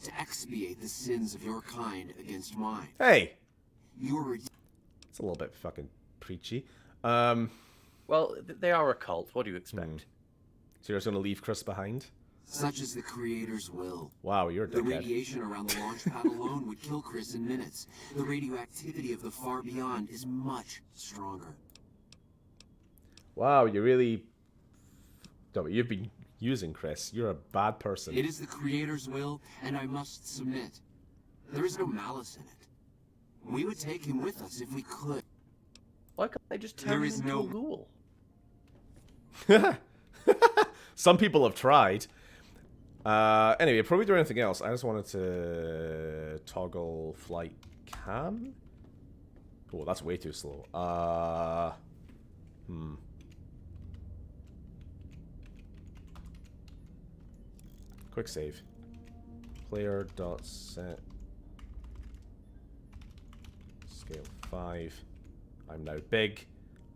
to expiate the sins of your kind against mine. Hey! Your It's a little bit fucking preachy. Well, they are a cult. What do you expect? So you're just going to leave Chris behind? Such is the Creator's will. Wow, you're a The dickhead. radiation around the launch pad alone would kill Chris in minutes. The radioactivity of the far beyond is much stronger. Wow, you really... No, but you've been using Chris. You're a bad person. It is the Creator's will, and I must submit. There is no malice in it. We would take him with us if we could. Why can't they just turn There him is into no- a ghoul? Some people have tried. Anyway, before we do anything else, I just wanted to toggle flight cam. Oh, that's way too slow. Quick save. Player dot set scale 5. I'm now big.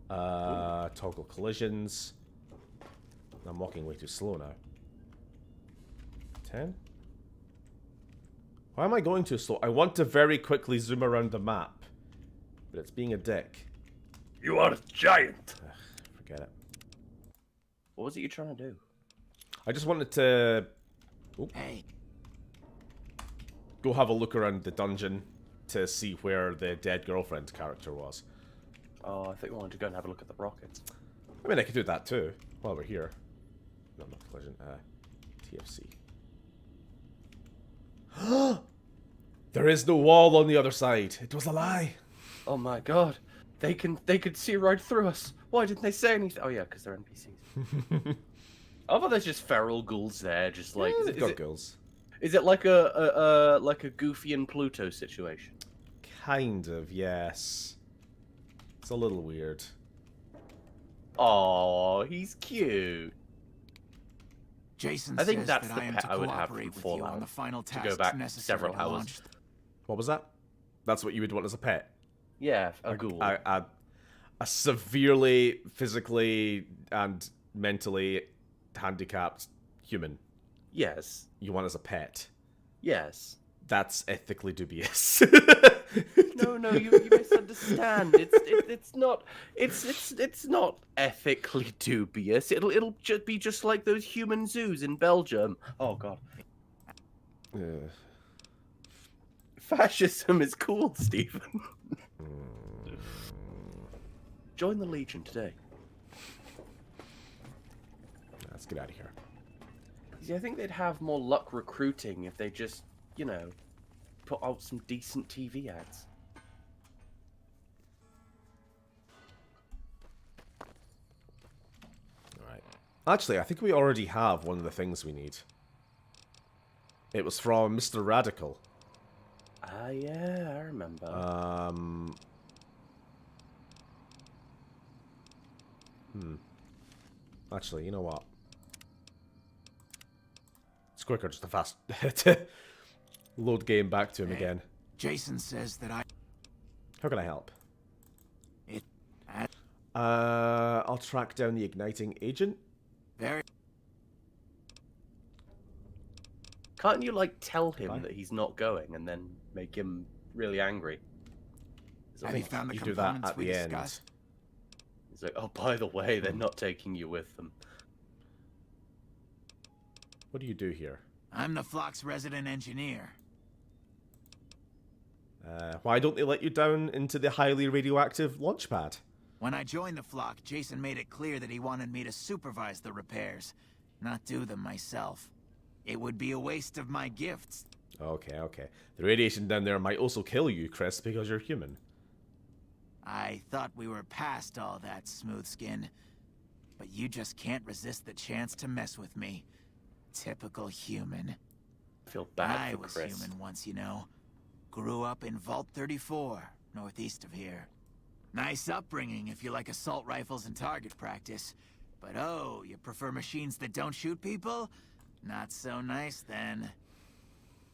Toggle collisions. I'm walking way too slow now. 10? Why am I going too slow? I want to very quickly zoom around the map, but it's being a dick. You are a giant. Ugh, forget it. What was it you're trying to do? I just wanted to go have a look around the dungeon to see where the dead girlfriend character was. Oh, I think we wanted to go and have a look at the rockets. I mean, I could do that too while we're here. No, not collision. TFC. There is no wall on the other side. It was a lie. Oh my god. They could see right through us. Why didn't they say anything? Oh yeah, because they're NPCs. I thought there's just feral ghouls there, just like Yeah, they've got ghouls. Is it like a Goofy and Pluto situation? Kind of, yes. It's a little weird. Oh, he's cute. Jason I think says that's that the I am pet to I would have cooperate from with you on Fallout. the final To go tasks back necessary several to hours. launch. What was that? That's what you would want as a pet? Yeah, a ghoul. A severely physically and mentally handicapped human. Yes. You want as a pet. Yes. That's ethically dubious. No, you misunderstand. It's not ethically dubious. It'll just be just like those human zoos in Belgium. Oh god. Fascism is cool, Stephen. Join the Legion today. Let's get out of here. See, I think they'd have more luck recruiting if they just, you know, put out some decent TV ads. Alright. Actually, I think we already have one of the things we need. It was from Mr. Radical. Ah, yeah, I remember. Actually, you know what? It's quicker just to fast load game back to him again. Jason says that I... How can I help? It... I'll track down the igniting agent. Very... Can't you, like, tell him that he's not going and then make him really angry? Have you found the you do that components at we the end. discussed? He's like, oh, by the way, they're not taking you with them. What do you do here? I'm the Flock's resident engineer. Why don't they let you down into the highly radioactive launch pad? When I joined the Flock, Jason made it clear that he wanted me to supervise the repairs, not do them myself. It would be a waste of my gifts. Okay, okay. The radiation down there might also kill you, Chris, because you're human. I thought we were past all that, Smooth Skin. But you just can't resist the chance to mess with me. Typical human. I feel bad I for was Chris. human once, you know. Grew up in Vault 34, northeast of here. Nice upbringing if you like assault rifles and target practice. But oh, you prefer machines that don't shoot people? Not so nice then.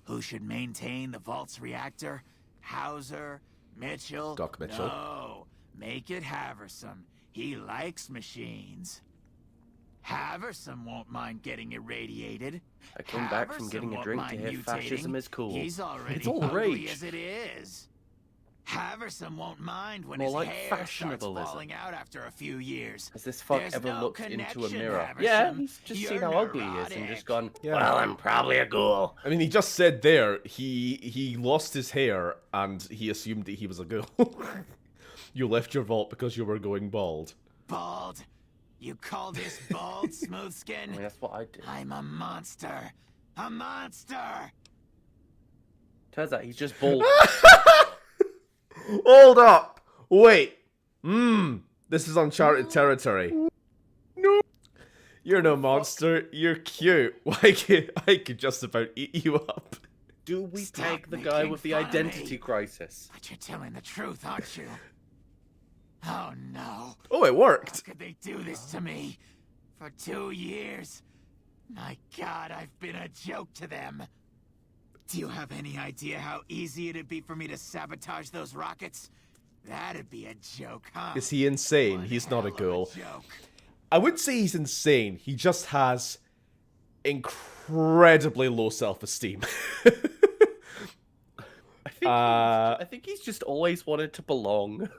Who should maintain the Vault's reactor? Hauser? Mitchell? Doc Mitchell. No, make it Haversam. He likes machines. Haversam won't mind getting irradiated. I came back from Haversam getting a won't drink to mind hear mutating. fascism is cool. He's already It's all the ugly rage. as it is. Haversam won't mind when More his like hair starts fashionableness. falling out after a few years. Has this fuck There's ever no looked into a connection, mirror? Haversam. Yeah, he's just You're seen how ugly he is and just gone, Yeah. well, I'm probably a ghoul. I mean, he just said there, he lost his hair and he assumed that he was a ghoul. You left your vault because you were going bald. Bald? You call this bald, Smooth Skin? I mean, that's what I did. I'm a monster. A monster! Turns out he's just bald. Hold up! Wait! This is uncharted territory. No! You're no monster, you're cute. I could just about eat you up. Do we Stop take the guy making with the fun of identity me. crisis? But you're telling the truth, aren't you? Oh no. Oh, it worked! How could they do this to me? For 2 years? My god, I've been a joke to them. Do you have any idea how easy it'd be for me to sabotage those rockets? That'd be a joke, huh? Is he insane? He's not a ghoul. I wouldn't say he's insane, he just has incredibly low self-esteem. I think he's just always wanted to belong.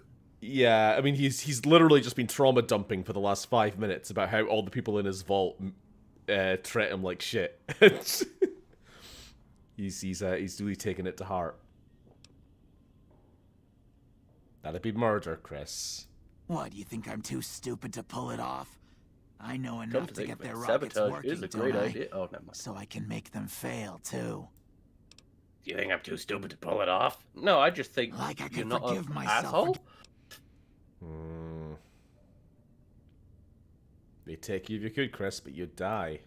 Yeah, I mean, he's literally just been trauma dumping for the last 5 minutes about how all the people in his vault treat him like shit. He's really taking it to heart. That'd be murder, Chris. What, you think I'm too stupid to pull it off? I know Come enough to to think get of their it, rockets sabotage working, is a don't great I? idea. Oh, never mind. So I can make them fail, too. Do you think I'm too stupid to pull it off? No, I just think Like I you're could not forgive an myself asshole. They take you if you could, Chris, but you'd die.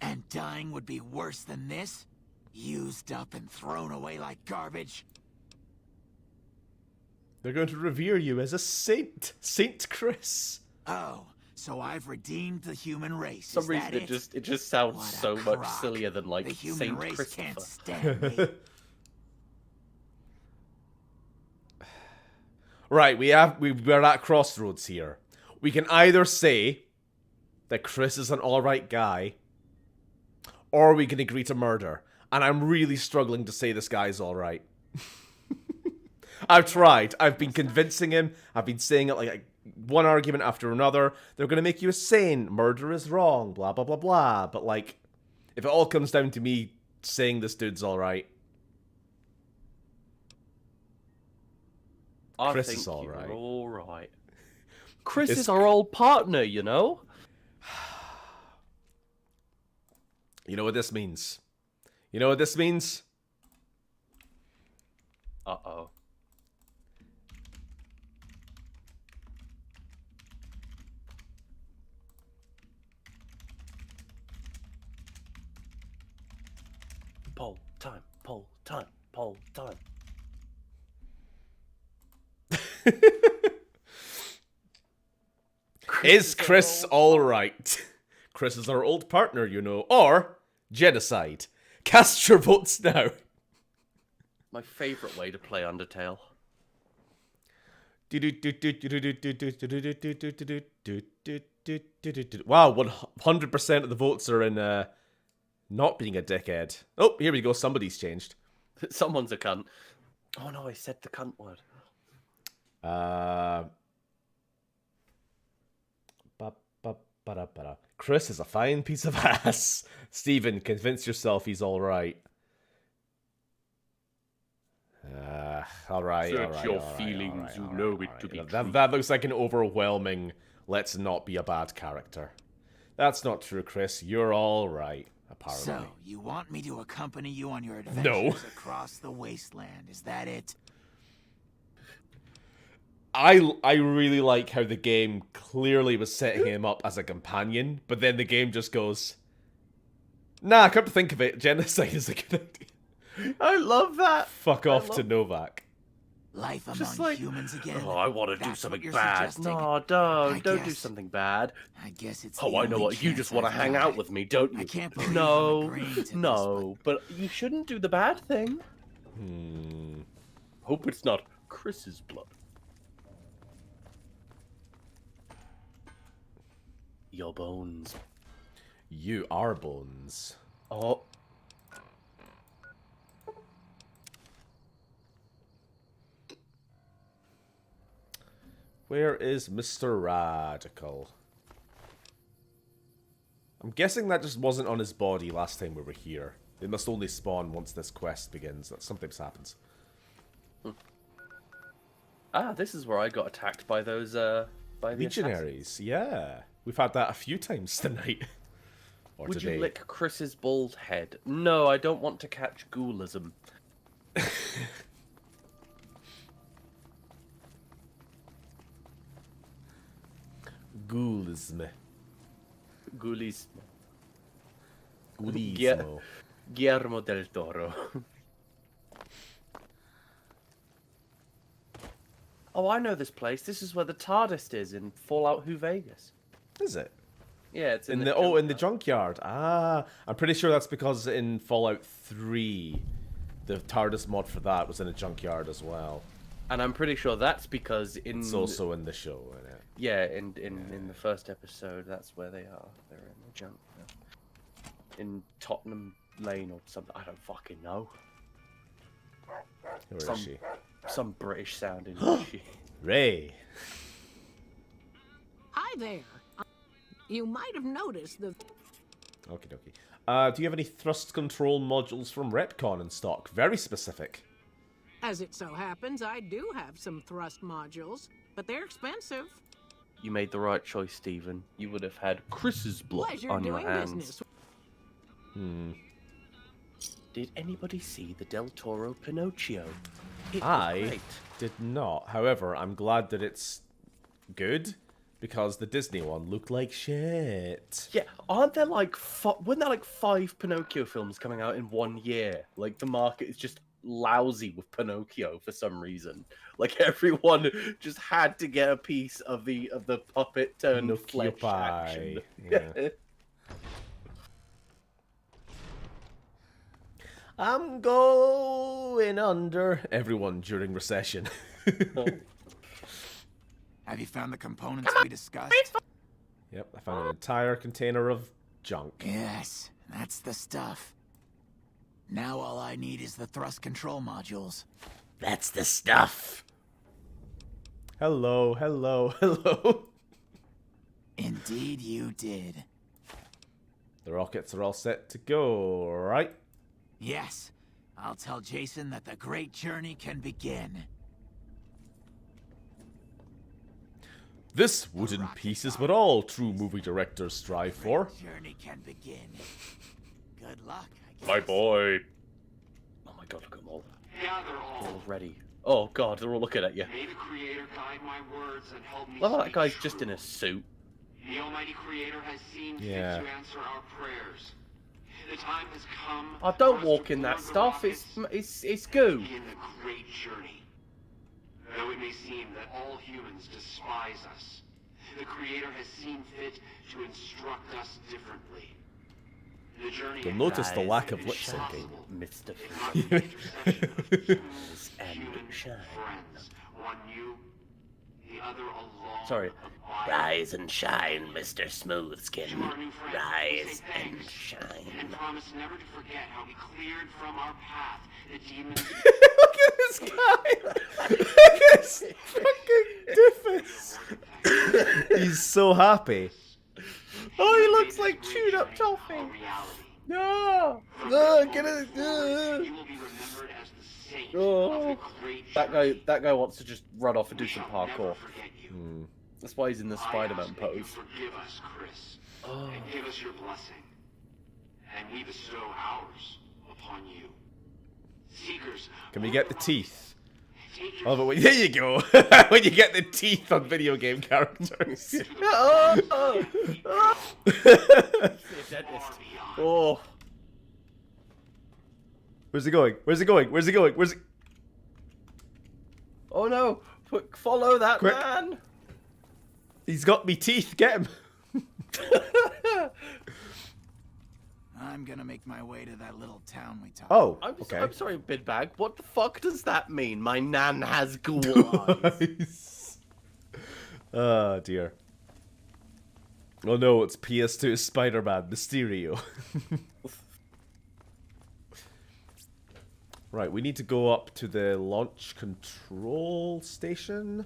And dying would be worse than this? Used up and thrown away like garbage? They're going to revere you as a saint. Saint Chris. Oh, so I've redeemed the human race. For some Is reason, that it just sounds What a so much crock. sillier than like The human Saint race Christopher. can't stand me. Right, we're at crossroads here. We can either say that Chris is an alright guy, or we can agree to murder. And I'm really struggling to say this guy's alright. I've tried. I've been convincing him. I've been saying it like one argument after another. They're going to make you a saint. Murder is wrong. Blah, blah, blah, blah. But like, if it all comes down to me saying this dude's alright, Chris is alright. Alright. Chris is our old partner, you know? You know what this means? You know what this means? Uh-oh. Poll time, poll time, poll time. Is Chris alright? Chris is our old partner, you know. Or genocide. Cast your votes now. My favourite way to play Undertale. Wow, 100% of the votes are in not being a dickhead. Oh, here we go. Somebody's changed. Someone's a cunt. Oh no, I said the cunt word. Chris is a fine piece of ass. Stephen, convince yourself he's alright. Alright, Search your feelings, you know it to be true. That looks like an overwhelming, let's not be a bad character. That's not true, Chris. You're alright, apparently. So, you want me to accompany you on your adventures across the wasteland, is that it? I really like how the game clearly was setting him up as a companion, but then the game just goes, nah, come to think of it, genocide is a good idea. I love that. Fuck off to Novak. Life among Just like, humans again. oh, I want to do That's something what you're bad. suggesting? No, I don't do guess- something bad. I guess it's Oh, the I know only what. You chance just want to I've hang got. out with me, don't you? I can't believe I'm No, agreeing to this, no, but you shouldn't do the bad thing. Hope it's not Chris's blood. Your bones. You are bones. Oh. Where is Mr. Radical? I'm guessing that just wasn't on his body last time we were here. It must only spawn once this quest begins. That sometimes happens. Ah, this is where I got attacked by those, by the Legionaries, yeah. We've had that a few times tonight. Or Would today. you lick Chris's bald head? No, I don't want to catch ghoulism. Ghoulism. Ghoulismo. Ghoulismo. Guillermo del Toro. Oh, I know this place. This is where the TARDIS is in Fallout New Vegas. Is it? Yeah, it's in, in the junkyard. Ah, I'm pretty sure that's because in Fallout 3, the TARDIS mod for that was in a junkyard as well. And I'm pretty sure that's because it's also in the show, isn't it? Yeah, in the first episode, that's where they are. They're in the junk. In Tottenham Lane or something. I don't fucking know. Where is she? Some British sounding shit. Ray. Hi there. You might have noticed the... Okie dokie. Do you have any thrust control modules from Retcon in stock? Very specific. As it so happens, I do have some thrust modules, but they're expensive. You made the right choice, Stephen. You would have had Chris's blood Pleasure on your doing hands. business. Did anybody see the Del Toro Pinocchio? It was I great. did not. However, I'm glad that it's good because the Disney one looked like shit. Yeah, aren't there like weren't there like 5 Pinocchio films coming out in 1 year? Like the market is just lousy with Pinocchio for some reason. Like everyone just had to get a piece of the puppet turned Pinocchio flesh pie. action. Yeah. I'm going under. Everyone during recession. Have you found the components we discussed? Yep, I found an entire container of junk. Yes, that's the stuff. Now all I need is the thrust control modules. That's the stuff. Hello, hello, hello. Indeed you did. The rockets are all set to go, right? Yes, I'll tell Jason that the great journey can begin. This wooden piece is what all true movie directors strive for. Journey can begin. Good luck, I guess. My boy. Oh my god, look at them all. Gather all. All ready. Oh god, they're all looking at you. May the Creator guide my words and help me Well, that speak guy's true. just in a suit. The Almighty Creator has seen Yeah. fit to answer our prayers. The time has come. Oh, don't walk in that stuff. It's goo. In the great journey. Though it may seem that all humans despise us, the Creator has seen fit to instruct us differently. The journey You'll notice the lack of lip syncing. Mr. friends. One you, the other alone. Sorry. Rise and shine, Mr. Smoothskin. Rise and shine. And promise never to forget how we cleared from our path the demons. Look at this guy! Look at this fucking doofus! He's so happy. Oh, he looks like chewed up toffee. No! No, get it! Oh, that guy wants to just run off and do some parkour. That's why he's in the Spider-Man pose. Forgive us, Chris, Oh. and give us your blessing, and we bestow ours upon you. Seekers, Can we get the teeth? Oh, but there you go. When you get the teeth on video game characters. Oh. Where's he going? Where's he going? Where's he going? Where's he? Oh no! Quick, follow that Quick. man! He's got me teeth. Get him. I'm gonna make my way to that little town we talked Oh, about. okay. I'm sorry, Bidbag. What the fuck does that mean? My nan has ghoul eyes. Oh dear. Oh no, it's PS2 Spider-Man Mysterio. Right, we need to go up to the launch control station,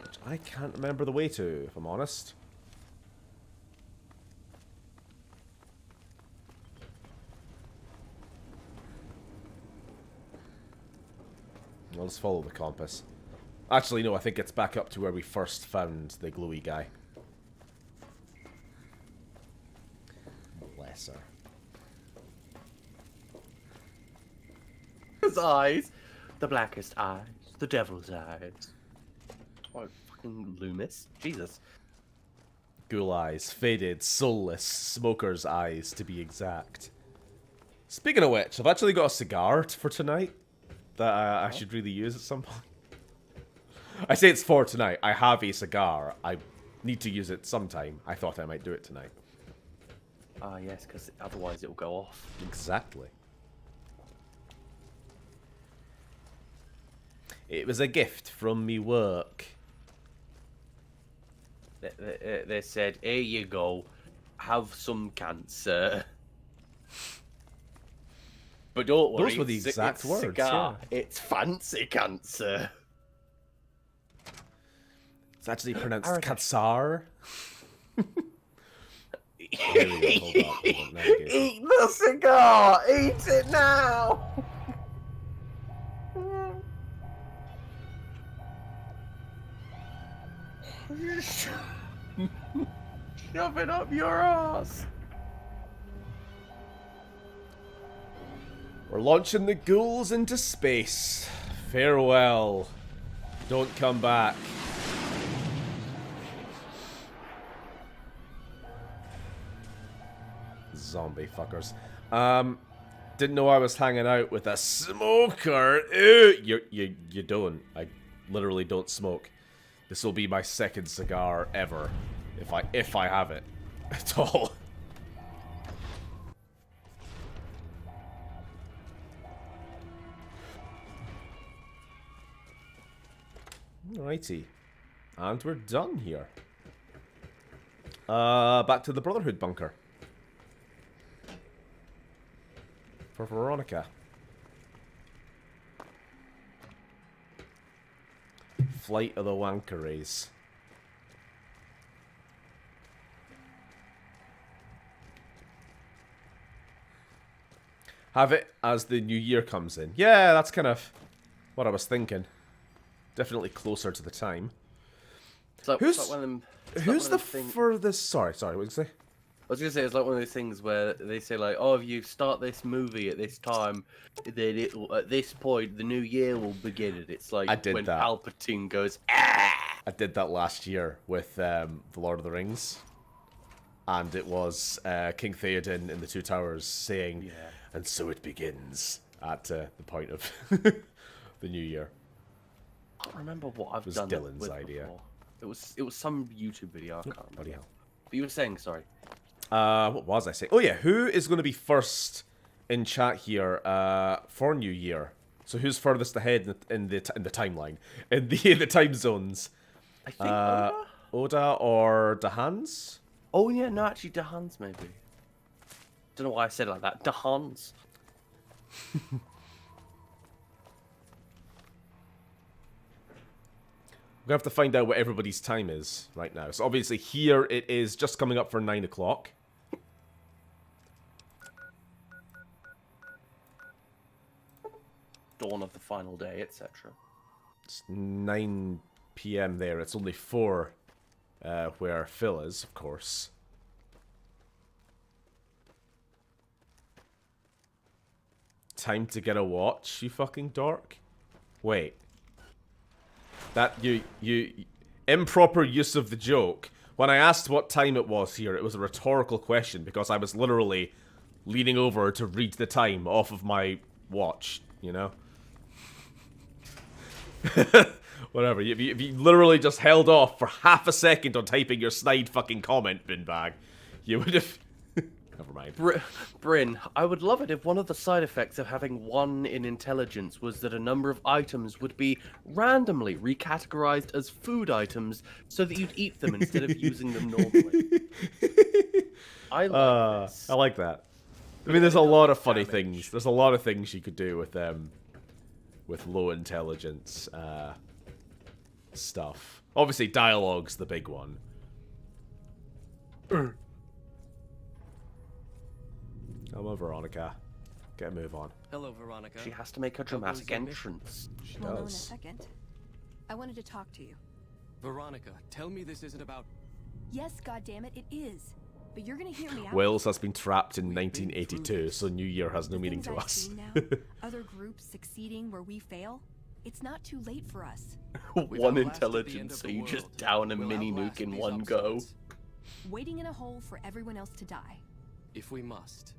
which I can't remember the way to, if I'm honest. Well, let's follow the compass. Actually, no, I think it's back up to where we first found the glowy guy. Bless her. His eyes. The blackest eyes. The devil's eyes. Oh, fucking Loomis. Jesus. Ghoul eyes, faded, soulless, smoker's eyes, to be exact. Speaking of which, I've actually got a cigar for tonight that I should really use at some point. I say it's for tonight. I have a cigar. I need to use it sometime. I thought I might do it tonight. Ah, yes, because otherwise it'll go off. Exactly. It was a gift from me work. They said, here you go, have some cancer. But don't worry, Those were the it's exact it's words, cigar. yeah. It's fancy cancer. It's actually pronounced Arabic. Katsar. There we go, hold on, hold on, navigation. Eat the cigar! Eat it now! Shove it up your ass. We're launching the ghouls into space. Farewell. Don't come back. Zombie fuckers. Didn't know I was hanging out with a smoker. Ew. You don't. I literally don't smoke. This will be my second cigar ever, if I have it at all. Alrighty, and we're done here. Back to the Brotherhood bunker for Veronica. Flight of the Wankeries. Have it as the new year comes in. Yeah, that's kind of what I was thinking. Definitely closer to the time. Who's the furthest? Sorry, what did you say? I was gonna say it's like one of those things where they say like, oh, if you start this movie at this time, then at this point the new year will begin. And it's like when Palpatine goes. Ah! I did that last year with the Lord of the Rings, and it was King Theoden in the Two Towers saying, "And so it begins" at the point of the new year. I can't remember what I've done. It was Dylan's idea. Before. It was some YouTube video. I can't remember. Bloody hell. But you were saying, sorry. What was I saying? Oh yeah, who is going to be first in chat here for New Year? So who's furthest ahead in the timeline, in the time zones? I think Oda or Dahans? Oh yeah, no, actually Dahans maybe. Don't know why I said it like that. Dahans. We're going to have to find out what everybody's time is right now. So obviously here it is just coming up for 9 o'clock. Dawn of the final day, etc. It's 9 PM there. It's only 4 where Phil is, of course. Time to get a watch, you fucking dork. Wait. That you improper use of the joke. When I asked what time it was here, it was a rhetorical question because I was literally leaning over to read the time off of my watch, you know? Whatever. If you literally just held off for half a second on typing your snide fucking comment, Binbag, you would have... Never mind. Bryn, I would love it if one of the side effects of having 1 in intelligence was that a number of items would be randomly recategorized as food items so that you'd eat them instead of using them normally. I like this. I like that. I mean, there's a lot of funny things. There's a lot of things you could do with low intelligence stuff. Obviously, dialogue's the big one. Hello, Veronica. Get a move on. Hello, Veronica. She has to make a dramatic entrance. She Well, no, in a does. second. I wanted to talk to you. Veronica, tell me this isn't about... Yes, goddammit, it is. But you're gonna hear me out. Wales has been trapped in 1982, so New Year has no meaning to I've us. seen now, other groups succeeding where we fail, it's not too late for us. One intelligence, so you just down a mini nuke in one go. Waiting in a hole for everyone else to die. If we must.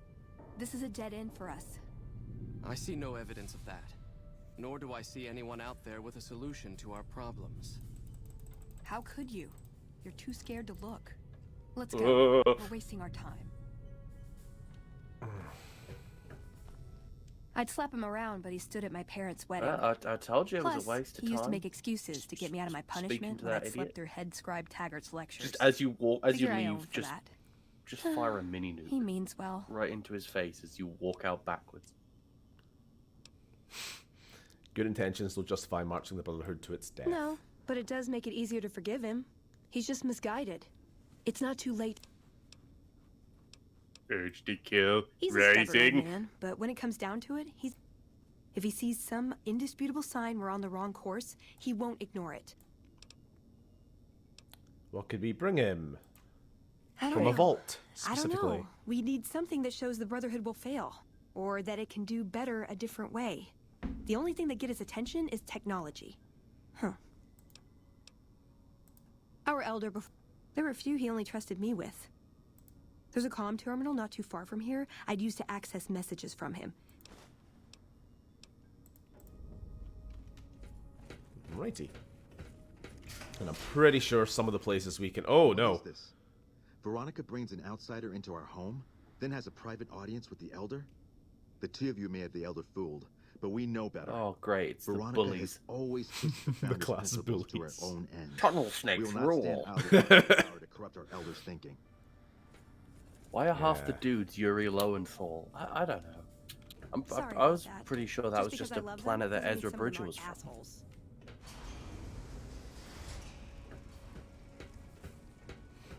This is a dead end for us. I see no evidence of that. Nor do I see anyone out there with a solution to our problems. How could you? You're too scared to look. Let's go. We're wasting our time. I'd slap him around, but he stood at my parents' wedding. I told you it Plus, was a waste of he time. used to make excuses to get me out of my punishment to when that I'd slept idiot. through head scribe Taggart's lectures. Just as you walk, as you Figure I owe him leave, for that. just fire a mini nuke. He means well. Right into his face as you walk out backwards. Good intentions will justify marching the Brotherhood to its death. No, but it does make it easier to forgive him. He's just misguided. It's not too late. Urge to kill. He's a stubborn old man, but when it comes down to it, if he sees some indisputable sign we're on the wrong course, he won't ignore it. What could we bring him? I don't From know. a vault, I don't specifically. know. We need something that shows the Brotherhood will fail, or that it can do better a different way. The only thing that gets his attention is technology. Huh. Our elder before. There were a few he only trusted me with. There's a comm terminal not too far from here I'd use to access messages from him. Righty. And I'm pretty sure some of the places we can... Oh, no. What is this? Veronica brings an outsider into our home, then has a private audience with the Elder? The two of you may have the Elder fooled, but we know better. Oh, great. It's Veronica the bullies. has always pushed the The Founder's class of principles to bullies. her own end. Tunnel snakes we will not rule. stand idle by the power to corrupt our Elder's thinking. Why are half the Yeah. dudes Yuri Lowenthal? I don't know. Sorry I was about that. pretty sure that Just was because just I a love them planet that doesn't mean Ezra some of them Bridger aren't was from. assholes.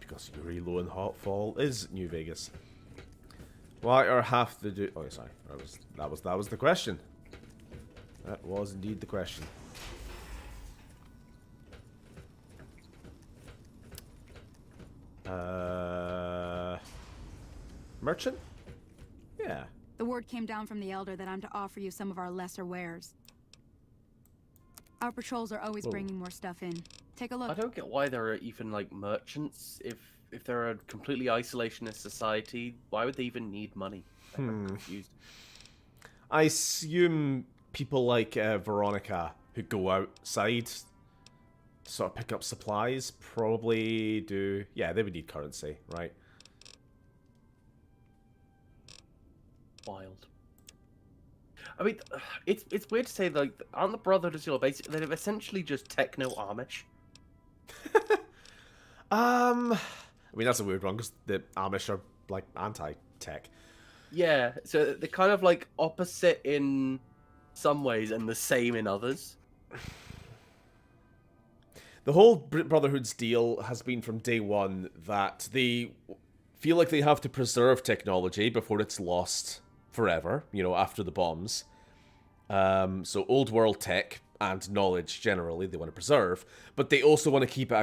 Because Yuri Lowenthal is New Vegas. Why are half the dudes... Oh, sorry. That was the question. That was indeed the question. Merchant? Yeah. The word came down from the Elder that I'm to offer you some of our lesser wares. Our patrols are always Whoa. bringing more stuff in. Take a look. I don't get why there are even like merchants if they're a completely isolationist society. Why would they even need money? I'm confused. I assume people like Veronica who go outside to sort of pick up supplies probably do... Yeah, they would need currency, right? Wild. I mean, it's weird to say, like, aren't the Brotherhood of basically they're essentially just techno Amish? I mean, that's a weird one because the Amish are like anti-tech. Yeah, so they're kind of like opposite in some ways and the same in others. The whole Brotherhood's deal has been from day one that they feel like they have to preserve technology before it's lost forever, you know, after the bombs. So old world tech and knowledge generally they want to preserve, but they also want to keep it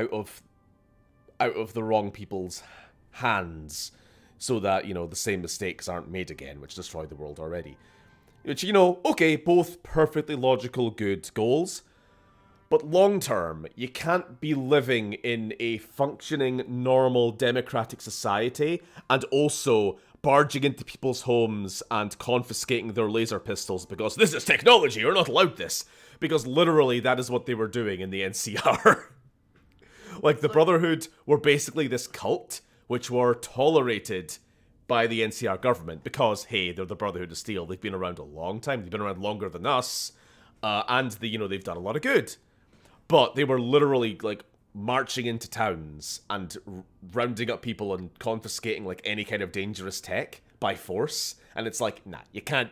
out of the wrong people's hands so that, you know, the same mistakes aren't made again, which destroyed the world already. Which, you know, okay, both perfectly logical, good goals. But long term, you can't be living in a functioning, normal, democratic society and also barging into people's homes and confiscating their laser pistols because this is technology, you're not allowed this. Because literally, that is what they were doing in the NCR. Like, the Brotherhood were basically this cult, which were tolerated by the NCR government because, hey, they're the Brotherhood of Steel. They've been around a long time. They've been around longer than us. And, they've done a lot of good. But they were literally, like, marching into towns and rounding up people and confiscating, like, any kind of dangerous tech by force. And it's like, nah, you can't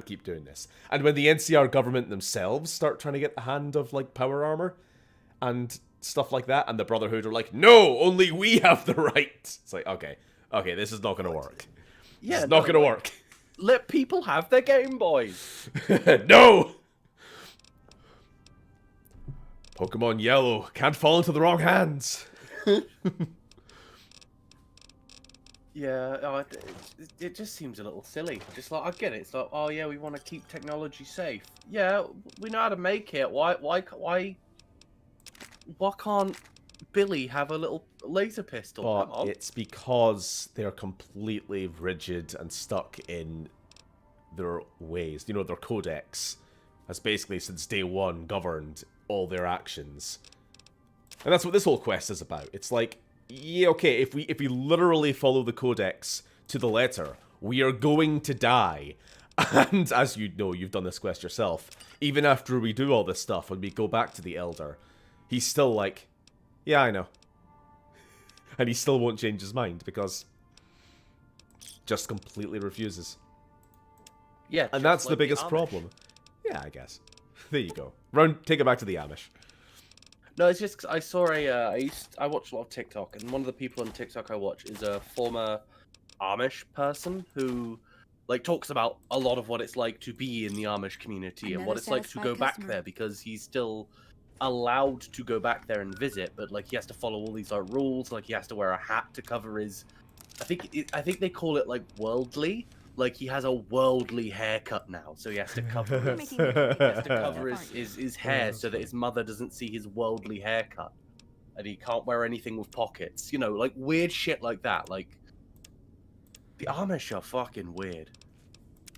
keep doing this. And when the NCR government themselves start trying to get the hand of, like, power armor and stuff like that, and the Brotherhood are like, no, only we have the right. It's like, okay, this is not going to work. Yeah, it's not going to work. Let people have their Game Boys. No! Pokemon Yellow can't fall into the wrong hands. Yeah, it just seems a little silly. Just like, I get it. It's like, oh yeah, we want to keep technology safe. Yeah, we know how to make it. Why can't Billy have a little laser pistol? Come But on. it's because they're completely rigid and stuck in their ways. You know, their codex has basically since day one governed all their actions. And that's what this whole quest is about. It's like, yeah, okay, if we literally follow the codex to the letter, we are going to die. And as you know, you've done this quest yourself, even after we do all this stuff, when we go back to the Elder, he's still like, yeah, I know. And he still won't change his mind because just completely refuses. Yeah, and that's like the biggest Amish. problem. Yeah, I guess. There you go. Take it back to the Amish. No, it's just 'cause I saw I watch a lot of TikTok, and one of the people on TikTok I watch is a former Amish person who, like, talks about a lot of what it's like to be in the Amish community and what Another it's like to satisfied go back customer. there because he's still allowed to go back there and visit, but like he has to follow all these like rules. Like he has to wear a hat to cover his. I think they call it like worldly. Like he has a worldly haircut now, so he has to cover his hair so that his mother doesn't see his worldly haircut, and he can't wear anything with pockets. You know, like weird shit like that. Like the Amish are fucking weird.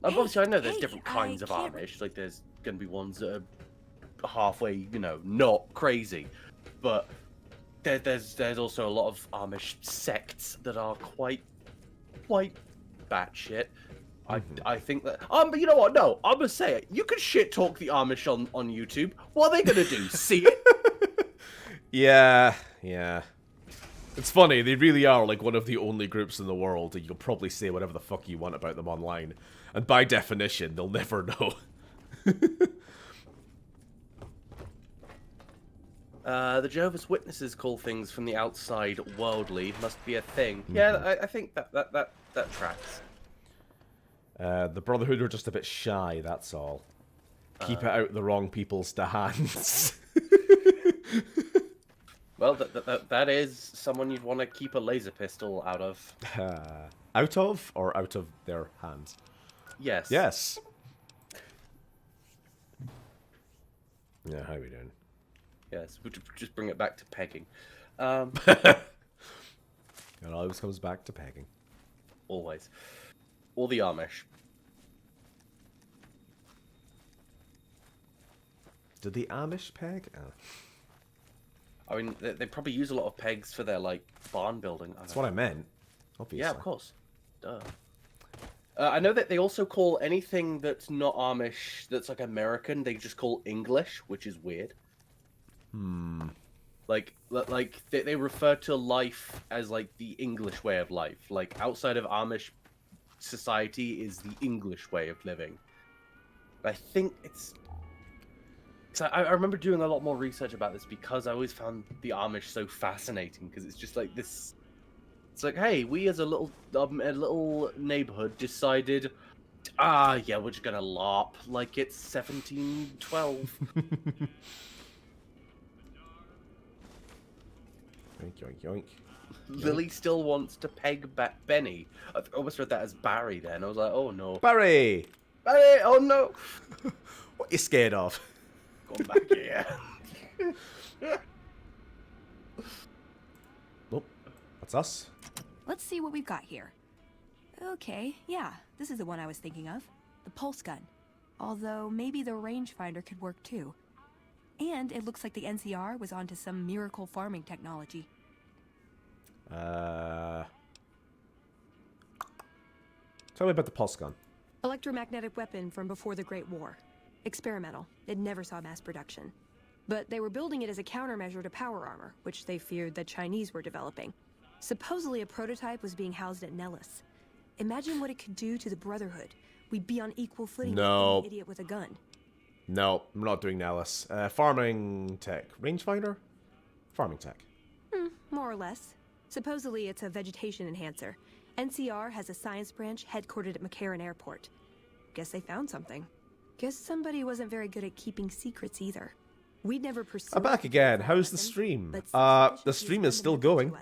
Obviously, I know there's different kinds of Amish. Like there's gonna be ones that are halfway, you know, not crazy, but there's also a lot of Amish sects that are quite batshit. I think that but you know what? No, I'm gonna say it. You can shit talk the Amish on YouTube. What are they gonna do? See it? Yeah. It's funny. They really are like one of the only groups in the world that you can probably say whatever the fuck you want about them online, and by definition, they'll never know. The Jehovah's Witnesses call things from the outside worldly. Must be a thing. Yeah, I think that tracks. The Brotherhood are just a bit shy, that's all. Keep it out the wrong people's hands. Well, that is someone you'd want to keep a laser pistol out of. Out of, or out of their hands? Yes. Yes. Yeah, how are we doing? Yes, we'll just bring it back to pegging. It always comes back to pegging. Always. Or the Amish. Did the Amish peg? Oh. I mean, they probably use a lot of pegs for their, like, barn building. That's what I meant, obviously. Yeah, of course. Duh. I know that they also call anything that's not Amish, that's, like, American, they just call English, which is weird. Like they refer to life as, like, the English way of life. Like, outside of Amish society is the English way of living. I think it's... So I remember doing a lot more research about this because I always found the Amish so fascinating, because it's just like this... It's like, hey, we as a little neighborhood decided, yeah, we're just gonna LARP like it's 1712. Yoink, yoink, yoink. Lily still wants to peg back Benny. I almost read that as Barry then. I was like, oh no. Barry! Barry! Oh no! What are you scared of? Come back here. Oh, that's us. Let's see what we've got here. Okay, yeah, this is the one I was thinking of. The pulse gun. Although maybe the rangefinder could work too. And it looks like the NCR was onto some miracle farming technology. Tell me about the pulse gun. Electromagnetic weapon from before the Great War. Experimental. It never saw mass production. But they were building it as a countermeasure to power armor, which they feared the Chinese were developing. Supposedly a prototype was being housed at Nellis. Imagine what it could do to the Brotherhood. We'd be on equal footing with any idiot with a gun. No, I'm not doing Nellis. Farming tech. Rangefinder? Farming tech. More or less. Supposedly it's a vegetation enhancer. NCR has a science branch headquartered at McCarran Airport. Guess they found something. Guess somebody wasn't very good at keeping secrets either. We'd never pursued... I'm back again. How's the stream? The stream is still going.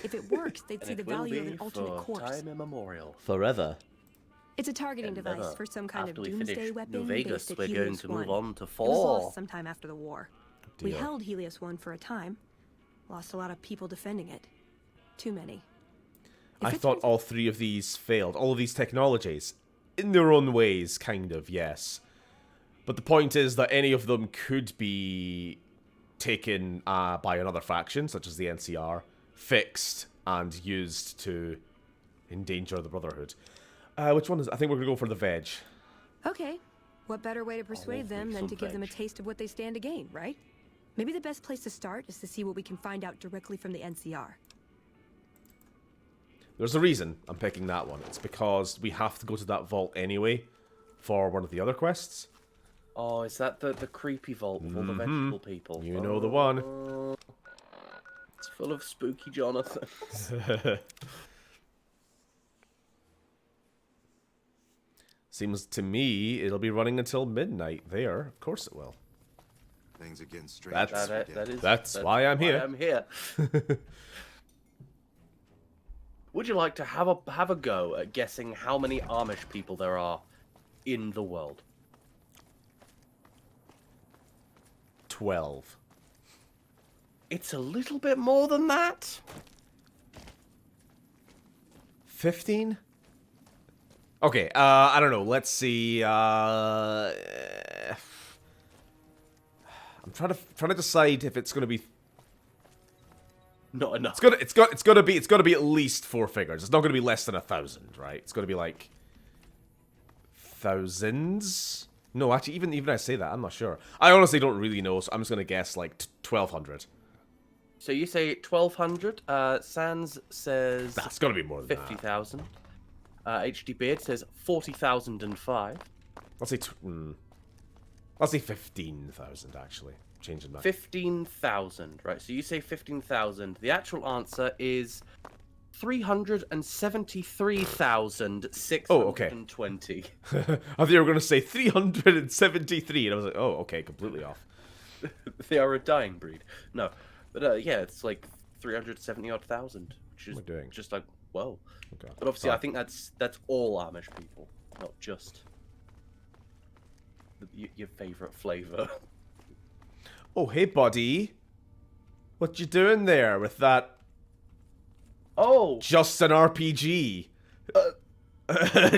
If it works, they'd see the value of an alternate course. Time immemorial. Forever. It's a targeting device for some kind of doomsday weapon New based at we're going Helios to 1. move on to It was 4. lost sometime after the war. We held Helios 1 for a time. Lost a lot of people defending it. Too many. I thought all three of these failed. All of these technologies. In their own ways, kind of, yes. But the point is that any of them could be taken by another faction, such as the NCR, fixed, and used to endanger the Brotherhood. Which one is... I think we're going to go for the veg. Okay. What better way to persuade them than to give them a taste of what they stand to gain, right? Maybe the best place to start is to see what we can find out directly from the NCR. There's a reason I'm picking that one. It's because we have to go to that vault anyway for one of the other quests. Oh, is that the creepy vault with all the vegetable people? You know the one. It's full of spooky Jonathan. Seems to me it'll be running until midnight there. Of course it will. Things are getting strange. That's why I'm here. I'm here. Would you like to have a go at guessing how many Amish people there are in the world? 12. It's a little bit more than that. 15? Okay, I don't know. Let's see. I'm trying to decide if it's gonna be not enough. It's gotta be at least 4 figures. It's not gonna be less than 1,000, right? It's gonna be like thousands. No, actually, even I say that, I'm not sure. I honestly don't really know, so I'm just gonna guess like 1,200. So you say 1,200. Sans says that's gotta be more than 50,000. HD Beard says 40,005. Let's say 15,000 actually. Changing that. 15,000, right? So you say 15,000. The actual answer is 373,620. Oh, okay. I thought you were going to say 373, and I was like, oh, okay, completely off. They are a dying breed. No, but yeah, it's like 370 odd thousand, which is just like whoa. Okay. But obviously, I think that's all Amish people, not just your favorite flavor. Oh, hey, buddy. What you doing there with that? Oh, just an RPG.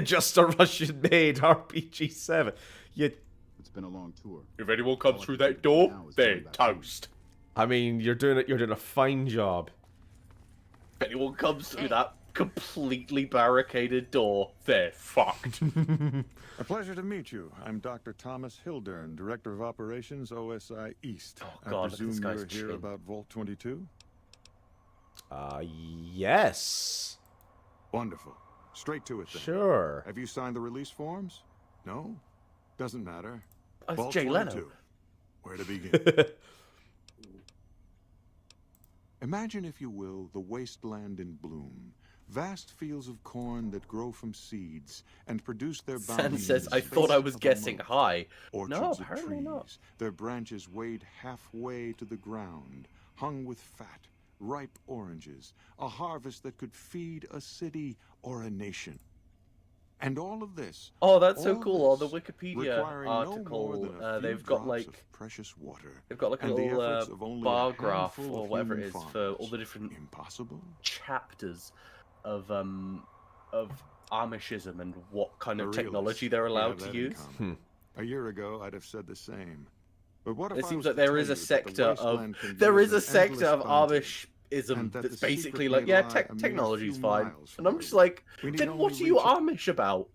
Just a Russian-made RPG 7. It's been a long tour. If anyone comes through that door, they're toast. I mean, you're doing a fine job. If anyone comes through that completely barricaded door, they're fucked. A pleasure to meet you. I'm Dr. Thomas Hildern, Director of Operations, OSI East. Oh, God, I presume this guy's you're here chin. about Vault 22? Yes. Wonderful. Straight to it then. Sure. Have you signed the release forms? No? Doesn't matter. That's Vault Jay 22. Leno. Where to begin? Imagine, if you will, the wasteland in bloom. Vast fields of corn that grow from seeds and produce their bounty. San says, I thought I was guessing high. Orchards No, of apparently trees, not. their branches weighed halfway to the ground, hung with fat, ripe oranges, a harvest that could feed a city or a nation. And all of this. Oh, that's so all cool. On this the Wikipedia requiring no more article, than a few they've got drops like of precious water. They've got like a and the little efforts of only a bar graph handful or of whatever it human is for all the different Impossible? chapters of Amishism and what kind of A technology realist. they're We allowed have to that in use. common. A year ago, I'd have said the same. But what if It I seems was like to there tell is a you that the sector of wasteland conveys there is a an sector of endless bounty, Amishism and that that's the basically secret like, may yeah, lie a mere technology's few fine, miles and I'm from just here. like, We need then what only are you reach it. Amish about?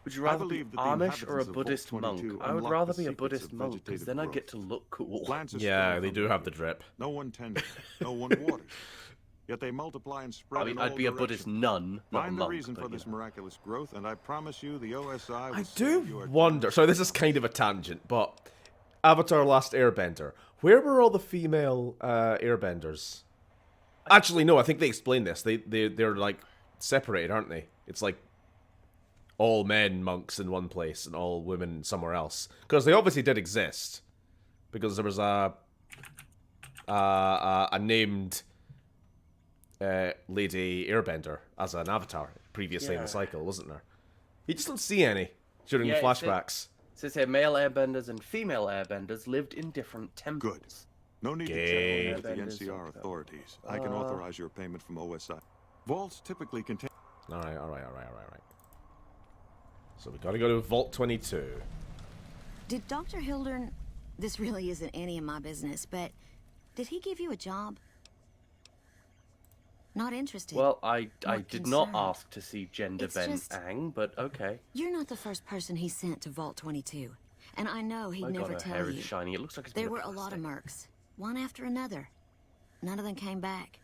Would you rather be believe that the Amish or a inhabitants of Vault Buddhist monk? 22 I would unlock rather the be a secrets Buddhist of monk, because vegetative then I growth. get to look cool. Plants are Yeah, spread they from do the have the root. drip. No one tenders, no one waters. Yet they multiply and spread. I mean, in I'd all be a Buddhist directions. nun, not a Find the monk. reason but, for you this know. miraculous growth, and I promise you, the OSI will I save do your wonder. So this is kind of a tangent, but Avatar: Last Airbender. Where were all the female airbenders? Actually, no. I think they explained this. They're like separated, aren't they? It's like all men monks in one place and all women somewhere else. Because they obviously did exist. Because there was a named lady airbender as an avatar previously in Yeah. the cycle, wasn't there? You just don't see any during the Yeah, flashbacks. It says here, male airbenders and female airbenders lived in different temples. Good. No need Gay. to check with the Airbenders NCR and- authorities. I can authorize your payment from OSI. Vaults typically contain. All right. So we gotta go to Vault 22. Did Dr. Hildern... This really isn't any of my business, but... Did he give you a job? Not interested. Well, I Not did not concerned. ask to see Gender It's Ben just- Ang, but okay. You're not the first person he sent to Vault 22. And I know he'd My never God, her tell hair you. is shiny. It looks like it's There been were a lot of mercs, one after another. None of them came back.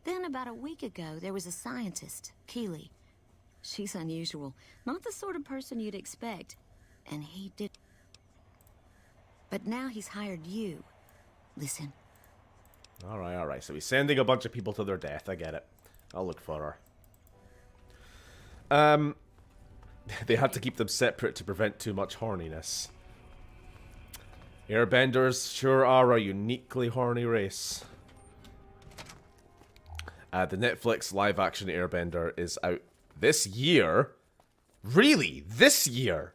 Then about a week ago, there was a scientist, Keeley. She's unusual. Not the sort of person you'd expect. And he did... But now he's hired you. Listen, All right. So he's sending a bunch of people to their death. I get it. I'll look for her. They had to keep them separate to prevent too much horniness. Airbenders sure are a uniquely horny race. The Netflix live-action Airbender is out this year. Really? This year?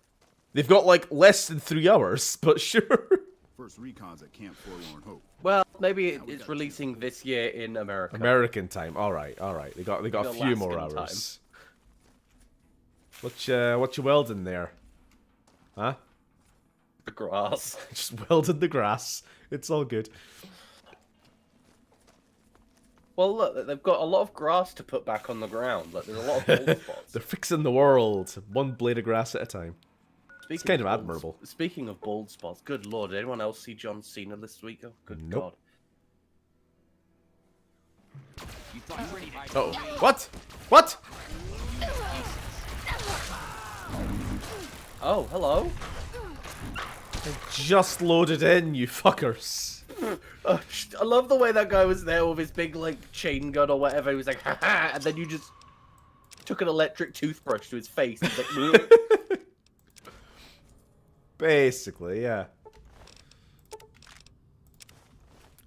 They've got, like, less than 3 hours, but sure. First recons at Camp Forlorn Hope. Well, maybe it's releasing this year in America. American time. All right. They got a few more hours. What you welding there? Huh? The grass. Just welding the grass. It's all good. Well, look, they've got a lot of grass to put back on the ground. Like, there's a lot of bald spots. They're fixing the world, one blade of grass at a time. It's kind of admirable. Speaking of bald spots, good lord, did anyone else see John Cena this week? Oh, good god. Uh-oh. What? What? Oh, hello. I just loaded in, you fuckers. I love the way that guy was there with his big, like, chain gun or whatever. He was like, ha-ha, and then you just took an electric toothbrush to his face. He's like, basically, yeah.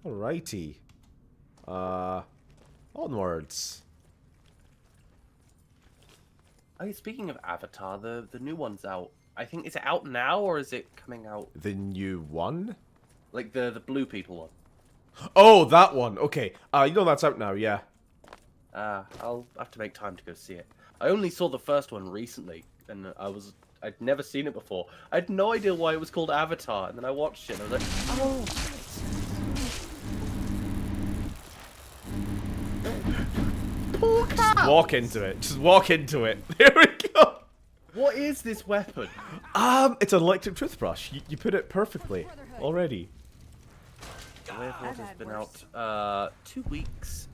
Alrighty. Onwards. Oh, speaking of Avatar, the new one's out. I think, is it out now, or is it coming out? The new one? Like, the blue people one. Oh, that one. Okay. You know that's out now, yeah. I'll have to make time to go see it. I only saw the first one recently, and I'd never seen it before. I had no idea why it was called Avatar, and then I watched it, and I was like, oh. Poor cat! Just walk into it. Just walk into it. There we go. What is this weapon? It's an electric toothbrush. You put it perfectly already. Wavewater's been out 2 weeks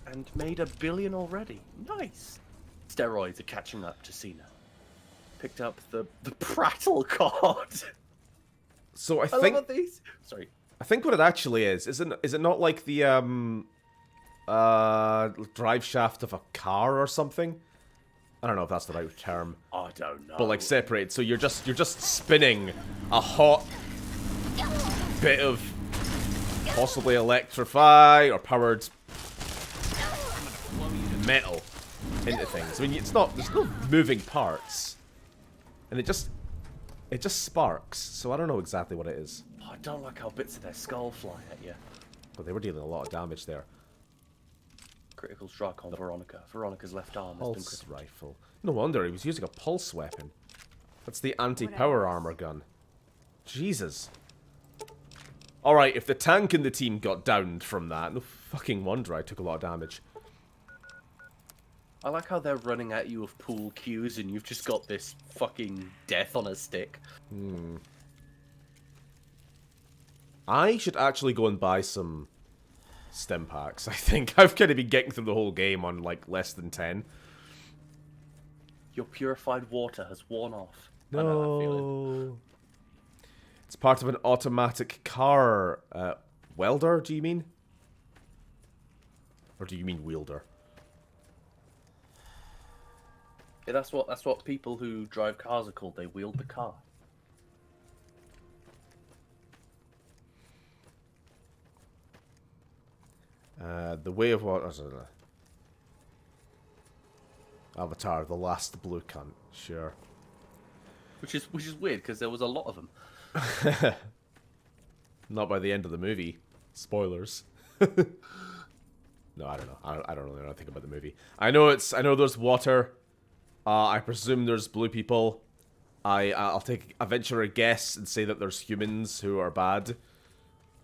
and made $1 billion already. Nice. Steroids are catching up to Cena. Picked up the prattle card. So I think love these. Sorry. I think what it actually is it not like the drive shaft of a car or something? I don't know if that's the right term. I don't know. But like separate, so you're just spinning a hot bit of possibly electrify or powered metal into things. I mean, there's no moving parts, and it just sparks. So I don't know exactly what it is. Oh, I don't like how bits of their skull fly at you. But they were dealing a lot of damage there. Critical strike on Veronica. Veronica's left arm has been Pulse critical. rifle. No wonder he was using a pulse weapon. That's the anti-power armor gun. Jesus. Alright, if the tank in the team got downed from that, no fucking wonder I took a lot of damage. I like how they're running at you with pool cues and you've just got this fucking death on a stick. I should actually go and buy some stim packs. I think I've kind of been getting through the whole game on like less than 10. Your purified water has worn off. I know that feeling. No. It's part of an automatic car welder, do you mean? Or do you mean wielder? Yeah, that's what people who drive cars are called. They wield the car. The way of what? Avatar, the last blue cunt. Sure. Which is weird because there was a lot of them. Not by the end of the movie. Spoilers. No, I don't know. I don't really know anything about the movie. I know there's water. I presume there's blue people. I'll venture a guess and say that there's humans who are bad.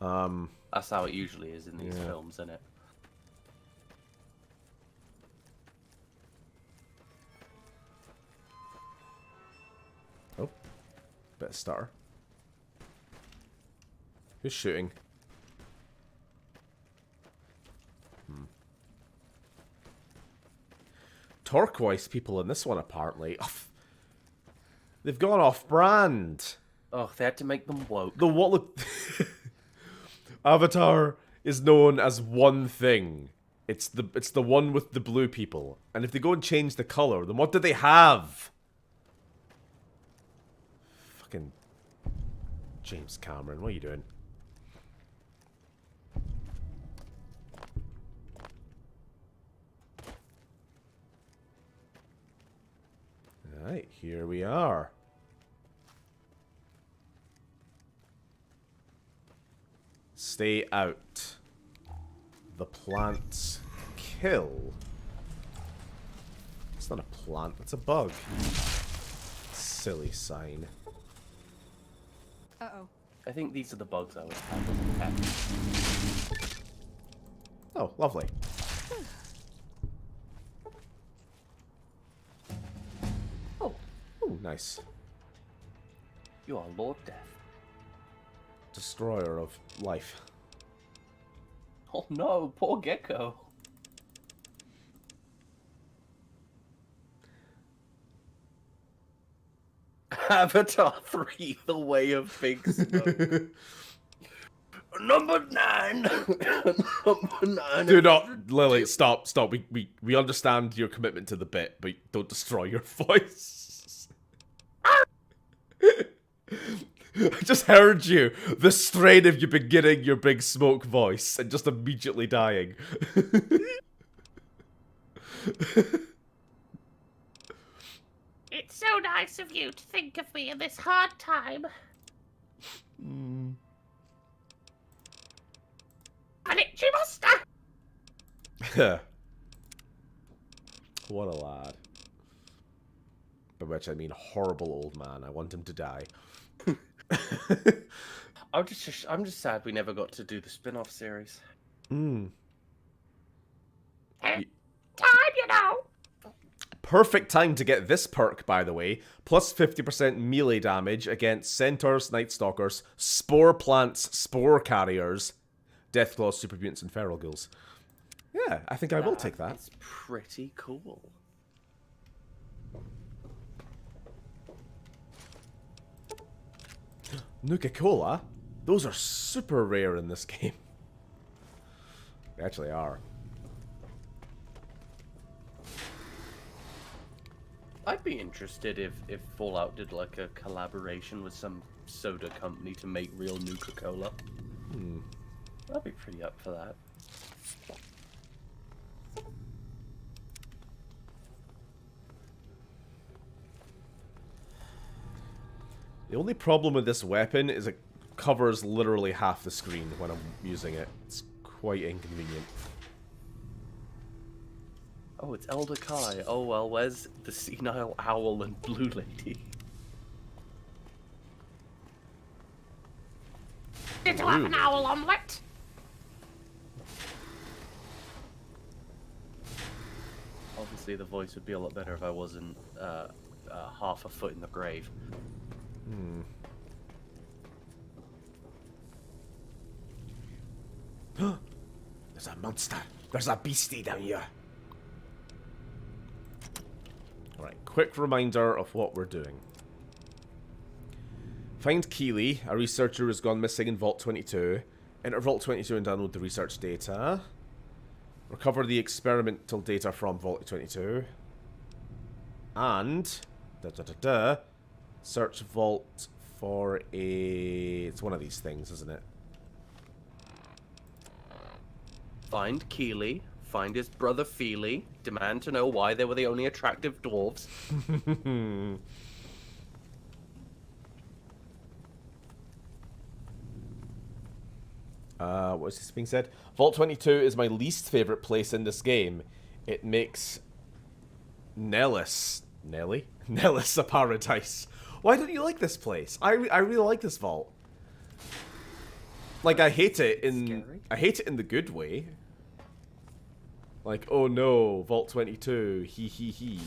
That's how it usually is in these films, isn't it? Oh, bit of stutter. Who's shooting? Turquoise people in this one, apparently. They've gone off-brand. Oh, they had to make them woke. The what look... Avatar is known as one thing. It's the one with the blue people. And if they go and change the color, then what do they have? Fucking James Cameron, what are you doing? Alright, here we are. Stay out. The plants kill. It's not a plant, it's a bug. Silly sign. Uh-oh. I think these are the bugs I was handling. Oh, lovely. Oh, nice. You are Lord Death. Destroyer of life. Oh no, poor gecko. Avatar 3, The Way of Big Smoke. Number 9. Number 9. Do not, Lily, stop. We understand your commitment to the bit, but don't destroy your voice. I just heard you. The strain of you beginning your Big Smoke voice and just immediately dying. It's so nice of you to think of me in this hard time. An itchy monster! What a lad. By which I mean horrible old man. I want him to die. I'm just sad we never got to do the spin-off series. Time, you know. Perfect time to get this perk, by the way. Plus 50% melee damage against centaurs, night stalkers, spore plants, spore carriers, deathclaws, super mutants, and feral ghouls. Yeah, I think I will take that. It's pretty cool. Nuka-Cola? Those are super rare in this game. They actually are. I'd be interested if Fallout did like a collaboration with some soda company to make real Nuka-Cola. I'd be pretty up for that. The only problem with this weapon is it covers literally half the screen when I'm using it. It's quite inconvenient. Oh, it's Elder Kai. Oh well, where's the senile owl and blue lady? Did you have an owl omelette? Obviously, the voice would be a lot better if I wasn't half a foot in the grave. There's a monster. There's a beastie down here. Alright, quick reminder of what we're doing. Find Keeley, a researcher who's gone missing in Vault 22. Enter Vault 22 and download the research data. Recover the experimental data from Vault 22. And... search Vault for a... It's one of these things, isn't it? Find Keeley. Find his brother Feely. Demand to know why they were the only attractive dwarves. What is this being said? Vault 22 is my least favorite place in this game. It makes Nellis a paradise. Why don't you like this place? I really like this vault. Like I hate it in the good way. Like, oh no, Vault 22, he.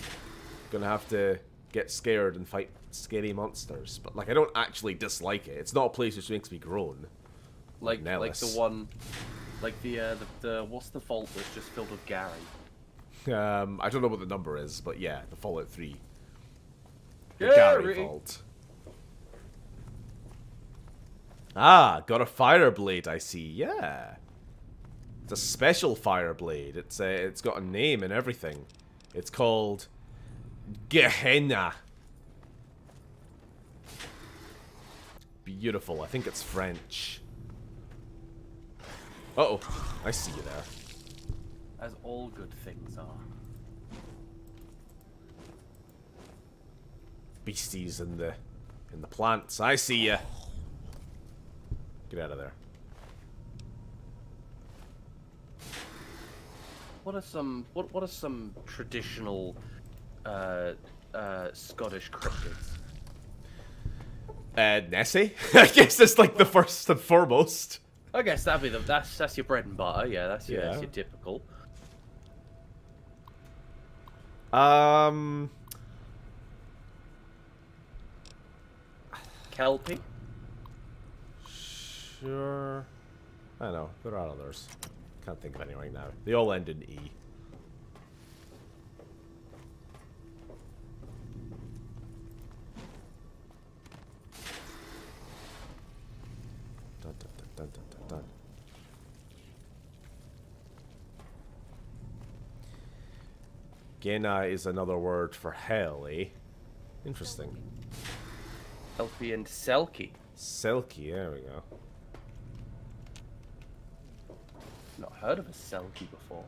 Gonna have to get scared and fight scary monsters. But like I don't actually dislike it. It's not a place which makes me groan. Like the one, like the what's the vault that's just filled with Gary? I don't know what the number is, but yeah, the Fallout 3. The Gary Gary vault. Ah, got a fire blade, I see. Yeah. It's a special fire blade. It's got a name and everything. It's called Gehenna. beautiful. I think it's French. Uh-oh. I see you there. As all good things are. Beasties in the plants. I see ya. Get out of there. What are some traditional Scottish cryptids? Nessie? I guess that's like the first and foremost. I guess that'd be that's your bread and butter. Yeah, that's your typical. Kelpie? Sure. I know. There are others. Can't think of any right now. They all end in E. Dun, dun, dun, dun, dun, dun. Gena is another word for hell, eh? Interesting. Kelpie and Selkie. Selkie, there we go. Not heard of a Selkie before.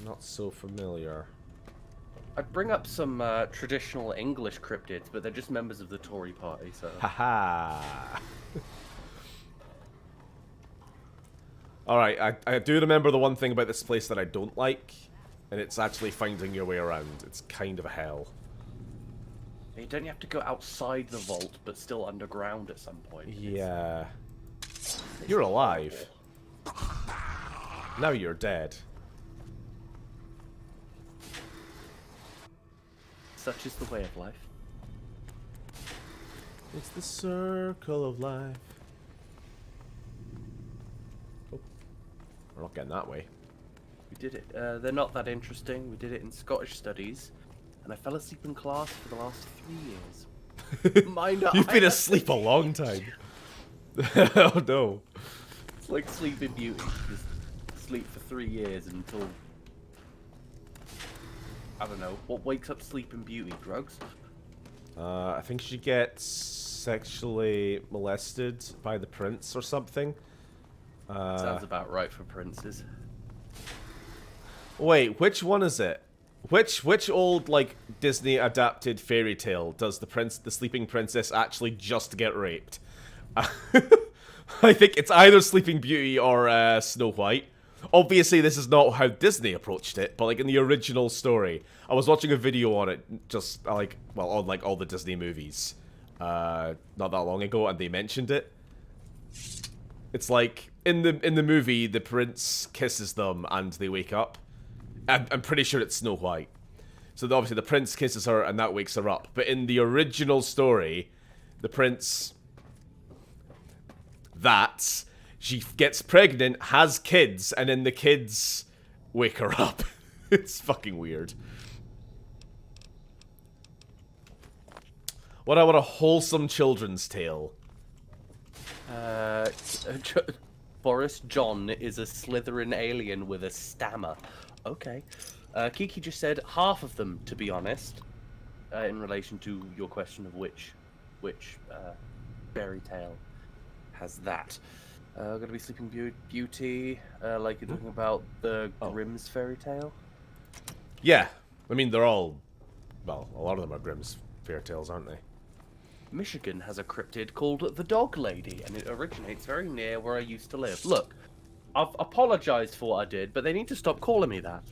Not so familiar. I'd bring up some traditional English cryptids, but they're just members of the Tory party, so... Haha! Alright, I do remember the one thing about this place that I don't like, and it's actually finding your way around. It's kind of a hell. You don't have to go outside the vault, but still underground at some point. Yeah. You're alive. Now you're dead. Such is the way of life. It's the circle of life. Oh. We're not getting that way. We did it. They're not that interesting. We did it in Scottish studies, and I fell asleep in class for the last 3 years. Mind You've been asleep a long time. Oh no. It's like Sleeping Beauty. Just sleep for 3 years until... I don't know. What wakes up Sleeping Beauty? Drugs? I think she gets sexually molested by the prince or something. Sounds about right for princes. Wait, which one is it? Which old, like, Disney adapted fairy tale does the sleeping princess actually just get raped? I think it's either Sleeping Beauty or Snow White. Obviously, this is not how Disney approached it, but like in the original story, I was watching a video on it, just like, well, on like all the Disney movies, not that long ago, and they mentioned it. It's like in the movie, the prince kisses them and they wake up. I'm pretty sure it's Snow White. So obviously the prince kisses her and that wakes her up. But in the original story, the prince, she gets pregnant, has kids, and then the kids wake her up. It's fucking weird. What about a wholesome children's tale? Boris John is a Slytherin alien with a stammer. Okay. Kiki just said half of them, to be honest, in relation to your question of which fairy tale has that. Gonna be Sleeping Beauty, like you're talking about the Grimm's fairy tale? Yeah. I mean, they're all... Well, a lot of them are Grimm's fairy tales, aren't they? Michigan has a cryptid called the Dog Lady, and it originates very near where I used to live. Look, I've apologized for what I did, but they need to stop calling me that.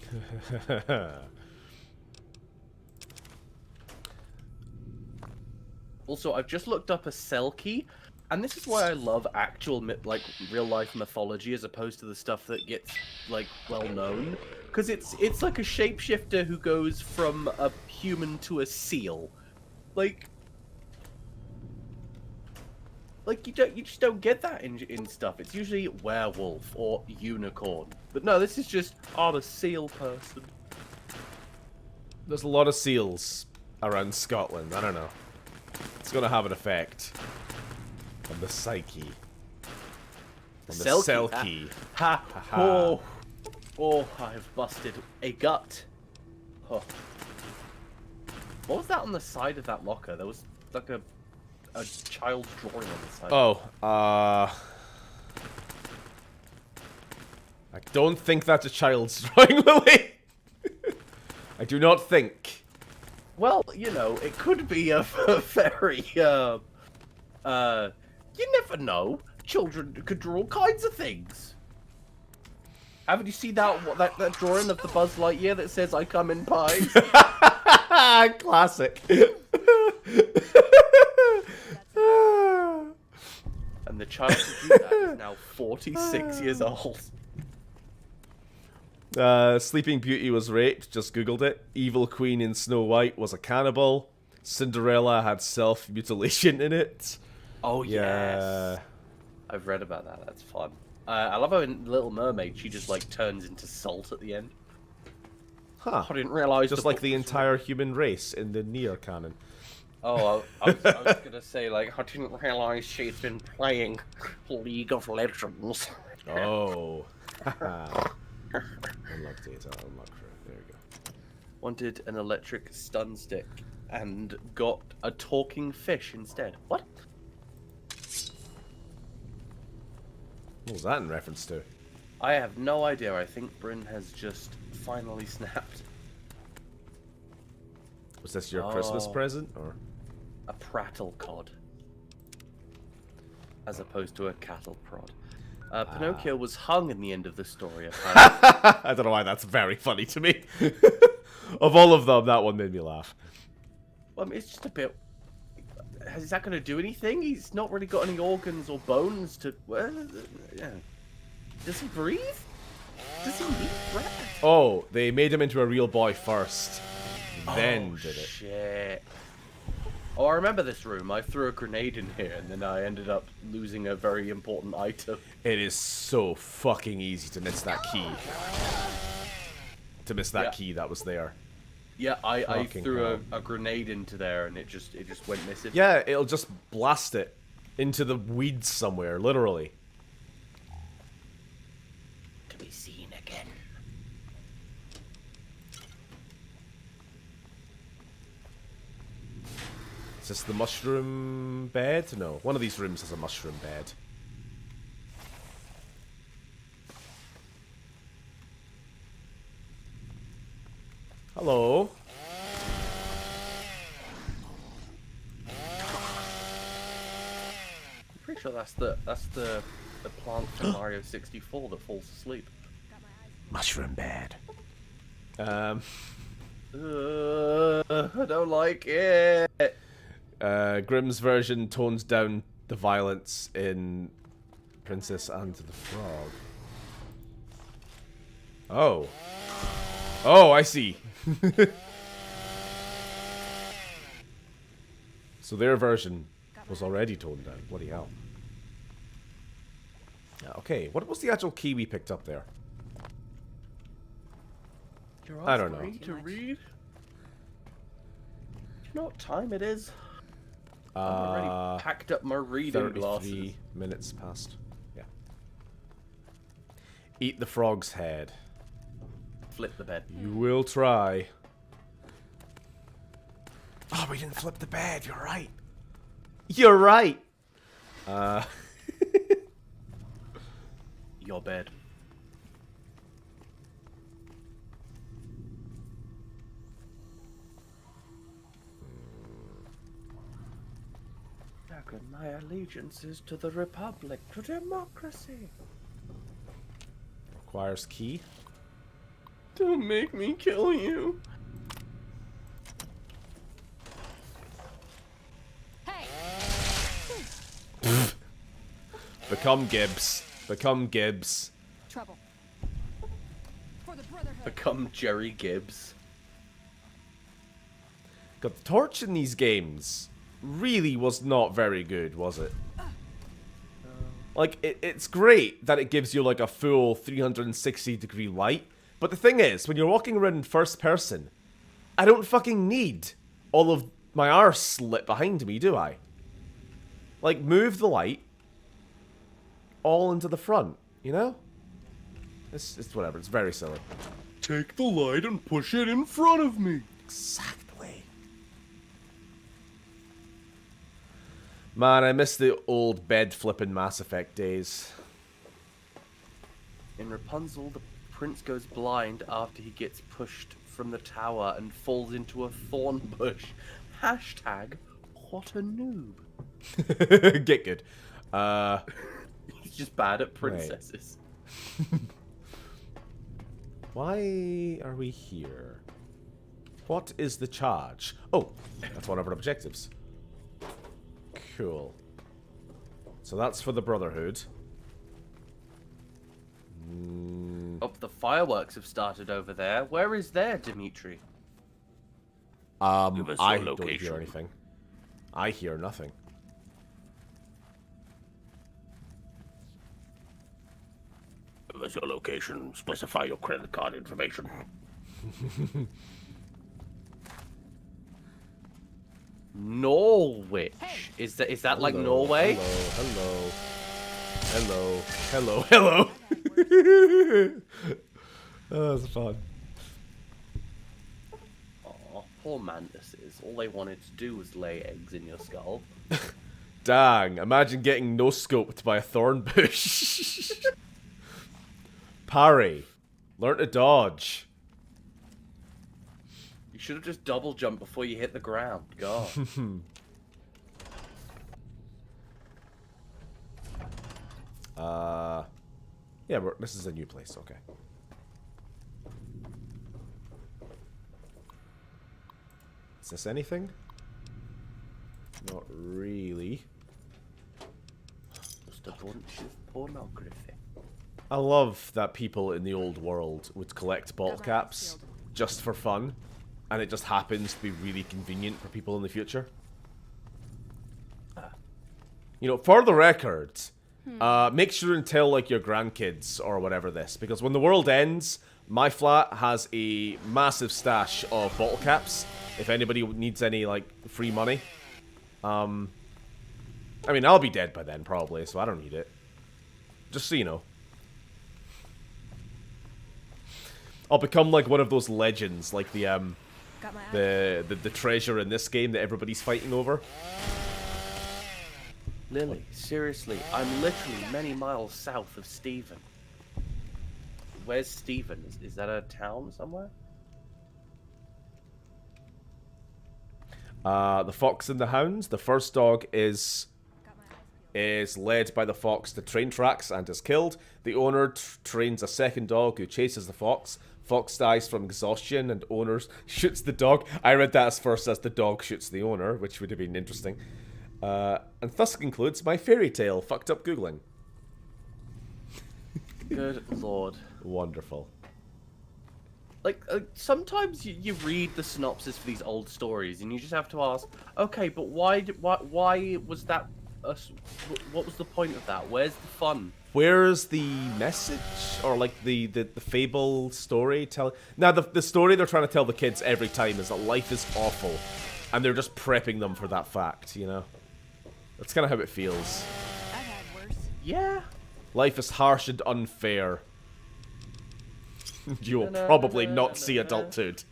Also, I've just looked up a Selkie, and this is why I love actual, like, real-life mythology as opposed to the stuff that gets, like, well-known. Because it's like a shapeshifter who goes from a human to a seal. Like, you just don't get that in stuff. It's usually werewolf or unicorn. But no, this is just, I'm a seal person. There's a lot of seals around Scotland. I don't know. It's gonna have an effect on the psyche. On the Selkie. Ha! Ha. Oh, I've busted a gut. Oh. What was that on the side of that locker? There was like a child's drawing on the side. Oh, I don't think that's a child's drawing, Lily. I do not think. Well, you know, it could be a very, you never know. Children could draw all kinds of things. Haven't you seen that drawing of the Buzz Lightyear that says, "I come in pies"? Classic. And the child who drew that is now 46 years old. Sleeping Beauty was raped, just googled it. Evil Queen in Snow White was a cannibal. Cinderella had self-mutilation in it. Oh, yeah. yes. I've read about that, that's fun. I love how in Little Mermaid she just like turns into salt at the end. Huh. I didn't realise. Just like the entire human race in the Nier canon. Oh, I was gonna say, like, I didn't realise she'd been playing League of Legends. Oh. Unlock data, unlock crew. There we go. Wanted an electric stun stick and got a talking fish instead. What? What was that in reference to? I have no idea. I think Bryn has just finally snapped. Was this your Christmas present, or? A prattle cod. As opposed to a cattle prod. Pinocchio was hung in the end of the story, apparently. I don't know why that's very funny to me. Of all of them, that one made me laugh. Well, I mean, it's just a bit... Is that going to do anything? He's not really got any organs or bones to... yeah. Does he breathe? Does he need breath? Oh, they made him into a real boy first. Then did it. Shit. Oh, I remember this room. I threw a grenade in here, and then I ended up losing a very important item. It is so fucking easy to miss that key. To miss that key that was there. Yeah, I Fucking threw hell. a grenade into there, and it just went missing. Yeah, it'll just blast it into the weeds somewhere, literally. To be seen again. Is this the mushroom bed? No, one of these rooms has a mushroom bed. Hello. I'm pretty sure that's the plant from Mario 64 that falls asleep. Mushroom bed. I don't like it. Grimm's version tones down the violence in Princess and the Frog. Oh. Oh, I see. So their version was already toned down. Bloody hell. Okay, what was the actual key we picked up there? I don't know. To read? Do you know what time it is? I've already packed up my reading 33 glasses. minutes past. Yeah. Eat the frog's head. Flip the bed. You will try. Oh, we didn't flip the bed. You're right. You're right. Your bed. My allegiance is to the Republic, to democracy. Requires key. Don't make me kill you. Become Gibbs. Become Gibbs. Trouble. For the Brotherhood. Become Jerry Gibbs. God, the torch in these games really was not very good, was it? Like, it's great that it gives you like a full 360-degree light, but the thing is, when you're walking around in first person, I don't fucking need all of my arse lit behind me, do I? Like, move the light all into the front, you know? It's whatever, it's very silly. Take the light and push it in front of me. Exactly. Man, I miss the old bed-flipping Mass Effect days. In Rapunzel, the prince goes blind after he gets pushed from the tower and falls into a thorn bush. Hashtag, what a noob. Get good. He's just bad at princesses. Why are we here? What is the charge? Oh, that's one of our objectives. Cool. So that's for the Brotherhood. Oh, the fireworks have started over there. Where is there, Dimitri? Give us I your don't hear location. anything. I hear nothing. Give us your location. Specify your credit card information. Norwich. Is that like Hello, Norway? Hello. Oh, that's fun. Oh, poor mantises. All they wanted to do was lay eggs in your skull. Dang, imagine getting no-scoped by a thorn bush. Parry. Learn to dodge. You should have just double jumped before you hit the ground. God. Yeah, this is a new place, okay. Is this anything? Not really. Just a bunch of pornography. I love that people in the old world would collect bottle caps just for fun, and it just happens to be really convenient for people in the future. You know, for the record, make sure and tell, like, your grandkids or whatever this, because when the world ends, my flat has a massive stash of bottle caps, if anybody needs any, like, free money. I mean, I'll be dead by then, probably, so I don't need it. Just so you know. I'll become, like, one of those legends, like the treasure in this game that everybody's fighting over. Lily, seriously, I'm literally many miles south of Stephen. Where's Stephen? Is that a town somewhere? The Fox and the Hounds. The first dog is led by the fox to train tracks and is killed. The owner trains a second dog who chases the fox. Fox dies from exhaustion and owner shoots the dog. I read that as first as the dog shoots the owner, which would have been interesting. And thus concludes my fairy tale. Fucked up Googling. Good lord. Wonderful. Like, sometimes you read the synopsis for these old stories and you just have to ask, okay, but why was that, what was the point of that? Where's the fun? Where's the message? Or, like, the fable story? Now, the story they're trying to tell the kids every time is that life is awful. And they're just prepping them for that fact, you know? That's kind of how it feels. I've had worse. Yeah. Life is harsh and unfair. You will probably not see adulthood.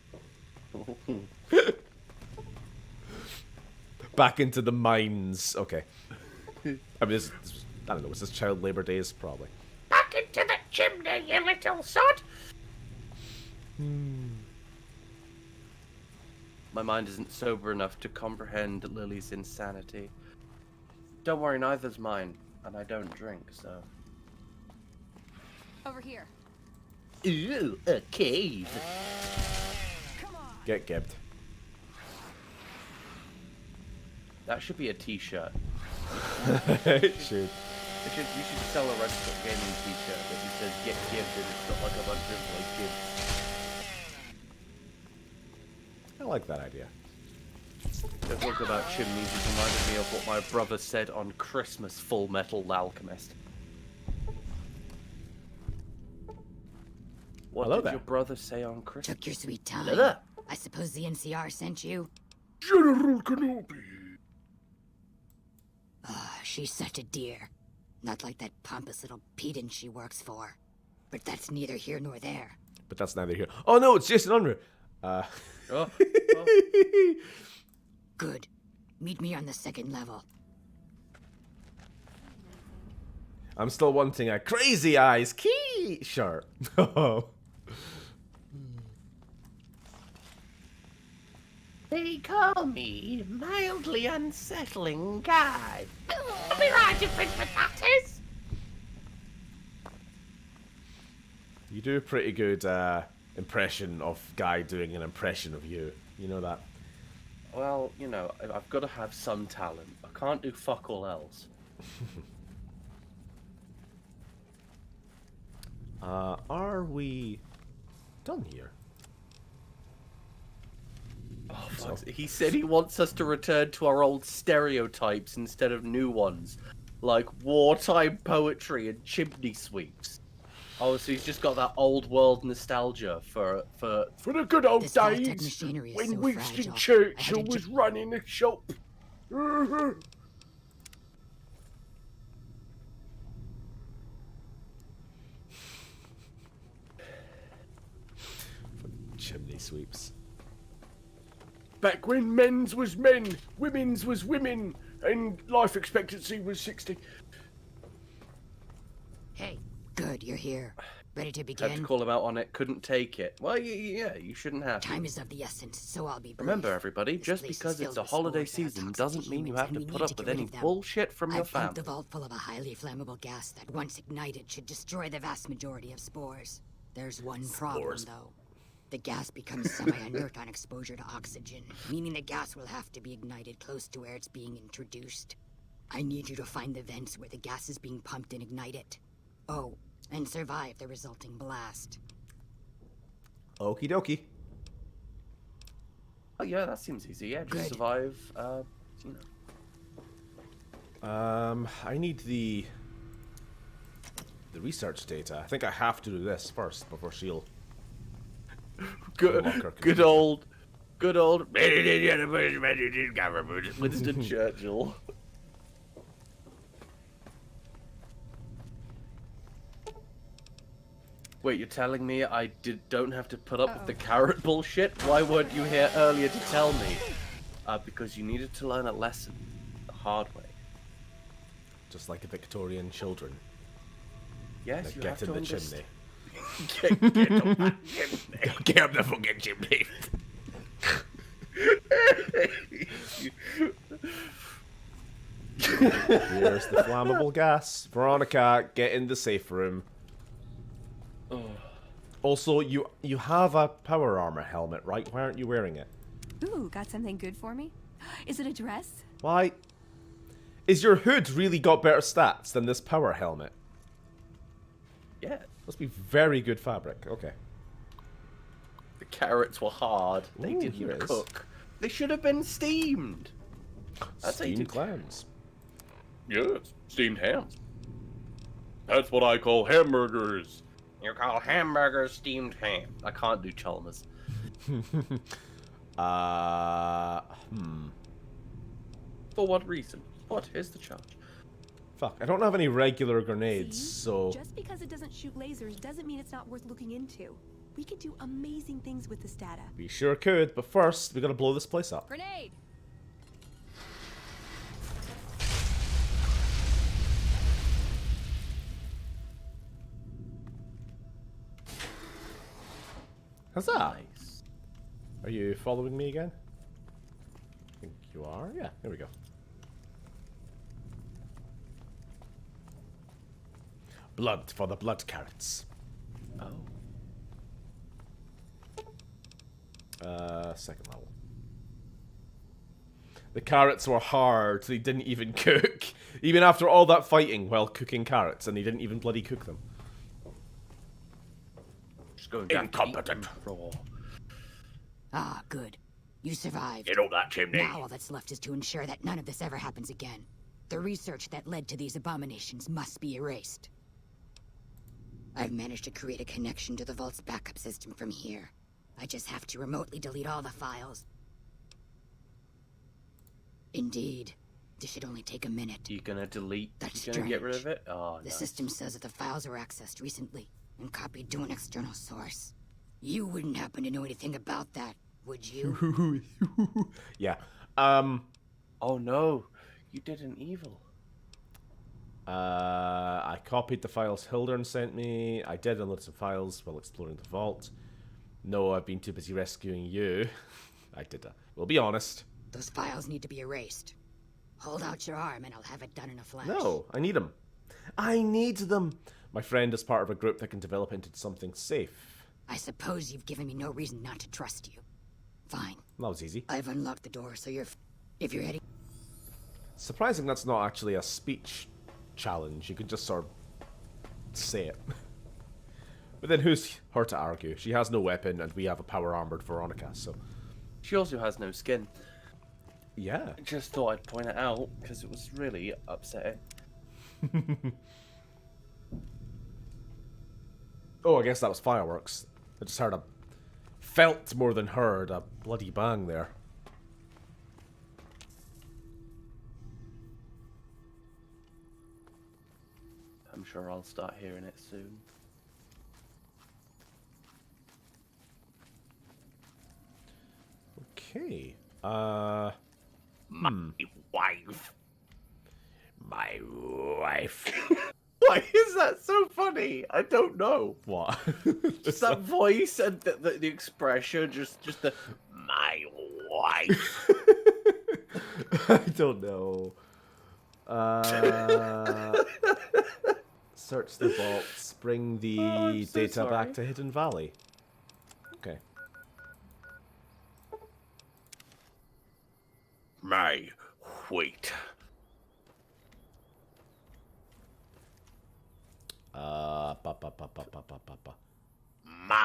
Back into the mines. Okay. I mean, I don't know, was this child labor days? Probably. Back into the chimney, you little sod! My mind isn't sober enough to comprehend Lily's insanity. Don't worry, neither's mine, and I don't drink, so... Over here. Ooh, a cave. Get gibbed. That should be a t-shirt. It should. You should sell a Redfoot Gaming t-shirt that just says get gibbed and it's got like a bunch of like gibbs. I like that idea. The talk about chimneys has reminded me of what my brother said on Christmas Full Metal Alchemist. What Hello did there. your brother say on Christmas? Took your sweet time. Hello there. I suppose the NCR sent you. General Kenobi. Ah, she's such a dear. Not like that pompous little pedant she works for. But that's neither here nor there. But that's neither here. Oh no, it's Jason Unruh. Good. Meet me on the second level. I'm still wanting a Crazy Eyes key shirt. They call me mildly unsettling guy. Be right to fit with that is. You do a pretty good impression of Guy doing an impression of you. You know that? Well, you know, I've got to have some talent. I can't do fuck all else. Are we done here? Oh, fuck. He said he wants us to return to our old stereotypes instead of new ones, like wartime poetry and chimney sweeps. Oh, so he's just got that old world nostalgia for the good old This high-tech days machinery is when so Winston fragile. Churchill I had to was running the shop. Chimney sweeps. Back when men's was men, women's was women, and life expectancy was 60. Hey, good, you're here. Ready to Had to begin? call him out on it. Couldn't take it. Well, yeah, you shouldn't have. Time is of the essence, so I'll be brief. Remember, everybody, This just place is because it's filled a with holiday spores that are season toxic doesn't to mean you humans, have and to we put need up to with get rid any of them. bullshit from your I've pumped family. the vault full of a highly flammable gas that, once ignited, should destroy the vast majority of spores. There's one problem, though. The gas becomes semi-inert on exposure to oxygen, meaning the gas will have to be ignited close to where it's being introduced. I need you to find the vents where the gas is being pumped and ignite it. Oh, and survive the resulting blast. Okie dokie. Oh yeah, that seems easy. Yeah, just Good. survive. You know. I need the research data. I think I have to do this first before she'll. Good old Winston Churchill. Wait, you're telling me I don't have to put up with the carrot bullshit? Why weren't you here earlier to tell me? Because you needed to learn a lesson the hard way. Just like the Victorian children. Yes, That you get have in to the understand. chimney. Get up that chimney. Get up the fucking chimney. Here's the flammable gas. Veronica, get in the safe room. Also, you have a power armor helmet, right? Why aren't you wearing it? Ooh, got something good for me? Is it a dress? Why? Is your hood really got better stats than this power helmet? Yeah. Must be very good fabric. Okay. The carrots were hard. They Ooh, didn't here it is. cook. They should have been steamed. That's how you Steamed do- clams. Yes, steamed hams. That's what I call hamburgers. You call hamburgers steamed ham. I can't do Chalmers. For what reason? What is the charge? Fuck, I don't have any regular grenades, so... Just because it doesn't shoot lasers doesn't mean it's not worth looking into. We could do amazing things with this data. We sure could, but first, we gotta blow this place up. Grenade! Huzzah! Nice. Are you following me again? I think you are. Yeah, there we go. Blood for the blood carrots. Oh. Second level. The carrots were hard, they didn't even cook. Even after all that fighting while cooking carrots, and they didn't even bloody cook them. Just going down Incompetent. raw. Ah, good. You survived. Get on that chimney. Now all that's left is to ensure that none of this ever happens again. The research that led to these abominations must be erased. I've managed to create a connection to the Vault's backup system from here. I just have to remotely delete all the files. Indeed. This should only take a minute. You gonna delete? That's You gonna get rid of strange. it? Oh, The nice. system says that the files were accessed recently and copied to an external source. You wouldn't happen to know anything about that, would you? Yeah. Oh no, you did an evil. I copied the files Hildern sent me. I did unload some files while exploring the vault. No, I've been too busy rescuing you. I did that. We'll be honest. Those files need to be erased. Hold out your arm and I'll have it done in a flash. No, I need them. I need them. My friend is part of a group that can develop into something safe. I suppose you've given me no reason not to trust you. Fine. That was easy. I've unlocked the door, so if you're heading... Surprising that's not actually a speech challenge. You could just sort of say it. But then who's her to argue? She has no weapon and we have a power-armored Veronica, so... She also has no skin. Yeah. Just thought I'd point it out, because it was really upsetting. Oh, I guess that was fireworks. I just heard felt more than heard a bloody bang there. I'm sure I'll start hearing it soon. Okay. My wife. My wife. Why is that so funny? I don't know. What? Just that voice and the expression, just the... My wife. I don't know. Search the vaults. Bring the data back to Hidden Valley. Okay. My wait.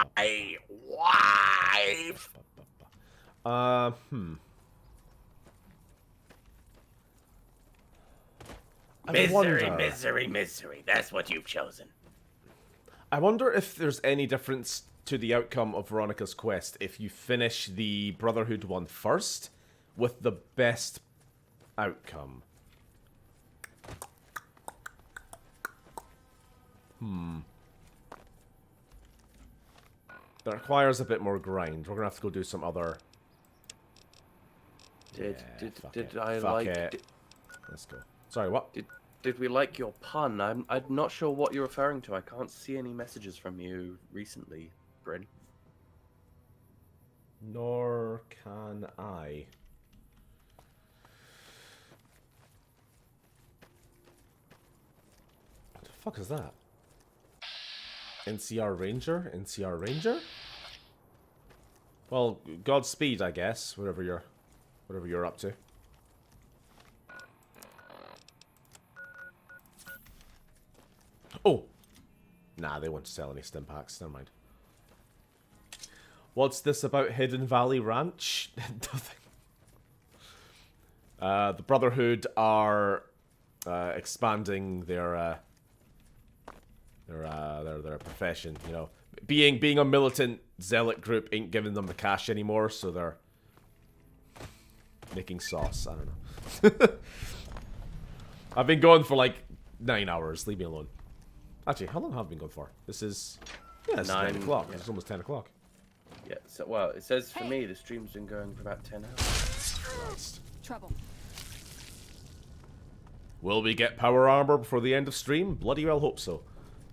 My wife. Misery. That's what you've chosen. I wonder if there's any difference to the outcome of Veronica's quest if you finish the Brotherhood one first with the best outcome. That requires a bit more grind. We're gonna have to go do some other... Did Fuck I like... it. Let's go. Sorry, what? Did we like your pun? I'm not sure what you're referring to. I can't see any messages from you recently, Bryn. Nor can I. What the fuck is that? NCR Ranger? NCR Ranger? Well, Godspeed, I guess. Whatever you're up to. Oh! Nah, they won't sell any stim packs. Never mind. What's this about Hidden Valley Ranch? Nothing. The Brotherhood are expanding their profession. You know, being a militant zealot group ain't giving them the cash anymore, so they're making sauce. I don't know. I've been going for like 9 hours. Leave me alone. Actually, how long have I been going for? This is... Yeah, it's 9 o'clock. Yeah. It's almost 10 o'clock. Yeah, so, well, it says for me the stream's been going for about 10 hours. Christ. Trouble. Will we get power armor before the end of stream? Bloody well hope so.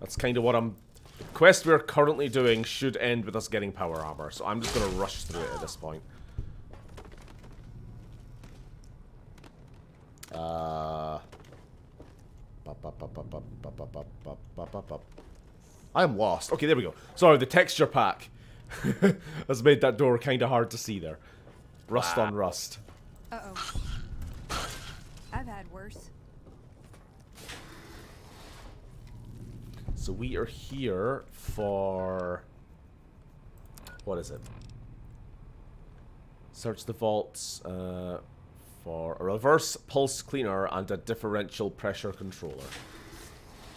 That's kind of what I'm... The quest we're currently doing should end with us getting power armor, so I'm just going to rush through it at this point. I'm lost. Okay, there we go. Sorry, the texture pack has made that door kind of hard to see there. Rust on rust. Uh-oh. I've had worse. So we are here for... What is it? Search the vaults for a reverse pulse cleaner and a differential pressure controller.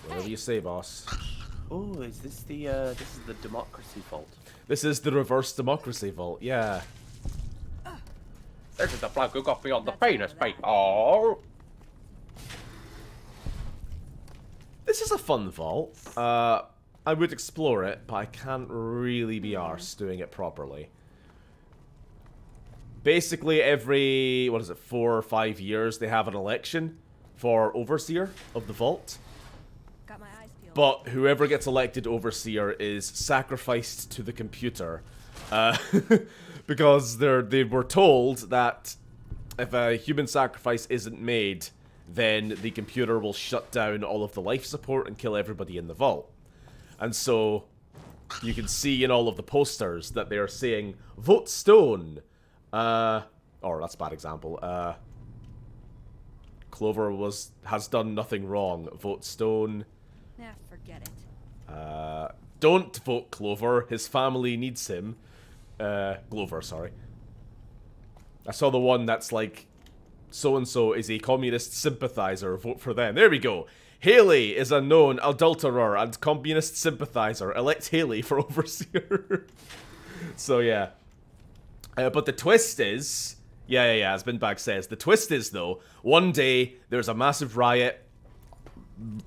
Whatever you say, boss. Oh, is this the this is the democracy vault? This is the reverse democracy vault, yeah. This is the bloke who got me on the penis, mate. Oh. This is a fun vault. I would explore it, but I can't really be arsed doing it properly. Basically, every, 4 or 5 years, they have an election for Overseer of the Vault. Got my eyes peeled. But whoever gets elected Overseer is sacrificed to the computer. Because they were told that if a human sacrifice isn't made, then the computer will shut down all of the life support and kill everybody in the vault. And so you can see in all of the posters that they are saying, vote Stone. Or that's a bad example. Clover has done nothing wrong. Vote Stone. Nah, forget it. Don't vote Clover. His family needs him. Glover, sorry. I saw the one that's like, so-and-so is a communist sympathizer. Vote for them. There we go. Haley is a known adulterer and communist sympathizer. Elect Haley for Overseer. So, yeah. But the twist is... Yeah, as Binbag says. The twist is, though, one day there's a massive riot.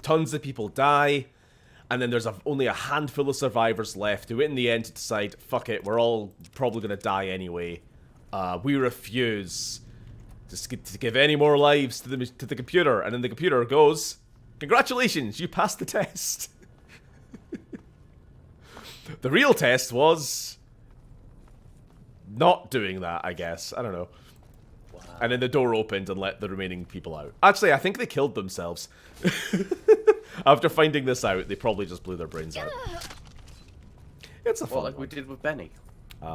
Tons of people die. And then there's only a handful of survivors left who, in the end, decide, fuck it, we're all probably going to die anyway. We refuse to give any more lives to the computer. And then the computer goes, congratulations, you passed the test. The real test was not doing that, I guess. I don't know. Wow. And then the door opened and let the remaining people out. Actually, I think they killed themselves. After finding this out, they probably just blew their brains out. It's a fun like we did with Benny. In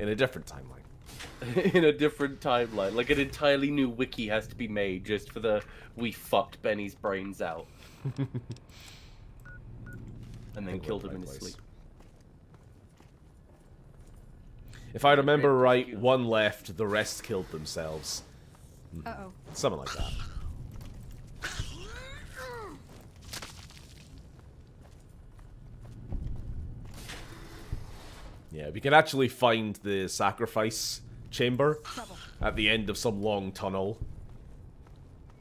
a different timeline. In a different timeline. Like an entirely new wiki has to be made just for the we fucked Benny's brains out. And then killed him in his sleep. If I remember right, one left, the rest killed themselves. Uh-oh. Something like that. Yeah, we can actually find the sacrifice chamber at the end of some long tunnel.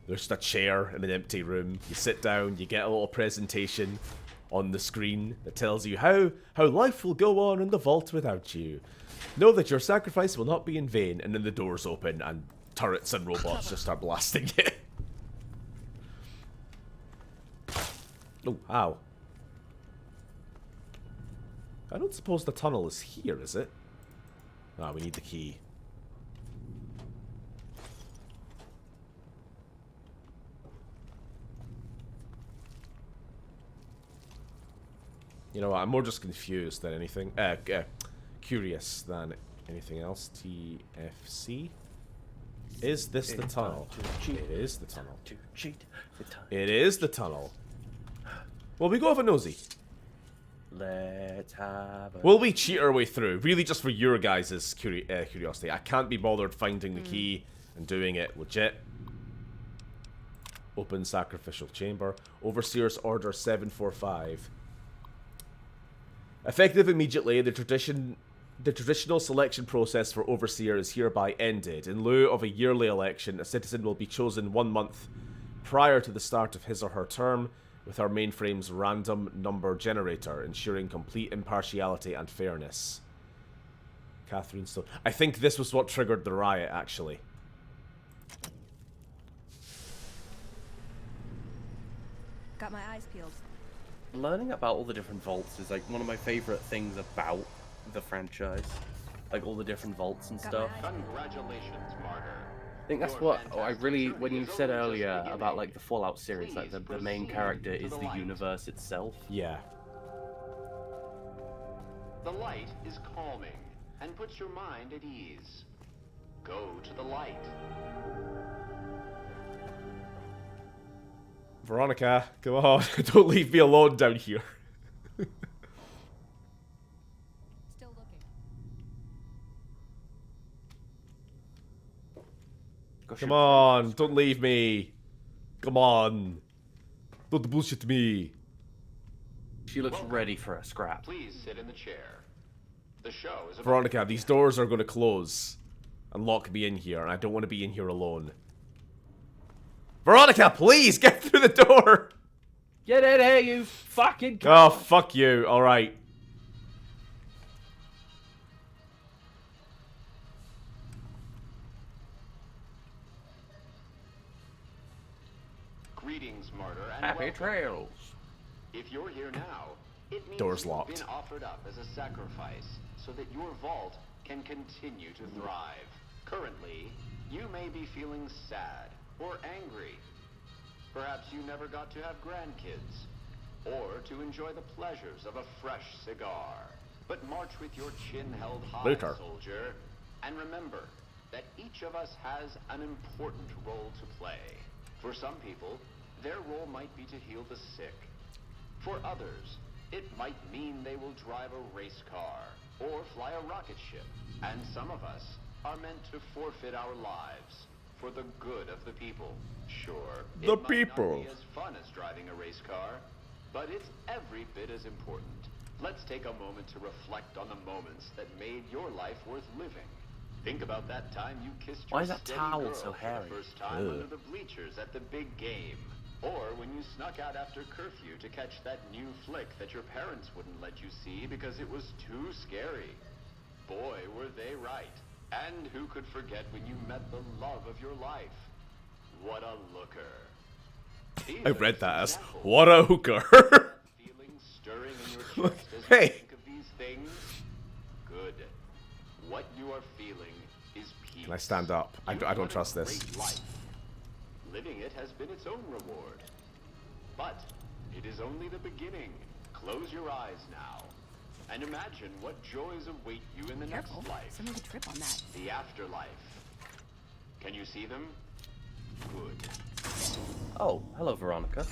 There's just a chair in an empty room. You sit down, you get a little presentation on the screen that tells you how life will go on in the vault without you. Know that your sacrifice will not be in vain, and then the doors open and turrets and robots just start blasting it. Oh, ow. I don't suppose the tunnel is here, is it? Ah, we need the key. You know what, I'm more just confused than anything. Curious than anything else. TFC? Is this the tunnel? It is the tunnel. It is the tunnel. Well, we go have a nosy. Let's have a... Will we cheat our way through? Really just for your guys' curiosity. I can't be bothered finding the key and doing it legit. Open sacrificial chamber. Overseer's Order 745. Effective immediately, the traditional selection process for Overseer is hereby ended. In lieu of a yearly election, a citizen will be chosen 1 month prior to the start of his or her term with our mainframe's random number generator, ensuring complete impartiality and fairness. Catherine Stone. I think this was what triggered the riot, actually. Got my eyes peeled. Learning about all the different vaults is like one of my favorite things about the franchise. Like all the different vaults and stuff. Congratulations, Martyr. I think that's what I really, when you said earlier about like the Fallout series, like the main character is the universe itself. Yeah. The light is calming and puts your mind at ease. Go to the light. Veronica, come on. Don't leave me alone down here. Still looking. Come on, don't leave me. Come on. Don't bullshit me. She looks ready for a scrap. Please sit in the chair. The show is about... Veronica, these doors are going to close and lock me in here, and I don't want to be in here alone. Veronica, please get through the door. Get in here, you fucking cunt. Oh, fuck you. All right. Greetings, martyr, and Happy welcome. trails. If you're here now, it means Door's you've locked. been offered up as a sacrifice so that your vault can continue to thrive. Currently, you may be feeling sad or angry. Perhaps you never got to have grandkids, or to enjoy the pleasures of a fresh cigar. But march with your chin held high, Luther. soldier, and remember that each of us has an important role to play. For some people, their role might be to heal the sick. For others, it might mean they will drive a race car or fly a rocket ship. And some of us are meant to forfeit our lives for the good of the people. Sure, The it might people. not be as fun as driving a race car, but it's every bit as important. Let's take a moment to reflect on the moments that made your life worth living. Think about that time you kissed your Why is that steady towel girl so for hairy? the first time Ugh. under the bleachers at the big game. Or when you snuck out after curfew to catch that new flick that your parents wouldn't let you see because it was too scary. Boy, were they right. And who could forget when you met the love of your life? What a looker. These I are read just that as, examples. what a hooker. Feelings stirring in your chest as Hey. you think of these things? Good. What you are feeling is peace. Can I stand up? I don't trust this. Great life. Living it has been its own reward. But it is only the beginning. Close your eyes now. And imagine what joys await you in the Careful. next life. Someone could trip on that. The afterlife. Can you see them? Good. Oh, hello, Veronica.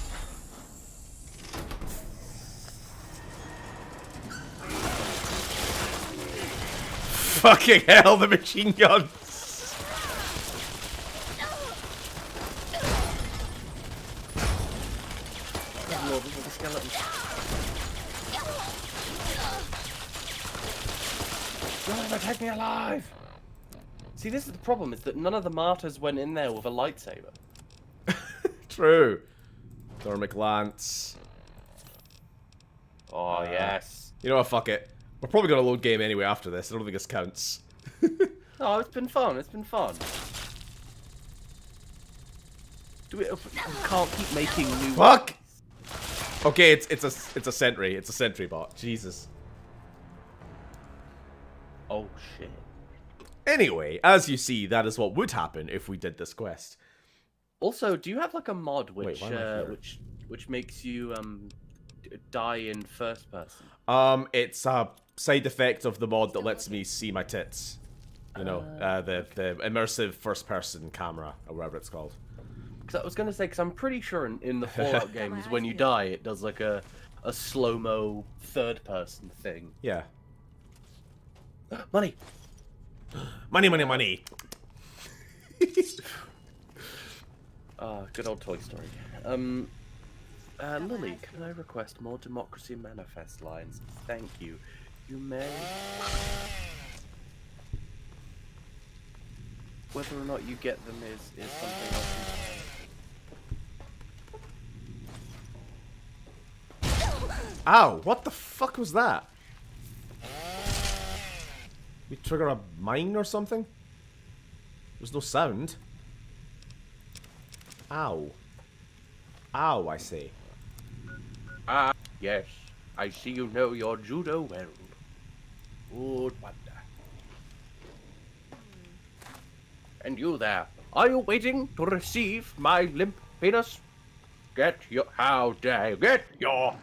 Fucking hell, the machine guns. Oh, Lord, there's a skeleton. Don't ever take me alive! See, this is the problem, is that none of the martyrs went in there with a lightsaber. True. Thermic lance. Oh, yes. You know what, fuck it. We're probably gonna load game anyway after this. I don't think this counts. Oh, it's been fun, it's been fun. We can't keep making new... Fuck! Okay, it's a sentry. It's a sentry bot. Jesus. Oh, shit. Anyway, as you see, that is what would happen if we did this quest. Also, do you have like a mod which why am I here? which makes you die in first person? It's a side effect of the mod that lets me see my tits. You know, the immersive first-person camera, or whatever it's called. Because I was gonna say, because I'm pretty sure in the Fallout games, when you die, it does like a slow-mo third-person thing. Yeah. Money. Money, money, money. Good old Toy Story. Lily, can I request more Democracy Manifest lines? Thank you. You may. Whether or not you get them is something else. Ow, what the fuck was that? We trigger a mine or something? There's no sound. Ow. Ow, I say. Ah, yes. I see you know your judo well. Good wonder. And you there, are you waiting to receive my limp penis? How dare you get your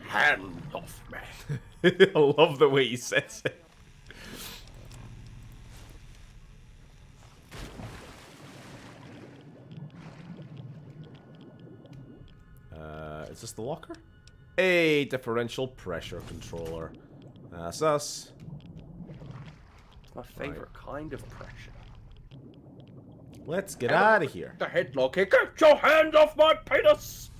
hand off me. I love the way he says it. Is this the locker? A differential pressure controller. That's us. It's my favorite kind of pressure. Let's get out of here. The headlock. Get your hands off my penis!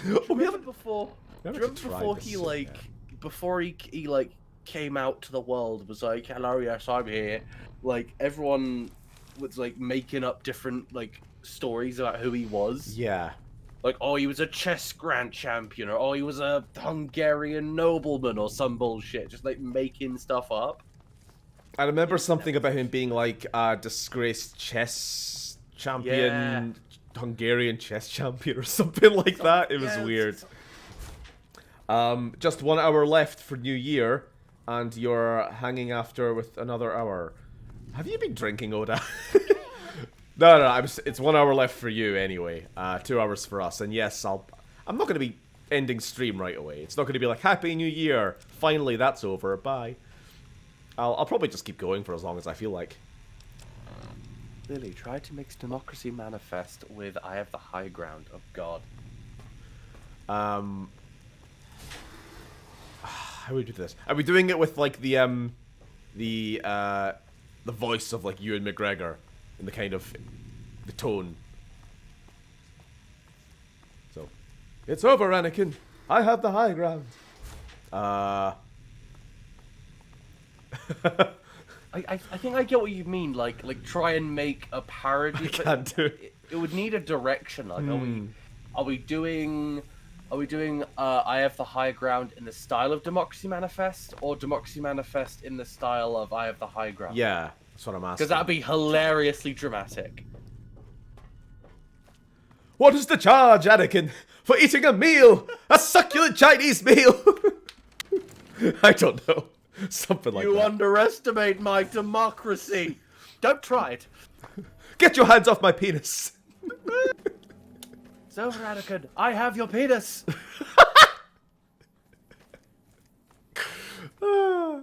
Oh, we haven't before. we Do haven't you remember tried before this he yet. like before he like came out to the world, was like, hello, yes, I'm here. Like everyone was like making up different like stories about who he was. Yeah. Like, oh, he was a chess grand champion, or oh, he was a Hungarian nobleman, or some bullshit. Just like making stuff up. I remember something about him being like a disgraced chess champion, Hungarian chess champion or something like that. It was weird. Just 1 hour left for New Year, and you're hanging after with another hour. Have you been drinking, Oda? No, it's 1 hour left for you anyway. 2 hours for us, and yes, I'm not going to be ending stream right away. It's not going to be like, Happy New Year, finally that's over, bye. I'll probably just keep going for as long as I feel like. Lily, try to mix Democracy Manifest with I Have the High Ground. Oh god. How do we do this? Are we doing it with like the voice of like Ewan McGregor and the kind of the tone? So, it's over, Anakin. I have the high ground. I think I get what you mean. Like try and make a parody. I can't do it. It would need a direction. Like, are we doing I Have the High Ground in the style of Democracy Manifest, or Democracy Manifest in the style of I Have the High Ground? Yeah, that's what I'm asking. Because that'd be hilariously dramatic. What is the charge, Anakin, for eating a meal? A succulent Chinese meal? I don't know. Something like that. You underestimate my democracy. Don't try it. Get your hands off my penis. It's over, Anakin. I have your penis. Are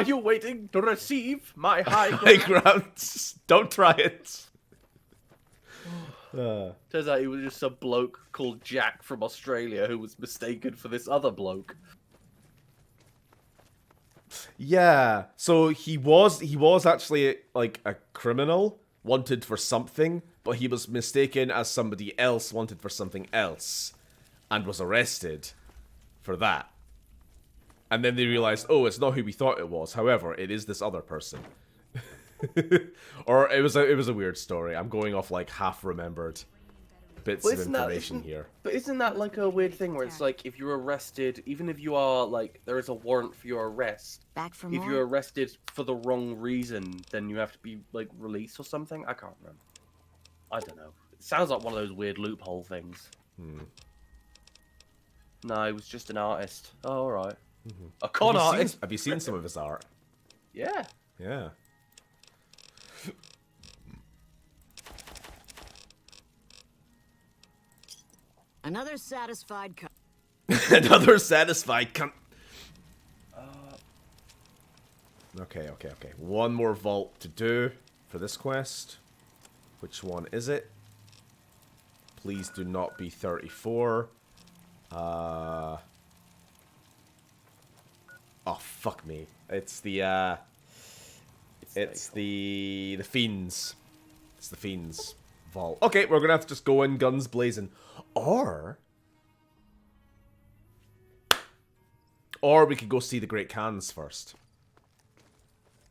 you waiting to receive my high ground? High ground. Don't try it. Turns out he was just a bloke called Jack from Australia who was mistaken for this other bloke. Yeah, so he was actually like a criminal wanted for something, but he was mistaken as somebody else wanted for something else and was arrested for that. And then they realized, oh, it's not who we thought it was. However, it is this other person. Or it was a weird story. I'm going off like half remembered bits of information here. But isn't that like a weird thing where it's like if you're arrested, even if you are like there is a warrant for your arrest, Back for if more? you're arrested for the wrong reason, then you have to be like released or something? I can't remember. I don't know. It sounds like one of those weird loophole things. No, he was just an artist. Oh, alright. A con artist. Have you seen some of his art? Yeah. Yeah. Another satisfied Another satisfied cunt. Okay. One more vault to do for this quest. Which one is it? Please do not be 34. Oh, fuck me. It's the, It's the Fiends. It's the Fiends vault. Okay, we're gonna have to just go in guns blazing. Or we could go see the Great Khans first.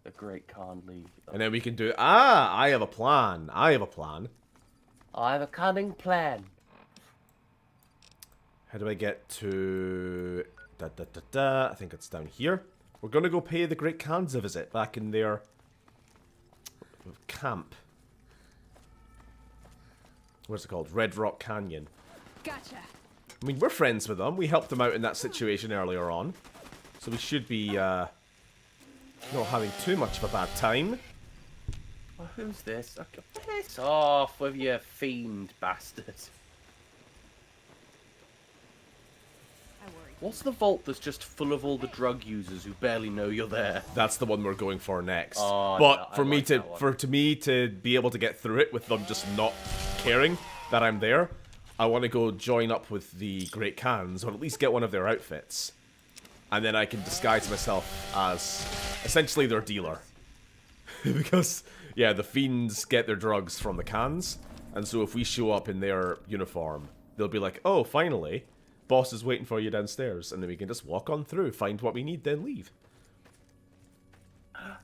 The Great Khan League. And then we can do... I have a plan. I have a cunning plan. How do I get to... I think it's down here. We're gonna go pay the Great Khans a visit back in their camp. What's it called? Red Rock Canyon. Gotcha. I mean, we're friends with them. We helped them out in that situation earlier on. So we should be not having too much of a bad time. Oh, who's this? Okay, piss off with your fiend bastard. What's the vault that's just full of all the drug users who barely know you're there? That's the one we're going for next. Oh, but no, for me to be able to get through it with them just not caring that I'm there, I want to go join up with the Great Khans, or at least get one of their outfits. And then I can disguise myself as essentially their dealer. Because, yeah, the Fiends get their drugs from the Khans, and so if we show up in their uniform, they'll be like, oh, finally, boss is waiting for you downstairs, and then we can just walk on through, find what we need, then leave.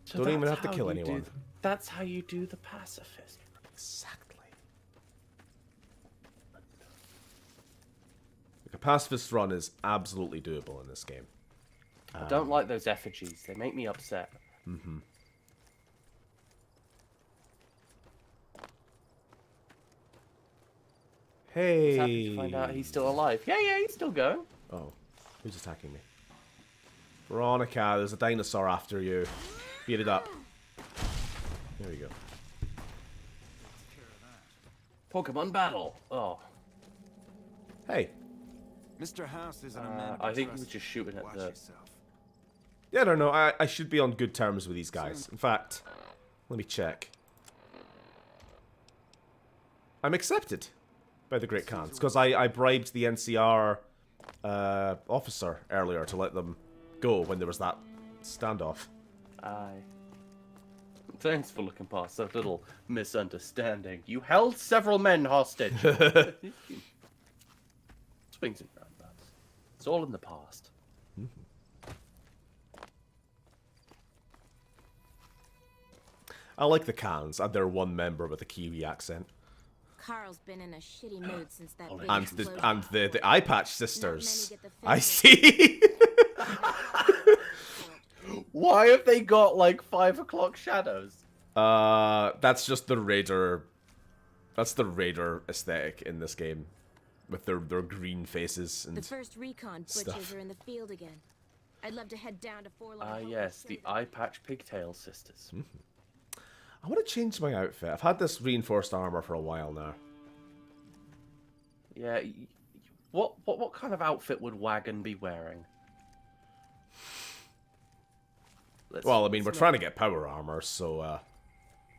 So don't even have to kill anyone. That's how you do the pacifist. Exactly. A pacifist run is absolutely doable in this game. I don't like those effigies. They make me upset. Hey. I was happy to find out he's still alive. Yeah, he's still going. Oh, who's attacking me? Veronica, there's a dinosaur after you. Beat it up. There we go. Pokemon battle. Oh. Hey. Mr. House isn't a man. I think he was just shooting at the... Yeah, I don't know. I should be on good terms with these guys. In fact, let me check. I'm accepted by the Great Khans, because I bribed the NCR officer earlier to let them go when there was that standoff. Aye. Thanks for looking past that little misunderstanding. You held several men hostage. Swings and roundabouts. It's all in the past. I like the Khans and their one member with a Kiwi accent. Carl's been in a shitty mood since that big And explosion. the Eye Patch sisters. I see. Why have they got like 5 o'clock shadows? That's just the Raider. That's the Raider aesthetic in this game, with their green faces and The first recon butchers stuff. are in the field again. I'd love to head down to Forlorn. Ah, yes, the Eye Patch Pigtail sisters. I want to change my outfit. I've had this reinforced armor for a while now. Yeah, what kind of outfit would Wagon be wearing? Well, I mean, we're trying to get power armor, so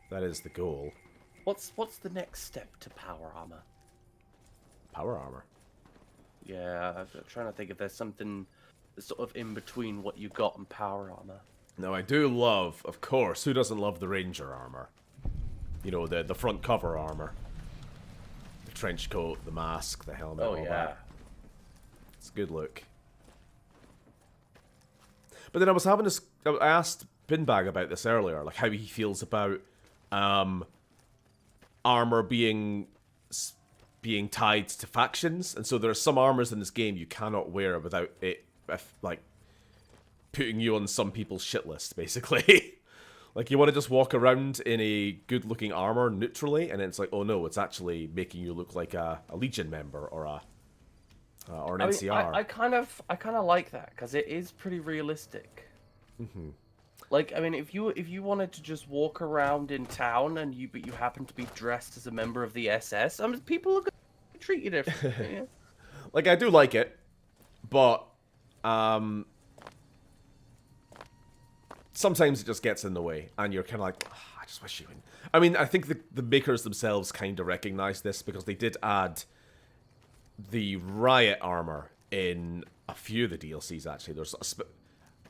that is the goal. What's the next step to power armor? Power armor. Yeah, I'm trying to think if there's something sort of in between what you got and power armor. Now, I do love, of course, who doesn't love the Ranger armor? You know, the front cover armor. The trench coat, the mask, the helmet, all that. It's a good look. But then I was having this... I asked Pinbag about this earlier, like how he feels about armor being tied to factions. And so there are some armors in this game you cannot wear without it, like, putting you on some people's shit list, basically. Like, you want to just walk around in a good-looking armor neutrally, and it's like, oh no, it's actually making you look like a Legion member or an NCR. I kind of like that because it is pretty realistic. Like, I mean, if you wanted to just walk around in town and you happen to be dressed as a member of the SS, I mean, people are going to treat you differently. Yeah. Like, I do like it, but sometimes it just gets in the way, and you're kind of like, I just wish you wouldn't. I mean, I think the makers themselves kind of recognize this because they did add the riot armor in a few of the DLCs, actually. There's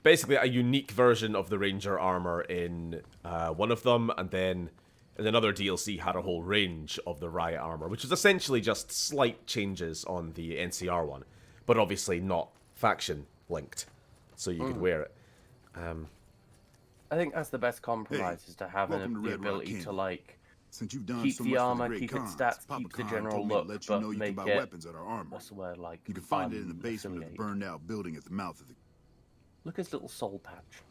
basically a unique version of the Ranger armor in one of them, and then in another DLC had a whole range of the riot armor, which is essentially just slight changes on the NCR one, but obviously not faction linked, so you could wear it. I think that's the best compromise, is to have the ability to, like, Since you've done keep so the much for armor, Great keep Khans, its stats, Papa keep the Khan general told me to look, let you but know you make can buy it, weapons at our armory. what's the word, like, You can find it in the fun, basement of the affiliate. burned out building at the mouth of the... Look at his little soul patch.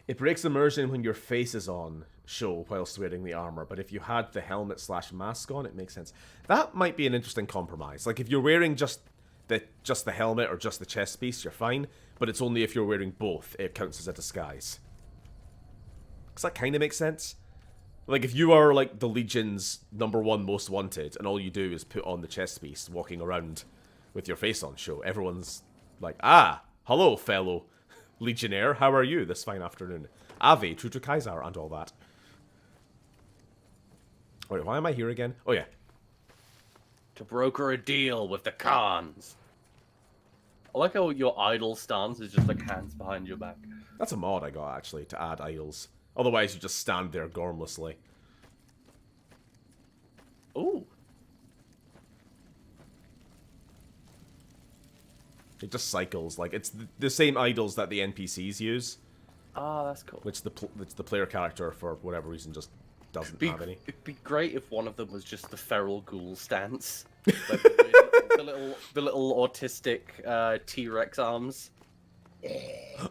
It breaks immersion when your face is on show whilst wearing the armor, but if you had the helmet/mask on, it makes sense. That might be an interesting compromise. Like, if you're wearing just the helmet or just the chest piece, you're fine, but it's only if you're wearing both it counts as a disguise. Because that kind of makes sense. Like, if you are, like, the Legion's #1 most wanted, and all you do is put on the chest piece, walking around with your face on show, everyone's like, ah, hello, fellow Legionnaire, how are you this fine afternoon? Ave, true to Kaiser, and all that. Wait, why am I here again? Oh, yeah. To broker a deal with the Khans. I like how your idle stance is just like hands behind your back. That's a mod I got, actually, to add idols. Otherwise, you just stand there gormlessly. Ooh. It just cycles. Like, it's the same idols that the NPCs use. Ah, that's cool. Which the player character, for whatever reason, just doesn't have any. It'd be great if one of them was just the feral ghoul stance. Like the little autistic T-Rex arms.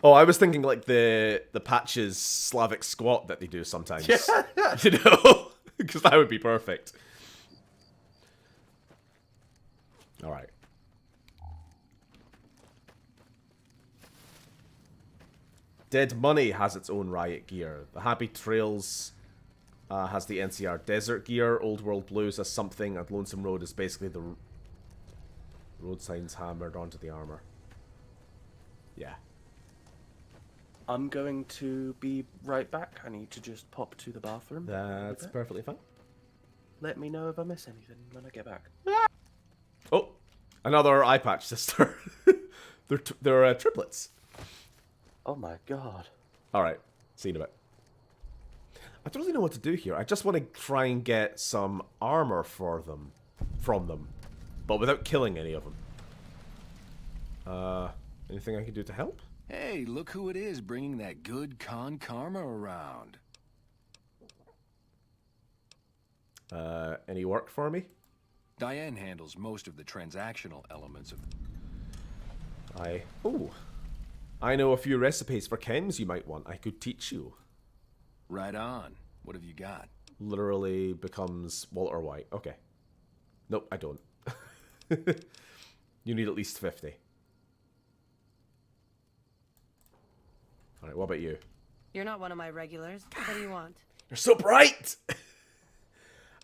Oh, I was thinking like the Patches Slavic squat that they do sometimes. You know? Because that would be perfect. Alright. Dead Money has its own riot gear. The Happy Trails has the NCR desert gear. Old World Blues has something, and Lonesome Road is basically the road signs hammered onto the armor. Yeah. I'm going to be right back. I need to just pop to the bathroom. That's perfectly fine. Let me know if I miss anything when I get back. Oh, another eye patch sister. they're triplets. Oh my god. Alright, see you in a bit. I don't really know what to do here. I just want to try and get some armor from them, but without killing any of them. Anything I can do to help? Hey, look who it is bringing that good con karma around. Any work for me? Diane handles most of the transactional elements of... I know a few recipes for chems you might want. I could teach you. Right on. What have you got? Literally becomes Walter White. Okay. Nope, I don't. You need at least 50. Alright, what about you? You're not one of my regulars. What do you want? You're so bright!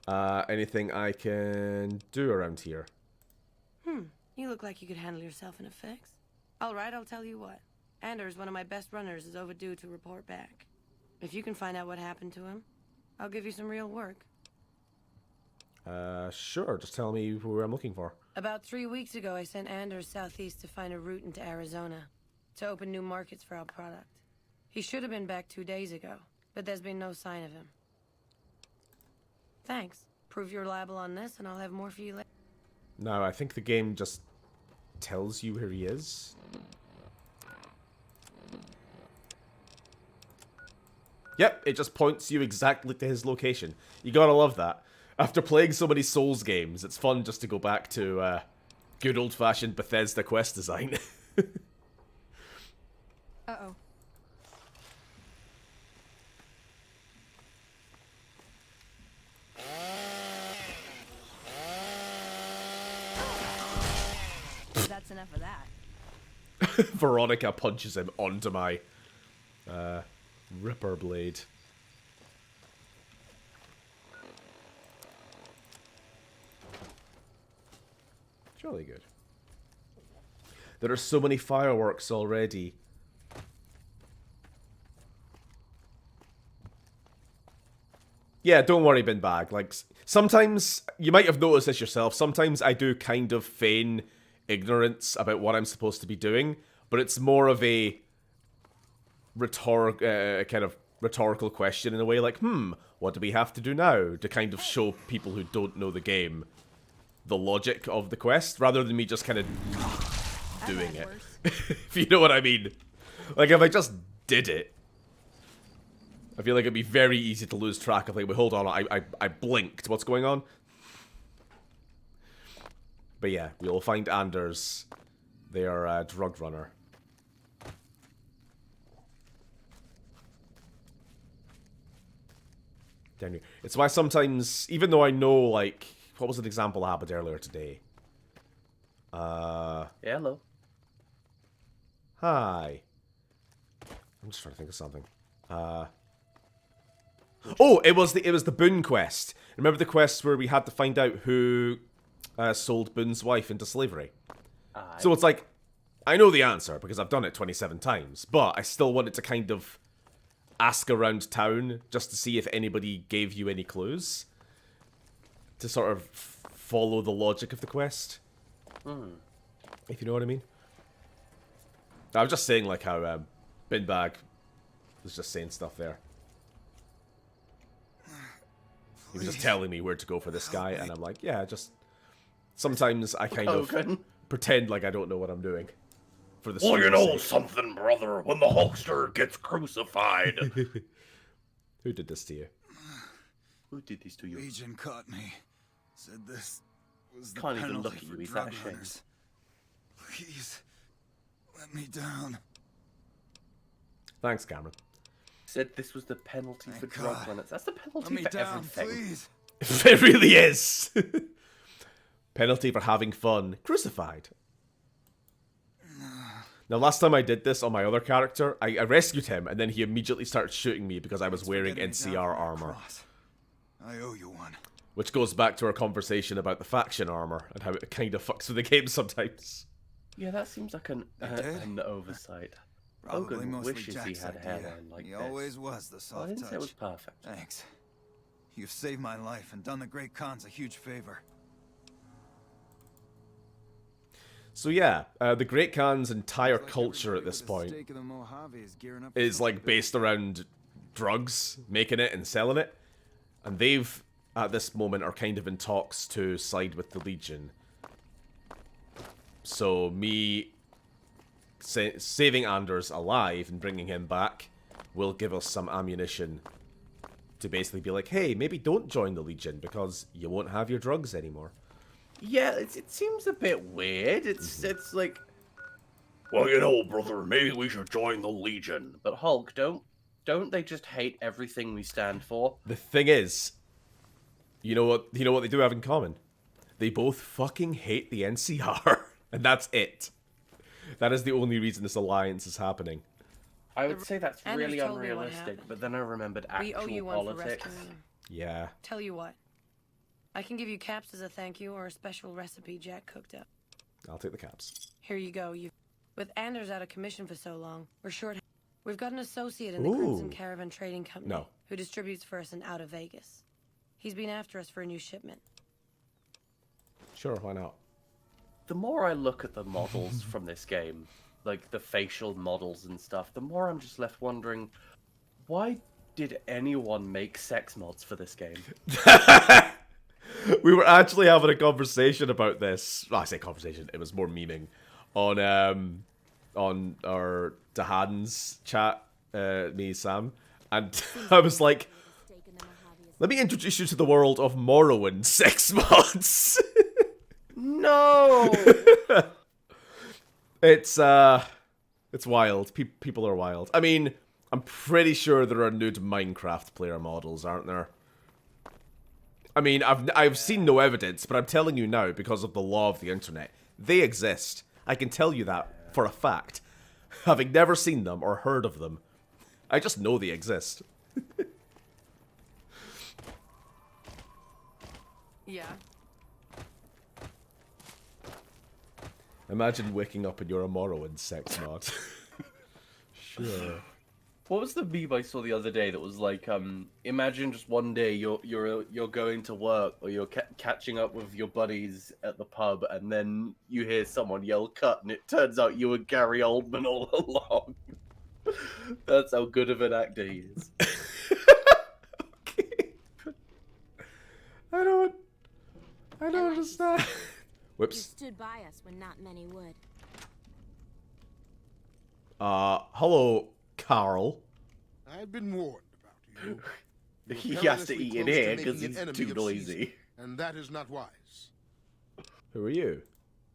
Anything I can do around here? You look like you could handle yourself in a fix. Alright, I'll tell you what. Anders, one of my best runners, is overdue to report back. If you can find out what happened to him, I'll give you some real work. Sure. Just tell me who I'm looking for. About 3 weeks ago, I sent Anders southeast to find a route into Arizona, to open new markets for our product. He should have been back 2 days ago, but there's been no sign of him. Thanks. Prove you're reliable on this, and I'll have more for you later. No, I think the game just tells you where he is. Yep, it just points you exactly to his location. You gotta love that. After playing so many Souls games, it's fun just to go back to good old-fashioned Bethesda quest design. Uh-oh. That's enough of that. Veronica punches him onto my Ripper blade. Jolly good. There are so many fireworks already. Yeah, don't worry, bin bag. Like, sometimes, you might have noticed this yourself, sometimes I do kind of feign ignorance about what I'm supposed to be doing, but it's more of a kind of rhetorical question in a way, like, what do we have to do now? To kind of show people who don't know the game the logic of the quest, rather than me just kind of doing it. If you know what I mean. Like, if I just did it, I feel like it'd be very easy to lose track of, like, wait, hold on, I blinked, what's going on? But yeah, we'll find Anders. They are a drug runner. Down here. It's why sometimes, even though I know, like, what was an example that happened earlier today? Hello. Hi. I'm just trying to think of something. Oh, it was the Boone quest. Remember the quest where we had to find out who sold Boone's wife into slavery? So it's like, I know the answer because I've done it 27 times, but I still wanted to kind of ask around town just to see if anybody gave you any clues to sort of follow the logic of the quest. If you know what I mean. I was just saying, like, how bin bag was just saying stuff there. He was just telling me where to go for this guy, and I'm like, yeah, just... Sometimes I kind of pretend like I don't know what I'm doing. For the Well, you know sake. something, brother, when the Hulkster gets crucified. Who did this to you? Who did this to you? Agent caught me. Said this was the Can't even penalty look at for you, he's drug that ashamed. runners. Please, let me down. Thanks, Cameron. Said this was the penalty for drug God. runners. That's the penalty Let me for down, everything. please. It really is. Penalty for having fun. Crucified. Now, last time I did this on my other character, I rescued him, and then he immediately started shooting me because I was wearing NCR armor. I owe you one. Which goes back to our conversation about the faction armor and how it kind of fucks with the game sometimes. Yeah, that seems like an oversight. Probably Hogan mostly wishes Jack's he had a idea. hairline like He this. always was the soft I didn't touch. say it was perfect. Thanks. You've saved my life and done the Great Khans a huge favor. So yeah, the Great Khan's entire culture at this point is like based around drugs, making it and selling it. And they've, at this moment, are kind of in talks to side with the Legion. So me saving Anders alive and bringing him back will give us some ammunition to basically be like, hey, maybe don't join the Legion because you won't have your drugs anymore. Yeah, it seems a bit weird. It's like, Well, you know, brother, maybe we should join the Legion. but Hulk, don't they just hate everything we stand for? The thing is, you know what they do have in common? They both fucking hate the NCR, and that's it. That is the only reason this alliance is happening. I would say that's Anders really told me what unrealistic, happened. but then I remembered We owe you actual one for politics. rescuing him. Yeah. Tell you what. I can give you caps as a thank you or a special recipe Jack cooked up. I'll take the caps. Here you go. With Anders out of commission for so long, we're short. We've got an associate in the Ooh. Crimson Caravan Trading Company No. who distributes for us and out of Vegas. He's been after us for a new shipment. Sure, why not? The more I look at the models from this game, like the facial models and stuff, the more I'm just left wondering, why did anyone make sex mods for this game? We were actually having a conversation about this. Well, I say conversation, it was more memeing on our Dahan's chat, me, Sam, and I was like, let me introduce you to the world of Morrowind sex mods. No! It's wild. People are wild. I mean, I'm pretty sure there are nude Minecraft player models, aren't there? I mean, I've seen no evidence, but I'm telling you now, because of the law of the internet, they exist. I can tell you that for a fact. Having never seen them or heard of them, I just know they exist. Yeah. Imagine waking up and you're a Morrowind sex mod. Sure. What was the meme I saw the other day that was like, imagine just one day you're going to work or you're catching up with your buddies at the pub, and then you hear someone yell "cut," and it turns out you were Gary Oldman all along. That's how good of an actor he is. Okay. I don't understand. You Whoops. stood by us when not many would. Hello, Carl. I've been warned about you. He has to eat in here because he's too noisy. And that is not wise. Who are you?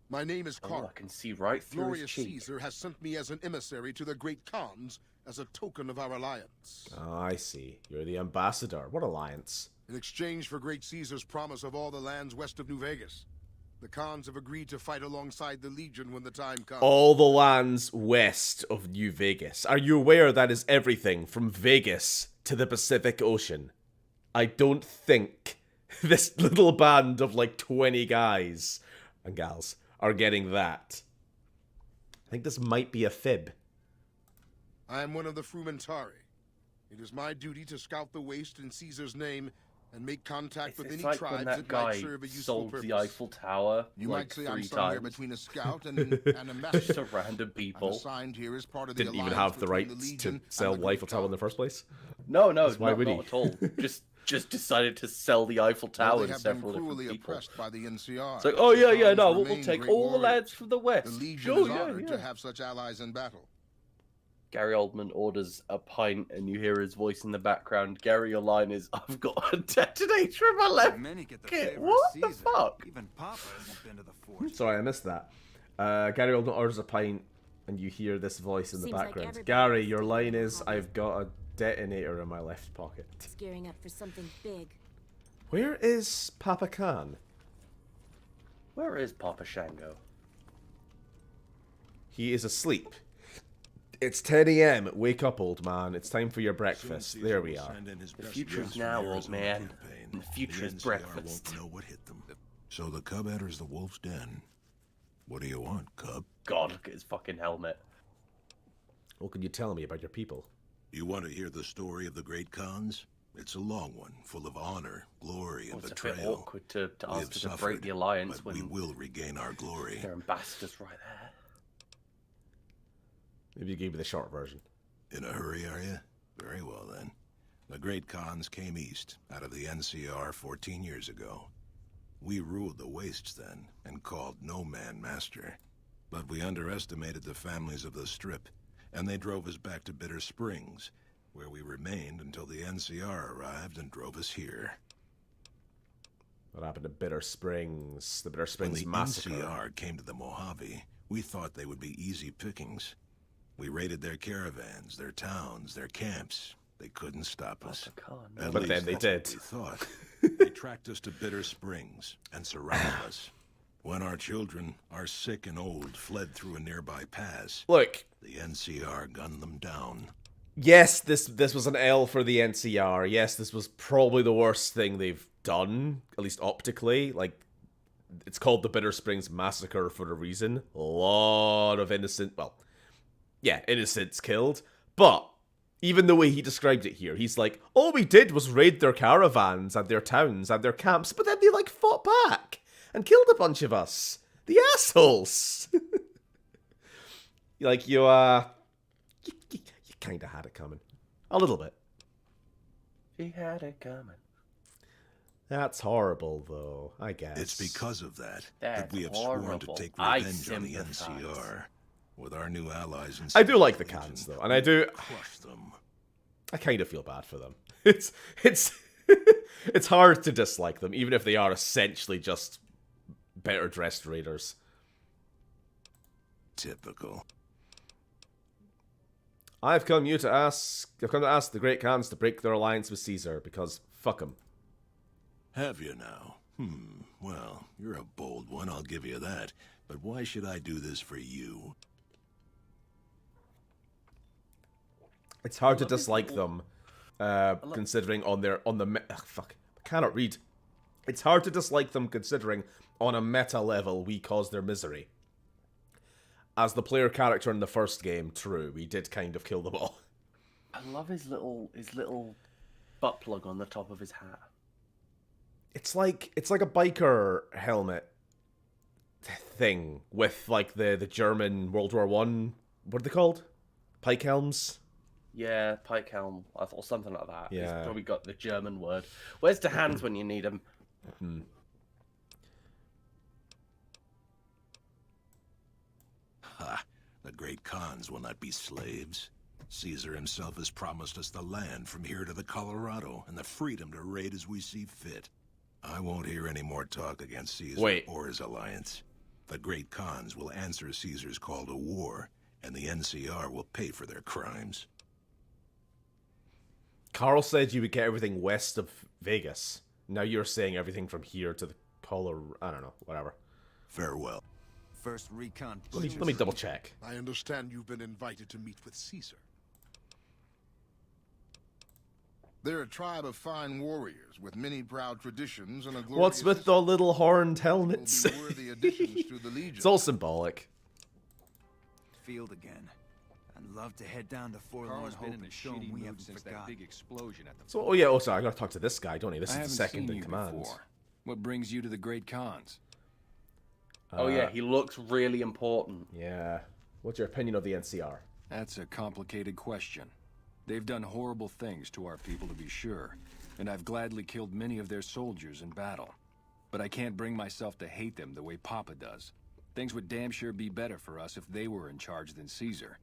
My name is Carl. I can see right through Glorious his cheek. Caesar has sent me as an emissary to the Great Khans as a token of our alliance. Oh, I see. You're the ambassador. What alliance? In exchange for Great Caesar's promise of all the lands west of New Vegas, the Khans have agreed to fight alongside the Legion when the time comes. All the lands west of New Vegas. Are you aware that is everything from Vegas to the Pacific Ocean? I don't think this little band of like 20 guys and gals are getting that. I think this might be a fib. I am one of the Frumentari. It is my duty to scout the waste in Caesar's name and make contact with It's any like tribes when that that guy might serve a useful sold purpose. the Eiffel Tower You like might say 3 I'm somewhere times. between a scout and an ambassador. Just a random I'm people. assigned here as part of the Didn't even alliance have the between rights the Legion to sell and the the Eiffel Tower in the first place. No, Why not, would he? not at all. just decided to sell the Eiffel Well, Tower they to have been several different cruelly people. oppressed by the NCR. It's like, oh yeah, The no, Khans we'll remain take great all the warriors. lands from the west. The Legion Sure, is honored yeah. to have such allies in battle. Gary Oldman orders a pint, and you hear his voice in the background. Gary, your line is, "I've got a detonator in my left Many get the pocket." favor of What the Caesar. fuck? Even Papa hasn't been to the fort. Sorry, I missed that. Gary Oldman orders a pint, and you hear this voice in the Seems like background. everybody Gary, wants your to line be a is, hobby. I've got a detonator in my left pocket. Gearing up for something big. Where is Papa Khan? Where is Papa Shango? He is asleep. It's 10 a.m. Wake up, old man. It's time for your breakfast. There we are. The future's now, old man. And the future is breakfast. Know what hit them. So the cub enters the wolf's den. What do you want, cub? God, look at his fucking helmet. What can you tell me about your people? You want to hear the story of the great Khans? It's a long one, full of honor, glory, and betrayal. It's a bit awkward to We ask have them to break the alliance but when we will regain our glory. their ambassador's right there. Maybe you gave me the short version. In a hurry, are you? Very well, then. The great Khans came east, out of the NCR 14 years ago. We ruled the wastes then, and called no man master. But we underestimated the families of the Strip, and they drove us back to Bitter Springs, where we remained until the NCR arrived and drove us here. What happened to Bitter Springs? The Bitter Springs massacre. When the NCR came to the Mojave, we thought they would be easy pickings. We raided their caravans, their towns, their camps. They couldn't stop us. But then they did. We thought. They tracked us to Bitter Springs and surrounded us. When our children, our sick and old, fled through a nearby pass, look, the NCR gunned them down. Yes, this was an L for the NCR. Yes, this was probably the worst thing they've done, at least optically. Like, it's called the Bitter Springs Massacre for a reason. A lot of innocent, well, yeah, innocents killed. But even the way he described it here, he's like, all we did was raid their caravans and their towns and their camps, but then they, like, fought back and killed a bunch of us. The assholes! Like, you kind of had it coming. A little bit. He had it coming. That's horrible, though, I guess. It's because of that That's we have horrible. sworn to take I revenge on the sympathize. NCR. With our new allies in I do like the Khans, though, and I do... Crush them. I kind of feel bad for them. It's it's hard to dislike them, even if they are essentially just better-dressed raiders. Typical. I've come to ask the Great Khans to break their alliance with Caesar, because fuck them. Have you now? Well, you're a bold one, I'll give you that. But why should I do this for you? It's hard to dislike them, considering fuck, I cannot read. It's hard to dislike them considering on a meta level we caused their misery. As the player character in the first game, true, we did kind of kill them all. I love his little butt plug on the top of his hat. It's like a biker helmet thing with like the German World War One. What are they called? Pike helms. Yeah, pike helm, or something like that. Yeah. He's probably got the German word. Where's the hands when you need them? Ha! The great Khans will not be slaves. Caesar himself has promised us the land from here to the Colorado and the freedom to raid as we see fit. I won't hear any more talk against Caesar or his alliance. The great Khans will answer Caesar's call to war, and the NCR will pay for their crimes. Carl said you would get everything west of Vegas. Now you're saying everything from here to the Colorado. I don't know, whatever. Farewell. First recon. Let me double check. I understand you've been invited to meet with Caesar. They're a tribe of fine warriors with many proud traditions and a glorious... What's with the little horned helmets? worthy additions to the Legion. It's all symbolic. Field again. I'd love to head down to Forlorn Hope and show them we haven't forgot. Big explosion at the So, oh yeah, oh sorry, I gotta talk to this guy, don't I? This I is the haven't second seen in you command. before. What brings you to the Great Khans? Oh yeah, he looks really important. Yeah. What's your opinion of the NCR? That's a complicated question. They've done horrible things to our people, to be sure, and I've gladly killed many of their soldiers in battle. But I can't bring myself to hate them the way Papa does. Things would damn sure be better for us if they were in charge than Caesar.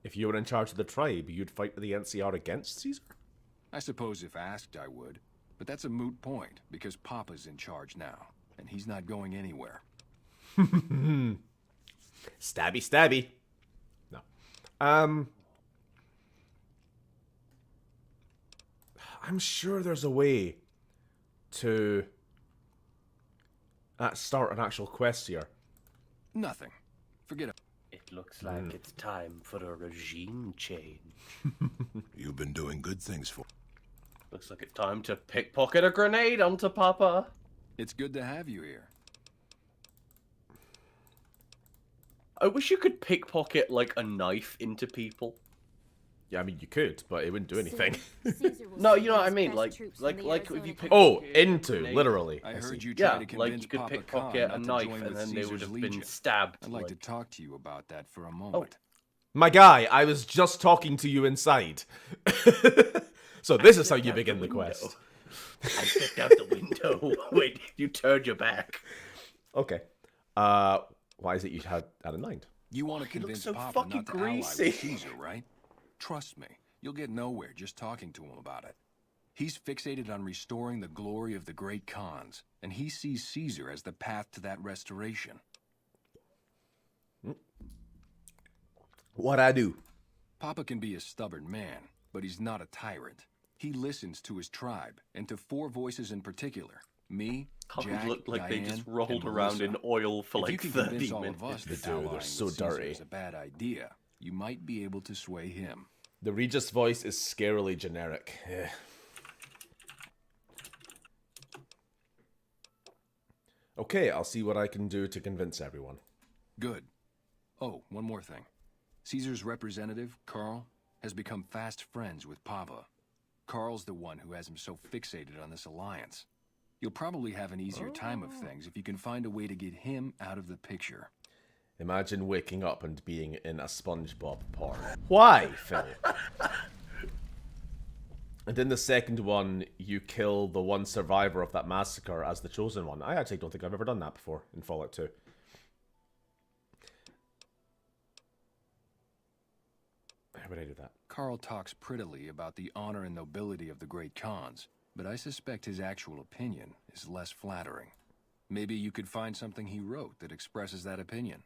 If you were in charge of the tribe, you'd fight with the NCR against Caesar? I suppose if asked, I would. But that's a moot point, because Papa's in charge now, and he's not going anywhere. Stabby, stabby. No. I'm sure there's a way to start an actual quest here? Nothing. Forget it. It looks like it's time for a regime change. You've been doing good things for. Looks like it's time to pickpocket a grenade onto Papa. It's good to have you here. I wish you could pickpocket, like, a knife into people. Yeah, I mean, you could, but it wouldn't do anything. No, you know what I mean? Like if you pickpocket into, literally. I heard you try to convince like you could Papa pickpocket Khan a not to knife join and with then they would Caesar's have Legion. been stabbed. I'd like to talk to you about that for a Oh. moment. My guy, I was just talking to you inside. So this is how you begin the quest. I stepped out the window. Wait, you turned your back. Okay. Why is it you had in mind? You want to convince so Papa fucking not to ally greasy. with Caesar, right? Trust me, you'll get nowhere just talking to him about it. He's fixated on restoring the glory of the great Khans, and he sees Caesar as the path to that restoration. What I do? Papa can be a stubborn man, but he's not a tyrant. He listens to his tribe, and to 4 voices in particular. Me, Jack, looked like Diane, they just rolled and around in Melissa. oil for If like you can 30 convince all minutes. of us that They do, they're allying so with Caesar dirty. is a bad idea, you might be able to sway him. The Regis voice is scarily generic. Yeah. Okay, I'll see what I can do to convince everyone. Good. Oh, one more thing. Caesar's representative, Carl, has become fast friends with Papa. Carl's the one who has him so fixated on this alliance. You'll probably have an easier time of things if you can find a way to get him out of the picture. Imagine waking up and being in a SpongeBob porn. Why, Phil? And in the second one, you kill the one survivor of that massacre as the chosen one. I actually don't think I've ever done that before in Fallout 2. How would I do that? Carl talks prettily about the honor and nobility of the great Khans, but I suspect his actual opinion is less flattering. Maybe you could find something he wrote that expresses that opinion.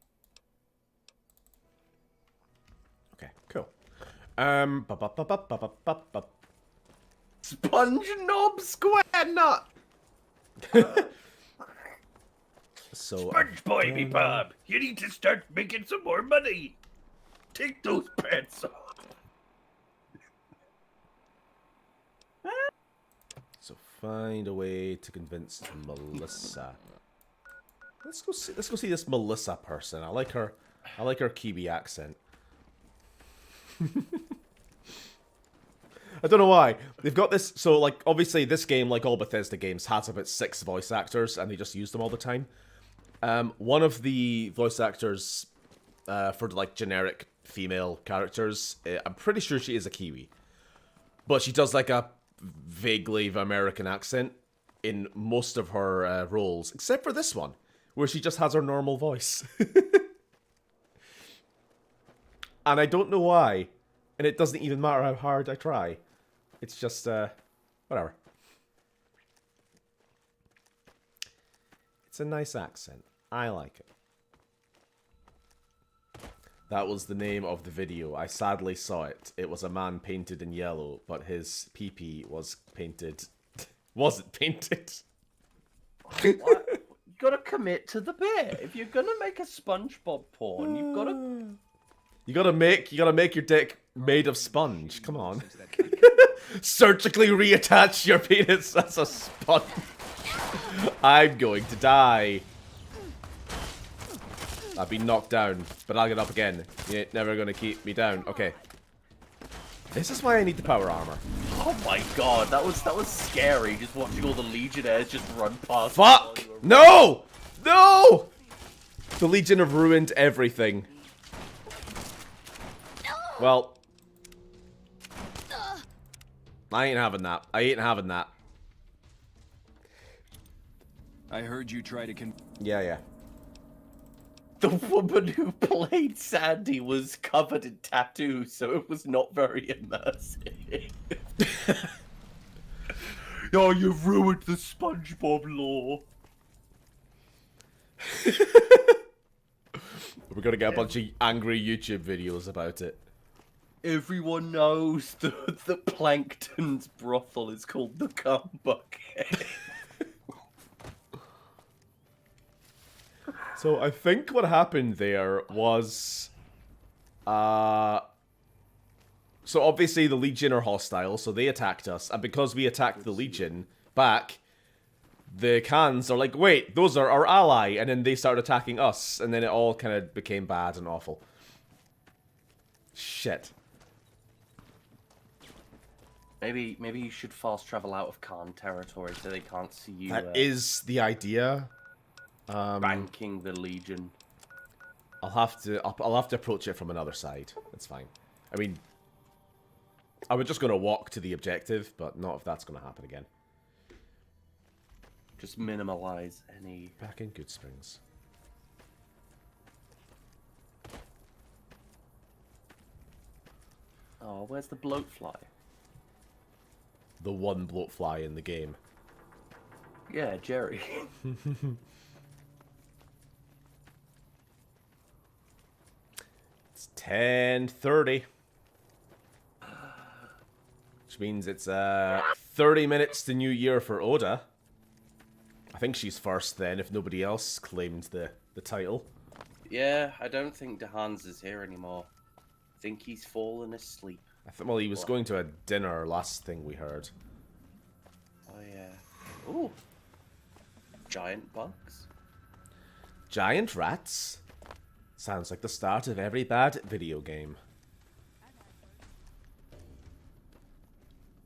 Okay, cool. Sponge knob square nut. So Sponge boy, me Bob, you need to start making some more money. Take those pants off. So find a way to convince Melissa. Let's go see this Melissa person. I like her Kiwi accent. I don't know why. They've got this, so like obviously this game, like all Bethesda games, has about 6 voice actors and they just use them all the time. One of the voice actors for like generic female characters, I'm pretty sure she is a Kiwi. But she does like a vaguely American accent in most of her roles, except for this one, where she just has her normal voice. And I don't know why, and it doesn't even matter how hard I try. It's just, whatever. It's a nice accent. I like it. That was the name of the video. I sadly saw it. It was a man painted in yellow, but his pee-pee was painted... wasn't painted. What? You gotta commit to the bit. If you're gonna make a SpongeBob porn, you've gotta... You gotta make your dick made of sponge. Come on. Surgically reattach your penis as a sponge. I'm going to die. I've been knocked down, but I'll get up again. You ain't never gonna keep me down. Okay. This is why I need the power armor. Oh my god, that was scary, just watching all the Legionnaires just run past. Fuck! No! No! The Legion have ruined everything. Well, I ain't having that. I ain't having that. I heard you try to Yeah. The woman who played Sandy was covered in tattoos, so it was not very immersive. Oh, you've ruined the SpongeBob lore. We're gonna get a bunch of angry YouTube videos about it. Everyone knows that Plankton's brothel is called the Cum Bucket. So I think what happened there was... So obviously the Legion are hostile, so they attacked us. And because we attacked the Legion back, the Khans are like, wait, those are our ally. And then they started attacking us. And then it all kind of became bad and awful. Shit. Maybe you should fast travel out of Khan territory so they can't see you. That is the idea. Banking the Legion. I'll have to approach it from another side. That's fine. I mean, I was just going to walk to the objective, but not if that's going to happen again. Just minimize any... Back in Goodsprings. Oh, where's the bloatfly? The one bloatfly in the game. Yeah, Jerry. It's 10:30. Which means it's 30 minutes to New Year for Oda. I think she's first then, if nobody else claimed the title. Yeah, I don't think DeHaans is here anymore. I think he's fallen asleep. Well, he was going to a dinner last thing we heard. Oh, yeah. Ooh. Giant bugs. Giant rats? Sounds like the start of every bad video game.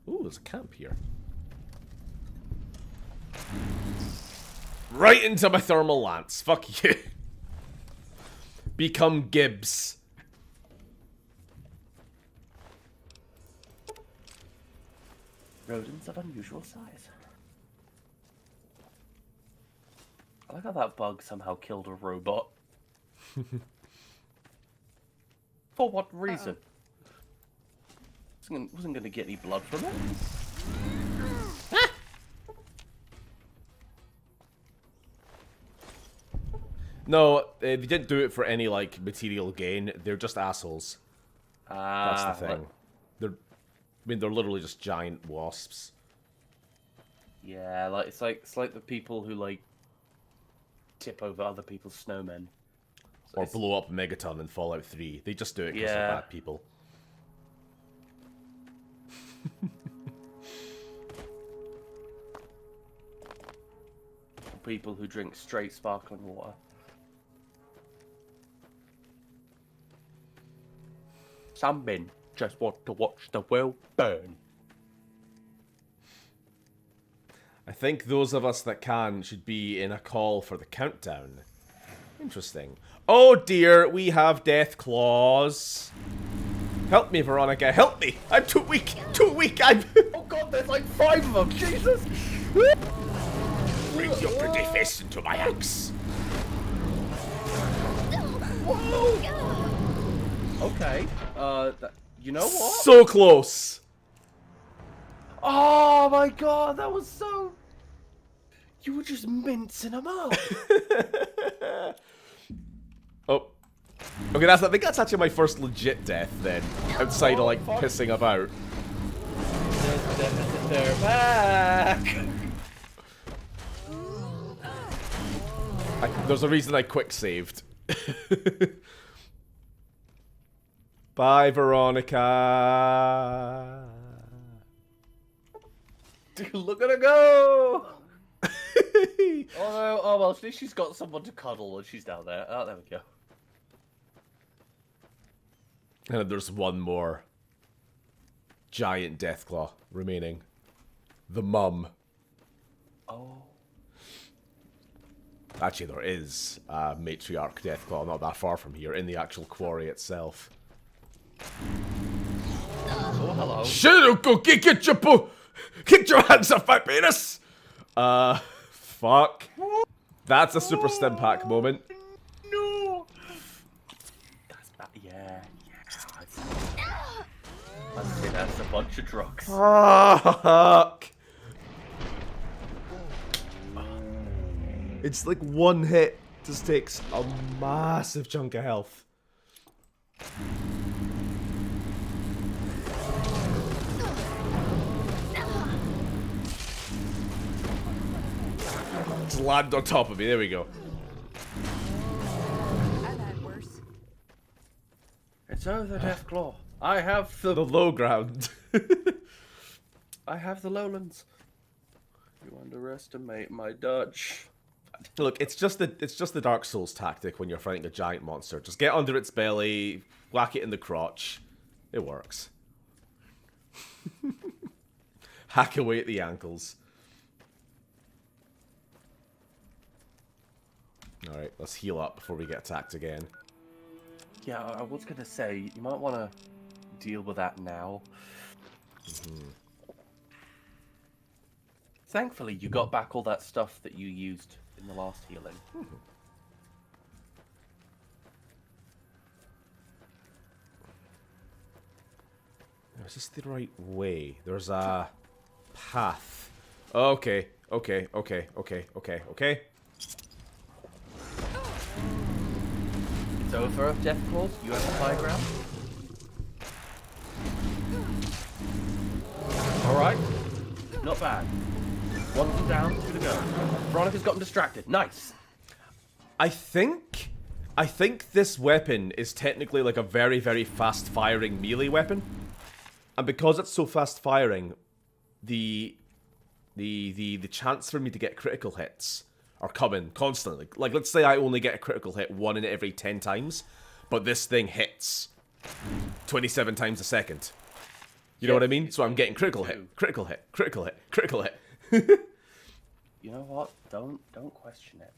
Ooh, there's a camp here. Right into my thermal lance. Fuck you. Become Gibbs. Rodents of unusual size. I like how that bug somehow killed a robot. For what reason? Wasn't gonna get any blood from it. No, they didn't do it for any, like, material gain. They're just assholes. That's the thing. They're literally just giant wasps. Yeah, like it's like the people who like tip over other people's snowmen. So or blow up Megaton in Fallout 3. They just do it because they're bad people. People who drink straight sparkling water. Some men just want to watch the world burn. I think those of us that can should be in a call for the countdown. Interesting. Oh dear, we have death claws. Help me, Veronica, help me! I'm too weak! Too weak! I'm... Oh god, there's like 5 of them! Jesus! Bring your pretty face into my axe! Whoa! Okay, you know what? So close! Oh my god, that was so... You were just mincing them up. Oh. Okay, I think that's actually my first legit death then. Outside of like pissing about. They're back! There's a reason I quick saved. Bye, Veronica. Dude, look at her go! Oh well, at least she's got someone to cuddle and she's down there. Oh, there we go. And there's one more giant Deathclaw remaining. The mum. Oh. Actually, there is a matriarch Deathclaw not that far from here in the actual quarry itself. Oh, hello. Shit, get your hands off my penis! Fuck. That's a super stim pack moment. No! That's bad. Yeah. I'd say that's a bunch of drugs. Fuck. It's like one hit just takes a massive chunk of health. Just land on top of me, there we go. It's over, Deathclaw. I have the low ground. I have the lowlands. You underestimate my dodge. Look, it's just the Dark Souls tactic when you're fighting a giant monster. Just get under its belly, whack it in the crotch. It works. Hack away at the ankles. Alright, let's heal up before we get attacked again. Yeah, I was gonna say, you might want to deal with that now. Thankfully, you got back all that stuff that you used in the last healing. Is this the right way? There's a path. Okay. It's over, Deathclaw. You have the high ground. Alright. Not bad. One of them down, two to go. Veronica's gotten distracted. Nice. I think this weapon is technically like a very, very fast-firing melee weapon. And because it's so fast-firing, the chance for me to get critical hits are coming constantly. Like, let's say I only get a critical hit 1 in every 10 times, but this thing hits 27 times a second. You know what I mean? So I'm getting critical hit, critical hit, critical hit, critical hit. You know what? Don't question it.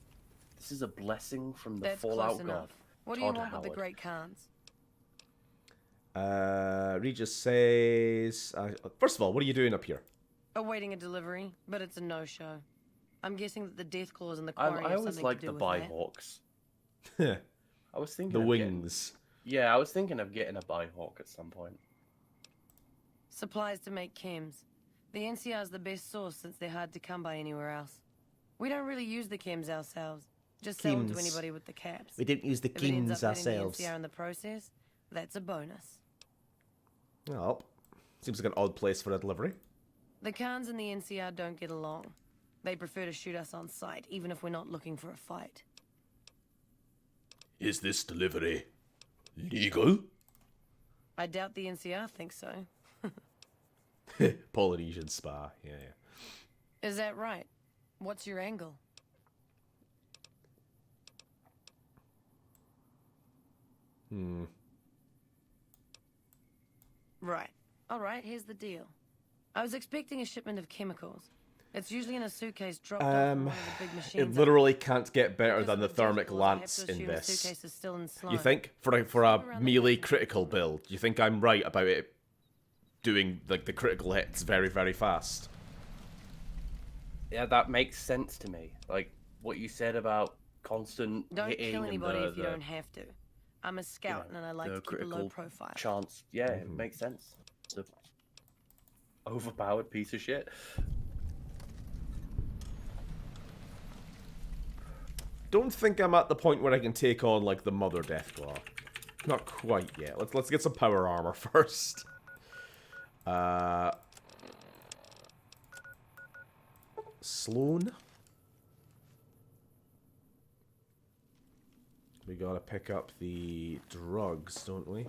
This is a blessing from the That's Fallout close enough. God. What do you Todd want with the Howard. Great Khans? Regis says... first of all, what are you doing up here? Awaiting a delivery, but it's a no-show. I'm guessing that the death claws in the I quarry have always something liked to the do with that. Bihawks. I was thinking The of wings. Yeah, I was thinking of getting a Bihawk at some point. Supplies to make chems. The NCR is the best source since they're hard to come by anywhere else. We don't really use the chems ourselves. Just sell them to Chems. anybody with the caps. We don't use the If it ends chems up hitting ourselves. the NCR in the process, that's a bonus. Well, seems like an odd place for a delivery. The Khans and the NCR don't get along. They prefer to shoot us on sight, even if we're not looking for a fight. Is this delivery legal? I doubt the NCR thinks so. Polynesian spa, yeah. Is that right? What's your angle? Right. All right, here's the deal. I was expecting a shipment of chemicals. It's usually in a suitcase dropped off from one of the big machines. It literally can't get better than the Because of thermic death claws, I have lance to in assume the this. suitcase is still in You slime. think for a melee critical build? You think I'm right about it doing like the critical hits very, very fast? Yeah, that makes sense to me. Like what you said about constant Don't hitting kill anybody and if you don't have to. I'm a scout and I like the to keep a low critical profile. chance. Yeah, it makes sense. It's a overpowered piece of shit. Don't think I'm at the point where I can take on like the Mother Deathclaw. Not quite yet. Let's get some power armor first. Sloan. We gotta pick up the drugs, don't we?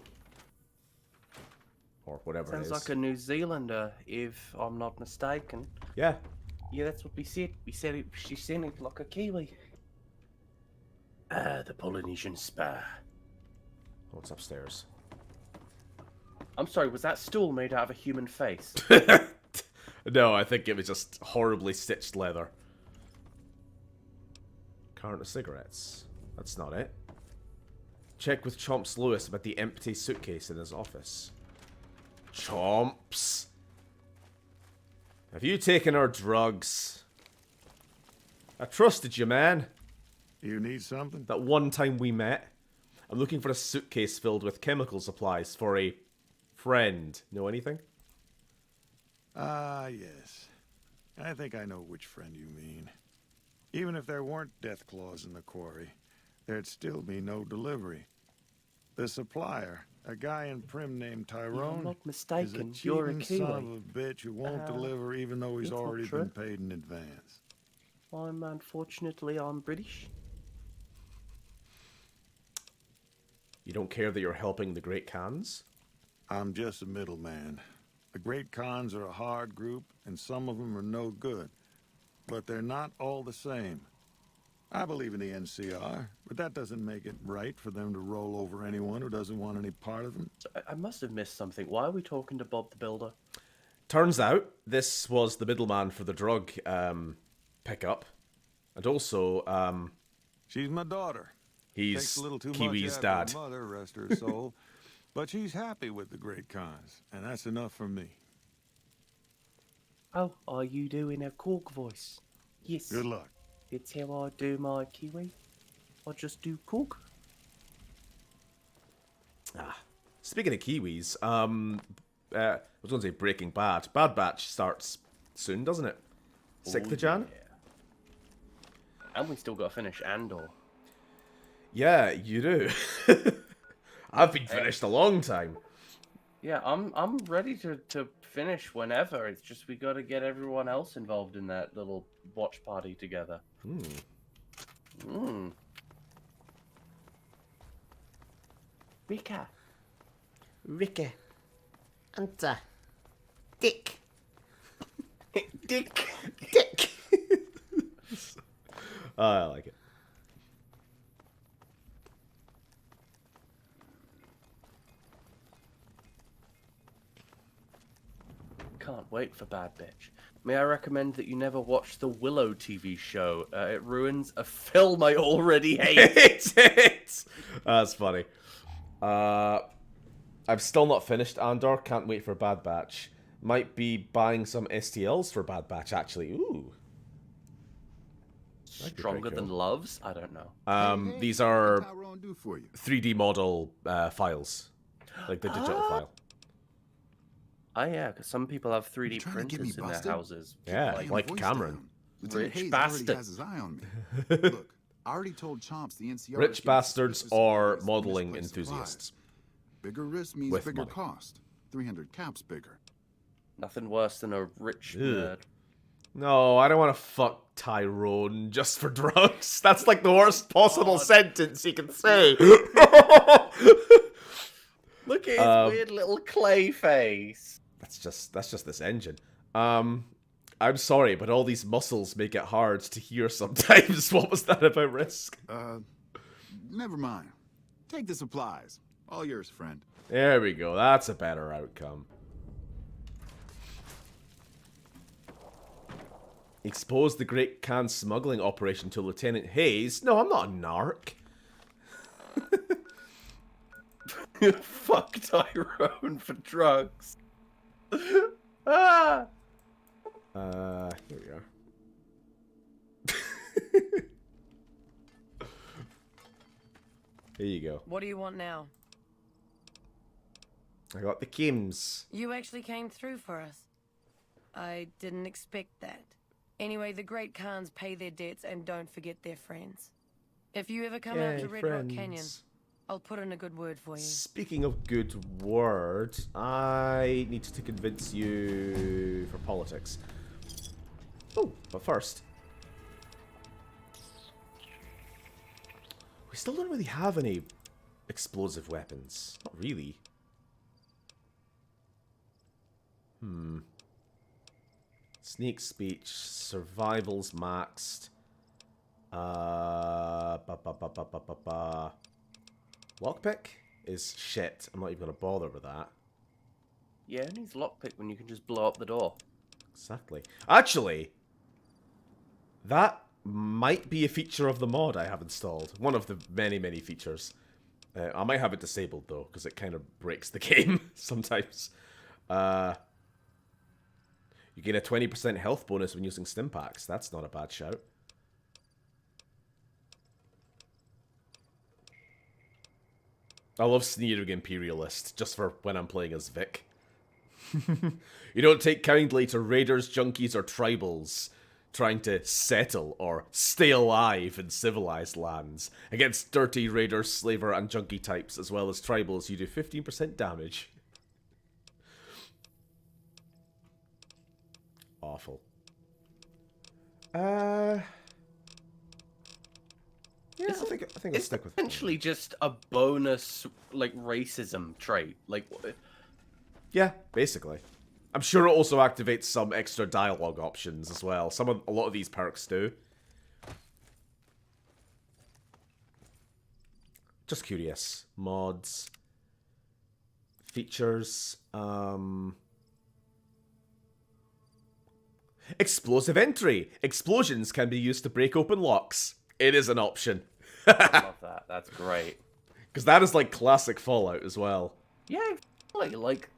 Or whatever it Sounds is. like a New Zealander, if I'm not mistaken. Yeah. Yeah, that's what we said. We said she sounded like a Kiwi. The Polynesian spa. Oh, it's upstairs. I'm sorry, was that stool made out of a human face? No, I think it was just horribly stitched leather. Carton of cigarettes. That's not it. Check with Chomps Lewis about the empty suitcase in his office. Chomps! Have you taken our drugs? I trusted you, man. You need something? That one time we met. I'm looking for a suitcase filled with chemical supplies for a friend. Know anything? Ah, yes. I think I know which friend you mean. Even if there weren't death claws in the quarry, there'd still be no delivery. The supplier, a guy in Prim named Tyrone, I'm not mistaken, is a you're a cheating son Kiwi. of a bitch who won't deliver even though he's that's not already true. been paid in advance. Unfortunately, I'm British. You don't care that you're helping the Great Khans? I'm just a middleman. The Great Khans are a hard group, and some of them are no good. But they're not all the same. I believe in the NCR, but that doesn't make it right for them to roll over anyone who doesn't want any part of them. So I must have missed something. Why are we talking to Bob the Builder? Turns out this was the middleman for the drug pickup. And also, she's my daughter. He's Takes a little too Kiwi's much dad. after her mother, rest her soul. But she's happy with the Great Khans, and that's enough for me. Oh, are you doing a cork voice? Yes. Good luck. It's how I do my Kiwi. I just do cork. Speaking of Kiwis, I was going to say Breaking Bad. Bad Batch starts soon, doesn't it? 6th of Jan? Yeah. And we still got to finish Andor. Yeah, you do. I've been finished a long time. Yeah, I'm ready to finish whenever. It's just we got to get everyone else involved in that little watch party together. Rika. And Dick. Dick. I like it. Can't wait for Bad Bitch. May I recommend that you never watch the Willow TV show? It ruins a film I already hate. That's funny. I've still not finished Andor. Can't wait for Bad Batch. Might be buying some STLs for Bad Batch, actually. Ooh. Stronger than Loves? I don't know. These are 3D model files. Like the digital file. Oh yeah, because some people have 3D printers in their houses. Yeah, like Cameron. Rich bastard. Has his eye on me. Look, I already told Chomps the NCR. Rich bastards or modeling enthusiasts. Bigger risk means With bigger money. cost. 300 caps bigger. Nothing worse than a rich nerd. No, I don't want to fuck Tyrone just for drugs. That's like the worst possible sentence you can say. Look at his weird little clay face. That's just this engine. I'm sorry, but all these muscles make it hard to hear sometimes. What was that about Risk? Never mind. Take the supplies. All yours, friend. There we go. That's a better outcome. Expose the Great Khan smuggling operation to Lieutenant Hayes. No, I'm not a narc. Fuck Tyrone for drugs. Ah! Here we are. Here you go. What do you want now? I got the Kims. You actually came through for us. I didn't expect that. Anyway, the Great Khans pay their debts and don't forget their friends. If you ever come out Yay, to Red Rock friends. Canyon, I'll put in a good word for you. Speaking of good word, I need to convince you for politics. Oh, but first, we still don't really have any explosive weapons. Not really. Sneak speech, survival's maxed. Lockpick is shit. I'm not even gonna bother with that. Yeah, it needs lockpick when you can just blow up the door. Exactly. Actually, that might be a feature of the mod I have installed. One of the many, many features. I might have it disabled though, because it kind of breaks the game sometimes. You get a 20% health bonus when using stim packs. That's not a bad shout. I love sneering Imperialist, just for when I'm playing as Vic. You don't take kindly to raiders, junkies, or tribals trying to settle or stay alive in civilized lands. Against dirty raiders, slaver, and junkie types, as well as tribals, you do 15% damage. Awful. Yeah, I think I'll stick with it. Essentially just a bonus, like, racism trait. Like, yeah, basically. I'm sure it also activates some extra dialogue options as well. A lot of these perks do. Just curious. Mods. Features. Explosive entry. Explosions can be used to break open locks. It is an option. I love that. That's great. Because that is like classic Fallout as well. Yeah, like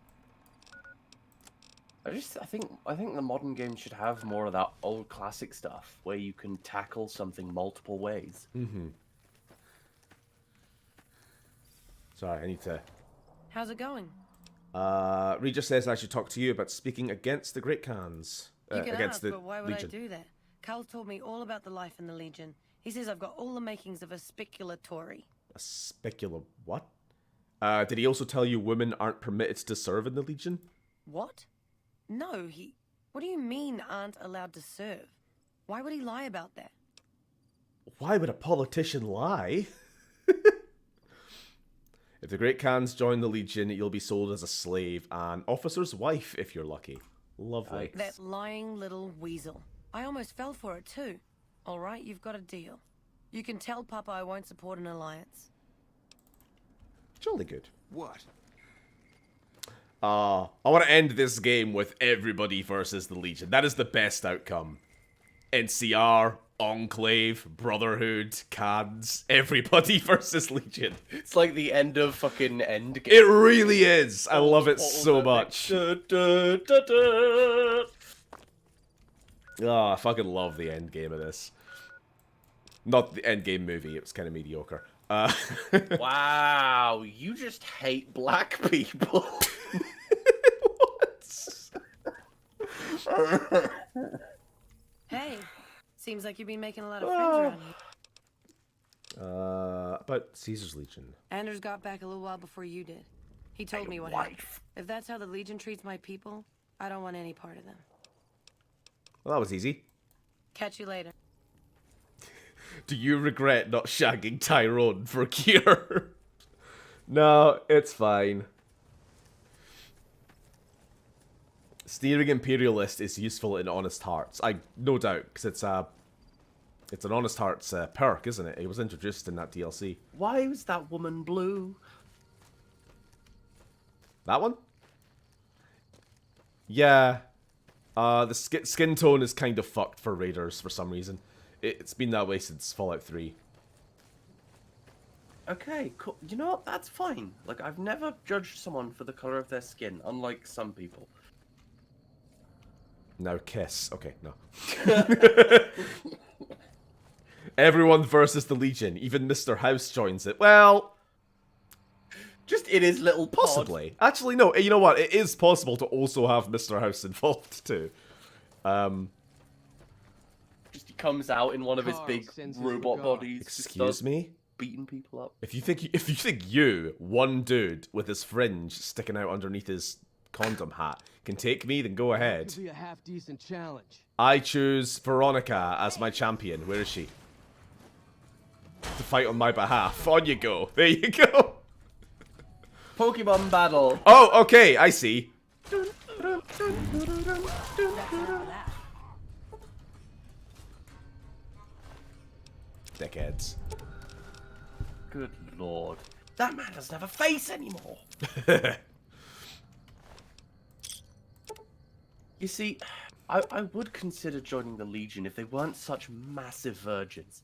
I think the modern game should have more of that old classic stuff where you can tackle something multiple ways. Mm-hmm. Sorry, I need to... How's it going? Regis says I should talk to you about speaking against the Great Khans. You can Against ask, the but why would Legion. I do that? Carl told me all about the life in the Legion. He says I've got all the makings of a speculatory. A specula... What? Did he also tell you women aren't permitted to serve in the Legion? What? No, he... What do you mean aren't allowed to serve? Why would he lie about that? Why would a politician lie? If the Great Khans join the Legion, you'll be sold as a slave, an officer's wife if you're lucky. Lovely. That lying little weasel. I almost fell for it too. Alright, you've got a deal. You can tell Papa I won't support an alliance. Jolly good. What? I want to end this game with everybody versus the Legion. That is the best outcome. NCR, Enclave, Brotherhood, Khans, everybody versus Legion. It's like the end of fucking Endgame. It really is. I love it so much. Oh, I fucking love the end game of this. Not the end game movie. It was kind of mediocre. Wow, you just hate black people. Hey, seems like you've been making a lot of friends around here. About Caesar's Legion. Anders got back a little while before you did. He told me what happened. If that's how the Legion treats my people, I don't want any part of them. Well, that was easy. Catch you later. Do you regret not shagging Tyrone for Kier? No, it's fine. Steering Imperialist is useful in Honest Hearts. No doubt, because it's an Honest Hearts perk, isn't it? It was introduced in that DLC. Why was that woman blue? That one? Yeah. The skin tone is kind of fucked for Raiders for some reason. It's been that way since Fallout 3. Okay, cool. You know what? That's fine. Like, I've never judged someone for the color of their skin, unlike some people. Now kiss. Okay, no. Everyone versus the Legion. Even Mr. House joins it. Well... Just in his little pod. Possibly. Actually, no. You know what? It is possible to also have Mr. House involved, too. Just he comes out in one of his big robot bodies. Excuse me? Beating people up. If you think you, one dude with his fringe sticking out underneath his condom hat, can take me, then go ahead. Could be a half-decent challenge. I choose Veronica as my champion. Where is she? To fight on my behalf. On you go. There you go. Pokemon battle. Oh, okay. I see. Dickheads. Good lord. That man doesn't have a face anymore. You see, I would consider joining the Legion if they weren't such massive virgins.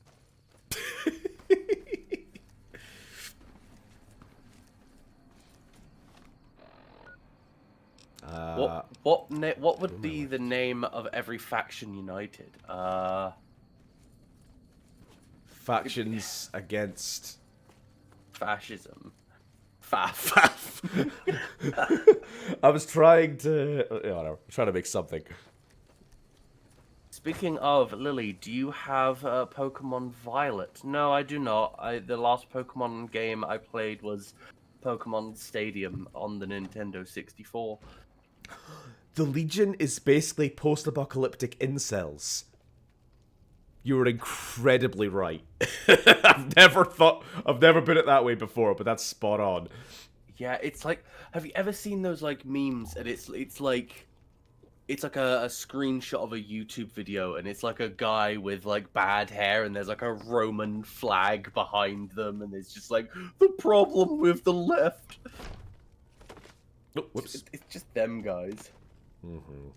What would be the name of every faction united? Factions against fascism. Faff. I was trying to... whatever. I'm trying to make something. Speaking of, Lily, do you have Pokemon Violet? No, I do not. The last Pokemon game I played was Pokemon Stadium on the Nintendo 64. The Legion is basically post-apocalyptic incels. You were incredibly right. I've never put it that way before, but that's spot on. Yeah, it's like, have you ever seen those like memes? And it's like a screenshot of a YouTube video, and it's like a guy with like bad hair, and there's like a Roman flag behind them, and it's just like the problem with the left. Oh, whoops. It's just them guys. Mm-hmm.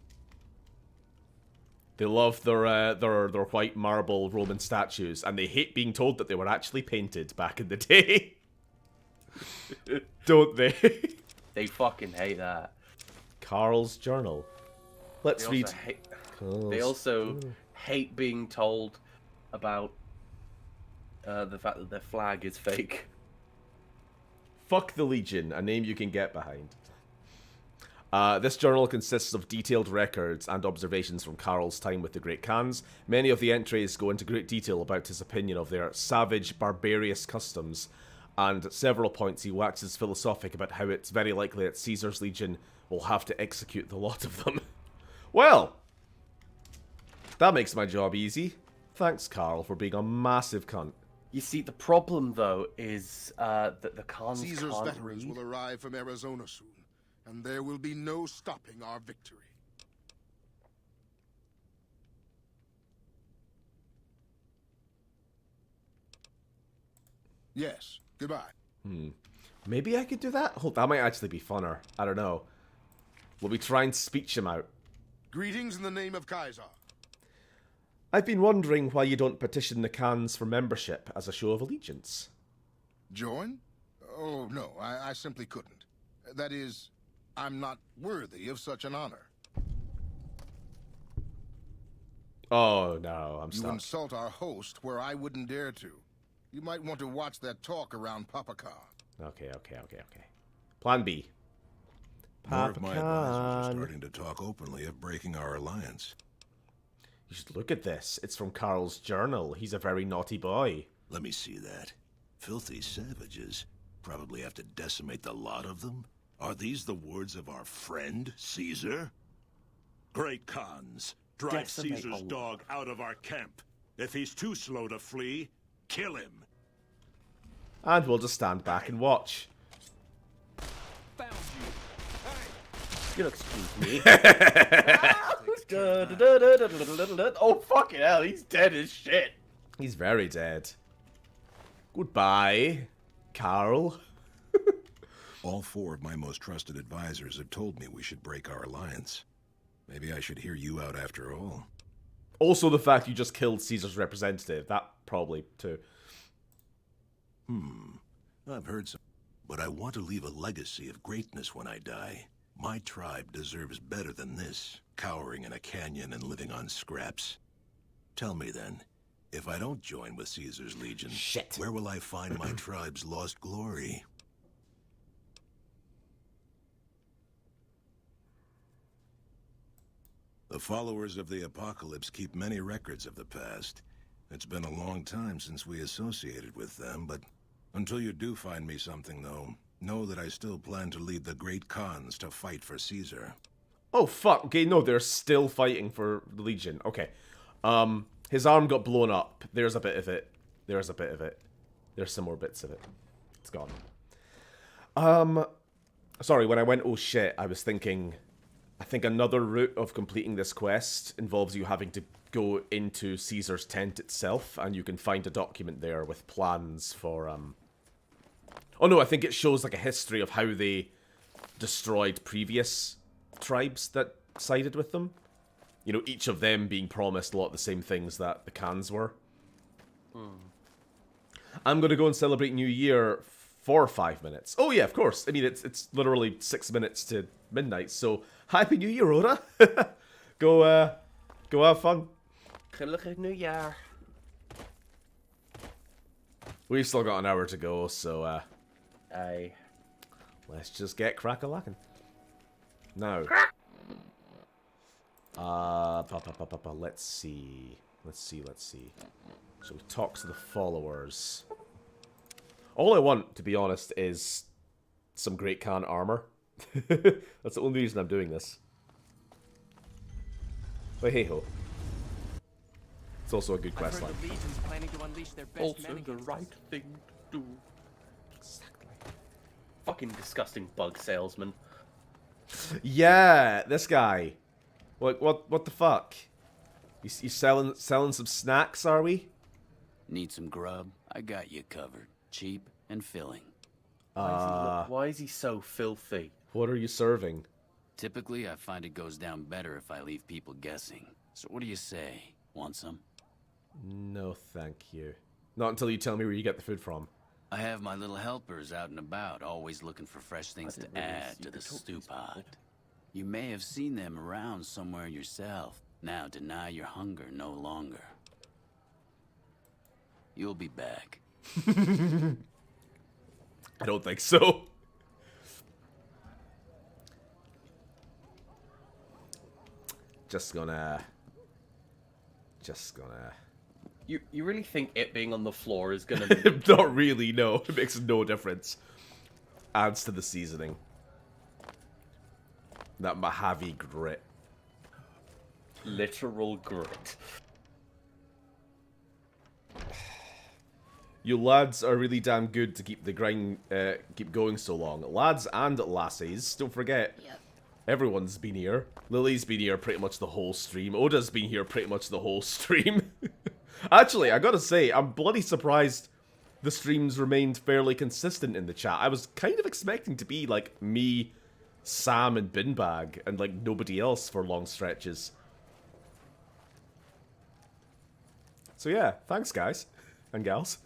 They love their white marble Roman statues, and they hate being told that they were actually painted back in the day. Don't they? They fucking hate that. Carl's journal. Let's read. They also hate being told about the fact that their flag is fake. Fuck the Legion, a name you can get behind. This journal consists of detailed records and observations from Carl's time with the Great Khans. Many of the entries go into great detail about his opinion of their savage, barbarous customs, and at several points he waxes philosophic about how it's very likely that Caesar's Legion will have to execute the lot of them. Well, that makes my job easy. Thanks, Carl, for being a massive cunt. You see, the problem, though, is that the Khans Caesar's can't veterans read. will arrive from Arizona soon, and there will be no stopping our victory. Yes, goodbye. Maybe I could do that? Oh, that might actually be funner. I don't know. Will we try and speech him out? Greetings in the name of Kaiser. I've been wondering why you don't petition the Khans for membership as a show of allegiance. Join? Oh, no, I simply couldn't. That is, I'm not worthy of such an honor. Oh, no, I'm You stuck. insult our host where I wouldn't dare to. You might want to watch that talk around Papaka. Okay. Plan B. More of my advisors are starting to talk openly of breaking our alliance. You should look at this. It's from Carl's journal. He's a very naughty boy. Let me see that. Filthy savages. Probably have to decimate the lot of them. Are these the words of our friend, Caesar? Great Khans, drive Decimate Caesar's a dog out of our camp. If he's too slow to flee, kill him. And we'll just stand back and watch. You'll excuse me. Oh, fucking hell, he's dead as shit. He's very dead. Goodbye, Carl. All four of my most trusted advisors have told me we should break our alliance. Maybe I should hear you out after all. Also, the fact you just killed Caesar's representative. That probably, too. I've heard some, but I want to leave a legacy of greatness when I die. My tribe deserves better than this, cowering in a canyon and living on scraps. Tell me then, if I don't join with Caesar's Legion, where will I find my tribe's lost glory? The followers of the apocalypse keep many records of the past. It's been a long time since we associated with them, but until you do find me something, though, know that I still plan to lead the Great Khans to fight for Caesar. Oh, fuck. Okay, no, they're still fighting for the Legion. Okay. His arm got blown up. There's a bit of it. There's a bit of it. There's some more bits of it. It's gone. Sorry, when I went, oh shit, I was thinking, I think another route of completing this quest involves you having to go into Caesar's tent itself, and you can find a document there with plans for, oh no, I think it shows like a history of how they destroyed previous tribes that sided with them. You know, each of them being promised a lot of the same things that the Khans were. I'm gonna go and celebrate New Year for 5 minutes. Oh yeah, of course. I mean, it's literally 6 minutes to midnight, so Happy New Year, Oda! Go have fun. Gelukkig nieuwjaar. We've still got an hour to go, so, Aye. let's just get crack-a-lackin'. Now. Let's see. So we talk to the followers. All I want, to be honest, is some Great Khan armor. That's the only reason I'm doing this. But hey-ho. It's also a good quest line. Also the right thing to do. Exactly. Fucking disgusting bug salesman. Yeah, this guy. What the fuck? You selling some snacks, are we? Need some grub? I got you covered. Cheap and filling. Why is he so filthy? What are you serving? Typically, I find it goes down better if I leave people guessing. So what do you say? Want some? No, thank you. Not until you tell me where you get the food from. I have my little helpers out and about, always looking for fresh things to add to the stew pot. You may have seen them around somewhere yourself. Now deny your hunger no longer. You'll be back. I don't think so. Just gonna. You really think it being on the floor is gonna be... Not really, no. It makes no difference. Adds to the seasoning. That Mojave grit. Literal grit. You lads are really damn good to keep the grind, keep going so long. Lads and lassies, don't forget. Yep. Everyone's been here. Lily's been here pretty much the whole stream. Oda's been here pretty much the whole stream. Actually, I gotta say, I'm bloody surprised the streams remained fairly consistent in the chat. I was kind of expecting to be like me, Sam, and Binbag, and like nobody else for long stretches. So yeah, thanks guys and gals.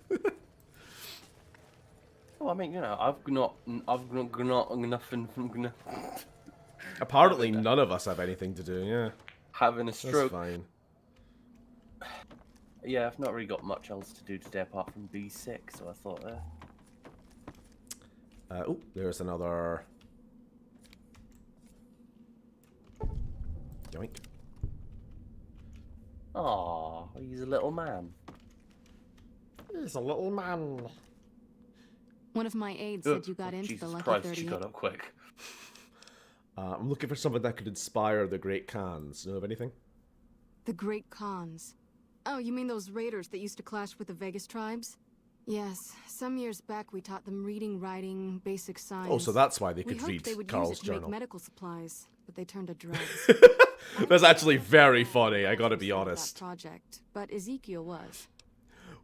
Well, I mean, you know, I've not nothing from... Apparently none of us have anything to do, yeah. Having a stroke. That's fine. Yeah, I've not really got much else to do today apart from B6, so I thought, oh, there's another... Yoink. Aww, he's a little man. He's a little man. One of my aides said you got into Jesus the Lucky Christ, 38. she got up quick. I'm looking for something that could inspire the Great Khans. Know of anything? The Great Khans. Oh, you mean those raiders that used to clash with the Vegas tribes? Yes, some years back we taught them reading, writing, basic science. Oh, so that's why they could we read hoped they would Carl's use it to journal. make medical supplies, but they turned to drugs. That's actually very funny, I gotta be That honest. project, but Ezekiel was.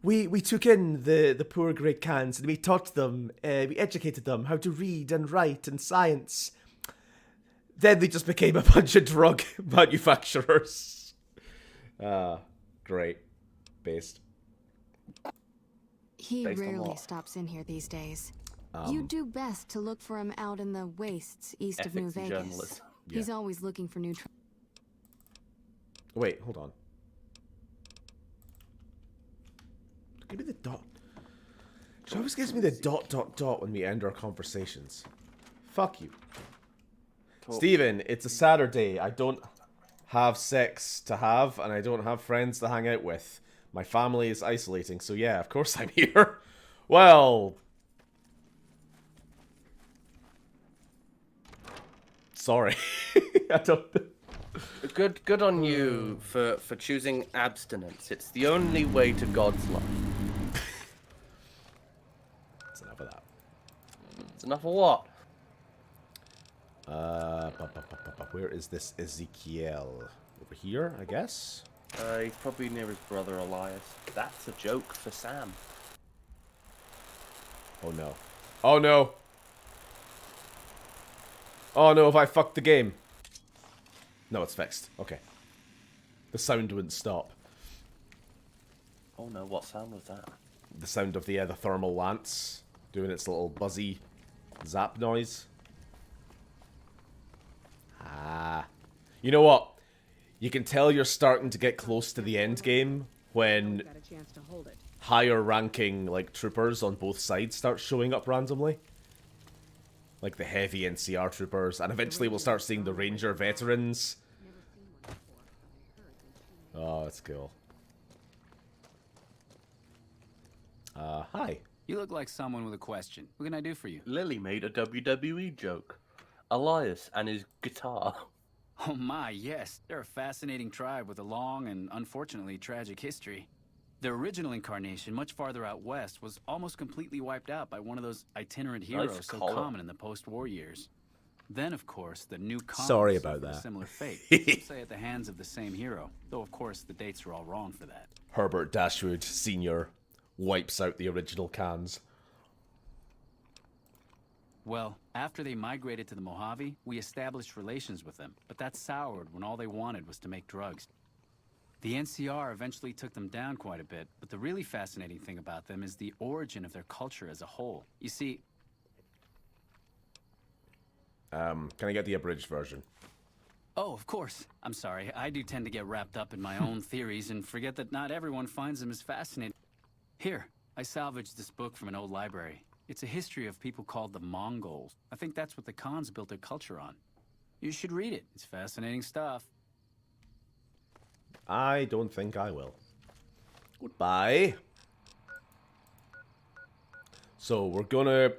We took in the poor Great Khans and we taught them, we educated them how to read and write and science. Then they just became a bunch of drug manufacturers. Great. Based. He Based on rarely what? stops in here these days. You do best to look for him out in the wastes east of New Ethics and Vegas. journalism. He's always looking for new. Wait, hold on. Give me the dot. She always gives me the ... when we end our conversations. Fuck you. Steven, it's a Saturday. I don't have sex to have, and I don't have friends to hang out with. My family is isolating, so yeah, of course I'm here. Well... Sorry. I don't... Good on you for choosing abstinence. It's the only way to God's love. That's enough of that. It's enough of what? Where is this Ezekiel? Over here, I guess? He's probably near his brother Elias. That's a joke for Sam. Oh no. Oh no! Oh no, have I fucked the game? No, it's fixed. Okay. The sound wouldn't stop. Oh no, what sound was that? The sound of the thermal lance doing its little buzzy zap noise. Ah. You know what? You can tell you're starting to get close to the end game when higher ranking like troopers on both sides start showing up randomly. Like the heavy NCR troopers, and eventually we'll start seeing the Ranger veterans. Oh, that's cool. Hi. You look like someone with a question. What can I do for you? Lily made a WWE joke. Elias and his guitar. Oh my, yes. They're a fascinating tribe with a long and unfortunately tragic history. Their original incarnation, much farther out west, was almost completely wiped out by one of those itinerant heroes so common in the post-war years. Then, of course, the new Khans Sorry about suffered a that. similar fate. Some say at the hands of the same hero, though of course the dates are all wrong for that. Herbert Dashwood Sr. wipes out the original cans. Well, after they migrated to the Mojave, we established relations with them, but that soured when all they wanted was to make drugs. The NCR eventually took them down quite a bit, but the really fascinating thing about them is the origin of their culture as a whole. You see... Can I get the abridged version? Oh, of course. I'm sorry. I do tend to get wrapped up in my own theories and forget that not everyone finds them as fascinating. Here, I salvaged this book from an old library. It's a history of people called the Mongols. I think that's what the Khans built their culture on. You should read it. It's fascinating stuff. I don't think I will. Goodbye. So we're gonna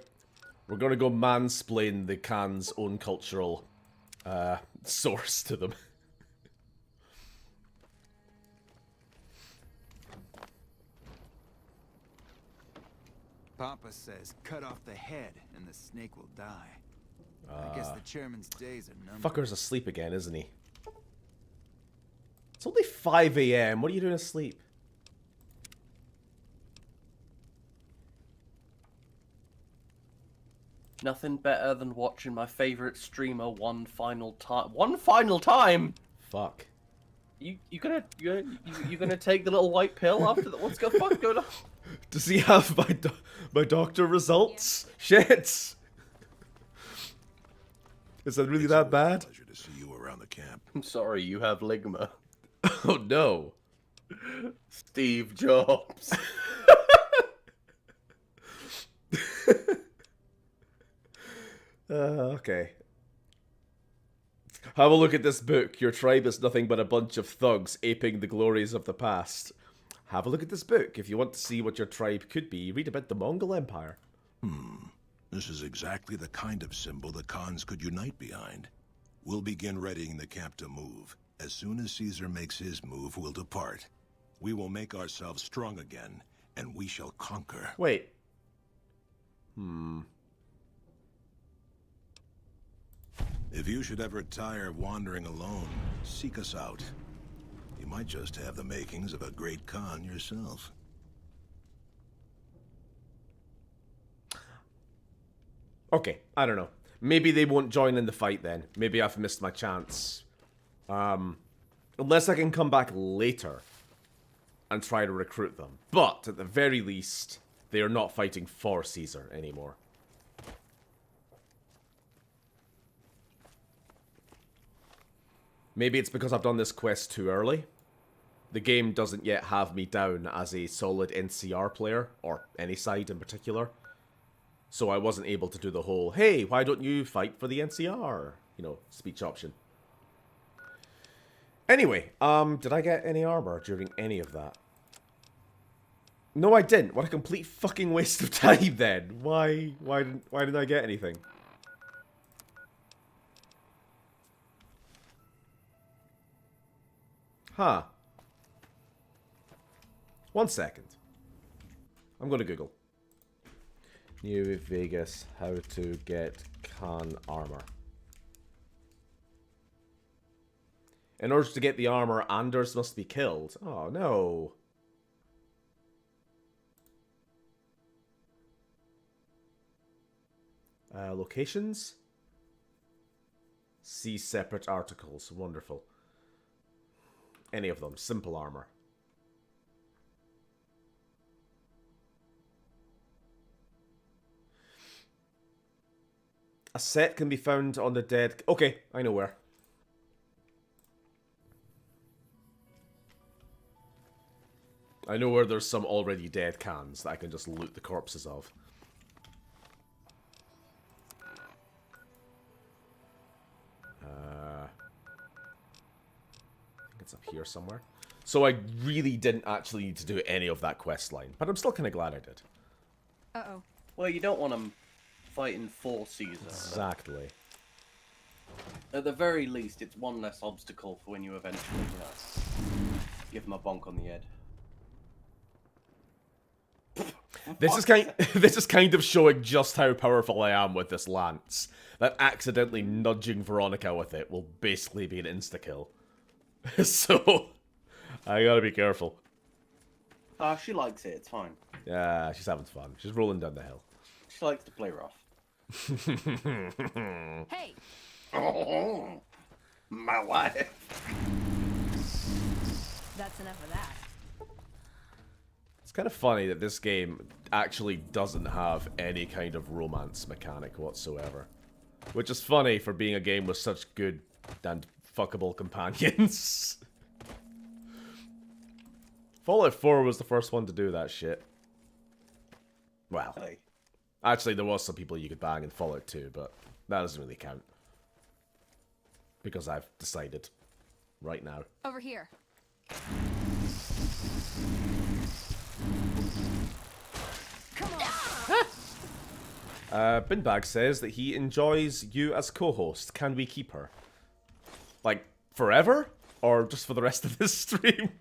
go mansplain the Khan's own cultural source to them. Papa says cut off the head and the snake will die. I guess the chairman's days are numbered. Fucker's asleep again, isn't he? It's only 5 AM. What are you doing asleep? Nothing better than watching my favorite streamer one final time. One final time. Fuck. You gonna take the little white pill after that? What's going on? Does he have my doctor results? Shit. Is that really that bad? Pleasure to see you around the camp. I'm sorry, you have ligma. Oh no. Steve Jobs. Okay. Have a look at this book. Your tribe is nothing but a bunch of thugs aping the glories of the past. Have a look at this book. If you want to see what your tribe could be, read about the Mongol Empire. This is exactly the kind of symbol the Khans could unite behind. We'll begin readying the camp to move. As soon as Caesar makes his move, we'll depart. We will make ourselves strong again, and we shall conquer. Wait. If you should ever tire of wandering alone, seek us out. You might just have the makings of a great Khan yourself. Okay, I don't know. Maybe they won't join in the fight then. Maybe I've missed my chance. Unless I can come back later and try to recruit them. But, at the very least, they are not fighting for Caesar anymore. Maybe it's because I've done this quest too early. The game doesn't yet have me down as a solid NCR player, or any side in particular. So I wasn't able to do the whole, hey, why don't you fight for the NCR, you know, speech option. Anyway, did I get any armor during any of that? No, I didn't. What a complete fucking waste of time then. Why didn't I get anything? Huh. 1 second. I'm gonna Google. New Vegas, how to get Khan armor. In order to get the armor, Anders must be killed. Oh no. Locations? See separate articles. Wonderful. Any of them. Simple armor. A set can be found on the dead... Okay, I know where. I know where there's some already dead cans that I can just loot the corpses of. I think it's up here somewhere. So I really didn't actually need to do any of that quest line, but I'm still kind of glad I did. Uh-oh. Well, you don't want them fighting for Caesar. Exactly. At the very least, it's one less obstacle for when you eventually, give them a bonk on the head. This is kind of showing just how powerful I am with this lance. That accidentally nudging Veronica with it will basically be an insta-kill. So, I gotta be careful. She likes it, it's fine. Yeah, she's having fun. She's rolling down the hill. She likes to play rough. Hey! Oh, my wife. That's enough of that. It's kind of funny that this game actually doesn't have any kind of romance mechanic whatsoever. Which is funny for being a game with such good and fuckable companions. Fallout 4 was the first one to do that shit. Well, actually there was some people you could bang in Fallout 2, but that doesn't really count. Because I've decided right now. Over here. Binbag says that he enjoys you as co-host. Can we keep her? Like, forever? Or just for the rest of this stream?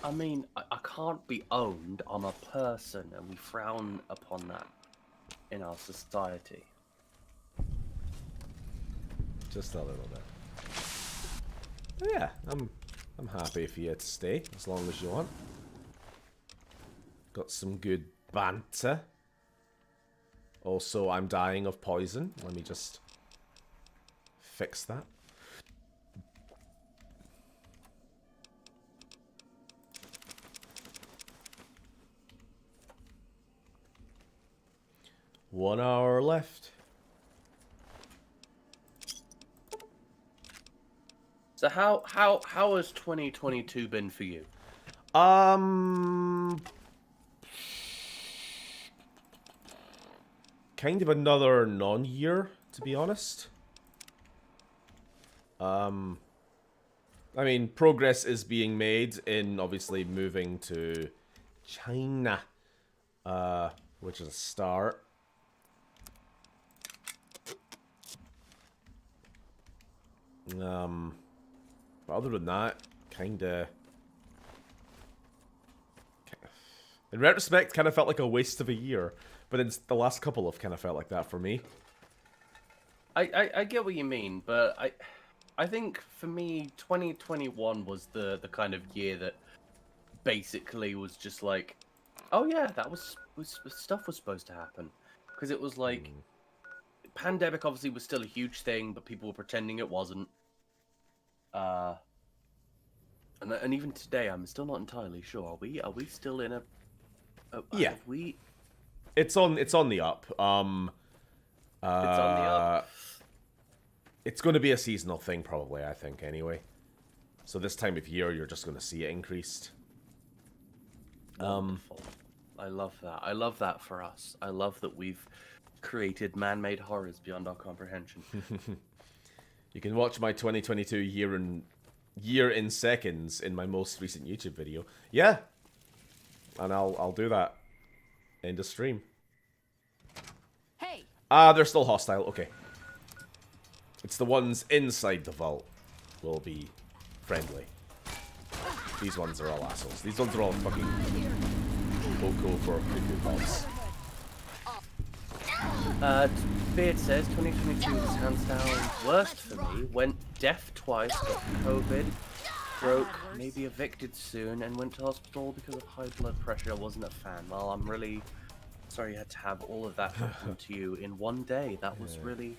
I mean, I can't be owned. I'm a person, and we frown upon that in our society. Just a little bit. But yeah, I'm happy for you to stay as long as you want. Got some good banter. Also, I'm dying of poison. Let me just fix that. One hour left. So how has 2022 been for you? Kind of another non-year, to be honest. I mean, progress is being made in obviously moving to China, which is a start. But other than that, kinda... In retrospect, kind of felt like a waste of a year. But it's the last couple have kind of felt like that for me. I get what you mean, but I think for me, 2021 was the kind of year that basically was just like, oh yeah, that was stuff was supposed to happen. Because it was like, pandemic obviously was still a huge thing, but people were pretending it wasn't. And even today, I'm still not entirely sure. Are we still in a? Yeah. Have we? It's on the up. It's on the up. It's going to be a seasonal thing, probably. I think anyway. So this time of year, you're just going to see it increased. Wonderful. I love that. I love that for us. I love that we've created man-made horrors beyond our comprehension. You can watch my 2022 year in seconds in my most recent YouTube video. Yeah, and I'll do that in the stream. Hey. They're still hostile. Okay. It's the ones inside the vault will be friendly. These ones are all assholes. These ones are all fucking Boko for cuckoo balls. Beard says 2022 was hands down worst for me. Went deaf twice, got COVID, broke, maybe evicted soon, and went to hospital because of high blood pressure. I wasn't a fan. Well, I'm really sorry you had to have all of that happen to you in one day. That was really.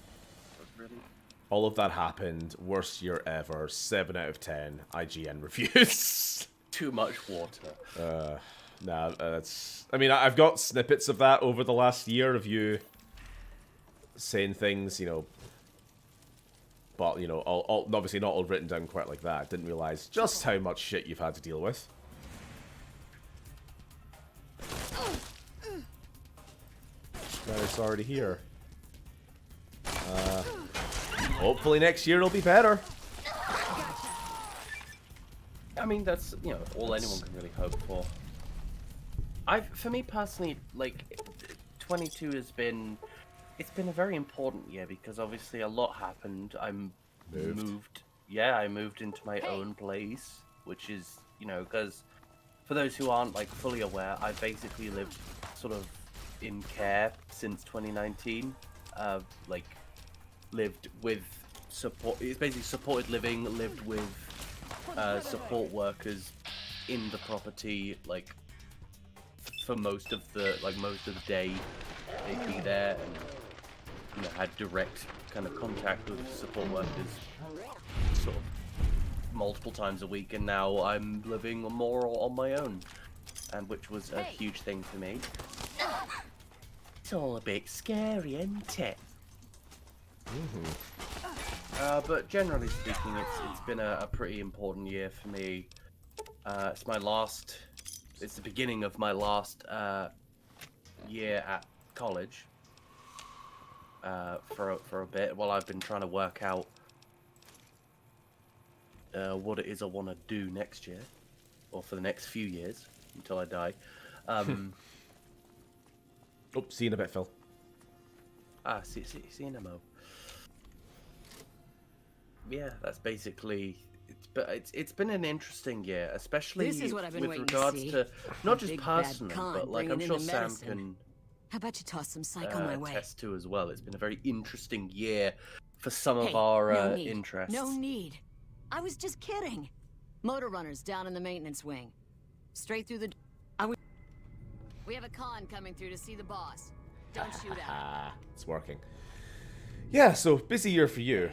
All of that happened. Worst year ever. 7 out of 10. IGN reviews. Too much water. Nah, that's... I mean, I've got snippets of that over the last year of you saying things, you know... But, you know, obviously not all written down quite like that. Didn't realize just how much shit you've had to deal with. Very sorry to hear. Hopefully next year it'll be better. I mean, that's, you know, all anyone can really hope for. For me personally, like, 22 has been it's been a very important year because obviously a lot happened. I moved into my own place, which is, you know, because for those who aren't like fully aware, I basically lived sort of in care since 2019. Like lived with support. It's basically supported living. Lived with support workers in the property, like for most of the day. They'd be there and, you know, had direct kind of contact with support workers sort of multiple times a week, and now I'm living more on my own, and which was a huge thing for me. It's all a bit scary, isn't it? But generally speaking, it's been a pretty important year for me. It's the beginning of my last year at college for a bit while I've been trying to work out what it is I want to do next year, or for the next few years until I die. Oh, see you in a bit, Phil. See you in a mo. Yeah, that's basically. It's been an interesting year, especially This is what I've been with waiting regards to, to see. not just Big bad personally, con but like I'm bringing sure in the Sam medicine. can How about you toss some psycho my way? attest to as well. It's been a very interesting year for some of Hey, our no need. interests. No need. I was just kidding. Motor runners down in the maintenance wing. Straight through the... We have a con coming through to see the boss. Don't shoot out. It's working. Yeah, so busy year for you.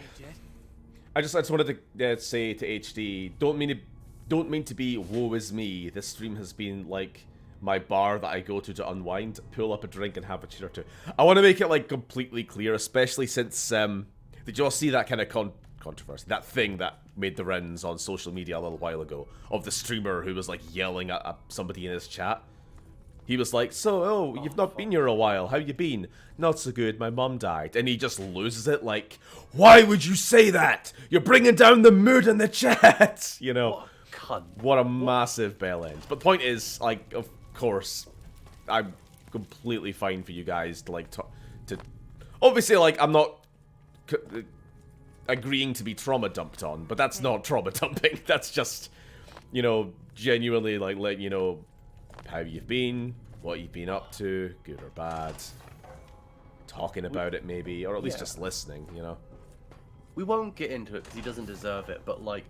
I just wanted to say to HD, don't mean to be woe is me. This stream has been like my bar that I go to unwind, pull up a drink and have a cheer or two. I want to make it like completely clear, especially since did you all see that kind of controversy, that thing that made the rounds on social media a little while ago of the streamer who was like yelling at somebody in his chat? He was like, so, you've not been here a while. How you been? Not so good. My mum died. And he just loses it like, why would you say that? You're bringing down the mood in the chat. You know, what a massive bell end. But the point is, like, of course, I'm completely fine for you guys to, like, to obviously, like, I'm not agreeing to be trauma dumped on, but that's not trauma dumping. That's just, you know, genuinely, like, letting you know how you've been, what you've been up to, good or bad, talking about it maybe, or at least just listening, you know. We won't get into it because he doesn't deserve it, but like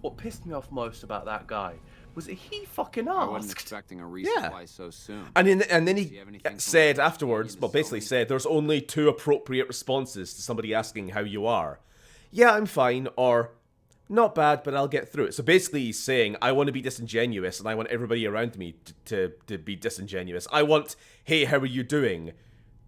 what pissed me off most about that guy was that he fucking asked. I wasn't expecting a resupply so soon. And then he said afterwards, well, basically said there's only 2 appropriate responses to somebody asking how you are. Yeah, I'm fine, or not bad, but I'll get through it. So basically he's saying, I want to be disingenuous, and I want everybody around me to be disingenuous. I want, hey, how are you doing,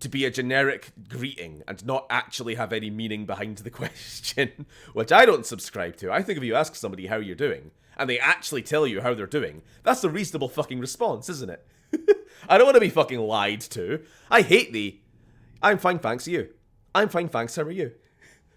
to be a generic greeting and not actually have any meaning behind the question, which I don't subscribe to. I think if you ask somebody how you're doing, and they actually tell you how they're doing, that's a reasonable fucking response, isn't it? I don't want to be fucking lied to. I hate the, I'm fine, thanks, you. I'm fine, thanks, how are you?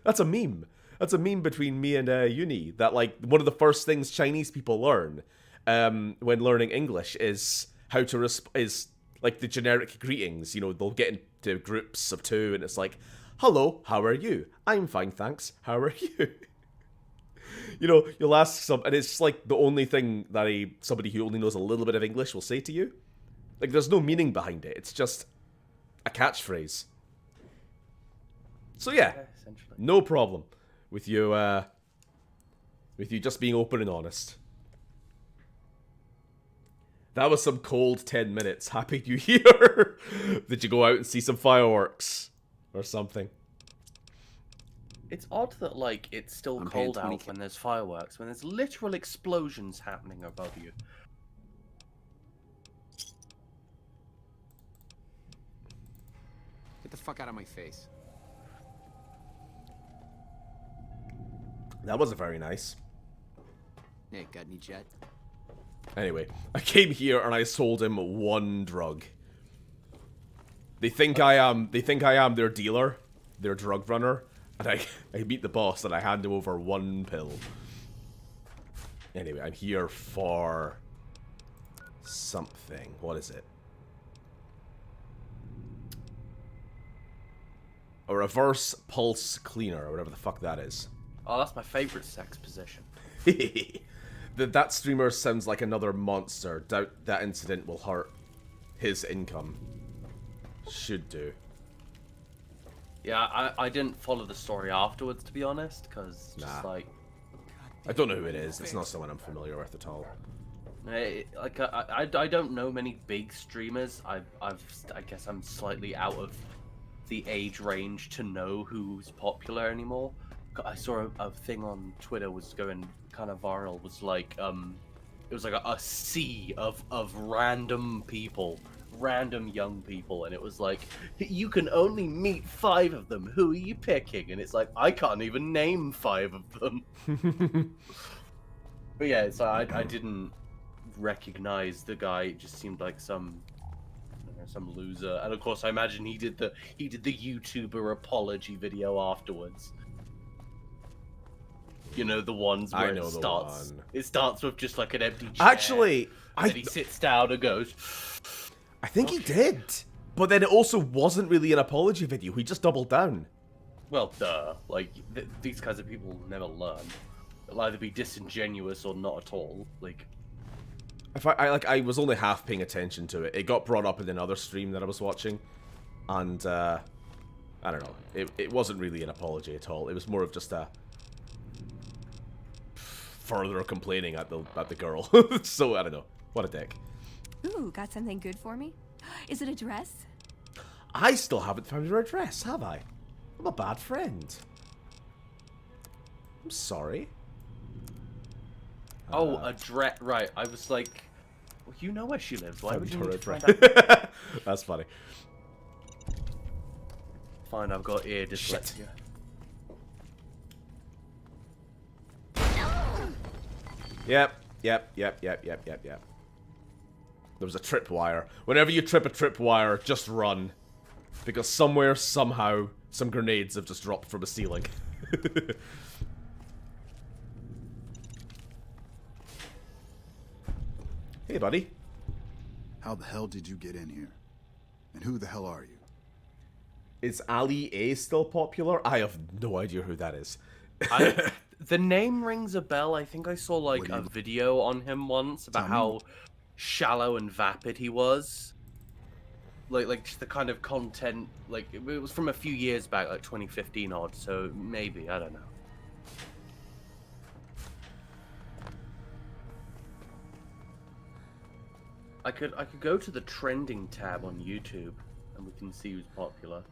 That's a meme. That's a meme between me and Uni, that, like, one of the first things Chinese people learn when learning English is how to is like the generic greetings. You know, they'll get into groups of 2 and it's like, hello, how are you? I'm fine, thanks, how are you? You know, you'll ask and it's like the only thing that somebody who only knows a little bit of English will say to you. Like, there's no meaning behind it, it's just a catchphrase. So yeah, no problem with you just being open and honest. That was some cold 10 minutes. Happy New Year! Did you go out and see some fireworks? Or something? It's odd that, like, it's still cold out when there's fireworks, when there's literal explosions happening above you. Get the fuck out of my face. That wasn't very nice. Hey, got any jet? Anyway, I came here and I sold him 1 drug. They think I am their dealer, their drug runner, and I meet the boss and I hand him over 1 pill. Anyway, I'm here for something. What is it? A reverse pulse cleaner, or whatever the fuck that is. Oh, that's my favorite sex position. That streamer sounds like another monster. Doubt that incident will hurt his income. Should do. Yeah, I didn't follow the story afterwards, to be honest, because just like... I don't know who it is. It's not someone I'm familiar with at all. Like, I don't know many big streamers. I guess I'm slightly out of the age range to know who's popular anymore. I saw a thing on Twitter was going kind of viral. Was like, it was like a sea of random people. Random young people, and it was like, you can only meet 5 of them. Who are you picking? And it's like, I can't even name 5 of them. But yeah, so I didn't recognize the guy. It just seemed like some loser. And of course, I imagine he did the YouTuber apology video afterwards. You know, the ones where it starts with just like an empty chair. Actually, and he sits down and goes. I think he did. But then it also wasn't really an apology video. He just doubled down. Well, duh. Like, these kinds of people never learn. They'll either be disingenuous or not at all. Like, if I was only half paying attention to it. It got brought up in another stream that I was watching. And, I don't know. It wasn't really an apology at all. It was more of just a further complaining at the girl. So, I don't know. What a dick. Ooh, got something good for me? Is it a dress? I still haven't found her address, have I? I'm a bad friend. I'm sorry. Oh, a dress. Right, I was like, well, you know where she lives. Why would you need to find out? That's funny. Fine, I've got ear dyslexia. Yep. There was a tripwire. Whenever you trip a tripwire, just run. Because somewhere, somehow, some grenades have just dropped from a ceiling. Hey, buddy. How the hell did you get in here? And who the hell are you? Is Ali A still popular? I have no idea who that is. The name rings a bell. I think I saw like a video on him once about how shallow and vapid he was. Like just the kind of content, like it was from a few years back, like 2015 odd, so maybe, I don't know. I could go to the trending tab on YouTube and we can see who's popular.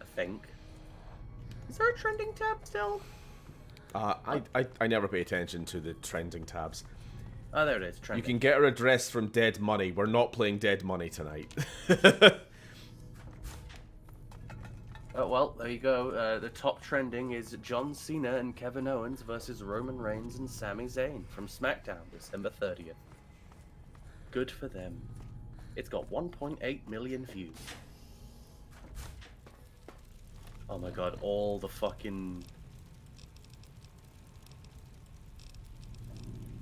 I think. Is there a trending tab still? I never pay attention to the trending tabs. Oh, there it is. Trending. You can get her address from Dead Money. We're not playing Dead Money tonight. Oh, well, there you go. The top trending is John Cena and Kevin Owens versus Roman Reigns and Sami Zayn from SmackDown, December 30th. Good for them. It's got 1.8 million views. Oh my god, all the fucking...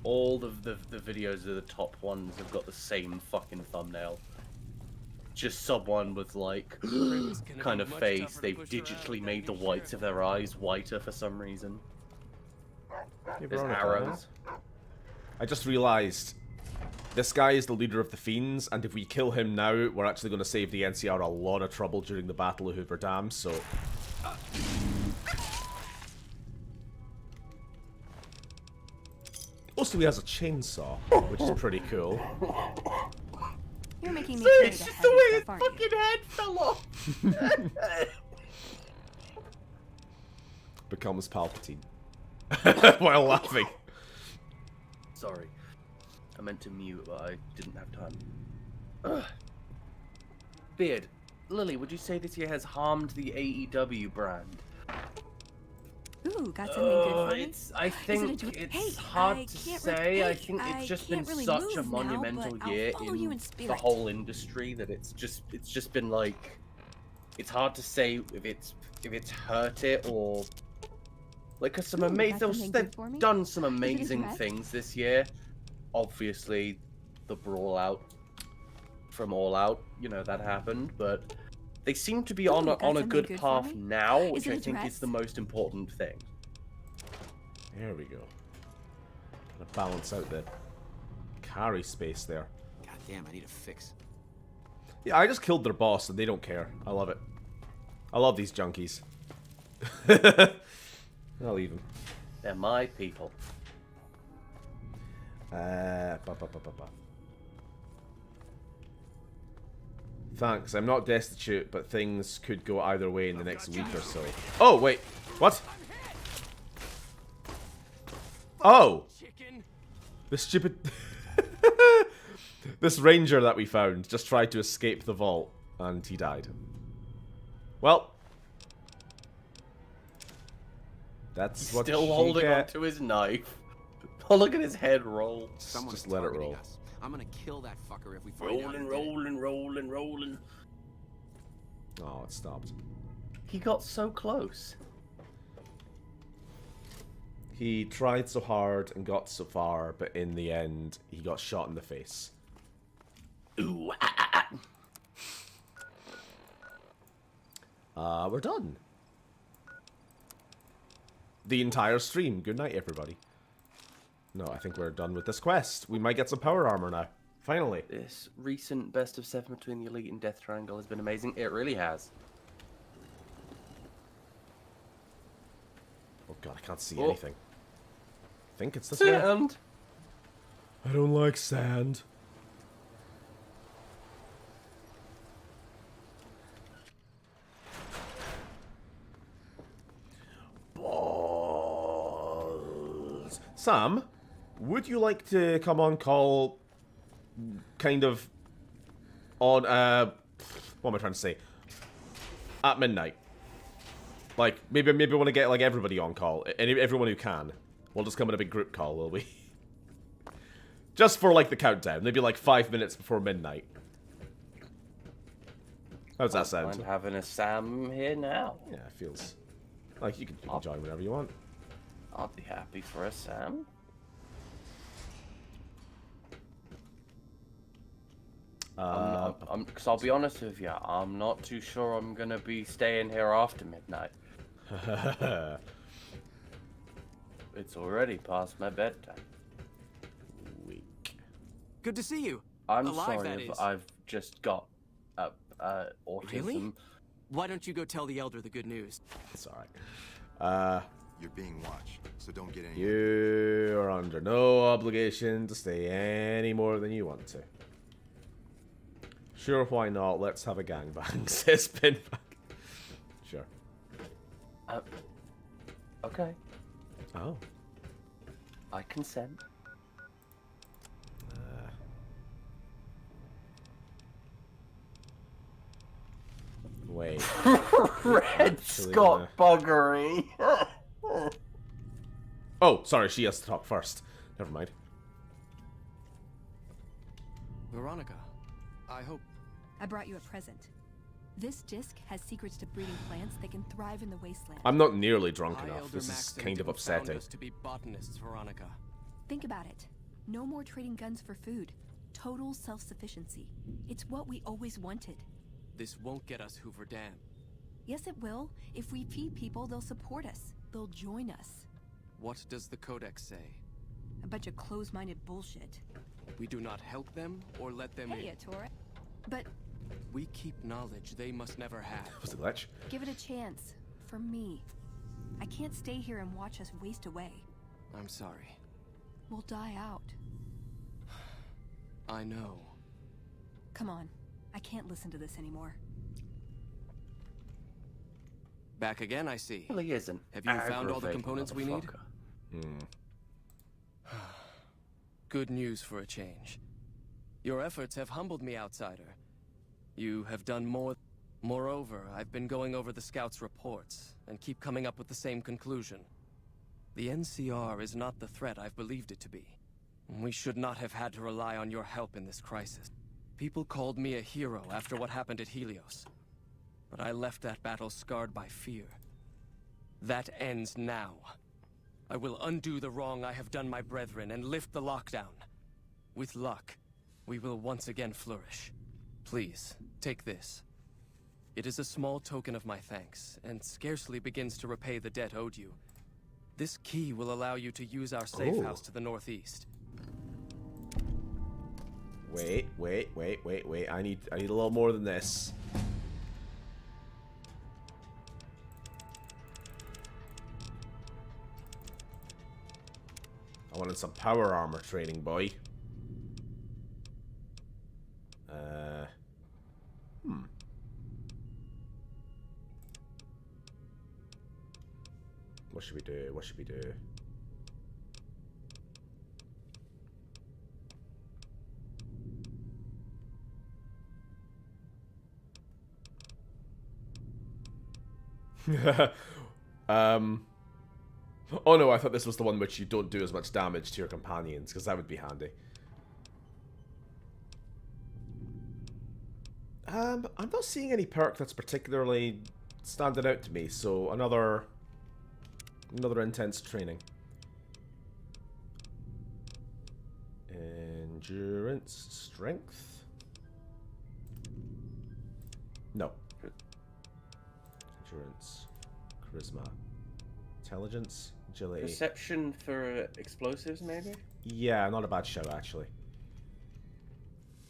All the videos of the top ones have got the same fucking thumbnail. Just someone with like kind of face. They've digitally made the whites of their eyes whiter for some reason. There's arrows. I just realized this guy is the leader of the Fiends, and if we kill him now, we're actually going to save the NCR a lot of trouble during the Battle of Hoover Dam, so... Also, he has a chainsaw, which is pretty cool. You're making me It's just the way his fucking head fell off! Becomes Palpatine. While laughing. Sorry. I meant to mute, but I didn't have time. Ugh. Beard, Lily, would you say this year has harmed the AEW brand? Ooh, got something good for me? I think it's hard to say. I think it's just been such a monumental year in the whole industry that it's just been like, it's hard to say if it's hurt it or like, cause they've done some amazing things this year. Obviously, the brawl out from All Out, you know, that happened, but They seem to be on a something good good for path me? now, Is which it I a think dress? is the most important thing. There we go. Gonna balance out the carry space there. God damn, I need a fix. Yeah, I just killed their boss and they don't care. I love it. I love these junkies. I'll leave them. They're my people. Thanks, I'm not destitute, but things could go either way in the next week or so. Oh, wait. What? Oh! This stupid... This ranger that we found just tried to escape the vault, and he died. Well... That's He's what still you holding get. onto his knife. Oh, look at his head roll. Someone's Just let it targeting roll. us. I'm gonna kill that fucker if we find out. Rolling. Oh, it stopped. He got so close. He tried so hard and got so far, but in the end, he got shot in the face. Ooh, We're done. The entire stream. Good night, everybody. No, I think we're done with this quest. We might get some power armor now. Finally. This recent best of 7 between the Elite and Death Triangle has been amazing. It really has. Oh god, I can't see Oh. anything. I think it's this way. Sand. I don't like sand. Balls. Sam, would you like to come on call kind of on what am I trying to say? At midnight. Like maybe want to get like everybody on call. Everyone who can. We'll just come in a big group call, will we? Just for like the countdown. Maybe like 5 minutes before midnight. How's that sound? I'm having a Sam here now. Yeah, it feels like you can join whenever you want. I'll be happy for a Sam. Because I'll be honest with you, I'm not too sure I'm gonna be staying here after midnight. It's already past my bedtime. Good to see you. I'm Alive, sorry that if is. I've just got autism. Really? Why don't you go tell the Elder the good news? It's alright. You're being watched, so don't get any... You are under no obligation to stay any more than you want to. Sure, why not? Let's have a gangbang, says Pinback. Sure. Okay. Oh. I consent. Wait. Red Scott buggery. Oh, sorry, she has to talk first. Never mind. Veronica, I hope... I brought you a present. This disc has secrets to breeding plants that can thrive in the wasteland. I'm not nearly drunk High enough. Elder This is Maxim kind of found upsetting. us to be botanists, Veronica. Think about it. No more trading guns for food. Total self-sufficiency. It's what we always wanted. This won't get us Hoover Dam. Yes, it will. If we feed people, they'll support us. They'll join us. What does the Codex say? A bunch of closed-minded bullshit. We do not help them or let them Hey, in. Ettore. But We keep knowledge they must never have. Was it glitch? give it a chance. For me. I can't stay here and watch us waste away. I'm sorry. We'll die out. I know. Come on. I can't listen to this anymore. Back again, I see. Really isn't. Have you found all the Aggravating components we need? motherfucker. Good news for a change. Your efforts have humbled me, outsider. You have done more. Moreover, I've been going over the scouts' reports and keep coming up with the same conclusion. The NCR is not the threat I've believed it to be. We should not have had to rely on your help in this crisis. People called me a hero after what happened at Helios. But I left that battle scarred by fear. That ends now. I will undo the wrong I have done my brethren and lift the lockdown. With luck, we will once again flourish. Please, take this. It is a small token of my thanks, and scarcely begins to repay the debt owed you. This key will allow you to use our safe house to the northeast. Wait. I need a little more than this. I wanted some power armor training, boy. What should we do? What should we do? Oh no, I thought this was the one which you don't do as much damage to your companions, because that would be handy. I'm not seeing any perk that's particularly standing out to me, so another intense training. Endurance, strength? No. Endurance, charisma, intelligence, agility. Perception for explosives, maybe? Yeah, not a bad show, actually.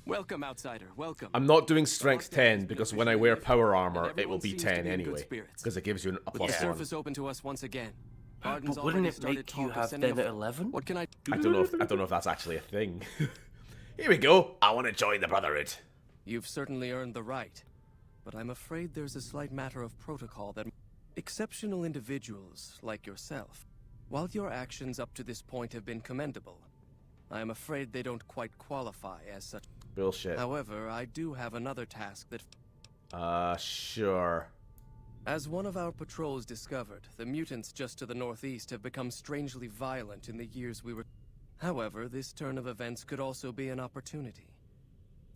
Welcome, outsider. Welcome. I'm not doing strength 10 because when I wear power armor, it will be 10 anyway. Because it gives you a plus With the 1. surface open to us once again. But wouldn't it make you have them at 11? What can I do? I don't know if that's actually a thing. Here we go. I want to join the Brotherhood. You've certainly earned the right. But I'm afraid there's a slight matter of protocol that exceptional individuals like yourself, while your actions up to this point have been commendable, I am afraid they don't quite qualify as such. Bullshit. However, I do have another task that... Sure. As one of our patrols discovered, the mutants just to the northeast have become strangely violent in the years we were... However, this turn of events could also be an opportunity.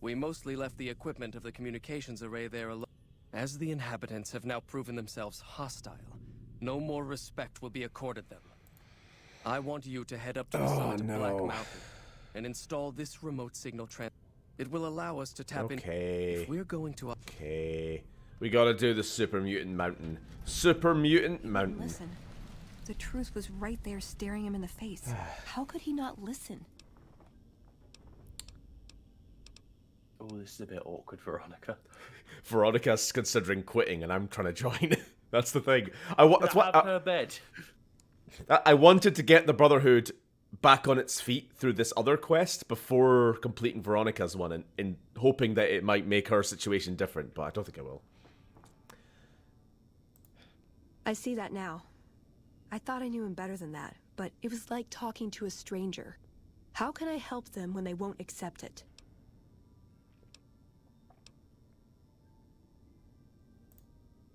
We mostly left the equipment of the communications array there alone. As the inhabitants have now proven themselves hostile, no more respect will be accorded them. I want you to head up to the summit of Black Mountain and install this remote signal It will allow us to tap in if we're going to... Okay. We gotta do the Super Mutant Mountain. Super Mutant Mountain. Listen. The truth was right there staring him in the face. How could he not listen? Oh, this is a bit awkward, Veronica. Veronica's considering quitting, and I'm trying to join. That's the thing. That's what her bed. I wanted to get the Brotherhood back on its feet through this other quest before completing Veronica's one, in hoping that it might make her situation different, but I don't think it will. I see that now. I thought I knew him better than that, but it was like talking to a stranger. How can I help them when they won't accept it?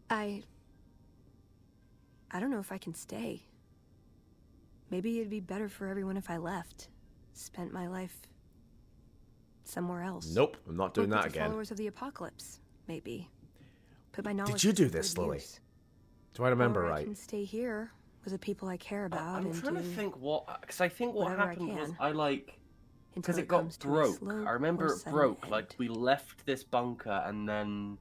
I don't know if I can stay. Maybe it'd be better for everyone if I left. Spent my life somewhere else. Nope, I'm not doing that with the again. Followers of the Apocalypse, maybe. Put my knowledge. Did you do to this, good Lily? use. Do I remember Or right? I can stay here with the people I care about. I'm and trying to do think what... Because I think what whatever I happened was can. Because Until it got comes to a broke. slow I remember or it sudden broke. end. Like, we left this bunker and then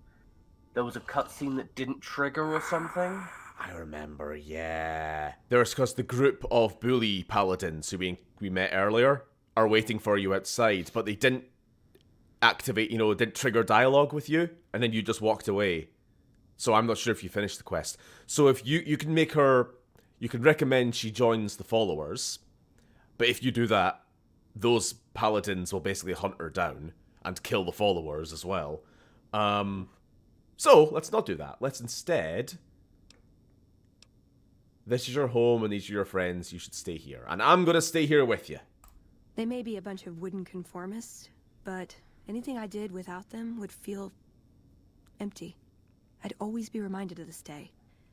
there was a cutscene that didn't trigger or something. I remember, yeah. There's because the group of bully paladins who we met earlier are waiting for you outside, but they didn't activate, didn't trigger dialogue with you, and then you just walked away. So I'm not sure if you finished the quest. So if you can make her, you can recommend she joins the followers, but if you do that, those paladins will basically hunt her down and kill the followers as well. So let's not do that. Let's instead... This is your home and these are your friends. You should stay here. And I'm going to stay here with you. They may be a bunch of wooden conformists, but anything I did without them would feel empty. I'd always be reminded to this day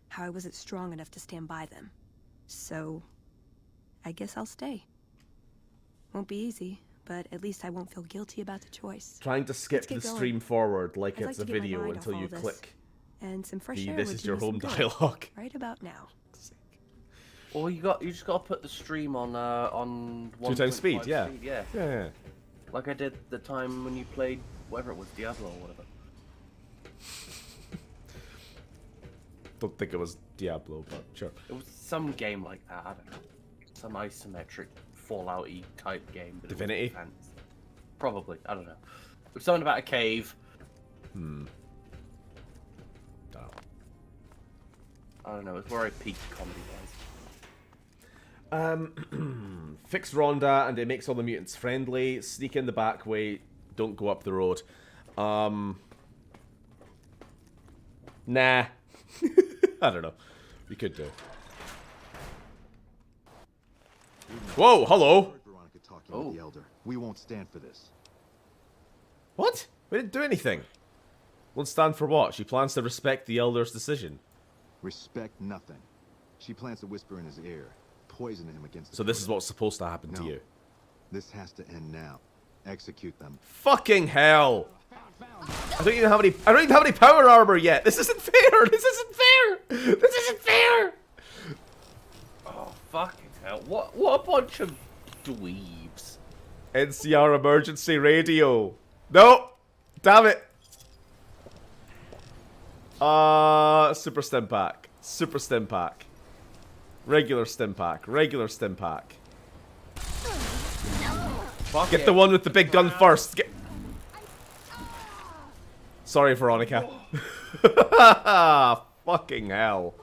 how I wasn't strong enough to stand by them. So, I guess I'll stay. Won't be easy, but at least I won't feel guilty about the choice. Trying to skip the stream forward like it's a video until you click. And some fresh the air this would is do your me some home good. dialogue. Right about now. Or you just got to put the stream on 2 times speed, yeah. Yeah. Like I did the time when you played whatever it was, Diablo or whatever. Don't think it was Diablo, but sure. It was some game like that. I don't know. Some isometric Fallout-y type game. But Divinity? Probably. I don't know. It was something about a cave. I don't know. It's where I peaked comedy-wise. Fix Rhonda and it makes all the mutants friendly. Sneak in the back way. Don't go up the road. Nah. I don't know. We could do. Whoa, hello. Veronica talking with the Elder. We won't stand for this. What? We didn't do anything. Won't stand for what? She plans to respect the Elder's decision. Respect nothing. She plans to whisper in his ear, poison him against the So this is what's supposed to happen to you. This has to end now. Execute them. Fucking hell! I don't even have any power armor yet. This isn't fair. This isn't fair. This isn't fair. Oh fucking hell! What a bunch of dweebs. NCR emergency radio. No, damn it. Super stim pack. Super stim pack. Regular stim pack. Regular stim pack. Get the one with the big gun first. Sorry, Veronica. Fucking hell.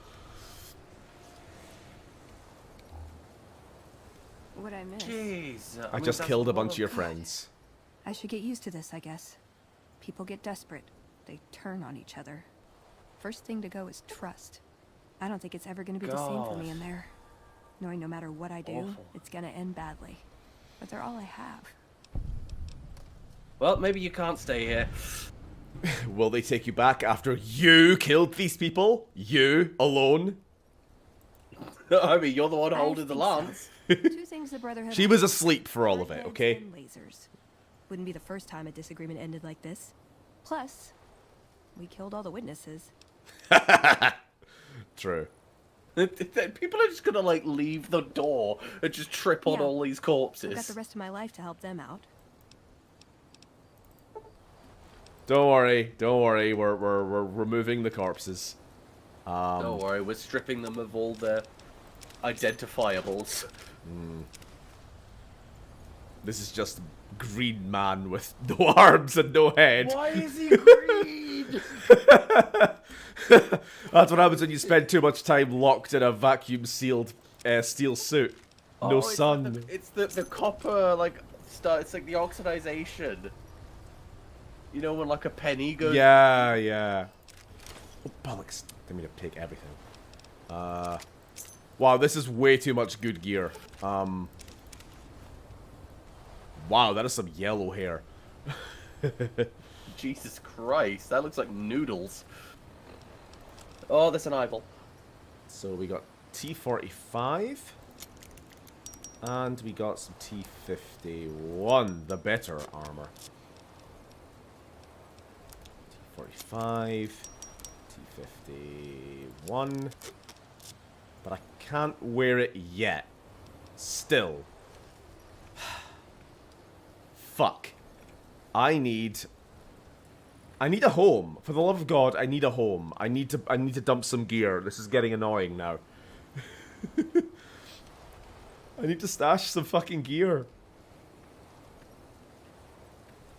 What'd I miss? Jeez. I just killed a bunch of your friends. I should get used to this, I guess. People get desperate. They turn on each other. First thing to go is trust. I don't think it's ever going to be the same for me in there. Knowing no matter what I do, it's going to end badly. But they're all I have. Well, maybe you can't stay here. Will they take you back after you killed these people? You, alone? I mean, you're the one holding the lance. Two things the Brotherhood She was asleep for all of it, okay? and lasers. Wouldn't be the first time a disagreement ended like this. Plus, we killed all the witnesses. True. People are just gonna, like, leave the door and just trip on all these corpses. I've got the rest of my life to help them out. Don't worry, don't worry. We're removing the corpses. Don't worry, we're stripping them of all their identifiables. This is just green man with no arms and no head. Why is he green? That's what happens when you spend too much time locked in a vacuum-sealed steel suit. No sun. It's the copper, like, it's like the oxidization. You know when, like, a penny goes... Yeah, yeah. Oh, bollocks. Didn't mean to take everything. Wow, this is way too much good gear. Wow, that is some yellow hair. Jesus Christ, that looks like noodles. Oh, that's an eyeball. So we got T45. And we got some T51, the better armor. T45, T51. But I can't wear it yet. Still. Fuck. I need a home. For the love of God, I need a home. I need to dump some gear. This is getting annoying now. I need to stash some fucking gear.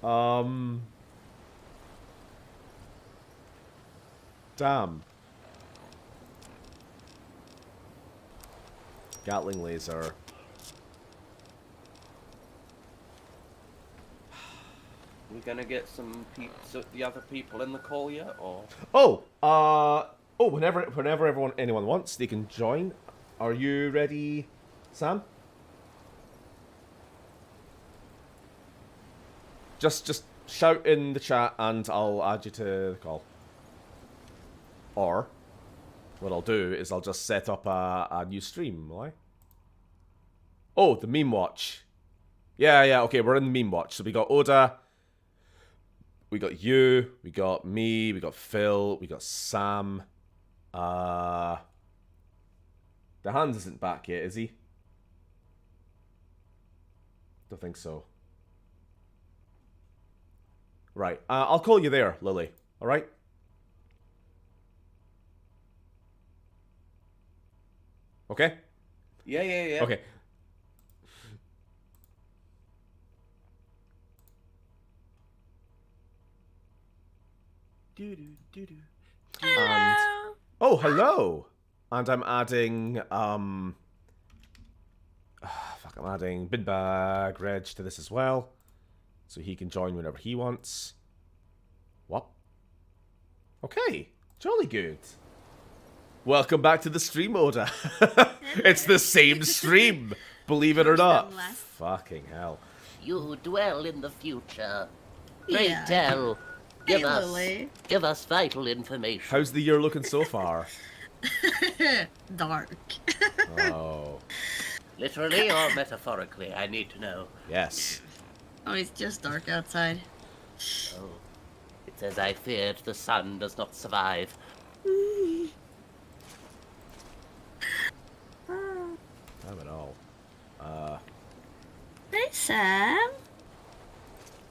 Damn. Gatling laser. We gonna get some the other people in the call yet, or? Whenever anyone wants, they can join. Are you ready, Sam? Just shout in the chat and I'll add you to the call. Or what I'll do is I'll just set up a new stream, will I? Oh, the meme watch. Yeah, okay, we're in the meme watch. So we got Oda, we got you, we got me, we got Phil, we got Sam. The Hans isn't back yet, is he? Don't think so. Right, I'll call you there, Lily. Alright? Okay? Yeah. Okay. And oh, hello. And I'm adding I'm adding Binbag Reg to this as well, so he can join whenever he wants. What? Okay, jolly good. Welcome back to the stream, Oda. It's the same stream, believe it or not. Fucking hell. You dwell in the future. Pray Yeah. tell. Hey, Lily. Give us vital information. How's the year looking so far? Dark. Oh. Literally or metaphorically, I need to know. Yes. Oh, it's just dark outside. Oh. It's as I feared, the sun does not survive. Not at all. Hey, Sam.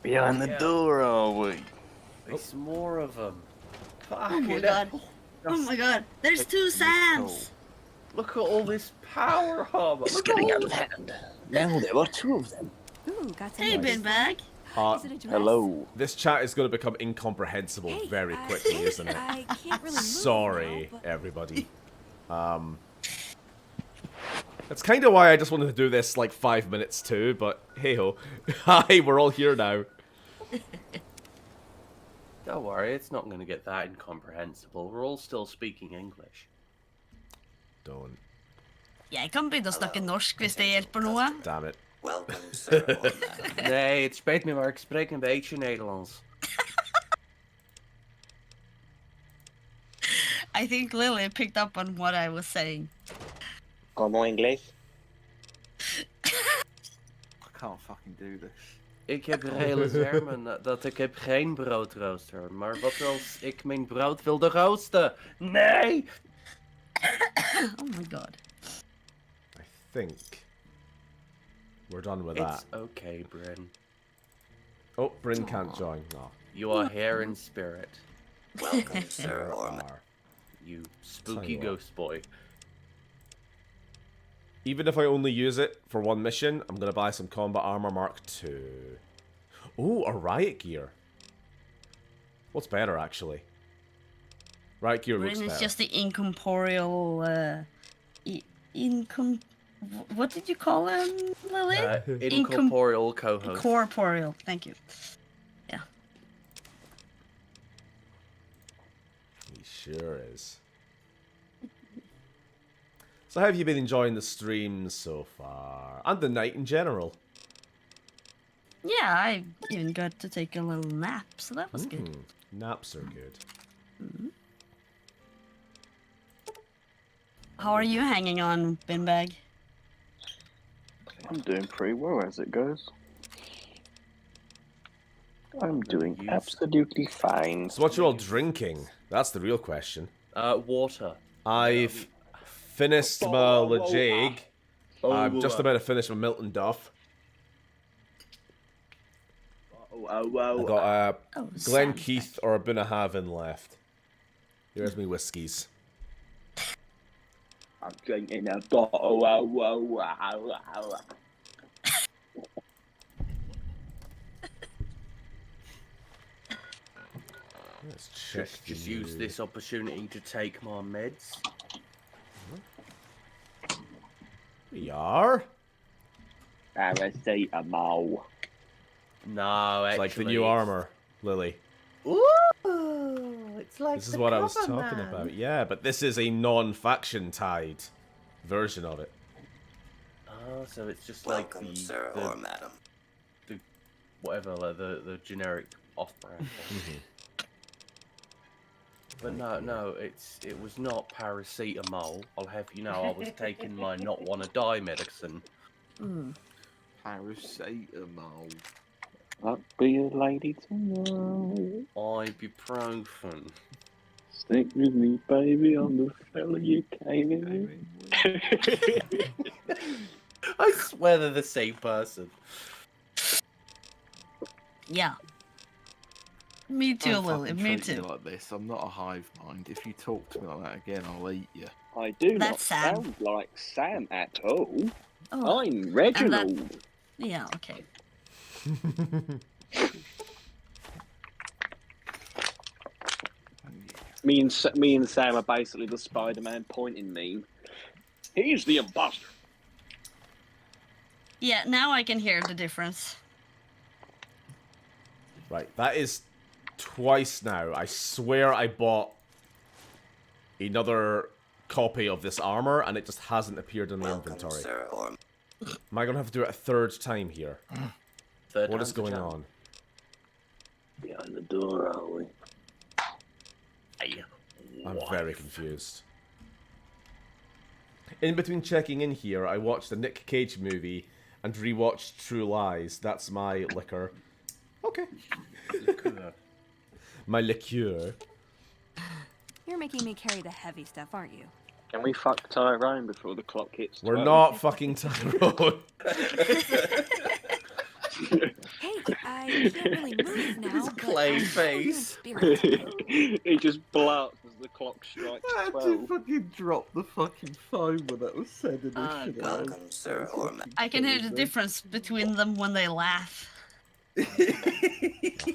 Behind the door, are we? There's more of them. Oh my god. Oh my god. There's two Sams. Look at all this power, Harbour. It's getting out of hand. Now there are two of them. Ooh, got some Hey, nice- Binbag. Hello. This chat is going to become incomprehensible very quickly, isn't it? I can't really move Sorry, everybody. That's kind of why I just wanted to do this like 5 minutes too, but hey ho. Hi, we're all here now. Don't worry, it's not going to get that incomprehensible. We're all still speaking English. Don't. Jeg kan begynne å snakke norsk hvis det hjelper noe. Damn it. Nee, het spijt me, maar ik spreek een beetje Nederlands. I think Lily picked up on what I was saying. Como inglés? I can't fucking do this. Ik heb realiseren dat ik heb geen broodrooster. Maar wat als ik mijn brood wilde roosten? Nee! Oh my god. I think we're done with It's that. okay, Bryn. Oh, Bryn can't join. No. You are here in spirit. Welcome, Sir Orma. You Tell spooky you what. ghost boy. Even if I only use it for one mission, I'm going to buy some combat armor Mark II. Ooh, a riot gear. What's better, actually? Riot gear looks Bryn is better. just the incorporeal, what did you call him, Lily? Incorporeal co-host. Incorporeal, thank you. Yeah. He sure is. So how have you been enjoying the streams so far? And the night in general? Yeah, I even got to take a little nap, so that was good. Naps are good. How are you hanging on, Binbag? I'm doing pretty well as it goes. I'm doing absolutely fine. So what you all drinking? That's the real question. Water. I've finished my Lajig. I'm just about to finish my Milton Duff. I've got Glen Keith or a Bunnahavin left. Here's me whiskies. I'm drinking a bottle. Let's check. Just use this opportunity to take my meds. We are. Paracetamol. No, It's actually. like the new armor, Lily. Ooh, it's like This is what I was talking about. Yeah, but this is a non-faction tied version of it. Oh, so it's just like the, sir the, or madam. the whatever, like the generic off-brand. But no, it was not paracetamol. I'll have you know, I was taking my not wanna die medicine. Paracetamol. I'll be a lady tonight. Ibuprofen. Stick with me, baby. I'm the fella you came in with. I swear they're the same person. Yeah. Me too, Don't Lily. fucking Me treat too. like this. I'm not a hive mind. If you talk to me like that again, I'll eat you. I do not That's Sam. sound like Sam at all. Oh, I'm and Reginald. Yeah, okay. Me and Sam are basically the Spider-Man pointing meme. He's the imposter. Yeah, now I can hear the difference. Right, that is twice now. I swear I bought another copy of this armor, and it just hasn't appeared in the inventory. Am I going to have to do it a third time here? What is going on? Behind the door, are we? I'm very confused. In between checking in here, I watched the Nick Cage movie and rewatched True Lies. That's my liquor. Okay. My liqueur. You're making me carry the heavy stuff, aren't you? Can we fuck Tyrone before the clock hits 12? We're not fucking Tyrone. Hey, I can't really move now. His clay face. He just blarts as the clock strikes I had 12. to fucking drop the fucking phone when that was said initially. I can hear the difference between them when they laugh. This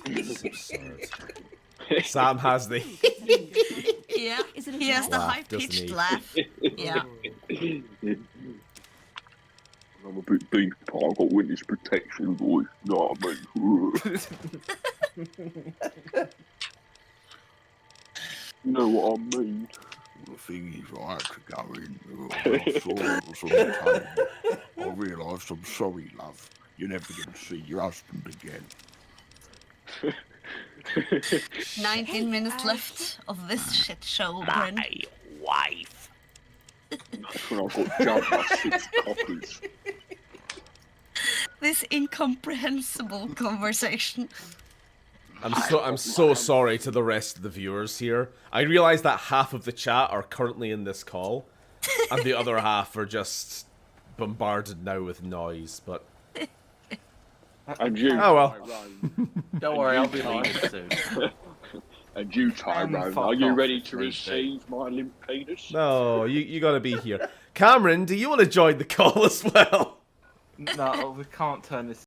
is absurd. Sam has the Yeah, he has the laugh, high-pitched doesn't he? laugh. Yeah. I'm a bit deep, but I've got witness protection voice. Know what I mean? Know what I mean? The thing is, I had to go in. I saw it was on the table. I realised I'm sorry, love. You're never going to see your husband again. 19 minutes left of this shit show, Bryn. My wife. That's when I got jumped by 6 coppers. This incomprehensible conversation. I'm so sorry to the rest of the viewers here. I realize that half of the chat are currently in this call, and the other half are just bombarded now with noise, but... And you, oh well. Don't worry, I'll be leaving soon. And you, Tyrone, are you ready to receive my limp penis? No, you gotta be here. Cameron, do you want to join the call as well? No, we can't turn this